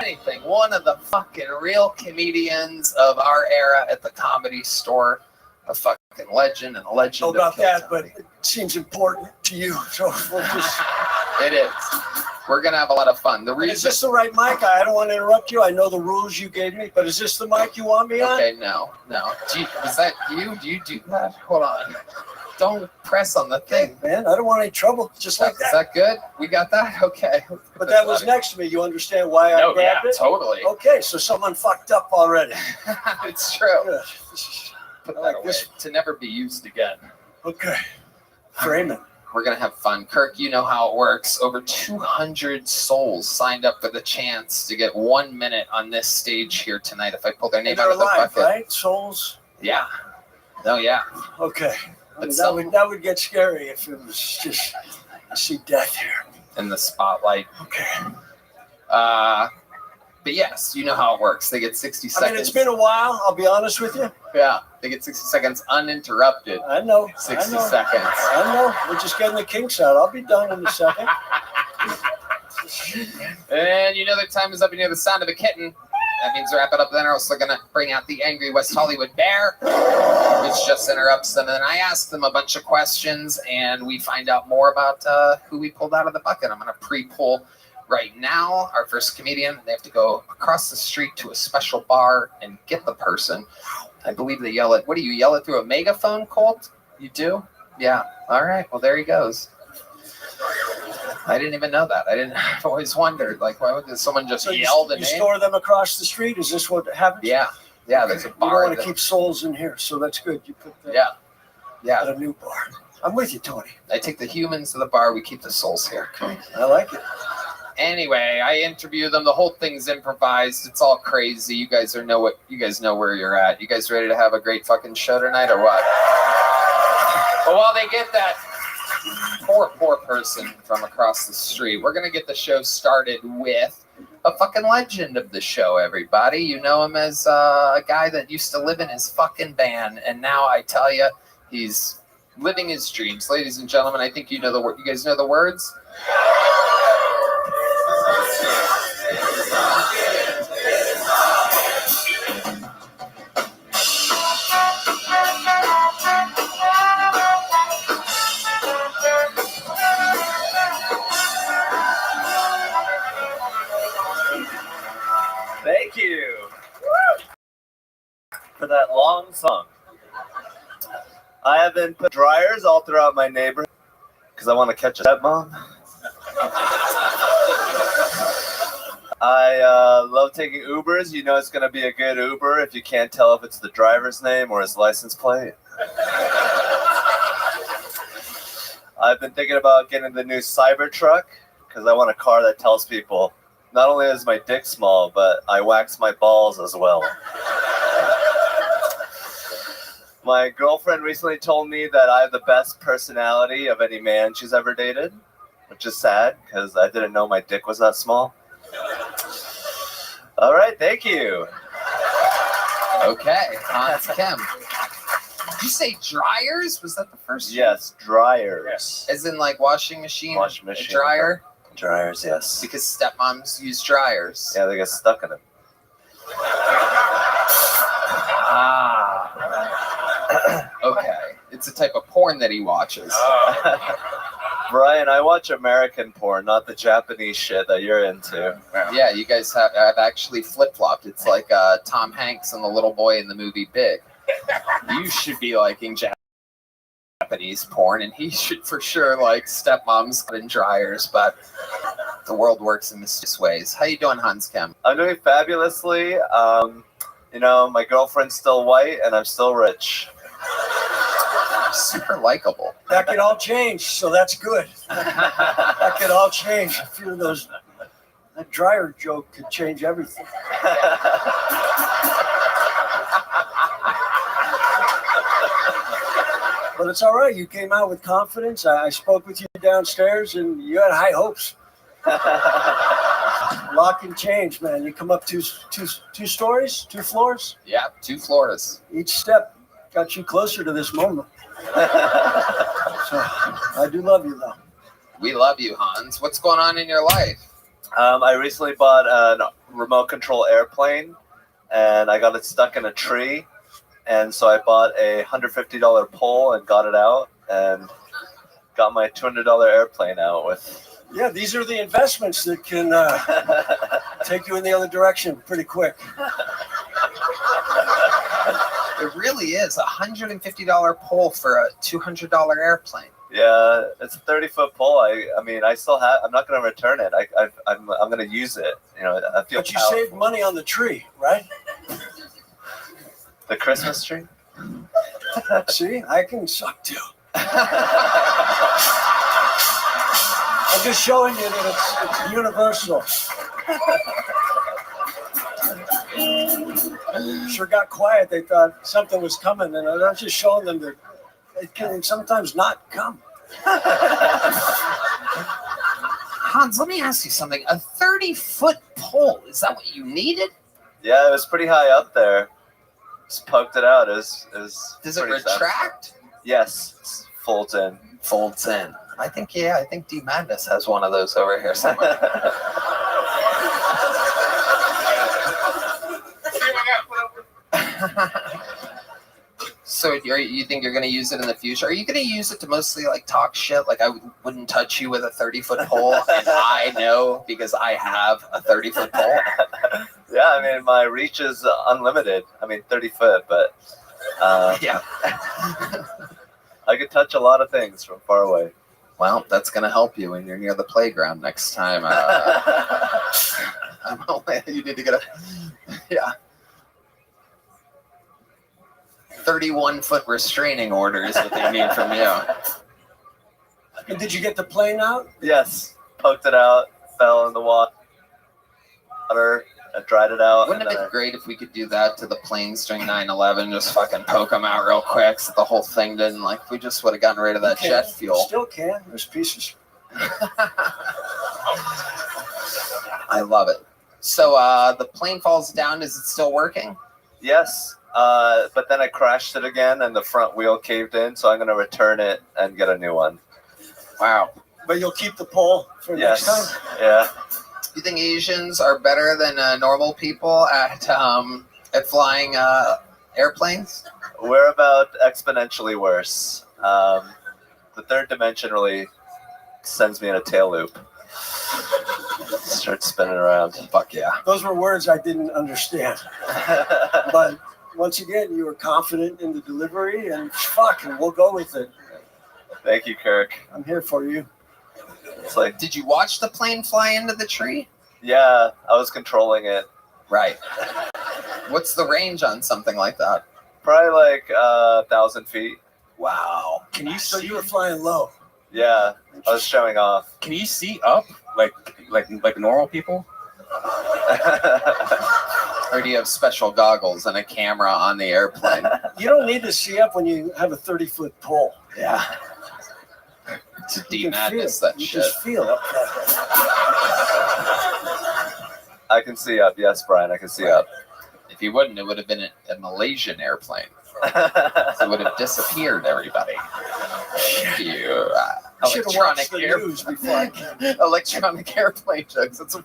Anything. One of the fucking real comedians of our era at the Comedy Store. A fucking legend and a legend. Know about that, but it seems important to you, so we'll just... It is. We're going to have a lot of fun. The reason... Is this the right mic? I don't want to interrupt you. I know the rules you gave me, but is this the mic you want me on? Okay, no. Was that you? Do you do that? Hold on. Don't press on the thing, man. I don't want any trouble. Just like that. Is that good? We got that? Okay. But that was next to me. You understand why I grabbed it? Totally. Okay, so someone fucked up already. It's true. Put that away to never be used again. Okay. Frame it. We're going to have fun. Kirk, you know how it works. Over 200 souls signed up for the chance to get 1 minute on this stage here tonight if I pull their name out of the alive, bucket. right? Souls? Yeah. Oh, yeah. Okay. I mean, But that would get scary if it was just, I see death here. in the spotlight. Okay. But yes, you know how it works. They get 60 seconds. I mean, it's been a while, I'll be honest with you. Yeah, they get 60 seconds uninterrupted. I know. 60 I know. seconds. I know. We're just getting the kinks out. I'll be done in a second. And you know their time is up, and you hear the sound of a kitten. That means wrap it up then, or else they're going to bring out the angry West Hollywood bear, which just interrupts them. And then I ask them a bunch of questions, and we find out more about who we pulled out of the bucket. I'm going to pre-pull right now our first comedian. They have to go across the street to a special bar and get the person. I believe they yell it. What do you yell it through a megaphone, Colt? You do? Yeah. All right. Well, there he goes. I didn't even know that. I've always wondered, like, why would someone just yell the You name? store them across the street? Is this what happens? Yeah. Yeah, there's a bar. You don't want to that- keep souls in here, so that's good. You put them Yeah. at a new bar. I'm with you, Tony. I take the humans to the bar. We keep the souls here. I like it. Anyway, I interview them. The whole thing's improvised. It's all crazy. You guys know where you're at. You guys ready to have a great fucking show tonight or what? But while they get that poor person from across the street, we're gonna get the show started with a fucking legend of the show, everybody. You know him as a guy that used to live in his fucking van, and now I tell you, he's living his dreams. Ladies and gentlemen, I think you know the word. You guys know the words? Thank you for that long song. I have been put dryers all throughout my neighborhood because I want to catch a stepmom. I love taking Ubers. You know it's going to be a good Uber if you can't tell if it's the driver's name or his license plate. I've been thinking about getting the new Cybertruck because I want a car that tells people not only is my dick small, but I wax my balls as well. My girlfriend recently told me that I have the best personality of any man she's ever dated, which is sad because I didn't know my dick was that small. All right, thank you. Okay, Hans Kim. Did you say dryers? Was that the first one? Yes, dryers. As in like washing machine? Washing machine. A dryer? Dryers, yes. Because stepmoms use dryers. Yeah, they get stuck in them. Okay. It's a type of porn that he watches. Brian, I watch American porn, not the Japanese shit that you're into. Yeah, you guys have actually flip-flopped. It's like Tom Hanks and the little boy in the movie Big. You should be liking Japanese porn, and he should for sure like stepmoms in dryers, but the world works in mysterious ways. How you doing, Hans Kim? I'm doing fabulously. You know, my girlfriend's still white, and I'm still rich. Super likable. That could all change, so that's good. That could all change. A few of those, that dryer joke could change everything. But it's all right. You came out with confidence. I spoke with you downstairs, and you had high hopes. Lock and change, man. You come up two stories, 2 floors. Yeah, 2 floors. Each step got you closer to this moment. So I do love you, though. We love you, Hans. What's going on in your life? I recently bought a remote control airplane, and I got it stuck in a tree. And so I bought a $150 pole and got it out and got my $200 airplane out with. Yeah, these are the investments that can take you in the other direction pretty quick. It really is a $150 pole for a $200 airplane. Yeah, it's a 30-foot pole. I mean, I still have. I'm not going to return it. I'm going to use it. You know, I feel. But you saved money on the tree, right? The Christmas tree. See, I can suck too. just showing you that it's universal. Sure got quiet. They thought something was coming, and I was just showing them that it can sometimes not come. Hans, let me ask you something. A 30-foot pole, is that what you needed? Yeah, it was pretty high up there. Just poked it out. Does it retract? Yes, it folds in. Folds in. I think D Madness has one of those over here somewhere. So you think you're going to use it in the future? Are you going to use it to mostly like talk shit? Like I wouldn't touch you with a 30-foot pole, and I know because I have a 30-foot pole. Yeah, I mean my reach is unlimited. I mean 30 foot, but yeah, I could touch a lot of things from far away. Well, that's going to help you when you're near the playground next time. You need to get 31-foot restraining order is what they need from you. And did you get the plane out? Yes, poked it out, fell in the water, I dried it out. Wouldn't it be great if we could do that to the planes during 9/11? Just fucking poke them out real quick so the whole thing didn't, like, if we just would have gotten rid of that jet fuel. Still can. There's pieces. I love it. So the plane falls down. Is it still working? Yes. But then I crashed it again and the front wheel caved in, so I'm going to return it and get a new one. Wow. But you'll keep the pole for next time? Yeah. You think Asians are better than normal people at flying airplanes? We're about exponentially worse. The third dimension really sends me in a tail loop. Start spinning around. Fuck yeah. Those were words I didn't understand. But once again, you were confident in the delivery, and fucking, we'll go with it. Thank you, Kirk. I'm here for you. It's like, did you watch the plane fly into the tree? Yeah, I was controlling it. Right. What's the range on something like that? Probably like 1,000 feet. Wow. Can you? So you were flying low. Yeah, I was showing off. Can you see up like normal people? Or do you have special goggles and a camera on the airplane? You don't need to see up when you have a 30-foot pole. Yeah. It's a deep madness, that you shit. just feel up there. I can see up. Yes, Brian, I can see up. If you wouldn't, it would have been a Malaysian airplane. It would have disappeared, everybody. You, electronic electronic airplane jokes. That's what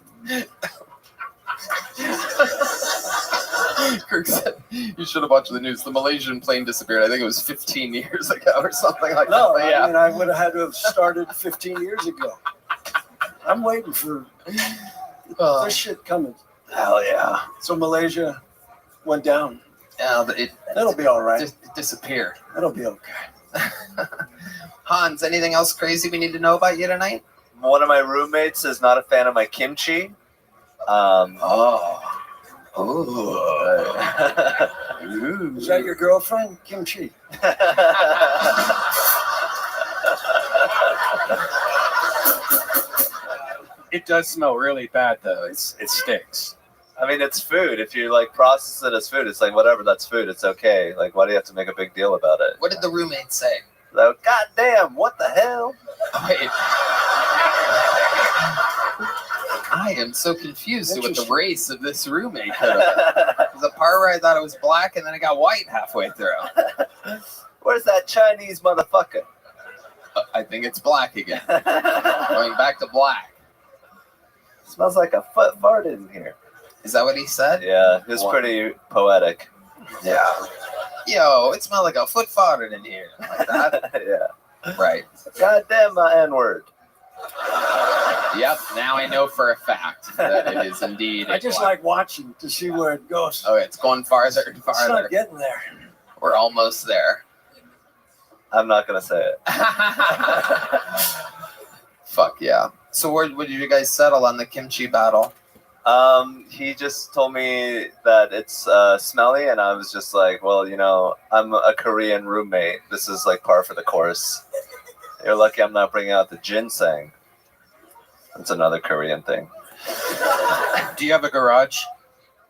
Kirk said. You should have watched the news. The Malaysian plane disappeared. I think it was 15 years ago or something like that. No, But yeah. I mean, I would have had to have started 15 years ago. I'm waiting for this shit coming. Hell yeah. So Malaysia went down. Yeah, That'll be all right. It disappeared. That'll be okay. Hans, anything else crazy we need to know about you tonight? One of my roommates is not a fan of my kimchi. Ooh. Is that your girlfriend, Kimchi? It does smell really bad though. It stinks. I mean, it's food. If you like process it as food, it's like whatever. That's food. It's okay. Like, why do you have to make a big deal about it? What did the roommate say? Like, God damn! What the hell? Wait. I am so confused with the race of this roommate. There's a part where I thought it was black, and then it got white halfway through. Where's that Chinese motherfucker? I think it's black again. Going back to black. Smells like a foot farted in here. Is that what he said? Yeah, it's pretty poetic. Yeah. Yo, it smelled like a foot farted in here. Like that. Yeah. Right. God damn my N-word. Yep. Now I know for a fact that it is indeed. I just like watching to see where it goes. Oh, it's going farther and farther. It's not getting there. We're almost there. I'm not gonna say it. Fuck yeah. So where did you guys settle on the kimchi battle? He just told me that it's smelly, and I was just like, well, you know, I'm a Korean roommate. This is like par for the course. You're lucky I'm not bringing out the ginseng. It's another Korean thing. Do you have a garage?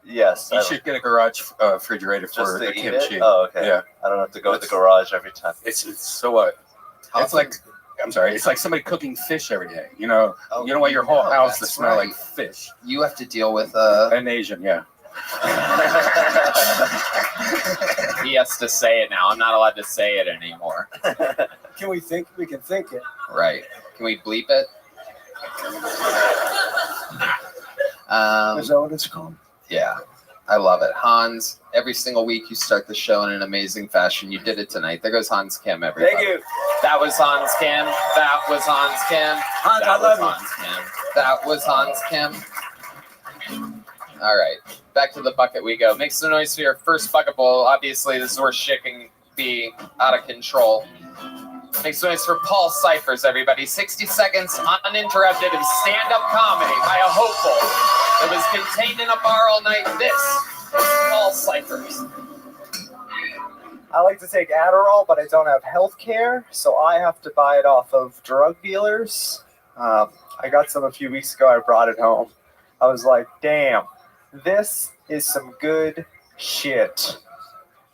Yes. You should get a garage refrigerator Just for to the eat kimchi. it? Oh, okay. Yeah. I don't have to go to the garage every time. It's so what? It's like I'm sorry. It's like somebody cooking fish every day. You know why your whole house to smell like fish. You have to deal with an Asian, yeah. He has to say it now. I'm not allowed to say it anymore. Can we think? We can think it. Right. Can we bleep it? Is that what it's called? Yeah. I love it. Hans, every single week you start the show in an amazing fashion. You did it tonight. There goes Hans Kim, everybody. Thank you. That was Hans Kim. That was Hans Kim. Hans, that I love was you. Hans Kim. That was Hans Kim. All right. Back to the bucket we go. Make some noise for your first bucket bowl. Obviously, this is where shit can be out of control. Make some noise for Paul Cyphers, everybody. 60 seconds uninterrupted of stand-up comedy by a hopeful that was contained in a bar all night. This is Paul Cyphers. I like to take Adderall, but I don't have health care, so I have to buy it off of drug dealers. I got some a few weeks ago. I brought it home. I was like, damn, this is some good shit.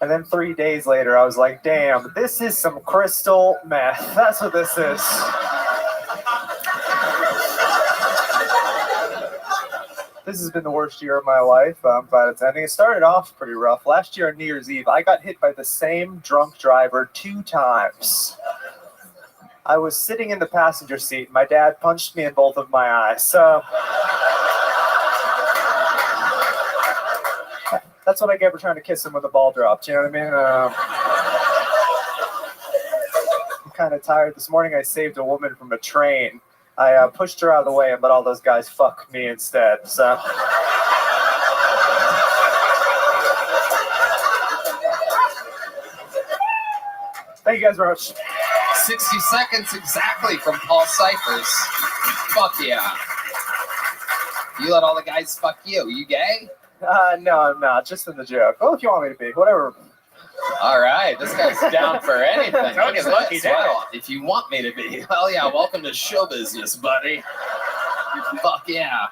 And then 3 days later, I was like, damn, this is some crystal meth. That's what this is. This has been the worst year of my life, but it's ending. It started off pretty rough. Last year on New Year's Eve, I got hit by the same drunk driver 2 times. I was sitting in the passenger seat. My dad punched me in both of my eyes. That's what I get for trying to kiss him when the ball dropped. You know what I mean? I'm kind of tired. This morning I saved a woman from a train. I pushed her out of the way and let all those guys fuck me instead. So. Thank you guys very much. 60 seconds exactly from Paul Cyphers. Fuck yeah. You let all the guys fuck you. You gay? No, I'm not. Just in the joke. Well, if you want me to be, whatever. All right, this guy's down for anything. Look Tony's at lucky this. now. Well, if you want me to be, hell yeah, welcome to show business, buddy. Fuck yeah.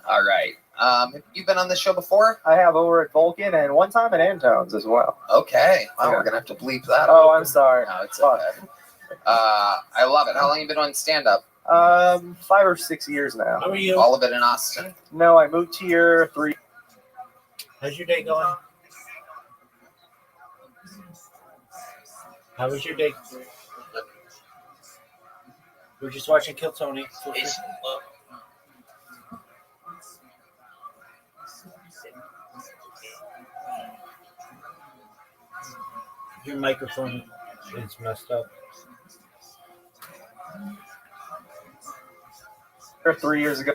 All right. Have you been on this show before? I have over at Vulcan and one time at Antone's as well. Okay. Wow, Yeah. we're gonna have to bleep that. Oh, I'm sorry. No, it's okay. I love it. How long have you been on stand-up? 5 or 6 years now. How are you? All of it in Austin? No, I moved here 3. How's your day going? How was your day? We're just watching Kill Tony. Your microphone is messed up. 3 years ago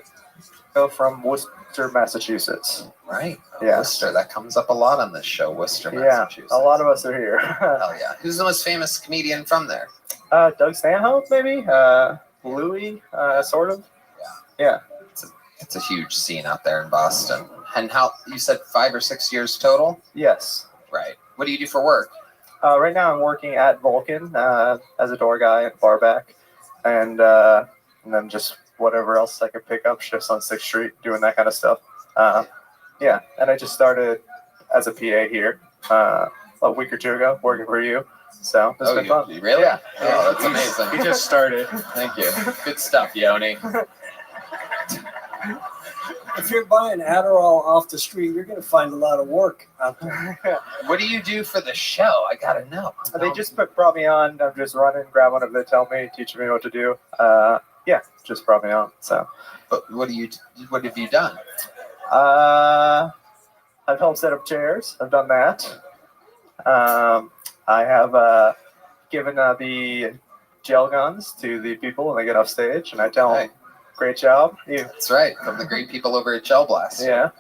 from Worcester, Massachusetts. Right. Yeah. Worcester. That comes up a lot on this show, Worcester, Yeah, Massachusetts. a lot of us are here. Hell yeah. Who's the most famous comedian from there? Doug Stanhope, maybe? Louis, sort of. Yeah. It's a huge scene out there in Boston. And how, you said 5 or 6 years total? Yes. Right. What do you do for work? Right now I'm working at Vulcan as a door guy at Barback. And then just whatever else I could pick up, shifts on 6th Street, doing that kind of stuff. Yeah, and I just started as a PA here a week or 2 ago, working for you. So it's been fun. Really? Yeah. Oh, that's amazing. He just started. Thank you. Good stuff, Yoni. If you're buying Adderall off the street, you're going to find a lot of work out there. What do you do for the show? I gotta know. They just brought me on. I'm just running, grab whatever they tell me, teaching me what to do. Yeah, just brought me on. So. But what have you done? I've helped set up chairs. I've done that. I have given the gel guns to the people when they get off stage, and I tell them, "Great job." That's right. From the great people over at Gel Blast. Yeah.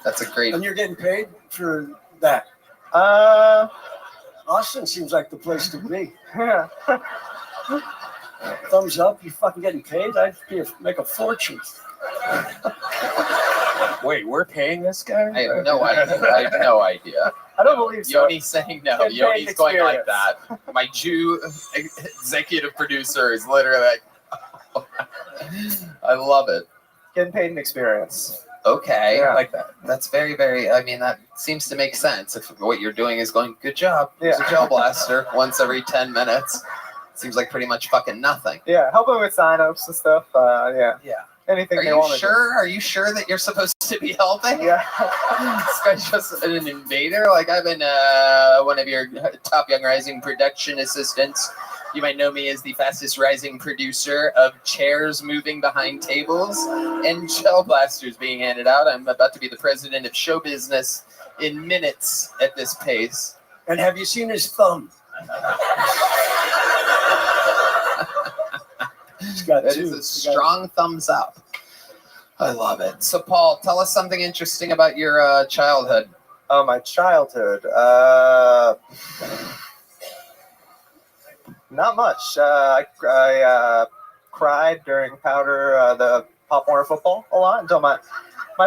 That's a great. And you're getting paid for that. Austin seems like the place to be. Yeah. Thumbs up. You fucking getting paid? I'd make a fortune. Wait, we're paying this guy? I have no idea. I have no idea. I don't believe so. Yoni's saying no. Campaign Yoni's going like experience. that. My Jew executive producer is literally like, I love it. Getting paid in experience. Okay, Yeah. I like that. That's very, very. I mean, that seems to make sense. If what you're doing is going, good job. Here's a gel blaster once every 10 minutes. Seems like pretty much fucking nothing. Yeah, helping with signups and stuff. Yeah. Anything Are they you want sure? Are you sure that you're supposed to be helping? Yeah. This guy's just an invader. Like, I've been one of your top young rising production assistants. You might know me as the fastest rising producer of chairs moving behind tables and gel blasters being handed out. I'm about to be the president of show business in minutes at this pace. And have you seen his thumb? That is a strong thumbs up. I love it. So, Paul, tell us something interesting about your childhood. Oh, my childhood. Not much. I cried during the Pop Warner football a lot until my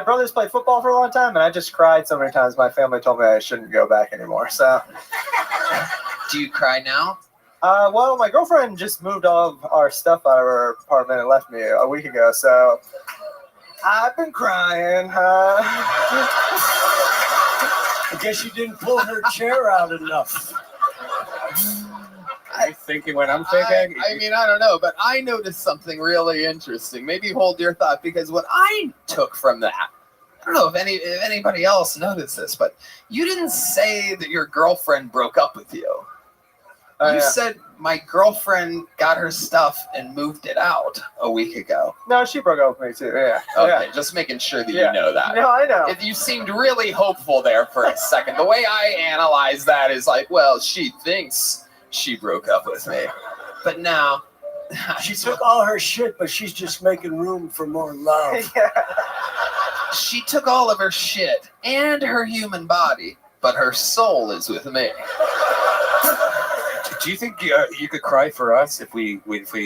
brothers played football for a long time, and I just cried so many times. My family told me I shouldn't go back anymore. So, do you cry now? Well, my girlfriend just moved all of our stuff out of her apartment and left me a week ago, so I've been crying. I guess you didn't pull her chair out enough. You're thinking what I'm thinking? I mean, I don't know, but I noticed something really interesting. Maybe hold your thought, because what I took from that, I don't know if anybody else noticed this, but you didn't say that your girlfriend broke up with you. You said my girlfriend got her stuff and moved it out a week ago. No, she broke up with me too. Yeah. Okay, just making sure that you know that. No, I know. You seemed really hopeful there for a second. The way I analyze that is like, well, she thinks she broke up with me, but no. She took all her shit, but she's just making room for more love. She took all of her shit and her human body, but her soul is with me. Do you think you could cry for us if we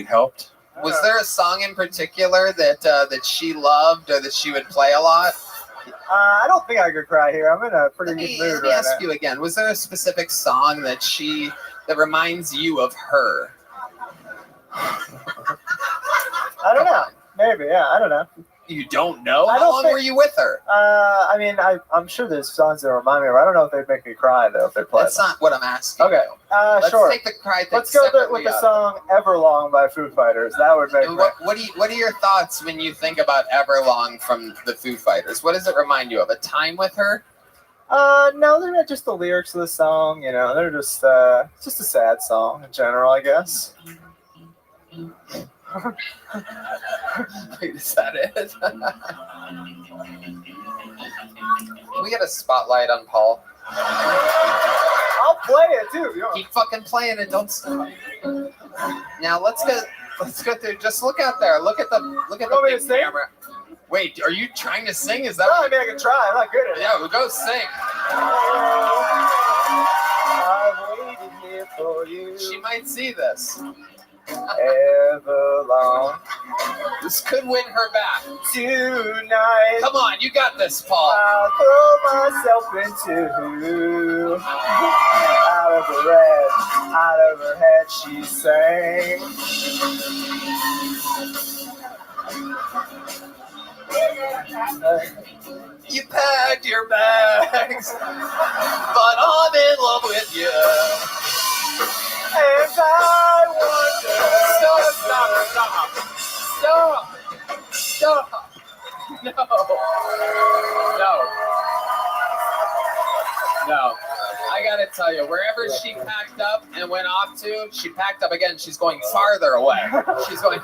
helped? Was there a song in particular that she loved or that she would play a lot? I don't think I could cry here. I'm in a pretty good mood Let me ask you again. Was there a specific song that reminds you of her? I don't know. Maybe, yeah. I don't know. You don't know? How long were you with her? I mean, I'm sure there's songs that remind me of her. I don't know if they'd make me cry, though, if they play. That's not what I'm asking. Okay, Let's sure. take the cry thing. Let's go with the song "Everlong" by Foo Fighters. That would make. What are your thoughts when you think about "Everlong" from the Foo Fighters? What does it remind you of? A time with her? No, they're not just the lyrics of the song. You know, they're just it's just a sad song in general, I guess. Wait, is that it? Can we get a spotlight on Paul? I'll play it too. Keep fucking playing it. Don't stop. Now let's go through. Just look out there. Look at the big camera. Wait, are you trying to sing? Is that? No, I mean I can try. I'm not good at it. Yeah, we'll go sing. I've waited here for you. She might see this. Everlong. This could win her back. Tonight. Come on, you got this, Paul. I'll throw myself into out of her head she sang. You packed your bags, but I'm in love with you. And I wonder. Stop. No. I gotta tell you, wherever she packed up and went off to, she packed up again. She's going farther away. She's going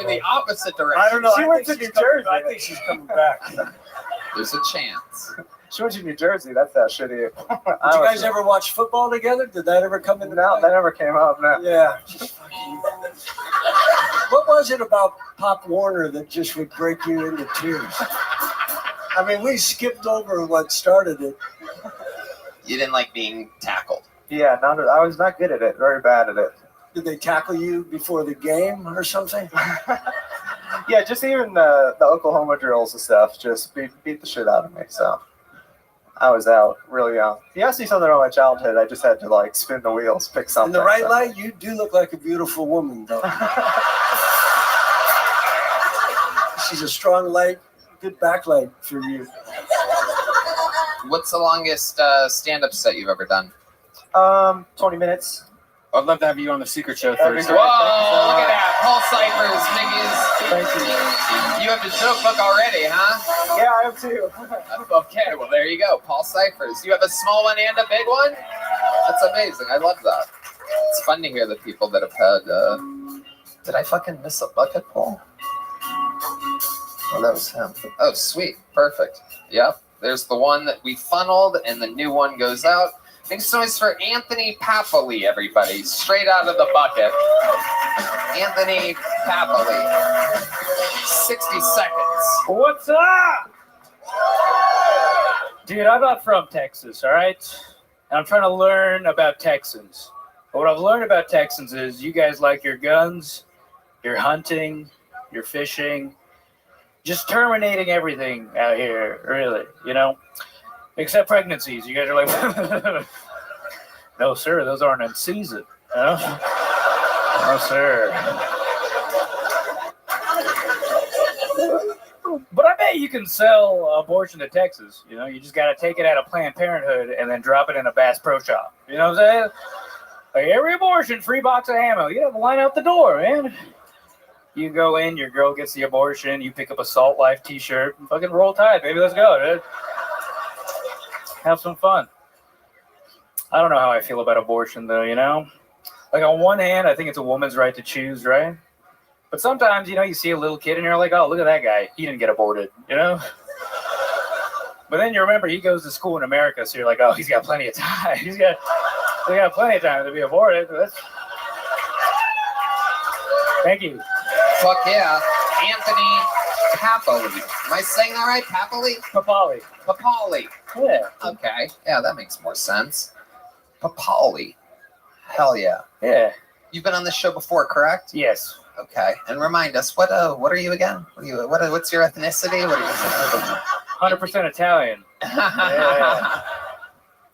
the opposite direction. I don't know. She went to New Jersey. I think she's coming back. There's a chance. She went to New Jersey. That's how shitty. Did you guys ever watch football together? Did that ever come into No, that never came up. No. Yeah. What was it about Pop Warner that just would break you into tears? I mean, we skipped over what started it. You didn't like being tackled. Yeah, I was not good at it. Very bad at it. Did they tackle you before the game or something? Yeah, just even the Oklahoma drills and stuff just beat the shit out of me. So I was out really young. If you asked me something about my childhood, I just had to like spin the wheels, pick something. In the right light, you do look like a beautiful woman, though. She's a strong leg, good back leg for you. What's the longest stand-up set you've ever done? 20 minutes. I'd love to have you on the Secret Show That'd be Thursday. great. Whoa, look at that. Paul Cyphers, Thank you. Miggy's. You have the joke book already, huh? Yeah, I have two. Okay, well, there you go. Paul Cyphers. You have a small one and a big one? That's amazing. I love that. It's fun to hear the people that have had... Did I fucking miss a bucket, Paul? Oh, that was him. Oh, sweet. Perfect. Yep. There's the one that we funneled, and the new one goes out. Make some noise for Anthony Papali, everybody. Straight out of the bucket. Anthony Papali. 60 seconds. What's up? Dude, I'm not from Texas, all right? And I'm trying to learn about Texans. But what I've learned about Texans is you guys like your guns, your hunting, your fishing, just terminating everything out here, really, you know? Except pregnancies. You guys are like, no, sir, those aren't in season. No, no, sir. But I bet you can sell abortion to Texas. You know, you just got to take it out of Planned Parenthood and then drop it in a Bass Pro Shop. You know what I'm saying? Like every abortion, free box of ammo. You have a line out the door, man. You go in, your girl gets the abortion, you pick up a Salt Life t-shirt, and fucking roll tide, baby. Let's go, dude. Have some fun. I don't know how I feel about abortion, though, you know? Like, on one hand, I think it's a woman's right to choose, right? But sometimes, you know, you see a little kid and you're like, oh, look at that guy. He didn't get aborted, you know? But then you remember he goes to school in America, so you're like, oh, he's got plenty of time. He got plenty of time to be aborted. Thank you. Fuck yeah. Anthony Papali. Am I saying that right? Papali? Papali. Papali. Yeah. Okay. Yeah, that makes more sense. Papali. Hell yeah. Yeah. You've been on this show before, correct? Yes. Okay. And remind us, what are you again? What's your ethnicity? What are you? 100% Italian. Yeah.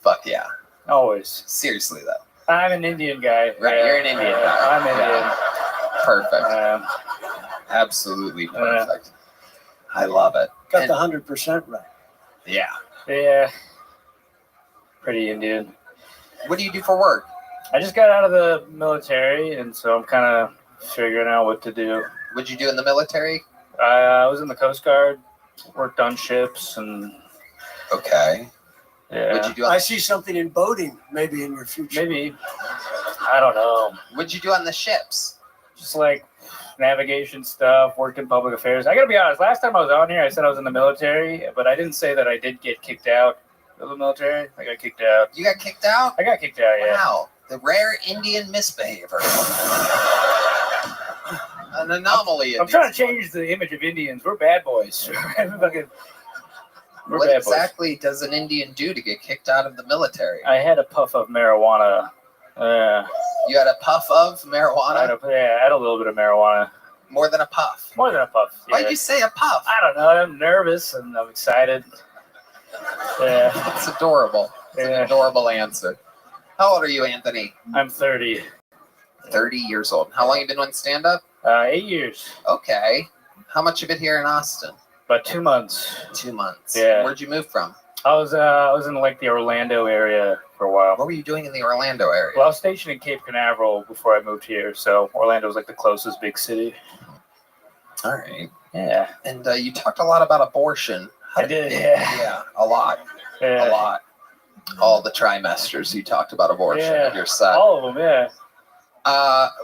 Fuck yeah. Always. Seriously, though. I'm an Indian guy. Right, you're an Indian guy. I'm Indian. Yeah. Perfect. Absolutely perfect. I love it. Got the 100% right. Yeah. Yeah. Pretty Indian. What do you do for work? I just got out of the military, and so I'm kind of figuring out what to do. What'd you do in the military? I was in the Coast Guard, worked on ships, and... Okay. Yeah. What'd you do? I see something in boating, maybe in your future. Maybe. I don't know. What'd you do on the ships? Just like navigation stuff, worked in public affairs. I gotta be honest, last time I was on here, I said I was in the military, but I didn't say that I did get kicked out of the military. I got kicked out. You got kicked out? I got kicked out, yeah. Wow. The rare Indian misbehavior. An anomaly. I'm trying to change the image of Indians. We're bad boys. What exactly does an Indian do to get kicked out of the military? I had a puff of marijuana. You had a puff of marijuana? I had a little bit of marijuana. More than a puff? More than a puff. Yeah. Why'd you say a puff? I don't know. I'm nervous and I'm excited. Yeah. It's adorable. It's an adorable answer. How old are you, Anthony? I'm 30. 30 years old. How long have you been on stand-up? 8 years. Okay. How much of it here in Austin? About 2 months. 2 months. Yeah. Where'd you move from? I was in like the Orlando area for a while. What were you doing in the Orlando area? Well, I was stationed in Cape Canaveral before I moved here, so Orlando was like the closest big city. All right. Yeah. And you talked a lot about abortion. I did, yeah. Yeah, a lot. Yeah. A lot. All the trimesters you talked about abortion Yeah. of your set. All of them, yeah.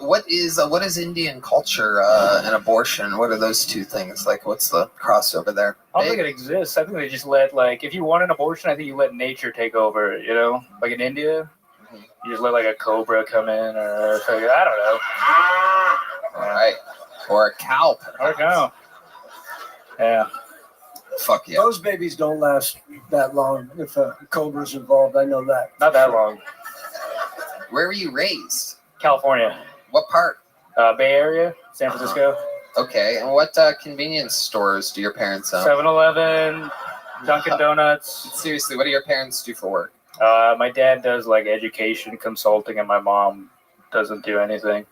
What is Indian culture and abortion? What are those two things? Like, what's the crossover there? I don't think it exists. I think they just let, like, if you want an abortion, I think you let nature take over, you know? Like in India, you just let, like, a cobra come in or something. I don't know. All right. Or a cow, perhaps. Or a cow. Yeah. Fuck yeah. Those babies don't last that long if a cobra's involved. I know that. Not that long. Where were you raised? California. What part? Bay Area, San Francisco. Okay. And what convenience stores do your parents own? 7-Eleven, Dunkin' Donuts. Seriously, what do your parents do for work? My dad does like education consulting, and my mom doesn't do anything.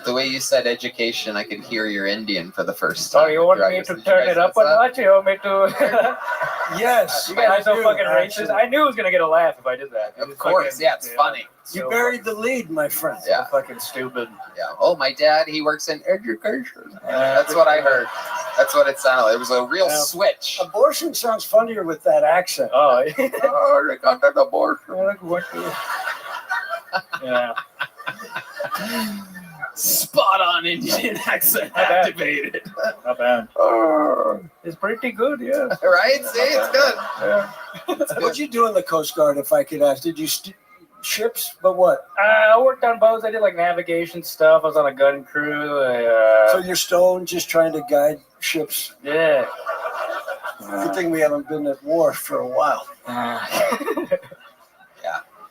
The way you said education, I could hear you're Indian for the first time. Oh, you want me to turn it up a notch? You want me to? Yes. You guys are so I do, fucking racist. actually. I knew it was gonna get a laugh if I did that. Of course, yeah, it's funny. You buried the lead, my friend. Yeah. Fucking stupid. Yeah. Oh, my dad, he works in education. That's what I heard. That's what it sounded like. It was a real switch. Abortion sounds funnier with that accent. Oh, oh, they got that abortion. Yeah. Spot on Indian accent activated. Not bad. It's pretty good, yeah. Right? See, it's good. Yeah. What'd you do in the Coast Guard, if I could ask? Did you ships? But what? I worked on boats. I did like navigation stuff. I was on a gun crew. So you're stoned, just trying to guide ships. Yeah. Good thing we haven't been at war for a while. Yeah.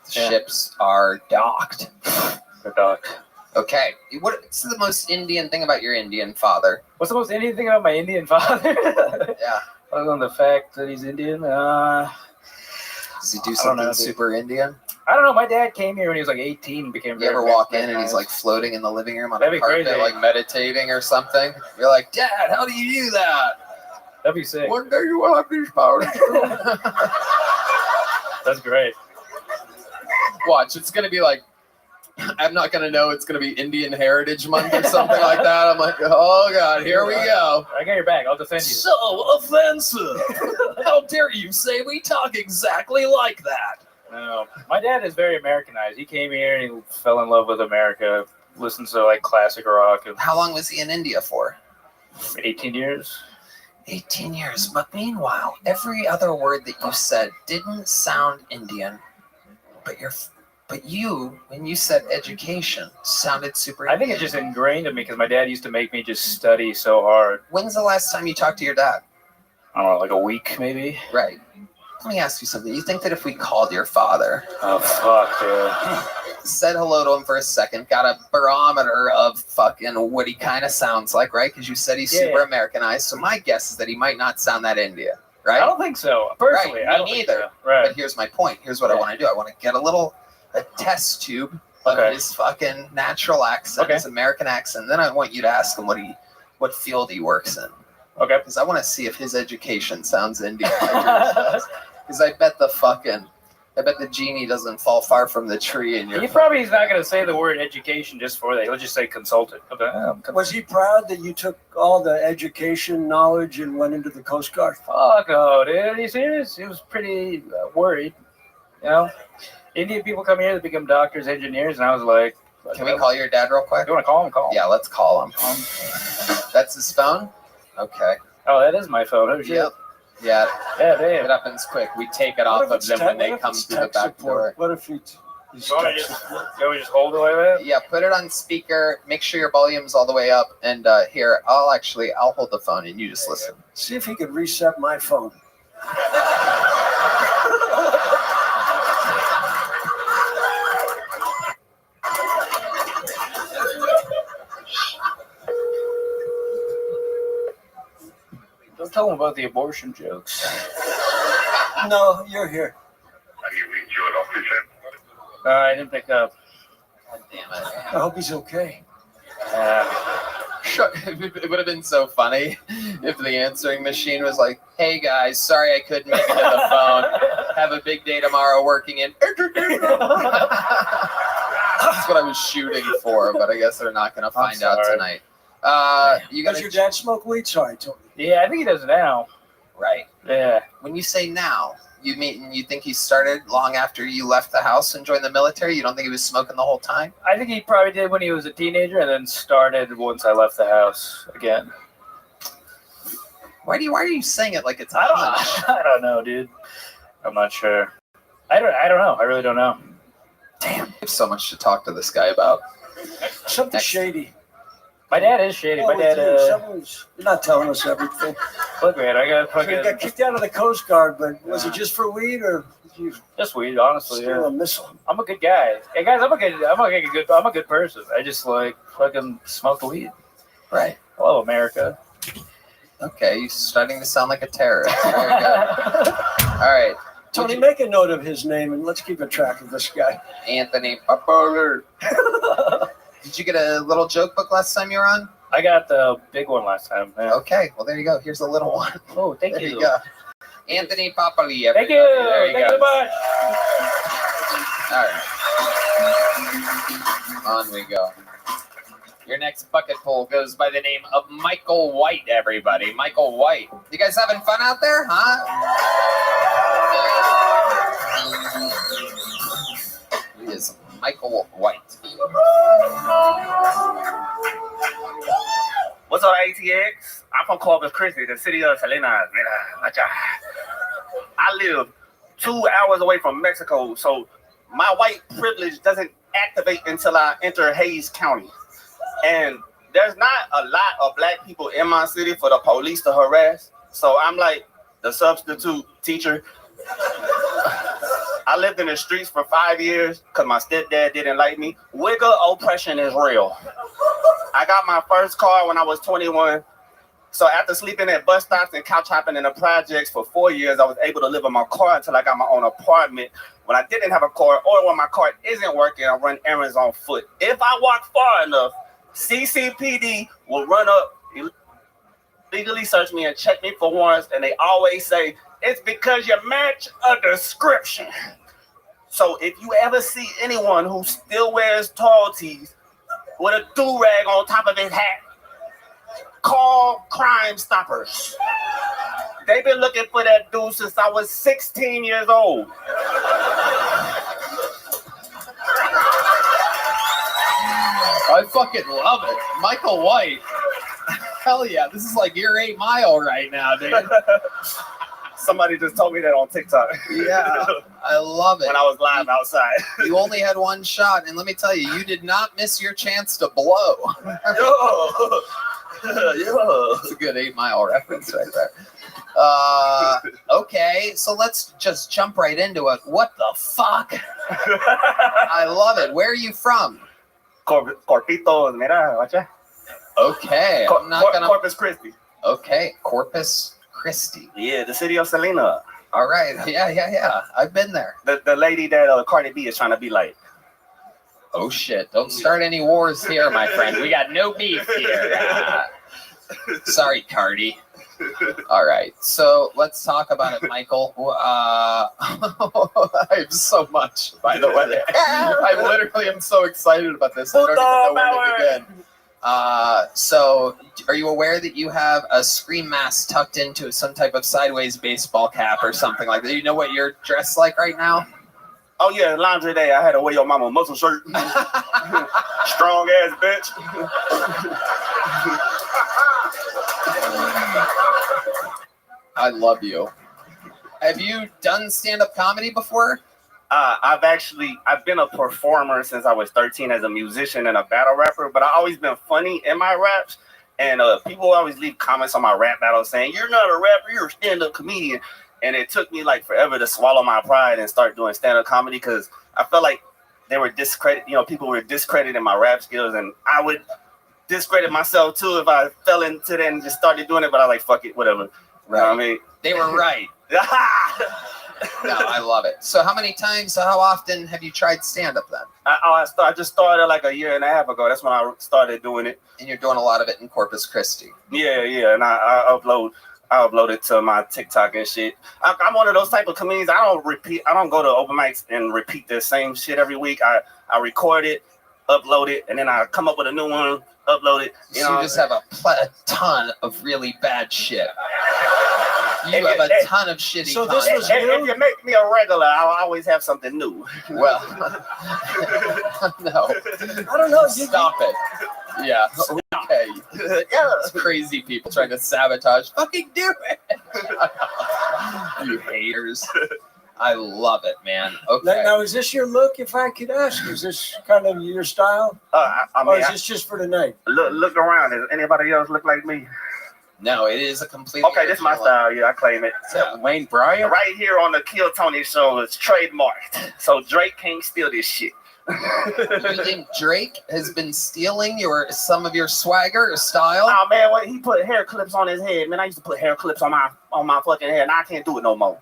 Ships are docked. They're docked. Okay. What's the most Indian thing about your Indian father? What's the most Indian thing about my Indian father? Yeah. Other than the fact that he's Indian. Does he do something super Indian? I don't know. My dad came here when he was like 18 and became You ever walk in and he's like floating in the living room on That'd a be carpet, crazy. like meditating or something? You're like, Dad, how do you do that? That'd be sick. One day you will have these powers. That's great. Watch, it's gonna be like, I'm not gonna know. It's gonna be Indian Heritage Month or something like that. I'm like, oh god, here we go. I got your back. I'll defend you. So offensive! How dare you say we talk exactly like that? No, my dad is very Americanized. He came here and he fell in love with America. Listens to like classic rock. And How long was he in India for? 18 years. 18 years. But meanwhile, every other word that you said didn't sound Indian. But you, when you said education, sounded super I think it's just ingrained in me because my dad used to make me just study so hard. When's the last time you talked to your dad? I don't know, like a week maybe. Right. Let me ask you something. You think that if we called your father, Oh fuck, dude. said hello to him for a second, got a barometer of fucking what he kind of sounds like, right? Because you said he's super Americanized. So my guess is that he might not sound that Indian, right? I don't think so. Personally, right. I don't Me think neither. so. Right. But here's my point. Here's what I want to do. I want to get a test tube of his fucking natural accent, his American accent. Then I want you to ask him what field he works in. Okay. Because I want to see if his education sounds Indian. Because I bet the genie doesn't fall far from the tree in your. He probably is not going to say the word education just for that. He'll just say consultant. Was he proud that you took all the education knowledge and went into the Coast Guard? Fuck no, dude. He serious? He was pretty worried. You know, Indian people come here, they become doctors, engineers, and I was like, can we call your dad real quick? You want to call him? Call him. Yeah, let's call him. That's his phone? Okay. Oh, that is my phone. Oh, shit. Yep. Yeah. Yeah, damn. It happens quick. We take it off of them when they come through the back door. What if he's You want me to just hold it like that? Yeah, put it on speaker. Make sure your volume's all the way up. And here, I'll hold the phone and you just listen. See if he could reset my phone. Don't tell him about the abortion jokes. No, you're here. I didn't pick up. God damn it. I hope he's okay. It would have been so funny if the answering machine was like, hey guys, sorry I couldn't make it to the phone. Have a big day tomorrow working in. That's what I was shooting for, but I guess they're not going to find out tonight. Does your dad smoke weed? Sorry, Tony. Yeah, I think he does now. Right. Yeah. When you say now, you think he started long after you left the house and joined the military? You don't think he was smoking the whole time? I think he probably did when he was a teenager and then started once I left the house again. Why are you saying it like it's a I don't know, dude. I'm not sure. I don't know. I really don't know. Damn. There's so much to talk to this guy about. Something shady. My dad is shady. Oh, My dad, you're not telling us everything. Look, man, I got So fucking you got kicked out of the Coast Guard, but was it just for weed or did you just weed, honestly. steal a missile? I'm a good guy. Hey guys, I'm a good person. I just like fucking smoke weed. Right. Hello, America. Okay, you're starting to sound like a terrorist. Very good. All right. Tony, make a note of his name and let's keep a track of this guy. Anthony Papoler. Did you get a little joke book last time you were on? I got the big one last time. Yeah. Okay, well there you go. Here's a little one. Oh, thank There you. you go. Anthony Papali. Thank you. There Thank you so much. All right. On we go. Your next bucket pull goes by the name of Michael White, everybody. Michael White. You guys having fun out there, huh? He is Michael White. What's up, ATX? I'm from Corpus Christi, the city of Salinas. I live 2 hours away from Mexico, so my white privilege doesn't activate until I enter Hayes County. And there's not a lot of black people in my city for the police to harass. So I'm like the substitute teacher. I lived in the streets for 5 years because my stepdad didn't like me. Wigger oppression is real. I got my first car when I was 21. So after sleeping at bus stops and couch hopping in the projects for 4 years, I was able to live in my car until I got my own apartment. When I didn't have a car or when my car isn't working, I run errands on foot. If I walk far enough, CCPD will run up, legally search me and check me for warrants, and they always say, it's because you match a description. So if you ever see anyone who still wears tall tees with a do-rag on top of his hat, call Crime Stoppers. They've been looking for that dude since I was 16 years old. I fucking love it. Michael White. Hell yeah. This is like your 8 Mile right now, dude. Somebody just told me that on TikTok. Yeah, I love it. When I was live outside. You only had one shot, and let me tell you, you did not miss your chance to blow. Yo. It's a good 8 Mile reference right there. Okay, so let's just jump right into it. What the fuck? I love it. Where are you from? Corpito, mira, watcha. Okay, I'm not gonna. Corpus Christi. Okay, Corpus Christi. Yeah, the city of Selena. All right, yeah. I've been there. The lady that Cardi B is trying to be like. Oh shit! Don't start any wars here, my friend. We got no beef here. Sorry, Cardi. All right, so let's talk about it, Michael. I have so much, by the way. I literally am so excited about this. I don't even know where to begin. So, are you aware that you have a scream mask tucked into some type of sideways baseball cap or something like that? Do you know what you're dressed like right now? Oh yeah, laundry day. I had to wear your mama muscle shirt. Strong ass bitch. I love you. Have you done stand-up comedy before? I've been a performer since I was 13 as a musician and a battle rapper, but I've always been funny in my raps. And people always leave comments on my rap battles saying, you're not a rapper, you're a stand-up comedian. And it took me like forever to swallow my pride and start doing stand-up comedy because I felt like they were people were discrediting my rap skills, and I would discredit myself too if I fell into that and just started doing it, but I was like, fuck it, whatever. Right. You know what I mean? They were right. No, I love it. So how often have you tried stand-up then? I just started like a year and a half ago. That's when I started doing it. And you're doing a lot of it in Corpus Christi. Yeah. And I upload it to my TikTok and shit. I'm one of those type of comedians. I don't go to open mics and repeat the same shit every week. I record it, upload it, and then I come up with a new one, upload it. You just have a ton of really bad shit. You have a ton of shitty so content. this was if you make me a regular, I'll always have something new. Well, no. I don't know. Stop it. Yeah. Okay. It's crazy people trying to sabotage. Fucking do it. You haters. I love it, man. Okay. Now, is this your look, if I could ask? Is this kind of your style? Or is this just for tonight? Look around. Does anybody else look like me? No, it is a completely. Okay, this is my style. Yeah, I claim it. So, Wayne Bryan? Right here on the Kill Tony show, it's trademarked. So Drake can't steal this shit. You think Drake has been stealing some of your swagger or style? Oh man, he put hair clips on his head. Man, I used to put hair clips on my fucking head. Now I can't do it no more.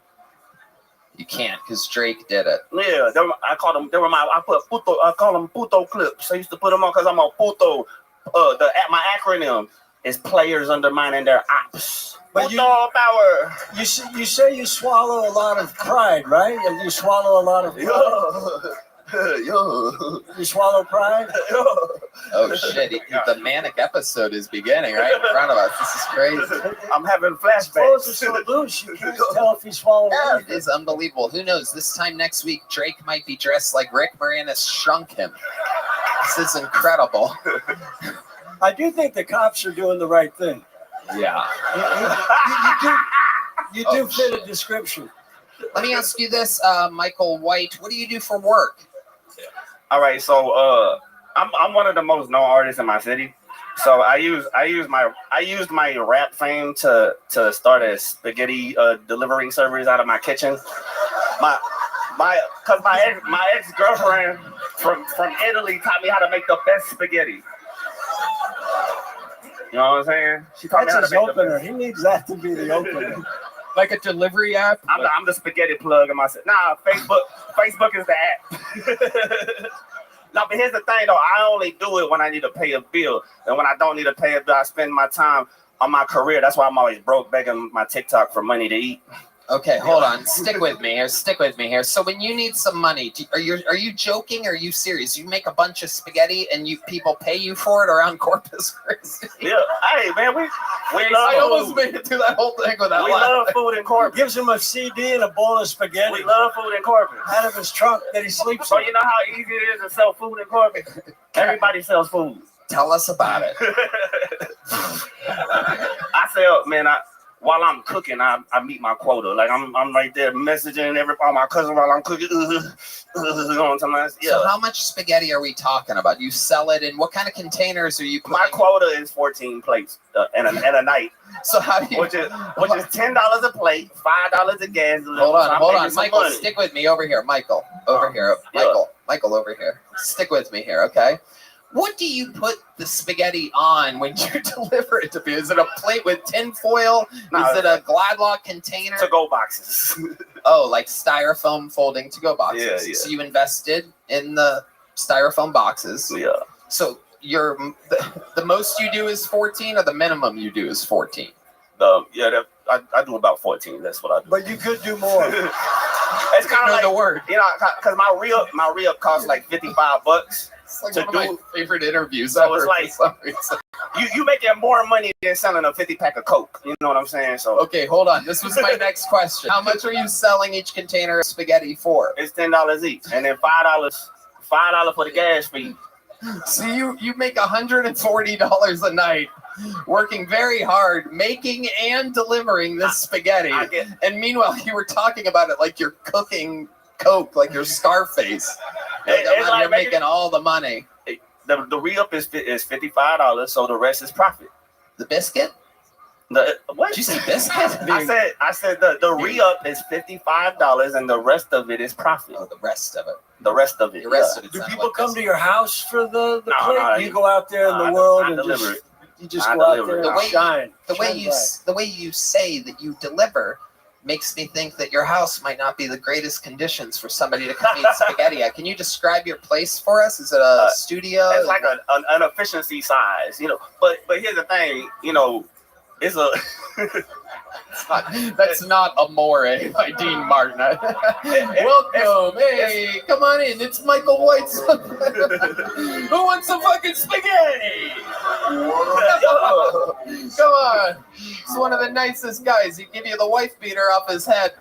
You can't because Drake did it. Yeah, I call them. They were my. I call them puto clips. I used to put them on because I'm a puto. My acronym is players undermining their ops. But Puto power. You say you swallow a lot of pride, right? And you swallow a lot of pride. You swallow pride? Oh shit! The manic episode is beginning right in front of us. This is crazy. I'm having flashbacks. Clothes are so loose, you can't tell if he swallowed It is unbelievable. Who knows? This time next week, Drake might be dressed like Rick Moranis shrunk him. This is incredible. I do think the cops are doing the right thing. Yeah. You do fit a description. Let me ask you this, Michael White. What do you do for work? All right, so I'm one of the most known artists in my city. So I used my rap fame to start a spaghetti delivering service out of my kitchen. My ex-girlfriend from Italy taught me how to make the best spaghetti. You know what I'm saying? She taught me how to That's his make opener. He needs that to be the opener. Like a delivery app? I'm the spaghetti plug in my set. Nah, Facebook is the app. No, but here's the thing though. I only do it when I need to pay a bill. And when I don't need to pay a bill, I spend my time on my career. That's why I'm always broke begging my TikTok for money to eat. Okay, hold on. Stick with me here. So when you need some money, are you joking or are you serious? You make a bunch of spaghetti and people pay you for it around Corpus Christi? Yeah. Hey, man, we love I almost made it through that whole thing without We love food in Corpus. Gives him a CD and a bowl of spaghetti. We love food in Corpus. Out of his trunk that he sleeps So in. you know how easy it is to sell food in Corpus? Everybody sells food. Tell us about it. I sell, man, while I'm cooking, I meet my quota. Like I'm right there messaging all my cousins while I'm cooking. So how much spaghetti are we talking about? You sell it in what kind of containers are you putting? My quota is 14 plates in a night. So how do you? Which is $10 a plate, $5 a gas. Hold on, Michael. Stick with me over here, Michael. Michael, over here. Stick with me here, okay? What do you put the spaghetti on when you deliver it to me? Is it a plate with tin foil? No, is it a Gladlock container? To-go boxes. Oh, like styrofoam folding to-go boxes. Yeah. So you invested in the styrofoam boxes. Yeah. So the most you do is 14 or the minimum you do is 14? I do about 14. That's what I do. But you could do more. It's kind of like the word. You know, because my re-up costs like $55. It's like one of my favorite interviews So ever. it's like for some reason. you making more money than selling a 50-pack of Coke. You know what I'm saying? So okay, hold on. This was my next question. How much are you selling each container of spaghetti for? It's $10 each, and then $5 for the gas fee. So you make $140 a night, working very hard, making and delivering this spaghetti. And meanwhile, you were talking about it like you're cooking Coke, like you're Scarface. You're making all the money. The re-up is $55, so the rest is profit. The biscuit? What? Did you say biscuit? I said the re-up is $55 and the rest of it is profit. Oh, the rest of it. The rest of it. Do people come to your house for the plate? No, you go out there in the world and you just go out there and shine. The way you say that you deliver makes me think that your house might not be the greatest conditions for somebody to come eat spaghetti at. Can you describe your place for us? Is it a studio? It's like an efficiency size, you know. But here's the thing, you know, it's a. That's not Amore by Dean Martin. Welcome, hey, come on in. It's Michael White's. Who wants some fucking spaghetti? Come on. He's one of the nicest guys. He give you the wife beater off his head.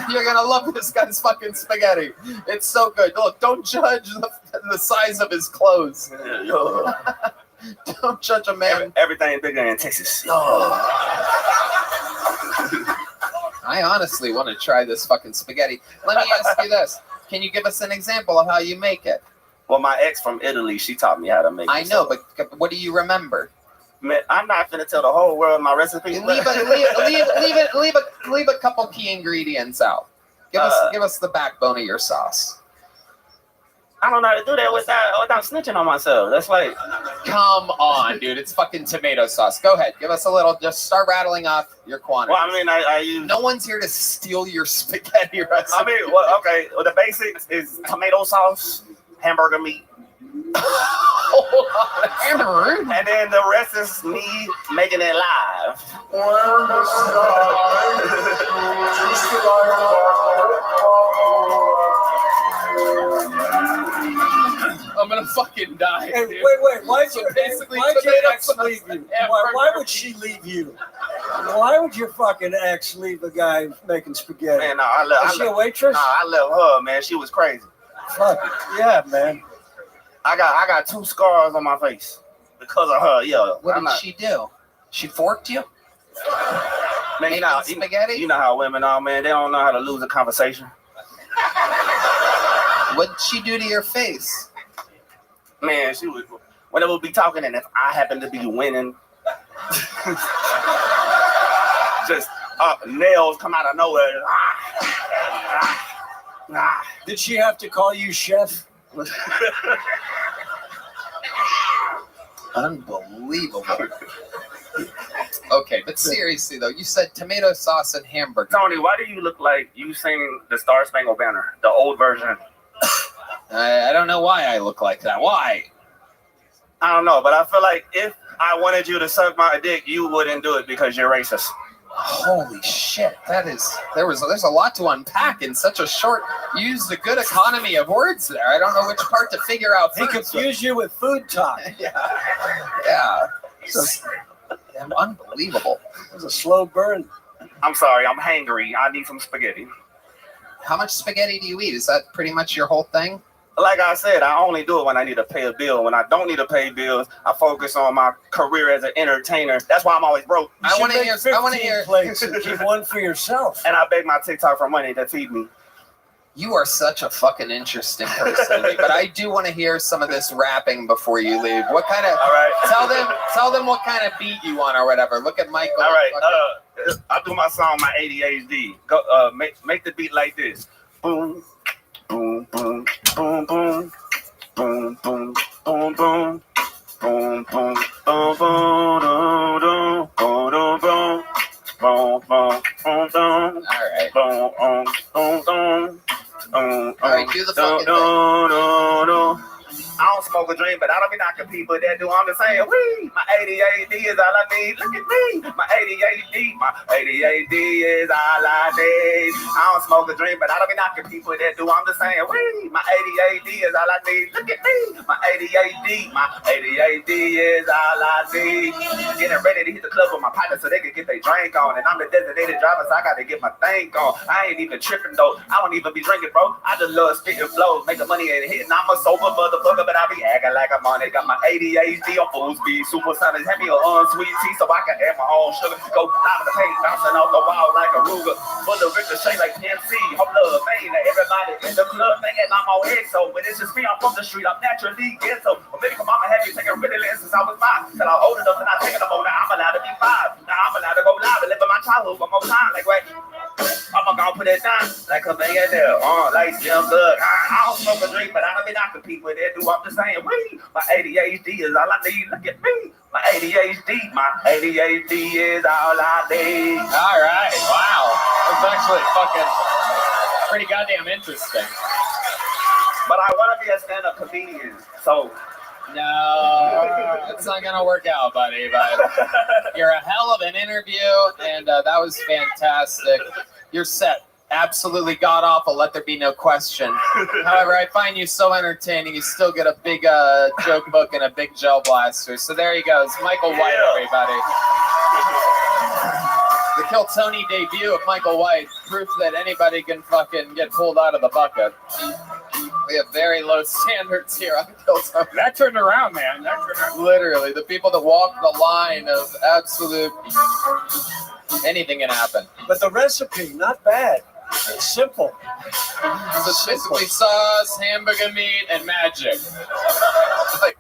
You're gonna love this guy's fucking spaghetti. It's so good. Look, don't judge the size of his clothes. Don't judge a man. Everything bigger in Texas. I honestly want to try this fucking spaghetti. Let me ask you this. Can you give us an example of how you make it? Well, my ex from Italy, she taught me how to make it. I know, but what do you remember? Man, I'm not finna tell the whole world my recipe. Leave a couple key ingredients out. Give us the backbone of your sauce. I don't know how to do that without snitching on myself. That's like, come on, dude. It's fucking tomato sauce. Go ahead. Give us a little. Just start rattling off your quantity. well, I mean, I use. No one's here to steal your spaghetti recipe. I mean, well, okay. Well, the basics is tomato sauce, hamburger meat. Hamburger. And then the rest is me making it live. I'm gonna fucking die. Hey, dude. wait. Why'd So your basically, ex tomato leave sauce you? and Why hamburger would she leave you? Why would your fucking ex leave a guy making spaghetti? Man, no, I Is she a waitress? No, I love her, man. She was crazy. Fuck yeah, man. I got 2 scars on my face because of her. Yeah. What did she do? She forked you? Man, spaghetti? You know how women are, man. They don't know how to lose a conversation. What'd she do to your face? Man, she would. Whenever we be talking, and if I happen to be winning, just nails come out of nowhere. Did she have to call you chef? Unbelievable. Okay, but seriously though, you said tomato sauce and hamburger. Tony, why do you look like you sing the Star Spangled Banner, the old version? I don't know why I look like that. Why? I don't know, but I feel like if I wanted you to suck my dick, you wouldn't do it because you're racist. Holy shit, there's a lot to unpack in such a short. You used a good economy of words there. I don't know which part to figure out He first. confused you with food talk. Yeah. Unbelievable. It was a slow burn. I'm sorry, I'm hangry. I need some spaghetti. How much spaghetti do you eat? Is that pretty much your whole thing? Like I said, I only do it when I need to pay a bill. When I don't need to pay bills, I focus on my career as an entertainer. That's why I'm always broke. I want to hear plates and keep one for yourself. And I beg my TikTok for money to feed me. You are such a fucking interesting person, but I do want to hear some of this rapping before you leave. What kind of? All right. Tell them what kind of beat you want or whatever. Look at Michael. All right. I'll do my song, my ADHD. Go. Make the beat like this. Boom, boom, boom, boom, boom, boom, boom, boom, boom, boom, boom, boom, boom, boom, boom, boom. Boom, boom, boom, boom. All right. Boom, boom, boom. All right, do the fucking thing. I don't smoke or drink, but I don't be knocking people that do. I'm just saying, wee, my ADHD is all I need. Look at me, my ADHD is all I need. I don't smoke or drink, but I don't be knocking people that do. I'm just saying, wee, my ADHD is all I need. Look at me, my ADHD is all I need. Getting ready to hit the club with my partner so they can get their drink on, and I'm the designated driver, so I got to get my thing on. I ain't even tripping though. I don't even be drinking, bro. I just love spitting flows, making money and hitting. I'm a sober motherfucker, but I be acting like I'm on it. Got my ADHD on full speed, supersonic, hand me a unsweet tea so I can add my own sugar. Go out of the paint, bouncing off the wall like a Ruger. Full of ricochet like MC. Hope love, man, everybody in the club thinking I'm on EXO. But it's just me, I'm from the street, I'm naturally ghetto. Or maybe my mama had me taking Ritalin since I was 5. Till I was old enough and I take it up on. Now I'm allowed to be 5. Now I'm allowed to go live and live in my childhood one more time. Like, wait, I'm gonna put it down like a millionaire. Like Jim Thug. I don't smoke a drink, but I don't be knocking people that do. I'm just saying, wee, my ADHD is all I need. Look at me, my ADHD is all I need. All right, wow, that's actually fucking pretty goddamn interesting. But I want to be a stand-up comedian, so. No, it's not gonna work out, buddy. But you're a hell of an interview, and that was fantastic. Your set absolutely god awful. Let there be no question. However, I find you so entertaining. You still get a big joke book and a big gel blaster. So there he goes, Michael White, everybody. The Kill Tony debut of Michael White, proof that anybody can fucking get pulled out of the bucket. We have very low standards here on Kill Tony. That turned around, man. That turned around. Literally, the people that walk the line of absolute anything can happen. But the recipe, not bad. It's simple. So it's basically sauce, hamburger meat, and magic. Like,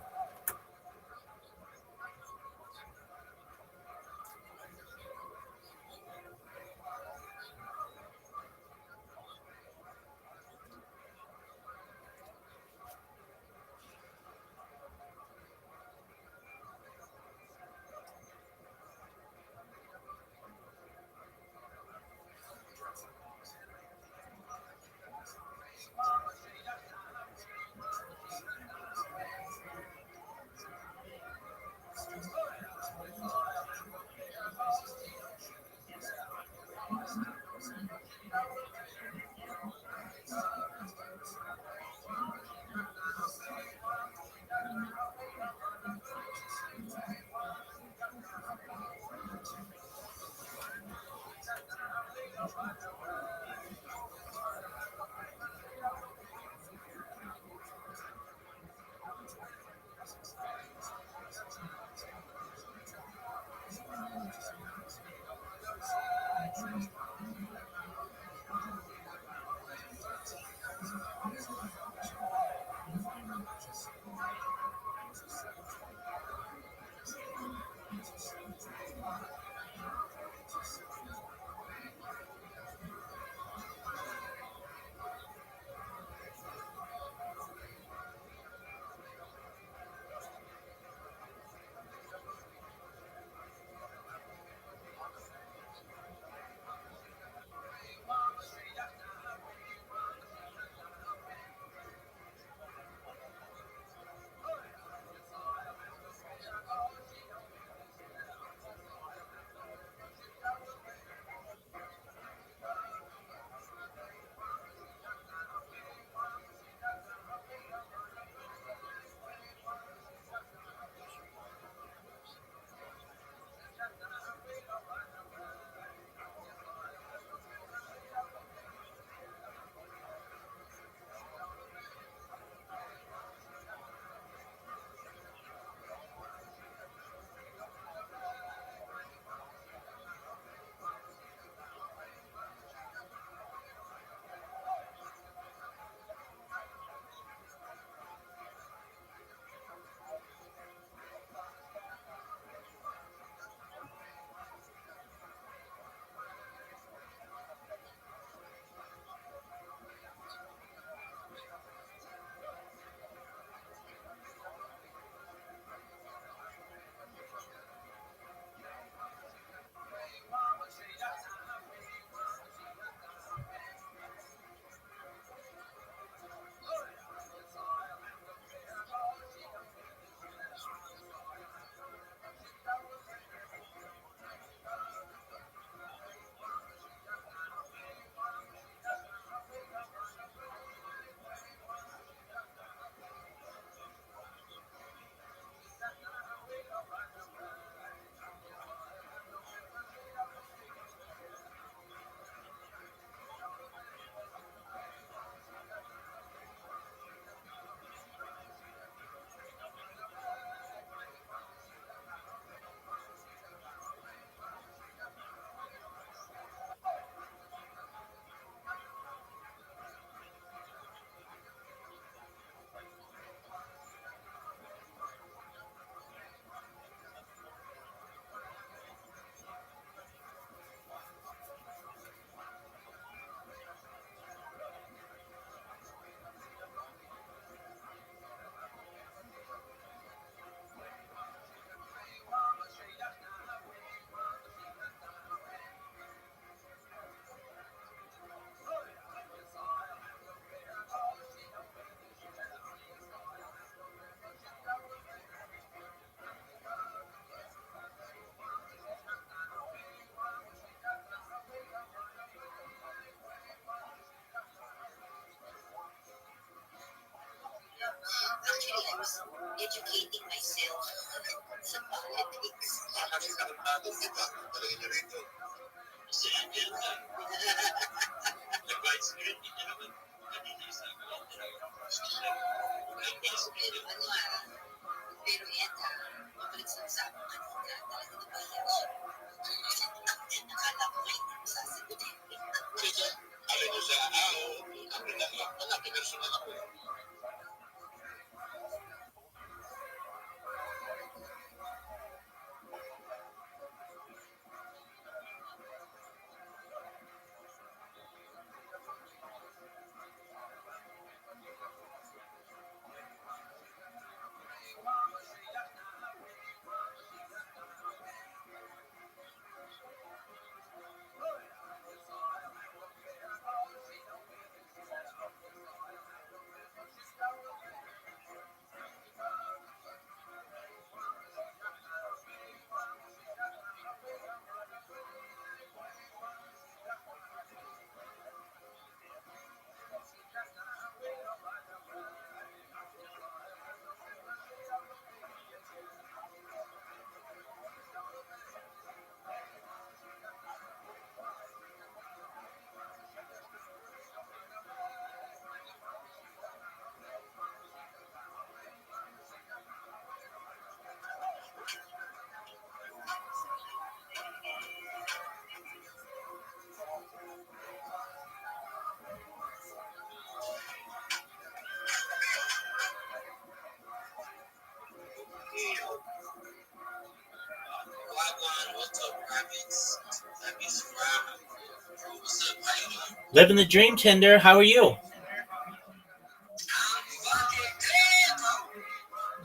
Living the dream, Tinder. How are you?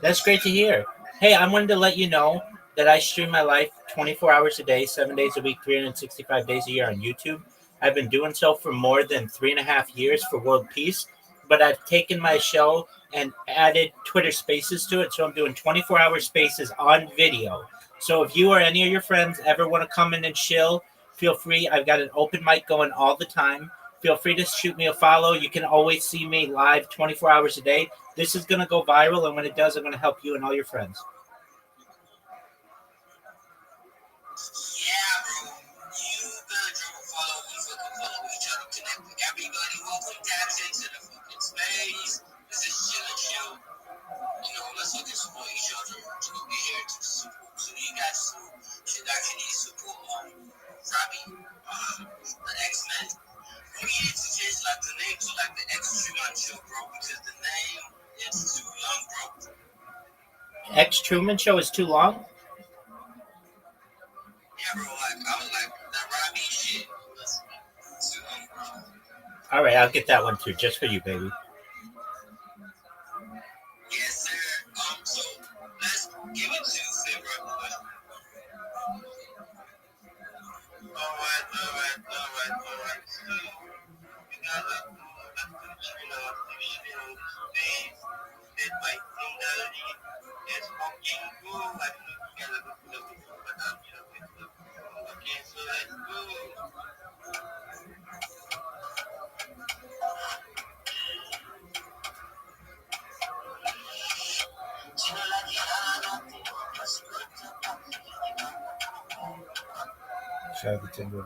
That's great to hear. Hey, I wanted to let you know that I stream my life 24 hours a day, 7 days a week, 365 days a year on YouTube. I've been doing so for more than 3.5 years for world peace, but I've taken my show and added Twitter spaces to it, so I'm doing 24-hour spaces on video. So if you or any of your friends ever want to come in and chill, feel free. I've got an open mic going all the time. Feel free to shoot me a follow. You can always see me live 24 hours a day. This is going to go viral, and when it does, I'm going to help you and all your friends. Rabbi, the X-Men. We need to change like the name to like the X-Truman Show, bro, because the name is too long, bro. X-Truman Show is too long? Yeah, bro, like, I was like, that Rabbi shit was too long, bro. All right, I'll get that one too, just for you, baby. Yes, sir. So let's give it to favorite boy. All right. So we got like that might think that it's fucking cool. Like we gotta look okay, so let's go. Shout out to Tinder.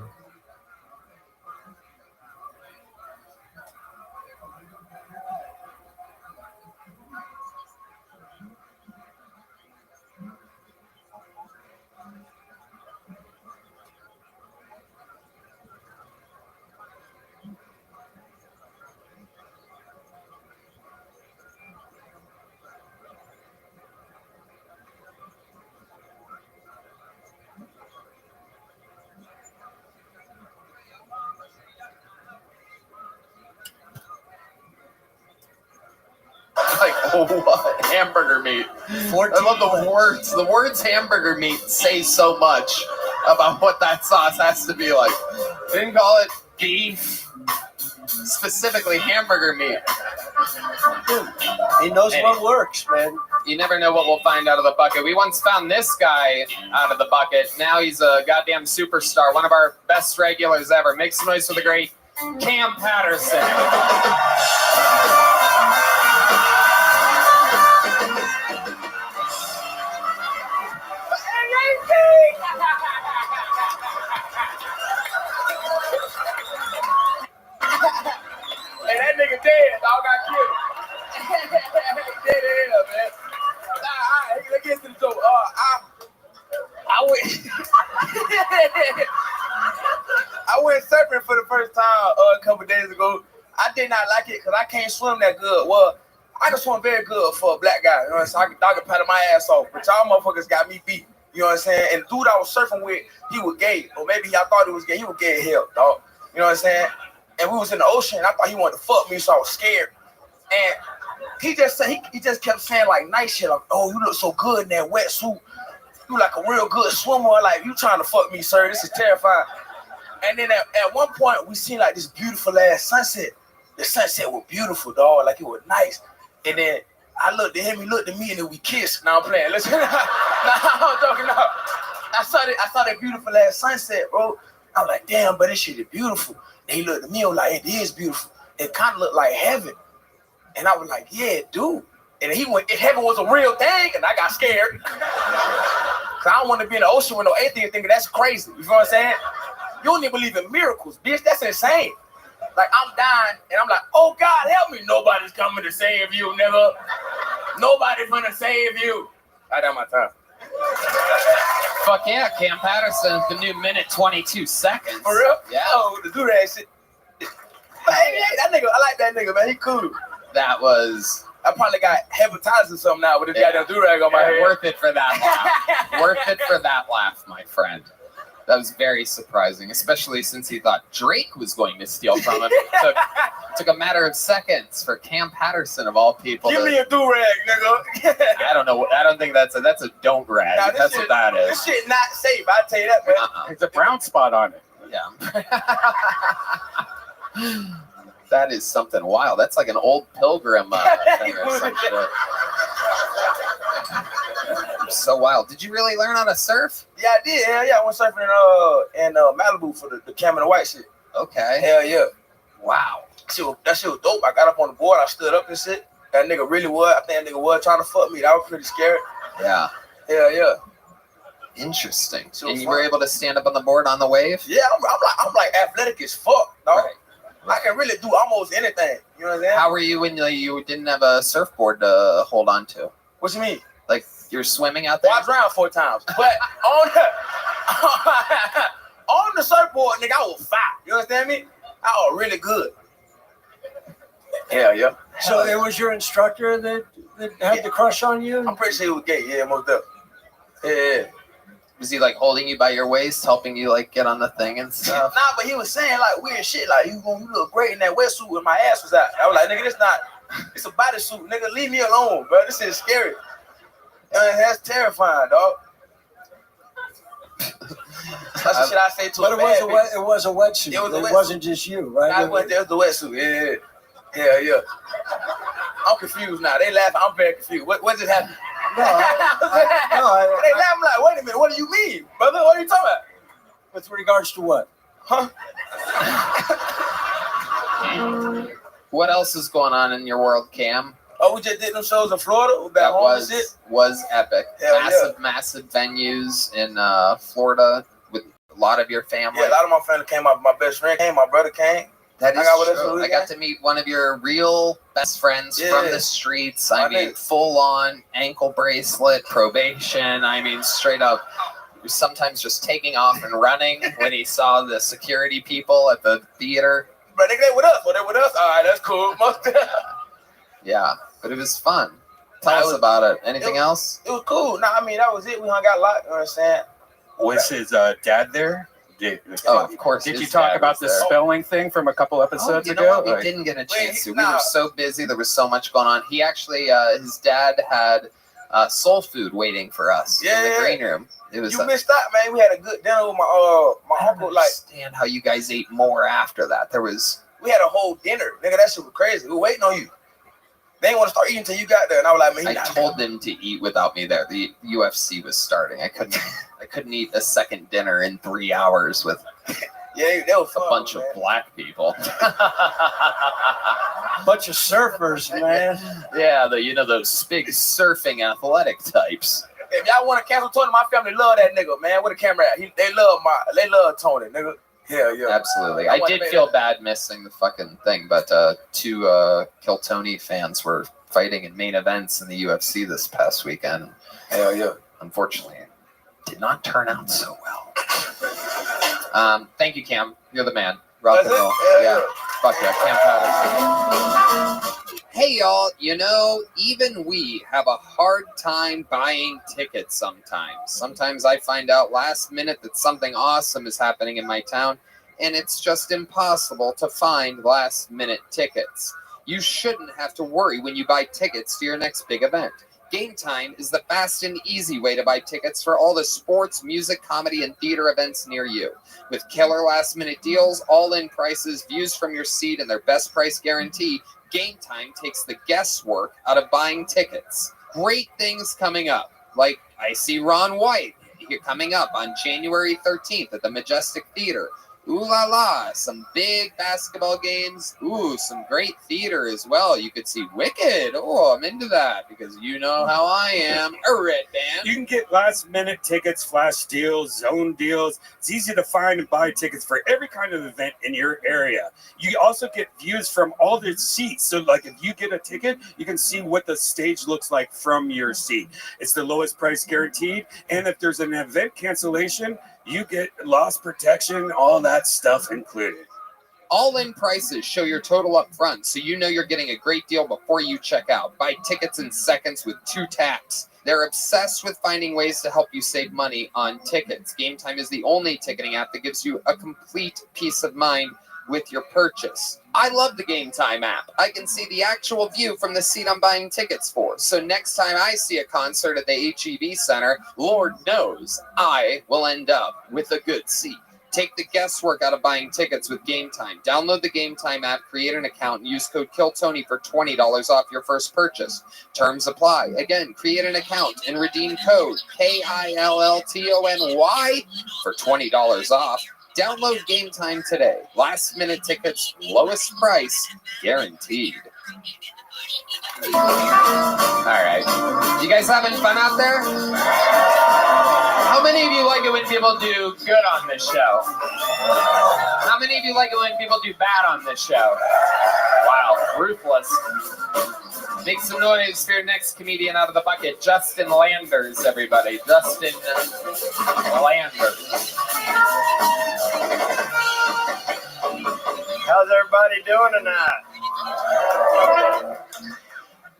Like, oh, what? Hamburger meat. I love the words. The words hamburger meat say so much about what that sauce has to be like. They didn't call it beef, specifically hamburger meat. He knows what works, man. You never know what we'll find out of the bucket. We once found this guy out of the bucket. Now he's a goddamn superstar, one of our best regulars ever. Make some noise for the great Cam Patterson. dead. Dog got killed. Dead in hell, man. All right, let's get to the joke. I went. I went surfing for the first time a couple days ago. I did not like it because I can't swim that good. Well, I can swim very good for a black guy. You know what I'm saying? I can paddle my ass off, but y'all motherfuckers got me beat. You know what I'm saying? And the dude I was surfing with, he was gay, or maybe I thought he was gay. He was gay as hell, dog. You know what I'm saying? And we was in the ocean. I thought he wanted to fuck me, so I was scared. And he just said he just kept saying like nice shit, like, "Oh, you look so good in that wetsuit. You like a real good swimmer. Like, you trying to fuck me, sir? This is terrifying." And then at one point, we seen like this beautiful ass sunset. The sunset was beautiful, dog. Like, it was nice. And then I looked at him, he looked at me, and then we kissed. Now I'm playing. Listen, nah, I'm talking now. I saw that beautiful ass sunset, bro. I was like, damn, but this shit is beautiful. And he looked at me, and was like, it is beautiful. It kind of looked like heaven. And I was like, yeah, dude. And he went, if heaven was a real thing, and I got scared. Cause I don't want to be in the ocean with no atheist thinking that's crazy. You know what I'm saying? You don't even believe in miracles, bitch. That's insane. Like, I'm dying, and I'm like, oh, God, help me. Nobody's coming to save you, nigga. Nobody's gonna save you. I done my time. Fuck yeah, Cam Patterson, the new minute 22 seconds. For real? Yeah. Oh, the do that shit. Man, that nigga, I like that nigga, man. He cool. That was... I probably got hepatitis or something now with this goddamn do-rag on my head. Worth it for that laugh. Worth it for that laugh, my friend. That was very surprising, especially since he thought Drake was going to steal from him. Took a matter of seconds for Cam Patterson, of all people. Give me a do-rag, nigga. I don't know. I don't think that's a don't rag. Nah, that's shit, what that is. This shit not safe. I'll tell you that, man. It's a brown spot on it. Yeah. That is something wild. That's like an old pilgrim thing or some shit. So wild. Did you really learn how to surf? Yeah, I did. Hell yeah. I went surfing in Malibu for the Cam and the White shit. Okay. Hell yeah. Wow. That shit was dope. I got up on the board. I stood up and shit. That nigga really was. I think that nigga was trying to fuck me. I was pretty scared. Yeah. Hell yeah. Interesting. And you were able to stand up on the board on the wave? Yeah, I'm like athletic as fuck, dog. Right. I can really do almost anything. You know what I'm saying? How were you when you didn't have a surfboard to hold on to? What you mean? Like, you're swimming out there? Well, I drowned 4 times. But on the surfboard, nigga, I was fine. You understand me? I was really good. Hell yeah. So it was your instructor that had the crush on you? I'm pretty sure he was gay. Yeah, most definitely. Yeah. Was he like holding you by your waist, helping you like get on the thing and stuff? Nah, but he was saying like weird shit, like you look great in that wetsuit when my ass was out. I was like, nigga, it's a bodysuit, nigga. Leave me alone, bro. This is scary. That's terrifying, dog. That's the shit I say to but a it bad was a wetsuit. It wasn't just you, right? It was the wetsuit. Yeah. I'm confused now. They laughing. I'm very confused. What just happened? No, they laughing like, wait a minute. What do you mean, brother? What are you talking about? With regards to what? Huh? What else is going on in your world, Cam? Oh, we just did them shows in Florida. That was epic. Massive venues in Florida with a lot of your family. Yeah, a lot of my family came. My best friend came. My brother came. That is true. I got to meet one of your real best friends from the streets. I mean, full on ankle bracelet, probation. I mean, straight up. He was sometimes just taking off and running when he saw the security people at the theater. But they with us. Well, they with us. All right, that's cool. Yeah, but it was fun. Tell us about it. Anything else? It was cool. No, I mean, that was it. We hung out a lot. You know what I'm saying? Was his dad there? Of course. Did you talk about the spelling thing from a couple episodes ago? We didn't get a chance to. We were so busy. There was so much going on. He actually, his dad had soul food waiting for us in the green room. It was. You missed out, man. We had a good dinner with my uncle. Like, understand how you guys ate more after that. We had a whole dinner, nigga. That shit was crazy. We were waiting on you. They didn't want to start eating until you got there, and I was like, man. I told them to eat without me there. The UFC was starting. I couldn't eat a second dinner in 3 hours with that was fun, a bunch of black people. Bunch of surfers, man. Yeah, those big surfing athletic types. If y'all want to cancel Tony, my family love that nigga, man. Where the camera at? They love Tony, nigga. Yeah, yeah. Absolutely. I did feel bad missing the fucking thing, but two Kill Tony fans were fighting in main events in the UFC this past weekend. Hell yeah. Unfortunately, it did not turn out so well. Thank you, Cam. You're the man. Rock and roll. Yeah. Fuck yeah, Cam Patterson. Hey, y'all. You know, even we have a hard time buying tickets sometimes. Sometimes I find out last minute that something awesome is happening in my town, and it's just impossible to find last minute tickets. You shouldn't have to worry when you buy tickets to your next big event. Game Time is the fast and easy way to buy tickets for all the sports, music, comedy, and theater events near you. With killer last-minute deals, all-in prices, views from your seat, and their best price guarantee, Game Time takes the guesswork out of buying tickets. Great things coming up, like I see Ron White here coming up on January 13th at the Majestic Theater. Ooh la la, some big basketball games. Ooh, some great theater as well. You could see Wicked. Oh, I'm into that because you know how I am. A red band. You can get last minute tickets, flash deals, zone deals. It's easy to find and buy tickets for every kind of event in your area. You also get views from all the seats. So like if you get a ticket, you can see what the stage looks like from your seat. It's the lowest price guaranteed. And if there's an event cancellation, you get loss protection, all that stuff included. All-in prices show your total up front, so you know you're getting a great deal before you check out. Buy tickets in seconds with 2 taps. They're obsessed with finding ways to help you save money on tickets. Game Time is the only ticketing app that gives you a complete peace of mind with your purchase. I love the Game Time app. I can see the actual view from the seat I'm buying tickets for. So next time I see a concert at the HEB Center, Lord knows I will end up with a good seat. Take the guesswork out of buying tickets with Game Time. Download the Game Time app, create an account, and use code KILLTONY for $20 off your first purchase. Terms apply. Again, create an account and redeem code KILLTONY for $20 off. Download Game Time today. Last minute tickets, lowest price, guaranteed. All right. You guys having fun out there? How many of you like it when people do good on this show? How many of you like it when people do bad on this show? Wow, ruthless. Make some noise for your next comedian out of the bucket, Justin Landers, everybody. Justin Landers. How's everybody doing tonight?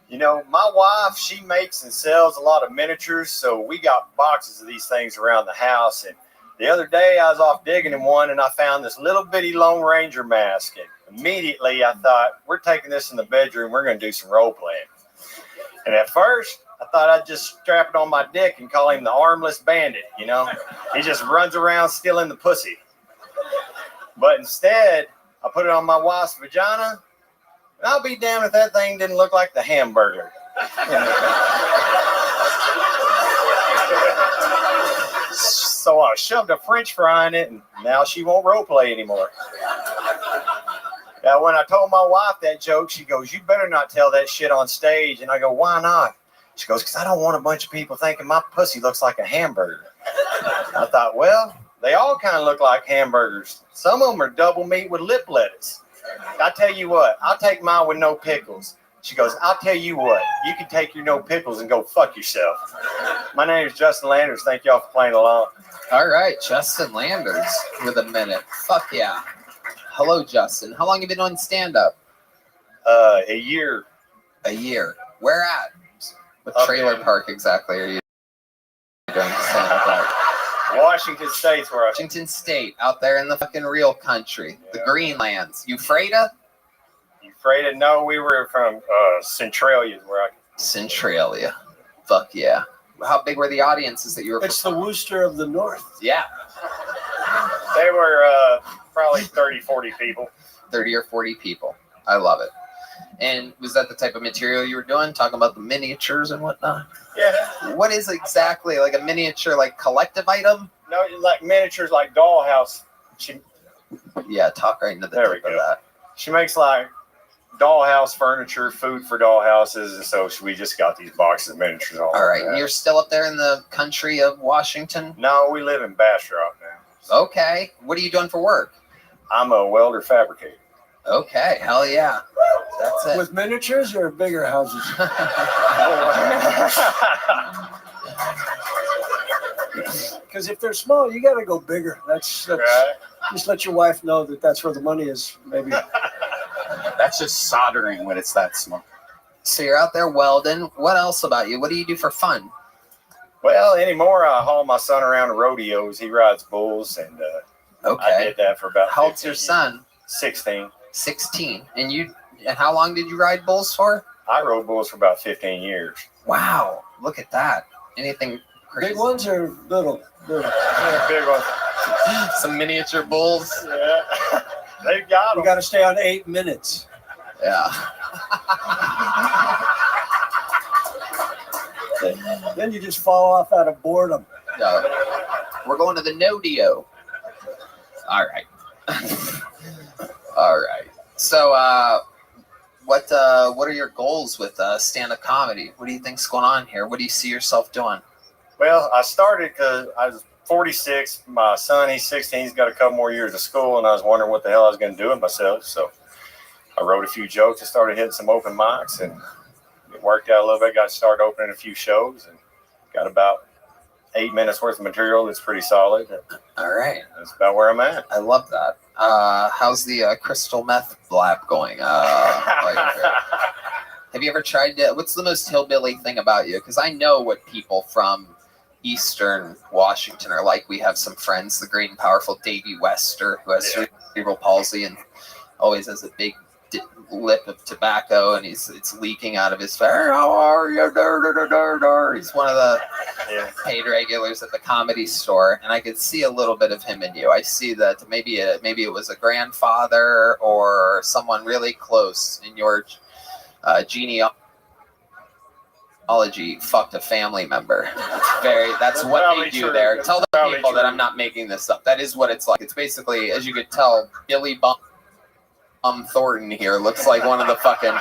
You know, my wife, she makes and sells a lot of miniatures, so we got boxes of these things around the house. And the other day I was off digging in one and I found this little bitty Lone Ranger mask. And immediately I thought, we're taking this in the bedroom, we're going to do some role playing. And at first, I thought I'd just strap it on my dick and call him the armless bandit, you know? He just runs around stealing the pussy. But instead, I put it on my wife's vagina, and I'll be damned if that thing didn't look like the Hamburger. So I shoved a French fry in it, and now she won't role play anymore. Now, when I told my wife that joke, she goes, "You better not tell that shit on stage." And I go, "Why not?" She goes, "Because I don't want a bunch of people thinking my pussy looks like a hamburger." I thought, well, they all kind of look like hamburgers. Some of them are double meat with lip lettuce. I tell you what, I'll take mine with no pickles. She goes, "I'll tell you what, you can take your no pickles and go fuck yourself." My name is Justin Landers. Thank y'all for playing along. All right, Justin Landers with a minute. Fuck yeah. Hello, Justin. How long have you been on stand-up? A year. A year. Where at? What trailer park exactly are you doing stand-up at? Washington State's where Washington State, out there in the fucking real country. The Greenlands. Euphrasia? Euphrasia? No, we were from Centralia. Centralia. Fuck yeah. How big were the audiences that you were? It's the Worcester of the North. Yeah. They were probably 30, 40 people. 30 or 40 people. I love it. And was that the type of material you were doing? Talking about the miniatures and whatnot? Yeah. What is exactly like a miniature, like collective item? No, like miniatures, like dollhouse. Yeah, talk right into the tip of that. She makes like dollhouse furniture, food for dollhouses, and so we just got these boxes of miniatures. All right, and you're still up there in the country of Washington? No, we live in Bastrop now. Okay. What are you doing for work? I'm a welder fabricator. Okay. Hell yeah. That's it. With miniatures or bigger houses? Because if they're small, you got to go bigger. That's Right. Just let your wife know that that's where the money is. Maybe. That's just soldering when it's that small. So you're out there welding. What else about you? What do you do for fun? Well, anymore, I haul my son around to rodeos. He rides bulls, and Okay. I did that for about. How old's 15 your years. son? 16. 16. And how long did you ride bulls for? I rode bulls for about 15 years. Wow. Look at that. Anything crazy? Big ones or little? Little. Big ones. Some miniature bulls. Yeah. They got them. You got to stay on 8 minutes. Yeah. Then you just fall off out of boredom. No. We're going to the Nodeo. All right. All right. So, what are your goals with stand-up comedy? What do you think's going on here? What do you see yourself doing? Well, I started because I was 46. My son, he's 16. He's got a couple more years of school, and I was wondering what the hell I was going to do with myself. So I wrote a few jokes and started hitting some open mics, and it worked out a little bit. Got started opening a few shows, and got about 8 minutes worth of material that's pretty solid. All right. That's about where I'm at. I love that. How's the crystal meth blab going? Have you ever tried to? What's the most hillbilly thing about you? Because I know what people from Eastern Washington are like. We have some friends, the great and powerful Davey Wester, who has cerebral palsy and always has a big lip of tobacco, and it's leaking out of his face. How are you? He's one of the paid regulars at the Comedy Store, and I could see a little bit of him in you. I see that maybe it was a grandfather or someone really close in your genealogy fucked a family member. That's what they do there. Tell the people that I'm not making this up. That is what it's like. It's basically, as you could tell, Billy Thornton here looks like one of the fucking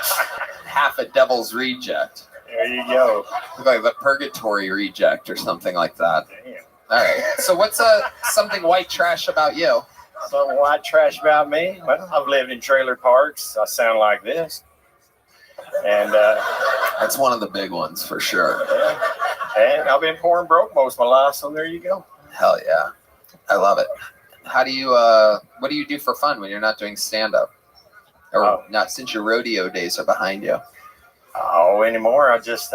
half a Devil's Reject. There you go. Look like the Purgatory Reject or something like that. Damn. All right. So what's something white trash about you? Something white trash about me? Well, I've lived in trailer parks. I sound like this. And that's one of the big ones for sure. Yeah. And I've been poor and broke most of my life, so there you go. Hell yeah. I love it. How do you what do you do for fun when you're not doing stand-up? Or not, since your rodeo days are behind you? Oh, anymore. I just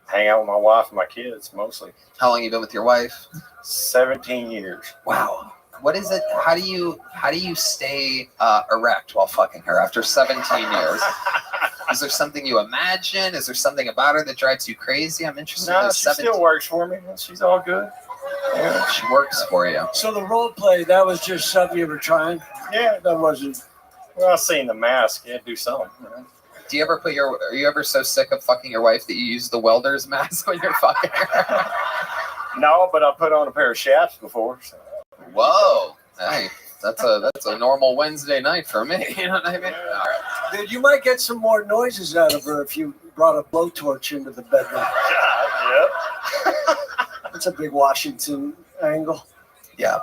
hang out with my wife and my kids mostly. How long you been with your wife? 17 years. Wow. What is it? How do you stay erect while fucking her after 17 years? Is there something you imagine? Is there something about her that drives you crazy? I'm interested. No, she still works for me. She's all good. Yeah, she works for you. So the role play, that was just something you were trying? Yeah. That wasn't... Well, I've seen The Mask. Yeah, do something. You know? Do you ever are you ever so sick of fucking your wife that you use the welder's mask when you're fucking her? No, but I put on a pair of shafts before. So. Whoa. Hey, that's a normal Wednesday night for me. You know what I mean? All right. Dude, you might get some more noises out of her if you brought a blowtorch into the bedroom. Yep. That's a big Washington angle. Yeah.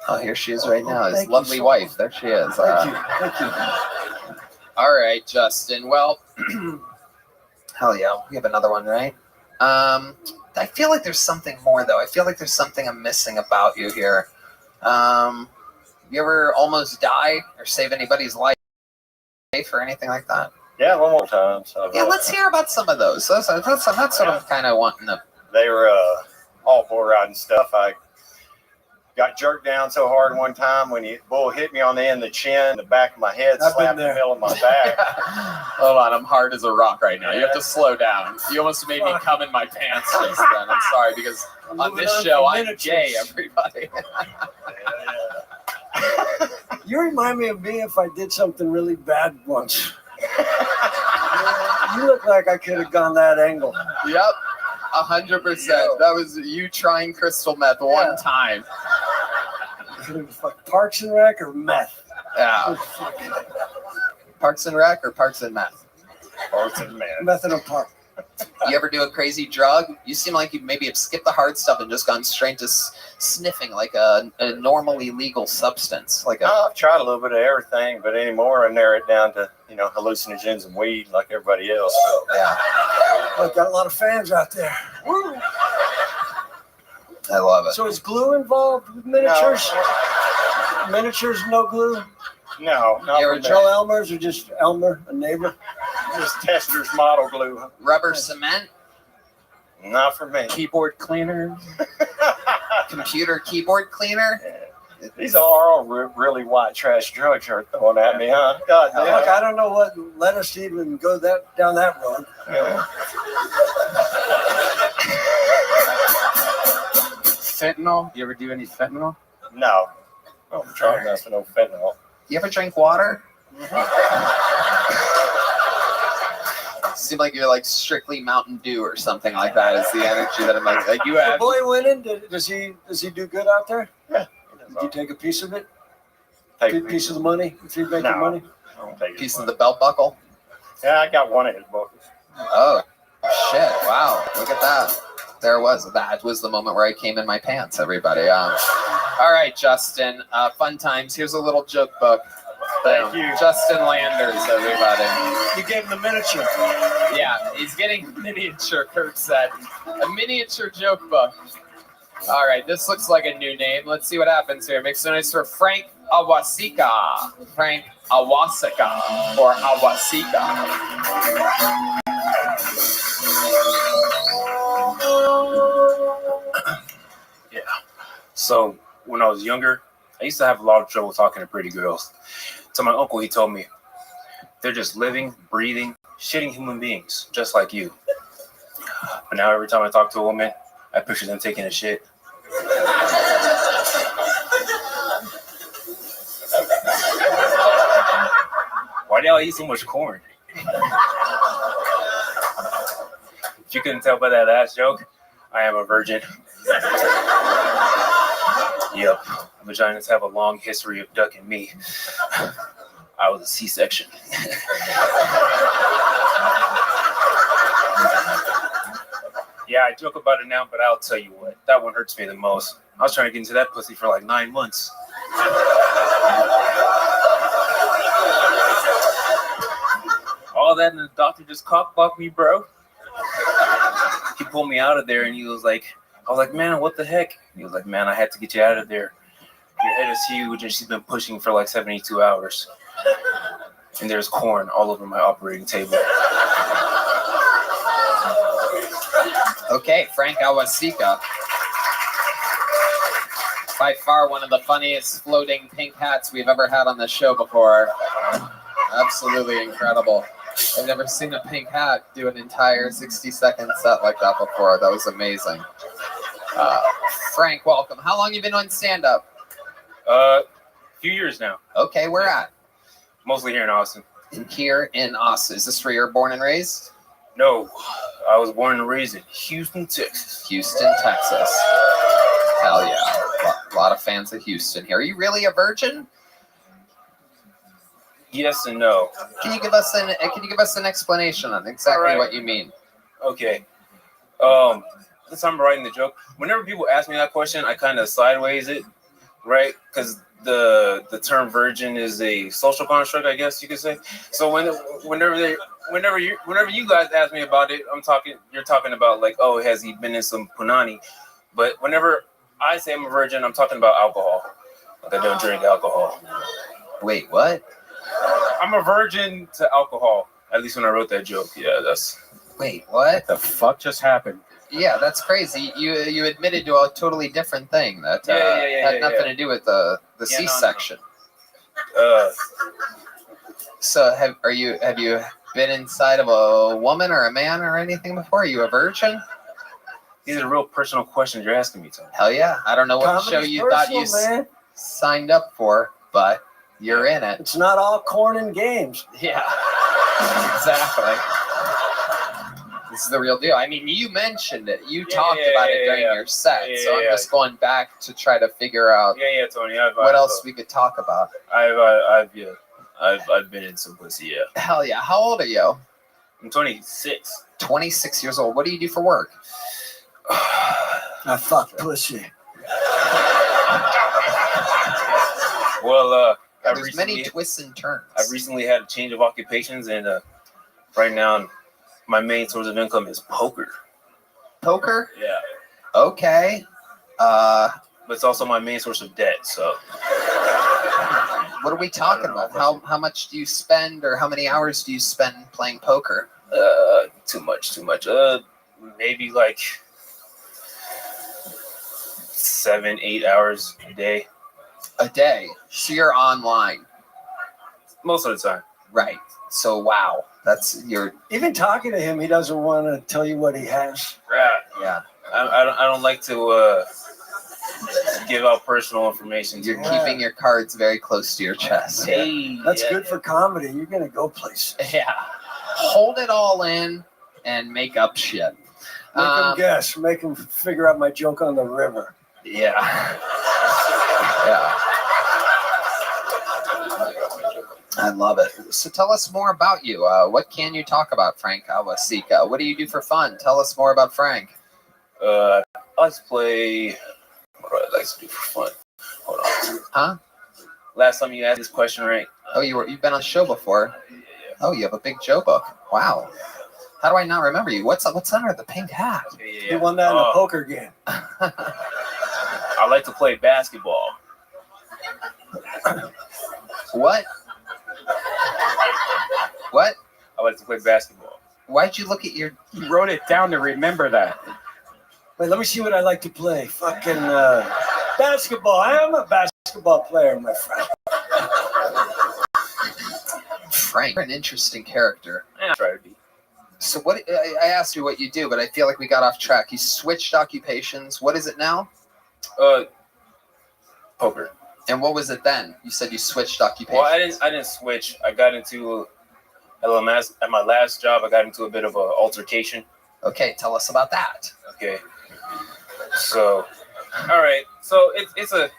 Oh, here she is right now. His Thank lovely you wife. There she is. Thank you. All right, Justin. Well, hell yeah. We have another one, right? I feel like there's something more, though. I feel like there's something I'm missing about you here. You ever almost die or save anybody's life or anything like that? Yeah, one more time. So, yeah, let's hear about some of those. That's what I'm kind of wanting to. They were all bull riding stuff. I got jerked down so hard one time when the bull hit me on the end of the chin, the back of my head slapped the middle of my back. Hold on, I'm hard as a rock right now. You have to slow down. You almost made me come in my pants just then. I'm sorry, because on this show, I'm gay, everybody. You remind me of me if I did something really bad once. You look like I could have gone that angle. Yep, 100%. That was you trying crystal meth one time. Parks and Rec or meth? Yeah. Parks and Rec or Parks and Meth? Parks and Meth. Meth in a park. You ever do a crazy drug? You seem like you maybe have skipped the hard stuff and just gone straight to sniffing like a normally legal substance. I've tried a little bit of everything, but anymore I narrow it down to hallucinogens and weed like everybody else. Yeah. I've got a lot of fans out there. Woo. I love it. So is glue involved with miniatures? No. Miniatures, no glue? No, not for Joe Elmer's or just Elmer, a neighbor? Just Tester's model glue. Rubber cement? Not for me. Keyboard cleaner? Computer keyboard cleaner? These are all really white trash drugs you're throwing at me, huh? God damn. Look, I don't know what led us to even go down that road. Yeah. Fentanyl? You ever do any fentanyl? No. I don't try nothing, no fentanyl. You ever drink water? Seem like you're like strictly Mountain Dew or something like that is the energy that I'm like you have. The boy winning, does he do good out there? Yeah. Did you take a piece of it? Take a piece of the money? If you're making money? I don't take Piece of the belt buckle? Yeah, I got one of his buckles. Oh, shit. Wow. Look at that. There it was. That was the moment where I came in my pants, everybody. All right, Justin. Fun times. Here's a little joke book. Thank you. Justin Landers, everybody. You gave him the miniature. Yeah, he's getting a miniature, Kirk said. A miniature joke book. All right, this looks like a new name. Let's see what happens here. Make some noise for Frank Awasika. Frank Awasika or Awasika. Yeah. So when I was younger, I used to have a lot of trouble talking to pretty girls. So my uncle, he told me, they're just living, breathing, shitting human beings, just like you. But now every time I talk to a woman, I picture them taking a shit. Why do y'all eat so much corn? If you couldn't tell by that last joke, I am a virgin. Yep, vaginas have a long history of ducking me. I was a C-section. Yeah, I joke about it now, but I'll tell you what, that one hurts me the most. I was trying to get into that pussy for like 9 months. All that, and the doctor just cock-blocked me, bro. He pulled me out of there, and he was like, I was like, man, what the heck? And he was like, man, I had to get you out of there. Your head is huge, and she's been pushing for like 72 hours. And there's corn all over my operating table. Okay, Frank Awasika. By far one of the funniest floating pink hats we've ever had on the show before. Absolutely incredible. I've never seen a pink hat do an entire 60-second set like that before. That was amazing. Frank, welcome. How long you been on stand-up? A few years now. Okay, where at? Mostly here in Austin. Here in Austin. Is this where you're born and raised? No, I was born and raised in Houston, Texas. Houston, Texas. Hell yeah. A lot of fans of Houston here. Are you really a virgin? Yes and no. Can you give us an explanation on exactly what you mean? Okay. Since I'm writing the joke, whenever people ask me that question, I kind of sideways it, right? Because the term virgin is a social construct, I guess you could say. So whenever you guys ask me about it, you're talking about like, oh, has he been in some punani? But whenever I say I'm a virgin, I'm talking about alcohol. Like I don't drink alcohol. Wait, what? I'm a virgin to alcohol. At least when I wrote that joke. Yeah, that's. Wait, what? The fuck just happened? Yeah, that's crazy. You admitted to a totally different thing that had nothing to do with the C-section. No. So have you been inside of a woman or a man or anything before? Are you a virgin? These are real personal questions you're asking me, Tony. Hell yeah. I don't know what show you thought you signed up for, but you're in it. It's not all corn and games. Yeah, exactly. This is the real deal. I mean, you mentioned it. You talked about it during your set, so I'm just going back to try to figure out Tony. What else we could talk about. I've been in some pussy, yeah. Hell yeah. How old are you? I'm 26. 26 years old. What do you do for work? I fuck pussy. Well, There's many twists and turns. I've recently had a change of occupations, and right now my main source of income is poker. Poker? Yeah. Okay. But it's also my main source of debt. So. What are we talking about? How much do you spend, or how many hours do you spend playing poker? Too much. Maybe like 7-8 hours a day. A day. So you're online most of the time. Right. So wow, that's your. Even talking to him, he doesn't want to tell you what he has. Yeah. I don't like to give out personal information. You're keeping your cards very close to your chest. Hey, That's good for comedy. You're gonna go places. Yeah. Hold it all in and make up shit. Make him guess. Make him figure out my joke on the river. Yeah. Yeah. I love it. So tell us more about you. What can you talk about, Frank Awasika? What do you do for fun? Tell us more about Frank. I like to play. What do I like to do for fun? Hold on. Huh? Last time you asked this question, right? Oh, you've been on the show before. Oh, you have a big Joe book. Wow. How do I not remember you? What's under the pink hat? He won that in a poker game. I like to play basketball. What? What? I like to play basketball. Why'd you look at your... You wrote it down to remember that. Wait, let me see what I like to play. Fucking basketball. I am a basketball player, my friend. Frank, you're an interesting character. Yeah, I try to be. So what? I asked you what you do, but I feel like we got off track. You switched occupations. What is it now? Poker. And what was it then? You said you switched occupations. Well, I didn't switch. I got into at my last job. I got into a bit of an altercation. Okay, tell us about that. Okay. So, all right. So it's a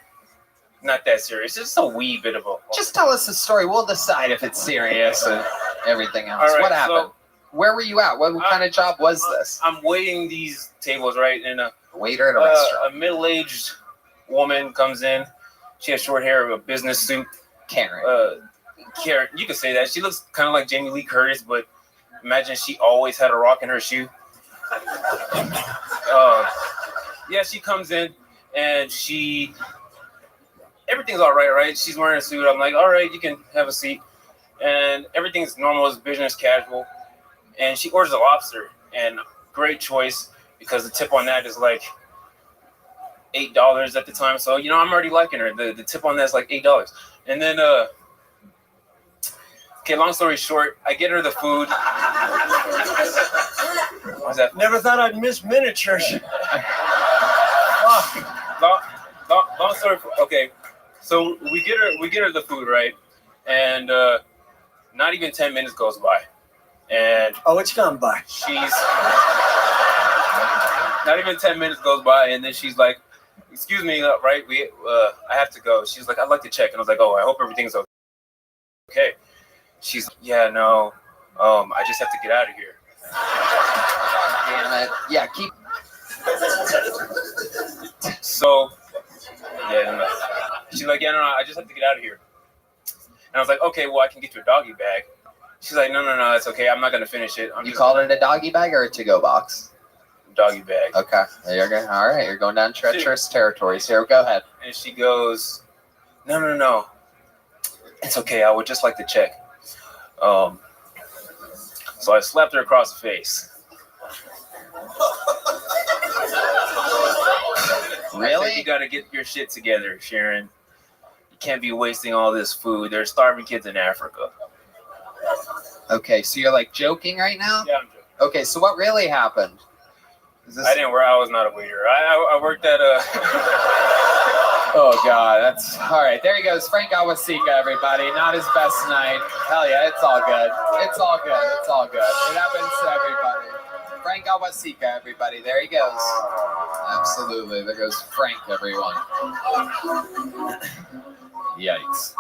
not that serious. It's just a wee bit of a. Just tell us the story. We'll decide if it's serious and everything else. All right, what happened? So, where were you at? What kind of job was this? I'm waiting these tables, right? And waiter at a restaurant. A middle-aged woman comes in. She has short hair, a business suit. Karen. Karen, you could say that. She looks kind of like Jamie Lee Curtis, but imagine she always had a rock in her shoe. Yeah, she comes in and everything's all right, right? She's wearing a suit. I'm like, all right, you can have a seat. And everything's normal, it's business casual. And she orders a lobster, and great choice because the tip on that is like $8 at the time. So, I'm already liking her. The tip on that is like $8. And then, okay, long story short, I get her the food. What's that? Never thought I'd miss miniatures. Long story. Okay, so we get her the food, right? And not even 10 minutes goes by, and it's gone by. She's not even 10 minutes goes by, and then she's like, "Excuse me, right? I have to go." She's like, "I'd like to check," and I was like, "Oh, I hope everything's okay." She's like, "Yeah, no, I just have to get out of here." Damn it! Yeah, keep. So, yeah, she's like, "Yeah, no, I just have to get out of here." And I was like, "Okay, well, I can get you a doggy bag." She's like, "No, that's okay. I'm not gonna finish it." You called it a doggy bag or a to-go box? Doggy bag. Okay, there you go. All right, you're going down treacherous territories here. Go ahead. And she goes, No. It's okay. I would just like to check. So I slapped her across the face. Really? I said, you got to get your shit together, Sharon. You can't be wasting all this food. There's starving kids in Africa. Okay, so you're like joking right now? Yeah, I'm joking. Okay, so what really happened? I was not a waiter. I worked at a... Oh, God, that's... All right, there he goes. Frank Awasika, everybody. Not his best night. Hell yeah, it's all good. It's all good. It's all good. It happens to everybody. Frank Awasika, everybody. There he goes. Absolutely. There goes Frank, everyone. Yikes.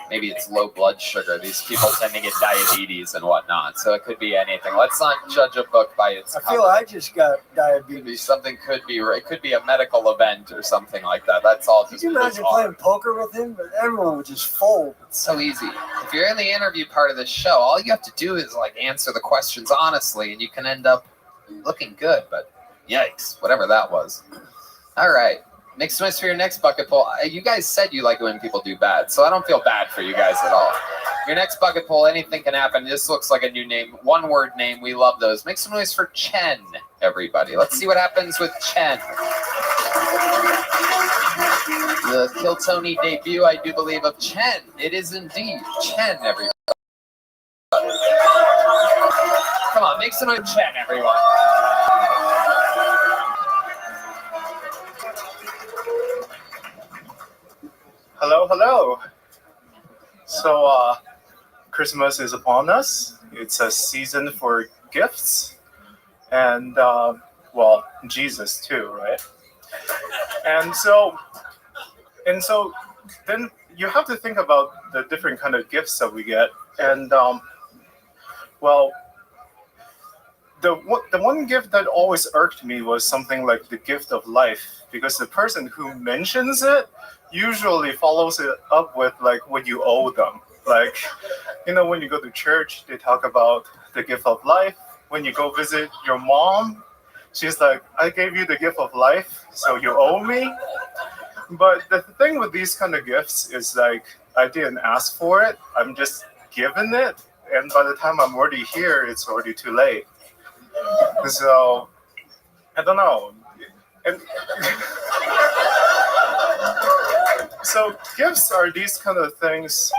maybe it's low blood sugar. These people tend to get diabetes and whatnot, so it could be anything. Let's not judge a book by its I cover. feel I just got diabetes. Something could be. It could be a medical event or something like that. That's all. Could you imagine playing poker with him? But everyone would just fold. It's so easy. If you're in the interview part of the show, all you have to do is like answer the questions honestly, and you can end up looking good. But yikes, whatever that was. All right. Mixed noise for your next bucket pull. You guys said you like it when people do bad, so I don't feel bad for you guys at all. Your next bucket pull, anything can happen. This looks like a new name, one-word name. We love those. Make some noise for Chen, everybody. Let's see what happens with Chen. The Kill Tony debut, I do believe, of Chen. It is indeed Chen, everybody. Come on, make some noise for Chen, everyone. Hello, hello. So, Christmas is upon us. It's a season for gifts, and well, Jesus too, right? And so then you have to think about the different kind of gifts that we get, and well, the one gift that always irked me was something like the gift of life, because the person who mentions it usually follows it up with like what you owe them. Like, you know, when you go to church, they talk about the gift of life. When you go visit your mom, she's like, I gave you the gift of life, so you owe me. But the thing with these kind of gifts is like, I didn't ask for it. I'm just given it. And by the time I'm already here, it's already too late. So, I don't know. And so gifts are these kind of things.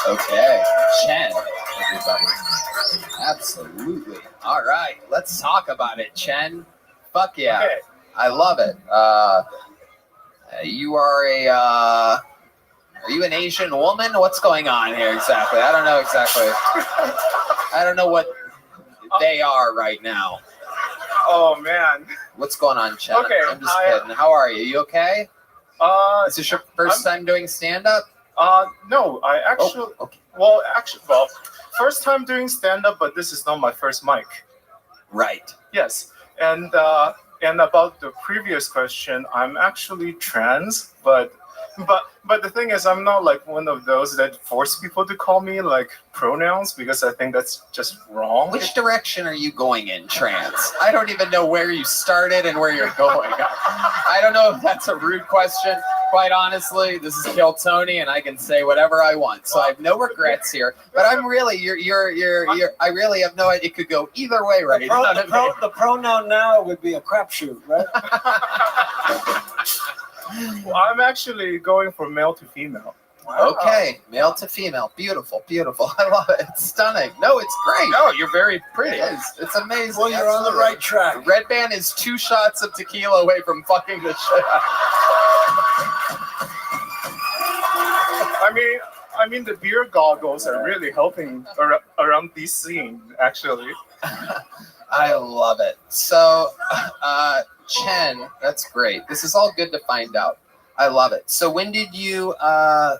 Okay, Chen, everybody. Absolutely. All right, let's talk about it, Chen. Fuck yeah. Okay. I love it. You are are you an Asian woman? What's going on here exactly? I don't know exactly. I don't know what they are right now. Oh man. What's going on, Chen? Okay, I'm just kidding. How are you? You okay? Is this your 1st time doing stand-up? No, I actually. Oh, okay. Well, first time doing stand-up, but this is not my first mic. Right. Yes, and about the previous question, I'm actually trans, but the thing is, I'm not like one of those that force people to call me like pronouns, because I think that's just wrong. Which direction are you going in, trans? I don't even know where you started and where you're going. I don't know if that's a rude question. Quite honestly, this is Kill Tony, and I can say whatever I want, so I have no regrets here. But I'm really, I really have no idea. It could go either way, right? The pronoun now would be a crapshoot, right? Well, I'm actually going from male to female. Okay, male to female. Beautiful, beautiful. I love it. It's stunning. No, it's great. No, you're very pretty. It is. It's amazing. Well, you're on the right track. Red Band is 2 shots of tequila away from fucking the shit out. I mean, the beer goggles are really helping around this scene, actually. I love it. So, Chen, that's great. This is all good to find out. I love it. So when did you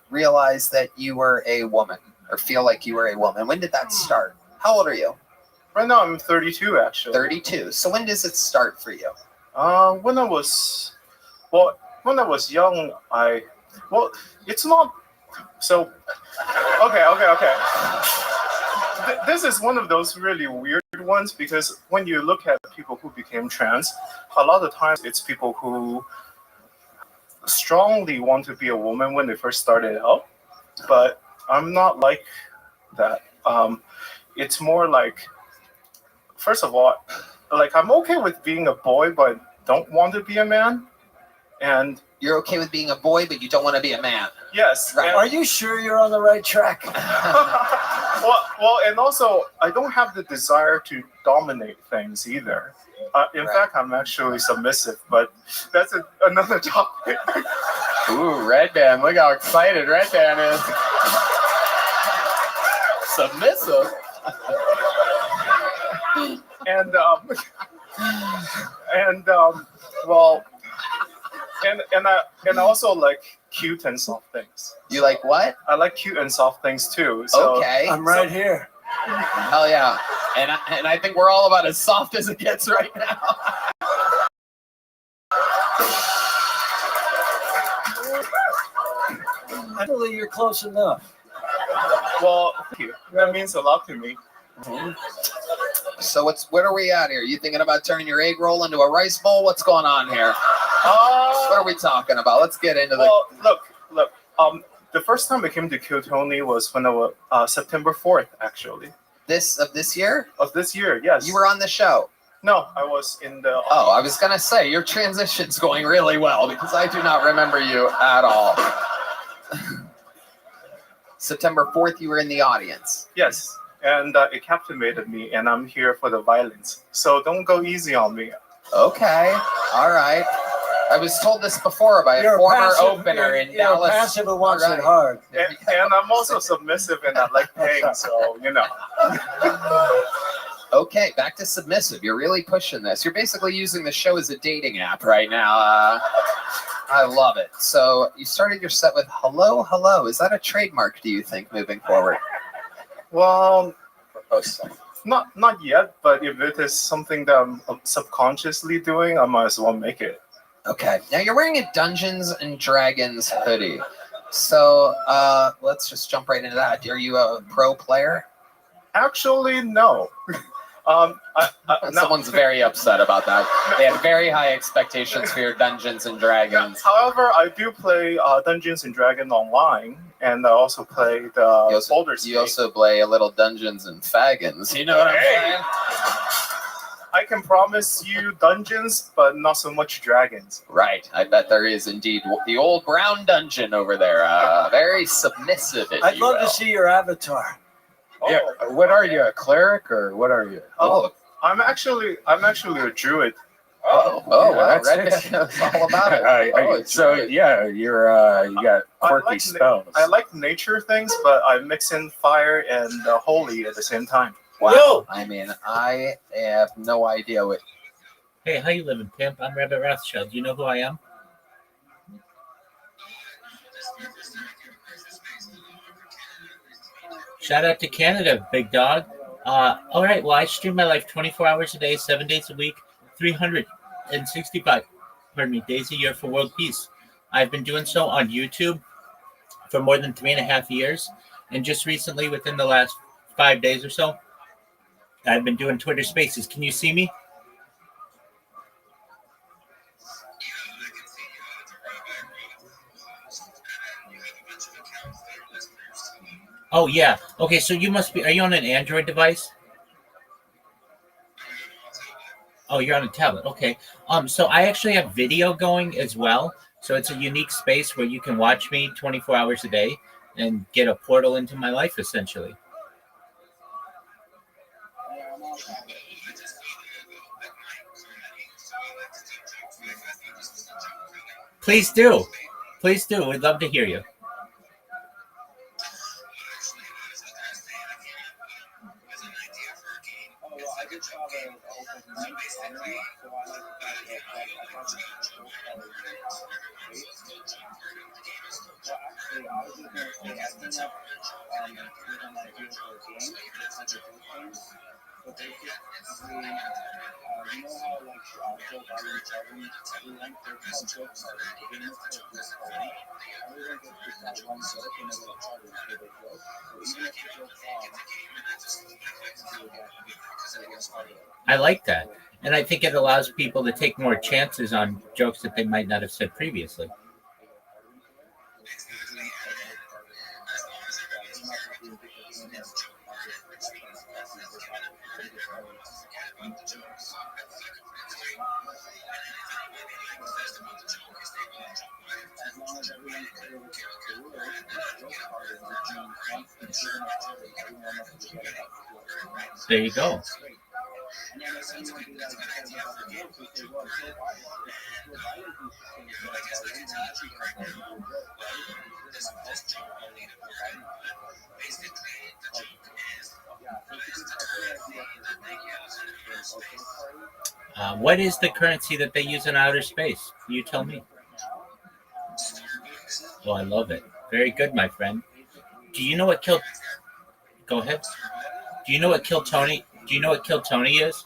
realize that you were a woman, or feel like you were a woman? When did that start? How old are you? Right now I'm 32, actually. 32. So when does it start for you? When I was young, it's not. So, okay. This is one of those really weird ones, because when you look at people who became trans, a lot of times it's people who strongly want to be a woman when they first started out, but I'm not like that. It's more like, first of all, like I'm okay with being a boy, but don't want to be a man. And you're okay with being a boy, but you don't want to be a man. Yes. Right. Are you sure you're on the right track? Well, and also I don't have the desire to dominate things either. In fact, I'm actually submissive, but that's another topic. Ooh, Red Band! Look how excited Red Band is. Submissive. and I also like cute and soft things. You like what? I like cute and soft things too. So Okay. I'm right here. Hell yeah. And I think we're all about as soft as it gets right now. I believe you're close enough. Well, thank you. That means a lot to me. So what are we at here? You thinking about turning your egg roll into a rice bowl? What's going on here? What are we talking about? Let's get into Well, look. The first time I came to Kyotoni was when I was September 4th, actually. This year? Of this year, yes. You were on the show. No, I was in the. Oh, I was gonna say your transition's going really well because I do not remember you at all. September 4th, you were in the audience. Yes, and it captivated me, and I'm here for the violence. So don't go easy on me. Okay, all right. I was told this before by a former opener in Dallas. You're passive and wants it hard. And I'm also submissive and I like paying, so, you know. Okay, back to submissive. You're really pushing this. You're basically using the show as a dating app right now. I love it. So you started your set with hello, hello. Is that a trademark, do you think, moving forward? Well, not yet, but if it is something that I'm subconsciously doing, I might as well make it. Okay. Now you're wearing a Dungeons and Dragons hoodie. So let's just jump right into that. Are you a pro player? Actually, no. Someone's very upset about that. They had very high expectations for your Dungeons and Dragons. However, I do play Dungeons and Dragons online, and I also play the Boulder State. You also play a little Dungeons and Fagons. You know what I'm saying? I can promise you dungeons, but not so much dragons. Right. I bet there is indeed the old brown dungeon over there. Very submissive, if I'd you love will. to see your avatar. Yeah. What are you, a cleric or what are you? Oh, I'm actually a druid. Redfish knows all about it. You got quirky spells. I like nature things, but I mix in fire and holy at the same time. Wow. I mean, I have no idea what. Hey, how you living, pimp? I'm Rabbi Rothschild. Do you know who I am? Shout out to Canada, big dog. All right, well, I stream my life 24 hours a day, 7 days a week, 365 days a year for world peace. I've been doing so on YouTube for more than 3.5 years. And just recently, within the last 5 days or so, I've been doing Twitter Spaces. Can you see me? Oh, yeah. Okay, so you must be... Are you on an Android device? Oh, you're on a tablet. Okay. So I actually have video going as well. So it's a unique space where you can watch me 24 hours a day and get a portal into my life, essentially. Please do. Please do. We'd love to hear you. I like that. And I think it allows people to take more chances on jokes that they might not have said previously. There you go. What is the currency that they use in outer space? You tell me. Oh, I love it. Very good, my friend. Do you know what killed? Go ahead. Do you know what killed Tony? Do you know what killed Tony is?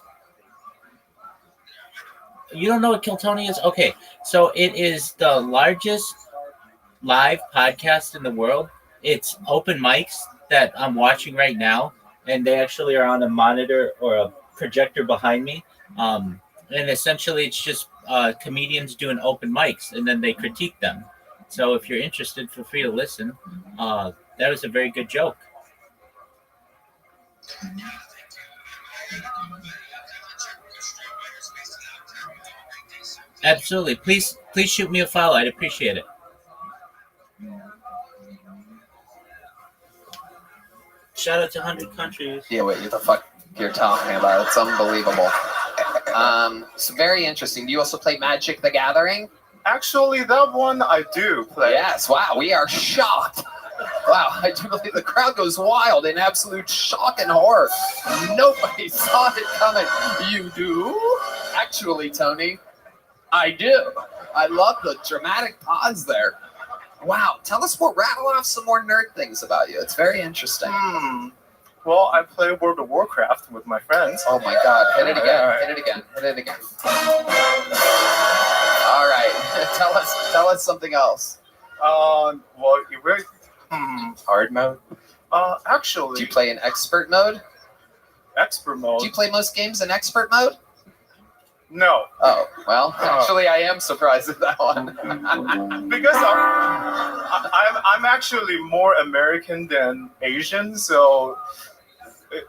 You don't know what Kill Tony is? Okay, so it is the largest live podcast in the world. It's open mics that I'm watching right now, and they actually are on a monitor or a projector behind me. And essentially, it's just comedians doing open mics, and then they critique them. So if you're interested, feel free to listen. That was a very good joke. Absolutely. Please shoot me a follow. I'd appreciate it. Shout out to 100 countries. Yeah, what the fuck you're talking about? It's unbelievable. It's very interesting. Do you also play Magic the Gathering? Actually, that one I do play. Yes. Wow, we are shocked. Wow, I do believe the crowd goes wild in absolute shock and horror. Nobody saw it coming. You do? Actually, Tony, I do. I love the dramatic pause there. Wow, tell us more, rattle off some more nerd things about you. It's very interesting. Well, I play World of Warcraft with my friends. Oh my God, hit it again, hit it again, hit it again. All right, tell us something else. Well, you're very hard mode. Actually, do you play in expert mode? Expert mode. Do you play most games in expert mode? No. Oh well, actually, I am surprised at that one. Because I'm actually more American than Asian, so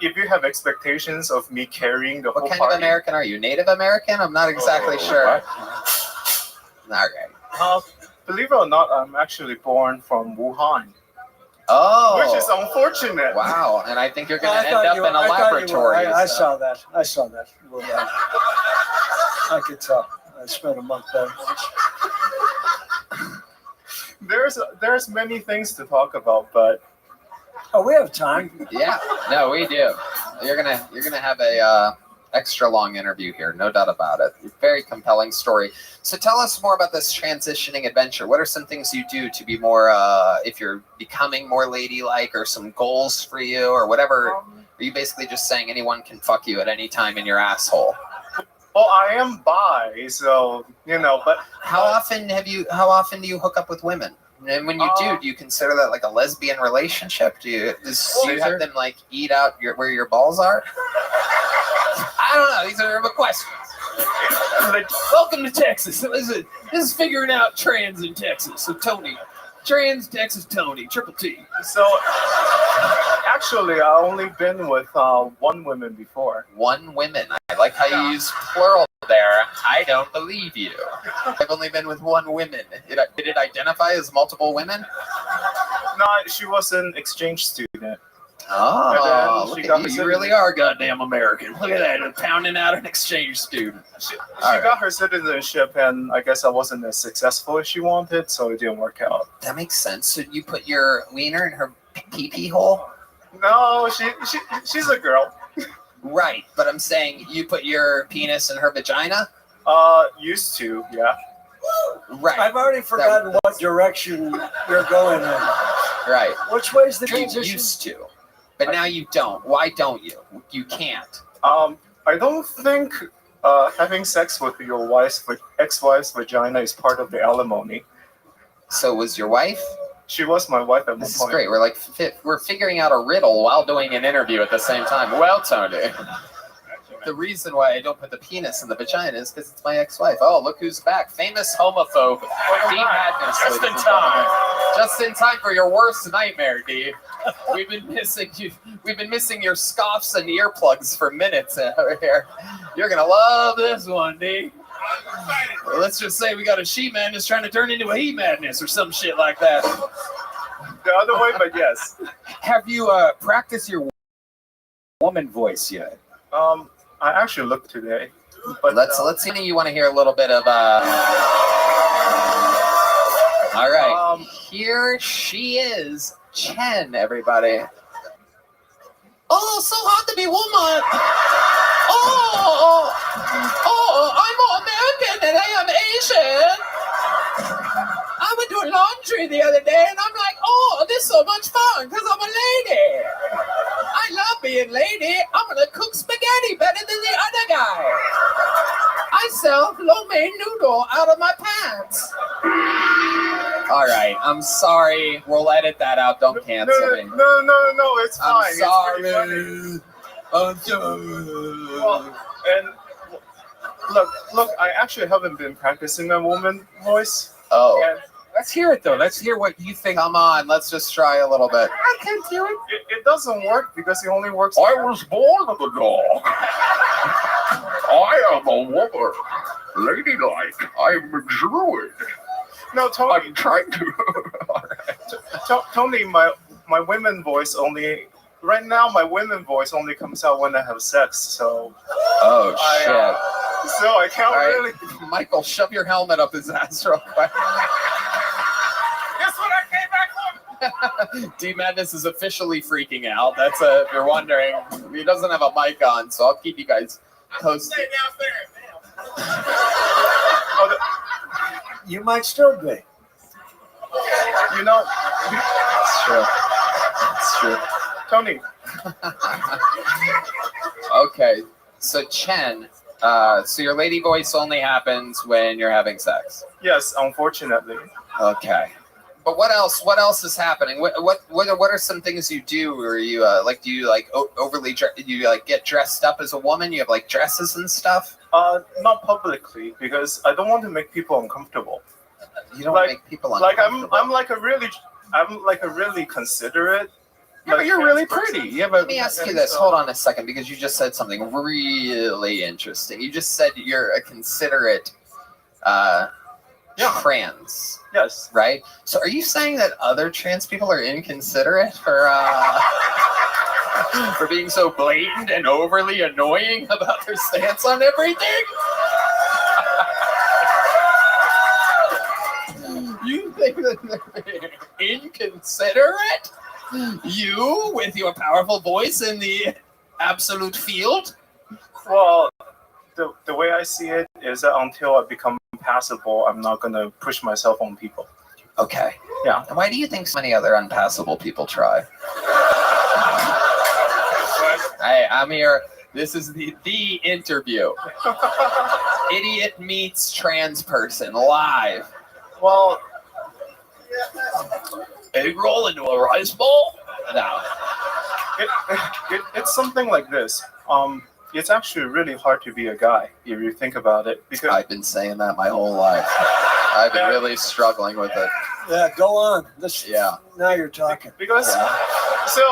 if you have expectations of me carrying the whole What kind party, of American are you? Native American? I'm not exactly sure. All right. Believe it or not, I'm actually born from Wuhan. Oh. Which is unfortunate. Wow, and I think you're going to end up in a laboratory. I saw that. I saw that. Well, I could tell. I spent a month there. There's many things to talk about, but we have time. Yeah, no, we do. You're gonna have a extra long interview here, no doubt about it. Very compelling story. So tell us more about this transitioning adventure. What are some things you do to be more, if you're becoming more ladylike, or some goals for you, or whatever? Are you basically just saying anyone can fuck you at any time in your asshole? Well, I am bi, so but how often do you hook up with women? And when you do you consider that like a lesbian relationship? Do you have them like eat out where your balls are? I don't know. These are questions. Welcome to Texas. This is figuring out trans in Texas. So Tony, trans Texas Tony, Triple T. So actually, I only been with one woman before. One woman. I like how you use plural there. I don't believe you. I've only been with one woman. Did it identify as multiple women? No, she was an exchange student. Oh, look at you. You really are goddamn American. Look at that, pounding out an exchange student. She got her citizenship, and I guess I wasn't as successful as she wanted, so it didn't work out. That makes sense. So you put your wiener in her pee-pee hole? No, she's a girl. Right, but I'm saying you put your penis in her vagina? Used to, yeah. Right. I've already forgotten what direction you're going in. Right. Which way's the You transition? used to, but now you don't. Why don't you? You can't. I don't think having sex with your ex-wife's vagina is part of the alimony. So was your wife? She was my wife at one point. This is great. We're figuring out a riddle while doing an interview at the same time. Well, Tony, the reason why I don't put the penis in the vagina is because it's my ex-wife. Oh, look who's back. Famous homophobe. D. Madness. Just in time. Just in time for your worst nightmare, D. We've been missing your scoffs and earplugs for minutes over here. You're going to love this one, D. Well, let's just say we got a she madness trying to turn into a he madness or some shit like that. The other way, but yes. Have you practiced your woman voice yet? I actually looked today. But let's see. You want to hear a little bit of All right. Here she is, Chen. Everybody. Oh, so hot to be woman. I'm more American than I am Asian. I I went to laundry the other day, and I'm like, oh, this is so much fun because I'm a lady. I love being lady. I'm gonna cook spaghetti better than the other guy. I sell lo mein noodle out of my pants. All right, I'm sorry. We'll edit that out. Don't cancel me. No, it's fine. I'm sorry. It's pretty funny. I'm sorry. Well, and look, I actually haven't been practicing a woman voice. Oh. And Let's hear it though. Let's hear what you think. Come on, let's just try a little bit. I can't do it. It doesn't work because it only works. I was born of a dog. I am a woman. Ladylike. I'm a druid. No, Tony. I'm trying to. Tony, my women voice only. Right now, my women voice only comes out when I have sex. So. Oh shit. So I can't really. Michael, shove your helmet up his ass real quick. Guess what I came back from? D Madness is officially freaking out. That's if you're wondering. He doesn't have a mic on, so I'll keep you guys posted. You might still be. You know. It's true. It's true. Tony. Okay, so Chen, so your lady voice only happens when you're having sex. Yes, unfortunately. Okay. But what else? What else is happening? What are some things you do? Or you do you overly do you get dressed up as a woman? You have like dresses and stuff? Not publicly because I don't want to make people uncomfortable. You don't make people uncomfortable. I'm like a really considerate. Yeah, but you're really pretty. Yeah, Let me ask you this. Hold on a second, because you just said something really interesting. You just said you're a considerate trans. Yes. Right? So are you saying that other trans people are inconsiderate for being so blatant and overly annoying about their stance on everything? You think that they're being inconsiderate? You, with your powerful voice in the absolute field? Well, the way I see it is that until I become passable, I'm not going to push myself on people. Okay. Yeah. Why do you think so many other unpassable people try? Hey, I'm here. This is the interview. Idiot meets trans person live. Well, egg roll into a rice bowl? No. It's something like this. It's actually really hard to be a guy if you think about it. Because I've been saying that my whole life. I've been really struggling with it. Yeah, go on. Now you're talking. Because so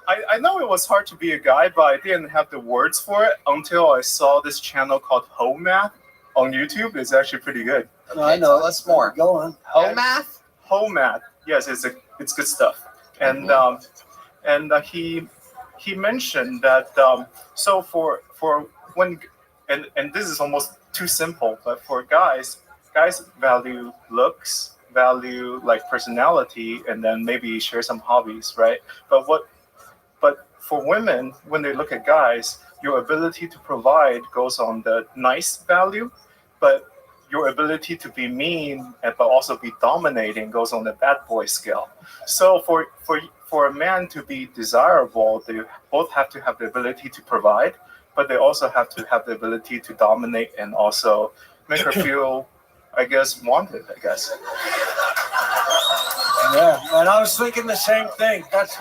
I know it was hard to be a guy, but I didn't have the words for it until I saw this channel called Home Math on YouTube. It's actually pretty good. Okay, I know. Tell us more. Go on. Home Math? Home Math. Yes, it's good stuff. And he mentioned that so for when and this is almost too simple, but for guys value looks, value like personality, and then maybe share some hobbies, right? But for women, when they look at guys, your ability to provide goes on the nice value, but your ability to be mean but also be dominating goes on the bad boy scale. So for a man to be desirable, they both have to have the ability to provide, but they also have to have the ability to dominate and also make her feel, I guess, wanted, I guess. Yeah, and I was thinking the same thing. That's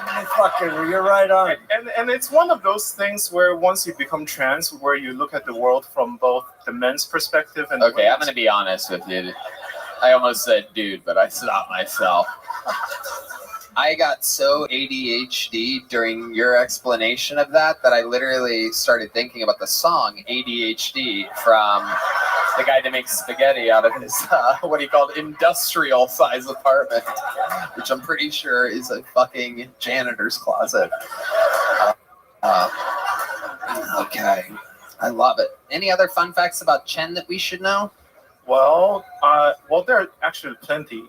you're right on. And it's one of those things where once you become trans, where you look at the world from both the men's perspective and okay, I'm gonna be honest with you. I almost said dude, but I stopped myself. I got so ADHD during your explanation of that I literally started thinking about the song ADHD from the guy that makes spaghetti out of his, what he called industrial size apartment, which I'm pretty sure is a fucking janitor's closet. Okay. I love it. Any other fun facts about Chen that we should know? Well, there are actually plenty.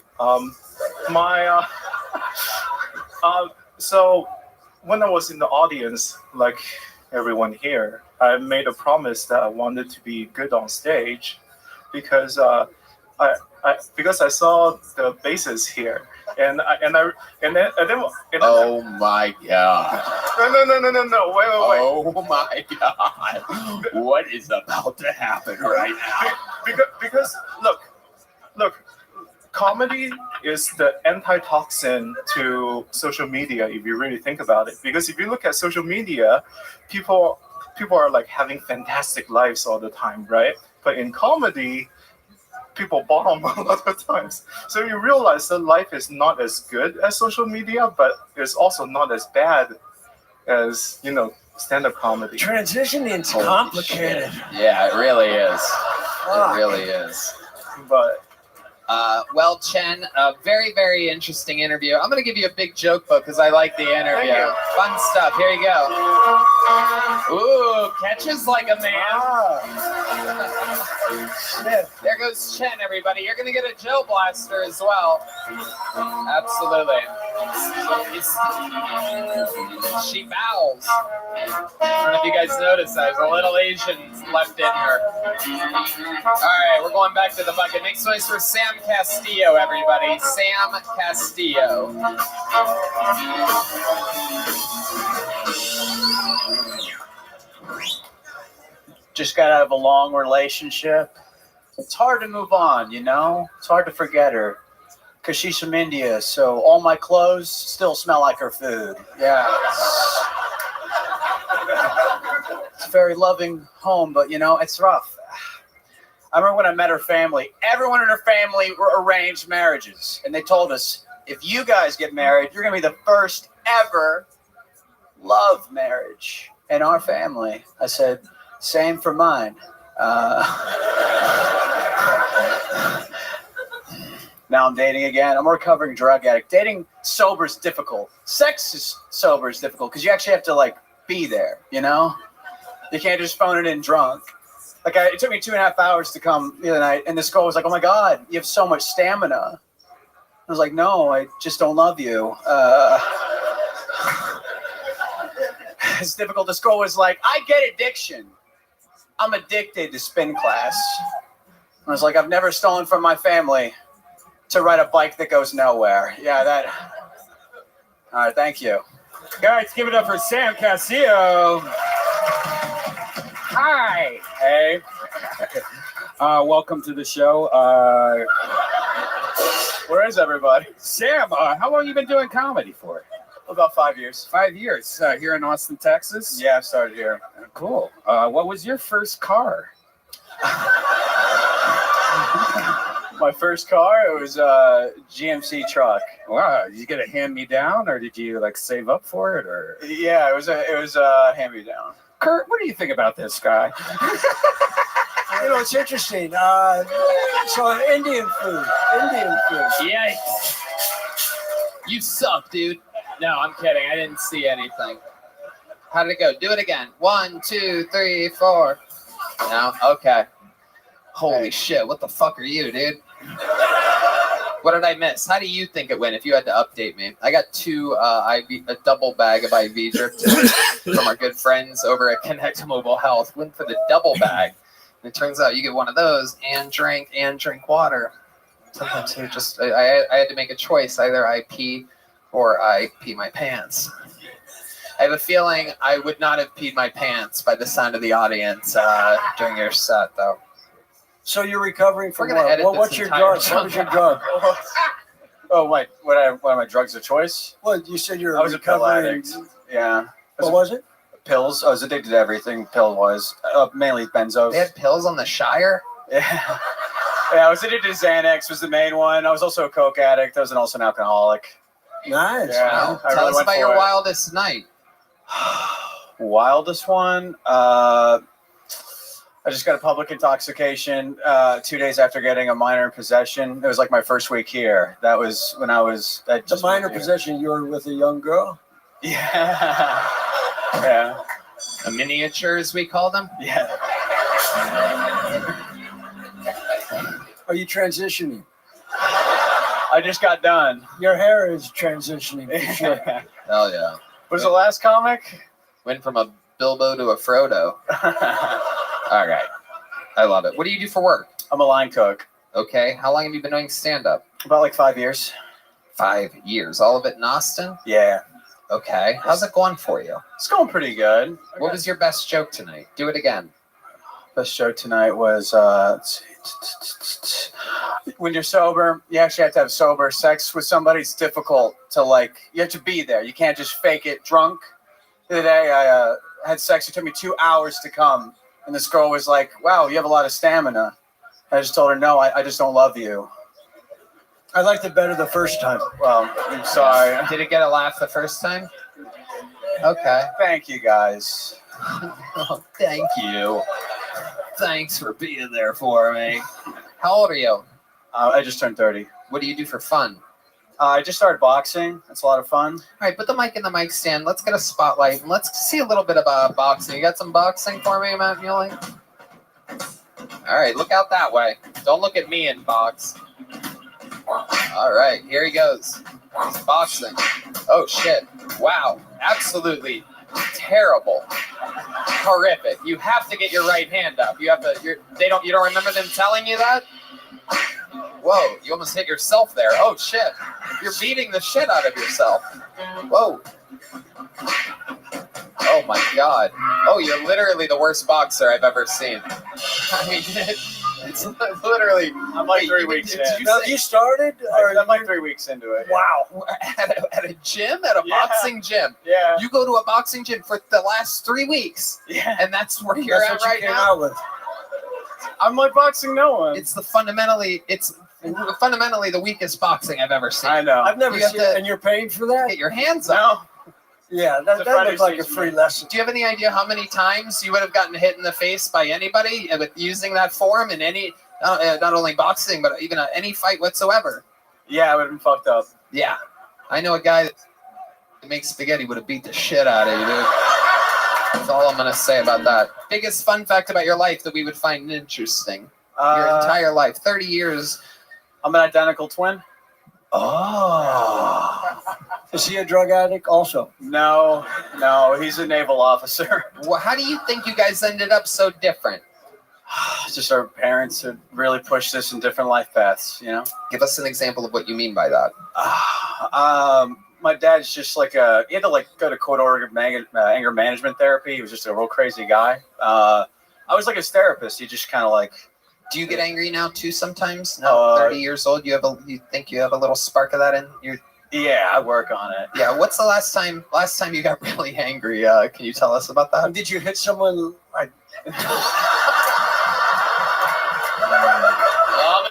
So when I was in the audience, like everyone here, I made a promise that I wanted to be good on stage because because I saw the bases here, and then Oh my god. No, wait. Oh my god. What is about to happen right now? Because look, comedy is the antitoxin to social media if you really think about it. Because if you look at social media, people are like having fantastic lives all the time, right? But in comedy, people bomb a lot of times. So you realize that life is not as good as social media, but it's also not as bad as, stand-up comedy. Transitioning's Holy complicated. shit. Yeah, it really is. Fuck. It really is. But well, Chen, a very, very interesting interview. I'm going to give you a big joke book because I like the interview. Thank you. Fun stuff. Here you go. Ooh, catches like a man. There goes Chen, everybody. You're going to get a Joe Blaster as well. Absolutely. She bows. I don't know if you guys noticed, there's a little Asian left in her. All right, we're going back to the bucket. Make some noise for Sam Castillo, everybody. Sam Castillo. Just got out of a long relationship. It's hard to move on, It's hard to forget her. Because she's from India, so all my clothes still smell like her food. Yeah. It's a very loving home, but, it's rough. I remember when I met her family, everyone in her family were arranged marriages. And they told us, if you guys get married, you're going to be the first ever love marriage in our family. I said, same for mine. Now I'm dating again. I'm a recovering drug addict. Dating sober is difficult. Sex is sober is difficult because you actually have to, be there, You can't just phone it in drunk. It took me 2.5 hours to come the other night, and this girl was like, oh my God, you have so much stamina. I was like, no, I just don't love you. It's difficult. This girl was like, I get addiction. I'm addicted to spin class. I was like, I've never stolen from my family to ride a bike that goes nowhere. Yeah, that. All right, thank you. Guys, give it up for Sam Castillo. Hi. Hey. Welcome to the show. Where is everybody? Sam, how long you been doing comedy for? About 5 years. 5 years. Here in Austin, Texas? Yeah, I started here. Cool. What was your first car? My first car, it was a GMC truck. Wow, did you get a hand-me-down, or did you save up for it, or? Yeah, it was a hand-me-down. Kurt, what do you think about this guy? It's interesting. So Indian food. Yikes. You suck, dude. No, I'm kidding. I didn't see anything. How did it go? Do it again. 1, 2, 3, 4. No? Okay. Holy shit. What the fuck are you, dude? What did I miss? How do you think it went if you had to update me? I got a double bag of IV drip from our good friends over at Connect Mobile Health. Went for the double bag. And it turns out you get one of those and drink water. Sometimes I had to make a choice. Either I pee or I pee my pants. I have a feeling I would not have peed my pants by the sound of the audience during your set, though. So you're recovering from We're gonna edit what? this What's your entire drug? What was your drug? Oh, wait. What are my drugs of choice? Well, you said you're I was a pill recovering. addict. Yeah. What was it? Pills. I was addicted to everything pill-wise. Mainly benzos. They had pills on the Shire? Yeah. Yeah, I was addicted to Xanax was the main one. I was also a coke addict. I was also an alcoholic. Nice. Yeah, Wow. Tell us about your wildest night. Wildest one? I just got a public intoxication 2 days after getting a minor in possession. It was my first week here. That was when I was... The minor possession, you were with a young girl? Yeah. Yeah. A miniature, as we call them? Yeah. Are you transitioning? I just got done. Your hair is transitioning for sure. Hell yeah. Was the last comic? Went from a Bilbo to a Frodo. All right. I love it. What do you do for work? I'm a line cook. Okay. How long have you been doing stand-up? About like 5 years. 5 years. All of it in Austin? Yeah. Okay. How's it going for you? It's going pretty good. What was your best joke tonight? Do it again. Best joke tonight was when you're sober, you actually have to have sober sex with somebody. It's difficult to like, you have to be there. You can't just fake it drunk. The other day I had sex. It took me 2 hours to come. And this girl was like, wow, you have a lot of stamina. I just told her, no, I just don't love you. I liked it better the first time. Well, I'm sorry. Did it get a laugh the first time? Okay. Thank you, guys. Oh, thank you. Thanks for being there for me. How old are you? I just turned 30. What do you do for fun? I just started boxing. That's a lot of fun. All right, put the mic in the mic stand. Let's get a spotlight and let's see a little bit about boxing. You got some boxing for me, Matt Muley? All right, look out that way. Don't look at me in box. All right, here he goes. He's boxing. Oh shit! Wow, absolutely terrible, horrific. You have to get your right hand up. You have to. You don't remember them telling you that? Whoa! You almost hit yourself there. Oh shit! You're beating the shit out of yourself. Whoa! Oh my god! Oh, you're literally the worst boxer I've ever seen. I mean, it's literally. I'm like 3 weeks in. You started? I'm like 3 weeks into it. Wow. At a gym? At a boxing gym? Yeah. You go to a boxing gym for the last 3 weeks. Yeah. And that's where you're That's at what you right came now? out with. I'm like boxing no one. It's fundamentally the weakest boxing I've ever seen. I know. I've never You have seen to it. And you're paying for that? Get your hands up. Yeah, The that Friday looked like a station, free man. lesson. Do you have any idea how many times you would have gotten hit in the face by anybody with using that form in any, not only boxing, but even any fight whatsoever? Yeah, I would have been fucked up. Yeah. I know a guy that makes spaghetti would have beat the shit out of you, dude. That's all I'm going to say about that. Biggest fun fact about your life that we would find interesting. Your entire life. 30 years. I'm an identical twin. Oh. Is he a drug addict also? No, he's a naval officer. Well, how do you think you guys ended up so different? Just our parents had really pushed us in different life paths, you know? Give us an example of what you mean by that. My dad's just like he had to like go to court-ordered anger management therapy. He was just a real crazy guy. I was like his therapist. He just kind of like. Do you get angry now too sometimes? Now 30 years old, you think you have a little spark of that in you? Yeah, I work on it. Yeah, what's the last time you got really angry? Can you tell us about that? Did you hit someone? I'm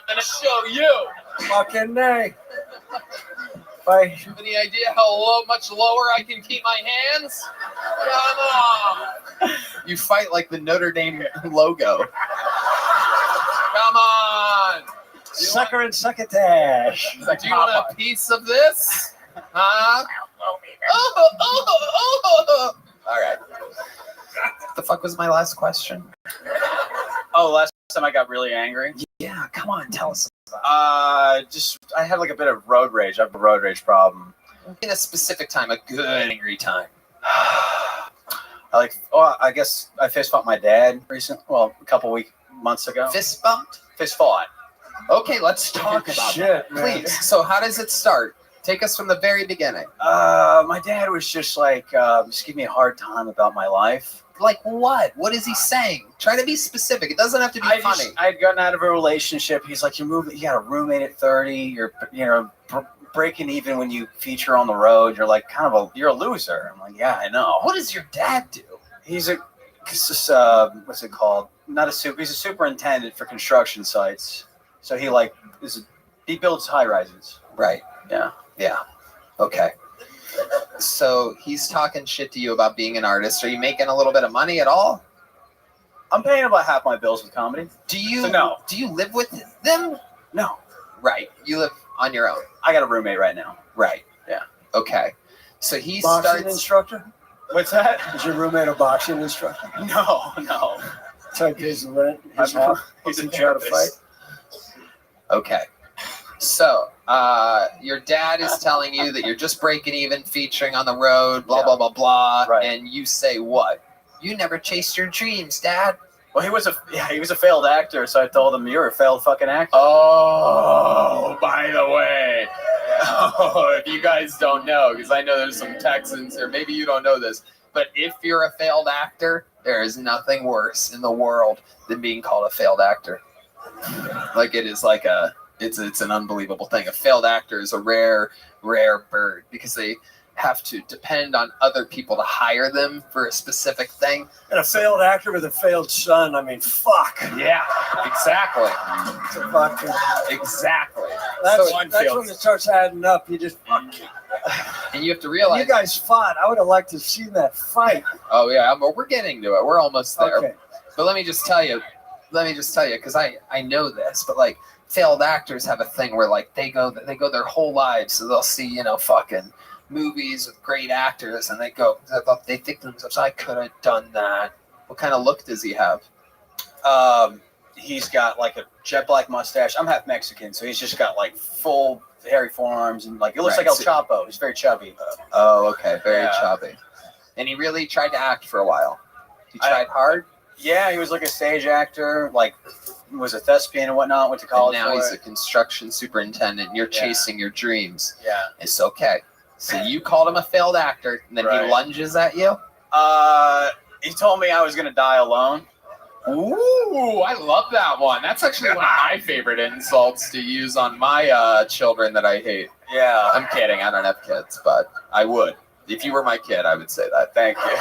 gonna show you. Fucking nay. Do you have any idea how much lower I can keep my hands? Come on. You fight like the Notre Dame logo. Come on. Sucker and succotash. Do you want a piece of this? Huh? All right. What the fuck was my last question? Oh, last time I got really angry. Yeah, come on, tell us. I had like a bit of road rage. I have a road rage problem. In a specific time, a good angry time. I guess I fist fought my dad recently. Well, a couple months ago. Fist bumped? Fist fought. Okay, let's talk about that. Please. So how does it start? Take us from the very beginning. My dad was just like, just give me a hard time about my life. Like what? What is he saying? Try to be specific. It doesn't have to be funny. I'd gotten out of a relationship. He's like, you got a roommate at 30. You're breaking even when you feature on the road. You're like you're a loser. I'm like, yeah, I know. What does your dad do? He's what's it called? He's a superintendent for construction sites. So he builds high rises. Right. Yeah. Yeah. Okay. So he's talking shit to you about being an artist. Are you making a little bit of money at all? I'm paying about half my bills with comedy. Do you live with them? No. Right. You live on your own. I got a roommate right now. Right. Yeah. Okay. So he boxing instructor? What's that? Is your roommate a boxing instructor? No. So he pays the rent. He's a therapist. Okay. So, your dad is telling you that you're just breaking even, featuring on the road, blah, blah, blah, blah. Right. And you say what? You never chased your dreams, Dad. Well, he was a failed actor, so I told him, "You're a failed fucking actor." Oh, by the way, if you guys don't know, because I know there's some Texans here, maybe you don't know this, but if you're a failed actor, there is nothing worse in the world than being called a failed actor. Like it is like it's an unbelievable thing. A failed actor is a rare bird because they have to depend on other people to hire them for a specific thing. And a failed actor with a failed son. I mean, fuck. Yeah, exactly. It's a fucking, exactly. that's So when it starts adding up. You just fuck. And you have to realize You guys fought. I would have liked to have seen that fight. Oh yeah, we're getting to it. We're almost there. Okay. But let me just tell you, because I know this, but like failed actors have a thing where like they go their whole lives, so they'll see fucking movies with great actors, and they think to themselves, I could have done that. What kind of look does he have? He's got like a jet black mustache. I'm half Mexican, so he's just got like full hairy forearms and like it looks Right, like El so- Chapo. He's very chubby. Oh, okay, very Yeah. chubby. And he really tried to act for a while. He tried hard. Yeah, he was like a stage actor, like was a thespian and whatnot. Went to college. And now for he's it. a construction superintendent. And you're chasing your dreams. Yeah. It's okay. So you called him a failed actor, and then Right. he lunges at you. He told me I was gonna die alone. Ooh, I love that one. That's actually one of my favorite insults to use on my children that I hate. Yeah. I'm kidding. I don't have kids, but I would. If you were my kid, I would say that. Thank you.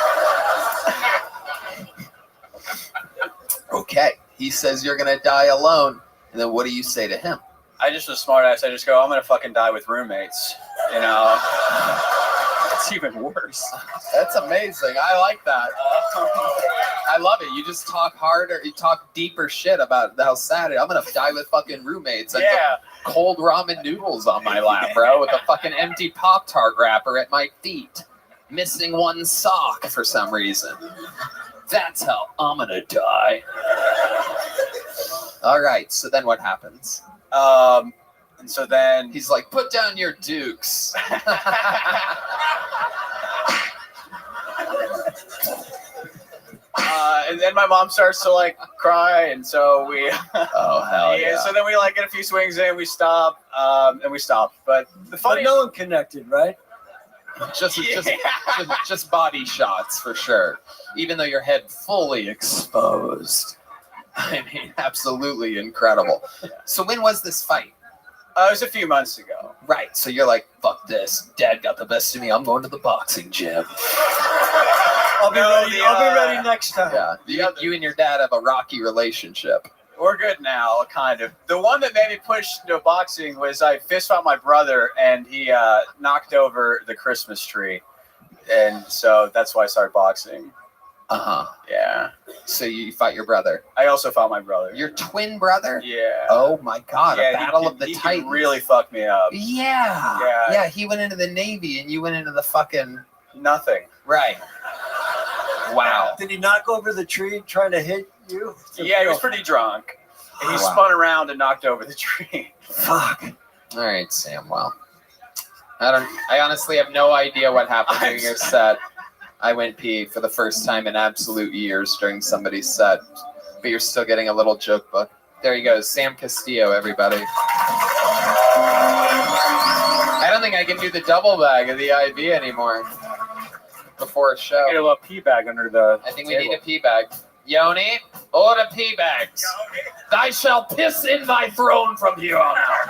Okay. He says you're going to die alone. And then what do you say to him? I just was smart ass. I just go, I'm gonna fucking die with roommates. It's even worse. That's amazing. I like that. I love it. You just talk harder. You talk deeper shit about how sad it is. I'm going to die with fucking roommates. And Yeah. cold ramen noodles on my lap, bro, with a fucking empty Pop-Tart wrapper at my feet. Missing one sock for some reason. That's how I'm going to die. All right. So then what happens? And so then he's like, put down your dukes. And then my mom starts to like cry, and so we. Oh hell yeah! So then we like get a few swings in, we stop, and we stop. But the funny, But no one connected, right? Just body shots for sure. Even though your head fully exposed. I mean, absolutely incredible. So when was this fight? It was a few months ago. Right. So you're like, fuck this. Dad got the best of me. I'm going to the boxing gym. I'll be ready next time. Yeah. You and your dad have a rocky relationship. We're good now, kind of. The one that made me push into boxing was I fist fought my brother, and he knocked over the Christmas tree, and so that's why I started boxing. Yeah. So you fought your brother. I also fought my brother. Your twin brother? Yeah. Oh my God! Yeah, a battle of the he Titans. really fucked me up. Yeah. Yeah. Yeah. He went into the Navy, and you went into the fucking nothing. Right. Wow. Did he knock over the tree trying to hit you? Yeah, he was pretty drunk. And he Wow. spun around and knocked over the tree. Fuck. All right, Sam. Well, I honestly have no idea what happened during your set. I went pee for the first time in absolute years during somebody's set, but you're still getting a little joke book. There you go, Sam Castillo, everybody. I don't think I can do the double bag of the IV anymore before a show. Get a little pee bag under the I think we need a pee bag. Yoni, order pee bags. Thy shall piss in thy throne from here on out.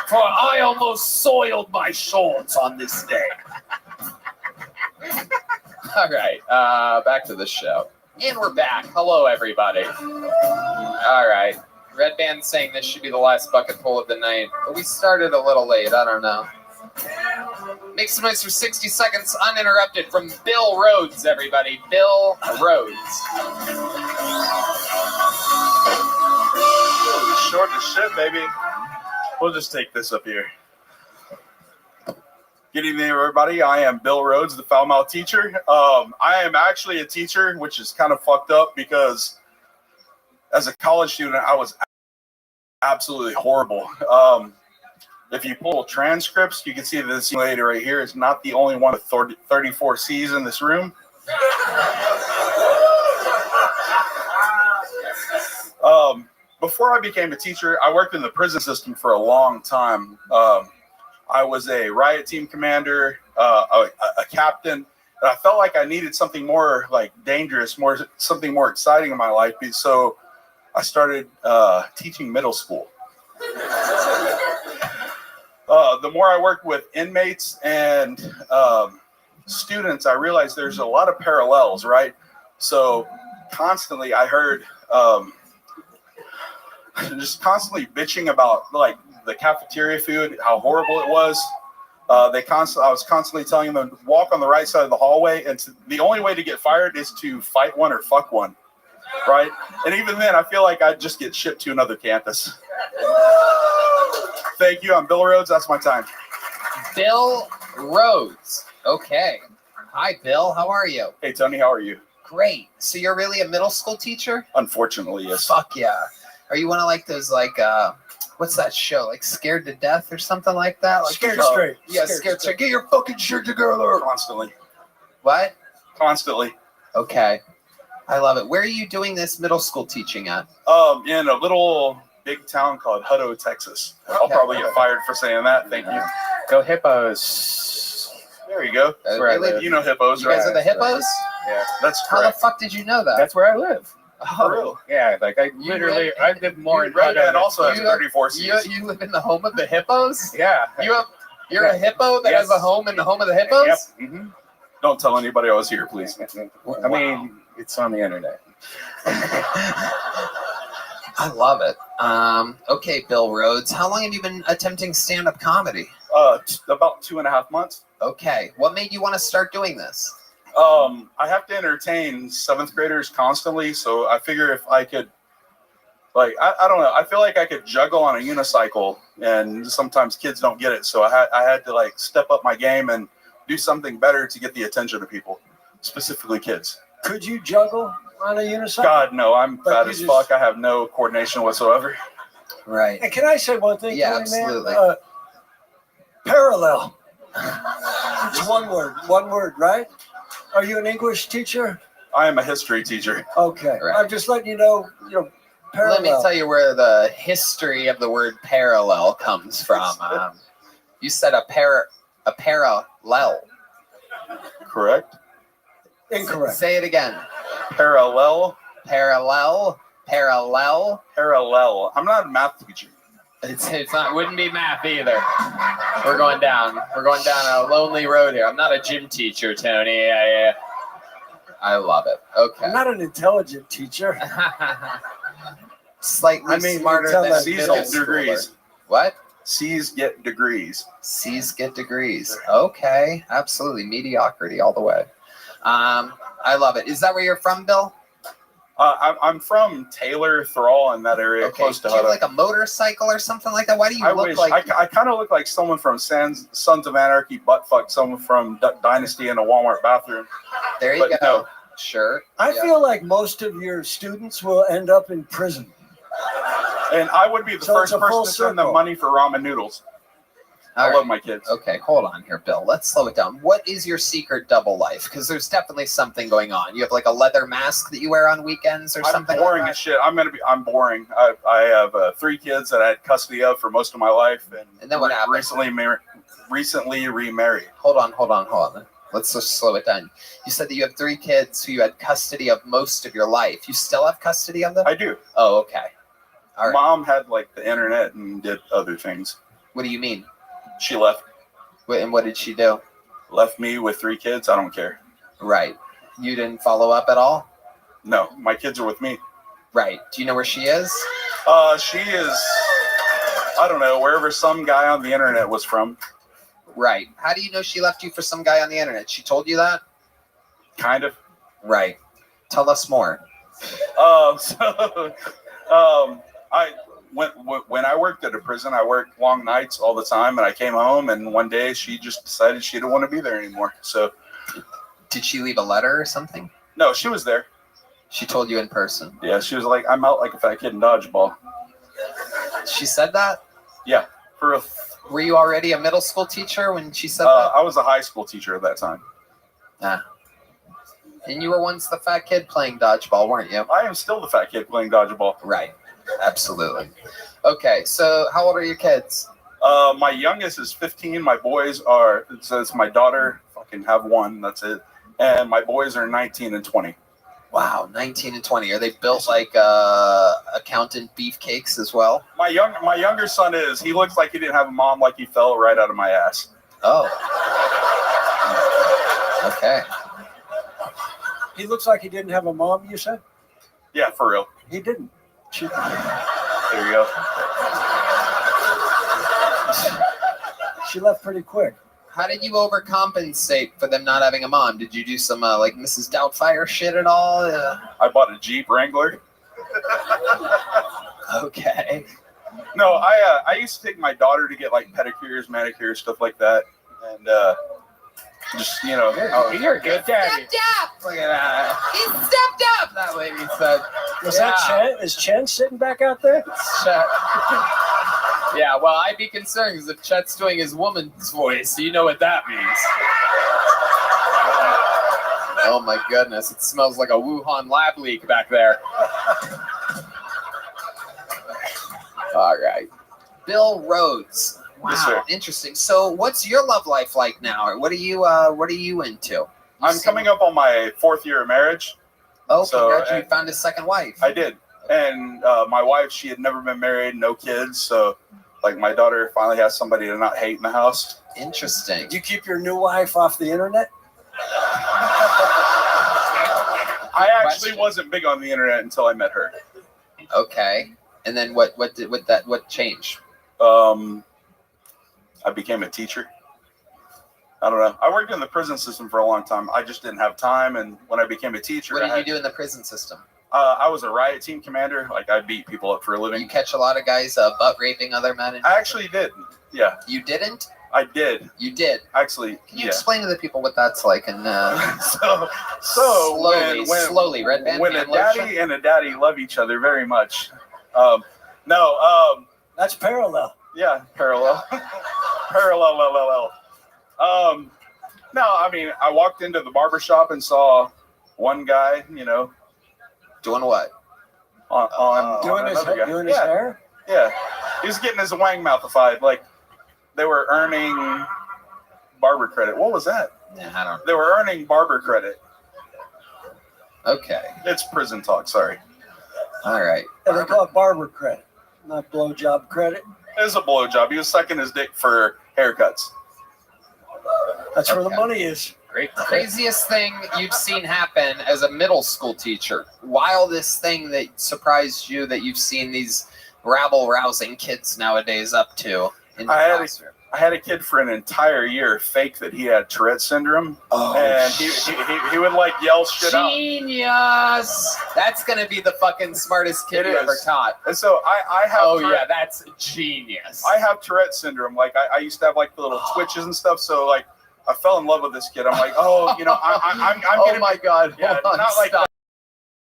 For I almost soiled my shorts on this day. All right, back to the show. And we're back. Hello, everybody. All right. Red Band saying this should be the last bucket pull of the night, but we started a little late. I don't know. Make some noise for 60 seconds uninterrupted from Bill Rhodes, everybody. Bill Rhodes. Ooh, short as shit, baby. We'll just take this up here. Good evening, everybody. I am Bill Rhodes, the foul mouth teacher. I am actually a teacher, which is kind of fucked up because as a college student, I was absolutely horrible. If you pull transcripts, you can see that this lady right here is not the only one with 34 C's in this room. Before I became a teacher, I worked in the prison system for a long time. I was a riot team commander, a captain, and I felt like I needed something more like dangerous, something more exciting in my life. So I started teaching middle school. The more I worked with inmates and students, I realized there's a lot of parallels, right? So constantly I heard just constantly bitching about like the cafeteria food, how horrible it was. I was constantly telling them to walk on the right side of the hallway, and the only way to get fired is to fight one or fuck one, right? And even then, I feel like I'd just get shipped to another campus. Thank you. I'm Bill Rhodes. That's my time. Bill Rhodes. Okay. Hi, Bill. How are you? Hey, Tony. How are you? Great. So you're really a middle school teacher? Unfortunately, yes. Fuck yeah. Are you one of like those like what's that show? Like Scared to Death or something like that? Like Scared Straight. Yeah, Scared Straight. Get your fucking shit together. Constantly. What? Constantly. Okay. I love it. Where are you doing this middle school teaching at? In a little big town called Hutto, Texas. I'll probably get fired for saying that. Thank you. Go Hippos. There you go. That's where I live. You know Hippos, You right? guys are the Hippos? Yeah, that's How correct. the fuck did you know that? That's where I live. Oh, really? Yeah, like I literally, I live more in Red Hutto. Man also has You- 34 seats. You live in the home of the hippos? Yeah. You're a hippo that has a home in the home of the hippos? Yep. Mm-hmm. Don't tell anybody I was here, please. I mean, it's on the internet. I love it. Okay, Bill Rhodes, how long have you been attempting stand-up comedy? About 2.5 months. Okay. What made you want to start doing this? I have to entertain 7th graders constantly, so I figure if I could, like, I don't know, I feel like I could juggle on a unicycle, and sometimes kids don't get it, so I had to, like, step up my game and do something better to get the attention of people, specifically kids. Could you juggle on a unicycle? God, no, I'm But fat you as just- fuck. I have no coordination whatsoever. Right. And can I say one thing? Yeah, Tony, absolutely. Man? Parallel. It's one word, right? Are you an English teacher? I am a history teacher. Okay. Right. I'm just letting you know, parallel. Let me tell you where the history of the word parallel comes from. You said a parallel. Correct? Incorrect. Say it again. Parallel. Parallel. I'm not a math teacher. It's not. Wouldn't be math either. We're going down a lonely road here. I'm not a gym teacher, Tony. I love it. Okay. I'm not an intelligent teacher. Slightly smarter tell than that C's middle get degrees. schooler. What? C's get degrees. C's get degrees. Okay, absolutely. Mediocrity all the way. I love it. Is that where you're from, Bill? I'm from Taylor, Thrall, in that area, Okay. close to Do you have Hutto. like a motorcycle or something like that? Why do you I look wish. like? I kind of look like someone from Sons of Anarchy, buttfuck someone from Duck Dynasty in a Walmart bathroom. There you But go. no. Sure. I Yeah. feel like most of your students will end up in prison. And I would be the So first it's a full person to send them circle. money for ramen noodles. All I right. love my kids. Okay, hold on here, Bill. Let's slow it down. What is your secret double life? Because there's definitely something going on. You have like a leather mask that you wear on weekends or I'm something. boring like as shit. I'm boring. I have 3 kids that I had custody of for most of my life, and then what happened? Recently remarried. Hold on. Let's just slow it down. You said that you have 3 kids who you had custody of most of your life. You still have custody of them? I do. Oh, okay. All right. Mom had like the internet and did other things. What do you mean? She left. And what did she do? Left me with 3 kids. I don't care. Right. You didn't follow up at all? No, my kids are with me. Right. Do you know where she is? She is, I don't know, wherever some guy on the internet was from. Right. How do you know she left you for some guy on the internet? She told you that? Kind of. Right. Tell us more. When I worked at a prison, I worked long nights all the time, and I came home, and one day she just decided she didn't want to be there anymore. So, did she leave a letter or something? No, she was there. She told you in person? Yeah, she was like, "I'm out like a fat kid in dodgeball." She said that? Yeah, for real. Were you already a middle school teacher when she said that? I was a high school teacher at that time. Ah. And you were once the fat kid playing dodgeball, weren't you? I am still the fat kid playing dodgeball. Right. Absolutely. Okay, so how old are your kids? My youngest is 15. My boys are, it says my daughter, fucking have one, that's it. And my boys are 19 and 20. Wow, 19 and 20. Are they built like accountant beefcakes as well? My younger son is. He looks like he didn't have a mom, like he fell right out of my ass. Oh. Okay. He looks like he didn't have a mom, you said? Yeah, for real. He didn't. There you go. She left pretty quick. How did you overcompensate for them not having a mom? Did you do some like Mrs. Doubtfire shit at all? I bought a Jeep Wrangler. Okay. No, I used to take my daughter to get like pedicures, manicures, stuff like that, and just you're a good daddy. Stepped up. Look at that. He stepped up. That lady said. Was that Chen? Is Chen sitting back out there? Chet. Yeah, well, I'd be concerned because if Chet's doing his woman's voice, you know what that means. Oh my goodness, it smells like a Wuhan lab leak back there. All right. Bill Rhodes. Wow, Yes, sir. interesting. So what's your love life like now? Or what are you into? I'm coming up on my 4th year of marriage. Oh, So, congratulations, you found a second wife. I did. And my wife, she had never been married, no kids. So, like, my daughter finally has somebody to not hate in the house. Interesting. Did you keep your new wife off the internet? I actually wasn't big on the internet until I met her. Okay. And then what changed? I became a teacher. I don't know. I worked in the prison system for a long time. I just didn't have time. And when I became a teacher, What did you do in the prison system? I was a riot team commander. Like, I beat people up for a living. You catch a lot of guys butt raping other men? I actually did. Yeah. You didn't? I did. You did? Actually, Can you explain to the people what that's like? And so slowly, Red Band when a fan lotion? daddy and a daddy love each other very much. That's parallel. Yeah, parallel. Parallel. No, I mean, I walked into the barbershop and saw one guy, doing what? Doing his hair? Yeah. He was getting his wang mouthified. Like, they were earning barber credit. What was that? Yeah, I don't know. They were earning barber credit. Okay. It's prison talk, sorry. All right. And they call it barber credit, not blowjob credit. It was a blowjob. He was sucking his dick for haircuts. That's where the money is. Great. Craziest thing you've seen happen as a middle school teacher. Wildest thing that surprised you that you've seen these rabble-rousing kids nowadays up to in the classroom. I had a kid for an entire year fake that he had Tourette's syndrome. Oh, and he would like yell shit out. Genius! That's gonna be the fucking smartest kid you ever taught. And so I have. Oh yeah, that's genius. I have Tourette's syndrome. Like I used to have like the little twitches and stuff. So like I fell in love with this kid. I'm like, I'm oh getting my god! Yeah, Hold on, not like stop.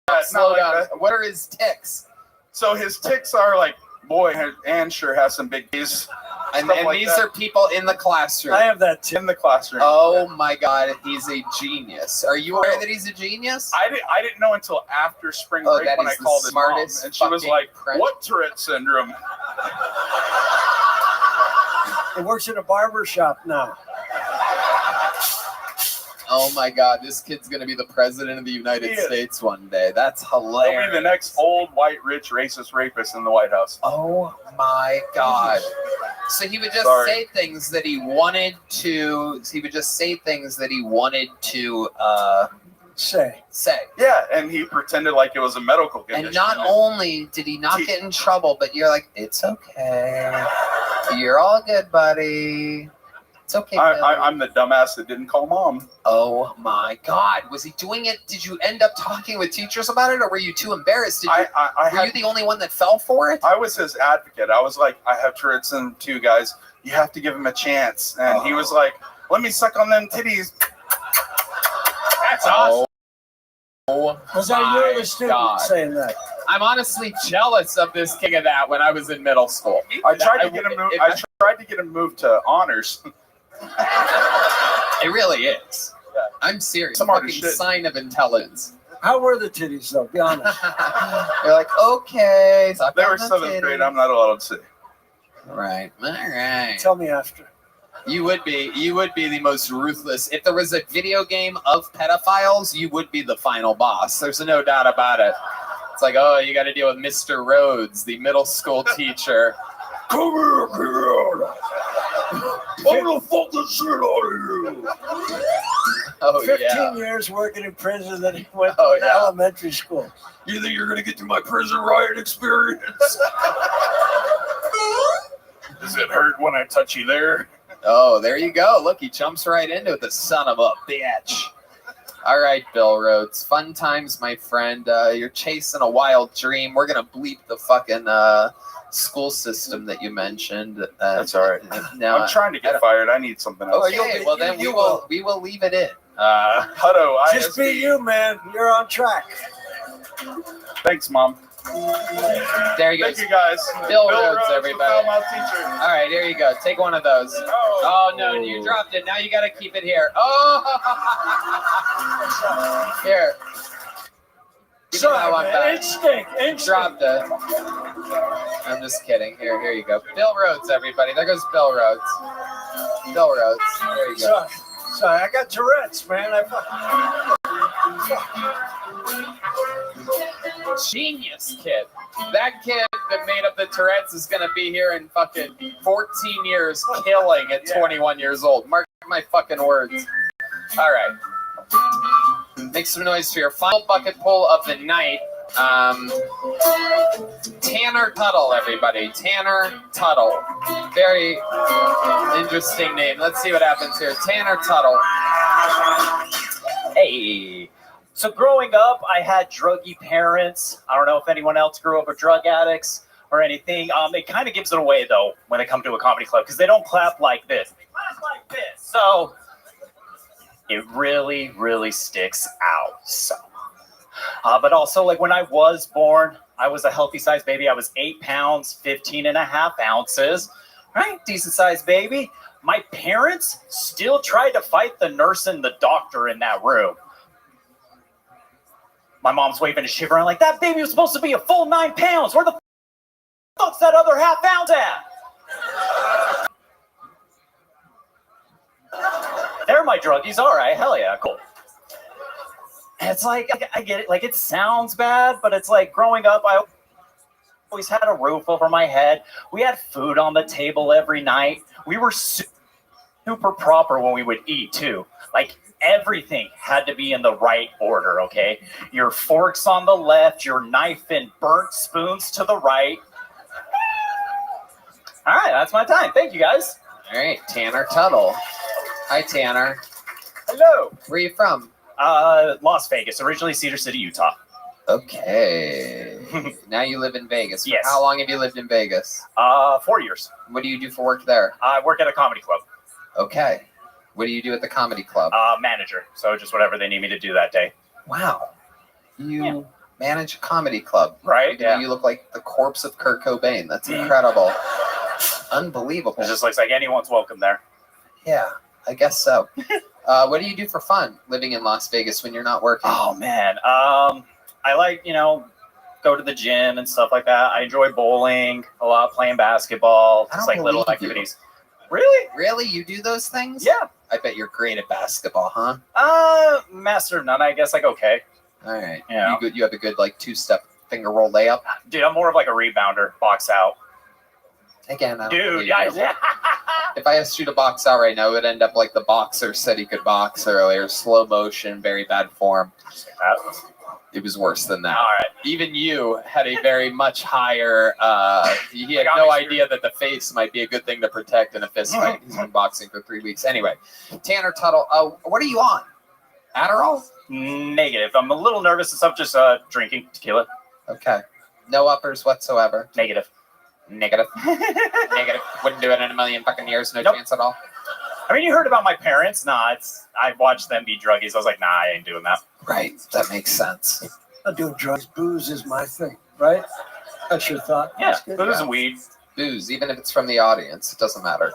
that. Slow Not down. like that. What are his tics? So his tics are like, boy, Ann sure has some big teeth. And like these that. are people in the classroom. I have that in the classroom. Oh my god, he's a genius. Are you aware that he's a genius? I didn't know until after spring break that when I is the called his mom, smartest and she was fucking like, prank. "What Tourette's syndrome?" He works at a barber shop now. Oh my god, this kid's gonna be the president of the United He is. States one day. That's He'll hilarious. be the next old white rich racist rapist in the White House. Oh my god. So he would just say things that he wanted to. He would just say things that he wanted to say. Yeah, and he pretended like it was a medical condition. And not only did he not get in trouble, but you're like, it's okay. You're all good, buddy. It's okay. I'm the dumbass that didn't call mom. Oh my god, was he doing it? Did you end up talking with teachers about it, or were you too embarrassed? Were you the only one that fell for it? I was his advocate. I was like, I have Tourette's syndrome too, guys. You have to give him a chance. And he was like, let me suck on them titties. That's awesome. Oh, Was that you or the student saying that? I'm honestly jealous of this king of that when I was in middle school. I tried to get him moved to honors. It really is. I'm serious. Smart as Fucking shit. sign of intelligence. How were the titties, though? Be honest. You're like, okay. They were 7th grade. I'm not allowed to say. Right. All right. Tell me after. You would be the most ruthless. If there was a video game of pedophiles, you would be the final boss. There's no doubt about it. It's like, oh, you got to deal with Mr. Rhodes, the middle school teacher. Come here, kid. I'm gonna fuck the shit out of you. Oh, 15 years working in prison, then he went to elementary school. You think you're gonna get through my prison riot experience? Does it hurt when I touch you there? Oh, there you go. Look, he jumps right into it, the son of a bitch. All right, Bill Rhodes. Fun times, my friend. You're chasing a wild dream. We're going to bleep the fucking school system that you mentioned. That's all right. Now, I'm trying to get fired. I need something else. Okay, well, then we will leave it in. Hutto, Just be you, man. You're on track. Thanks, Mom. There you go. Thank you, guys. Bill Rhodes, everybody. My teacher. All right, here you go. Take one of those. Oh, no, you dropped it. Now you got to keep it here. Oh, here. Give me that one back. Instinct. Dropped it. I'm just kidding. Here you go. Bill Rhodes, everybody. There goes Bill Rhodes. Bill Rhodes. There you go. Sorry, I got Tourette's, man. Genius kid. That kid that made up the Tourette's is going to be here in fucking 14 years killing at 21 years old. Mark my fucking words. All right. Make some noise for your final bucket pull of the night. Tanner Tuttle, everybody. Tanner Tuttle. Very interesting name. Let's see what happens here. Tanner Tuttle. Hey. So growing up, I had druggy parents. I don't know if anyone else grew up with drug addicts or anything. It kind of gives it away, though, when they come to a comedy club, because they don't clap like this. They clap like this. So it really, really sticks out. So, but also, like, when I was born, I was a healthy-sized baby. I was 8 pounds, 15.5 ounces. Right? Decent-sized baby. My parents still tried to fight the nurse and the doctor in that room. My mom's waving a shiver and like, that baby was supposed to be a full 9 pounds. Where the fuck's that other half pound at? They're my druggies. All right. Hell yeah. Cool. And it's like, I get it. Like, it sounds bad, but it's like growing up, I always had a roof over my head. We had food on the table every night. We were super proper when we would eat too. Like, everything had to be in the right order, okay? Your forks on the left, your knife and burnt spoons to the right. All right, that's my time. Thank you, guys. All right, Tanner Tuttle. Hi, Tanner. Hello. Where are you from? Las Vegas, originally Cedar City, Utah. Okay. Now you live in Vegas. Yes. How long have you lived in Vegas? 4 years. What do you do for work there? I work at a comedy club. Okay. What do you do at the comedy club? Manager. So just whatever they need me to do that day. Wow. You manage a comedy club. Right, yeah. You look like the corpse of Kurt Cobain. That's incredible. Unbelievable. It just looks like anyone's welcome there. Yeah, I guess so. What do you do for fun living in Las Vegas when you're not working? Oh, man. I like, go to the gym and stuff like that. I enjoy bowling a lot, playing basketball, just like little activities. Really? Really? You do those things? Yeah. I bet you're great at basketball, huh? Master of none, I guess. Like, okay. All right. Yeah. You have a good, like, 2-step finger roll layup? Dude, I'm more of like a rebounder, box out. Again, I don't Dude, believe you. If I asked you to box out right now, it would end up like the boxer said he could box earlier. Slow motion, very bad form. It was worse than that. All right. Even you had a very much higher, he had no idea that the face might be a good thing to protect in a fist fight. He's been boxing for 3 weeks. Anyway, Tanner Tuttle, what are you on? Adderall? Negative. I'm a little nervous and stuff, just drinking tequila. Okay. No uppers whatsoever? Negative. Negative. Wouldn't do it in a million fucking years. No chance at all. I mean, you heard about my parents. Nah, I watched them be druggies. I was like, nah, I ain't doing that. Right. That makes sense. I do drugs. Booze is my thing, right? That's your thought. Yeah, booze and weed. Booze, even if it's from the audience, it doesn't matter.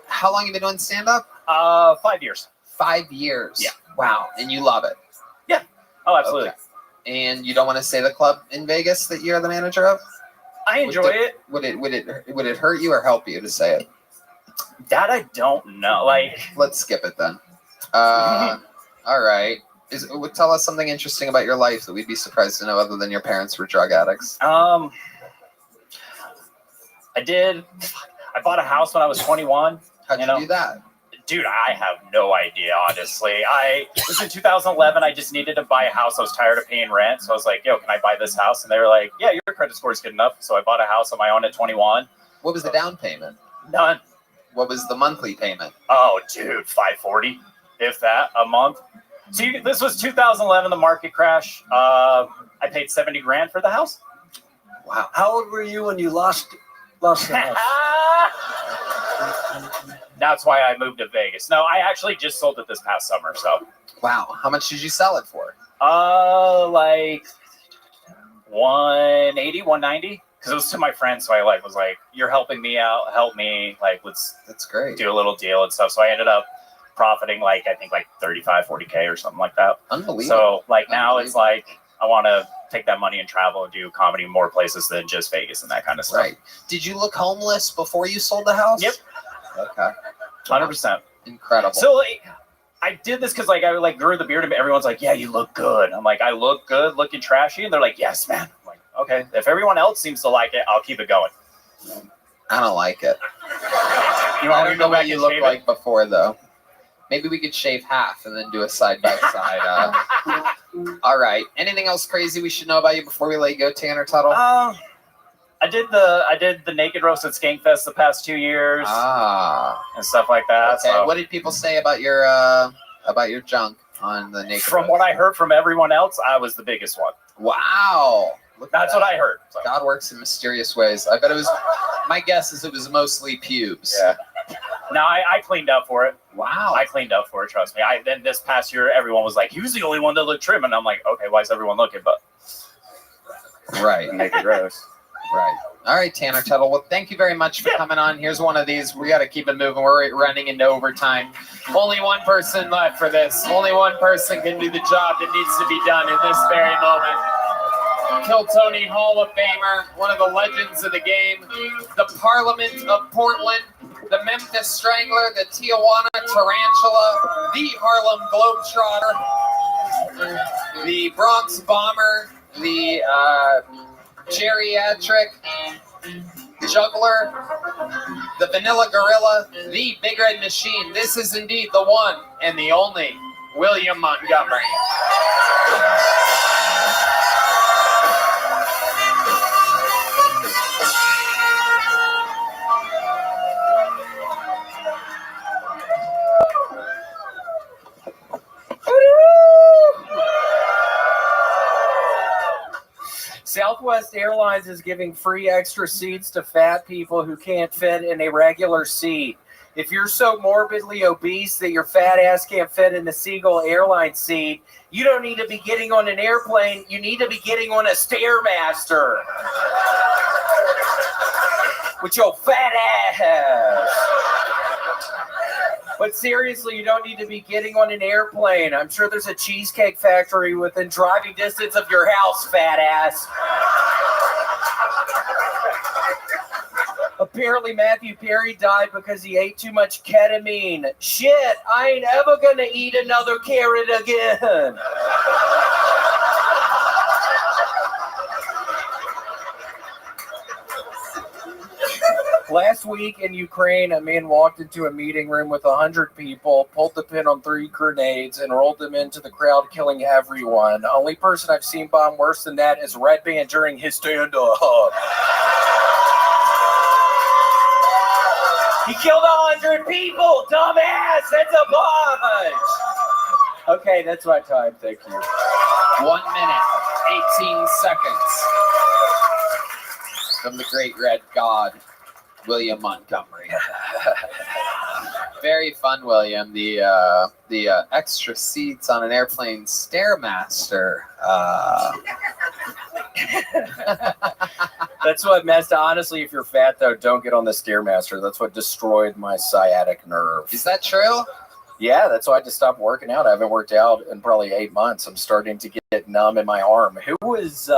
How long have you been doing stand-up? 5 years. 5 years. Yeah. Wow. And you love it. Yeah. Oh, absolutely. Okay. And you don't want to say the club in Vegas that you're the manager of? I enjoy it. Would it hurt you or help you to say it? That I don't know. Like, let's skip it then. All right. Tell us something interesting about your life that we'd be surprised to know, other than your parents were drug addicts. I bought a house when I was 21. How'd you do that? Dude, I have no idea, honestly. It was in 2011. I just needed to buy a house. I was tired of paying rent. So I was like, yo, can I buy this house? And they were like, yeah, your credit score is good enough. So I bought a house on my own at 21. What was the down payment? None. What was the monthly payment? Oh, dude, $540, if that, a month. So this was 2011, the market crash. I paid $70,000 for the house. Wow. How old were you when you lost the house? That's why I moved to Vegas. No, I actually just sold it this past summer. So. Wow. How much did you sell it for? Like 180, 190. Because it was to my friend, so I was like, "You're helping me out. Help me. Like, that's great. Do a little deal and stuff." So I ended up profiting I think 35, 40K or something like that. Unbelievable. So now it's like I want to take that money and travel and do comedy in more places than just Vegas and that kind of stuff. Right. Did you look homeless before you sold the house? Yep. Okay. 100%. Incredible. So I did this because I grew the beard and everyone's like, "Yeah, you look good." I'm like, "I look good, looking trashy," and they're like, "Yes, man." I'm like, okay, if everyone else seems to like it, I'll keep it going. I don't like it. I don't know what you looked like before, though. Maybe we could shave half and then do a side-by-side. All right. Anything else crazy we should know about you before we let you go, Tanner Tuttle? I did the Naked Roast at Skankfest the past 2 years. And stuff like that. Okay. So. What did people say about your junk on the Naked From Roast? what I heard from everyone else, I was the biggest one. Wow. That's what I heard. So. God works in mysterious ways. I bet it was. My guess is it was mostly pubes. Yeah. No, I cleaned up for it. Wow. I cleaned up for it. Trust me. Then this past year, everyone was like, "He was the only one that looked trim," and I'm like, "Okay, why is everyone looking?" But right, Naked Roast. Right. All right, Tanner Tuttle. Well, thank you very much for coming on. Here's one of these. We got to keep it moving. We're running into overtime. Only one person left for this. Only one person can do the job that needs to be done in this very moment. Kill Tony Hall of Famer, one of the legends of the game, the Parliament of Portland, the Memphis Strangler, the Tijuana Tarantula, the Harlem Globetrotter, the Bronx Bomber, the Geriatric Juggler, the Vanilla Gorilla, the Big Red Machine. This is indeed the one and the only William Montgomery. Southwest Airlines is giving free extra seats to fat people who can't fit in a regular seat. If you're so morbidly obese that your fat ass can't fit in the Seagull Airlines seat, you don't need to be getting on an airplane. You need to be getting on a Stairmaster with your fat ass. But seriously, you don't need to be getting on an airplane. I'm sure there's a cheesecake factory within driving distance of your house, fat ass. Apparently, Matthew Perry died because he ate too much ketamine. Shit, I ain't ever gonna eat another carrot again. Last week in Ukraine, a man walked into a meeting room with 100 people, pulled the pin on 3 grenades, and rolled them into the crowd, killing everyone. The only person I've seen bomb worse than that is Red Band during his stand-up. He killed 100 people, dumbass! That's a bunch! Okay, that's my time. Thank you. 1 minute, 18 seconds from the great red god, William Montgomery. Very fun, William. The extra seats on an airplane Stairmaster. That's what messed. Honestly, if you're fat though, don't get on the Stairmaster. That's what destroyed my sciatic nerve. Is that true? Yeah, that's why I just stopped working out. I haven't worked out in probably 8 months. I'm starting to get numb in my arm. Who was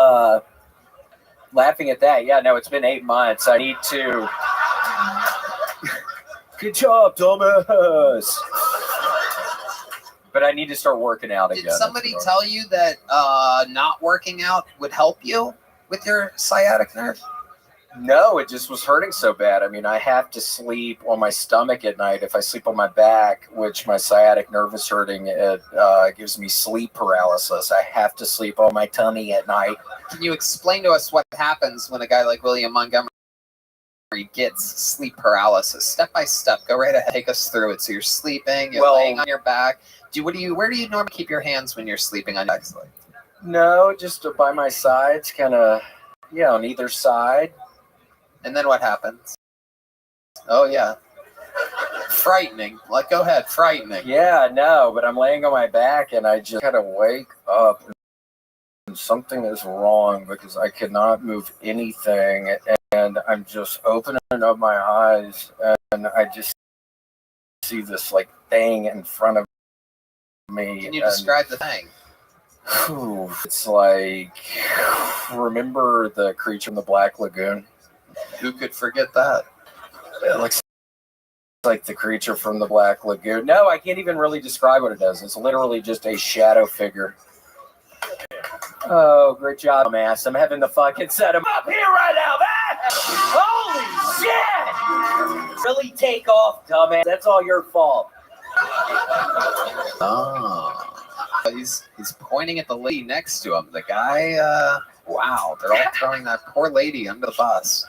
laughing at that? Yeah, no, it's been 8 months. I need to. Good job, Thomas. But I need to start working out again. Did somebody tell you that not working out would help you with your sciatic nerve? No, it just was hurting so bad. I mean, I have to sleep on my stomach at night. If I sleep on my back, which my sciatic nerve is hurting, it gives me sleep paralysis. I have to sleep on my tummy at night. Can you explain to us what happens when a guy like William Montgomery gets sleep paralysis? Step by step, go right ahead. Take us through it. So you're sleeping, you're laying on your back. Where do you normally keep your hands when you're sleeping on your back? No, just by my sides, kind of, on either side. And then what happens? Oh, yeah. Frightening. Go ahead. Frightening. Yeah, no, but I'm laying on my back and I just kind of wake up and something is wrong because I cannot move anything and I'm just opening up my eyes and I just see this thing in front of me. Can you describe the thing? It's remember the creature in the Black Lagoon? Who could forget that? It looks like the creature from the Black Lagoon. No, I can't even really describe what it does. It's literally just a shadow figure. Oh, great job, dumbass. I'm having the fucking set him up here right now, man! Holy shit! Really take off, dumbass. That's all your fault. Oh. He's pointing at the lady next to him. The guy, wow, they're all throwing that poor lady under the bus.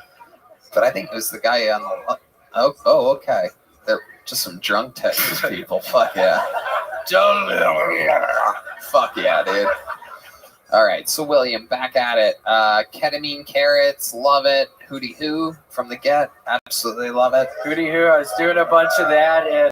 But I think it was the guy on the... Oh, okay. They're just some drunk Texas people. Fuck yeah. Fuck yeah, dude. All right, so William, back at it. Ketamine carrots, love it. Hootie Hoo from the get, absolutely love it. Hootie Hoo, I was doing a bunch of that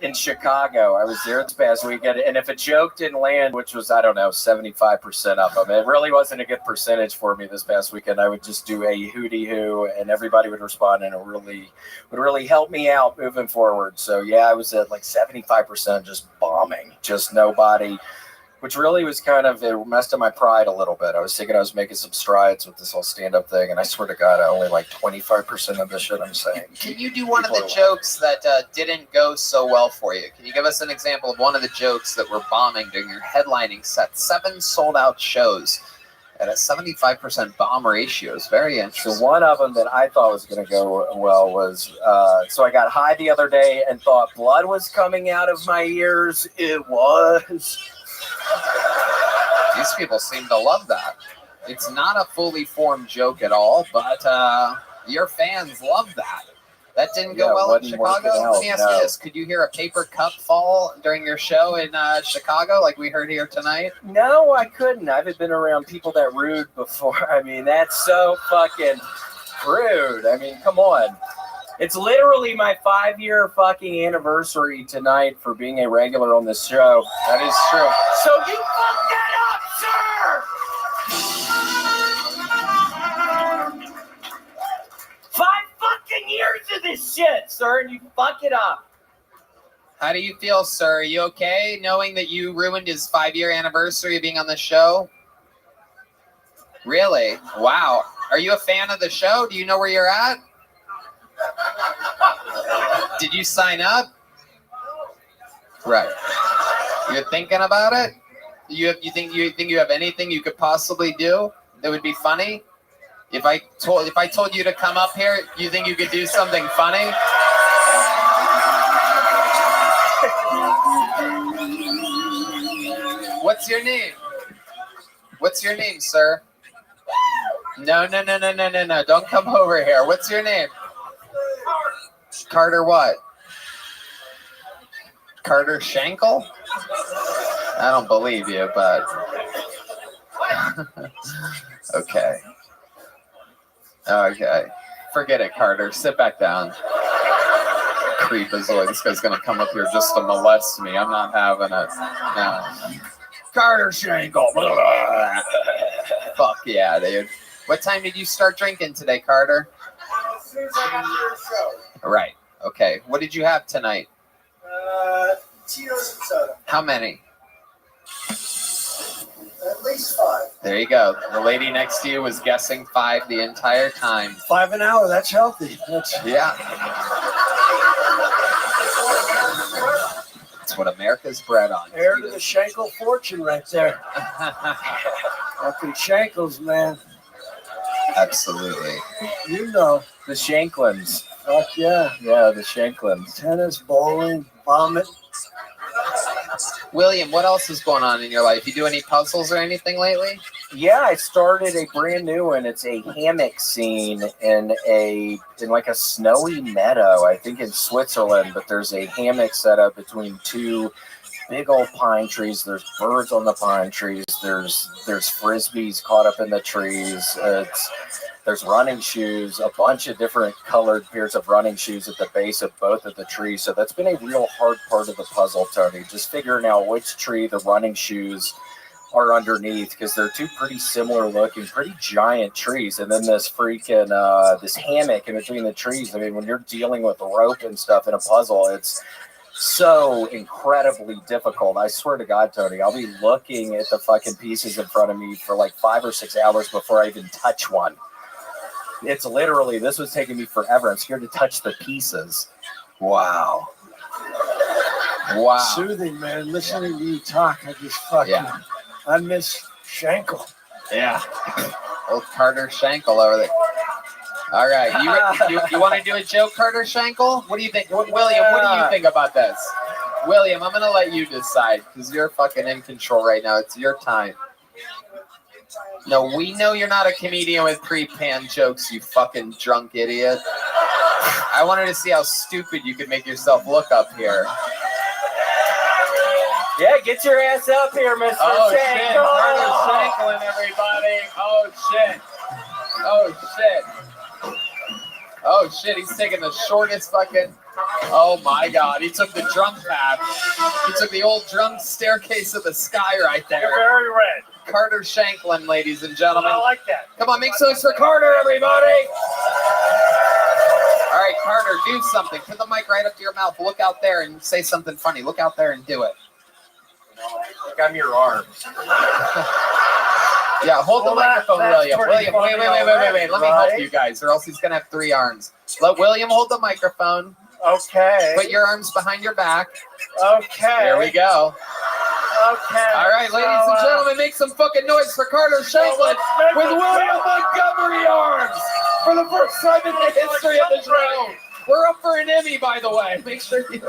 in Chicago. I was there this past weekend, and if a joke didn't land, which was, 75% of them, it really wasn't a good percentage for me this past weekend. I would just do a hootie hoo, and everybody would respond, and it would really help me out moving forward. So, yeah, I was at 75% just bombing, just nobody, which really was it messed up my pride a little bit. I was thinking I was making some strides with this whole stand-up thing, and I swear to God, I only 25% of the shit I'm saying. Can you do one of the jokes that didn't go so well for you? Can you give us an example of one of the jokes that were bombing during your headlining set? 7 sold-out shows at a 75% bomb ratio. It's very interesting. So one of them that I thought was going to go well was, so I got high the other day and thought blood was coming out of my ears. It was. These people seem to love that. It's not a fully formed joke at all, but your fans love that. That didn't go well in Chicago? Let me ask you this. Could you hear a paper cup fall during your show in Chicago like we heard here tonight? No, I couldn't. I haven't been around people that rude before. I mean, that's so fucking rude. I mean, come on. It's literally my 5-year fucking anniversary tonight for being a regular on this show. That is true. So you fucked that up, sir! 5 fucking years of this shit, sir, and you fuck it up. How do you feel, sir? Are you okay knowing that you ruined his 5-year anniversary of being on the show? Really? Wow. Are you a fan of the show? Do you know where you're at? Did you sign up? Right. You're thinking about it? You think you have anything you could possibly do that would be funny? If I told you to come up here, you think you could do something funny? What's your name? What's your name, sir? No. Don't come over here. What's your name? Carter what? Carter Schenkel? I don't believe you, but... Okay. Forget it, Carter. Sit back down. Creep as well. This guy's going to come up here just to molest me. I'm not having it. No. Carter Schenkel. Fuck yeah, dude. What time did you start drinking today, Carter? As soon as I got to your show. Right. Okay. What did you have tonight? Tito's and soda. How many? At least 5. There you go. The lady next to you was guessing 5 the entire time. 5 an hour. That's healthy. That's Yeah. That's what America's bred on. heir to the Schenkel fortune right there. Fucking Schenkels, man. Absolutely. You know. The Shanklins. Fuck yeah. Yeah, the Shanklins. Tennis, bowling, vomit. William, what else is going on in your life? You do any puzzles or anything lately? Yeah, I started a brand new one. It's a hammock scene in like a snowy meadow, I think in Switzerland, but there's a hammock set up between 2 big old pine trees. There's birds on the pine trees. There's frisbees caught up in the trees. There's running shoes, a bunch of different colored pairs of running shoes at the base of both of the trees. So that's been a real hard part of the puzzle, Tony. Just figuring out which tree the running shoes are underneath, because they're 2 pretty similar looking, pretty giant trees. And then this freaking, this hammock in between the trees. I mean, when you're dealing with rope and stuff in a puzzle, it's so incredibly difficult. I swear to God, Tony, I'll be looking at the fucking pieces in front of me for like 5 or 6 hours before I even touch one. It's literally, this was taking me forever. I'm scared to touch the pieces. Wow. Wow. Soothing, man. Listening to you talk, I just fucking, I miss Schenkel. Yeah. Old Carter Schenkel over there. All right. You want to do a joke, Carter Schenkel? What do you think? William, what do you think about this? William, I'm going to let you decide because you're fucking in control right now. It's your time. No, we know you're not a comedian with pre-pan jokes, you fucking drunk idiot. I wanted to see how stupid you could make yourself look up here. Yeah, get your ass up here, Mr. Oh, Schenkel. shit. Carter Schenkel, everybody. Oh, shit. Oh, shit. Oh, shit. He's taking the shortest fucking... Oh, my God. He took the drunk path. He took the old drunk staircase of the sky right there. You're very red. Carter Shanklin, ladies and gentlemen. I like that. Come on, make some noise for Carter, everybody. All right, Carter, do something. Put the mic right up to your mouth. Look out there and say something funny. Look out there and do it. Like I'm your arms. Yeah, hold the microphone, William. William, wait. Let me help you guys, or else he's going to have 3 arms. Let William hold the microphone. Okay. Put your arms behind your back. Okay. There we go. Okay. All right, ladies and gentlemen, make some fucking noise for Carter Shanklin with William Montgomery arms for the first time in the history of the show. We're up for an Emmy, by the way. Make sure you...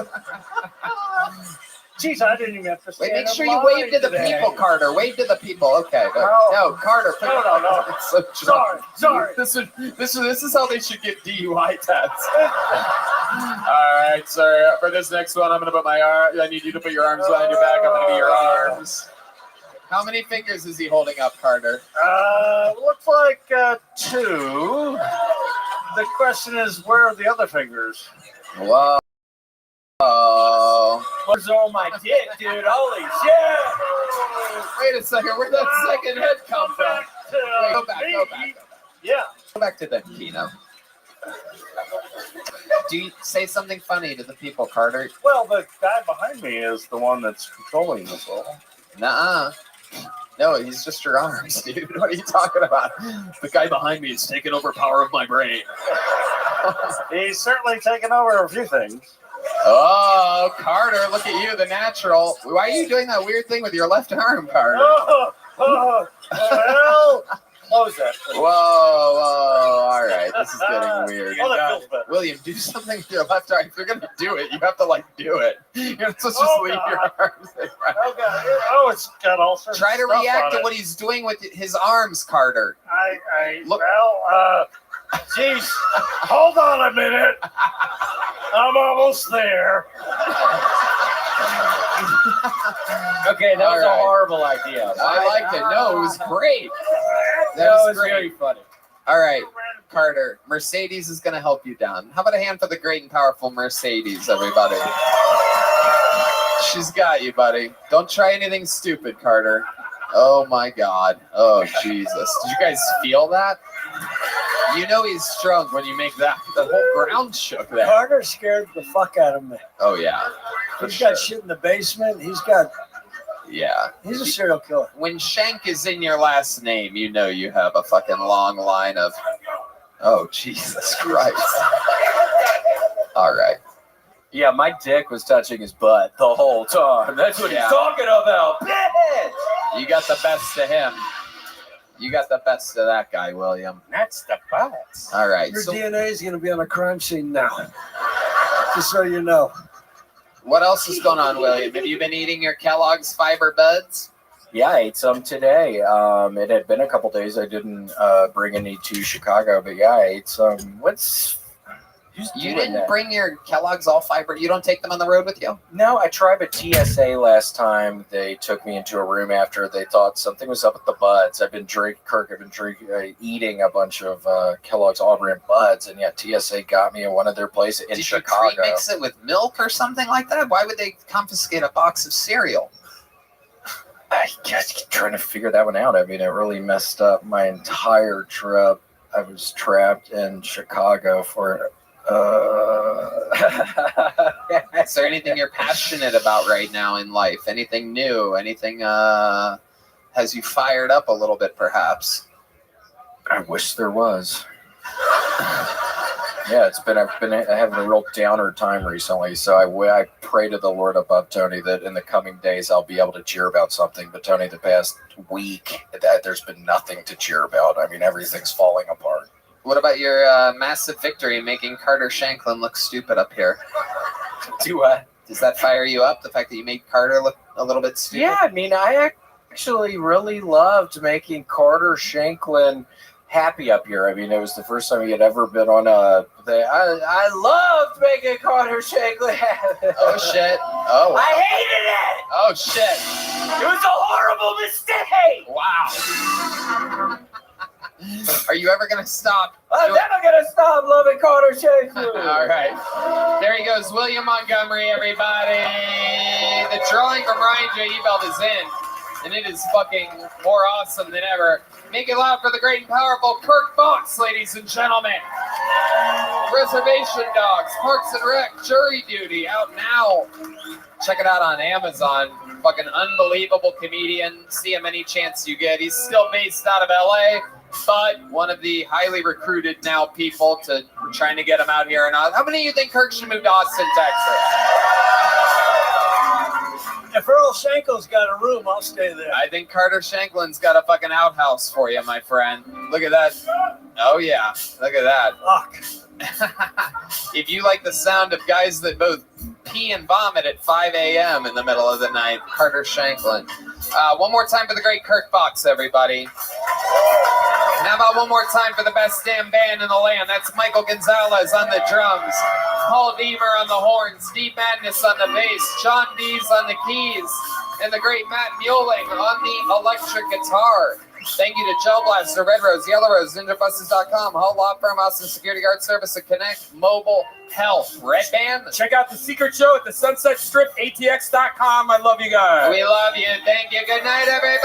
Jeez, I didn't even have to say. Wait, make sure you wave to the people, Carter. Wave to the people. Okay. No, Carter. No. So Sorry. This is how they should get DUI tests. All right, sir. For this next one, I'm gonna put my arm. I need you to put your arms behind your back. I'm gonna be your arms. How many fingers is he holding up, Carter? Looks like 2. The question is, where are the other fingers? Whoa. What's on my dick, dude? Holy shit! Wait a second. Where'd that second head come from? Wait, go back. Yeah. Go back to the keynote. Do you say something funny to the people, Carter? Well, the guy behind me is the one that's controlling this all. Nuh-uh. No, he's just your arms, dude. What are you talking about? The guy behind me is taking over power of my brain. He's certainly taken over a few things. Oh, Carter, look at you, the natural. Why are you doing that weird thing with your left arm, Carter? Well, close that. Whoa, all right. This is getting weird. Oh, that feels better. William, do something with your left arm. If you're going to do it, you have to, do it. You're not supposed to just leave your arms. Oh, God. Oh, it's got all sorts Try of to stuff react on to it. what he's doing with his arms, Carter. Geez, hold on a minute. I'm almost there. Okay, that was a horrible idea. I liked it. No, it was great. That was great. Very funny. All right, Carter, Mercedes is going to help you down. How about a hand for the great and powerful Mercedes, everybody? She's got you, buddy. Don't try anything stupid, Carter. Oh, my God. Oh, Jesus. Did you guys feel that? You know he's strong when you make that. The whole ground shook there. Carter scared the fuck out of me. Oh, yeah. For He's sure. got shit in the basement. He's a serial killer. When Shank is in your last name, you know you have a fucking long line of... Oh, Jesus Christ. All right. Yeah, my dick was touching his butt the whole time. That's what he's talking about. Bitch! You got the best of him. You got the best of that guy, William. That's the best. All right. Your So DNA is going to be on a crime scene now. Just so you know. what else is going on, William? Have you been eating your Kellogg's Fiber Buds? Yeah, I ate some today. It had been a couple days. I didn't bring any to Chicago, but yeah, I ate some. You didn't bring your Kellogg's all fiber? You don't take them on the road with you? No, I tried with TSA last time. They took me into a room after they thought something was up with the buds. I've been eating a bunch of Kellogg's All-Brand buds, and yet TSA got me in one of their places in Chicago. Did you pre-mix it with milk or something like that? Why would they confiscate a box of cereal? I guess trying to figure that one out. I mean, it really messed up my entire trip. I was trapped in Chicago for... Is there anything you're passionate about right now in life? Anything new? Anything has you fired up a little bit, perhaps? I wish there was. Yeah, I've been having a real downer time recently, so I pray to the Lord above, Tony, that in the coming days I'll be able to cheer about something. But Tony, the past week, there's been nothing to cheer about. I mean, everything's falling apart. What about your massive victory making Carter Shanklin look stupid up here? Do what? Does that fire you up, the fact that you made Carter look a little bit stupid? Yeah, I mean, I actually really loved making Carter Shanklin happy up here. I mean, it was the first time he had ever been on a thing. I loved making Carter Shanklin happy. Oh, shit. Oh. I hated it! Oh, shit. It was a horrible mistake! Wow. Are you ever going to stop? I'm never going to stop loving Carter Shanklin. All right. There he goes, William Montgomery, everybody. The drawing from Ryan J. Ebelt is in, and it is fucking more awesome than ever. Make it loud for the great and powerful Kirk Fox, ladies and gentlemen. Reservation Dogs, Parks and Rec, Jury Duty, out now. Check it out on Amazon. Fucking unbelievable comedian. See him any chance you get. He's still based out of LA, but one of the highly recruited now people to trying to get him out here. And how many of you think Kirk should move to Austin, Texas? If Earl Shankl's got a room, I'll stay there. I think Carter Shanklin's got a fucking outhouse for you, my friend. Look at that. Oh, yeah. Look at that. Fuck. If you like the sound of guys that both pee and vomit at 5 a.m. in the middle of the night, Carter Shanklin. One more time for the great Kirk Fox, everybody. And how about one more time for the best damn band in the land? That's Michael Gonzalez on the drums, Paul Deemer on the horns, Deep Madness on the bass, John Dees on the keys, and the great Matt Mueling on the electric guitar. Thank you to Gel Blaster, Red Rose, Yellow Rose, NinjaBusters.com, Hull Law Firm, Austin Security Guard Service, and Connect Mobile Health. Red Band. Check out the secret show at the Sunset Strip, ATX.com. I love you guys. We love you. Thank you. Good night, everybody.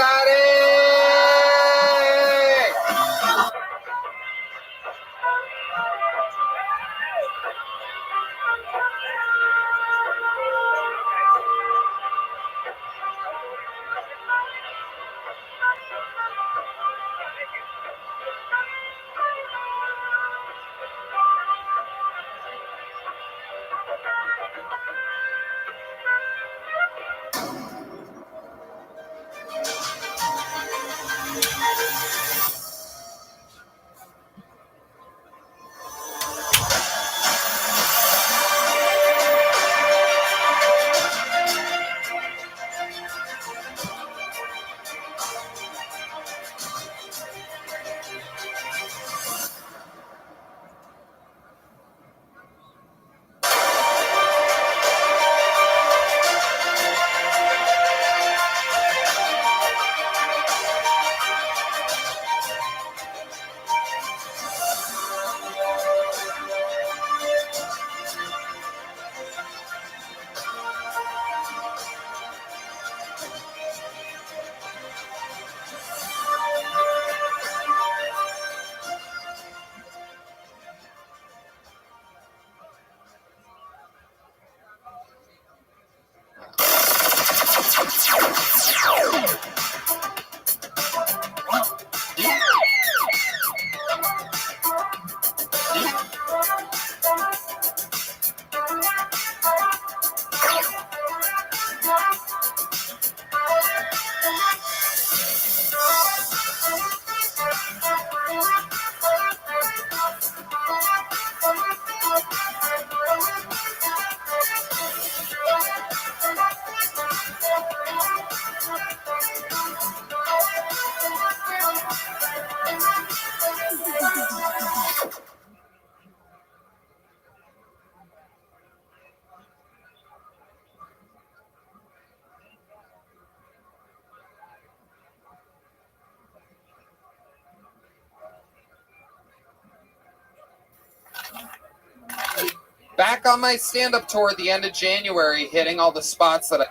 Back on my stand-up tour at the end of January, hitting all the spots that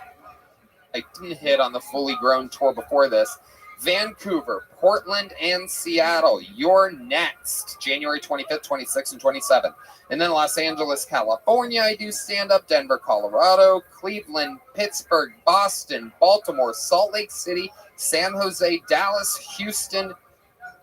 I didn't hit on the fully grown tour before this. Vancouver, Portland, and Seattle. You're next. January 25th, 26th, and 27th. And then Los Angeles, California, I do stand-up. Denver, Colorado, Cleveland, Pittsburgh, Boston, Baltimore, Salt Lake City, San Jose, Dallas, Houston,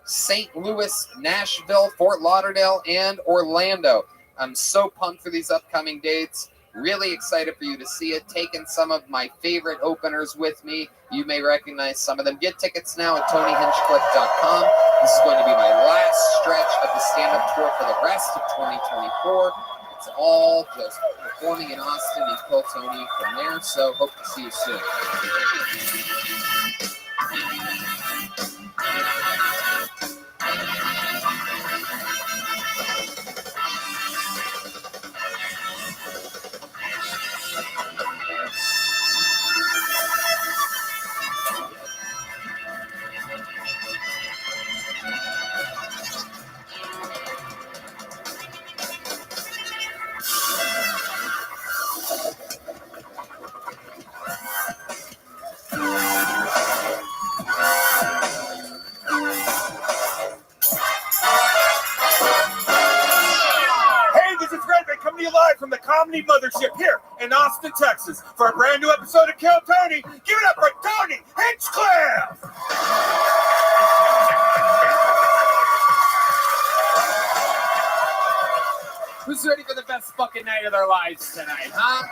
St. Louis, Nashville, Fort Lauderdale, and Orlando. I'm so pumped for these upcoming dates. Really excited for you to see it. Taking some of my favorite openers with me. You may recognize some of them. Get tickets now at TonyHinchcliffe.com. This is going to be my last stretch of the stand-up tour for the rest of 2024. It's all just performing in Austin and Kill Tony from there. So hope to see you soon. From the Comedy Mothership here in Austin, Texas, for a brand new episode of Kill Tony. Give it up for Tony Hinchcliffe! Who's ready for the best fucking night of their lives tonight, huh?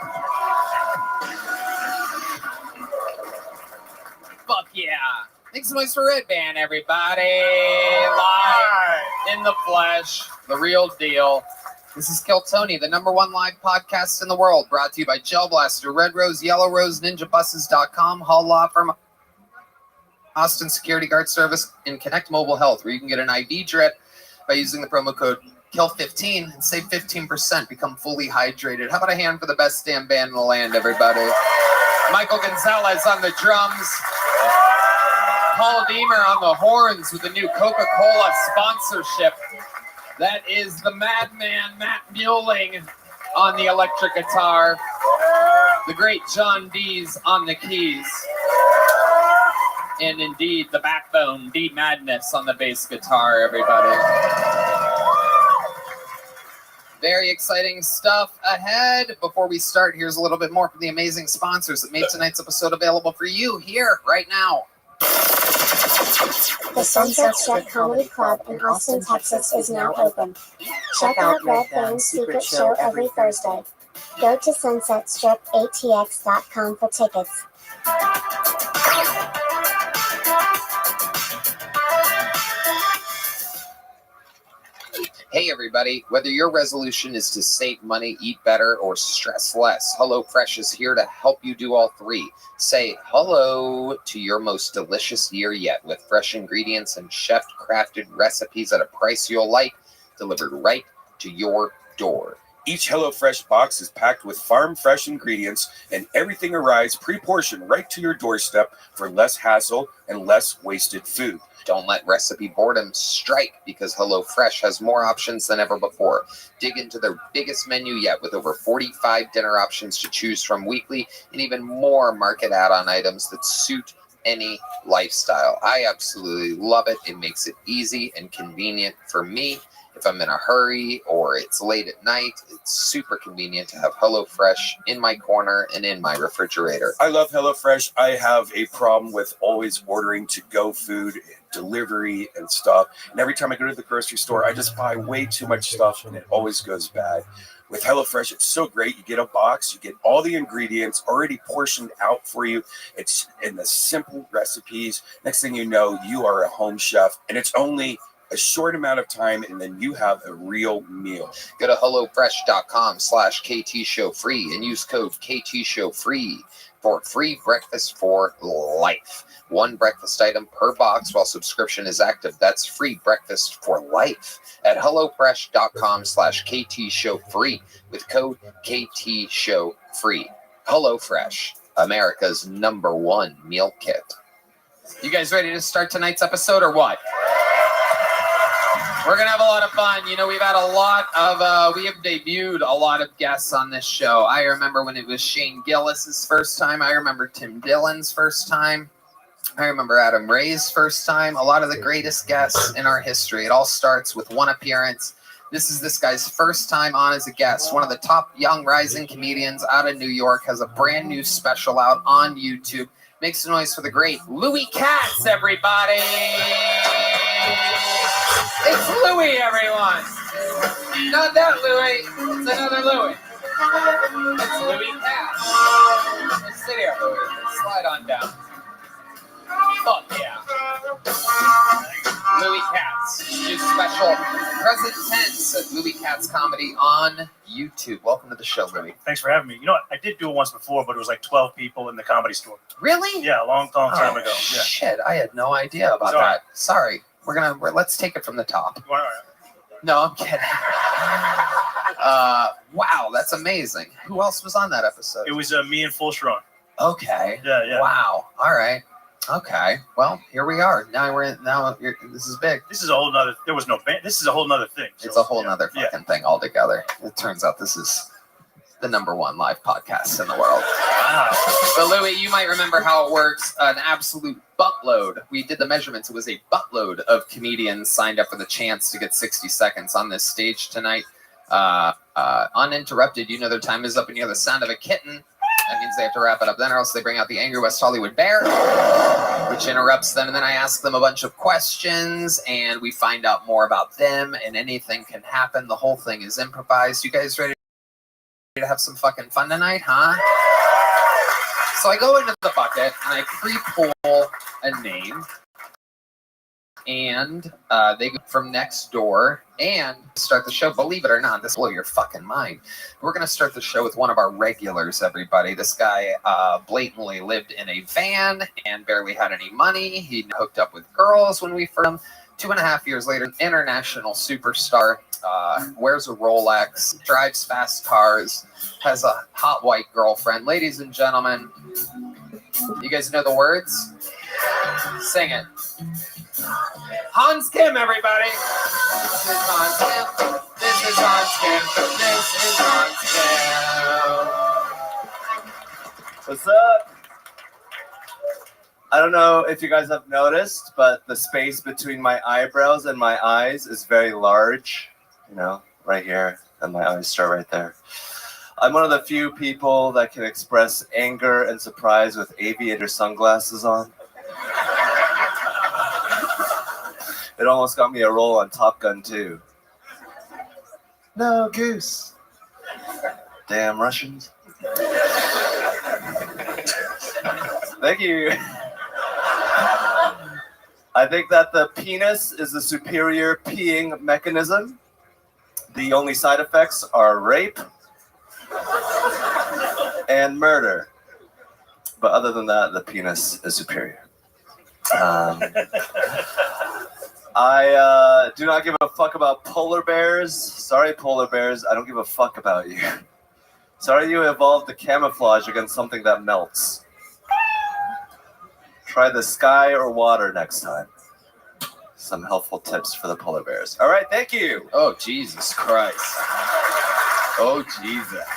Fuck yeah. Thanks so much for Red Band, everybody. Live in the flesh, the real deal. This is Kill Tony, the #1 live podcast in the world, brought to you by Gel Blaster, Red Rose, Yellow Rose, NinjaBuses.com, Hall Law Firm, Austin Security Guard Service, and Connect Mobile Health, where you can get an IV drip by using the promo code KILL15 and save 15%. Become fully hydrated. How about a hand for the best damn band in the land, everybody? Michael Gonzalez on the drums. Paul Deemer on the horns with the new Coca-Cola sponsorship. That is the madman Matt Muelling on the electric guitar. The great John Dees on the keys. And indeed, the backbone, D Madness on the bass guitar, everybody. Very exciting stuff ahead. Before we start, here's a little bit more from the amazing sponsors that made tonight's episode available for you here, right now. The Sunset Strip Comedy Club in Austin, Texas is now open. Check out Red Band's secret show every Thursday. Go to sunsetstripatx.com for tickets. Hey everybody, whether your resolution is to save money, eat better, or stress less, HelloFresh is here to help you do all three. Say hello to your most delicious year yet with fresh ingredients and chef-crafted recipes at a price you'll like, delivered right to your door. Each HelloFresh box is packed with farm-fresh ingredients, and everything arrives pre-portioned right to your doorstep for less hassle and less wasted food. Don't let recipe boredom strike, because HelloFresh has more options than ever before. Dig into their biggest menu yet with over 45 dinner options to choose from weekly and even more market add-on items that suit any lifestyle. I absolutely love it. It makes it easy and convenient for me. If I'm in a hurry or it's late at night, it's super convenient to have HelloFresh in my corner and in my refrigerator. I love HelloFresh. I have a problem with always ordering to-go food, delivery, and stuff. And every time I go to the grocery store, I just buy way too much stuff, and it always goes bad. With HelloFresh, it's so great. You get a box, you get all the ingredients already portioned out for you. It's in the simple recipes. Next thing you know, you are a home chef, and it's only a short amount of time, and then you have a real meal. Go to HelloFresh.com/KTShowFree and use code KTShowFree for free breakfast for life. One breakfast item per box while subscription is active. That's free breakfast for life at HelloFresh.com/KTShowFree with code KTShowFree. HelloFresh, America's #1 meal kit. You guys ready to start tonight's episode or what? We're going to have a lot of fun. You know, we've had a lot of, we have debuted a lot of guests on this show. I remember when it was Shane Gillis's first time. I remember Tim Dillon's first time. I remember Adam Ray's first time. A lot of the greatest guests in our history. It all starts with one appearance. This is this guy's first time on as a guest. One of the top young rising comedians out of New York, has a brand new special out on YouTube. Make some noise for the great Louis Katz, everybody. It's Louis, everyone. Not that Louis. It's another Louis. It's Louis Katz. Just sit here, Louis. Slide on down. Fuck yeah. Louis Katz. New special present tense at Louis Katz Comedy on YouTube. Welcome to the show, Louis. Thanks for having me. You know what? I did do it once before, but it was like 12 people in the Comedy Store. Really? Yeah, a long time ago. Yeah. Shit, I had no idea about that. Sorry. Let's take it from the top. No, I'm kidding. Wow, that's amazing. Who else was on that episode? It was me and Full Strong. Okay. Yeah. Wow. All right. Okay. Well, here we are. This is big. This is a whole nother. There was no band. This is a whole nother thing. It's a whole nother fucking thing altogether. It turns out this is the #1 live podcast in the world. Wow. But Louis, you might remember how it works. An absolute buttload. We did the measurements. It was a buttload of comedians signed up for the chance to get 60 seconds on this stage tonight. Uninterrupted. You know their time is up and you hear the sound of a kitten. That means they have to wrap it up then, or else they bring out the angry West Hollywood bear, which interrupts them. And then I ask them a bunch of questions, and we find out more about them, and anything can happen. The whole thing is improvised. You guys ready to have some fucking fun tonight, huh? So I go into the bucket, and I pre-pull a name, and they go from next door and start the show. Believe it or not, this will blow your fucking mind. We're going to start the show with one of our regulars, everybody. This guy blatantly lived in a van and barely had any money. He hooked up with girls when we first met him. 2.5 years later, an international superstar, wears a Rolex, drives fast cars, has a hot white girlfriend. Ladies and gentlemen, you guys know the words? Sing it. Hans Kim, everybody. This is Hans Kim. This is Hans Kim. This is Hans Kim. What's up? I don't know if you guys have noticed, but the space between my eyebrows and my eyes is very large. You know, right here, and my eyes start right there. I'm one of the few people that can express anger and surprise with aviator sunglasses on. It almost got me a role on Top Gun 2. No goose. Damn Russians. Thank you. I think that the penis is the superior peeing mechanism. The only side effects are rape and murder. But other than that, the penis is superior. I do not give a fuck about polar bears. Sorry, polar bears. I don't give a fuck about you. Sorry you evolved the camouflage against something that melts. Try the sky or water next time. Some helpful tips for the polar bears. All right, thank you. Oh, Jesus Christ. Oh, Jesus.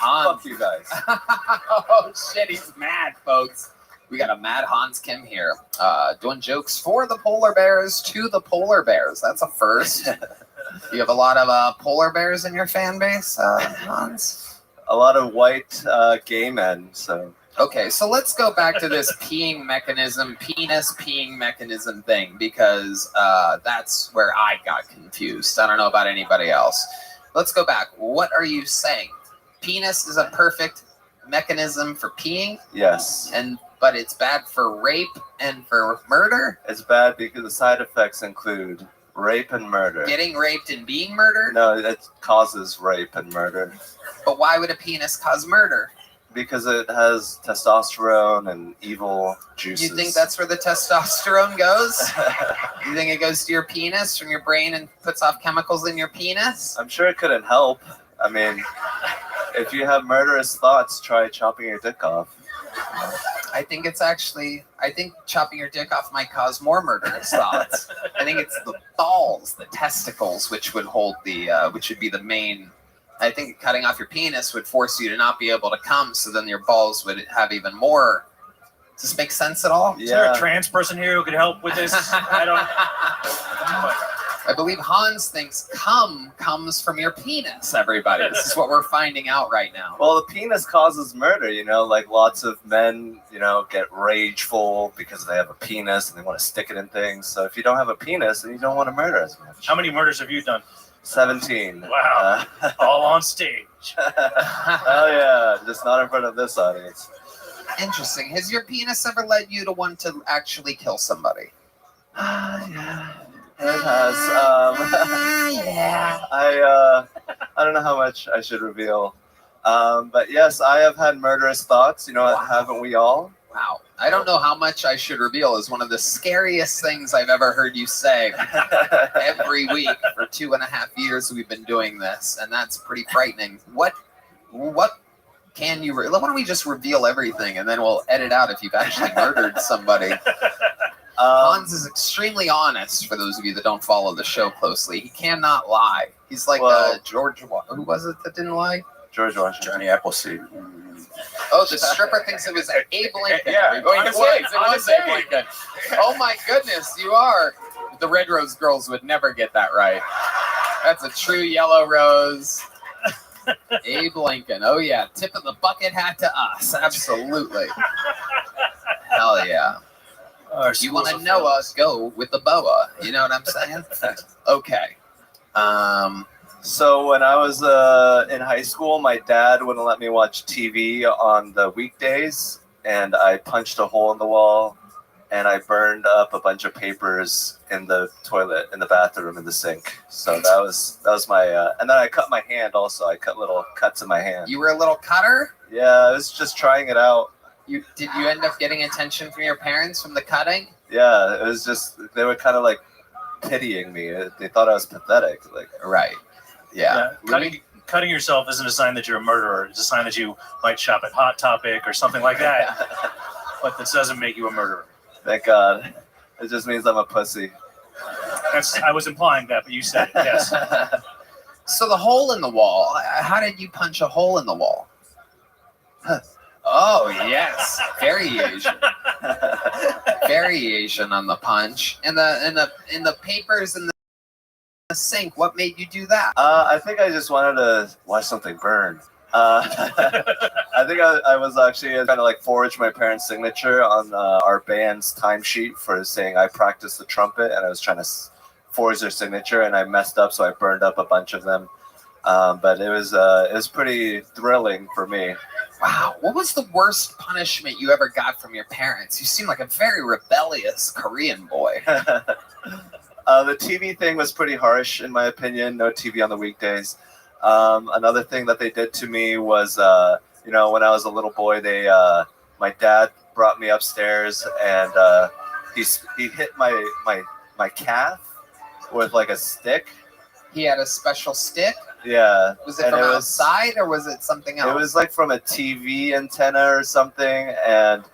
Fuck you guys. Oh, shit, he's mad, folks. We got a Mad Hans Kim here, doing jokes for the polar bears to the polar bears. That's a first. You have a lot of polar bears in your fan base, Hans? A lot of white gay men. So okay, so let's go back to this peeing mechanism, penis peeing mechanism thing, because that's where I got confused. I don't know about anybody else. Let's go back. What are you saying? Penis is a perfect mechanism for peeing? Yes. But it's bad for rape and for murder? It's bad because the side effects include rape and murder. Getting raped and being murdered? No, it causes rape and murder. But why would a penis cause murder? Because it has testosterone and evil juices. You think that's where the testosterone goes? You think it goes to your penis from your brain and puts off chemicals in your penis? I'm sure it couldn't help. I mean, if you have murderous thoughts, try chopping your dick off. I think chopping your dick off might cause more murderous thoughts. I think it's the balls, the testicles, which would hold which would be the main. I think cutting off your penis would force you to not be able to come, so then your balls would have even more. Does this make sense at all? Is there a trans person here who could help with this? I believe Hans thinks cum comes from your penis, everybody. This is what we're finding out right now. Well, the penis causes murder, like lots of men, get rageful because they have a penis and they want to stick it in things. So if you don't have a penis, then you don't want to murder as much. How many murders have you done? 17. Wow. All on stage. Oh, yeah. Just not in front of this audience. Interesting. Has your penis ever led you to want to actually kill somebody? Yeah. It has. Yeah. I don't know how much I should reveal. But yes, I have had murderous thoughts. Haven't we all? Wow. I don't know how much I should reveal is one of the scariest things I've ever heard you say every week for 2.5 years we've been doing this. And that's pretty frightening. What can you, why don't we just reveal everything and then we'll edit out if you've actually murdered somebody. Hans is extremely honest, for those of you that don't follow the show closely. He cannot lie. He's like George, who was it that didn't lie? George Washington. Johnny Appleseed. Oh, the stripper thinks it was Abe Lincoln. Yeah, it was Abe Lincoln. Oh my goodness, you are. The Red Rose girls would never get that right. That's a true yellow rose. Abe Lincoln. Oh yeah, tip of the bucket hat to us. Absolutely. Hell yeah. You want to know us? Go with the boa. You know what I'm saying? Okay. So when I was in high school, my dad wouldn't let me watch TV on the weekdays, and I punched a hole in the wall, and I burned up a bunch of papers in the toilet, in the bathroom, in the sink. So that was my. And then I cut my hand also. I cut little cuts in my hand. You were a little cutter? Yeah, I was just trying it out. Did you end up getting attention from your parents from the cutting? Yeah, it was just they were kind of like pitying me. They thought I was pathetic. Right. Yeah. Cutting yourself isn't a sign that you're a murderer. It's a sign that you might shop at Hot Topic or something like that. But this doesn't make you a murderer. Thank God. It just means I'm a pussy. I was implying that, but you said it. Yes. So the hole in the wall. How did you punch a hole in the wall? Oh yes, variation. Variation on the punch. And the papers in the sink. What made you do that? I think I just wanted to watch something burn. I think I was actually trying to forge my parents' signature on our band's timesheet for saying I practiced the trumpet, and I was trying to forge their signature, and I messed up, so I burned up a bunch of them. But it was pretty thrilling for me. Wow. What was the worst punishment you ever got from your parents? You seem like a very rebellious Korean boy. The TV thing was pretty harsh, in my opinion. No TV on the weekdays. Another thing that they did to me was, when I was a little boy, my dad brought me upstairs, and he hit my calf with a stick. He had a special stick? Yeah. Was it from outside or was it something else? It was from a TV antenna or something, and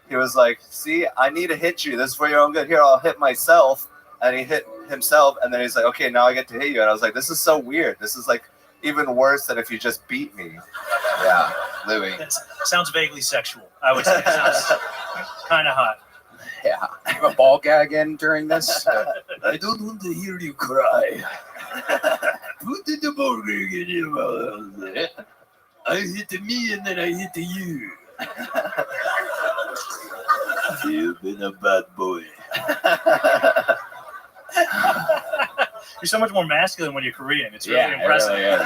he was like, see, I need to hit you. This is for your own good. Here, I'll hit myself. And he hit himself, and then he's like, okay, now I get to hit you. And I was like, this is so weird. This is even worse than if you just beat me. Yeah, Louis. It sounds vaguely sexual, I would say. Kind of hot. Yeah. I have a ball gag in during this. I don't want to hear you cry. Put the ball gag in your mouth. I hit me and then I hit you. You've been a bad boy. You're so much more masculine when you're Korean. It's really impressive. It really is.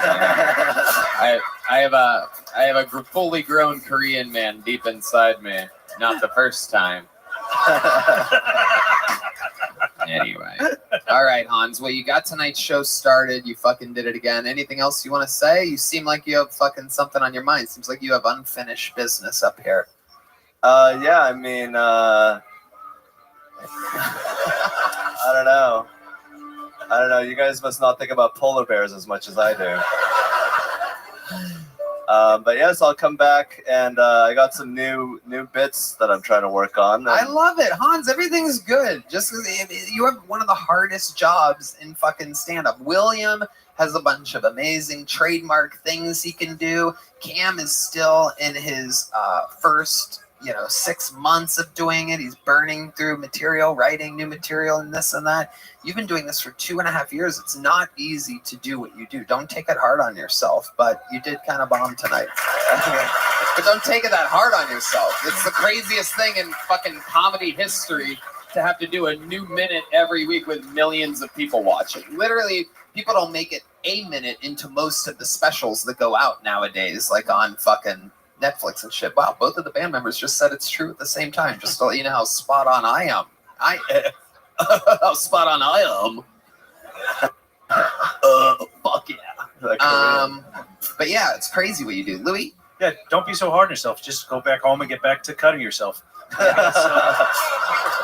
I have a fully grown Korean man deep inside me. Not the first time. Anyway. All right, Hans. Well, you got tonight's show started. You fucking did it again. Anything else you want to say? You seem like you have fucking something on your mind. Seems like you have unfinished business up here. Yeah, I mean, I don't know. You guys must not think about polar bears as much as I do. But yes, I'll come back, and I got some new bits that I'm trying to work on. I love it, Hans. Everything's good. Just you have one of the hardest jobs in fucking stand-up. William has a bunch of amazing trademark things he can do. Cam is still in his first 6 months of doing it. He's burning through material, writing new material, and this and that. You've been doing this for 2.5 years. It's not easy to do what you do. Don't take it hard on yourself, but you did kind of bomb tonight. But don't take it that hard on yourself. It's the craziest thing in fucking comedy history to have to do a new minute every week with millions of people watching. Literally, people don't make it a minute into most of the specials that go out nowadays, like on fucking Netflix and shit. Wow, both of the band members just said it's true at the same time, just to let you know how spot on I am. How spot on I am. Fuck yeah. But yeah, it's crazy what you do. Louis? Yeah, don't be so hard on yourself. Just go back home and get back to cutting yourself.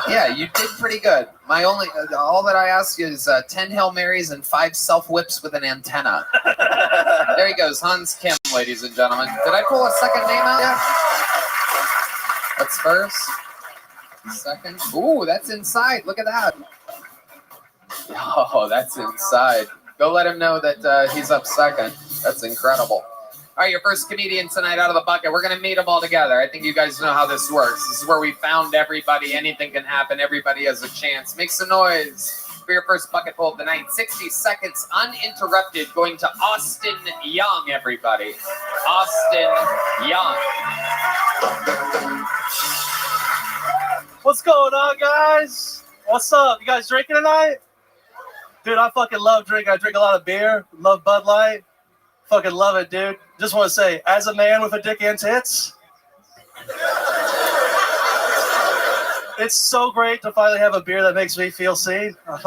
Yeah, you did pretty good. All that I ask you is 10 Hail Marys and 5 self-whips with an antenna. There he goes, Hans Kim, ladies and gentlemen. Did I pull a second name out yet? That's first. Second. Ooh, that's inside. Look at that. Oh, that's inside. Go let him know that he's up second. That's incredible. All right, your first comedian tonight out of the bucket. We're going to meet them all together. I think you guys know how this works. This is where we found everybody. Anything can happen. Everybody has a chance. Make some noise for your first bucket full of the night. 60 seconds uninterrupted going to Austin Young, everybody. Austin Young. What's going on, guys? What's up? You guys drinking tonight? Dude, I fucking love drinking. I drink a lot of beer. Love Bud Light. Fucking love it, dude. Just want to say, as a man with a dick and tits, it's so great to finally have a beer that makes me feel seen. I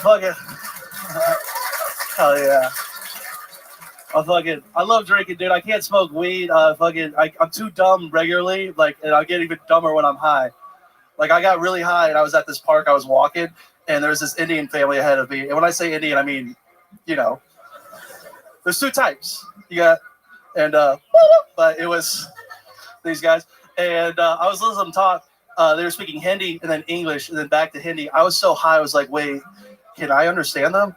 fucking hell yeah. I love drinking, dude. I can't smoke weed. I'm too dumb regularly, and I get even dumber when I'm high. Like, I got really high, and I was at this park. I was walking, and there was this Indian family ahead of me. And when I say Indian, I mean, there's two types. But it was these guys. And I was listening to them talk. They were speaking Hindi and then English and then back to Hindi. I was so high, I was like, wait, can I understand them?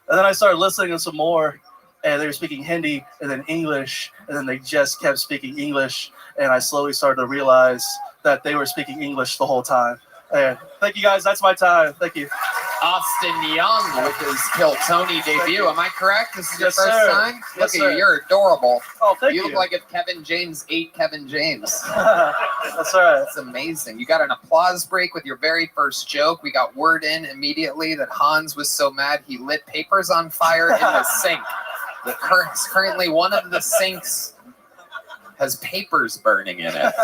And then I started listening to some more, and they were speaking Hindi and then English, and then they just kept speaking English. And I slowly started to realize that they were speaking English the whole time. And thank you, guys. That's my time. Thank you. Austin Young with his Kill Tony debut. Am I correct? This is your Yes, first sir. time? Yes, Look at you. sir. You're adorable. Oh, thank you. You look like if Kevin James ate Kevin James. That's right. That's amazing. You got an applause break with your very first joke. We got word in immediately that Hans was so mad he lit papers on fire in the sink. Currently, one of the sinks has papers burning in it.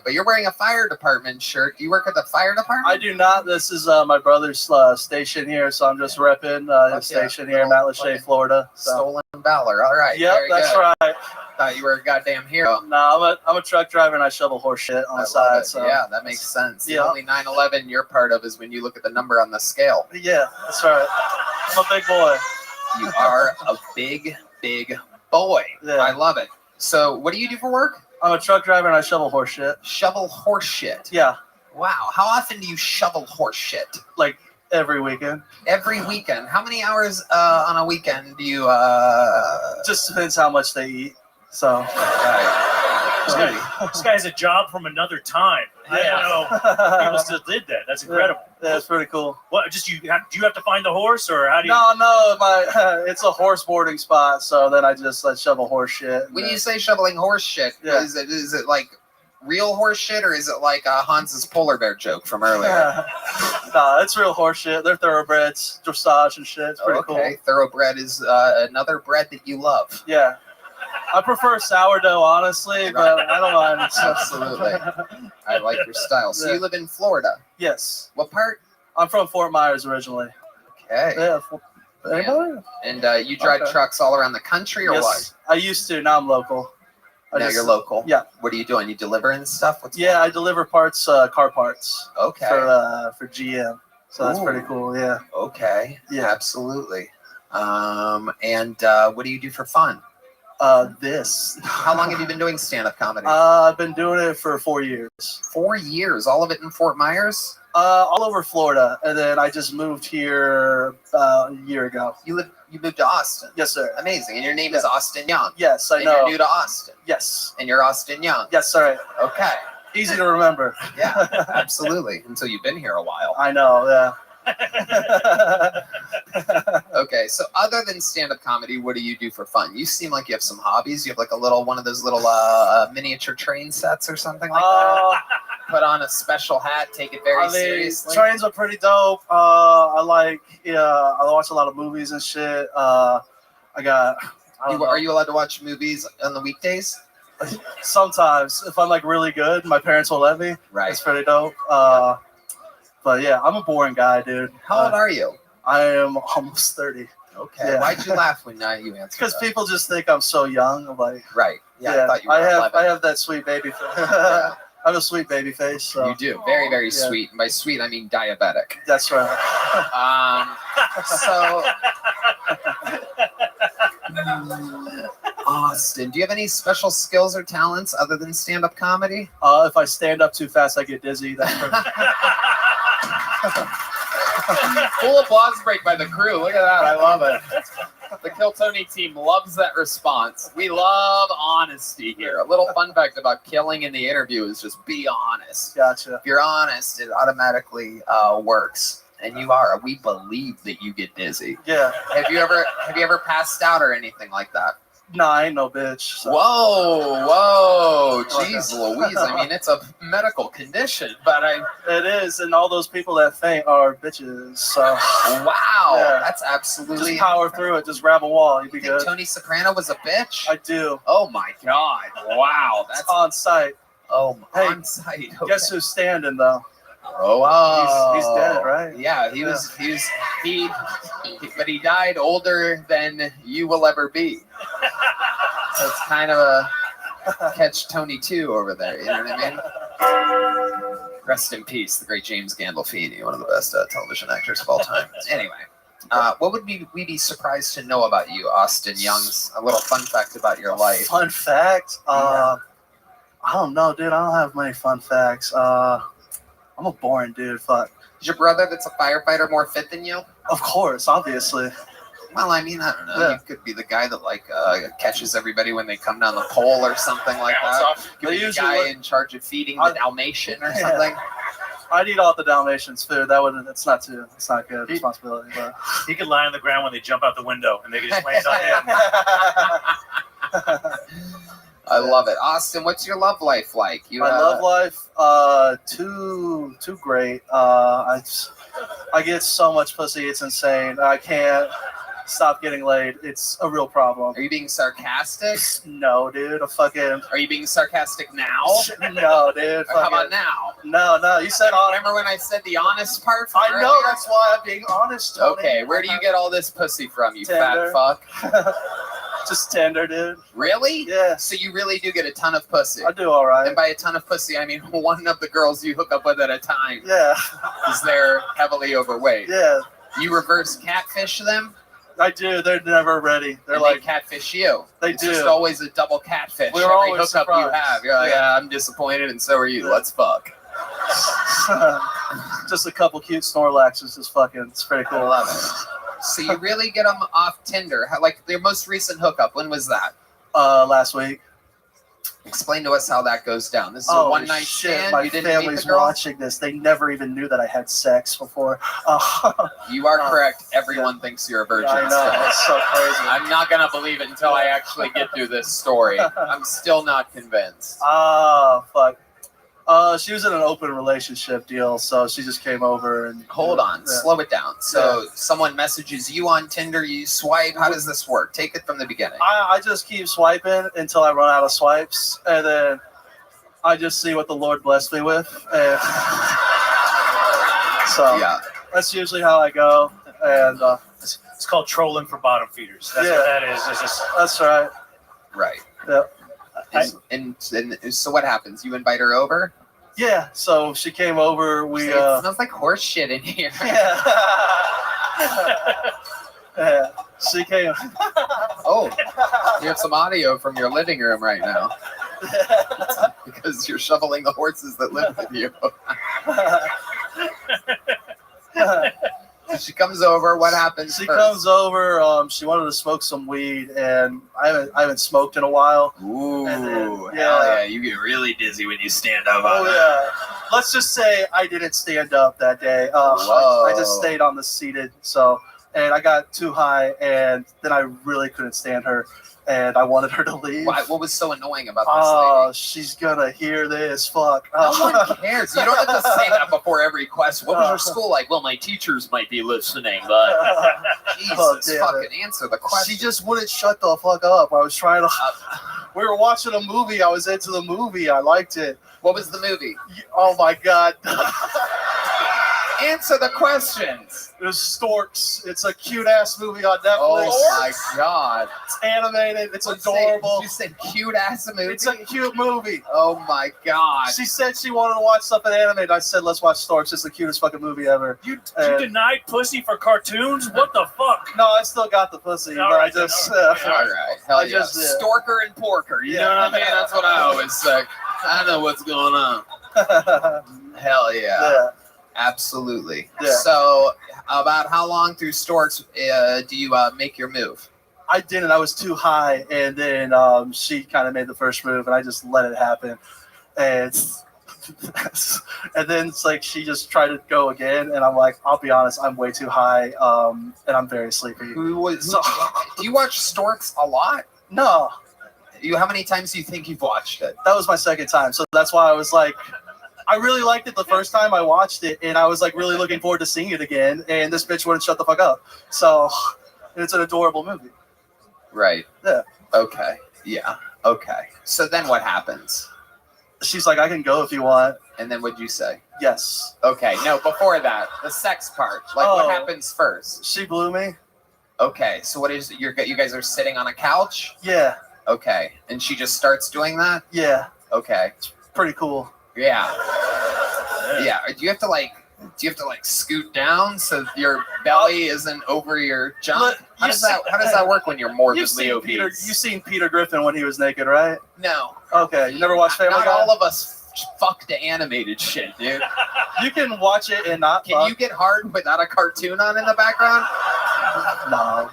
But you're wearing a fire department shirt. Do you work at the fire department? I do not. This is my brother's station here, so I'm just repping his station here in Mount Lachey, Florida. So. Stolen valor. All right. Yep, very that's good. right. Thought you were a goddamn hero. No, I'm a truck driver and I shovel horse shit on the side. So yeah, that makes sense. The Yeah. only 9/11 you're part of is when you look at the number on the scale. Yeah, that's right. I'm a big boy. You are a big, big boy. Yeah. I love it. So, what do you do for work? I'm a truck driver and I shovel horse shit. Shovel horse shit. Yeah. Wow. How often do you shovel horse shit? Like every weekend. Every weekend. How many hours on a weekend do you? Just depends how much they eat. So This guy has a job from another time. I didn't know people still did that. That's incredible. Yeah, it's pretty cool. What? Do you have to find the horse, or how do you? No, it's a horse boarding spot. So then I just shovel horse shit. When you say shoveling horse shit, Yeah. is it like real horse shit, or is it like Hans's polar bear joke from earlier? Nah, it's real horse shit. They're thoroughbreds, dressage and shit. It's pretty Okay, thoroughbred is another bread that you love. cool. Yeah. I prefer sourdough, honestly, but I don't mind. Absolutely. I like your style. So Yeah. you live in Florida. Yes. What part? I'm from Fort Myers originally. Okay. Yeah. Anybody? And you drive Okay. trucks all around the country, or Yes, I used to. Now I'm local. what? Now you're local. Yeah. What are you doing? You delivering stuff? What's Yeah, I deliver parts, car parts. Okay. For GM. So that's pretty Ooh. cool. Yeah. Okay. Yeah. Absolutely. And what do you do for fun? This. How long have you been doing stand-up comedy? I've been doing it for 4 years. 4 years. All of it in Fort Myers? All over Florida, and then I just moved here a year ago. You moved to Austin? Yes, sir. Amazing. And your name is Austin Young? Yes, I and know. You're new to Austin? Yes. And you're Austin Young? Yes, sir. Okay. Easy to remember. Yeah, absolutely. Until you've been here a while. I know, yeah. Okay, so other than stand-up comedy, what do you do for fun? You seem like you have some hobbies. You have like one of those little miniature train sets or something like that. Put on a special hat, take it very seriously. Trains are pretty dope. I watch a lot of movies and shit. Are you allowed to watch movies on the weekdays? Sometimes, if I'm like really good, my parents will let me. Right. It's pretty dope. But yeah, I'm a boring guy, dude. How old are you? I am almost 30. Okay. Yeah. Why'd you laugh when you answered? Because people just think I'm so young. I'm like, right. Yeah, I thought you were 11. I have that sweet baby face. I have a sweet baby face. So. You do. Very, very Yeah. sweet. And by sweet, I mean diabetic. That's right. So, Austin, do you have any special skills or talents other than stand-up comedy? If I stand up too fast, I get dizzy. That's Full applause break by the crew. Look at that. I love it. The Kill Tony team loves that response. We love honesty here. A little fun fact about killing in the interview is just be honest. Gotcha. If you're honest, it automatically works. And you are. We believe that you get dizzy. Yeah. Have you ever passed out or anything like that? No, I ain't no bitch. So. Whoa, jeez Louise. I mean, it's a medical condition, but It is, and all those people that faint are bitches. So. Wow, Yeah. that's absolutely. Just power through it. Just grab a wall. You'll be You think good. Tony Soprano was a bitch? I do. Oh my God! Wow, that's on site. Oh, Hey, on site. Okay. Guess who's standing though? Oh, He's dead, right? Yeah, but he died older than you will ever be. So it's kind of a catch 22 over there. You know what I mean? Rest in peace, the great James Gandolfini, one of the best television actors of all time. Anyway, what would we be surprised to know about you, Austin Young's? A little fun fact about your life. Fun fact? I don't know, dude. I don't have many fun facts. I'm a boring dude. Fuck. Is your brother that's a firefighter more fit than you? Of course, obviously. Well, I mean, I don't know. Yeah. You could be the guy that catches everybody when they come down the pole or something like that. Could be the guy in charge of feeding the Dalmatian or something. I'd eat all the Dalmatians' food. It's not good responsibility. But He could lie on the ground when they jump out the window, and they could just land on him. I love it. Austin, what's your love life like? My love life, too great. I get so much pussy, it's insane. I can't stop getting laid. It's a real problem. Are you being sarcastic? No, dude. Are you being sarcastic now? No, dude. How about now? No. You said honest. Remember when I said the honest part? I know. Earlier? That's why I'm being honest. Tony. Okay, where do you get all this pussy from, you Tender. fat fuck? Just tender, dude. Really? Yeah. So you really do get a ton of pussy? I do all right. And by a ton of pussy, I mean one of the girls you hook up with at a time. Yeah. Because they're heavily overweight. Yeah. You reverse catfish them? I do. They're never ready. They're And like they catfish you. They It's do. just always a double catfish. We're Every always hookup you surprised. have. You're like, Yeah. I'm disappointed, and so are you. Let's fuck. Just a couple cute Snorlaxes. Just fucking. It's pretty cool. I love it. So you really get them off Tinder? Like their most recent hookup? When was that? Last week. Explain to us how that goes down. This is a one night stand. My You didn't meet family's the girl? watching this. They never even knew that I had sex before. You are correct. Everyone thinks you're a virgin. I know. still. It's so crazy. I'm not gonna believe it until I actually get through this story. I'm still not convinced. Fuck. She was in an open relationship deal, so she just came over and Hold on, Yeah. slow it down. So someone messages you on Tinder, you swipe. How does this work? Take it from the beginning. I just keep swiping until I run out of swipes, and then I just see what the Lord blessed me with. And so yeah, that's usually how I go. And It's called trolling for bottom feeders. That's what that is. It's just that's right. Right. Yeah. And so what happens? You invite her over? Yeah. So she came over. We It smells like horse shit in here. Yeah. She came. Oh, you have some audio from your living room right now. Because you're shoveling the horses that live with you. So she comes over. What happens? She first? comes over. She wanted to smoke some weed, and I haven't smoked in a while. Ooh, hell yeah! You get really dizzy when you stand up. Oh yeah. Let's just say I didn't stand up that day. I just stayed on the seated. So, and I got too high, and then I really couldn't stand her, and I wanted her to leave. Why, what was so annoying about this lady? Oh, she's gonna hear this. Fuck. No one cares. You don't have to say that before every question. What was your school like? Well, my teachers might be listening, but Jesus, damn fucking it. answer the question. She just wouldn't shut the fuck up. I was trying to. We were watching a movie. I was into the movie. I liked it. What was the movie? Oh my god. Answer the questions. It was Storks. It's a cute ass movie on Netflix. Oh my god. It's animated. It's adorable. Did you say cute ass movie? It's a cute movie. Oh my god. She said she wanted to watch something animated. I said, let's watch Storks. It's the cutest fucking movie ever. You denied pussy for cartoons? What the fuck? No, I still got the pussy. All but right, I just. All right. Hell I yeah. just, Storker and porker. You know what I mean? That's what I always say. I know what's going on. Hell yeah. Absolutely. Yeah. So, about how long through Storks do you make your move? I didn't. I was too high, and then she kind of made the first move, and I just let it happen. And and then it's like she just tried to go again, and I'm like, I'll be honest, I'm way too high, and I'm very sleepy. Do you watch Storks a lot? No. How many times do you think you've watched it? That was my second time, so that's why I was like, I really liked it the first time I watched it, and I was like really looking forward to seeing it again, and this bitch wouldn't shut the fuck up. So it's an adorable movie. Right. Yeah. Okay. Yeah. Okay. So then what happens? She's like, I can go if you want. And then what'd you say? Yes. Okay. No, before that, the sex part. Like, what happens first? She blew me. Okay. So what is it? You guys are sitting on a couch? Yeah. Okay. And she just starts doing that? Yeah. Okay. It's pretty cool. Yeah. Yeah. Do you have to like scoot down so your belly isn't over your junk? How does that work when you're morbidly obese? You've seen Peter Griffin when he was naked, right? No. Okay. You never watched Family Not Guy? all of us fuck the animated shit, dude. You can watch it and not. Can you get hard without a cartoon on in the background? No.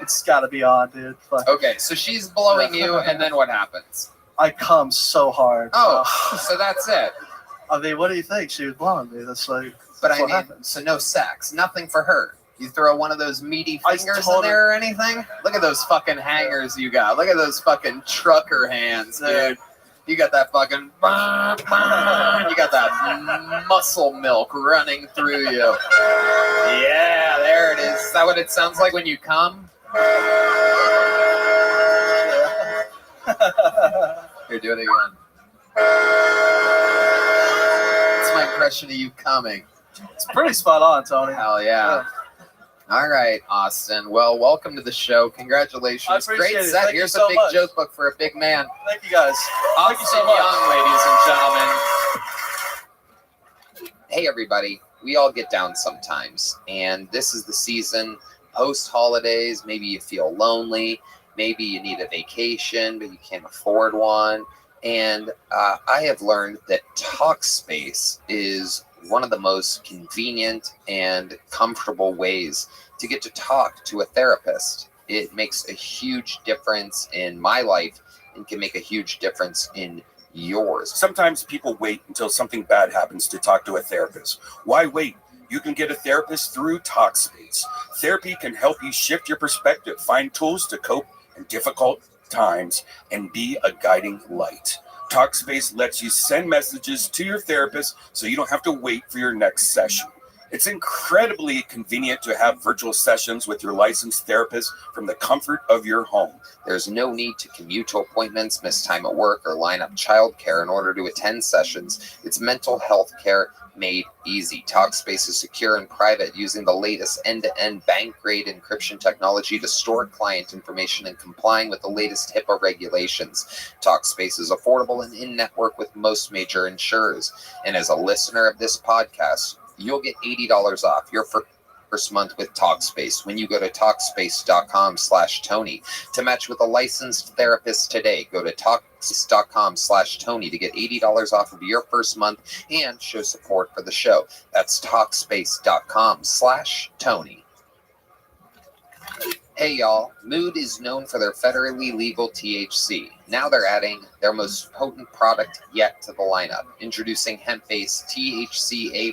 It's got to be on, dude. Fuck. Okay, so she's blowing you, and then what happens? I come so hard. Oh, so that's it. I mean, what do you think? She was blowing me. That's like. But that's I what mean, happens. so no sex, nothing for her. You throw one of those meaty I fingers told in there or anything? Look at those fucking hangers you got. Look at those fucking trucker hands, dude. You got that fucking, you got that muscle milk running through you. Yeah, there it is. Is that what it sounds like when you come? Here, do it again. It's my impression of you coming. It's pretty spot on, Tony. Hell yeah. All right, Austin. Well, welcome to the show. Congratulations. I appreciate Great it. set. Thank Here's you so a big much. joke book for a big man. Thank you guys. Austin Thank you so much. Young, ladies and gentlemen. Hey, everybody. We all get down sometimes, and this is the season post-holidays. Maybe you feel lonely. Maybe you need a vacation, but you can't afford one. And I have learned that Talkspace is one of the most convenient and comfortable ways to get to talk to a therapist. It makes a huge difference in my life and can make a huge difference in yours. Sometimes people wait until something bad happens to talk to a therapist. Why wait? You can get a therapist through Talkspace. Therapy can help you shift your perspective, find tools to cope in difficult times, and be a guiding light. Talkspace lets you send messages to your therapist so you don't have to wait for your next session. It's incredibly convenient to have virtual sessions with your licensed therapist from the comfort of your home. There's no need to commute to appointments, miss time at work, or line up childcare in order to attend sessions. It's mental health care made easy. Talkspace is secure and private, using the latest end-to-end bank-grade encryption technology to store client information and complying with the latest HIPAA regulations. Talkspace is affordable and in-network with most major insurers. And as a listener of this podcast, you'll get $80 off your first month with Talkspace when you go to Talkspace.com/Tony. To match with a licensed therapist today, go to Talkspace.com/Tony to get $80 off of your first month and show support for the show. That's Talkspace.com/Tony. Hey y'all, Mood is known for their federally legal THC. Now they're adding their most potent product yet to the lineup, introducing hemp-based THCA.